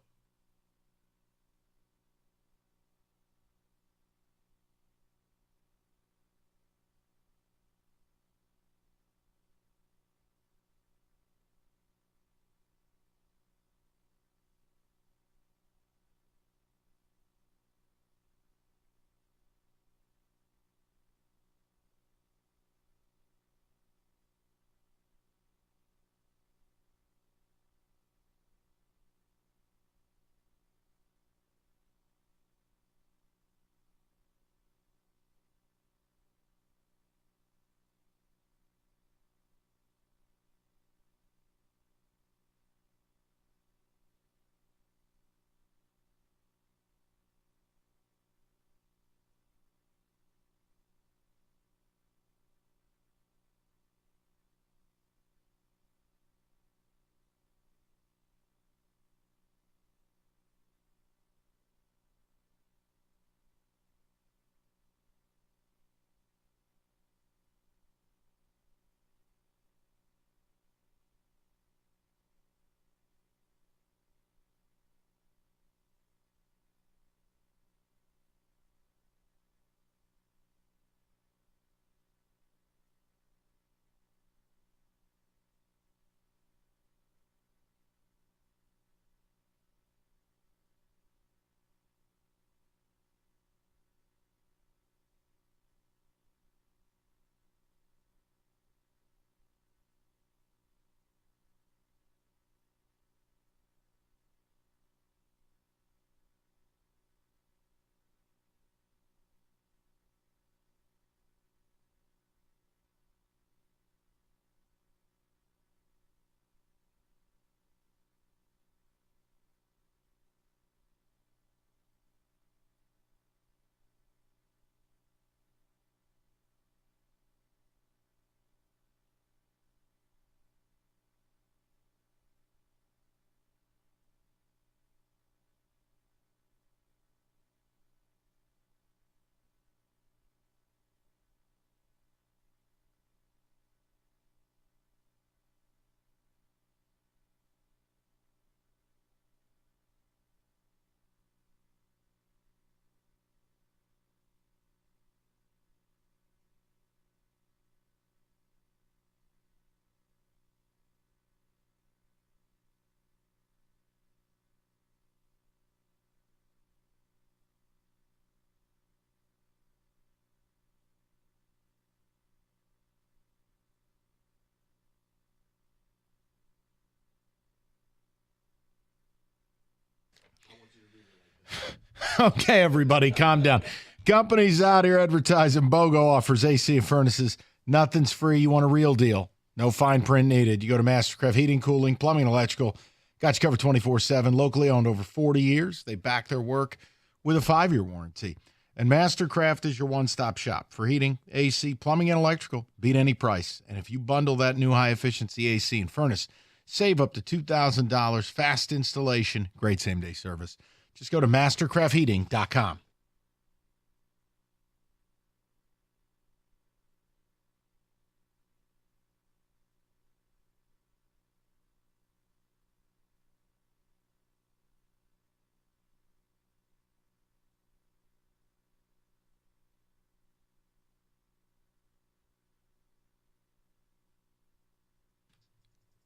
Okay, everybody, calm down. Companies out here advertising BOGO offers, AC and furnaces. Nothing's free. You want a real deal. No fine print needed. You go to Mastercraft Heating, Cooling, Plumbing, and Electrical. Got you covered 24/7. Locally owned over 40 years. They back their work with a 5-year warranty. And Mastercraft is your one-stop shop for heating, AC, plumbing, and electrical. Beat any price. And if you bundle that new high-efficiency AC and furnace, save up to $2,000. Fast installation. Great same-day service. Just go to mastercraftheating.com.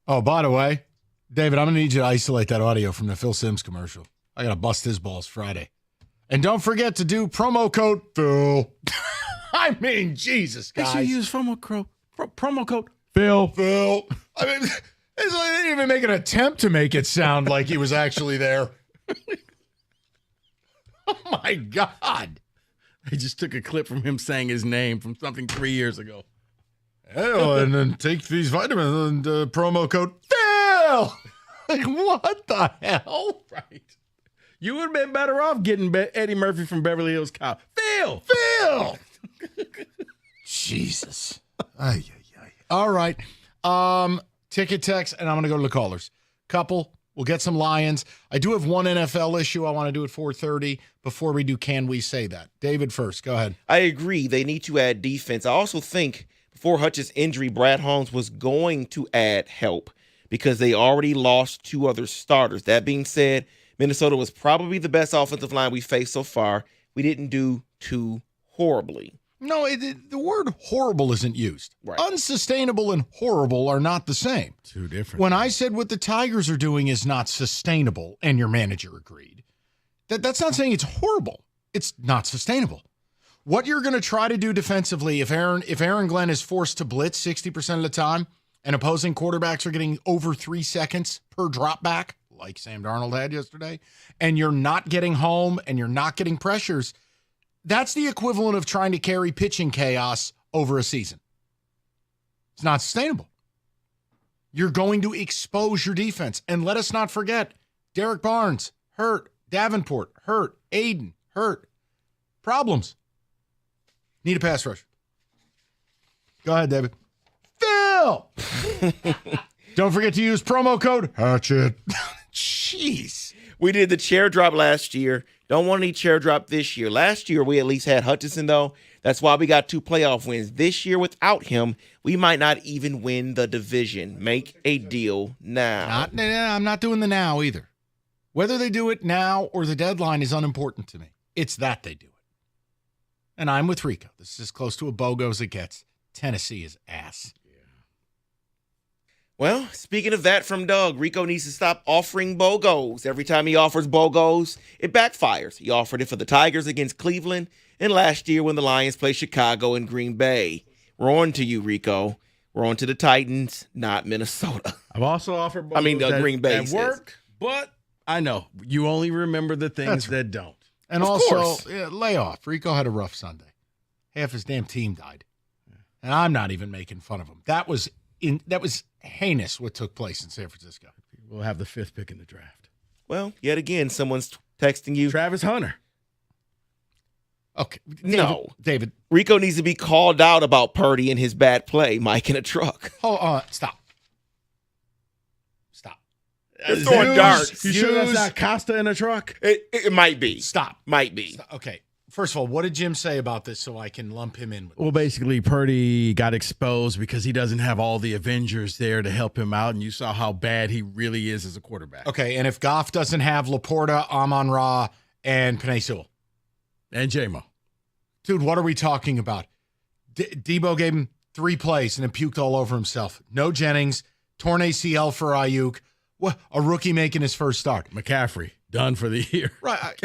Oh, by the way, David, I'm going to need you to isolate that audio from the Phil Simms commercial. I got to bust his balls Friday. And don't forget to do promo code Phil. I mean, Jesus, guys. They should use promo code Phil. Phil. I mean, they didn't even make an attempt to make it sound like he was actually there. Oh, my God. They just took a clip from him saying his name from something 3 years ago. Oh, and then take these vitamins and promo code Phil. Like, what the hell? Right. You would have been better off getting Eddie Murphy from Beverly Hills Cop. Phil! Phil! Jesus. Ay, ay, ay. All right. Ticket text, and I'm going to go to the callers. Couple. We'll get some Lions. I do have one NFL issue I want to do at 4:30. Before we do, can we say that? David first. Go ahead. I agree. They need to add defense. I also think before Hutch's injury, Brad Holmes was going to add help because they already lost 2 other starters. That being said, Minnesota was probably the best offensive line we faced so far. We didn't do too horribly. No, the word horrible isn't used. Right. Unsustainable and horrible are not the same. Two different. When I said what the Tigers are doing is not sustainable, and your manager agreed, that's not saying it's horrible. It's not sustainable. What you're going to try to do defensively, if Aaron Glenn is forced to blitz 60% of the time, and opposing quarterbacks are getting over 3 seconds per drop back, like Sam Darnold had yesterday, and you're not getting home and you're not getting pressures, that's the equivalent of trying to carry pitching chaos over a season. It's not sustainable. You're going to expose your defense. And let us not forget, Derek Barnes, hurt. Davenport, hurt. Aiden, hurt. Problems. Need a pass rush. Go ahead, David. Phil! Don't forget to use promo code Hatchet. Jeez. We did the chair drop last year. Don't want any chair drop this year. Last year, we at least had Hutchinson, though. That's why we got 2 playoff wins. This year, without him, we might not even win the division. Make a deal now. I'm not doing the now either. Whether they do it now or the deadline is unimportant to me. It's that they do it. And I'm with Rico. This is as close to a BOGO as it gets. Tennessee is ass. Well, speaking of that from Doug, Rico needs to stop offering BOGOs. Every time he offers BOGOs, it backfires. He offered it for the Tigers against Cleveland and last year when the Lions played Chicago and Green Bay. We're on to you, Rico. We're on to the Titans, not Minnesota. I've also offered BOGOs Green Bay that work, but I know you only remember the things that don't. And of also, course. lay off. Rico had a rough Sunday. Half his damn team died. And I'm not even making fun of him. That was heinous what took place in San Francisco. We'll have the 5th pick in the draft. Well, yet again, someone's texting you. Travis Hunter. Okay. David. Rico needs to be called out about Purdy and his bad play, Mike in a truck. Hold on. Stop. They're throwing darts. You sure that's not Costa in a truck? It might be. Stop. Might be. Stop. Okay. First of all, what did Jim say about this so I can lump him in with Well, basically, Purdy got exposed because he doesn't have all the Avengers there to help him out, and you saw how bad he really is as a quarterback. Okay, and if Goff doesn't have Laporta, Amon-Ra, and Penei Sewell. And J-Mo. Dude, what are we talking about? Debo gave him 3 plays and then puked all over himself. No Jennings, torn ACL for Ayuk. What, a rookie making his first start. McCaffrey, done for the year. Right.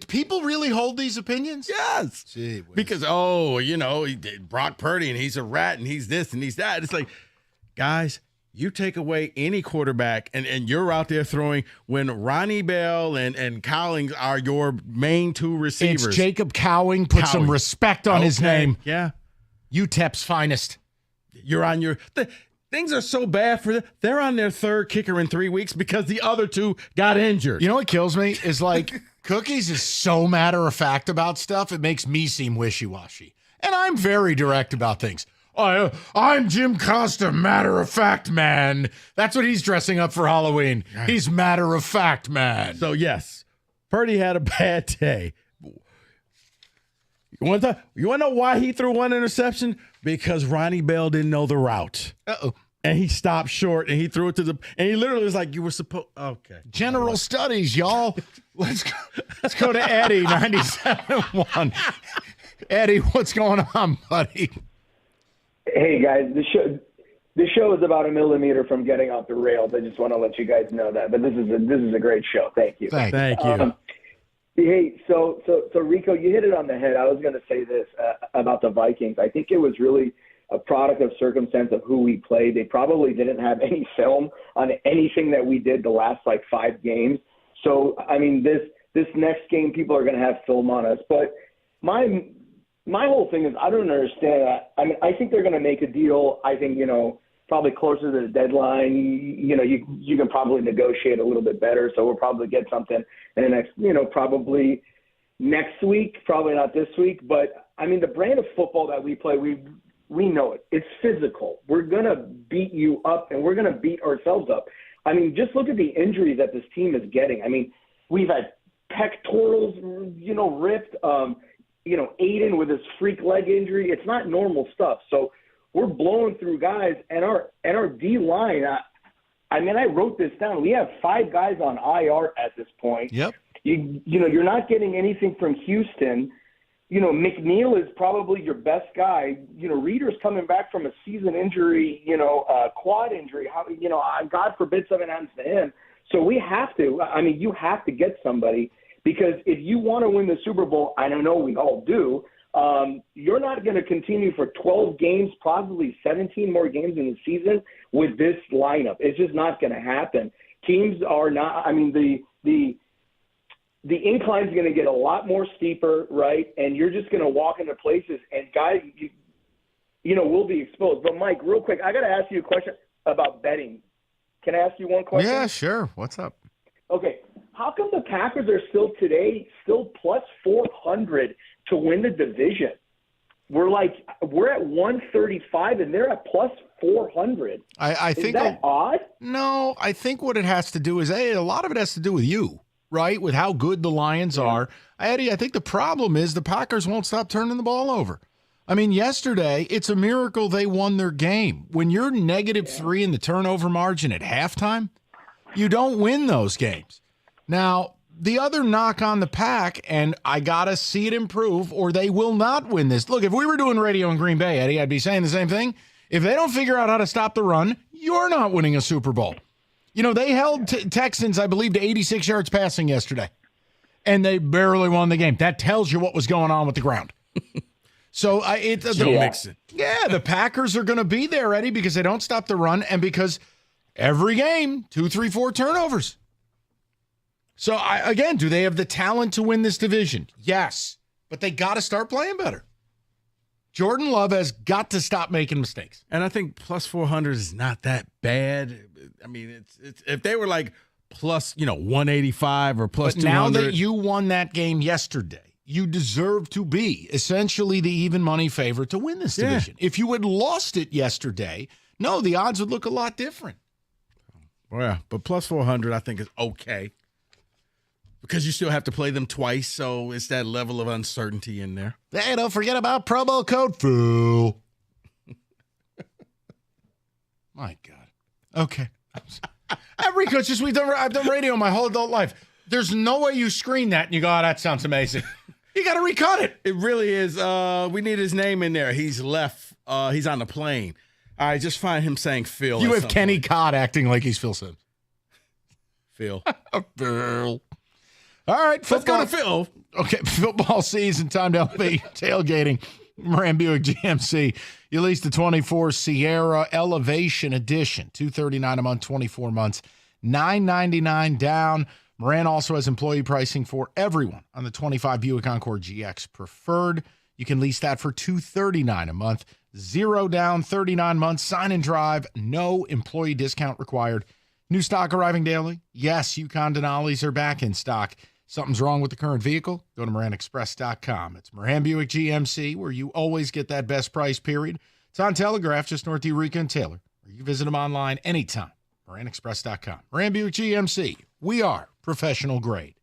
People really hold these opinions? Yes. Gee, because, he did Brock Purdy, and he's a rat, and he's this, and he's that. It's like, guys, you take away any quarterback, and you're out there throwing when Ronnie Bell and Collins are your main 2 receivers. It's Jacob Cowing. Put some respect on his name. Yeah. UTEP's finest. You're on your things are so bad for them. They're on their 3rd kicker in 3 weeks because the other 2 got injured. You know what kills me is like Cookies is so matter of fact about stuff. It makes me seem wishy-washy. And I'm very direct about things. I'm Jim Costa, matter of fact man. That's what he's dressing up for Halloween. He's matter of fact man. So yes, Purdy had a bad day. You want to know why he threw 1 interception? Because Ronnie Bell didn't know the route. Uh-oh. And he stopped short, and he threw it to and he literally was like, you were supposed, okay. General studies, y'all. Let's go to Eddie, 97.1. Eddie, what's going on, buddy? Hey, guys, the show is about a millimeter from getting off the rails. I just want to let you guys know that. But this is a great show. Thank you. Thank you. Hey, so Rico, you hit it on the head. I was going to say this about the Vikings. I think it was really a product of circumstance of who we played. They probably didn't have any film on anything that we did the last 5 games. So I mean, this next game, people are going to have film on us. But my whole thing is, I don't understand that. I mean, I think they're going to make a deal. I think probably closer to the deadline. You can probably negotiate a little bit better. So we'll probably get something in the next probably next week, probably not this week. But, I mean, the brand of football that we play, we know it. It's physical. We're going to beat you up, and we're going to beat ourselves up. I mean, just look at the injuries that this team is getting. I mean, we've had pectorals, ripped. Aiden with his freak leg injury. It's not normal stuff. So we're blowing through guys, and our D line. I wrote this down. We have 5 guys on IR at this point. Yep. You're not getting anything from Houston. McNeil is probably your best guy. Reeder's coming back from a season injury, quad injury. God forbid something happens to him. So we have to. I mean, you have to get somebody, because if you want to win the Super Bowl, I don't know, we all do. You're not going to continue for 12 games, probably 17 more games in the season with this lineup. It's just not going to happen. Teams are not. I mean, the incline is going to get a lot more steeper, right? And you're just going to walk into places, and guys, will be exposed. But Mike, real quick, I got to ask you a question about betting. Can I ask you one question? Yeah, sure. What's up? Okay. How come the Packers are still plus 400 to win the division? We're at 135 and they're at plus 400. I think is that odd? No, I think what it has to do is a lot of it has to do with you, right? With how good the Lions are. Eddie, I think the problem is the Packers won't stop turning the ball over. I mean, yesterday, it's a miracle they won their game. When you're -3 in the turnover margin at halftime, you don't win those games. Now, the other knock on the Pack, and I got to see it improve, or they will not win this. Look, if we were doing radio in Green Bay, Eddie, I'd be saying the same thing. If they don't figure out how to stop the run, you're not winning a Super Bowl. They held Texans, I believe, to 86 yards passing yesterday, and they barely won the game. That tells you what was going on with the ground. So Don't mix it. Yeah, the Packers are going to be there, Eddie, because they don't stop the run, and because every game, 2, 3, 4 turnovers. So, again, do they have the talent to win this division? Yes, but they got to start playing better. Jordan Love has got to stop making mistakes. And I think plus 400 is not that bad. I mean, it's if they were like plus, 185 or plus but 200. Now that you won that game yesterday, you deserve to be essentially the even money favorite to win this division. If you had lost it yesterday, no, the odds would look a lot different. Well, yeah, but plus 400 I think is okay. Because you still have to play them twice, so it's that level of uncertainty in there. Hey, don't forget about promo code FOOL. My God. Okay. Rico, it's just I've done radio my whole adult life. There's no way you screen that and you go, oh, that sounds amazing. You got to recut it. It really is. We need his name in there. He's left. He's on the plane. All right, just find him saying Phil. You have Kenny Cott acting like he's Phil Sims. Phil. Phil. All right, football. Let's go to Phil. Okay, football season, time to elevate tailgating. Moran Buick GMC. You lease the 24 Sierra Elevation Edition, $239 a month, 24 months, $999 down. Moran also has employee pricing for everyone on the 25 Buick Encore GX Preferred. You can lease that for $239 a month, 0 down, 39 months, sign and drive, no employee discount required. New stock arriving daily. Yes, Yukon Denali's are back in stock. Something's wrong with the current vehicle? Go to MoranExpress.com. It's Moran Buick GMC, where you always get that best price, period. It's on Telegraph, just north of Eureka and Taylor, or you can visit them online anytime. MoranExpress.com. Moran Buick GMC. We are professional grade.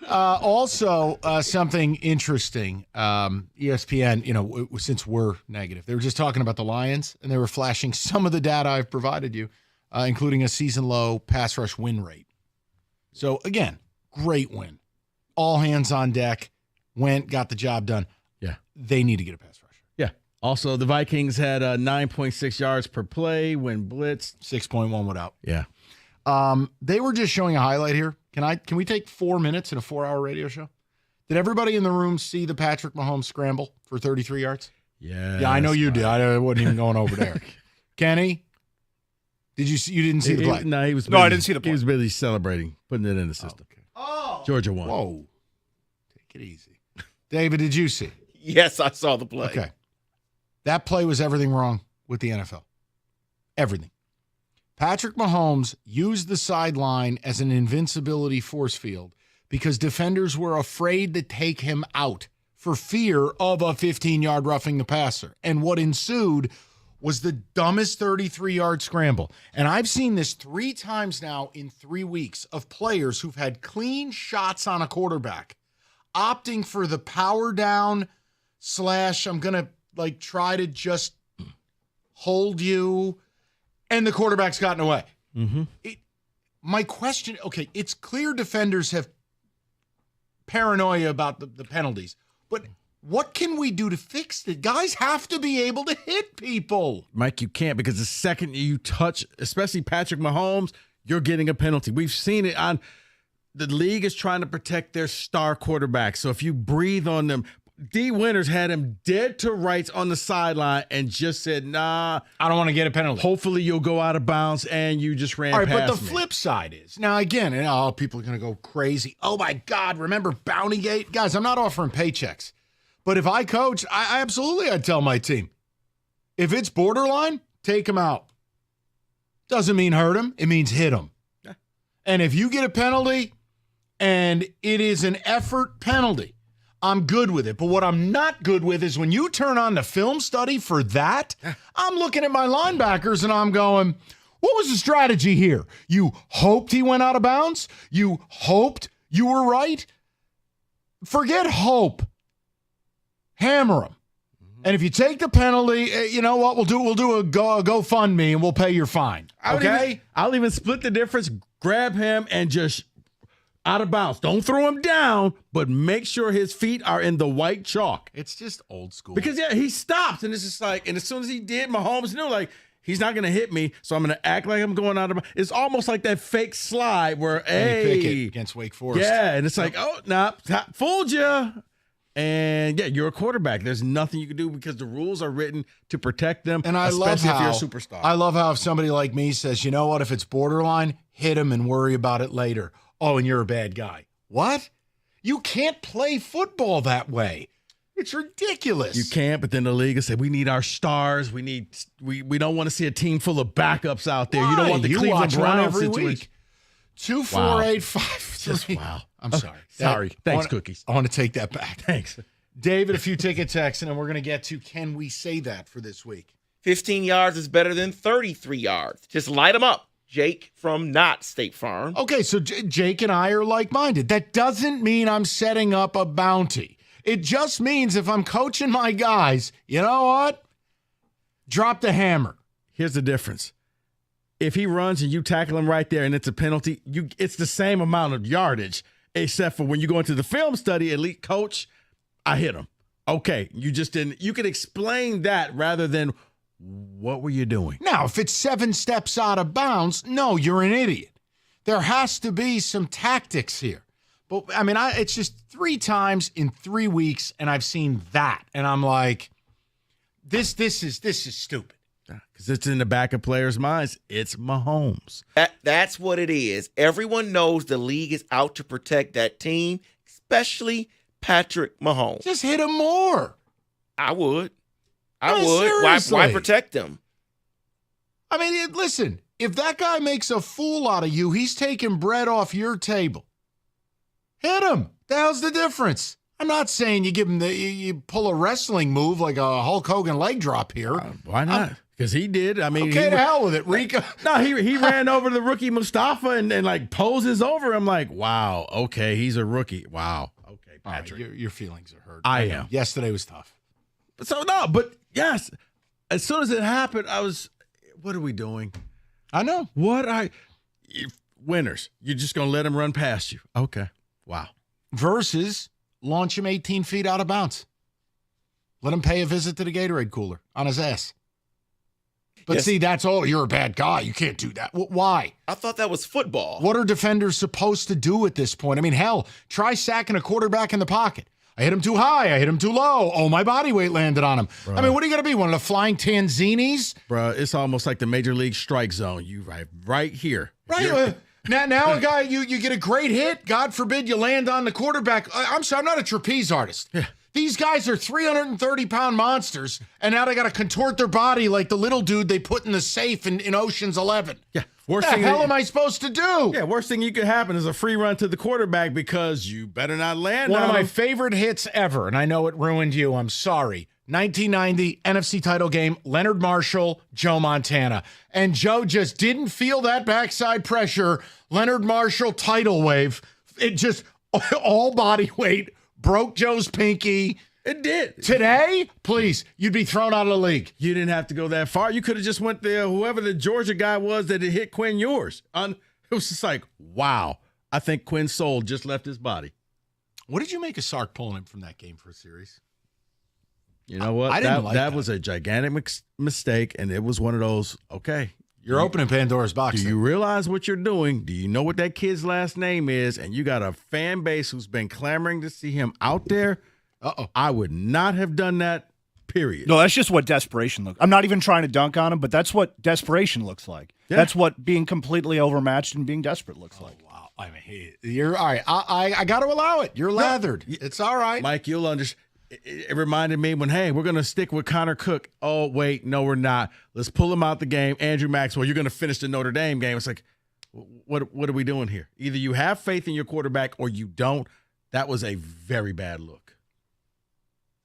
Also, something interesting. ESPN, since we're negative, they were just talking about the Lions, and they were flashing some of the data I've provided you, including a season-low pass rush win rate. So, again, great win. All hands on deck. Got the job done. Yeah. They need to get a pass rush. Yeah. Also, the Vikings had 9.6 yards per play when blitzed. 6.1 without. Yeah. They were just showing a highlight here. Can we take 4 minutes in a 4-hour radio show? Did everybody in the room see the Patrick Mahomes scramble for 33 yards? Yeah. Yeah, I know you did. I wasn't even going over there. Kenny, did you see? You didn't see the play? No, he was. No, I didn't see the play. He was busy celebrating, putting it in the system. Oh, Georgia won. Whoa. Take it easy. David, did you see? Yes, I saw the play. Okay. That play was everything wrong with the NFL. Everything. Patrick Mahomes used the sideline as an invincibility force field because defenders were afraid to take him out for fear of a 15-yard roughing the passer. And what ensued was the dumbest 33-yard scramble. And I've seen this 3 times now in 3 weeks of players who've had clean shots on a quarterback opting for the power down / I'm going to try to just hold you, and the quarterback's gotten away. Mm-hmm. My question, okay, it's clear defenders have paranoia about the penalties, but what can we do to fix it? Guys have to be able to hit people. Mike, you can't, because the second you touch, especially Patrick Mahomes, you're getting a penalty. We've seen it on the league is trying to protect their star quarterback. So if you breathe on them, D. Winters had him dead to rights on the sideline and just said, nah. I don't want to get a penalty. Hopefully you'll go out of bounds, and you just ran past me. All right, but the flip side is, now again, people are going to go crazy. Oh, my God, remember Bountygate? Guys, I'm not offering paychecks. But if I coach, I'd tell my team, if it's borderline, take him out. Doesn't mean hurt him. It means hit him. Yeah. And if you get a penalty and it is an effort penalty, I'm good with it. But what I'm not good with is when you turn on the film study for that, I'm looking at my linebackers and I'm going, what was the strategy here? You hoped he went out of bounds? You hoped you were right? Forget hope. Hammer him. And if you take the penalty, you know what? We'll do a GoFundMe and we'll pay your fine. Okay? I'll even split the difference, grab him, and just out of bounds. Don't throw him down, but make sure his feet are in the white chalk. It's just old school. Because, he stopped, and it's just and as soon as he did, Mahomes knew, he's not going to hit me, so I'm going to act like I'm going out of bounds. It's almost like that fake slide where, Pickett against Wake Forest. Yeah, and it's fooled you. And, you're a quarterback. There's nothing you can do because the rules are written to protect them, and I love especially if you're a superstar. I love how if somebody like me says, you know what, if it's borderline, hit him and worry about it later. Oh, and you're a bad guy. What? You can't play football that way. It's ridiculous. You can't, but then the league will say, we need our stars. We don't want to see a team full of backups out there. Why? You don't want the Cleveland Browns every situation. week. 24853. Wow. I'm sorry. Sorry. Thanks, Cookies. I want to take that back. Thanks. David, a few ticket texts, and then we're going to get to can we say that for this week? 15 yards is better than 33 yards. Just light them up. Jake from Not State Farm. Okay, so Jake and I are like-minded. That doesn't mean I'm setting up a bounty. It just means if I'm coaching my guys, you know what? Drop the hammer. Here's the difference. If he runs and you tackle him right there and it's a penalty, it's the same amount of yardage, except for when you go into the film study, elite coach, I hit him. Okay, you just didn't. You can explain that rather than what were you doing? Now, if it's 7 steps out of bounds, no, you're an idiot. There has to be some tactics here. But, it's just 3 times in 3 weeks, and I've seen that. And I'm like, this is stupid. Because it's in the back of players' minds. It's Mahomes. That's what it is. Everyone knows the league is out to protect that team, especially Patrick Mahomes. Just hit him more. I would. Seriously. Why protect him? Listen, if that guy makes a fool out of you, he's taking bread off your table. Hit him. The hell's the difference? I'm not saying you give him you pull a wrestling move like a Hulk Hogan leg drop here. Why not? Because he did. I mean, Okay, to hell with it, Rico. No, he ran over the rookie Mustafa and like poses over him like, wow, okay, he's a rookie. Wow. Okay, Patrick. Right, your feelings are hurt. I know. am. Yesterday was tough. But yes, as soon as it happened, I was, what are we doing? I know. Winners. You're just going to let him run past you. Okay. Wow. Versus launch him 18 feet out of bounds. Let him pay a visit to the Gatorade cooler on his ass. But see, that's all. You're a bad guy. You can't do that. Why? I thought that was football. What are defenders supposed to do at this point? I mean, hell, try sacking a quarterback in the pocket. I hit him too high. I hit him too low. Oh, my body weight landed on him. Bruh. I mean, what are you going to be? One of the flying Tanzinis? Bro, it's almost like the Major League strike zone. You right here. Right. Now a guy, you get a great hit. God forbid you land on the quarterback. I'm sorry, I'm not a trapeze artist. Yeah. These guys are 330-pound monsters, and now they got to contort their body like the little dude they put in the safe in Ocean's 11. Yeah. What the hell am I supposed to do? Yeah, worst thing you could happen is a free run to the quarterback because you better not land One on of my him. favorite hits ever, and I know it ruined you. I'm sorry. 1990 NFC title game, Leonard Marshall, Joe Montana. And Joe just didn't feel that backside pressure. Leonard Marshall tidal wave. It just, all body weight, broke Joe's pinky. It did. Today, please, you'd be thrown out of the league. You didn't have to go that far. You could have just went there, whoever the Georgia guy was that had hit Quinn Ewers. It was just like, wow. I think Quinn's soul just left his body. What did you make of Sark pulling him from that game for a series? You know what? I didn't like that. That was a gigantic mistake, and it was one of those, okay. You're opening Pandora's box. Do you realize what you're doing? Do you know what that kid's last name is? And you got a fan base who's been clamoring to see him out there. I would not have done that, period. No, that's just what desperation looks. I'm not even trying to dunk on him, but that's what desperation looks like. Yeah. That's what being completely overmatched and being desperate looks like. Wow. I mean, you're all right. I got to allow it. You're lathered. It's all right. Mike, you'll understand. It reminded me when, hey, we're going to stick with Connor Cook. Oh, wait, no, we're not. Let's pull him out the game. Andrew Maxwell, you're going to finish the Notre Dame game. It's like, what are we doing here? Either you have faith in your quarterback or you don't. That was a very bad look.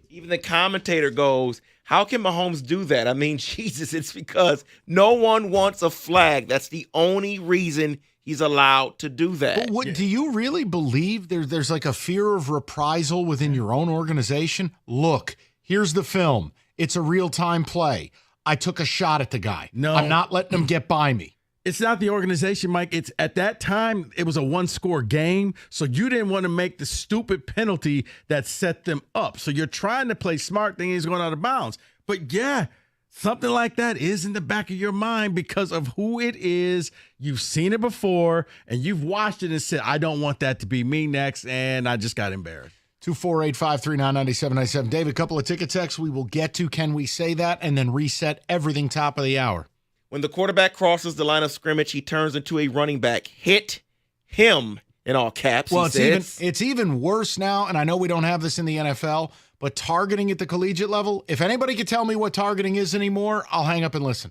Even the commentator goes, how can Mahomes do that? I mean, Jesus, it's because no one wants a flag. That's the only reason he's allowed to do that. But do you really believe there's like a fear of reprisal within your own organization? Look, here's the film. It's a real-time play. I took a shot at the guy. No. I'm not letting him get by me. It's not the organization, Mike. It's at that time, it was a one-score game, so you didn't want to make the stupid penalty that set them up. So you're trying to play smart, thinking he's going out of bounds. But yeah, something like that is in the back of your mind because of who it is. You've seen it before, and you've watched it and said, I don't want that to be me next, and I just got embarrassed. 248-539-9797. Dave, a couple of ticket texts we will get to. Can we say that? And then reset everything top of the hour. When the quarterback crosses the line of scrimmage, he turns into a running back. Hit him, in all caps, Well, he it's even worse now, and I know we don't have this in the NFL, but targeting at the collegiate level, if anybody could tell me what targeting is anymore, I'll hang up and listen.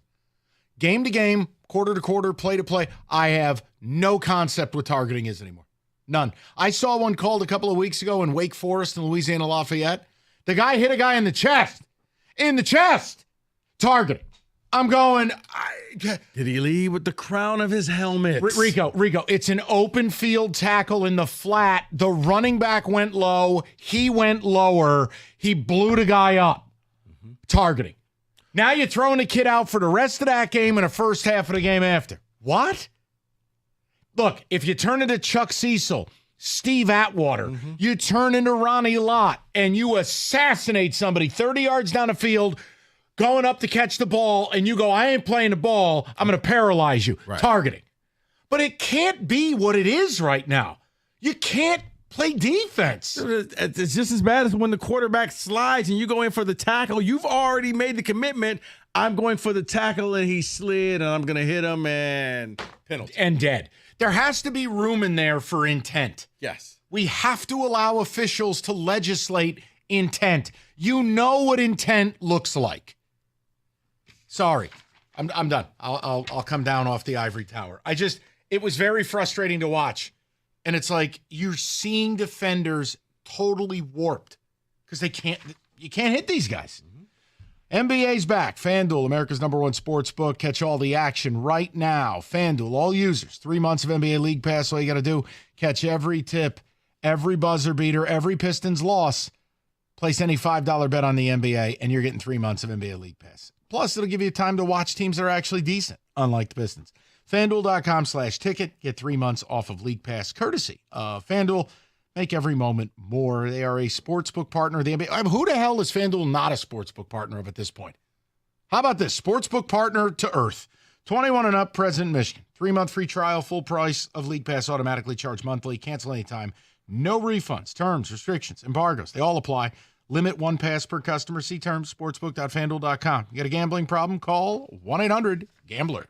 Game to game, quarter to quarter, play to play, I have no concept what targeting is anymore. None. I saw one called a couple of weeks ago in Wake Forest in Louisiana Lafayette. The guy hit a guy in the chest. In the chest. Targeting. I'm going. Did he lead with the crown of his helmet? Rico, it's an open field tackle in the flat. The running back went low. He went lower. He blew the guy up. Targeting. Now you're throwing a kid out for the rest of that game and the first half of the game after. What? Look, if you turn into Chuck Cecil, Steve Atwater, you turn into Ronnie Lott, and you assassinate somebody 30 yards down the field, going up to catch the ball, and you go, I ain't playing the ball, I'm going to paralyze you. Right. Targeting. But it can't be what it is right now. You can't play defense. It's just as bad as when the quarterback slides and you go in for the tackle. You've already made the commitment. I'm going for the tackle, and he slid, and I'm going to hit him, and penalty. And dead. There has to be room in there for intent. Yes. We have to allow officials to legislate intent. You know what intent looks like. Sorry, I'm done. I'll come down off the ivory tower. It was very frustrating to watch. And it's like you're seeing defenders totally warped because you can't hit these guys. NBA's back. FanDuel, America's #1 sports book. Catch all the action right now. FanDuel, all users, 3 months of NBA League Pass. All you got to do, catch every tip, every buzzer beater, every Pistons loss. Place any $5 bet on the NBA, and you're getting 3 months of NBA League Pass. Plus, it'll give you time to watch teams that are actually decent, unlike the Pistons. FanDuel.com/ticket. Get 3 months off of League Pass courtesy of FanDuel. Make every moment more. They are a sportsbook partner of the NBA. Who the hell is FanDuel not a sportsbook partner of at this point? How about this? Sportsbook partner to Earth. 21 and up, President Michigan. 3-month free trial, full price of League Pass, automatically charged monthly. Cancel anytime. No refunds, terms, restrictions, embargoes. They all apply. Limit 1 pass per customer. See terms, sportsbook.fanduel.com. You got a gambling problem? Call 1-800-GAMBLER.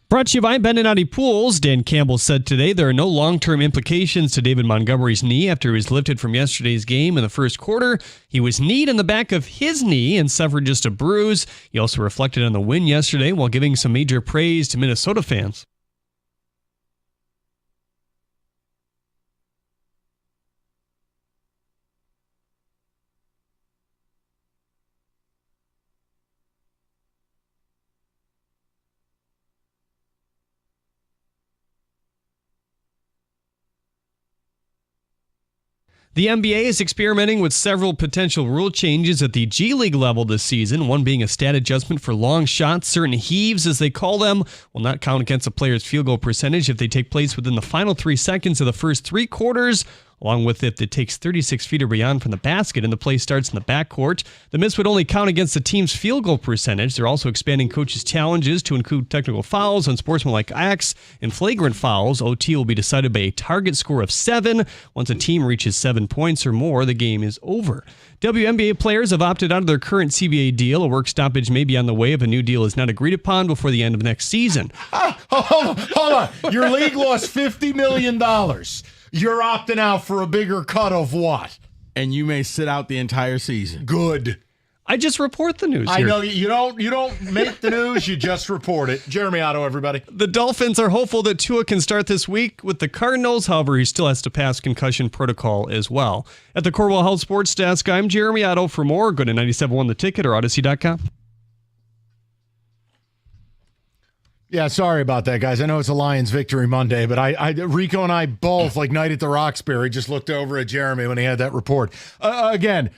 Brought to you by Beninati Pools. Dan Campbell said today there are no long-term implications to David Montgomery's knee after he was lifted from yesterday's game in the first quarter. He was kneed in the back of his knee and suffered just a bruise. He also reflected on the win yesterday while giving some major praise to Minnesota fans. The NBA is experimenting with several potential rule changes at the G League level this season, one being a stat adjustment for long shots. Certain heaves, as they call them, will not count against a player's field goal percentage if they take place within the final 3 seconds of the first 3 quarters, along with if it takes 36 feet or beyond from the basket and the play starts in the backcourt. The miss would only count against the team's field goal percentage. They're also expanding coaches' challenges to include technical fouls, unsportsmanlike acts, and flagrant fouls. OT will be decided by a target score of 7. Once a team reaches 7 points or more, the game is over. WNBA players have opted out of their current CBA deal. A work stoppage may be on the way if a new deal is not agreed upon before the end of next season. Hold on. Your league lost $50 million. You're opting out for a bigger cut of what? And you may sit out the entire season. Good. I just report the news I here. know you don't make the news, you just report it. Jeremy Otto, everybody. The Dolphins are hopeful that Tua can start this week with the Cardinals. However, he still has to pass concussion protocol as well. At the Corwell Health Sports Desk, I'm Jeremy Otto. For more, go to 97.1 The Ticket or Odyssey.com. Yeah, sorry about that, guys. I know it's a Lions victory Monday, but Rico and I both, like Night at the Roxbury, just looked over at Jeremy when he had that report. Again,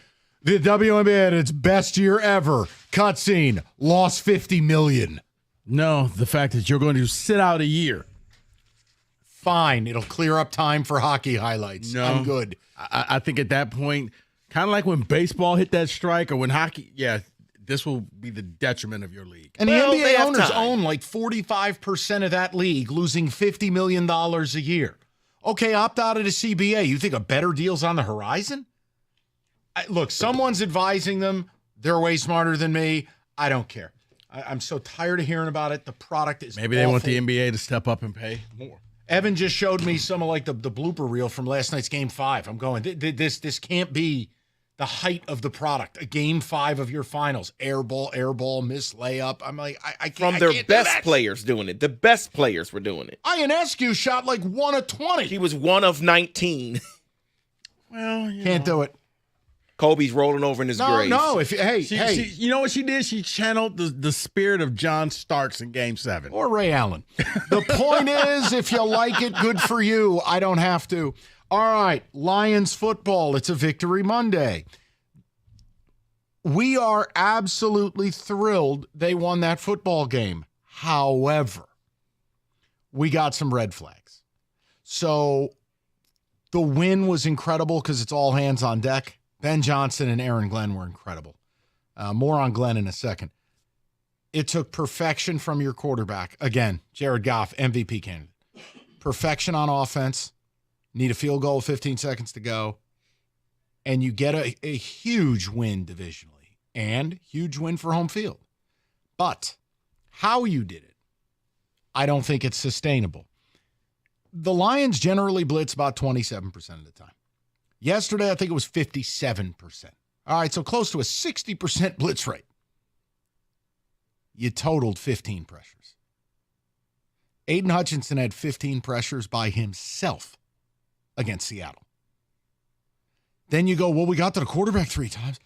the WNBA had its best year ever. Cutscene, lost $50 million. No, the fact that you're going to sit out a year. Fine, it'll clear up time for hockey highlights. No, I'm good. I think at that point, kind of like when baseball hit that strike or when hockey, this will be the detriment of your league. And the NBA owners own like 45% of that league, losing $50 million a year. Okay, opt out of the CBA. You think a better deal's on the horizon? Look, someone's advising them. They're way smarter than me. I don't care. I'm so tired of hearing about it. The product is Maybe they want the NBA to step up and pay more. Evan just showed me some of like the blooper reel from last night's Game 5. I'm going, this can't be the height of the product. A Game 5 of your finals. Air ball, miss layup. I'm like, I can't. From their best players doing it. The best players were doing it. Ionescu shot like 1 of 20. He was 1 of 19. Well, can't do it. Kobe's rolling over in his grave. No, She, you know what she did? She channeled the spirit of John Starks in Game 7. Or Ray Allen. The point is, if you like it, good for you. I don't have to. All right, Lions football. It's a Victory Monday. We are absolutely thrilled they won that football game. However, we got some red flags. So the win was incredible because it's all hands on deck. Ben Johnson and Aaron Glenn were incredible. More on Glenn in a second. It took perfection from your quarterback. Again, Jared Goff, MVP candidate. Perfection on offense. Need a field goal, 15 seconds to go. And you get a huge win divisionally and huge win for home field. But how you did it, I don't think it's sustainable. The Lions generally blitz about 27% of the time. Yesterday, I think it was 57%. All right, so close to a 60% blitz rate. You totaled 15 pressures. Aiden Hutchinson had 15 pressures by himself against Seattle. Then you go, well, we got to the quarterback 3 times.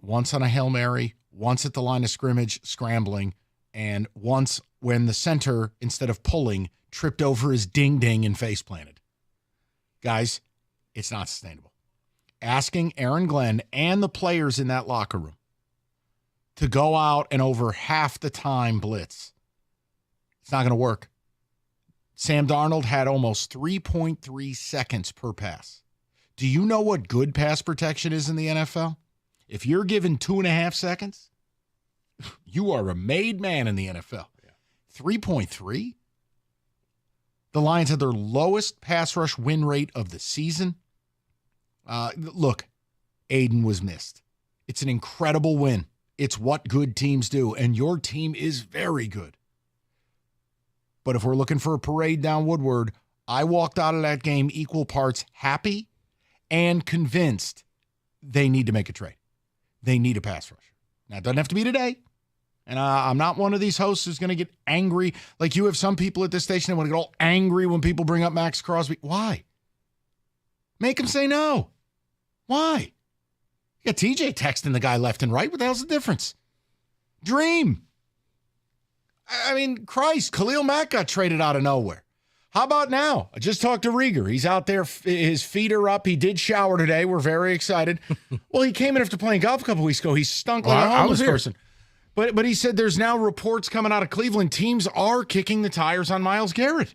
Once on a Hail Mary, once at the line of scrimmage, scrambling, and once when the center, instead of pulling, tripped over his ding-ding and face planted. Guys, it's not sustainable. Asking Aaron Glenn and the players in that locker room to go out and over half the time blitz, it's not going to work. Sam Darnold had almost 3.3 seconds per pass. Do you know what good pass protection is in the NFL? If you're given 2.5 seconds, you are a made man in the NFL. 3.3? The Lions had their lowest pass rush win rate of the season. Look, Aiden was missed. It's an incredible win. It's what good teams do, and your team is very good. But if we're looking for a parade down Woodward, I walked out of that game equal parts happy and convinced they need to make a trade. They need a pass rusher. Now, it doesn't have to be today. And I'm not one of these hosts who's going to get angry. Like you have some people at this station that want to get all angry when people bring up Max Crosby. Why? Make them say no. Why? You got TJ texting the guy left and right. What the hell's the difference? Dream. I mean, Christ, Khalil Mack got traded out of nowhere. How about now? I just talked to Rieger. He's out there. His feet are up. He did shower today. We're very excited. Well, he came in after playing golf a couple weeks ago. He stunk like a homeless person. But he said there's now reports coming out of Cleveland. Teams are kicking the tires on Myles Garrett.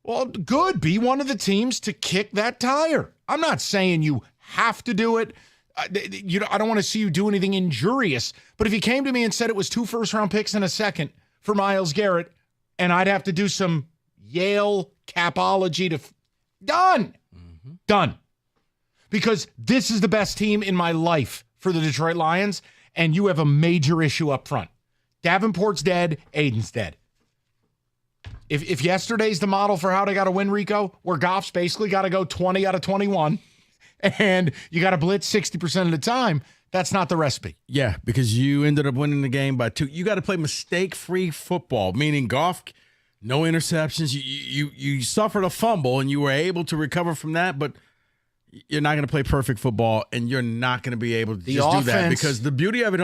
Well, good. Be one of the teams to kick that tire. I'm not saying you have to do it. I don't want to see you do anything injurious. But if you came to me and said it was 2 first-round picks and a second for Myles Garrett, and I'd have to do some Yale capology to done. Done. Because this is the best team in my life for the Detroit Lions, and you have a major issue up front. Davenport's dead. Aiden's dead. If yesterday's the model for how they got to win, Rico, where Goff's basically got to go 20 out of 21, and you got to blitz 60% of the time, that's not the recipe. Yeah, because you ended up winning the game by 2. You got to play mistake-free football, meaning Goff, no interceptions. You suffered a fumble, and you were able to recover from that, but you're not going to play perfect football, and you're not going to be able to do that. Because the beauty of it,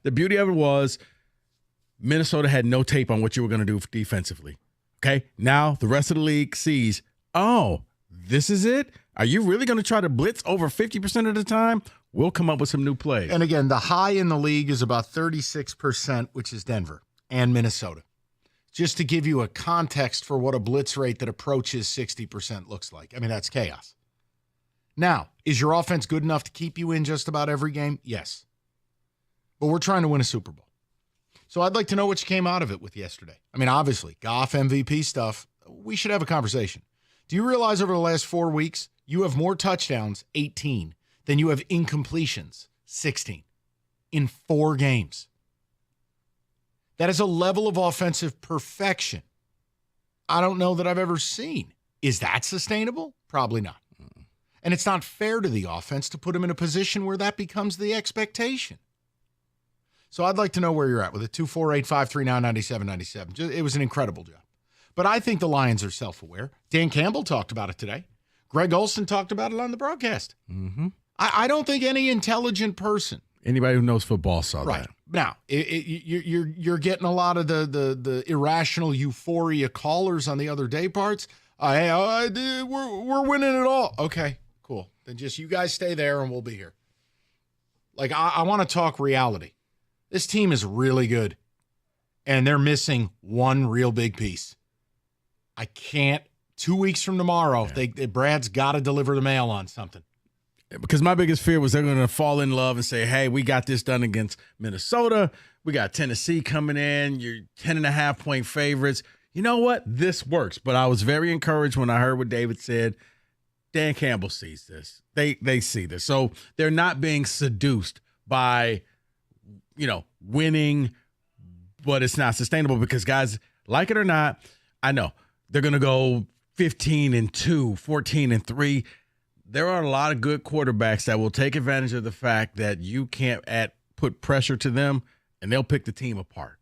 the beauty of it was Minnesota had no tape on what you were going to do defensively. Okay, now the rest of the league sees, oh, this is it? Are you really going to try to blitz over 50% of the time? We'll come up with some new plays. And again, the high in the league is about 36%, which is Denver and Minnesota. Just to give you a context for what a blitz rate that approaches 60% looks like. I mean, that's chaos. Now, is your offense good enough to keep you in just about every game? Yes. But we're trying to win a Super Bowl. So I'd like to know what you came out of it with yesterday. I mean, obviously, Goff MVP stuff, we should have a conversation. Do you realize over the last 4 weeks, you have more touchdowns, 18, than you have incompletions, 16, in 4 games? That is a level of offensive perfection I don't know that I've ever seen. Is that sustainable? Probably not. And it's not fair to the offense to put him in a position where that becomes the expectation. So I'd like to know where you're at with it. 248-539-9797. It was an incredible job. But I think the Lions are self-aware. Dan Campbell talked about it today. Greg Olsen talked about it on the broadcast. Mm-hmm. I don't think any intelligent person, anybody who knows football saw that. Now, you're getting a lot of the irrational euphoria callers on the other day parts. We're winning it all. Okay, cool. Then just you guys stay there and we'll be here. Like, I want to talk reality. This team is really good, and they're missing one real big piece. I can't. 2 weeks from tomorrow, Brad's got to deliver the mail on something. Because my biggest fear was they're going to fall in love and say, hey, we got this done against Minnesota. We got Tennessee coming in. You're 10.5-point favorites. You know what? This works. But I was very encouraged when I heard what David said. Dan Campbell sees this. They see this. So they're not being seduced by, winning, but it's not sustainable because, guys, like it or not, I know they're going to go 15-2, 14-3. There are a lot of good quarterbacks that will take advantage of the fact that you can't put pressure to them, and they'll pick the team apart.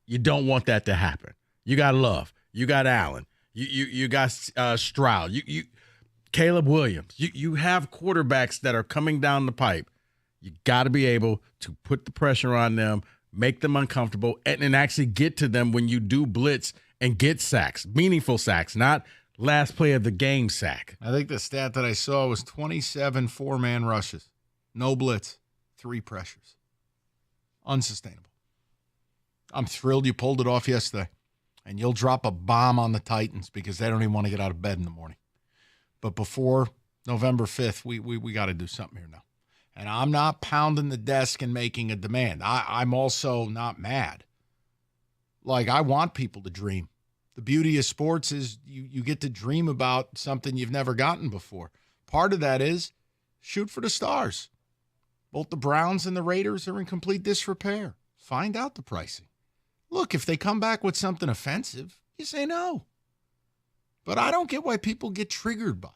You don't want that to happen. You got Love. You got Allen. You got Stroud. You Caleb Williams. You have quarterbacks that are coming down the pipe. You got to be able to put the pressure on them, make them uncomfortable, and actually get to them when you do blitz and get sacks, meaningful sacks, not last play of the game sack. I think the stat that I saw was 27 four-man rushes. No blitz, 3 pressures. Unsustainable. I'm thrilled you pulled it off yesterday. And you'll drop a bomb on the Titans because they don't even want to get out of bed in the morning. But before November 5th, we got to do something here now. And I'm not pounding the desk and making a demand. I'm also not mad. Like, I want people to dream. The beauty of sports is you get to dream about something you've never gotten before. Part of that is shoot for the stars. Both the Browns and the Raiders are in complete disrepair. Find out the pricing. Look, if they come back with something offensive, you say no. But I don't get why people get triggered by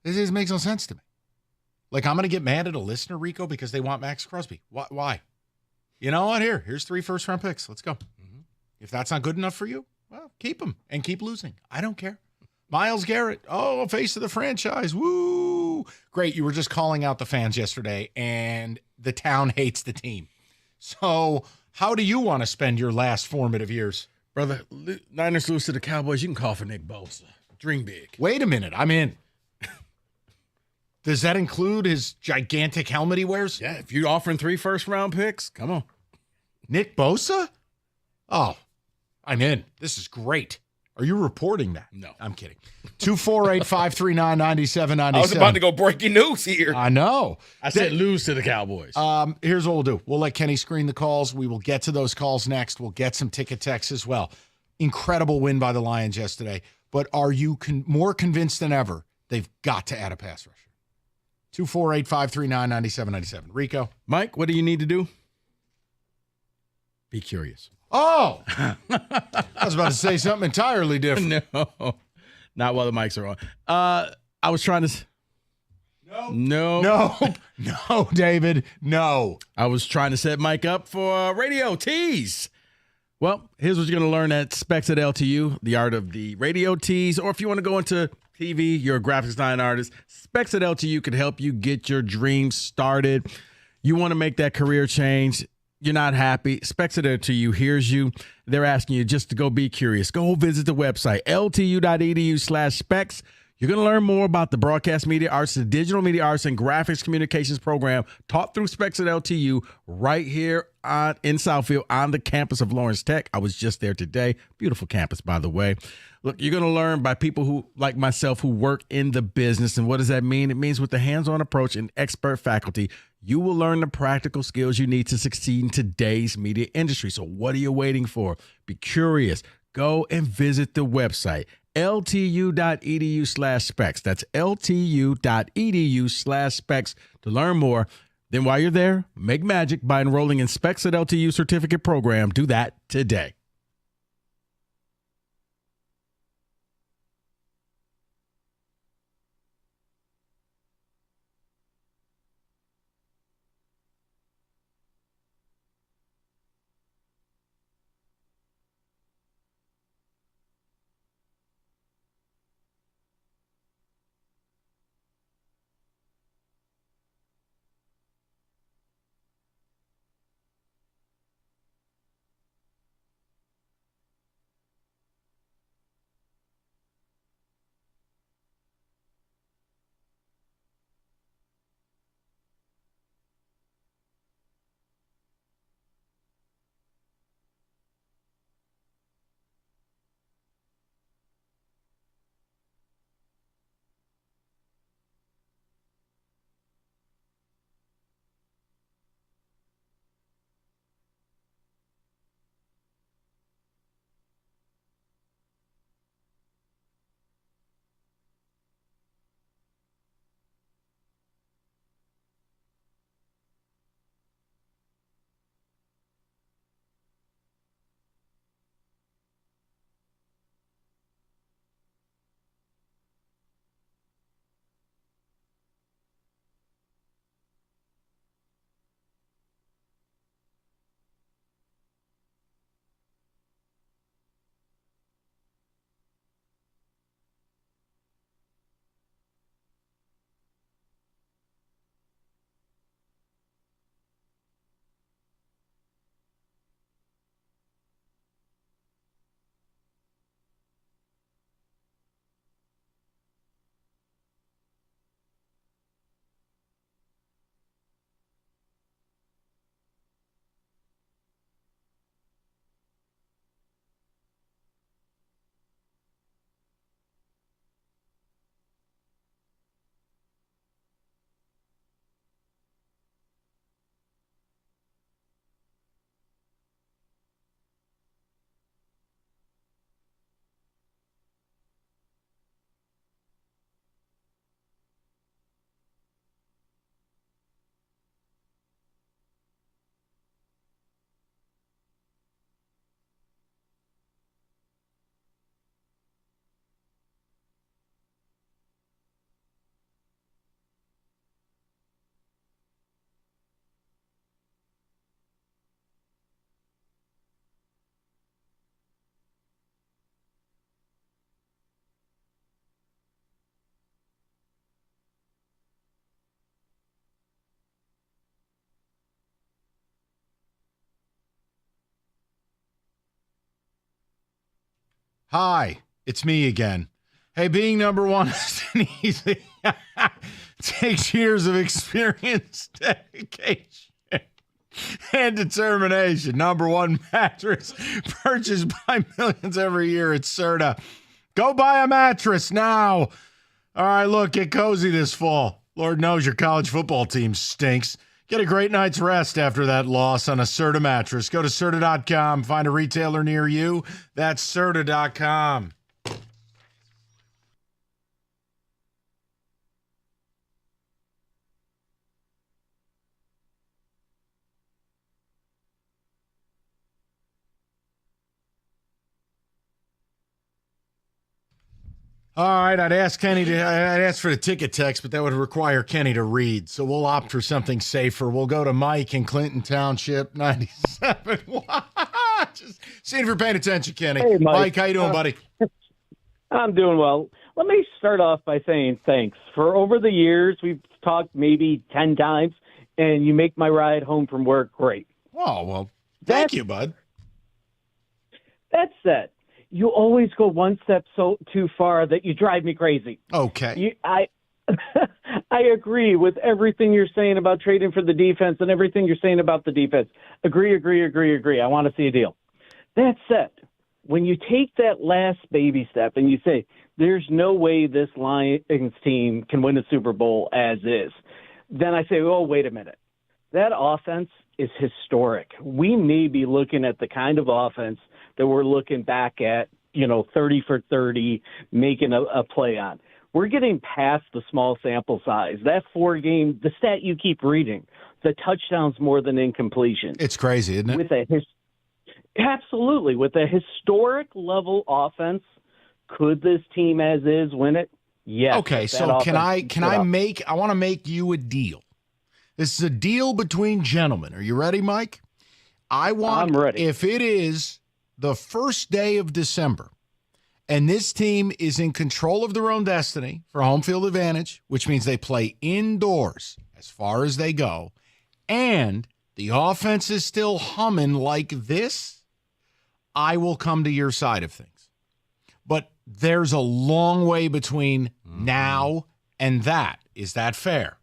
it. It just makes no sense to me. Like, I'm going to get mad at a listener, Rico, because they want Max Crosby. Why? You know what? Here's 3 first-round picks. Let's go. If that's not good enough for you, well, keep them and keep losing. I don't care. Myles Garrett, face of the franchise. Woo! Great, you were just calling out the fans yesterday, and the town hates the team. So how do you want to spend your last formative years? Brother, Niners lose to the Cowboys. You can call for Nick Bosa. Dream big. Wait a minute. I'm in. Does that include his gigantic helmet he wears? Yeah, if you're offering 3 first-round picks, come on. Nick Bosa? Oh, I'm in. This is great. Are you reporting that? No. I'm kidding. 248-539-9797. I was about to go breaking news here. I know. I said lose to the Cowboys. Here's what we'll do. We'll let Kenny screen the calls. We will get to those calls next. We'll get some ticket texts as well. Incredible win by the Lions yesterday. But are you more convinced than ever they've got to add a pass rusher? 248-539-9797. Rico? Mike, what do you need to do? Be curious. Oh! I was about to say something entirely different. No. Not while the mics are on. I was trying to... No, David. No. I was trying to set Mike up for radio tease. Well, here's what you're going to learn at Specs at LTU, the art of the radio tease. Or if you want to go into TV, you're a graphics design artist, Specs at LTU can help you get your dreams started. You want to make that career change. You're not happy. Specs at LTU hears you. They're asking you just to go be curious. Go visit the website, ltu.edu/specs. You're going to learn more about the broadcast media arts, the digital media arts, and graphics communications program taught through Specs at LTU right here in Southfield on the campus of Lawrence Tech. I was just there today. Beautiful campus, by the way. Look, you're going to learn by people who, like myself, who work in the business. And what does that mean? It means with the hands-on approach and expert faculty, you will learn the practical skills you need to succeed in today's media industry. So what are you waiting for? Be curious. Go and visit the website, ltu.edu/specs. That's ltu.edu/specs to learn more. Then while you're there, make magic by enrolling in Specs at LTU certificate program. Do that today. Hi, it's me again. Hey, being number one isn't easy. Takes years of experience, dedication, and determination. Number one mattress purchased by millions every year at Serta. Go buy a mattress now. All right, look, get cozy this fall. Lord knows your college football team stinks. Get a great night's rest after that loss on a Serta mattress. Go to Serta.com. Find a retailer near you. That's Serta.com. All right, I'd ask for the ticket text, but that would require Kenny to read. So we'll opt for something safer. We'll go to Mike in Clinton Township, 97. Just seeing if you're paying attention, Kenny. Hey, Mike, how you doing, buddy? I'm doing well. Let me start off by saying thanks. For over the years, we've talked maybe 10 times, and you make my ride home from work great. Oh, well, thank you, bud. That said, you always go one step so too far that you drive me crazy. Okay. I agree with everything you're saying about trading for the defense and everything you're saying about the defense. Agree. I want to see a deal. That said, when you take that last baby step and you say, there's no way this Lions team can win a Super Bowl as is, then I say, oh, wait a minute. That offense is historic. We may be looking at the kind of offense that we're looking back at, 30 for 30, making a play on. We're getting past the small sample size. That 4-game, the stat you keep reading, the touchdowns more than incompletion. It's crazy, isn't it? Absolutely. With a historic level offense, could this team as is win it? Yes. Okay, so I want to make you a deal. This is a deal between gentlemen. Are you ready, Mike? I'm ready. If it is the first day of December and this team is in control of their own destiny for home field advantage, which means they play indoors as far as they go, and the offense is still humming like this, I will come to your side of things. But there's a long way between now and that. Is that fair?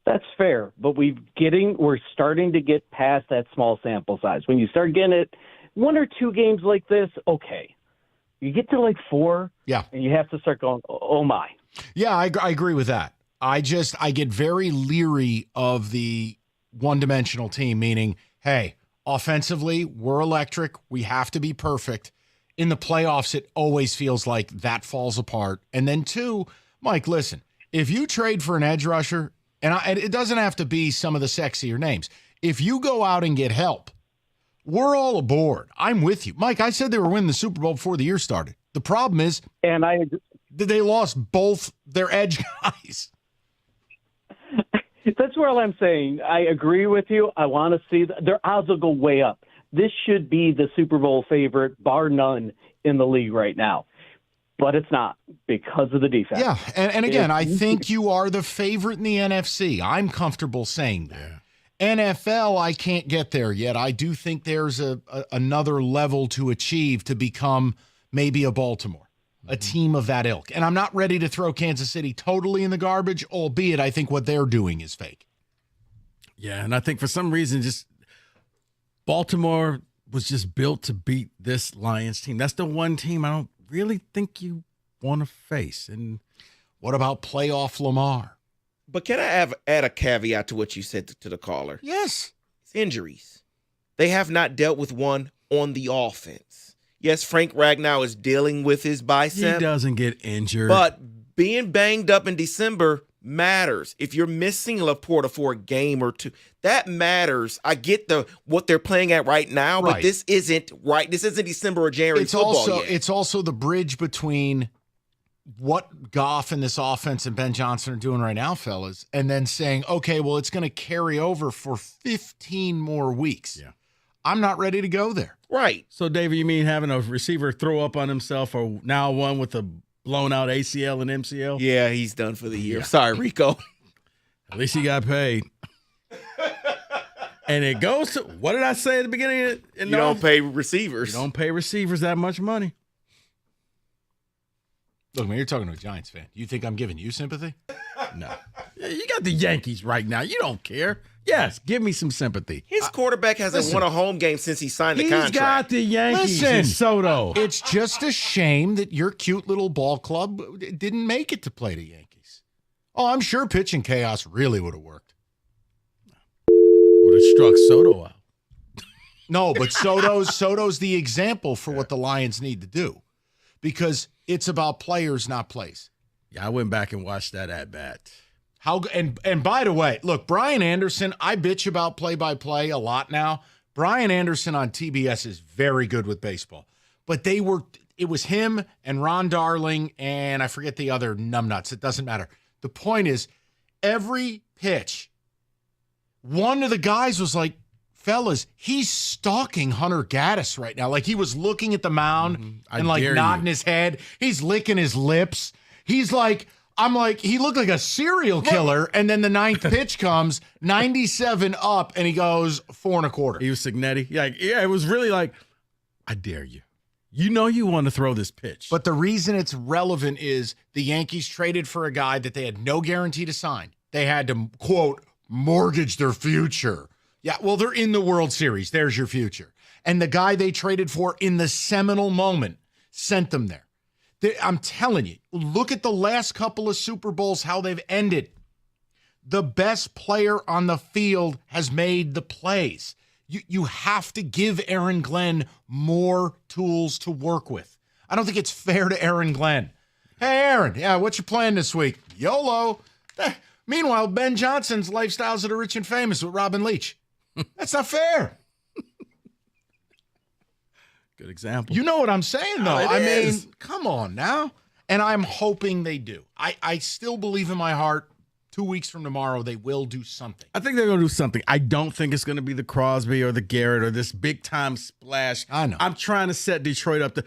That's fair, but we're starting to get past that small sample size. When you start getting it 1 or 2 games like this, okay. You get to like 4, and you have to start going, oh my. Yeah, I agree with that. I get very leery of the one-dimensional team, meaning, hey, offensively, we're electric. We have to be perfect. In the playoffs, it always feels like that falls apart. And then 2, Mike, listen, if you trade for an edge rusher, and it doesn't have to be some of the sexier names, if you go out and get help, we're all aboard. I'm with you. Mike, I said they were winning the Super Bowl before the year started. The problem is that they lost both their edge guys. That's what I'm saying. I agree with you. I want to see their odds will go way up. This should be the Super Bowl favorite, bar none, in the league right now. But it's not because of the defense. Yeah, and again, I think you are the favorite in the NFC. I'm comfortable saying that. NFL, I can't get there yet. I do think there's another level to achieve to become maybe a Baltimore, a team of that ilk. And I'm not ready to throw Kansas City totally in the garbage, albeit I think what they're doing is fake. Yeah, and I think for some reason just Baltimore was just built to beat this Lions team. That's the one team I don't really think you want to face. And what about playoff Lamar? But can I add a caveat to what you said to the caller? Yes. It's injuries. They have not dealt with one on the offense. Yes, Frank Ragnow is dealing with his bicep. He doesn't get injured. But being banged up in December matters. If you're missing Laporta for a game or 2, that matters. I get what they're playing at right now, but this isn't right. This isn't December or January football yet. It's also the bridge between what Goff and this offense and Ben Johnson are doing right now, fellas, and then saying, okay, well, it's going to carry over for 15 more weeks. Yeah. I'm not ready to go there. Right. So, David, you mean having a receiver throw up on himself, or now one with a blown out ACL and MCL? Yeah, he's done for the year. Yeah. Sorry, Rico. At least he got paid. And it goes to, what did I say at the beginning? You don't pay receivers. You don't pay receivers that much money. Look, man, you're talking to a Giants fan. You think I'm giving you sympathy? No. You got the Yankees right now. You don't care. Yes, give me some sympathy. His quarterback hasn't won a home game since he signed the He's contract. got the Yankees Listen, and Soto. It's just a shame that your cute little ball club didn't make it to play the Yankees. Oh, I'm sure pitching chaos really would have worked. Would have struck Soto out. No, but Soto's the example for what the Lions need to do, because it's about players, not plays. Yeah, I went back and watched that at bat. And by the way, look, Brian Anderson, I bitch about play-by-play a lot now. Brian Anderson on TBS is very good with baseball. But it was him and Ron Darling and I forget the other numbnuts. It doesn't matter. The point is, every pitch, one of the guys was like, fellas, he's stalking Hunter Gaddis right now. Like, he was looking at the mound and like nodding his head. He's licking his lips. He's like, he looked like a serial killer. And then the ninth pitch comes, 97 up, and he goes 4 1/4. He was Signetti. Yeah, it was really like, I dare you. You know you want to throw this pitch. But the reason it's relevant is the Yankees traded for a guy that they had no guarantee to sign. They had to, quote, mortgage their future. Yeah, well, they're in the World Series. There's your future. And the guy they traded for in the seminal moment sent them there. I'm telling you, look at the last couple of Super Bowls, how they've ended. The best player on the field has made the plays. You have to give Aaron Glenn more tools to work with. I don't think it's fair to Aaron Glenn. Hey, Aaron, what's your plan this week? YOLO. Meanwhile, Ben Johnson's Lifestyles of the Rich and Famous with Robin Leach. That's not fair. Good example. You know what I'm saying, though. I mean, come on now. And I'm hoping they do. I still believe in my heart 2 weeks from tomorrow they will do something. I think they're going to do something. I don't think it's going to be the Crosby or the Garrett or this big-time splash. I know. I'm trying to set Detroit up.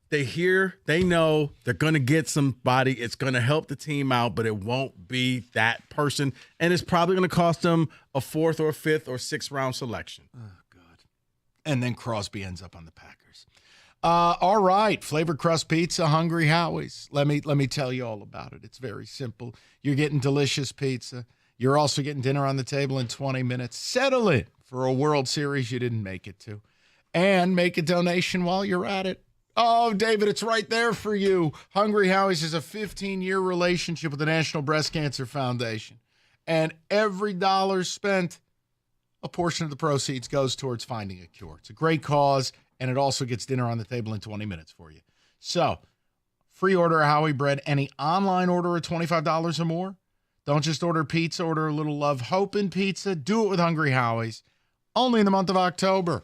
They know they're going to get somebody. It's going to help the team out, but it won't be that person. And it's probably going to cost them a 4th or 5th or 6th round selection. Oh, God. And then Crosby ends up on the Packers. All right, flavored crust pizza, Hungry Howie's. Let me tell you all about it. It's very simple. You're getting delicious pizza. You're also getting dinner on the table in 20 minutes. Settle in for a World Series you didn't make it to. And make a donation while you're at it. Oh, David, it's right there for you. Hungry Howie's is a 15-year relationship with the National Breast Cancer Foundation. And every dollar spent, a portion of the proceeds goes towards finding a cure. It's a great cause. And it also gets dinner on the table in 20 minutes for you. So, free order of Howie bread. Any online order of $25 or more. Don't just order pizza, order a little Love Hope in pizza. Do it with Hungry Howie's. Only in the month of October.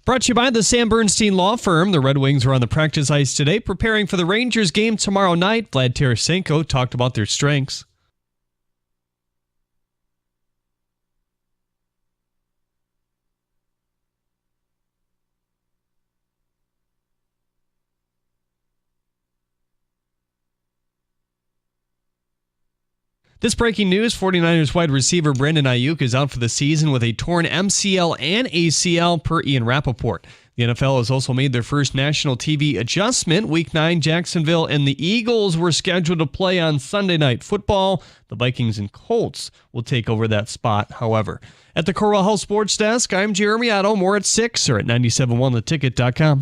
Brought to you by the Sam Bernstein Law Firm. The Red Wings were on the practice ice today preparing for the Rangers game tomorrow night. Vlad Tarasenko talked about their strengths. This breaking news, 49ers wide receiver Brandon Ayuk is out for the season with a torn MCL and ACL per Ian Rappaport. The NFL has also made their first national TV adjustment. Week 9, Jacksonville and the Eagles were scheduled to play on Sunday Night Football. The Vikings and Colts will take over that spot, however. At the Corwell Health Sports Desk, I'm Jeremy Otto. More at 6 or at 971theticket.com.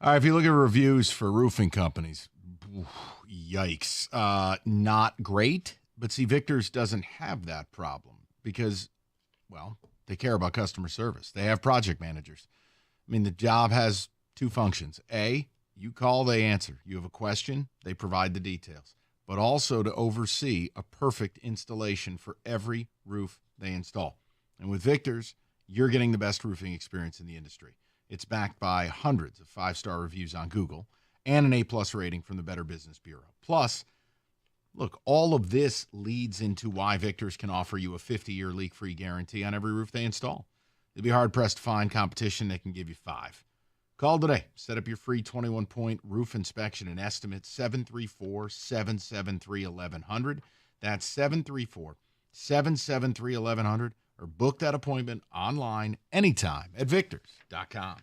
All right, if you look at reviews for roofing companies, yikes, not great. But see, Victor's doesn't have that problem because, well, they care about customer service. They have project managers. I mean, the job has two functions. A, you call, they answer. You have a question, they provide the details. But also to oversee a perfect installation for every roof they install. And with Victor's, you're getting the best roofing experience in the industry. It's backed by hundreds of 5-star reviews on Google and an A-plus rating from the Better Business Bureau. Plus, look, all of this leads into why Victor's can offer you a 50-year leak-free guarantee on every roof they install. You'll be hard-pressed to find competition that can give you 5. Call today. Set up your free 21-point roof inspection and estimate, 734-773-1100. That's 734-773-1100. Or book that appointment online anytime at victors.com.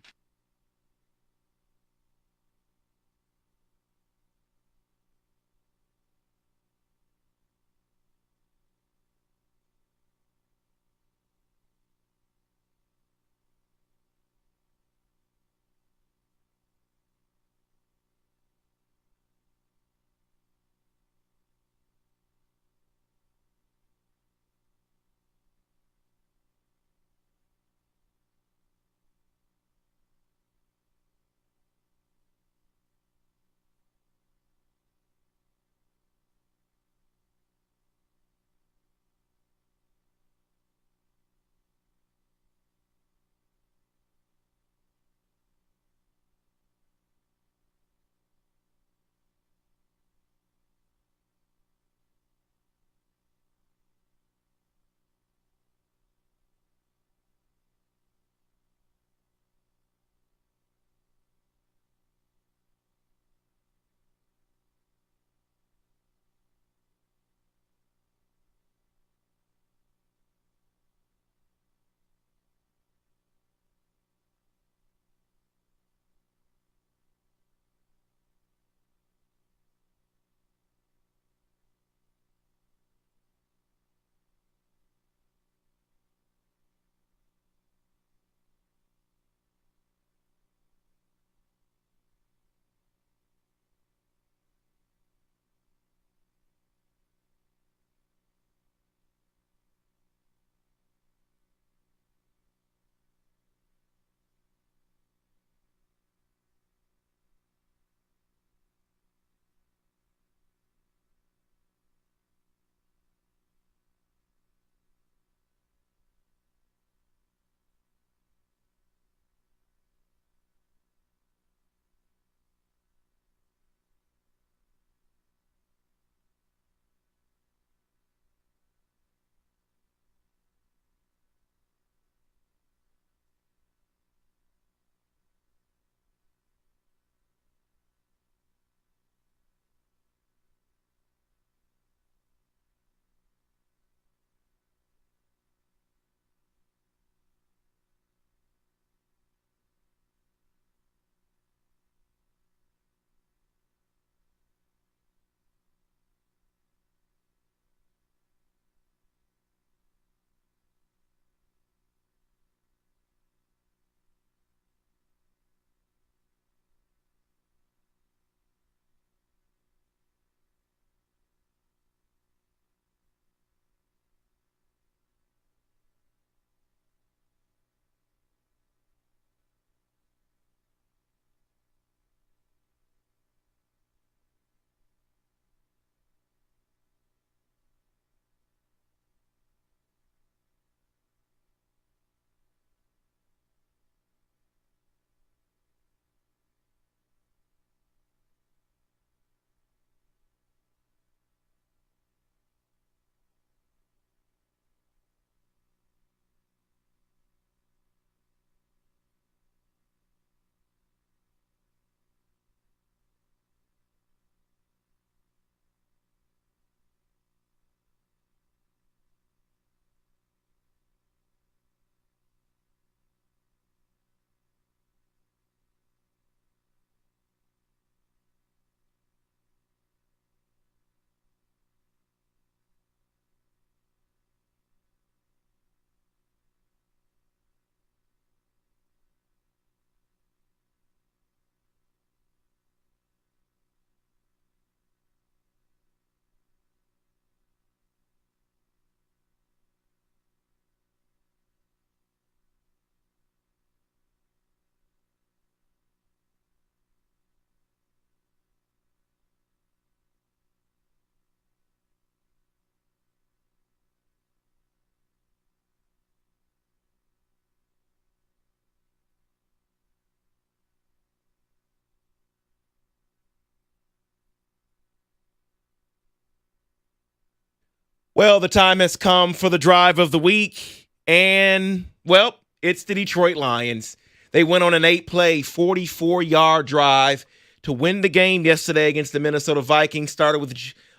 Well, the time has come for the drive of the week, and, well, it's the Detroit Lions. They went on an 8-play, 44-yard drive to win the game yesterday against the Minnesota Vikings. Started with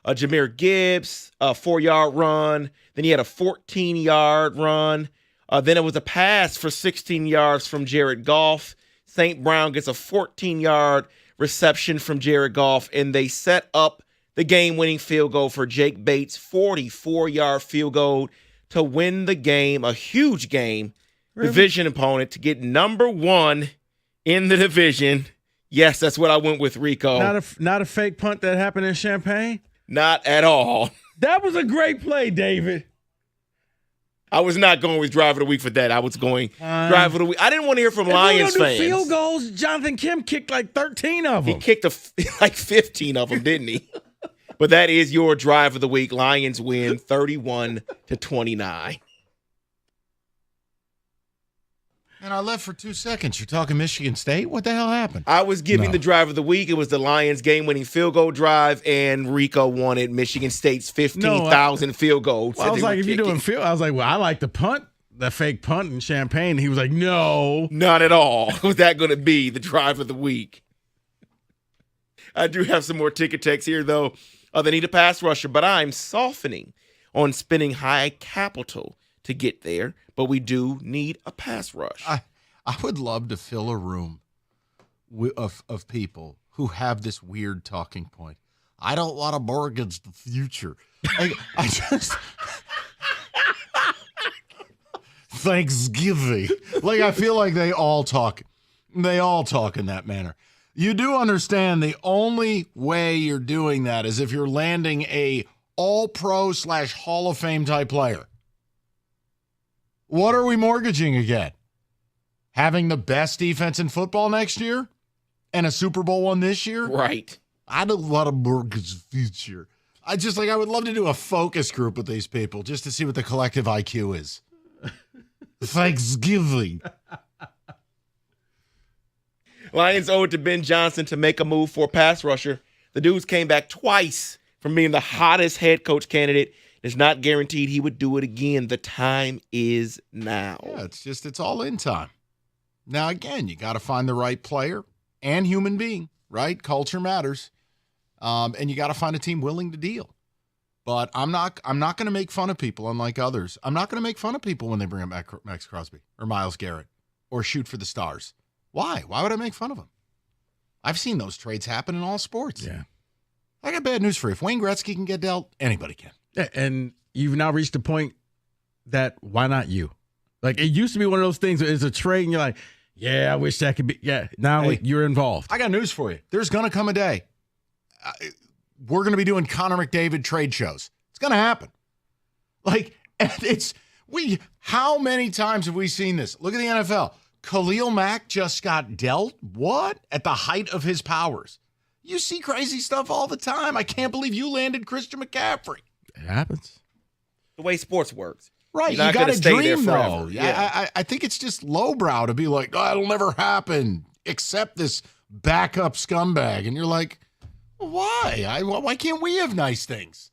Jahmyr Gibbs, a 4-yard run. Then he had a 14-yard run. Then it was a pass for 16 yards from Jared Goff. St. Brown gets a 14-yard reception from Jared Goff, and they set up the game-winning field goal for Jake Bates, 44-yard field goal to win the game, a huge game, really? Division opponent to get number 1 in the division. Yes, that's what I went with, Rico. Not a fake punt that happened in Champaign? Not at all. That was a great play, David. I was not going with drive of the week for that. I was going drive of the week. I didn't want to hear from Lions fans. Field goals, Jonathan Kim kicked like 13 of them. He kicked like 15 of them, didn't he? But that is your drive of the week. Lions win 31-29. And I left for 2 seconds. You're talking Michigan State? What the hell happened? I was giving the drive of the week. It was the Lions game-winning field goal drive, and Rico wanted Michigan State's 15,000 field goals. Well, I was like, if you're doing field, I was like, well, I like the punt, the fake punt in Champaign. He was like, no. Not at all. Was that going to be the drive of the week? I do have some more ticket texts here, though. They need a pass rusher, but I'm softening on spending high capital to get there. But we do need a pass rush. I would love to fill a room of people who have this weird talking point. I don't want to mortgage the future. I just Thanksgiving. Like, I feel like they all talk in that manner. You do understand the only way you're doing that is if you're landing a all-pro / Hall of Fame type player. What are we mortgaging again? Having the best defense in football next year and a Super Bowl one this year? Right. I don't want to mortgage the future. I would love to do a focus group with these people just to see what the collective IQ is. Thanksgiving. Lions owe it to Ben Johnson to make a move for a pass rusher. The dudes came back twice from being the hottest head coach candidate. It's not guaranteed he would do it again. The time is now. Yeah, it's all in time. Now, again, you got to find the right player and human being, right? Culture matters. And you got to find a team willing to deal. But I'm not going to make fun of people, unlike others. I'm not going to make fun of people when they bring up Max Crosby or Myles Garrett or shoot for the stars. Why? Why would I make fun of them? I've seen those trades happen in all sports. Yeah. I got bad news for you. If Wayne Gretzky can get dealt, anybody can. Yeah, and you've now reached a point that why not you? Like, it used to be one of those things where it's a trade and you're like, yeah, I wish that could be. Yeah, now you're involved. I got news for you. There's going to come a day. We're going to be doing Connor McDavid trade shows. It's going to happen. How many times have we seen this? Look at the NFL. Khalil Mack just got dealt. What? At the height of his powers. You see crazy stuff all the time. I can't believe you landed Christian McCaffrey. It happens. The way sports works. Right. You got to dream, though. Yeah. I think it's just lowbrow to be like, oh, it'll never happen, except this backup scumbag. And you're like, why? Why can't we have nice things?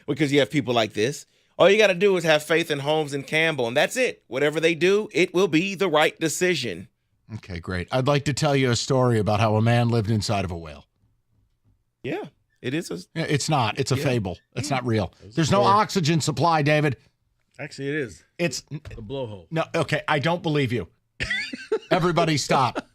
Because you have people like this. All you got to do is have faith in Holmes and Campbell, and that's it. Whatever they do, it will be the right decision. Okay, great. I'd like to tell you a story about how a man lived inside of a whale. Yeah, it is. It's not. It's a fable. It's not real. There's no oxygen supply, David. Actually, it is. It's the blowhole. No, okay, I don't believe you. Everybody stop.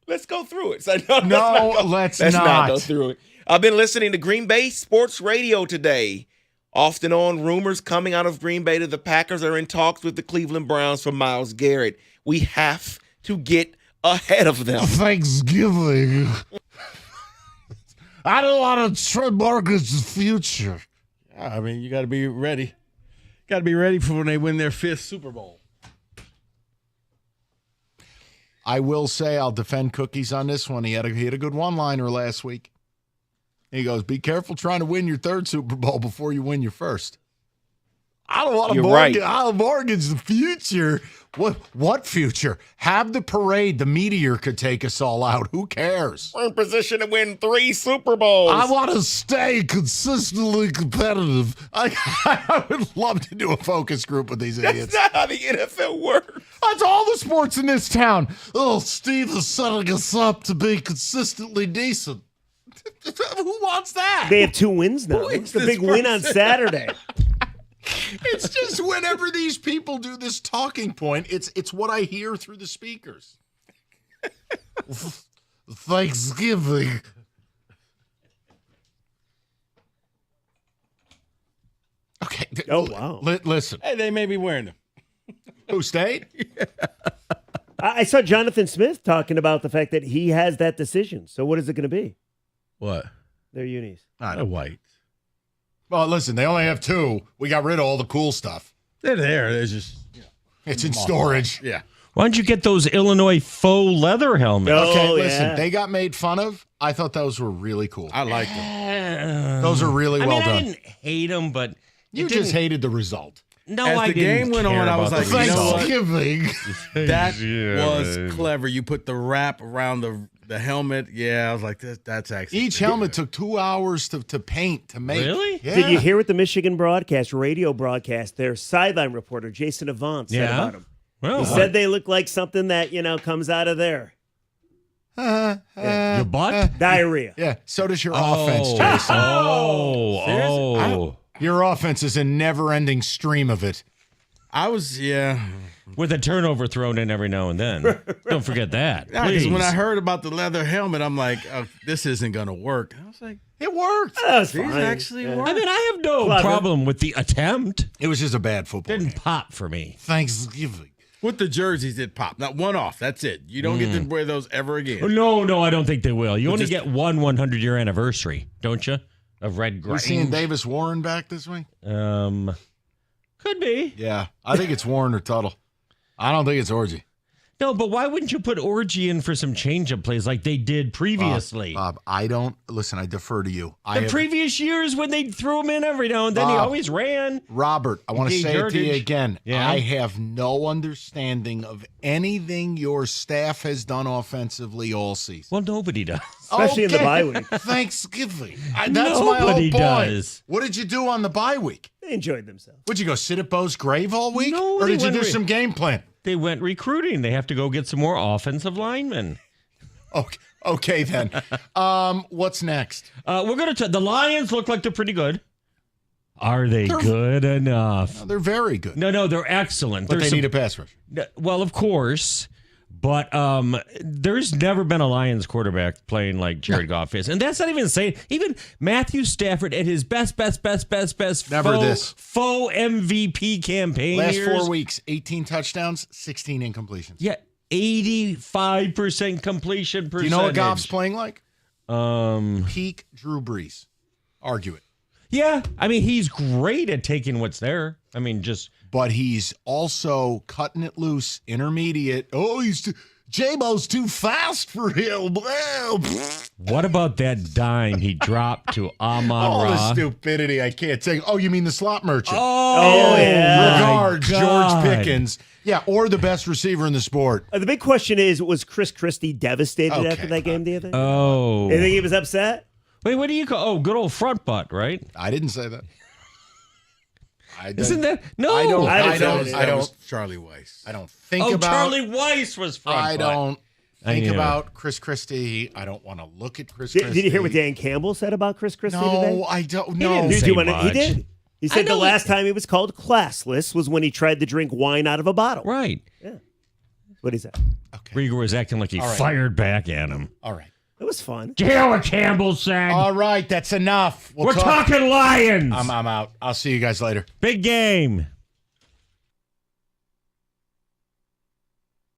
Let's go through it. Let's not go through it. I've been listening to Green Bay Sports Radio today. Often on rumors coming out of Green Bay that the Packers are in talks with the Cleveland Browns for Myles Garrett. We have to get ahead of them. Thanksgiving. I don't want to mortgage the future. I mean, you got to be ready. Got to be ready for when they win their 5th Super Bowl. I will say I'll defend Cookies on this one. He had a good one-liner last week. He goes, be careful trying to win your 3rd Super Bowl before you win your 1st. I don't want to You're mortgage. right. I'll mortgage the future. What future? Have the parade. The meteor could take us all out. Who cares? We're in position to win 3 Super Bowls. I want to stay consistently competitive. I would love to do a focus group with these idiots. That's not how the NFL works. That's all the sports in this town. Oh, Steve is setting us up to be consistently decent. Who wants that? They have 2 wins now. It's a big win on Saturday. It's just whenever these people do this talking point, it's what I hear through the speakers. Thanksgiving. Okay. Oh, wow. Listen. Hey, they may be wearing them. Who stayed? I saw Jonathan Smith talking about the fact that he has that decision. So what is it going to be? What? Their unis. Not a white. Well, listen, they only have 2. We got rid of all the cool stuff. They're there. They're just. It's in storage. Yeah. Why don't you get those Illinois faux leather helmets? Okay, listen, they got made fun of. I thought those were really cool. I liked them. Those are really well I done. didn't hate them, but You just hated the result. No, As I the didn't game went care on, I was about like, the you know what? Thanksgiving. That Yeah, was man. clever. You put the wrap around the helmet. Yeah, I was like, that's actually Each helmet took 2 hours to paint, to make. Really? Yeah. Did you hear what the Michigan radio broadcast, their sideline reporter, Jason Avant, said about them? Well, He said they look like something that, comes out of there. your butt? Diarrhea. Yeah, so does your offense, Jason. Your offense is a never-ending stream of it. I was, With a turnover thrown in every now and then. Don't forget that. Yeah, because Please. when I heard about the leather helmet, I'm like, this isn't going to work. I was like, it worked. That was These fine. actually work. I mean, I have no Clever. problem with the attempt. It was just a bad football Didn't game. pop for me. Thanksgiving. With the jerseys, it popped. Not one off. That's it. You don't get to wear those ever again. No, I don't think they will. You But only just- get one 100-year anniversary, don't you? Of Red We Grange. seeing Davis Warren back this week? Could be. Yeah, I think it's Warren or Tuttle. I don't think it's Orgy. No, but why wouldn't you put Orgy in for some change-up plays like they did previously? Bob, I don't listen. I defer to you. Previous years when they threw him in every now and then, he Bob, always ran. Robert, I want to Gay say it to you yardage. again. Yeah. I have no understanding of anything your staff has done offensively all season. Well, nobody does. Especially in the bye week. Thanksgiving. That's my whole Nobody point. does. What did you do on the bye week? They enjoyed themselves. Would you go sit at Bo's grave all week? No, or they did you went do some game plan? They went recruiting. They have to go get some more offensive linemen. Okay then. What's next? We're going to the Lions look like they're pretty good. Are they good enough? No, they're very good. No, they're excellent. But they need a pass rush. Well, of course. But there's never been a Lions quarterback playing like Jared Goff is. And that's not even saying, even Matthew Stafford at his best Never this. faux MVP campaign Last years. 4 weeks, 18 touchdowns, 16 incompletions. Yeah, 85% completion percentage. Do you know what Goff's playing like? Um, Peak Drew Brees. Argue it. Yeah, I mean, he's great at taking what's there. I mean, But he's also cutting it loose, intermediate. Oh, J-Mo's too fast for him. What about that dime he dropped to Amon All Ra? the stupidity I can't take. Oh, you mean the slot merchant? Oh, yeah. Regards, My God. George Pickens. Yeah, or the best receiver in the sport. The big question is, was Chris Christie devastated Okay. after that game the other day? Oh. You think he was upset? Wait, what do you call? Oh, good old front butt, right? I didn't say that. Isn't that no? I don't. That was Charlie Weiss. I don't think Oh, about. Charlie Weiss was front I butt. don't I think knew. about Chris Christie. I don't want to look at Chris Did Christie. you hear what Dan Campbell said about Chris Christie No, today? I don't He know. didn't say much. He did. He I said the know last time he was called classless was when he tried to drink wine out of a bottle. Right. Yeah. What he said. Rieger was acting like he All right. fired back at him. All right. It was fun. Did you hear what Campbell said? All right, that's enough. We're talking Lions. I'm out. I'll see you guys later. Big game.